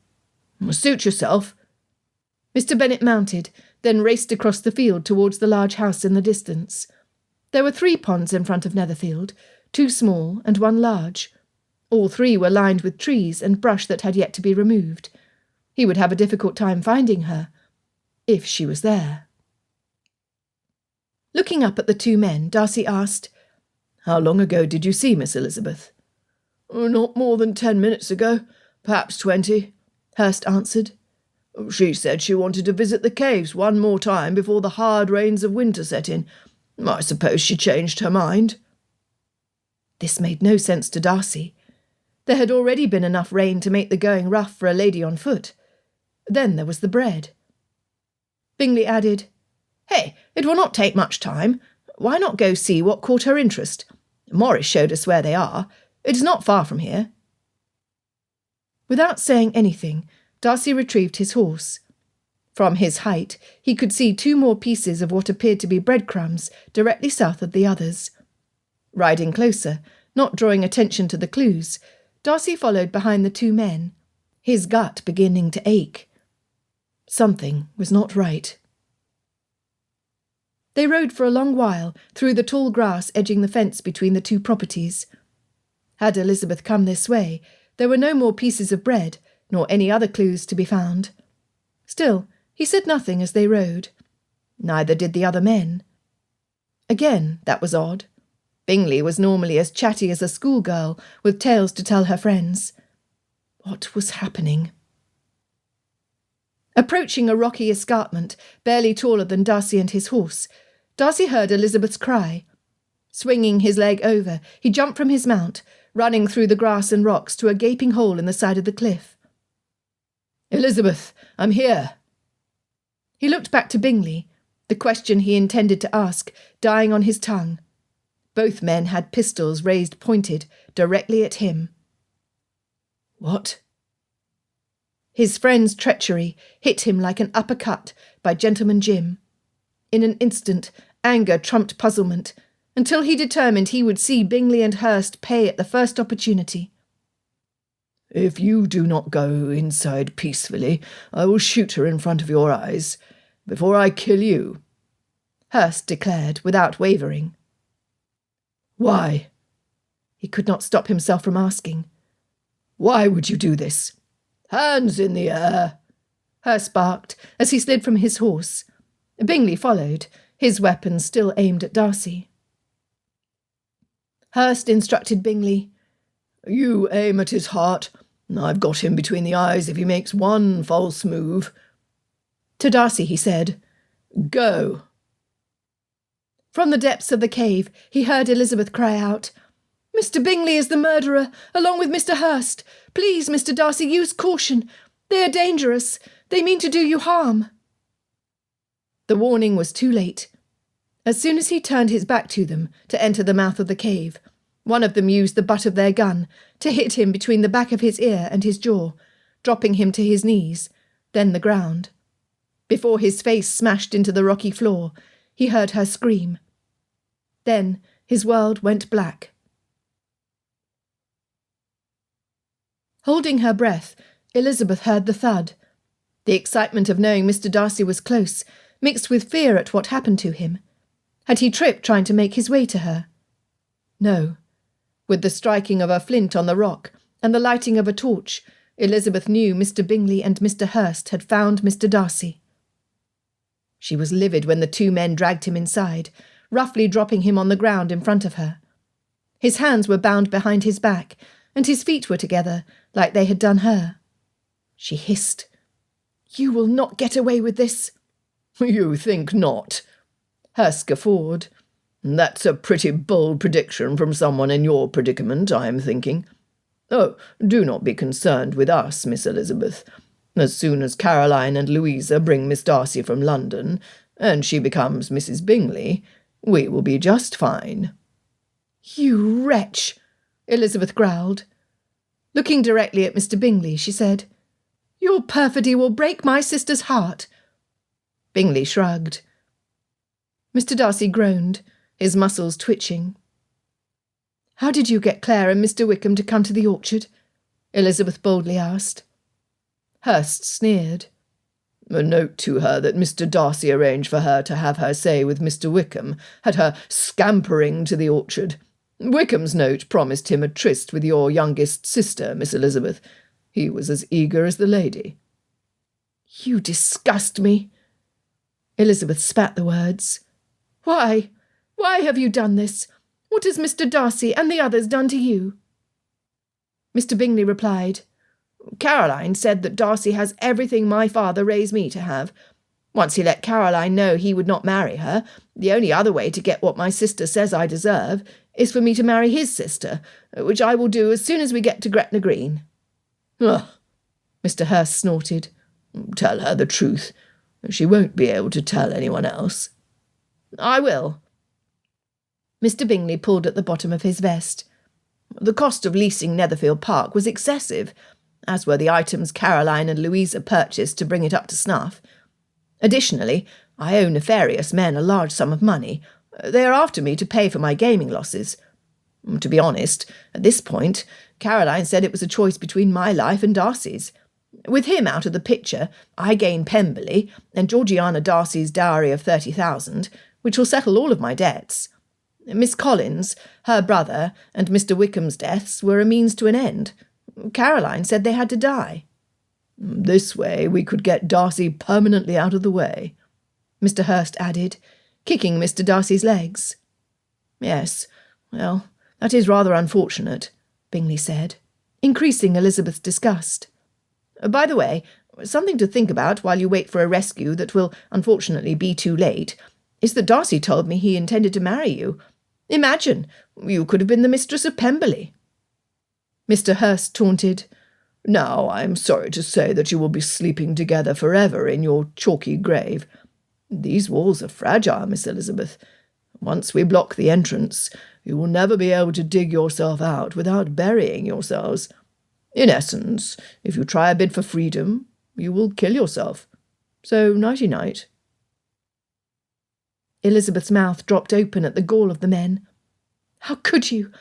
"Suit yourself." Mr. Bennet mounted, then raced across the field towards the large house in the distance. There were 3 ponds in front of Netherfield, 2 small and 1 large. All 3 were lined with trees and brush that had yet to be removed. He would have a difficult time finding her, if she was there. Looking up at the 2 men, Darcy asked, "How long ago did you see Miss Elizabeth?" "Not more than 10 minutes ago, perhaps 20, Hurst answered. "She said she wanted to visit the caves one more time before the hard rains of winter set in. I suppose she changed her mind." This made no sense to Darcy. There had already been enough rain to make the going rough for a lady on foot. Then there was the bread. Bingley added, "Hey, it will not take much time. Why not go see what caught her interest? Morris showed us where they are. It is not far from here." Without saying anything, Darcy retrieved his horse. From his height, he could see 2 more pieces of what appeared to be breadcrumbs directly south of the others. Riding closer, not drawing attention to the clues, Darcy followed behind the 2 men, his gut beginning to ache. Something was not right. They rode for a long while through the tall grass edging the fence between the 2 properties. Had Elizabeth come this way, there were no more pieces of bread, nor any other clues to be found. Still, he said nothing as they rode. Neither did the other men. Again, that was odd. Bingley was normally as chatty as a schoolgirl, with tales to tell her friends. What was happening? Approaching a rocky escarpment, barely taller than Darcy and his horse, Darcy heard Elizabeth's cry. Swinging his leg over, he jumped from his mount, running through the grass and rocks to a gaping hole in the side of the cliff. "Elizabeth, I'm here." He looked back to Bingley, the question he intended to ask dying on his tongue. Both men had pistols raised pointed directly at him. "What?" His friend's treachery hit him like an uppercut by Gentleman Jim. In an instant, anger trumped puzzlement, until he determined he would see Bingley and Hurst pay at the first opportunity. "If you do not go inside peacefully, I will shoot her in front of your eyes, before I kill you," Hurst declared without wavering. "Why?" He could not stop himself from asking. "Why would you do this? Hands in the air!" Hurst barked as he slid from his horse. Bingley followed, his weapon still aimed at Darcy. Hurst instructed Bingley, "You aim at his heart. I've got him between the eyes if he makes one false move." To Darcy he said, "Go." From the depths of the cave he heard Elizabeth cry out, "Mr. Bingley is the murderer, along with Mr. Hurst. Please, Mr. Darcy, use caution. They are dangerous. They mean to do you harm." The warning was too late. As soon as he turned his back to them to enter the mouth of the cave, one of them used the butt of their gun to hit him between the back of his ear and his jaw, dropping him to his knees, then the ground. Before his face smashed into the rocky floor, he heard her scream. Then his world went black. Holding her breath, Elizabeth heard the thud. The excitement of knowing Mr. Darcy was close, mixed with fear at what happened to him. Had he tripped trying to make his way to her? No. With the striking of a flint on the rock and the lighting of a torch, Elizabeth knew Mr. Bingley and Mr. Hurst had found Mr. Darcy. She was livid when the two men dragged him inside, roughly dropping him on the ground in front of her. His hands were bound behind his back, and his feet were together, like they had done her. She hissed, "You will not get away with this." "You think not?" Hurst guffawed. "That's a pretty bold prediction from someone in your predicament, I am thinking. Oh, do not be concerned with us, Miss Elizabeth. As soon as Caroline and Louisa bring Miss Darcy from London, and she becomes Mrs. Bingley, we will be just fine." "You wretch!" Elizabeth growled. Looking directly at Mr. Bingley, she said, "Your perfidy will break my sister's heart." Bingley shrugged. Mr. Darcy groaned, his muscles twitching. "How did you get Claire and Mr. Wickham to come to the orchard?" Elizabeth boldly asked. Hurst sneered. "A note to her that Mr. Darcy arranged for her to have her say with Mr. Wickham had her scampering to the orchard. Wickham's note promised him a tryst with your youngest sister, Miss Elizabeth. He was as eager as the lady." "You disgust me." Elizabeth spat the words. "Why? Why have you done this? What has Mr. Darcy and the others done to you?" Mr. Bingley replied, "Caroline said that Darcy has everything my father raised me to have. Once he let Caroline know he would not marry her, the only other way to get what my sister says I deserve is for me to marry his sister, which I will do as soon as we get to Gretna Green." "Ugh," Mr. Hurst snorted. "Tell her the truth. She won't be able to tell anyone else." "I will." Mr. Bingley pulled at the bottom of his vest. "The cost of leasing Netherfield Park was excessive, as were the items Caroline and Louisa purchased to bring it up to snuff. Additionally, I owe nefarious men a large sum of money. They are after me to pay for my gaming losses. To be honest, at this point, Caroline said it was a choice between my life and Darcy's. With him out of the picture, I gain Pemberley and Georgiana Darcy's dowry of 30,000, which will settle all of my debts. Miss Collins, her brother, and Mr. Wickham's deaths were a means to an end. Caroline said they had to die." "This way we could get Darcy permanently out of the way," Mr. Hurst added, kicking Mr. Darcy's legs. "Yes, well, that is rather unfortunate," Bingley said, increasing Elizabeth's disgust. "By the way, something to think about while you wait for a rescue that will unfortunately be too late is that Darcy told me he intended to marry you. Imagine, you could have been the mistress of Pemberley." Mr. Hurst taunted, "Now I am sorry to say that you will be sleeping together forever in your chalky grave. These walls are fragile, Miss Elizabeth. Once we block the entrance, you will never be able to dig yourself out without burying yourselves. In essence, if you try a bid for freedom, you will kill yourself. So nighty-night." Elizabeth's mouth dropped open at the gall of the men. "How could you?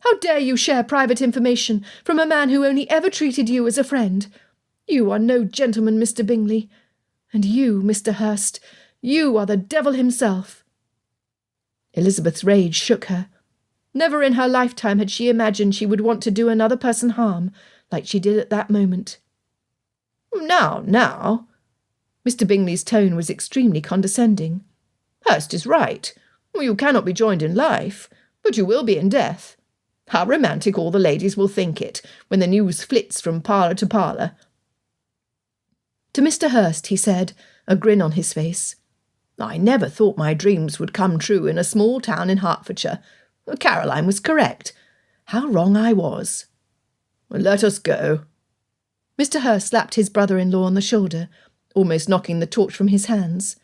How dare you share private information from a man who only ever treated you as a friend? You are no gentleman, Mr. Bingley. And you, Mr. Hurst, you are the devil himself." Elizabeth's rage shook her. Never in her lifetime had she imagined she would want to do another person harm, like she did at that moment. Now. Mr. Bingley's tone was extremely condescending. "Hurst is right. You cannot be joined in life, but you will be in death. How romantic all the ladies will think it when the news flits from parlour to parlour." To Mr. Hurst he said, a grin on his face, "I never thought my dreams would come true in a small town in Hertfordshire. Caroline was correct. How wrong I was." "Let us go." Mr. Hurst slapped his brother-in-law on the shoulder, almost knocking the torch from his hands.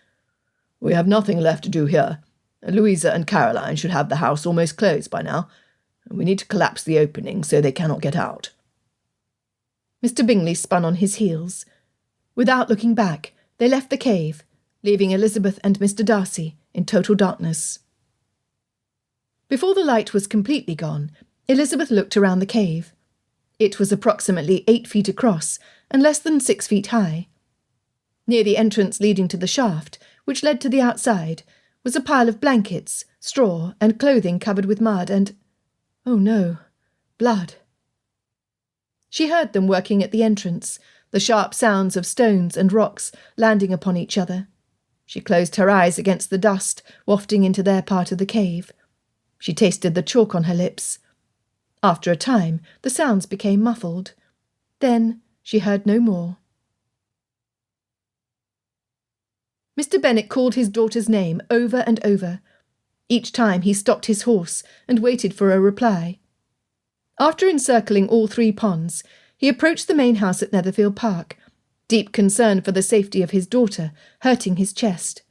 We have nothing left to do here. Louisa and Caroline should have the house almost closed by now. We need to collapse the opening so they cannot get out. Mr. Bingley spun on his heels. Without looking back, they left the cave, leaving Elizabeth and Mr. Darcy in total darkness. Before the light was completely gone, Elizabeth looked around the cave. It was approximately 8 feet across and less than 6 feet high. Near the entrance leading to the shaft, which led to the outside, was a pile of blankets, straw, and clothing covered with mud and, oh no, blood. She heard them working at the entrance, the sharp sounds of stones and rocks landing upon each other. She closed her eyes against the dust wafting into their part of the cave. She tasted the chalk on her lips. After a time, the sounds became muffled. Then she heard no more. Mr. Bennet called his daughter's name over and over. Each time he stopped his horse and waited for a reply. After encircling all 3 ponds, he approached the main house at Netherfield Park, deep concern for the safety of his daughter hurting his chest.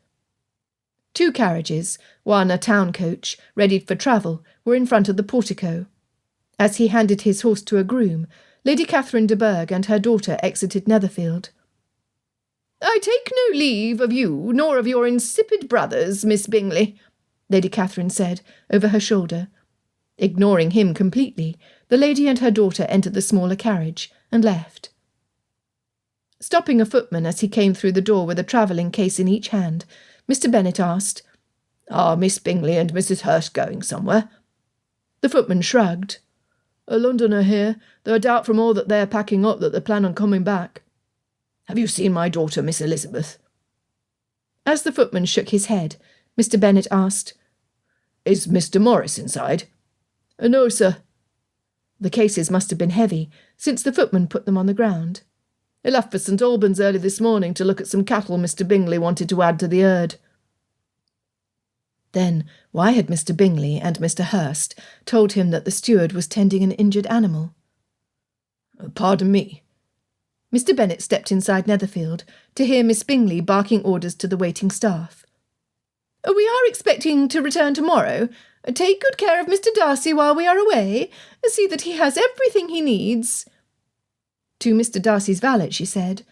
2 carriages, one a town coach, readied for travel, were in front of the portico. As he handed his horse to a groom, Lady Catherine de Bourgh and her daughter exited Netherfield. "I take no leave of you, nor of your insipid brothers, Miss Bingley," Lady Catherine said, over her shoulder. Ignoring him completely, the lady and her daughter entered the smaller carriage and left. Stopping a footman as he came through the door with a travelling case in each hand, Mr. Bennet asked, "Are Miss Bingley and Mrs. Hurst going somewhere?" The footman shrugged. "A Londoner here, though I doubt from all that they are packing up that they plan on coming back." "Have you seen my daughter, Miss Elizabeth?" As the footman shook his head, Mr. Bennet asked, "Is Mr. Morris inside?" "No, sir." The cases must have been heavy, since the footman put them on the ground. "He left for St. Albans early this morning to look at some cattle Mr. Bingley wanted to add to the herd." Then why had Mr. Bingley and Mr. Hurst told him that the steward was tending an injured animal? "Pardon me." Mr. Bennet stepped inside Netherfield to hear Miss Bingley barking orders to the waiting staff. "We are expecting to return tomorrow. Take good care of Mr. Darcy while we are away. See that he has everything he needs." To Mr. Darcy's valet she said,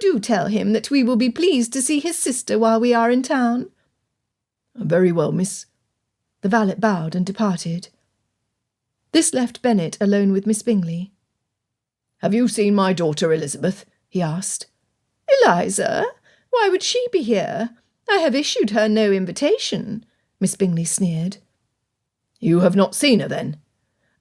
"Do tell him that we will be pleased to see his sister while we are in town." "Very well, miss." The valet bowed and departed. This left Bennet alone with Miss Bingley. "Have you seen my daughter Elizabeth?" he asked. "Eliza? Why would she be here? I have issued her no invitation," Miss Bingley sneered. "You have not seen her, then?"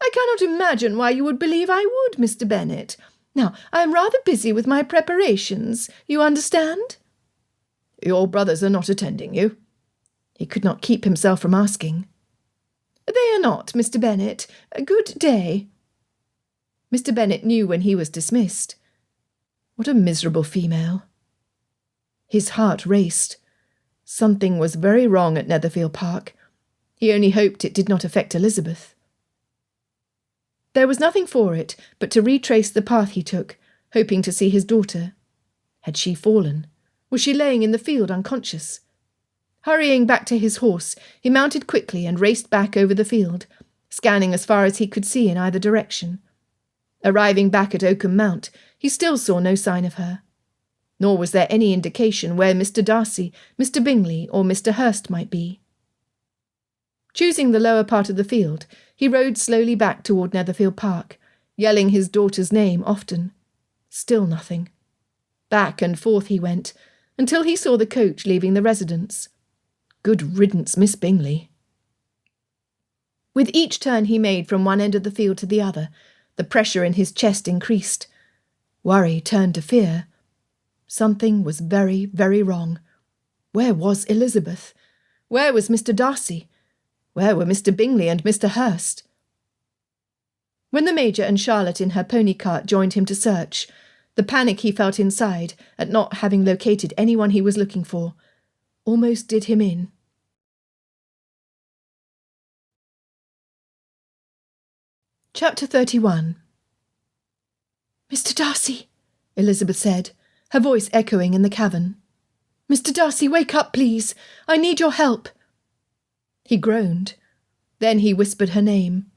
"I cannot imagine why you would believe I would, Mr. Bennet. Now, I am rather busy with my preparations, you understand?" "Your brothers are not attending you?" He could not keep himself from asking. "They are not, Mr. Bennet. Good day." Mr. Bennet knew when he was dismissed. What a miserable female. His heart raced. Something was very wrong at Netherfield Park. He only hoped it did not affect Elizabeth. There was nothing for it but to retrace the path he took, hoping to see his daughter. Had she fallen? Was she laying in the field unconscious? Hurrying back to his horse, he mounted quickly and raced back over the field, scanning as far as he could see in either direction. Arriving back at Oakham Mount, he still saw no sign of her. Nor was there any indication where Mr. Darcy, Mr. Bingley, or Mr. Hurst might be. Choosing the lower part of the field, he rode slowly back toward Netherfield Park, yelling his daughter's name often. Still nothing. Back and forth he went, until he saw the coach leaving the residence. Good riddance, Miss Bingley. With each turn he made from one end of the field to the other, the pressure in his chest increased. Worry turned to fear. Something was very, very wrong. Where was Elizabeth? Where was Mr. Darcy? Where were Mr. Bingley and Mr. Hurst? When the Major and Charlotte in her pony cart joined him to search, the panic he felt inside at not having located anyone he was looking for almost did him in. Chapter 31. "Mr. Darcy," Elizabeth said, her voice echoing in the cavern. "Mr. Darcy, wake up, please. I need your help." He groaned. Then he whispered her name.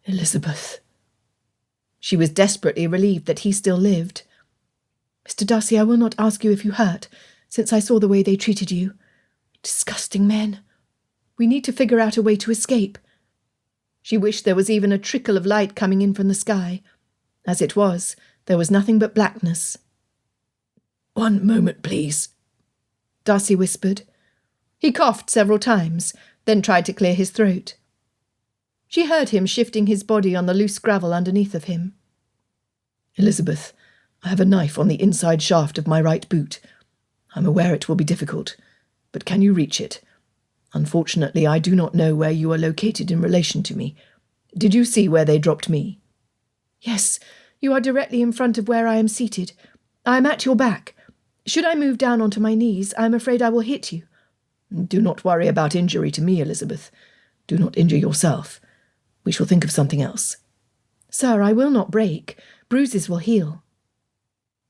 Elizabeth. She was desperately relieved that he still lived. "Mr. Darcy, I will not ask you if you hurt, since I saw the way they treated you. Disgusting men. We need to figure out a way to escape." She wished there was even a trickle of light coming in from the sky. As it was, there was nothing but blackness. "One moment, please," Darcy whispered. He coughed several times, then tried to clear his throat. She heard him shifting his body on the loose gravel underneath of him. "Elizabeth, I have a knife on the inside shaft of my right boot. I'm aware it will be difficult, but can you reach it? Unfortunately, I do not know where you are located in relation to me. Did you see where they dropped me?" "Yes, you are directly in front of where I am seated. I am at your back. Should I move down onto my knees, I am afraid I will hit you." "Do not worry about injury to me, Elizabeth. Do not injure yourself. We shall think of something else." "Sir, I will not break. Bruises will heal."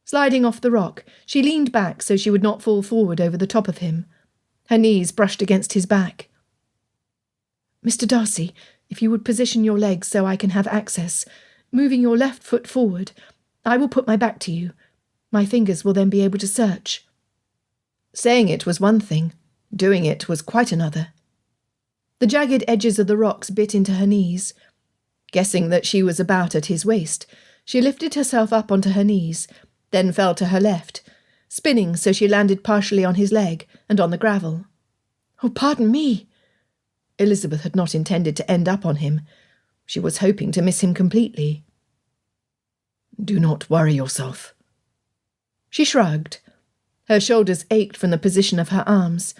Sliding off the rock, she leaned back so she would not fall forward over the top of him. Her knees brushed against his back. "Mr. Darcy, if you would position your legs so I can have access, moving your left foot forward, I will put my back to you. My fingers will then be able to search." Saying it was one thing. Doing it was quite another. The jagged edges of the rocks bit into her knees. Guessing that she was about at his waist, she lifted herself up onto her knees, then fell to her left, spinning so she landed partially on his leg and on the gravel. "Oh, pardon me." Elizabeth had not intended to end up on him. She was hoping to miss him completely. "Do not worry yourself." She shrugged. Her shoulders ached from the position of her arms,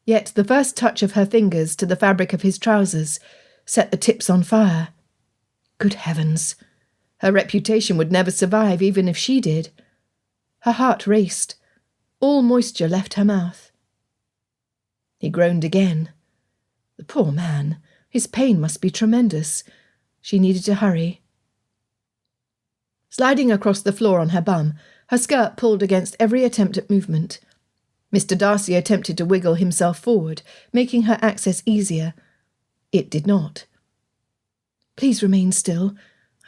yet the first touch of her fingers to the fabric of his trousers set the tips on fire. Good heavens! Her reputation would never survive even if she did. Her heart raced. All moisture left her mouth. He groaned again. The poor man. His pain must be tremendous. She needed to hurry. Sliding across the floor on her bum, her skirt pulled against every attempt at movement. Mr. Darcy attempted to wiggle himself forward, making her access easier. It did not. "Please remain still.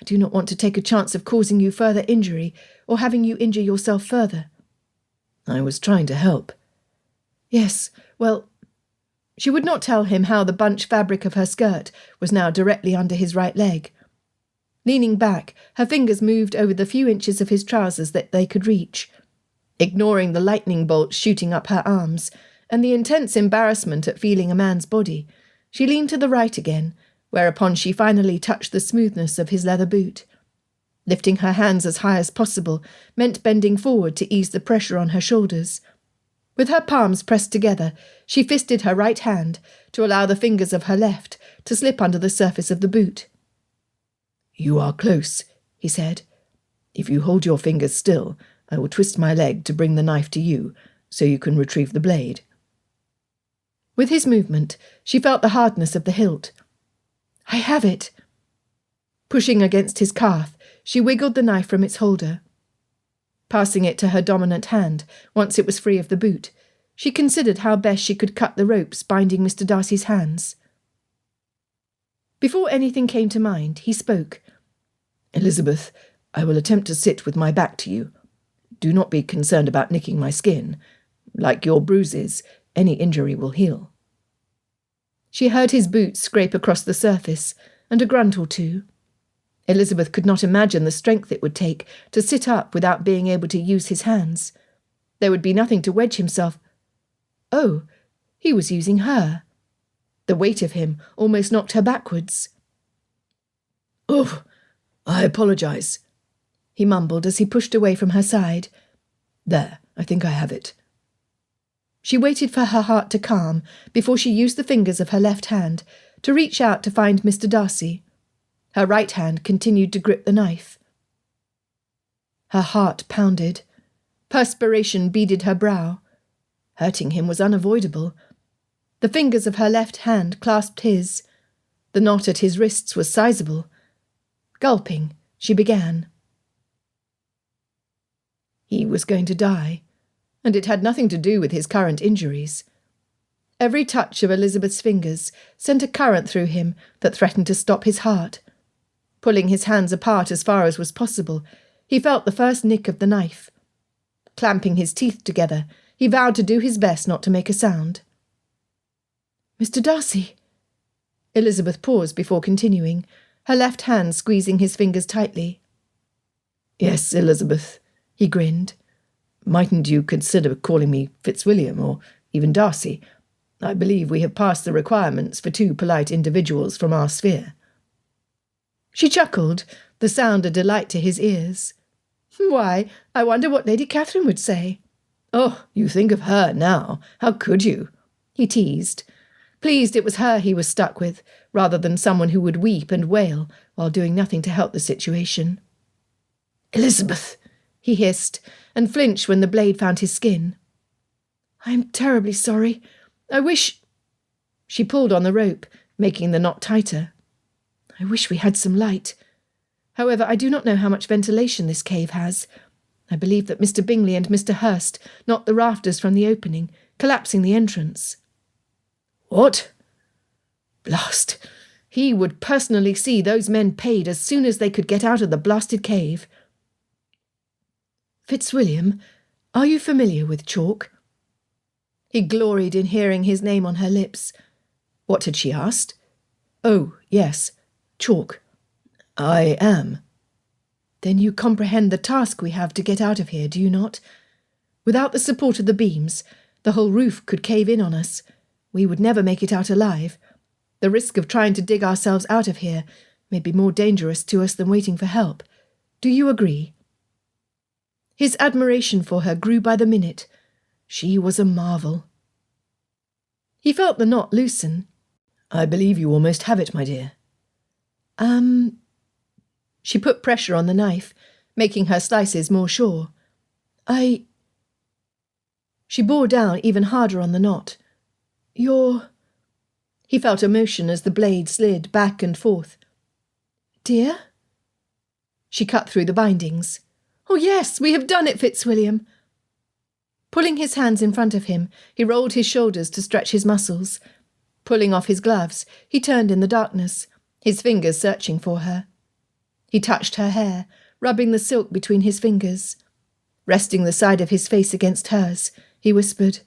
I do not want to take a chance of causing you further injury or having you injure yourself further." "I was trying to help." "Yes, well..." She would not tell him how the bunch fabric of her skirt was now directly under his right leg. Leaning back, her fingers moved over the few inches of his trousers that they could reach. Ignoring the lightning bolts shooting up her arms and the intense embarrassment at feeling a man's body, she leaned to the right again, whereupon she finally touched the smoothness of his leather boot. Lifting her hands as high as possible meant bending forward to ease the pressure on her shoulders. With her palms pressed together, she fisted her right hand to allow the fingers of her left to slip under the surface of the boot. "You are close," he said. "If you hold your fingers still, I will twist my leg to bring the knife to you, so you can retrieve the blade." With his movement, she felt the hardness of the hilt. "I have it." Pushing against his calf, she wiggled the knife from its holder. Passing it to her dominant hand, once it was free of the boot, she considered how best she could cut the ropes binding Mr. Darcy's hands. Before anything came to mind, he spoke. "Elizabeth, I will attempt to sit with my back to you. Do not be concerned about nicking my skin. Like your bruises, any injury will heal." She heard his boots scrape across the surface, and a grunt or two. Elizabeth could not imagine the strength it would take to sit up without being able to use his hands. There would be nothing to wedge himself. Oh, he was using her. The weight of him almost knocked her backwards. "Oh, I apologize," he mumbled as he pushed away from her side. "There, I think I have it." She waited for her heart to calm before she used the fingers of her left hand to reach out to find Mr. Darcy. Her right hand continued to grip the knife. Her heart pounded. Perspiration beaded her brow. Hurting him was unavoidable. The fingers of her left hand clasped his. The knot at his wrists was sizable. Gulping, she began. He was going to die, and it had nothing to do with his current injuries. Every touch of Elizabeth's fingers sent a current through him that threatened to stop his heart. Pulling his hands apart as far as was possible, he felt the first nick of the knife. Clamping his teeth together, he vowed to do his best not to make a sound. "Mr. Darcy." Elizabeth paused before continuing, her left hand squeezing his fingers tightly. "Yes, Elizabeth," he grinned. "Mightn't you consider calling me Fitzwilliam or even Darcy? I believe we have passed the requirements for two polite individuals from our sphere." She chuckled, the sound a delight to his ears. "Why, I wonder what Lady Catherine would say." "Oh, you think of her now. How could you?" he teased, pleased it was her he was stuck with, rather than someone who would weep and wail while doing nothing to help the situation. "Elizabeth," he hissed, and flinched when the blade found his skin. "I am terribly sorry. I wish—" She pulled on the rope, making the knot tighter. "I wish we had some light. However, I do not know how much ventilation this cave has. I believe that Mr. Bingley and Mr. Hurst knocked the rafters from the opening, collapsing the entrance." "What?" "Blast! He would personally see those men paid as soon as they could get out of the blasted cave." "Fitzwilliam, are you familiar with chalk?" He gloried in hearing his name on her lips. What had she asked? Oh, yes, chalk. "I am." "Then you comprehend the task we have to get out of here, do you not? Without the support of the beams, the whole roof could cave in on us. We would never make it out alive. The risk of trying to dig ourselves out of here may be more dangerous to us than waiting for help. Do you agree?" His admiration for her grew by the minute. She was a marvel. He felt the knot loosen. "I believe you almost have it, my dear." She put pressure on the knife, making her slices more sure. She bore down even harder on the knot. He felt emotion as the blade slid back and forth. "Dear?" She cut through the bindings. "Oh yes, we have done it, Fitzwilliam." Pulling his hands in front of him, he rolled his shoulders to stretch his muscles. Pulling off his gloves, he turned in the darkness, his fingers searching for her. He touched her hair, rubbing the silk between his fingers. Resting the side of his face against hers, he whispered,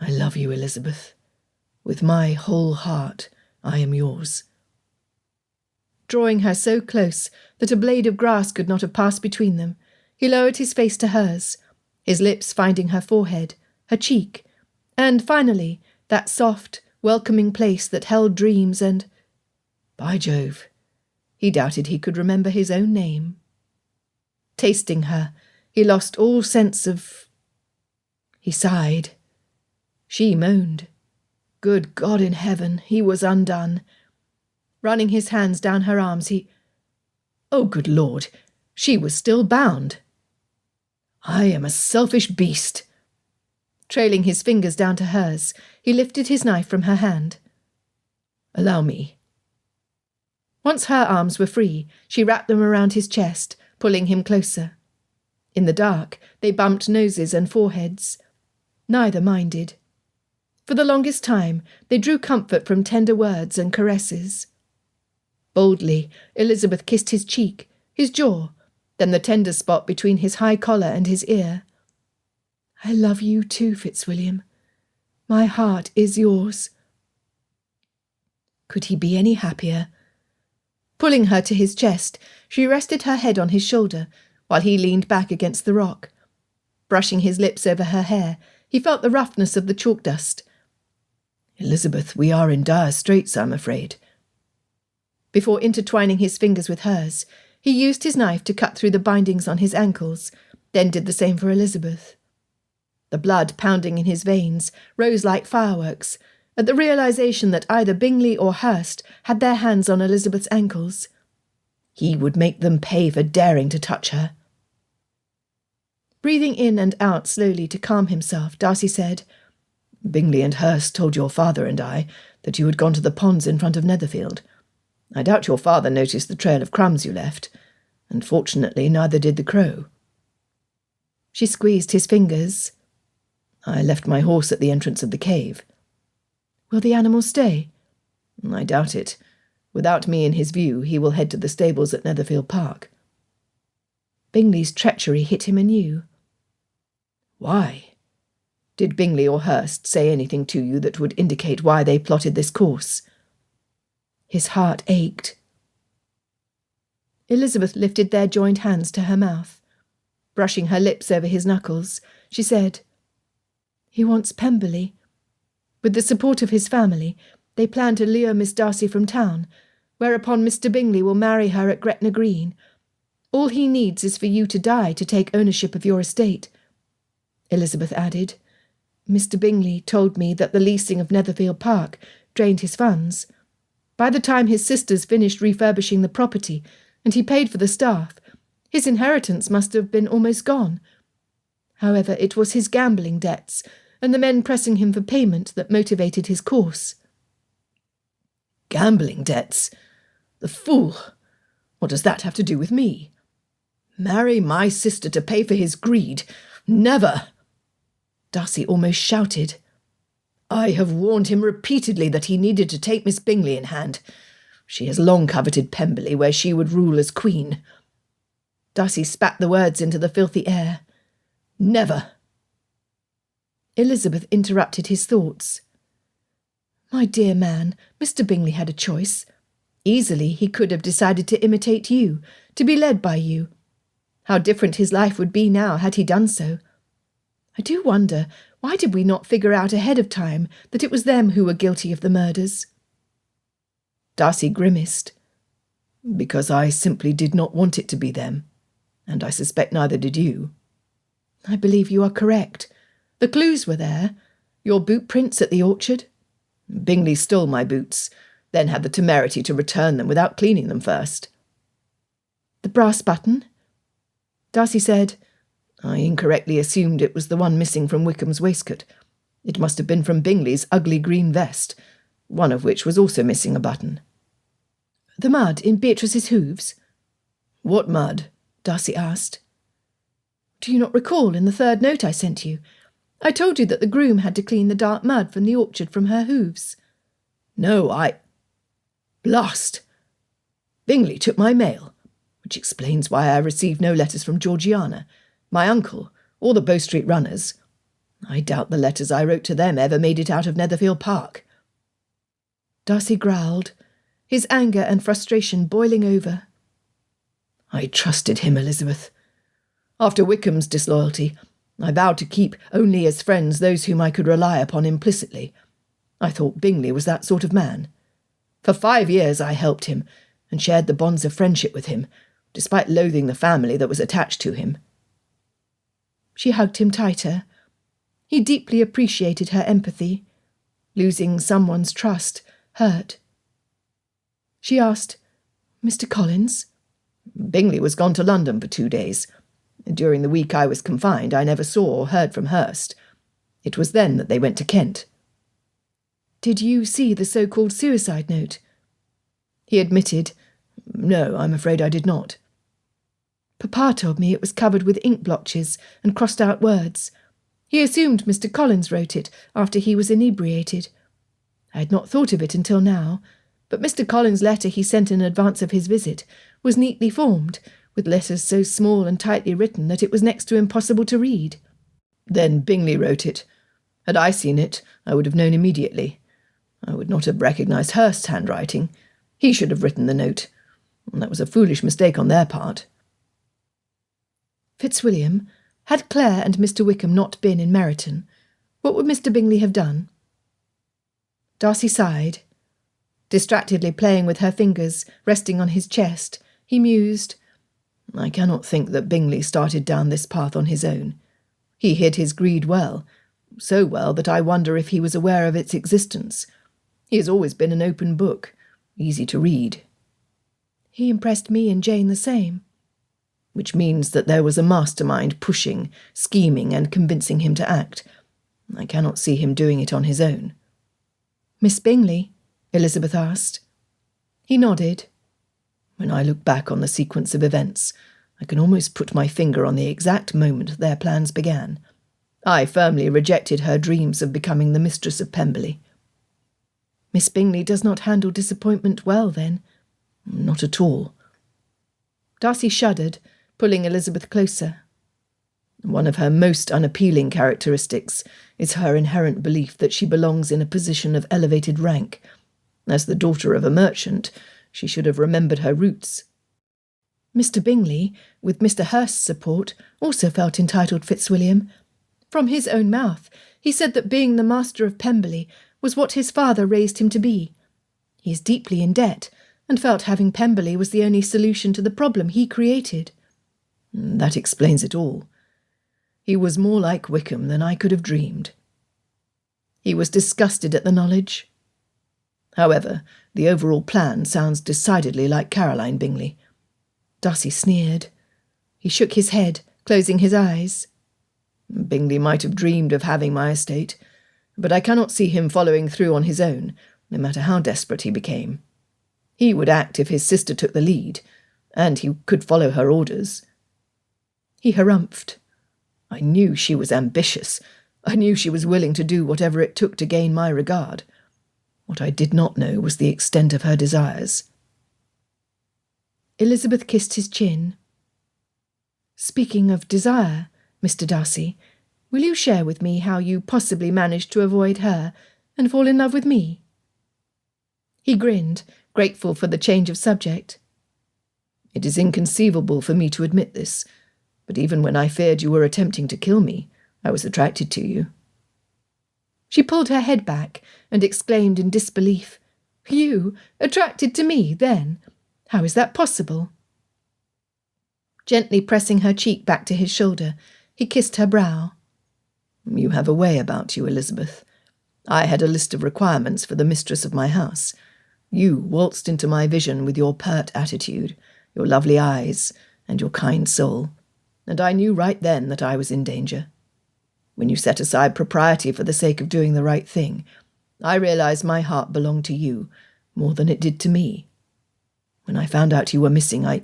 "I love you, Elizabeth. With my whole heart, I am yours." Drawing her so close that a blade of grass could not have passed between them, he lowered his face to hers, his lips finding her forehead, her cheek, and finally that soft, welcoming place that held dreams and— By Jove! He doubted he could remember his own name. Tasting her, he lost all sense of— He sighed. She moaned. Good God in heaven, he was undone. Running his hands down her arms, Oh, good Lord, she was still bound. "I am a selfish beast." Trailing his fingers down to hers, he lifted his knife from her hand. "Allow me." Once her arms were free, she wrapped them around his chest, pulling him closer. In the dark, they bumped noses and foreheads. Neither minded. For the longest time, they drew comfort from tender words and caresses. Boldly, Elizabeth kissed his cheek, his jaw, then the tender spot between his high collar and his ear. "I love you too, Fitzwilliam. My heart is yours." Could he be any happier? Pulling her to his chest, she rested her head on his shoulder, while he leaned back against the rock. Brushing his lips over her hair, he felt the roughness of the chalk dust. "Elizabeth, we are in dire straits, I'm afraid." Before intertwining his fingers with hers, he used his knife to cut through the bindings on his ankles, then did the same for Elizabeth. The blood pounding in his veins rose like fireworks, at the realization that either Bingley or Hurst had their hands on Elizabeth's ankles. He would make them pay for daring to touch her. Breathing in and out slowly to calm himself, Darcy said, "Bingley and Hurst told your father and I that you had gone to the ponds in front of Netherfield. I doubt your father noticed the trail of crumbs you left, and fortunately neither did the crow." She squeezed his fingers. I left my horse at the entrance of the cave. Will the animal stay? I doubt it. Without me in his view, he will head to the stables at Netherfield Park. Bingley's treachery hit him anew. Why? Did Bingley or Hurst say anything to you that would indicate why they plotted this course? His heart ached. Elizabeth lifted their joined hands to her mouth. Brushing her lips over his knuckles, she said, "He wants Pemberley. With the support of his family, they plan to lure Miss Darcy from town, whereupon Mr. Bingley will marry her at Gretna Green. All he needs is for you to die to take ownership of your estate." Elizabeth added, "Mr. Bingley told me that the leasing of Netherfield Park drained his funds. By the time his sisters finished refurbishing the property and he paid for the staff, his inheritance must have been almost gone. However, it was his gambling debts and the men pressing him for payment that motivated his course." Gambling debts? The fool! What does that have to do with me? Marry my sister to pay for his greed? Never! Darcy almost shouted. I have warned him repeatedly that he needed to take Miss Bingley in hand. She has long coveted Pemberley, where she would rule as queen. Darcy spat the words into the filthy air. Never! Elizabeth interrupted his thoughts. "My dear man, Mr. Bingley had a choice. Easily he could have decided to imitate you, to be led by you. How different his life would be now had he done so. I do wonder, why did we not figure out ahead of time that it was them who were guilty of the murders?" Darcy grimaced. Because I simply did not want it to be them, and I suspect neither did you. I believe you are correct. The clues were there. Your boot prints at the orchard. Bingley stole my boots, then had the temerity to return them without cleaning them first. The brass button? Darcy said, I incorrectly assumed it was the one missing from Wickham's waistcoat. It must have been from Bingley's ugly green vest, one of which was also missing a button. The mud in Beatrice's hooves? What mud? Darcy asked. Do you not recall in the third note I sent you? I told you that the groom had to clean the dark mud from the orchard from her hooves. No, Blast! Bingley took my mail, which explains why I received no letters from Georgiana, my uncle, or the Bow Street runners. I doubt the letters I wrote to them ever made it out of Netherfield Park. Darcy growled, his anger and frustration boiling over. I trusted him, Elizabeth. After Wickham's disloyalty, I vowed to keep only as friends those whom I could rely upon implicitly. I thought Bingley was that sort of man. For 5 years I helped him and shared the bonds of friendship with him, despite loathing the family that was attached to him. She hugged him tighter. He deeply appreciated her empathy. Losing someone's trust hurt. She asked, Mr. Collins? Bingley was gone to London for 2 days. During the week I was confined, I never saw or heard from Hurst. It was then that they went to Kent. Did you see the so-called suicide note? He admitted, No, I'm afraid I did not. Papa told me it was covered with ink blotches and crossed-out words. He assumed Mr. Collins wrote it after he was inebriated. I had not thought of it until now, but Mr. Collins' letter he sent in advance of his visit was neatly formed, with letters so small and tightly written that it was next to impossible to read. Then Bingley wrote it. Had I seen it, I would have known immediately. I would not have recognised Hurst's handwriting. He should have written the note. That was a foolish mistake on their part. Fitzwilliam, had Claire and Mr. Wickham not been in Meryton, what would Mr. Bingley have done? Darcy sighed. Distractedly playing with her fingers, resting on his chest, he mused, I cannot think that Bingley started down this path on his own. He hid his greed well, so well that I wonder if he was aware of its existence. He has always been an open book, easy to read. He impressed me and Jane the same. Which means that there was a mastermind pushing, scheming and convincing him to act. I cannot see him doing it on his own. Miss Bingley? Elizabeth asked. He nodded. When I look back on the sequence of events, I can almost put my finger on the exact moment their plans began. I firmly rejected her dreams of becoming the mistress of Pemberley. Miss Bingley does not handle disappointment well, then? Not at all. Darcy shuddered, pulling Elizabeth closer. One of her most unappealing characteristics is her inherent belief that she belongs in a position of elevated rank. As the daughter of a merchant, she should have remembered her roots. Mr. Bingley, with Mr. Hurst's support, also felt entitled Fitzwilliam. From his own mouth, he said that being the master of Pemberley was what his father raised him to be. He is deeply in debt, and felt having Pemberley was the only solution to the problem he created. That explains it all. He was more like Wickham than I could have dreamed. He was disgusted at the knowledge. However, the overall plan sounds decidedly like Caroline Bingley. Darcy sneered. He shook his head, closing his eyes. Bingley might have dreamed of having my estate, but I cannot see him following through on his own, no matter how desperate he became. He would act if his sister took the lead, and he could follow her orders. He harumphed. I knew she was ambitious. I knew she was willing to do whatever it took to gain my regard. What I did not know was the extent of her desires. Elizabeth kissed his chin. Speaking of desire, Mr. Darcy, will you share with me how you possibly managed to avoid her and fall in love with me? He grinned, grateful for the change of subject. It is inconceivable for me to admit this, but even when I feared you were attempting to kill me, I was attracted to you. She pulled her head back and exclaimed in disbelief, You, attracted to me, then? How is that possible? Gently pressing her cheek back to his shoulder, he kissed her brow. You have a way about you, Elizabeth. I had a list of requirements for the mistress of my house. You waltzed into my vision with your pert attitude, your lovely eyes, and your kind soul, and I knew right then that I was in danger. When you set aside propriety for the sake of doing the right thing, I realized my heart belonged to you more than it did to me. When I found out you were missing, I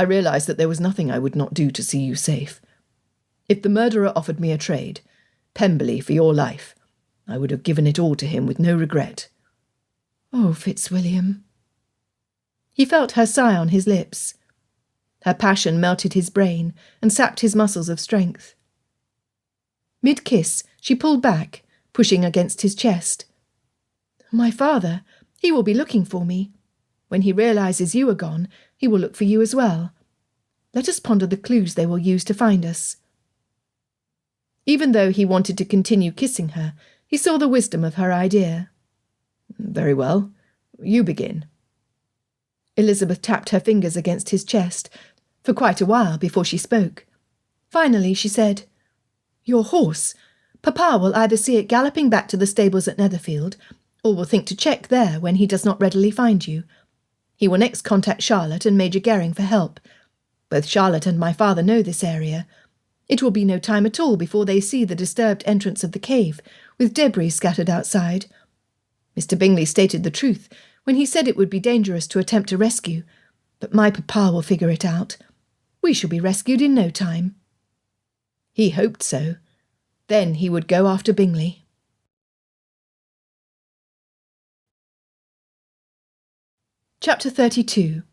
realized that there was nothing I would not do to see you safe. If the murderer offered me a trade, Pemberley for your life, I would have given it all to him with no regret. Oh, Fitzwilliam. He felt her sigh on his lips. Her passion melted his brain and sapped his muscles of strength. Mid-kiss, she pulled back, pushing against his chest. My father, he will be looking for me. When he realizes you are gone, he will look for you as well. Let us ponder the clues they will use to find us. Even though he wanted to continue kissing her, he saw the wisdom of her idea. Very well. You begin. Elizabeth tapped her fingers against his chest for quite a while before she spoke. Finally she said, Your horse. Papa will either see it galloping back to the stables at Netherfield, or will think to check there when he does not readily find you. He will next contact Charlotte and Major Gering for help. Both Charlotte and my father know this area. It will be no time at all before they see the disturbed entrance of the cave, with debris scattered outside. Mr. Bingley stated the truth when he said it would be dangerous to attempt a rescue, but my papa will figure it out. We shall be rescued in no time. He hoped so. Then he would go after Bingley. Chapter 32.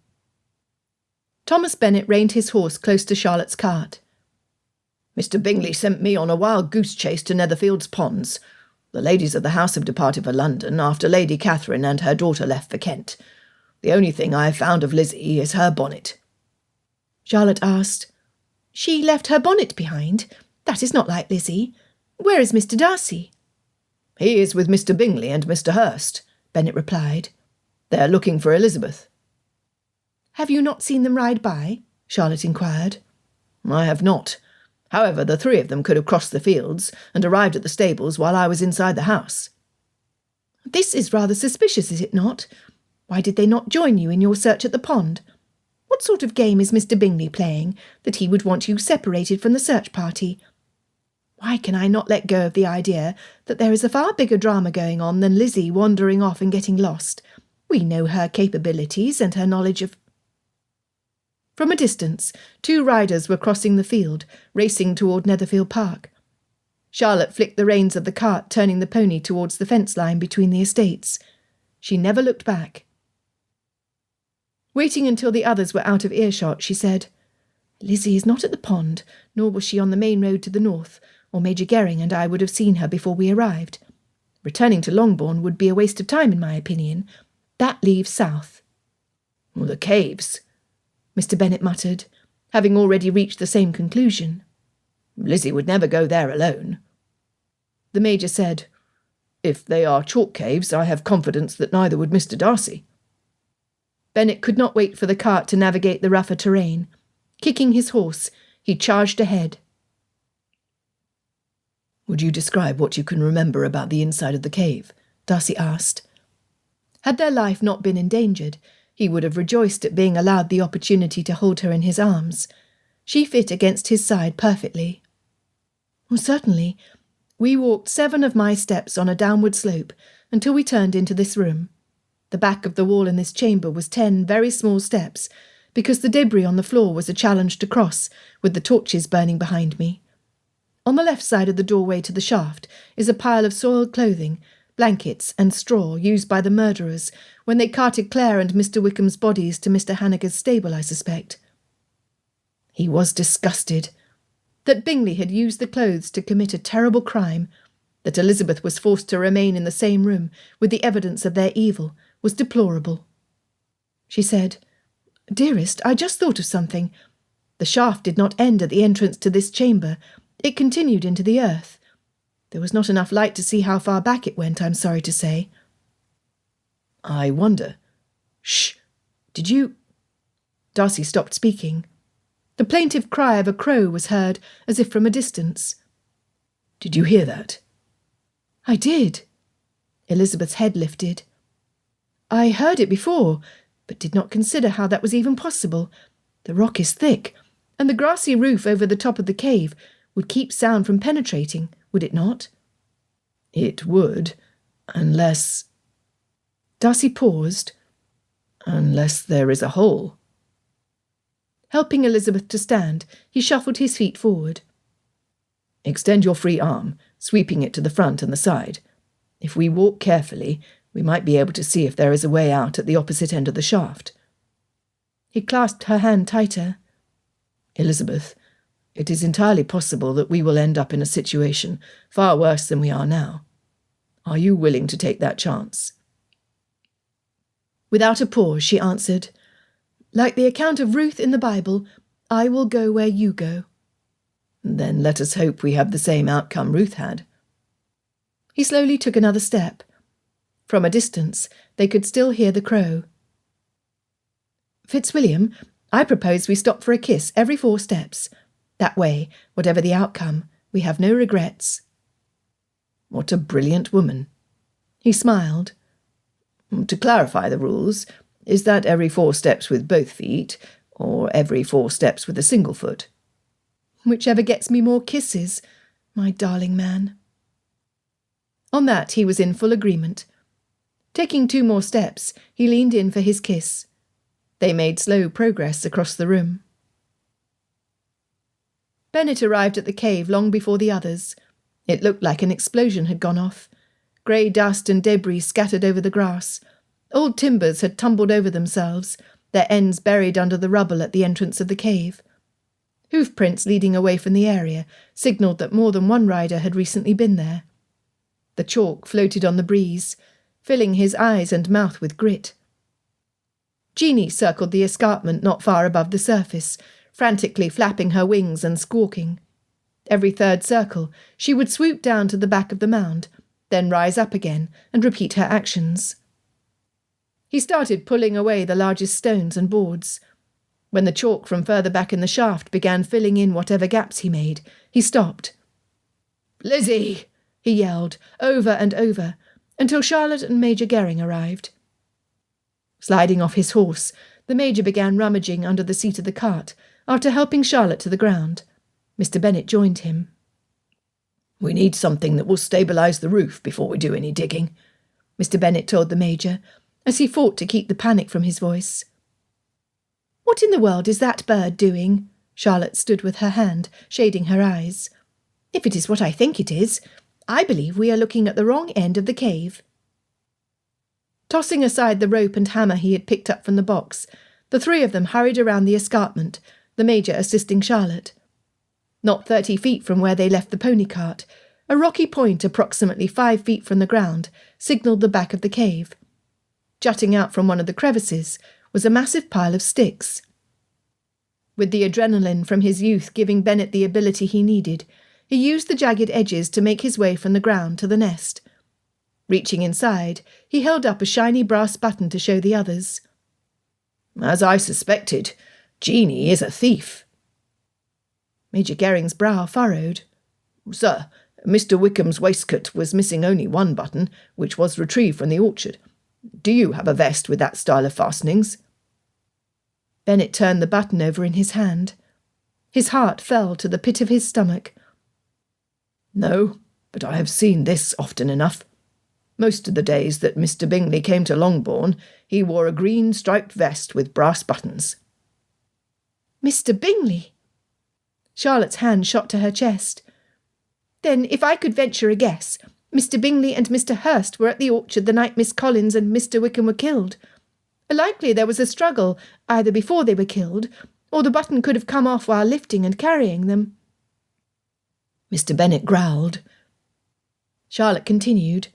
Thomas Bennet reined his horse close to Charlotte's cart. Mr. Bingley sent me on a wild goose chase to Netherfield's ponds. The ladies of the house have departed for London after Lady Catherine and her daughter left for Kent. The only thing I have found of Lizzie is her bonnet. Charlotte asked, She left her bonnet behind? That is not like Lizzie. Where is Mr. Darcy? He is with Mr. Bingley and Mr. Hurst, Bennet replied. They are looking for Elizabeth. Have you not seen them ride by? Charlotte inquired. I have not. However, the three of them could have crossed the fields and arrived at the stables while I was inside the house. This is rather suspicious, is it not? Why did they not join you in your search at the pond? What sort of game is Mr. Bingley playing, that he would want you separated from the search party? Why can I not let go of the idea that there is a far bigger drama going on than Lizzie wandering off and getting lost? We know her capabilities and her knowledge of... From a distance, 2 riders were crossing the field, racing toward Netherfield Park. Charlotte flicked the reins of the cart, turning the pony towards the fence line between the estates. She never looked back. Waiting until the others were out of earshot, she said, "Lizzie is not at the pond, nor was she on the main road to the north, or Major Gering and I would have seen her before we arrived. Returning to Longbourn would be a waste of time, in my opinion. That leaves south." "Well, the caves," Mr. Bennet muttered, having already reached the same conclusion. "Lizzie would never go there alone." The Major said, "If they are chalk caves, I have confidence that neither would Mr. Darcy." Bennet could not wait for the cart to navigate the rougher terrain. Kicking his horse, he charged ahead. "Would you describe what you can remember about the inside of the cave?" Darcy asked. Had their life not been endangered, he would have rejoiced at being allowed the opportunity to hold her in his arms. She fit against his side perfectly. "Well, certainly. We walked 7 of my steps on a downward slope until we turned into this room. The back of the wall in this chamber was 10 very small steps, because the debris on the floor was a challenge to cross, with the torches burning behind me. On the left side of the doorway to the shaft is a pile of soiled clothing, blankets and straw used by the murderers when they carted Claire and Mr. Wickham's bodies to Mr. Hanniger's stable, I suspect." He was disgusted. That Bingley had used the clothes to commit a terrible crime, that Elizabeth was forced to remain in the same room with the evidence of their evil, was deplorable. She said, "Dearest, I just thought of something. The shaft did not end at the entrance to this chamber. It continued into the earth. There was not enough light to see how far back it went, I'm sorry to say." "I wonder. Shh! Did you—" Darcy stopped speaking. The plaintive cry of a crow was heard, as if from a distance. "Did you hear that?" "I did." Elizabeth's head lifted. "I heard it before, but did not consider how that was even possible. The rock is thick, and the grassy roof over the top of the cave would keep sound from penetrating, would it not?" "It would, unless—" Darcy paused. "Unless there is a hole." Helping Elizabeth to stand, he shuffled his feet forward. "Extend your free arm, sweeping it to the front and the side. If we walk carefully, we might be able to see if there is a way out at the opposite end of the shaft." He clasped her hand tighter. "Elizabeth, it is entirely possible that we will end up in a situation far worse than we are now. Are you willing to take that chance?" Without a pause, she answered, "Like the account of Ruth in the Bible, I will go where you go." "Then let us hope we have the same outcome Ruth had." He slowly took another step. From a distance, they could still hear the crow. "Fitzwilliam, I propose we stop for a kiss every 4 steps. That way, whatever the outcome, we have no regrets." "What a brilliant woman." He smiled. "To clarify the rules, is that every 4 steps with both feet, or every 4 steps with a single foot?" "Whichever gets me more kisses, my darling man." On that he was in full agreement. Taking 2 more steps, he leaned in for his kiss. They made slow progress across the room. Bennet arrived at the cave long before the others. It looked like an explosion had gone off. Grey dust and debris scattered over the grass. Old timbers had tumbled over themselves, their ends buried under the rubble at the entrance of the cave. Hoofprints leading away from the area signalled that more than one rider had recently been there. The chalk floated on the breeze, filling his eyes and mouth with grit. Jeanie circled the escarpment not far above the surface, frantically flapping her wings and squawking. Every 3rd circle, she would swoop down to the back of the mound, then rise up again and repeat her actions. He started pulling away the largest stones and boards. When the chalk from further back in the shaft began filling in whatever gaps he made, he stopped. "Lizzie!" he yelled, over and over, until Charlotte and Major Gering arrived. Sliding off his horse, the Major began rummaging under the seat of the cart, after helping Charlotte to the ground. Mr. Bennet joined him. "We need something that will stabilise the roof before we do any digging," Mr. Bennet told the Major, as he fought to keep the panic from his voice. What in the world is that bird doing? Charlotte stood with her hand, shading her eyes. If it is what I think it is, I believe we are looking at the wrong end of the cave. Tossing aside the rope and hammer he had picked up from the box, the three of them hurried around the escarpment, the Major assisting Charlotte. Not 30 feet from where they left the pony cart, a rocky point approximately 5 feet from the ground signalled the back of the cave. Jutting out from one of the crevices was a massive pile of sticks. With the adrenaline from his youth giving Bennet the ability he needed, he used the jagged edges to make his way from the ground to the nest. Reaching inside, he held up a shiny brass button to show the others. As I suspected, Jeanie is a thief. Major Gering's brow furrowed. Sir, Mr. Wickham's waistcoat was missing only one button, which was retrieved from the orchard. Do you have a vest with that style of fastenings? Bennet turned the button over in his hand. His heart fell to the pit of his stomach. No, but I have seen this often enough. Most of the days that Mr. Bingley came to Longbourn, he wore a green striped vest with brass buttons. Mr. Bingley? Charlotte's hand shot to her chest. Then, if I could venture a guess, Mr. Bingley and Mr. Hurst were at the orchard the night Miss Collins and Mr. Wickham were killed. Likely there was a struggle, either before they were killed, or the button could have come off while lifting and carrying them. Mr. Bennet growled. Charlotte continued.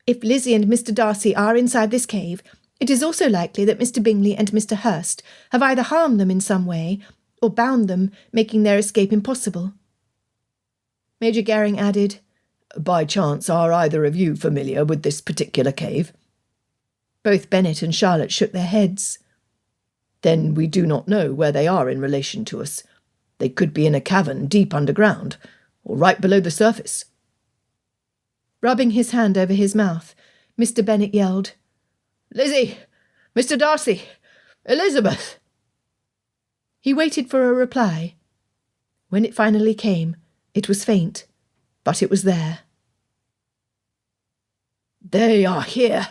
If Lizzie and Mr. Darcy are inside this cave, it is also likely that Mr. Bingley and Mr. Hurst have either harmed them in some way, or bound them, making their escape impossible. Major Gering added, By chance, are either of you familiar with this particular cave? Both Bennet and Charlotte shook their heads. Then we do not know where they are in relation to us. They could be in a cavern deep underground, or right below the surface. Rubbing his hand over his mouth, Mr. Bennet yelled, Lizzie! Mr. Darcy! Elizabeth! He waited for a reply. When it finally came, it was faint, but it was there. They are here.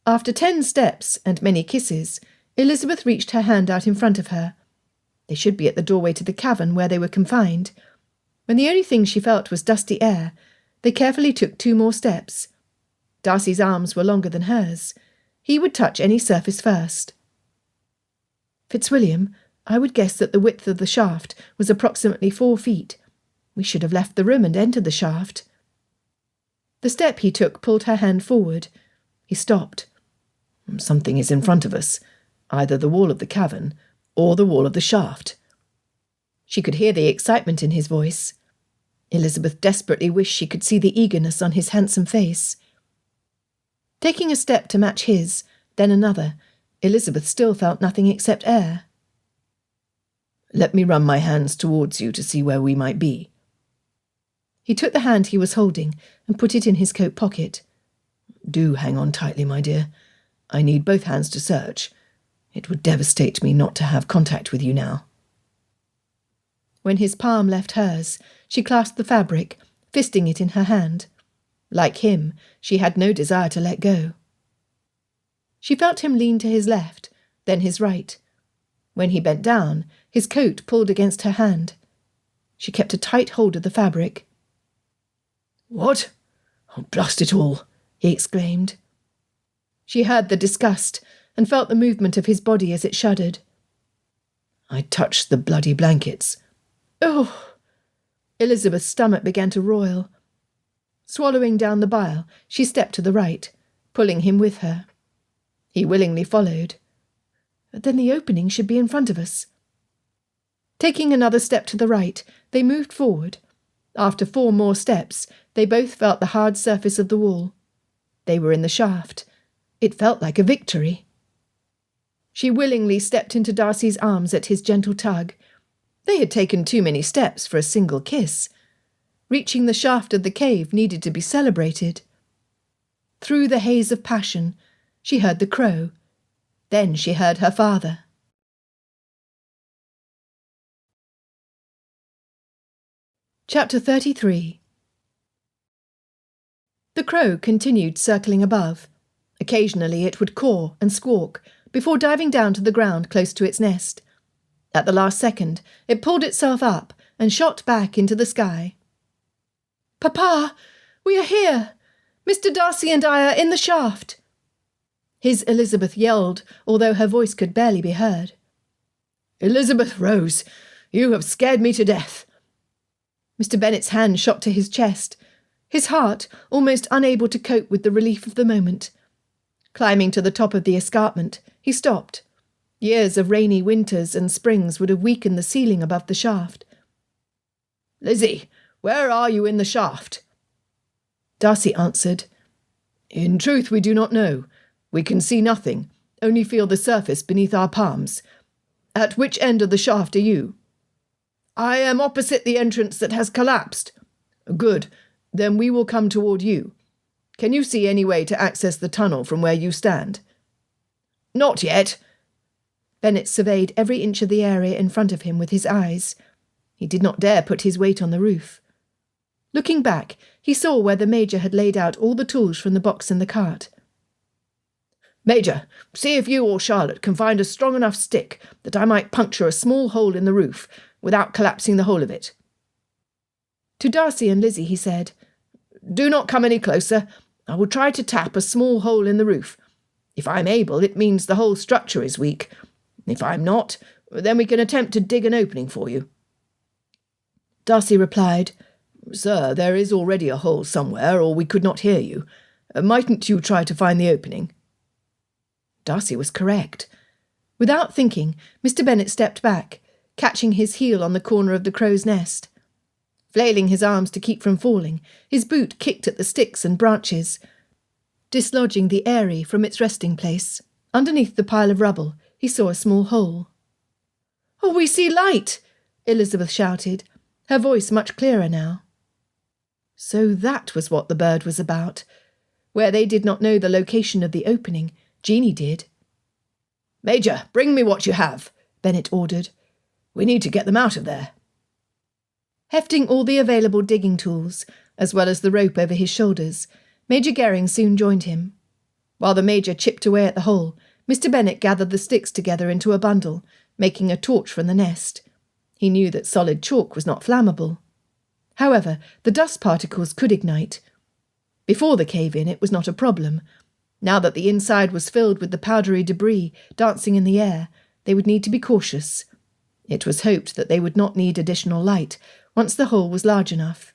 After 10 steps and many kisses, Elizabeth reached her hand out in front of her. They should be at the doorway to the cavern where they were confined. When the only thing she felt was dusty air, they carefully took 2 more steps. Darcy's arms were longer than hers. He would touch any surface first. Fitzwilliam, I would guess that the width of the shaft was approximately 4 feet. We should have left the room and entered the shaft. The step he took pulled her hand forward. He stopped. Something is in front of us, either the wall of the cavern or the wall of the shaft. She could hear the excitement in his voice. Elizabeth desperately wished she could see the eagerness on his handsome face. Taking a step to match his, then another, Elizabeth still felt nothing except air. Let me run my hands towards you to see where we might be. He took the hand he was holding and put it in his coat pocket. Do hang on tightly, my dear. I need both hands to search. It would devastate me not to have contact with you now. When his palm left hers, she clasped the fabric, fisting it in her hand. Like him, she had no desire to let go. She felt him lean to his left, then his right. When he bent down, his coat pulled against her hand. She kept a tight hold of the fabric. What? Oh, blast it all! He exclaimed. She heard the disgust and felt the movement of his body as it shuddered. I touched the bloody blankets. Oh! Elizabeth's stomach began to roil. Swallowing down the bile, she stepped to the right, pulling him with her. He willingly followed. But then the opening should be in front of us. Taking another step to the right, they moved forward. After 4 more steps, they both felt the hard surface of the wall. They were in the shaft. It felt like a victory. She willingly stepped into Darcy's arms at his gentle tug. They had taken too many steps for a single kiss. Reaching the shaft of the cave needed to be celebrated. Through the haze of passion, she heard the crow. Then she heard her father. Chapter 33. The crow continued circling above. Occasionally it would caw and squawk before diving down to the ground close to its nest. At the last second, it pulled itself up and shot back into the sky. "Papa, we are here! Mr. Darcy and I are in the shaft!" His Elizabeth yelled, although her voice could barely be heard. "Elizabeth Rose, you have scared me to death." Mr. Bennet's hand shot to his chest, his heart almost unable to cope with the relief of the moment. Climbing to the top of the escarpment, he stopped. Years of rainy winters and springs would have weakened the ceiling above the shaft. "Lizzie, where are you in the shaft?" Darcy answered, "In truth, we do not know. We can see nothing, only feel the surface beneath our palms. At which end of the shaft are you?" "I am opposite the entrance that has collapsed." "Good. Then we will come toward you. Can you see any way to access the tunnel from where you stand?" "Not yet." Bennet surveyed every inch of the area in front of him with his eyes. He did not dare put his weight on the roof. Looking back, he saw where the Major had laid out all the tools from the box in the cart. "Major, see if you or Charlotte can find a strong enough stick that I might puncture a small hole in the roof without collapsing the whole of it." To Darcy and Lizzie he said, "Do not come any closer. I will try to tap a small hole in the roof. If I am able, it means the whole structure is weak. If I am not, then we can attempt to dig an opening for you." Darcy replied, "Sir, there is already a hole somewhere, or we could not hear you. Mightn't you try to find the opening?" Darcy was correct. Without thinking, Mr. Bennet stepped back, catching his heel on the corner of the crow's nest. Flailing his arms to keep from falling, his boot kicked at the sticks and branches, dislodging the eyrie from its resting place. Underneath the pile of rubble, he saw a small hole. "Oh, we see light!" Elizabeth shouted, her voice much clearer now. So that was what the bird was about. Where they did not know the location of the opening, Jeanie did. "Major, bring me what you have," Bennet ordered. "We need to get them out of there." Hefting all the available digging tools, as well as the rope over his shoulders, Major Gering soon joined him. While the Major chipped away at the hole, Mr. Bennet gathered the sticks together into a bundle, making a torch from the nest. He knew that solid chalk was not flammable. However, the dust particles could ignite. Before the cave-in, it was not a problem. Now that the inside was filled with the powdery debris dancing in the air, they would need to be cautious. It was hoped that they would not need additional light once the hole was large enough.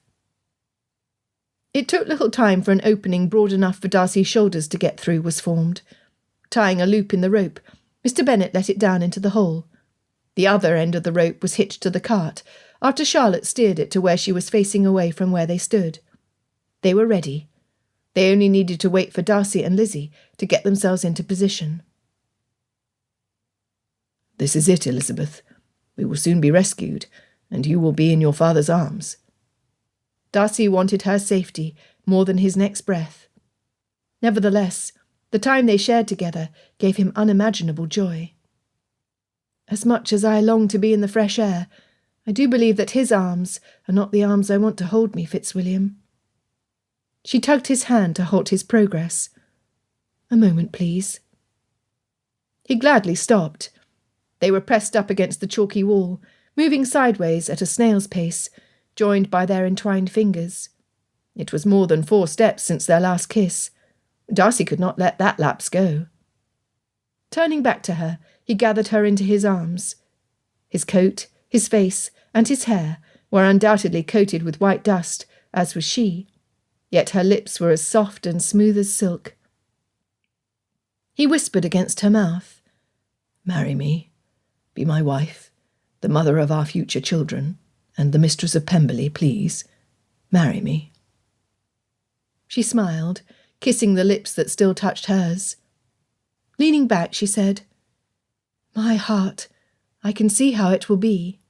It took little time for an opening broad enough for Darcy's shoulders to get through was formed. Tying a loop in the rope, Mr. Bennet let it down into the hole. The other end of the rope was hitched to the cart, after Charlotte steered it to where she was facing away from where they stood. They were ready. They only needed to wait for Darcy and Lizzie to get themselves into position. "This is it, Elizabeth. We will soon be rescued, and you will be in your father's arms." Darcy wanted her safety more than his next breath. Nevertheless, the time they shared together gave him unimaginable joy. As much as I long to be in the fresh air, I do believe that his arms are not the arms I want to hold me, Fitzwilliam. She tugged his hand to halt his progress. "A moment, please." He gladly stopped. They were pressed up against the chalky wall, moving sideways at a snail's pace, joined by their entwined fingers. It was more than 4 steps since their last kiss. Darcy could not let that lapse go. Turning back to her, he gathered her into his arms. His coat, his face, and his hair were undoubtedly coated with white dust, as was she, yet her lips were as soft and smooth as silk. He whispered against her mouth, "Marry me. Be my wife, the mother of our future children, and the mistress of Pemberley, please. Marry me." She smiled, kissing the lips that still touched hers. Leaning back, she said, "My heart, I can see how it will be."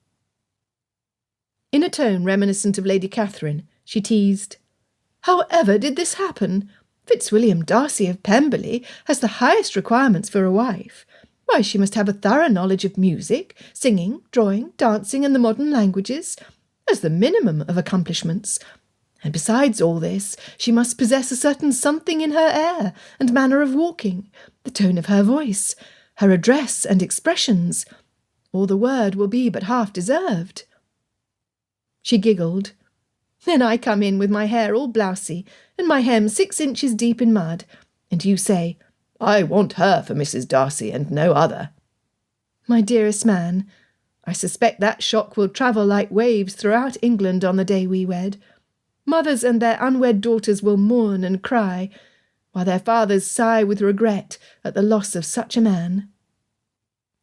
In a tone reminiscent of Lady Catherine, she teased, "However did this happen? Fitzwilliam Darcy of Pemberley has the highest requirements for a wife. Why, she must have a thorough knowledge of music, singing, drawing, dancing, and the modern languages, as the minimum of accomplishments. And besides all this, she must possess a certain something in her air and manner of walking, the tone of her voice, her address and expressions, or the word will be but half deserved." She giggled. "Then I come in with my hair all blousy and my hem 6 inches deep in mud, and you say, 'I want her for Mrs. Darcy and no other.' My dearest man, I suspect that shock will travel like waves throughout England on the day we wed. Mothers and their unwed daughters will mourn and cry, while their fathers sigh with regret at the loss of such a man."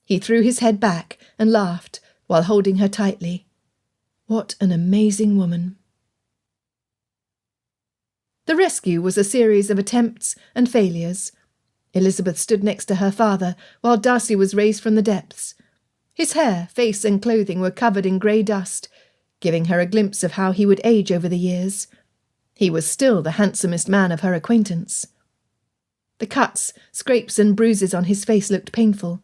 He threw his head back and laughed while holding her tightly. What an amazing woman. The rescue was a series of attempts and failures. Elizabeth stood next to her father while Darcy was raised from the depths. His hair, face and clothing were covered in grey dust, giving her a glimpse of how he would age over the years. He was still the handsomest man of her acquaintance. The cuts, scrapes and bruises on his face looked painful,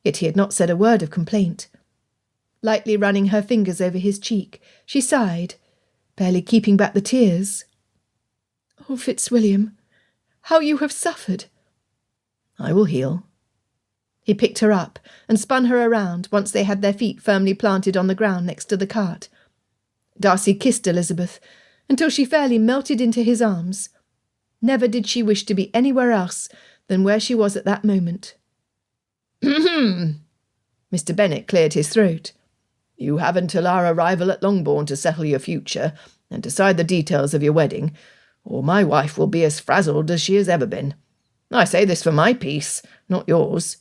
yet he had not said a word of complaint. Lightly running her fingers over his cheek, she sighed, barely keeping back the tears. "Oh, Fitzwilliam, how you have suffered!" "I will heal." He picked her up and spun her around once they had their feet firmly planted on the ground next to the cart. Darcy kissed Elizabeth until she fairly melted into his arms. Never did she wish to be anywhere else than where she was at that moment. Mr. Bennet cleared his throat. "You have until our arrival at Longbourn to settle your future and decide the details of your wedding, or my wife will be as frazzled as she has ever been. I say this for my peace, not yours."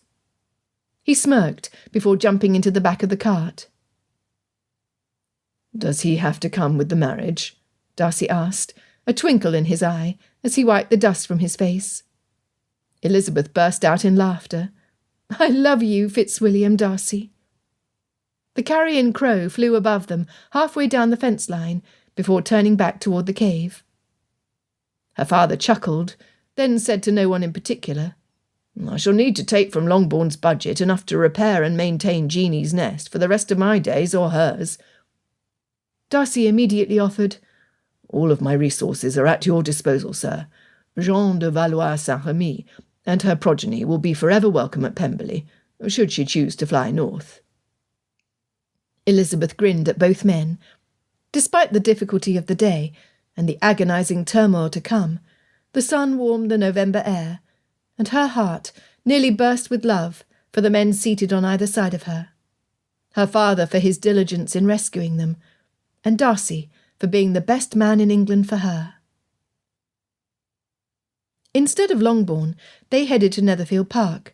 He smirked before jumping into the back of the cart. "Does he have to come with the marriage?" Darcy asked, a twinkle in his eye as he wiped the dust from his face. Elizabeth burst out in laughter. "I love you, Fitzwilliam Darcy." The carrion crow flew above them halfway down the fence line before turning back toward the cave. Her father chuckled, then said to no one in particular, "I shall need to take from Longbourn's budget enough to repair and maintain Jeanie's nest for the rest of my days or hers." Darcy immediately offered, "All of my resources are at your disposal, sir. Jean de Valois-Saint-Remy and her progeny will be forever welcome at Pemberley, should she choose to fly north." Elizabeth grinned at both men. Despite the difficulty of the day and the agonizing turmoil to come, the sun warmed the November air, and her heart nearly burst with love for the men seated on either side of her. Her father for his diligence in rescuing them, and Darcy for being the best man in England for her. Instead of Longbourn, they headed to Netherfield Park.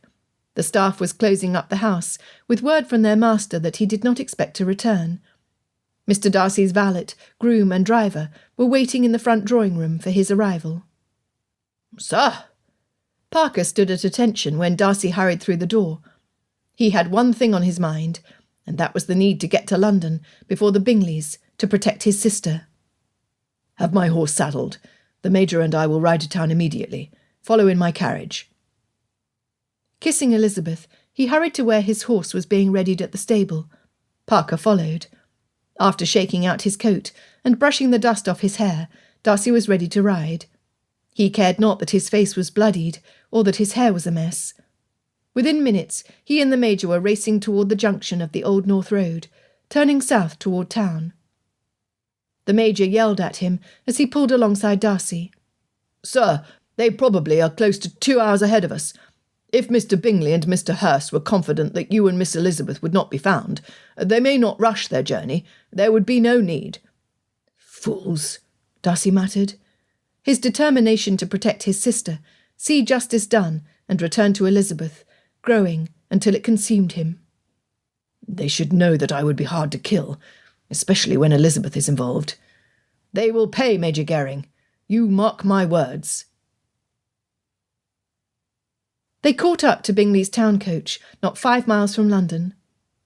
The staff was closing up the house, with word from their master that he did not expect to return. Mr. Darcy's valet, groom and driver were waiting in the front drawing-room for his arrival. "Sir!" Parker stood at attention when Darcy hurried through the door. He had one thing on his mind, and that was the need to get to London before the Bingleys to protect his sister. "Have my horse saddled. The Major and I will ride to town immediately. Follow in my carriage." Kissing Elizabeth, he hurried to where his horse was being readied at the stable. Parker followed. After shaking out his coat and brushing the dust off his hair, Darcy was ready to ride. He cared not that his face was bloodied or that his hair was a mess. Within minutes, he and the Major were racing toward the junction of the Old North Road, turning south toward town. The Major yelled at him as he pulled alongside Darcy. "Sir, they probably are close to 2 hours ahead of us. If Mr. Bingley and Mr. Hurst were confident that you and Miss Elizabeth would not be found, they may not rush their journey. There would be no need." "Fools," Darcy muttered. His determination to protect his sister, see justice done, and return to Elizabeth, growing until it consumed him. "They should know that I would be hard to kill, especially when Elizabeth is involved. They will pay, Major Gering. You mark my words." They caught up to Bingley's town coach, not 5 miles from London.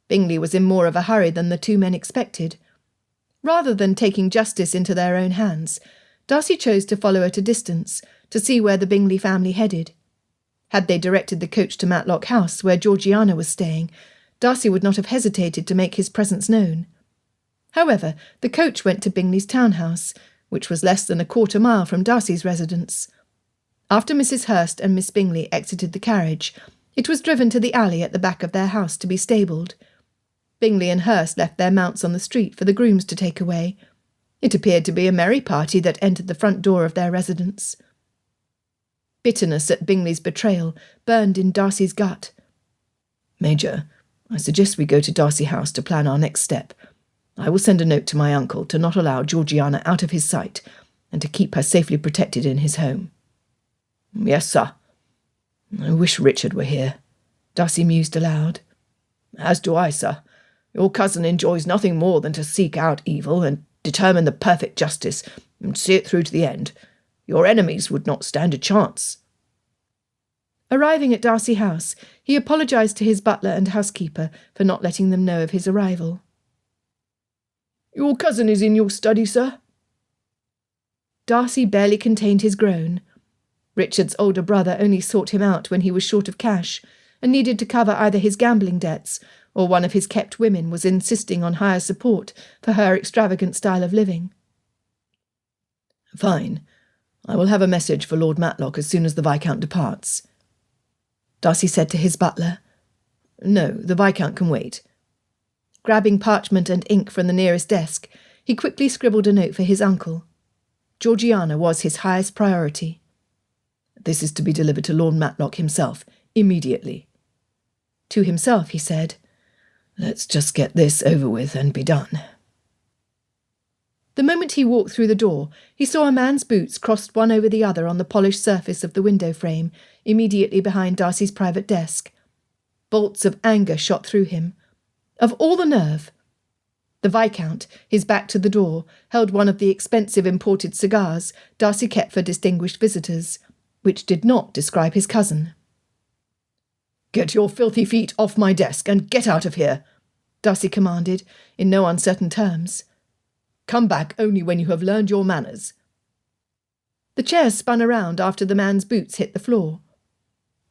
Bingley was in more of a hurry than the two men expected. Rather than taking justice into their own hands, Darcy chose to follow at a distance to see where the Bingley family headed. Had they directed the coach to Matlock House, where Georgiana was staying, Darcy would not have hesitated to make his presence known. However, the coach went to Bingley's townhouse, which was less than a quarter mile from Darcy's residence. After Mrs. Hurst and Miss Bingley exited the carriage, it was driven to the alley at the back of their house to be stabled. Bingley and Hurst left their mounts on the street for the grooms to take away. It appeared to be a merry party that entered the front door of their residence. Bitterness at Bingley's betrayal burned in Darcy's gut. "Major, I suggest we go to Darcy House to plan our next step. I will send a note to my uncle to not allow Georgiana out of his sight and to keep her safely protected in his home." "Yes, sir." "I wish Richard were here," Darcy mused aloud. "As do I, sir. Your cousin enjoys nothing more than to seek out evil and determine the perfect justice and see it through to the end. Your enemies would not stand a chance." Arriving at Darcy House, he apologised to his butler and housekeeper for not letting them know of his arrival. "Your cousin is in your study, sir?" Darcy barely contained his groan. Richard's older brother only sought him out when he was short of cash and needed to cover either his gambling debts or one of his kept women was insisting on higher support for her extravagant style of living. "Fine. I will have a message for Lord Matlock as soon as the Viscount departs," Darcy said to his butler. "No, the Viscount can wait." Grabbing parchment and ink from the nearest desk, he quickly scribbled a note for his uncle. Georgiana was his highest priority. "This is to be delivered to Lord Matlock himself, immediately." To himself he said, "Let's just get this over with and be done." The moment he walked through the door, he saw a man's boots crossed one over the other on the polished surface of the window frame, immediately behind Darcy's private desk. Bolts of anger shot through him. Of all the nerve! The Viscount, his back to the door, held one of the expensive imported cigars Darcy kept for distinguished visitors, which did not describe his cousin. "Get your filthy feet off my desk and get out of here," Darcy commanded, in no uncertain terms. "Come back only when you have learned your manners." The chairs spun around after the man's boots hit the floor.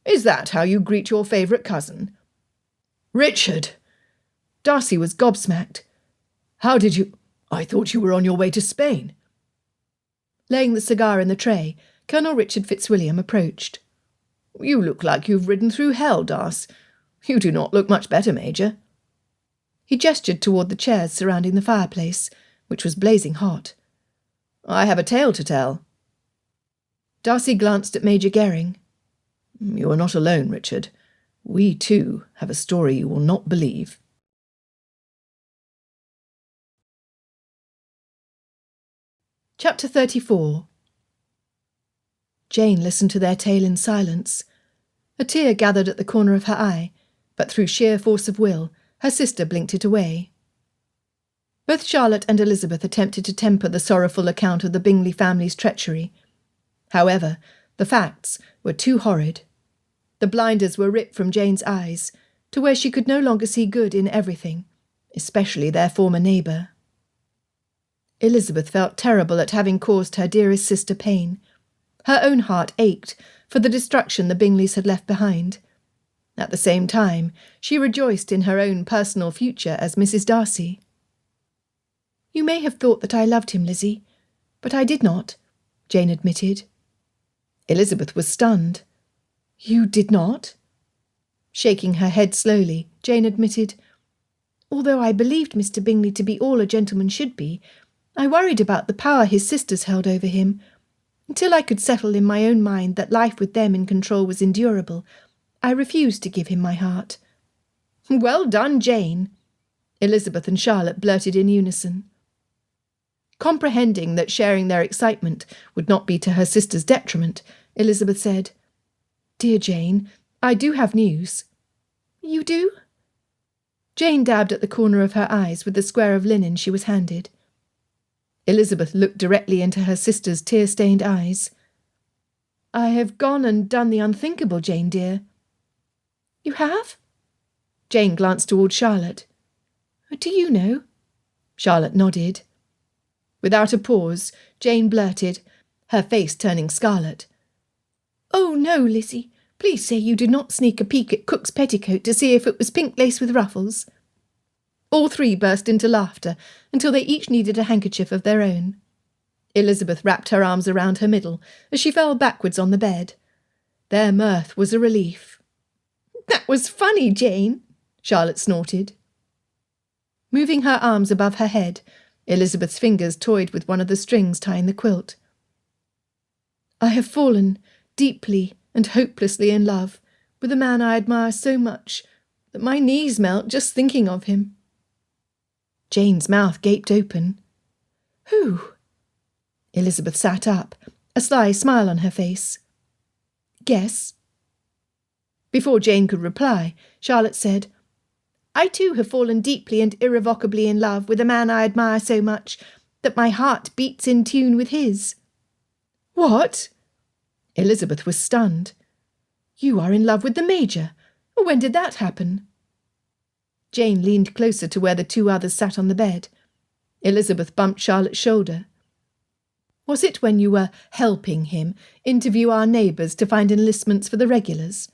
"Is that how you greet your favourite cousin?" "Richard!" Darcy was gobsmacked. "How did you— I thought you were on your way to Spain." Laying the cigar in the tray, Colonel Richard Fitzwilliam approached. "You look like you've ridden through hell, Darcy. You do not look much better, Major." He gestured toward the chairs surrounding the fireplace, which was blazing hot. "I have a tale to tell." Darcy glanced at Major Gering. "You are not alone, Richard. We, too, have a story you will not believe." Chapter 34. Jane listened to their tale in silence. A tear gathered at the corner of her eye, but through sheer force of will, her sister blinked it away. Both Charlotte and Elizabeth attempted to temper the sorrowful account of the Bingley family's treachery. However, the facts were too horrid. The blinders were ripped from Jane's eyes, to where she could no longer see good in everything, especially their former neighbour. Elizabeth felt terrible at having caused her dearest sister pain. Her own heart ached for the destruction the Bingleys had left behind. At the same time, she rejoiced in her own personal future as Mrs. Darcy. "You may have thought that I loved him, Lizzie, but I did not," Jane admitted. Elizabeth was stunned. "You did not?" Shaking her head slowly, Jane admitted, "Although I believed Mr. Bingley to be all a gentleman should be, I worried about the power his sisters held over him. Until I could settle in my own mind that life with them in control was endurable, I refused to give him my heart." "Well done, Jane," Elizabeth and Charlotte blurted in unison. Comprehending that sharing their excitement would not be to her sister's detriment, Elizabeth said, "Dear Jane, I do have news." "You do?" Jane dabbed at the corner of her eyes with the square of linen she was handed. Elizabeth looked directly into her sister's tear-stained eyes. "I have gone and done the unthinkable, Jane dear." "You have?" Jane glanced toward Charlotte. "Do you know?" Charlotte nodded. Without a pause, Jane blurted, her face turning scarlet. "Oh, no, Lizzie. Please say you did not sneak a peek at Cook's petticoat to see if it was pink lace with ruffles." All three burst into laughter until they each needed a handkerchief of their own. Elizabeth wrapped her arms around her middle as she fell backwards on the bed. Their mirth was a relief. "That was funny, Jane," Charlotte snorted. Moving her arms above her head, Elizabeth's fingers toyed with one of the strings tying the quilt. "I have fallen deeply and hopelessly in love with a man I admire so much that my knees melt just thinking of him." Jane's mouth gaped open. "Who?" Elizabeth sat up, a sly smile on her face. "Guess." Before Jane could reply, Charlotte said, "I too have fallen deeply and irrevocably in love with a man I admire so much that my heart beats in tune with his." "What?" Elizabeth was stunned. "You are in love with the Major? When did that happen?" Jane leaned closer to where the two others sat on the bed. Elizabeth bumped Charlotte's shoulder. "Was it when you were helping him interview our neighbours to find enlistments for the regulars?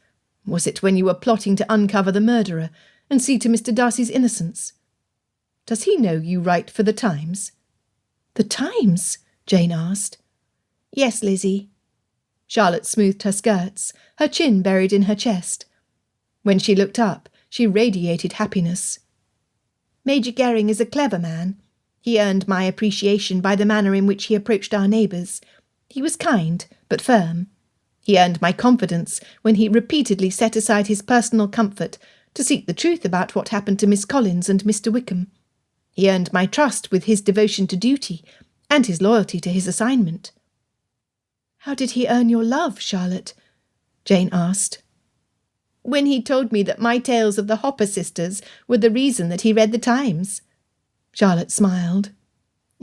Was it when you were plotting to uncover the murderer and see to Mr. Darcy's innocence? Does he know you write for the Times?" "The Times?" Jane asked. "Yes, Lizzie." Charlotte smoothed her skirts, her chin buried in her chest. When she looked up, she radiated happiness. "Major Gering is a clever man. He earned my appreciation by the manner in which he approached our neighbours. He was kind, but firm. He earned my confidence when he repeatedly set aside his personal comfort to seek the truth about what happened to Miss Collins and Mr. Wickham. He earned my trust with his devotion to duty and his loyalty to his assignment." "How did he earn your love, Charlotte?" Jane asked. "When he told me that my tales of the Hopper sisters were the reason that he read the Times." Charlotte smiled.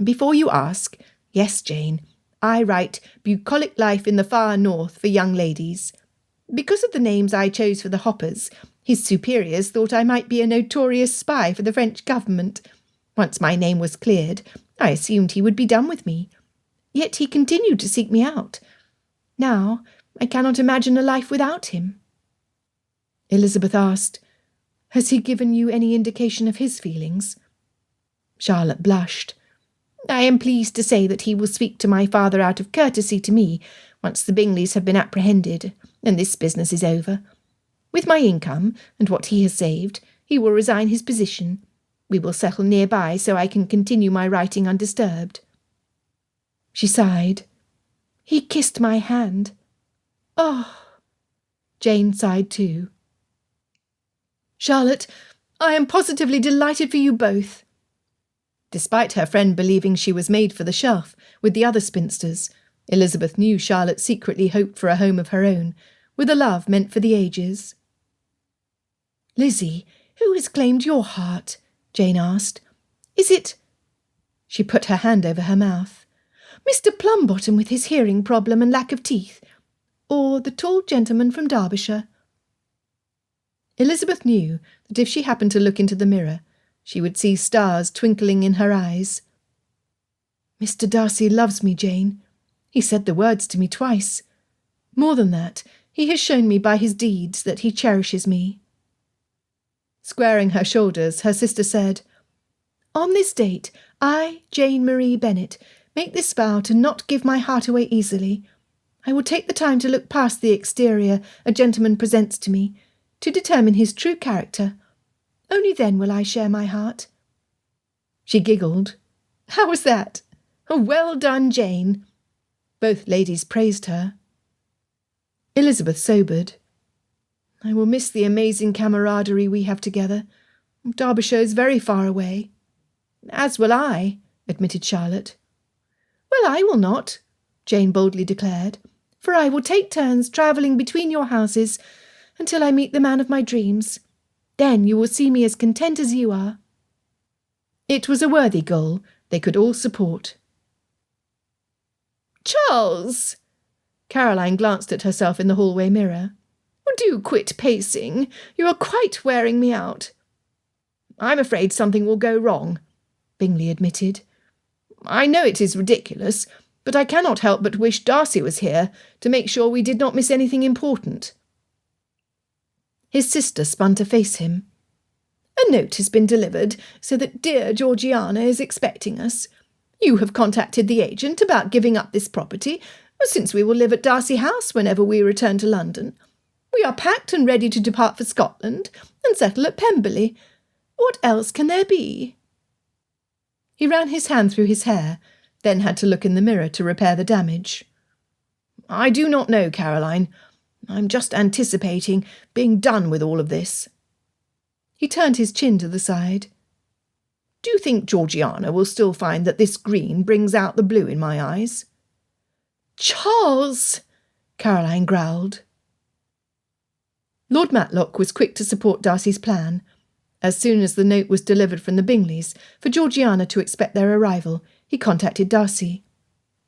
"Before you ask, yes, Jane, I write Bucolic Life in the Far North for young ladies. Because of the names I chose for the Hoppers, his superiors thought I might be a notorious spy for the French government. Once my name was cleared, I assumed he would be done with me. Yet he continued to seek me out. Now I cannot imagine a life without him." Elizabeth asked, "Has he given you any indication of his feelings?" Charlotte blushed. "I am pleased to say that he will speak to my father out of courtesy to me once the Bingleys have been apprehended and this business is over. With my income and what he has saved, he will resign his position. We will settle nearby so I can continue my writing undisturbed." She sighed. "He kissed my hand." "Oh!" Jane sighed too. "Charlotte, I am positively delighted for you both." Despite her friend believing she was made for the shelf with the other spinsters, Elizabeth knew Charlotte secretly hoped for a home of her own, with a love meant for the ages. "Lizzie, who has claimed your heart?" Jane asked. "Is it—" She put her hand over her mouth. "Mr. Plumbottom with his hearing problem and lack of teeth? Or the tall gentleman from Derbyshire?" Elizabeth knew that if she happened to look into the mirror, she would see stars twinkling in her eyes. "Mr. Darcy loves me, Jane. He said the words to me twice. More than that, he has shown me by his deeds that he cherishes me." Squaring her shoulders, her sister said, "On this date, I, Jane Marie Bennet, make this vow to not give my heart away easily. I will take the time to look past the exterior a gentleman presents to me, to determine his true character. Only then will I share my heart." She giggled. "How was that?" "Well done, Jane." Both ladies praised her. Elizabeth sobered. "I will miss the amazing camaraderie we have together. Derbyshire is very far away." "As will I," admitted Charlotte. "Well, I will not," Jane boldly declared, "for I will take turns travelling between your houses until I meet the man of my dreams. Then you will see me as content as you are." It was a worthy goal they could all support. "Charles!" Caroline glanced at herself in the hallway mirror. "Do quit pacing. You are quite wearing me out." "I'm afraid something will go wrong," Bingley admitted. "I know it is ridiculous, but I cannot help but wish Darcy was here to make sure we did not miss anything important." His sister spun to face him. "A note has been delivered, so that dear Georgiana is expecting us. You have contacted the agent about giving up this property, since we will live at Darcy House whenever we return to London. We are packed and ready to depart for Scotland and settle at Pemberley. What else can there be?" He ran his hand through his hair, then had to look in the mirror to repair the damage. "I do not know, Caroline. I'm just anticipating being done with all of this." He turned his chin to the side. "Do you think Georgiana will still find that this green brings out the blue in my eyes?" "Charles!" Caroline growled. Lord Matlock was quick to support Darcy's plan. As soon as the note was delivered from the Bingleys for Georgiana to expect their arrival, he contacted Darcy.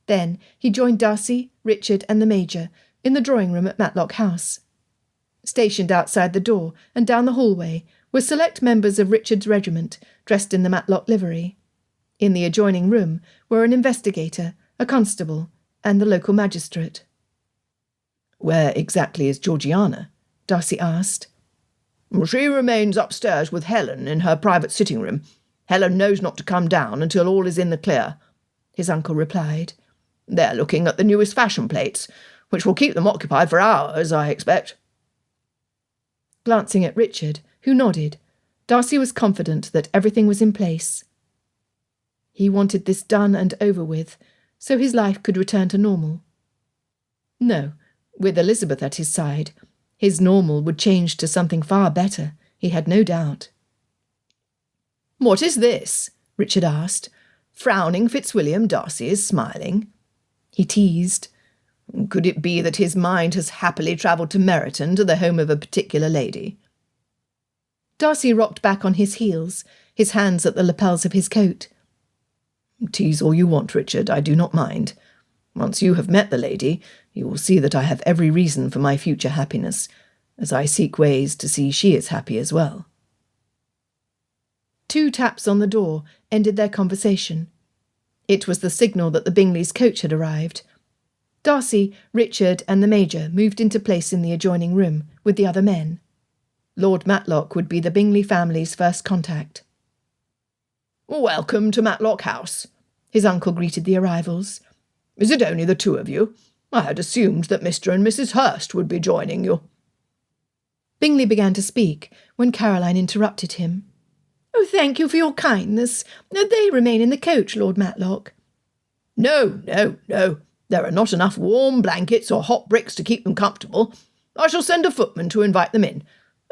Then he joined Darcy, Richard and the Major in the drawing-room at Matlock House. Stationed outside the door and down the hallway were select members of Richard's regiment, dressed in the Matlock livery. In the adjoining room were an investigator, a constable, and the local magistrate. "Where exactly is Georgiana?" Darcy asked. "She remains upstairs with Helen in her private sitting-room. Helen knows not to come down until all is in the clear," his uncle replied. "They're looking at the newest fashion plates, which will keep them occupied for hours, I expect." Glancing at Richard, who nodded, Darcy was confident that everything was in place. He wanted this done and over with, so his life could return to normal. No, with Elizabeth at his side, his normal would change to something far better, he had no doubt. "What is this?" Richard asked. "Frowning Fitzwilliam Darcy is smiling." He teased. "Could it be that his mind has happily travelled to Meryton, to the home of a particular lady?" Darcy rocked back on his heels, his hands at the lapels of his coat. "Tease all you want, Richard, I do not mind. Once you have met the lady, you will see that I have every reason for my future happiness, as I seek ways to see she is happy as well." 2 taps on the door ended their conversation. It was the signal that the Bingleys' coach had arrived. Darcy, Richard and the Major moved into place in the adjoining room with the other men. Lord Matlock would be the Bingley family's first contact. "Welcome to Matlock House," his uncle greeted the arrivals. "Is it only the 2 of you? I had assumed that Mr. and Mrs. Hurst would be joining you." Bingley began to speak when Caroline interrupted him. "Oh, thank you for your kindness. They remain in the coach, Lord Matlock." No. There are not enough warm blankets or hot bricks to keep them comfortable. I shall send a footman to invite them in.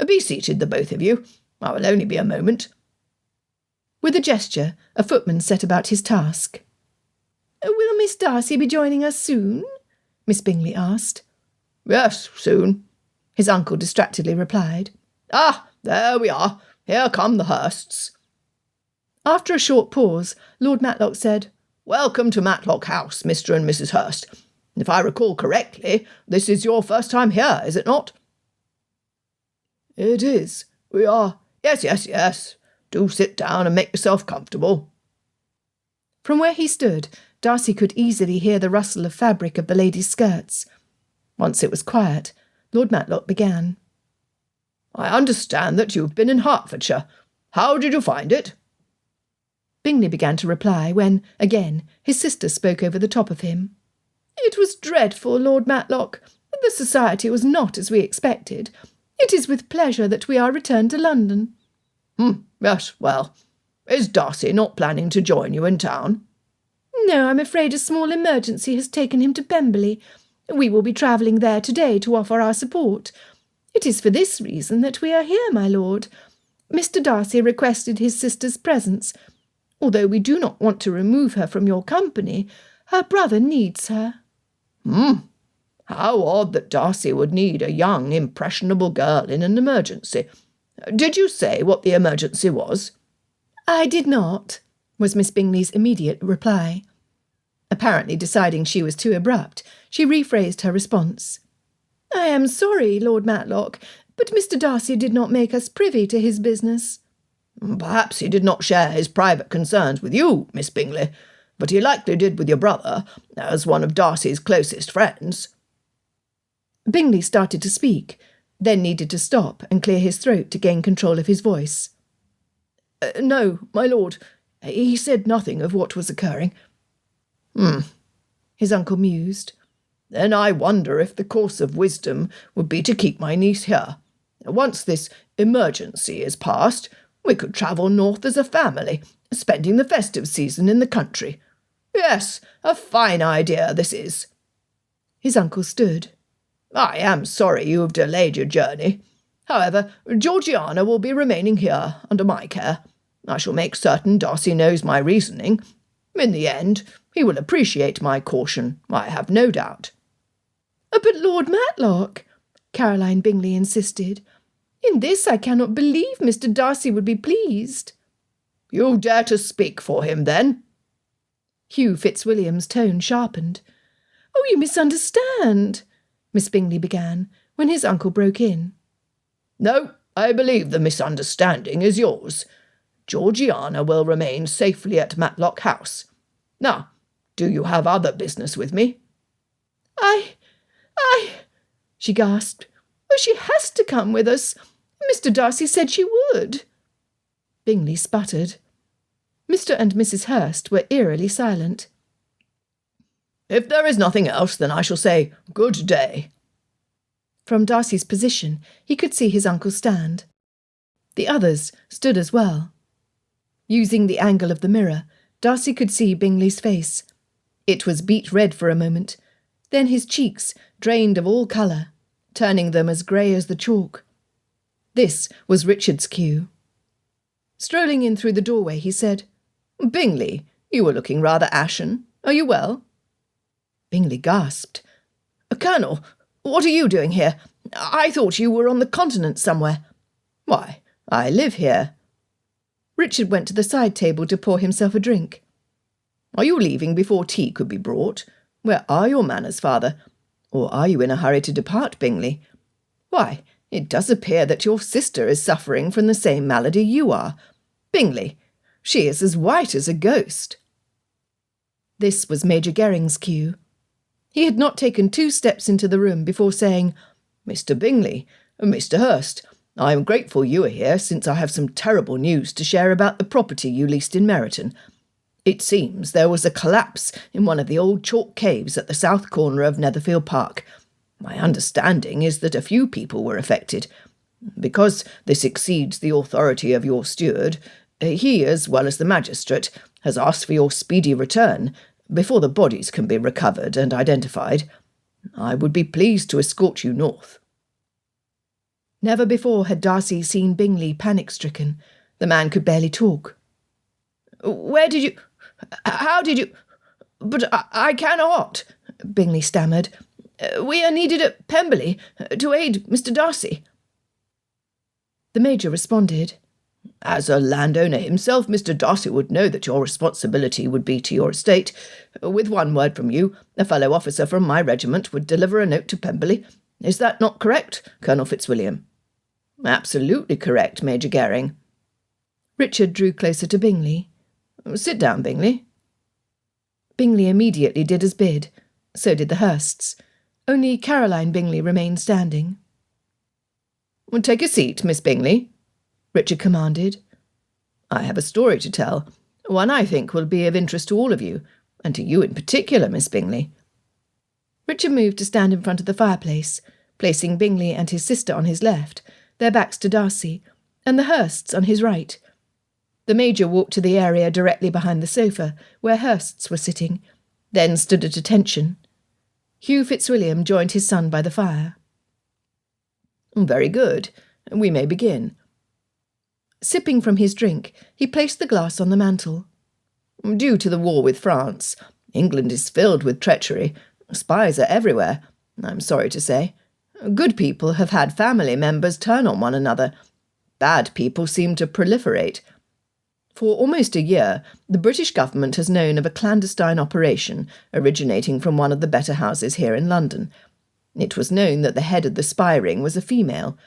Be seated, the both of you. I will only be a moment." With a gesture, a footman set about his task. "Will Miss Darcy be joining us soon?" Miss Bingley asked. "Yes, soon," his uncle distractedly replied. "Ah, there we are. Here come the Hursts." After a short pause, Lord Matlock said, "Welcome to Matlock House, Mr. and Mrs. Hurst. If I recall correctly, this is your first time here, is it not?" "It is. We are—" Yes. Do sit down and make yourself comfortable." From where he stood, Darcy could easily hear the rustle of fabric of the ladies' skirts. Once it was quiet, Lord Matlock began. "I understand that you've been in Hertfordshire. How did you find it?" Bingley began to reply when, again, his sister spoke over the top of him. "It was dreadful, Lord Matlock. The society was not as we expected. It is with pleasure that we are returned to London." Yes, well, is Darcy not planning to join you in town?" "No, I'm afraid a small emergency has taken him to Pemberley. We will be travelling there today to offer our support. It is for this reason that we are here, my lord. Mr. Darcy requested his sister's presence. Although we do not want to remove her from your company, her brother needs her." How odd that Darcy would need a young, impressionable girl in an emergency. Did you say what the emergency was?" "I did not," was Miss Bingley's immediate reply. Apparently deciding she was too abrupt, she rephrased her response. "I am sorry, Lord Matlock, but Mr. Darcy did not make us privy to his business." "Perhaps he did not share his private concerns with you, Miss Bingley, but he likely did with your brother, as one of Darcy's closest friends." Bingley started to speak, then needed to stop and clear his throat to gain control of his voice. "No, my lord, he said nothing of what was occurring. his uncle mused. Then I wonder if the course of wisdom would be to keep my niece here. Once this emergency is past, we could travel north as a family, spending the festive season in the country. Yes, a fine idea this is. His uncle stood. I am sorry you have delayed your journey. However, Georgiana will be remaining here under my care. I shall make certain Darcy knows my reasoning. In the end, he will appreciate my caution, I have no doubt. But Lord Matlock, Caroline Bingley insisted. In this I cannot believe Mr. Darcy would be pleased. You dare to speak for him, then? Hugh Fitzwilliam's tone sharpened. Oh, you misunderstand, Miss Bingley began, when his uncle broke in. No, I believe the misunderstanding is yours. Georgiana will remain safely at Matlock House. Now, do you have other business with me? She gasped. Oh, she has to come with us. Mr. Darcy said she would. Bingley sputtered. Mr. and Mrs. Hurst were eerily silent. If there is nothing else, then I shall say good day. From Darcy's position, he could see his uncle stand. The others stood as well. Using the angle of the mirror, Darcy could see Bingley's face. It was beet red for a moment, then his cheeks drained of all colour, turning them as grey as the chalk. This was Richard's cue. Strolling in through the doorway, he said, Bingley, you are looking rather ashen. Are you well? Bingley gasped. Colonel, what are you doing here? I thought you were on the continent somewhere. Why, I live here. Richard went to the side table to pour himself a drink. Are you leaving before tea could be brought? Where are your manners, father? Or are you in a hurry to depart, Bingley? Why, it does appear that your sister is suffering from the same malady you are. Bingley, she is as white as a ghost. This was Major Gerring's cue. He had not taken 2 steps into the room before saying, Mr. Bingley, Mr. Hurst, I am grateful you are here, since I have some terrible news to share about the property you leased in Meryton. It seems there was a collapse in one of the old chalk caves at the south corner of Netherfield Park. My understanding is that a few people were affected. Because this exceeds the authority of your steward, he, as well as the magistrate, has asked for your speedy return before the bodies can be recovered and identified. I would be pleased to escort you north. Never before had Darcy seen Bingley panic-stricken. The man could barely talk. Where did you... How did you... But I cannot, Bingley stammered. We are needed at Pemberley to aid Mr. Darcy. The Major responded. As a landowner himself, Mr. Darcy would know that your responsibility would be to your estate. With one word from you, a fellow officer from my regiment would deliver a note to Pemberley. Is that not correct, Colonel Fitzwilliam? Absolutely correct, Major Gering. Richard drew closer to Bingley. Sit down, Bingley. Bingley immediately did as bid. So did the Hursts. Only Caroline Bingley remained standing. Take a seat, Miss Bingley, Richard commanded. I have a story to tell, one I think will be of interest to all of you, and to you in particular, Miss Bingley. Richard moved to stand in front of the fireplace, placing Bingley and his sister on his left, their backs to Darcy, and the Hursts on his right. The Major walked to the area directly behind the sofa, where Hursts were sitting, then stood at attention. Hugh Fitzwilliam joined his son by the fire. Very good. We may begin. Sipping from his drink, he placed the glass on the mantel. Due to the war with France, England is filled with treachery. Spies are everywhere, I'm sorry to say. Good people have had family members turn on one another. Bad people seem to proliferate. For almost a year, the British government has known of a clandestine operation originating from one of the better houses here in London. It was known that the head of the spy ring was a female.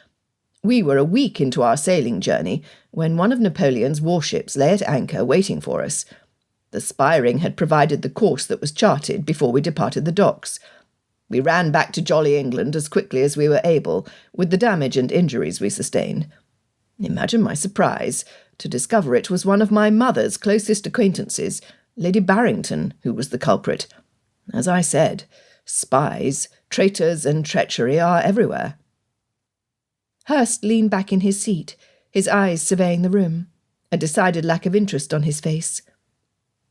We were a week into our sailing journey when one of Napoleon's warships lay at anchor waiting for us. The spy ring had provided the course that was charted before we departed the docks. We ran back to jolly England as quickly as we were able, with the damage and injuries we sustained. Imagine my surprise to discover it was one of my mother's closest acquaintances, Lady Barrington, who was the culprit. As I said, spies, traitors and treachery are everywhere. Hurst leaned back in his seat, his eyes surveying the room, a decided lack of interest on his face.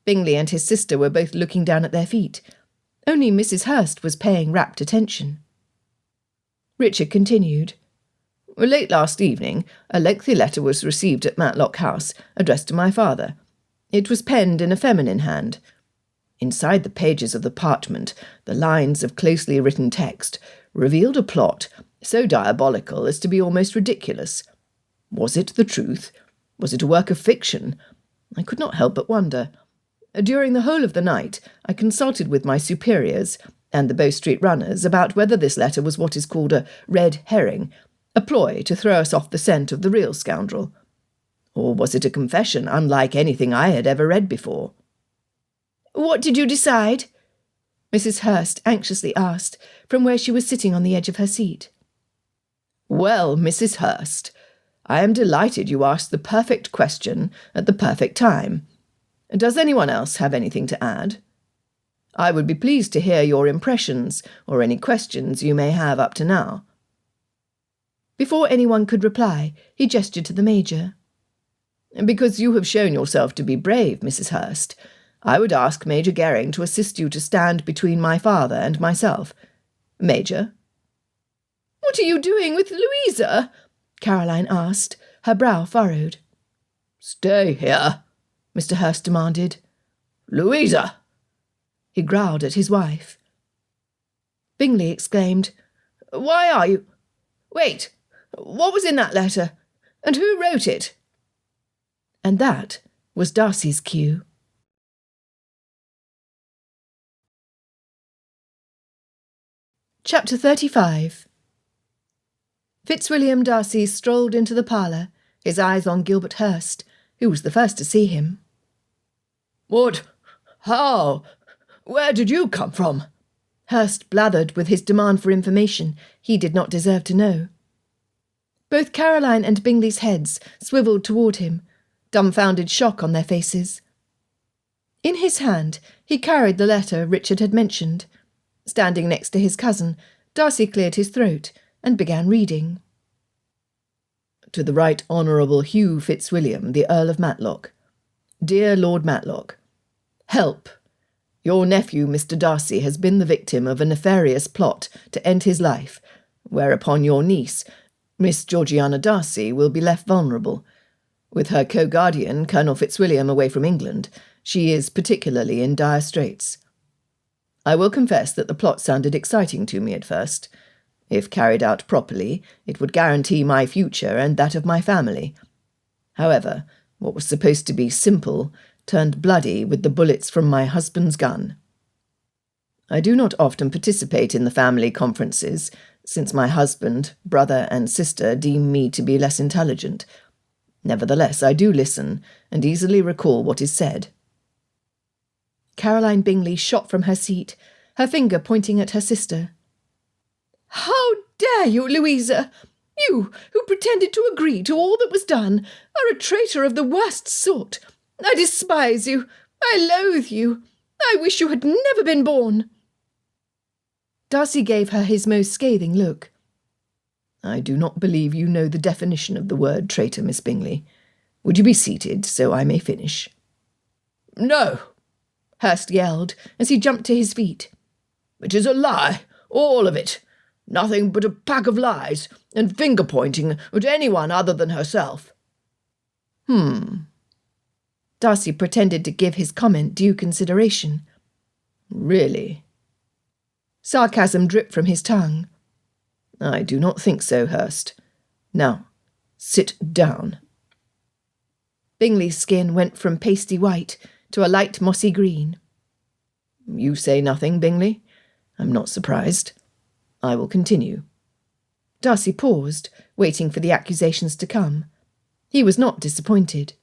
Bingley and his sister were both looking down at their feet. Only Mrs. Hurst was paying rapt attention. Richard continued. Late last evening, a lengthy letter was received at Matlock House, addressed to my father. It was penned in a feminine hand. Inside the pages of the parchment, the lines of closely written text revealed a plot so diabolical as to be almost ridiculous. Was it the truth? Was it a work of fiction? I could not help but wonder. During the whole of the night, I consulted with my superiors and the Bow Street runners about whether this letter was what is called a red herring, a ploy to throw us off the scent of the real scoundrel. Or was it a confession unlike anything I had ever read before? "What did you decide?" Mrs. Hurst anxiously asked, from where she was sitting on the edge of her seat. Well, Mrs. Hurst, I am delighted you asked the perfect question at the perfect time. Does anyone else have anything to add? I would be pleased to hear your impressions or any questions you may have up to now. Before anyone could reply, he gestured to the Major. Because you have shown yourself to be brave, Mrs. Hurst, I would ask Major Gering to assist you to stand between my father and myself. Major? "What are you doing with Louisa?" Caroline asked, her brow furrowed. "Stay here," Mr. Hurst demanded. "Louisa!" He growled at his wife. Bingley exclaimed, "Why are you— Wait, what was in that letter? And who wrote it?" And that was Darcy's cue. Chapter 35. Fitzwilliam Darcy strolled into the parlour, his eyes on Gilbert Hurst, who was the first to see him. "What? How? Where did you come from?" Hurst blathered with his demand for information he did not deserve to know. Both Caroline and Bingley's heads swivelled toward him, dumbfounded shock on their faces. In his hand he carried the letter Richard had mentioned. Standing next to his cousin, Darcy cleared his throat and began reading. To the Right Honourable Hugh Fitzwilliam, the Earl of Matlock. Dear Lord Matlock, help! Your nephew, Mr. Darcy, has been the victim of a nefarious plot to end his life, whereupon your niece, Miss Georgiana Darcy, will be left vulnerable. With her co-guardian, Colonel Fitzwilliam, away from England, she is particularly in dire straits. I will confess that the plot sounded exciting to me at first. If carried out properly, it would guarantee my future and that of my family. However, what was supposed to be simple turned bloody with the bullets from my husband's gun. I do not often participate in the family conferences, since my husband, brother and sister deem me to be less intelligent. Nevertheless, I do listen and easily recall what is said. Caroline Bingley shot from her seat, her finger pointing at her sister. "How dare you, Louisa? You, who pretended to agree to all that was done, are a traitor of the worst sort. I despise you. I loathe you. I wish you had never been born." Darcy gave her his most scathing look. I do not believe you know the definition of the word traitor, Miss Bingley. Would you be seated so I may finish? "No," Hurst yelled as he jumped to his feet. "It is a lie, all of it. Nothing but a pack of lies and finger-pointing at anyone other than herself." Darcy pretended to give his comment due consideration. Really? Sarcasm dripped from his tongue. I do not think so, Hurst. Now, sit down. Bingley's skin went from pasty white to a light mossy green. You say nothing, Bingley? I'm not surprised. I will continue. Darcy paused, waiting for the accusations to come. He was not disappointed.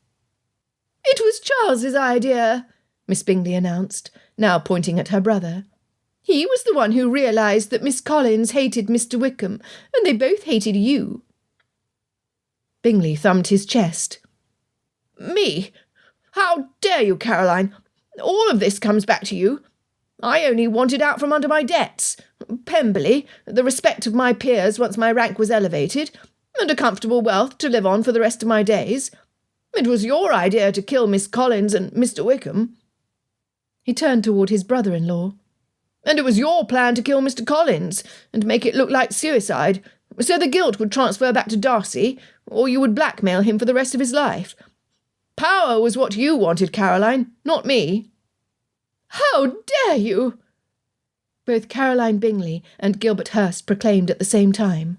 "It was Charles's idea," Miss Bingley announced, now pointing at her brother. "He was the one who realised that Miss Collins hated Mr. Wickham, and they both hated you." Bingley thumbed his chest. "Me? How dare you, Caroline? All of this comes back to you. I only wanted out from under my debts. Pemberley, the respect of my peers once my rank was elevated, and a comfortable wealth to live on for the rest of my days. It was your idea to kill Miss Collins and Mr. Wickham." He turned toward his brother-in-law. "And it was your plan to kill Mr. Collins and make it look like suicide, so the guilt would transfer back to Darcy, or you would blackmail him for the rest of his life. Power was what you wanted, Caroline, not me." "How dare you!" both Caroline Bingley and Gilbert Hurst proclaimed at the same time.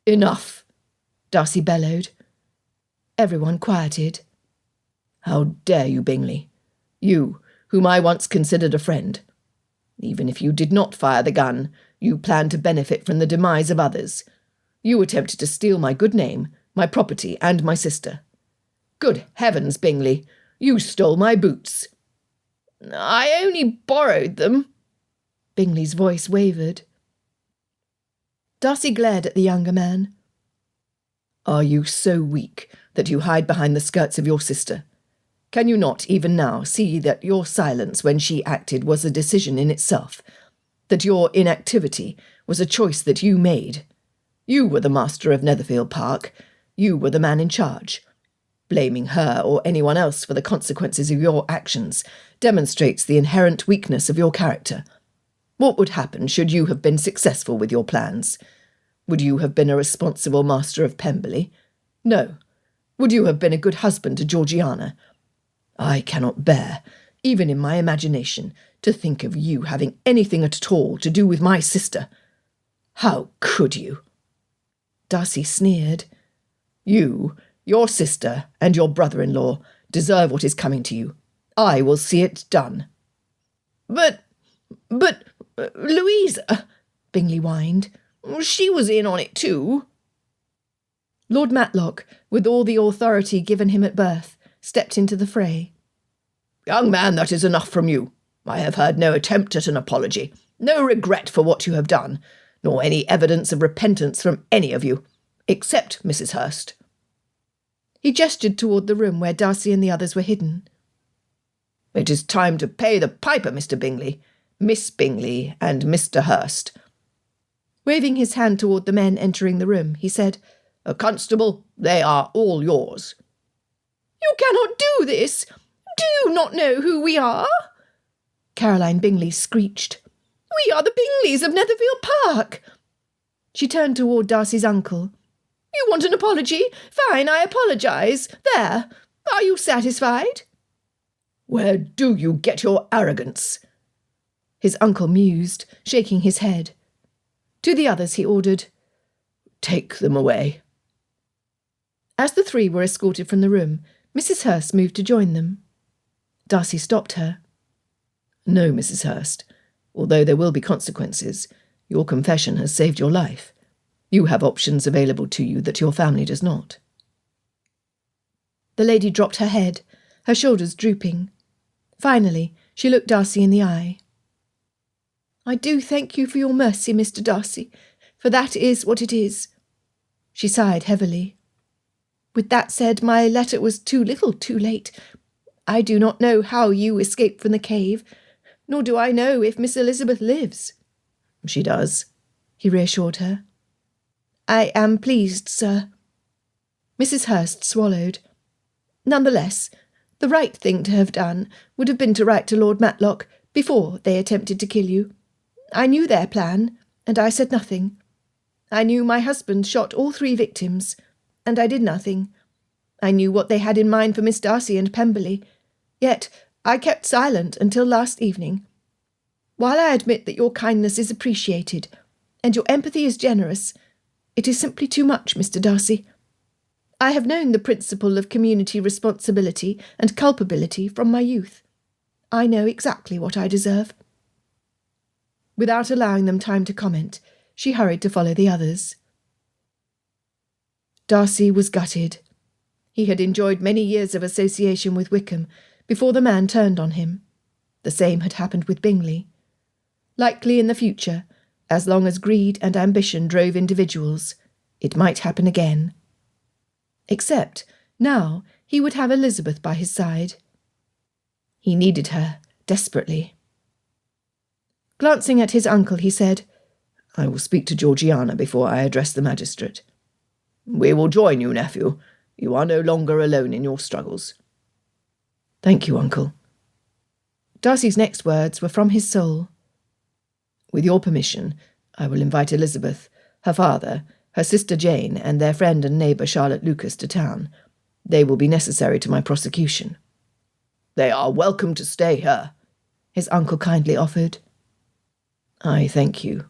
"Enough!" Darcy bellowed. Everyone quieted. "How dare you, Bingley? You, whom I once considered a friend. Even if you did not fire the gun, you planned to benefit from the demise of others. You attempted to steal my good name, my property, and my sister. Good heavens, Bingley, you stole my boots." "I only borrowed them." Bingley's voice wavered. Darcy glared at the younger man. "Are you so weak that you hide behind the skirts of your sister? Can you not, even now, see that your silence when she acted was a decision in itself? That your inactivity was a choice that you made? You were the master of Netherfield Park. You were the man in charge. Blaming her or anyone else for the consequences of your actions demonstrates the inherent weakness of your character. What would happen should you have been successful with your plans? Would you have been a responsible master of Pemberley? No. Would you have been a good husband to Georgiana? I cannot bear, even in my imagination, to think of you having anything at all to do with my sister. How could you?" Darcy sneered. "You, your sister, and your brother-in-law deserve what is coming to you. I will see it done." But, Louisa," Bingley whined, "she was in on it too." Lord Matlock, with all the authority given him at birth, stepped into the fray. "Young man, that is enough from you. I have heard no attempt at an apology, no regret for what you have done, nor any evidence of repentance from any of you, except Mrs. Hurst." He gestured toward the room where Darcy and the others were hidden. "It is time to pay the piper, Mr. Bingley, Miss Bingley, and Mr. Hurst." Waving his hand toward the men entering the room, he said, "A constable, they are all yours." "You cannot do this! Do you not know who we are?" Caroline Bingley screeched. "We are the Bingleys of Netherfield Park." She turned toward Darcy's uncle. "You want an apology? Fine, I apologise. There. Are you satisfied?" "Where do you get your arrogance?" His uncle mused, shaking his head. To the others he ordered, "Take them away." As the three were escorted from the room, Mrs. Hurst moved to join them. Darcy stopped her. "No, Mrs. Hurst. Although there will be consequences, your confession has saved your life. You have options available to you that your family does not." The lady dropped her head, her shoulders drooping. Finally, she looked Darcy in the eye. "I do thank you for your mercy, Mr. Darcy, for that is what it is." She sighed heavily. "With that said, my letter was too little too late. I do not know how you escaped from the cave, nor do I know if Miss Elizabeth lives." "She does," he reassured her. "I am pleased, sir." Mrs. Hurst swallowed. "None the less, the right thing to have done would have been to write to Lord Matlock before they attempted to kill you. I knew their plan, and I said nothing. I knew my husband shot all 3 victims, and I did nothing. I knew what they had in mind for Miss Darcy and Pemberley, yet I kept silent until last evening. While I admit that your kindness is appreciated, and your empathy is generous, it is simply too much, Mr. Darcy. I have known the principle of community responsibility and culpability from my youth. I know exactly what I deserve." Without allowing them time to comment, she hurried to follow the others. Darcy was gutted. He had enjoyed many years of association with Wickham before the man turned on him. The same had happened with Bingley. Likely in the future, as long as greed and ambition drove individuals, it might happen again. Except now he would have Elizabeth by his side. He needed her desperately. Glancing at his uncle, he said, "I will speak to Georgiana before I address the magistrate." "We will join you, nephew. You are no longer alone in your struggles." "Thank you, uncle." Darcy's next words were from his soul. "With your permission, I will invite Elizabeth, her father, her sister Jane, and their friend and neighbour Charlotte Lucas to town. They will be necessary to my prosecution." "They are welcome to stay here," his uncle kindly offered. "I thank you."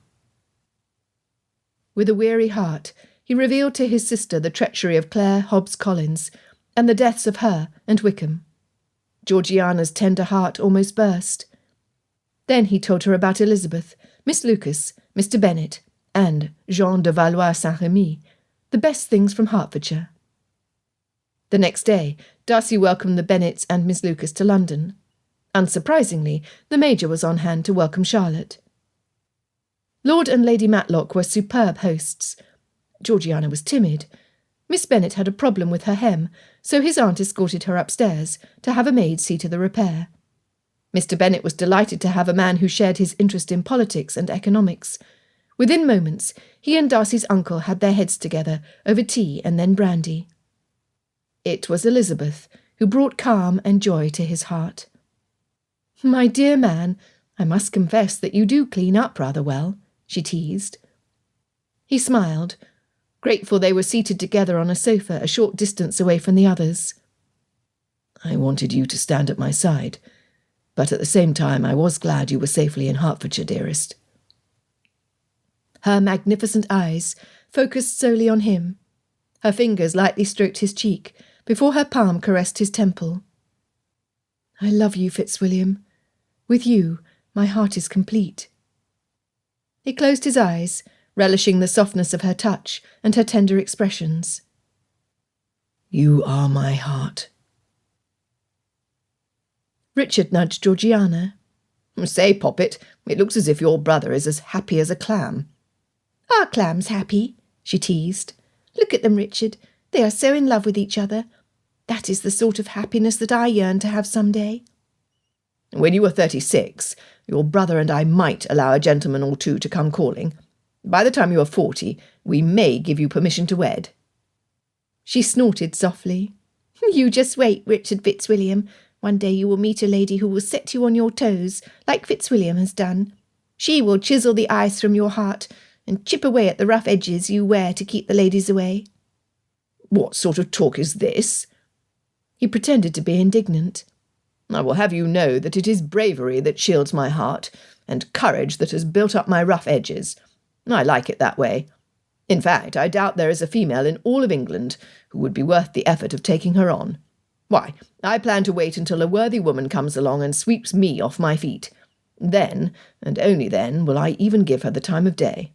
With a weary heart, he revealed to his sister the treachery of Claire Hobbs Collins, and the deaths of her and Wickham. Georgiana's tender heart almost burst. Then he told her about Elizabeth, Miss Lucas, Mr. Bennet, and Jean de Valois-Saint-Remy, the best things from Hertfordshire. The next day, Darcy welcomed the Bennets and Miss Lucas to London. Unsurprisingly, the Major was on hand to welcome Charlotte. Lord and Lady Matlock were superb hosts. Georgiana was timid. Miss Bennet had a problem with her hem, so his aunt escorted her upstairs to have a maid see to the repair. Mr. Bennet was delighted to have a man who shared his interest in politics and economics. Within moments, he and Darcy's uncle had their heads together over tea and then brandy. It was Elizabeth who brought calm and joy to his heart. "My dear man, I must confess that you do clean up rather well," she teased. He smiled, grateful they were seated together on a sofa a short distance away from the others. "I wanted you to stand at my side, but at the same time I was glad you were safely in Hertfordshire, dearest." Her magnificent eyes focused solely on him. Her fingers lightly stroked his cheek before her palm caressed his temple. "I love you, Fitzwilliam. With you, my heart is complete." He closed his eyes, relishing the softness of her touch and her tender expressions. "You are my heart." Richard nudged Georgiana. "Say, Poppet, it looks as if your brother is as happy as a clam." "Our clam's happy," she teased. "Look at them, Richard. They are so in love with each other. That is the sort of happiness that I yearn to have some day." "When you are 36, your brother and I might allow a gentleman or two to come calling. By the time you are 40, we may give you permission to wed." She snorted softly. "You just wait, Richard Fitzwilliam. One day you will meet a lady who will set you on your toes, like Fitzwilliam has done. She will chisel the ice from your heart and chip away at the rough edges you wear to keep the ladies away." "What sort of talk is this?" He pretended to be indignant. "I will have you know that it is bravery that shields my heart, and courage that has built up my rough edges. I like it that way. In fact, I doubt there is a female in all of England who would be worth the effort of taking her on. Why, I plan to wait until a worthy woman comes along and sweeps me off my feet. Then, and only then, will I even give her the time of day."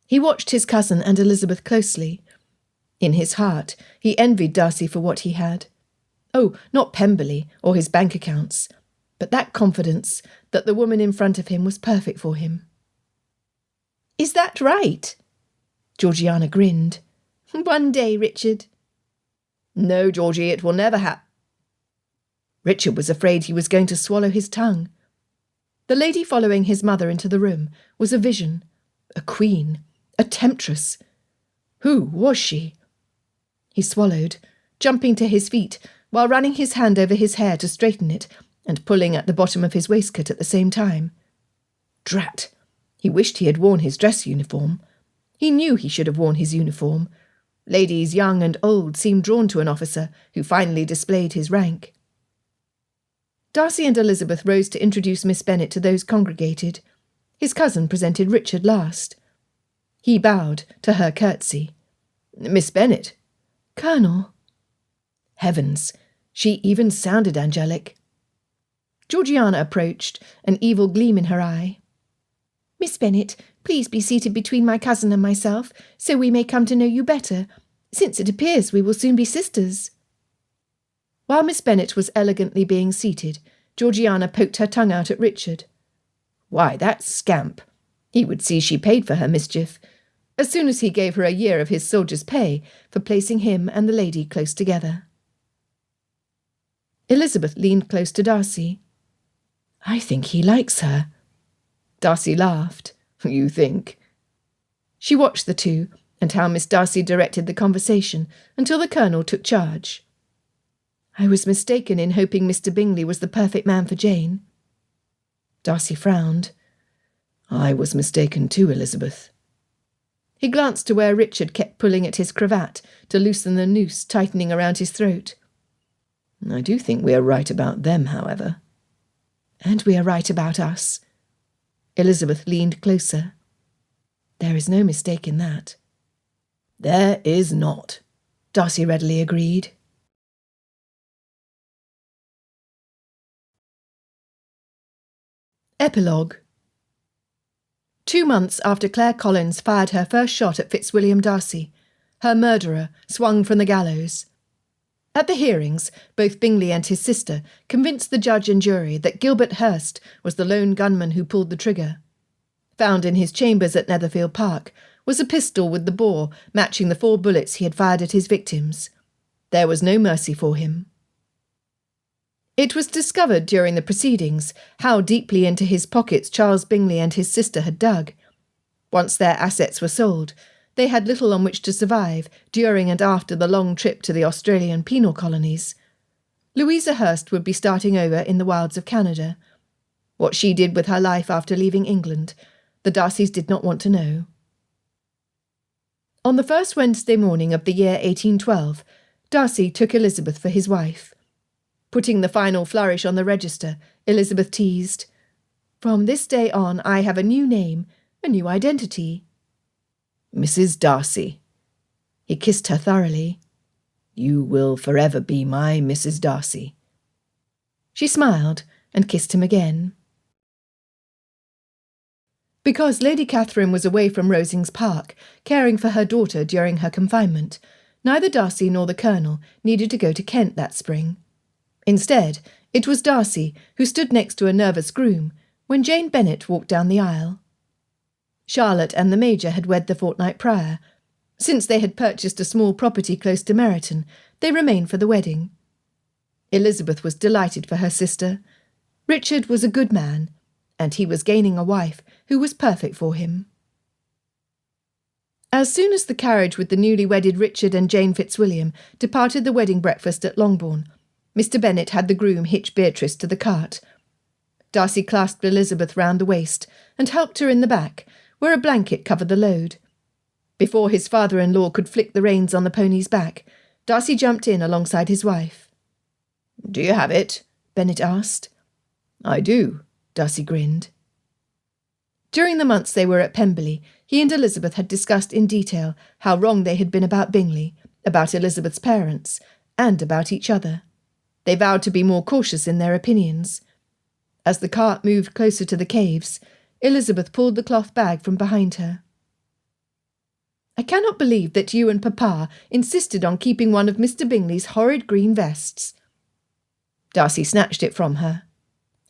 He watched his cousin and Elizabeth closely. In his heart, he envied Darcy for what he had. Oh, not Pemberley or his bank accounts, but that confidence that the woman in front of him was perfect for him. "Is that right?" Georgiana grinned. "One day, Richard." "No, Georgie, it will never happen." Richard was afraid he was going to swallow his tongue. The lady following his mother into the room was a vision, a queen, a temptress. Who was she? He swallowed, jumping to his feet while running his hand over his hair to straighten it and pulling at the bottom of his waistcoat at the same time. Drat! He wished he had worn his dress uniform. He knew he should have worn his uniform. Ladies young and old seemed drawn to an officer who finally displayed his rank. Darcy and Elizabeth rose to introduce Miss Bennet to those congregated. His cousin presented Richard last. He bowed to her curtsy. "Miss Bennet." "Colonel." Heavens, she even sounded angelic. Georgiana approached, an evil gleam in her eye. "Miss Bennet, please be seated between my cousin and myself, so we may come to know you better, since it appears we will soon be sisters." While Miss Bennet was elegantly being seated, Georgiana poked her tongue out at Richard. Why, that scamp! He would see she paid for her mischief, as soon as he gave her a year of his soldier's pay for placing him and the lady close together. Elizabeth leaned close to Darcy. "I think he likes her." Darcy laughed. "You think?" She watched the two, and how Miss Darcy directed the conversation until the Colonel took charge. "I was mistaken in hoping Mr. Bingley was the perfect man for Jane." Darcy frowned. "I was mistaken too, Elizabeth." He glanced to where Richard kept pulling at his cravat to loosen the noose tightening around his throat. "I do think we are right about them, however." "And we are right about us." Elizabeth leaned closer. "There is no mistake in that." "There is not," Darcy readily agreed. Epilogue. 2 months after Claire Collins fired her first shot at Fitzwilliam Darcy, her murderer swung from the gallows. At the hearings, both Bingley and his sister convinced the judge and jury that Gilbert Hurst was the lone gunman who pulled the trigger. Found in his chambers at Netherfield Park was a pistol with the bore matching the 4 bullets he had fired at his victims. There was no mercy for him. It was discovered during the proceedings how deeply into his pockets Charles Bingley and his sister had dug. Once their assets were sold, they had little on which to survive during and after the long trip to the Australian penal colonies. Louisa Hurst would be starting over in the wilds of Canada. What she did with her life after leaving England, the Darcys did not want to know. On the first Wednesday morning of the year 1812, Darcy took Elizabeth for his wife. Putting the final flourish on the register, Elizabeth teased, "From this day on I have a new name, a new identity." "Mrs. Darcy." He kissed her thoroughly. "You will forever be my Mrs. Darcy." She smiled and kissed him again. Because Lady Catherine was away from Rosings Park, caring for her daughter during her confinement, neither Darcy nor the Colonel needed to go to Kent that spring. Instead, it was Darcy who stood next to a nervous groom when Jane Bennet walked down the aisle. Charlotte and the Major had wed the fortnight prior. Since they had purchased a small property close to Meryton, they remained for the wedding. Elizabeth was delighted for her sister. Richard was a good man, and he was gaining a wife who was perfect for him. As soon as the carriage with the newly wedded Richard and Jane Fitzwilliam departed the wedding breakfast at Longbourn, Mr. Bennet had the groom hitch Beatrice to the cart. Darcy clasped Elizabeth round the waist and helped her in the back, where a blanket covered the load. Before his father-in-law could flick the reins on the pony's back, Darcy jumped in alongside his wife. "Do you have it?" Bennet asked. "I do," Darcy grinned. During the months they were at Pemberley, he and Elizabeth had discussed in detail how wrong they had been about Bingley, about Elizabeth's parents, and about each other. They vowed to be more cautious in their opinions. As the cart moved closer to the caves, Elizabeth pulled the cloth bag from behind her. "I cannot believe that you and Papa insisted on keeping one of Mr. Bingley's horrid green vests." Darcy snatched it from her.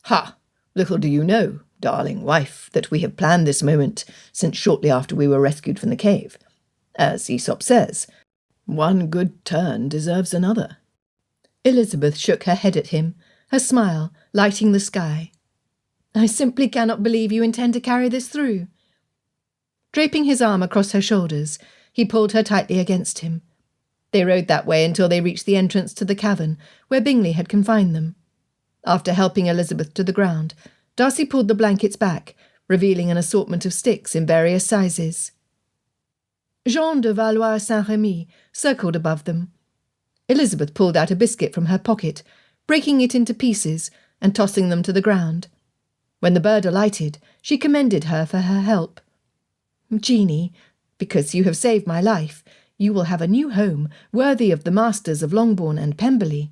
"Ha! Little do you know, darling wife, that we have planned this moment since shortly after we were rescued from the cave. As Aesop says, one good turn deserves another." Elizabeth shook her head at him, her smile lighting the sky. "I simply cannot believe you intend to carry this through." Draping his arm across her shoulders, he pulled her tightly against him. They rode that way until they reached the entrance to the cavern where Bingley had confined them. After helping Elizabeth to the ground, Darcy pulled the blankets back, revealing an assortment of sticks in various sizes. Jean de Valois Saint-Remy circled above them. Elizabeth pulled out a biscuit from her pocket, breaking it into pieces and tossing them to the ground. When the bird alighted, she commended her for her help. "Jeanie, because you have saved my life, you will have a new home worthy of the masters of Longbourn and Pemberley."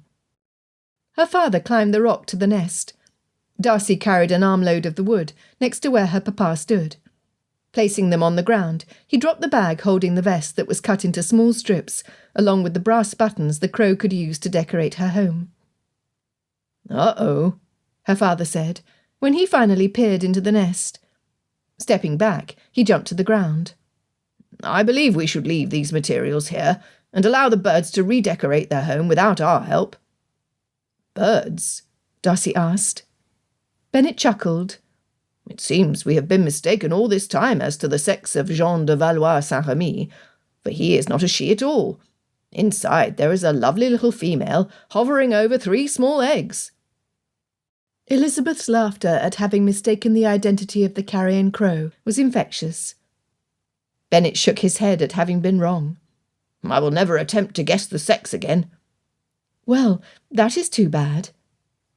Her father climbed the rock to the nest. Darcy carried an armload of the wood next to where her papa stood. Placing them on the ground, he dropped the bag holding the vest that was cut into small strips, along with the brass buttons the crow could use to decorate her home. "Uh-oh," her father said, when he finally peered into the nest. Stepping back, he jumped to the ground. "I believe we should leave these materials here and allow the birds to redecorate their home without our help." Birds? Darcy asked. Bennet chuckled. It seems we have been mistaken all this time as to the sex of Jean de Valois-Saint-Remy, for he is not a she at all. Inside there is a lovely little female hovering over 3 small eggs. Elizabeth's laughter at having mistaken the identity of the carrion crow was infectious. Bennet shook his head at having been wrong. I will never attempt to guess the sex again. Well, that is too bad,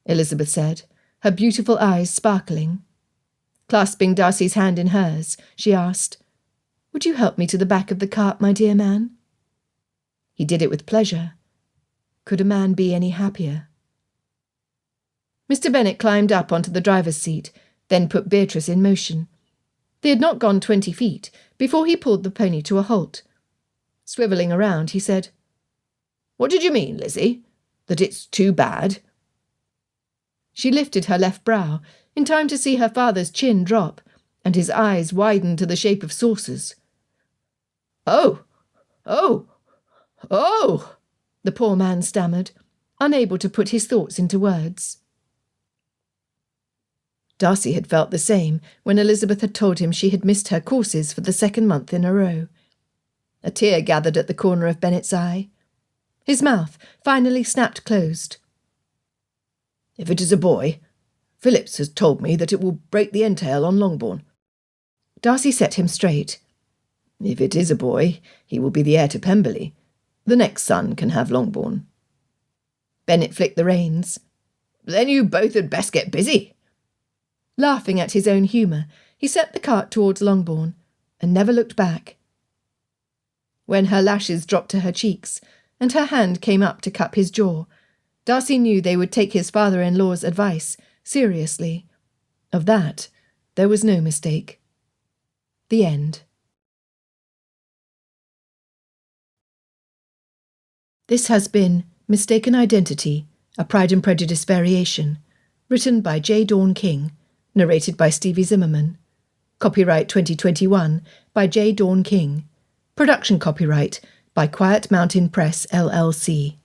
Elizabeth said, her beautiful eyes sparkling. Clasping Darcy's hand in hers, she asked, "Would you help me to the back of the cart, my dear man?" He did it with pleasure. Could a man be any happier? Mr. Bennet climbed up onto the driver's seat, then put Beatrice in motion. They had not gone 20 feet before he pulled the pony to a halt. Swivelling around, he said, "What did you mean, Lizzie? That it's too bad?" She lifted her left brow, in time to see her father's chin drop, and his eyes widen to the shape of saucers. Oh! The poor man stammered, unable to put his thoughts into words. Darcy had felt the same when Elizabeth had told him she had missed her courses for the 2nd month in a row. A tear gathered at the corner of Bennet's eye. His mouth finally snapped closed. "If it is a boy, Phillips has told me that it will break the entail on Longbourn." Darcy set him straight. "If it is a boy, he will be the heir to Pemberley. The next son can have Longbourn." Bennet flicked the reins. "Then you both had best get busy." Laughing at his own humour, he set the cart towards Longbourn, and never looked back. When her lashes dropped to her cheeks, and her hand came up to cup his jaw, Darcy knew they would take his father-in-law's advice seriously. Of that, there was no mistake. The end. This has been Mistaken Identity, a Pride and Prejudice variation, written by J. Dawn King, narrated by Stevie Zimmerman. Copyright 2021 by J. Dawn King. Production copyright by Quiet Mountain Press, LLC.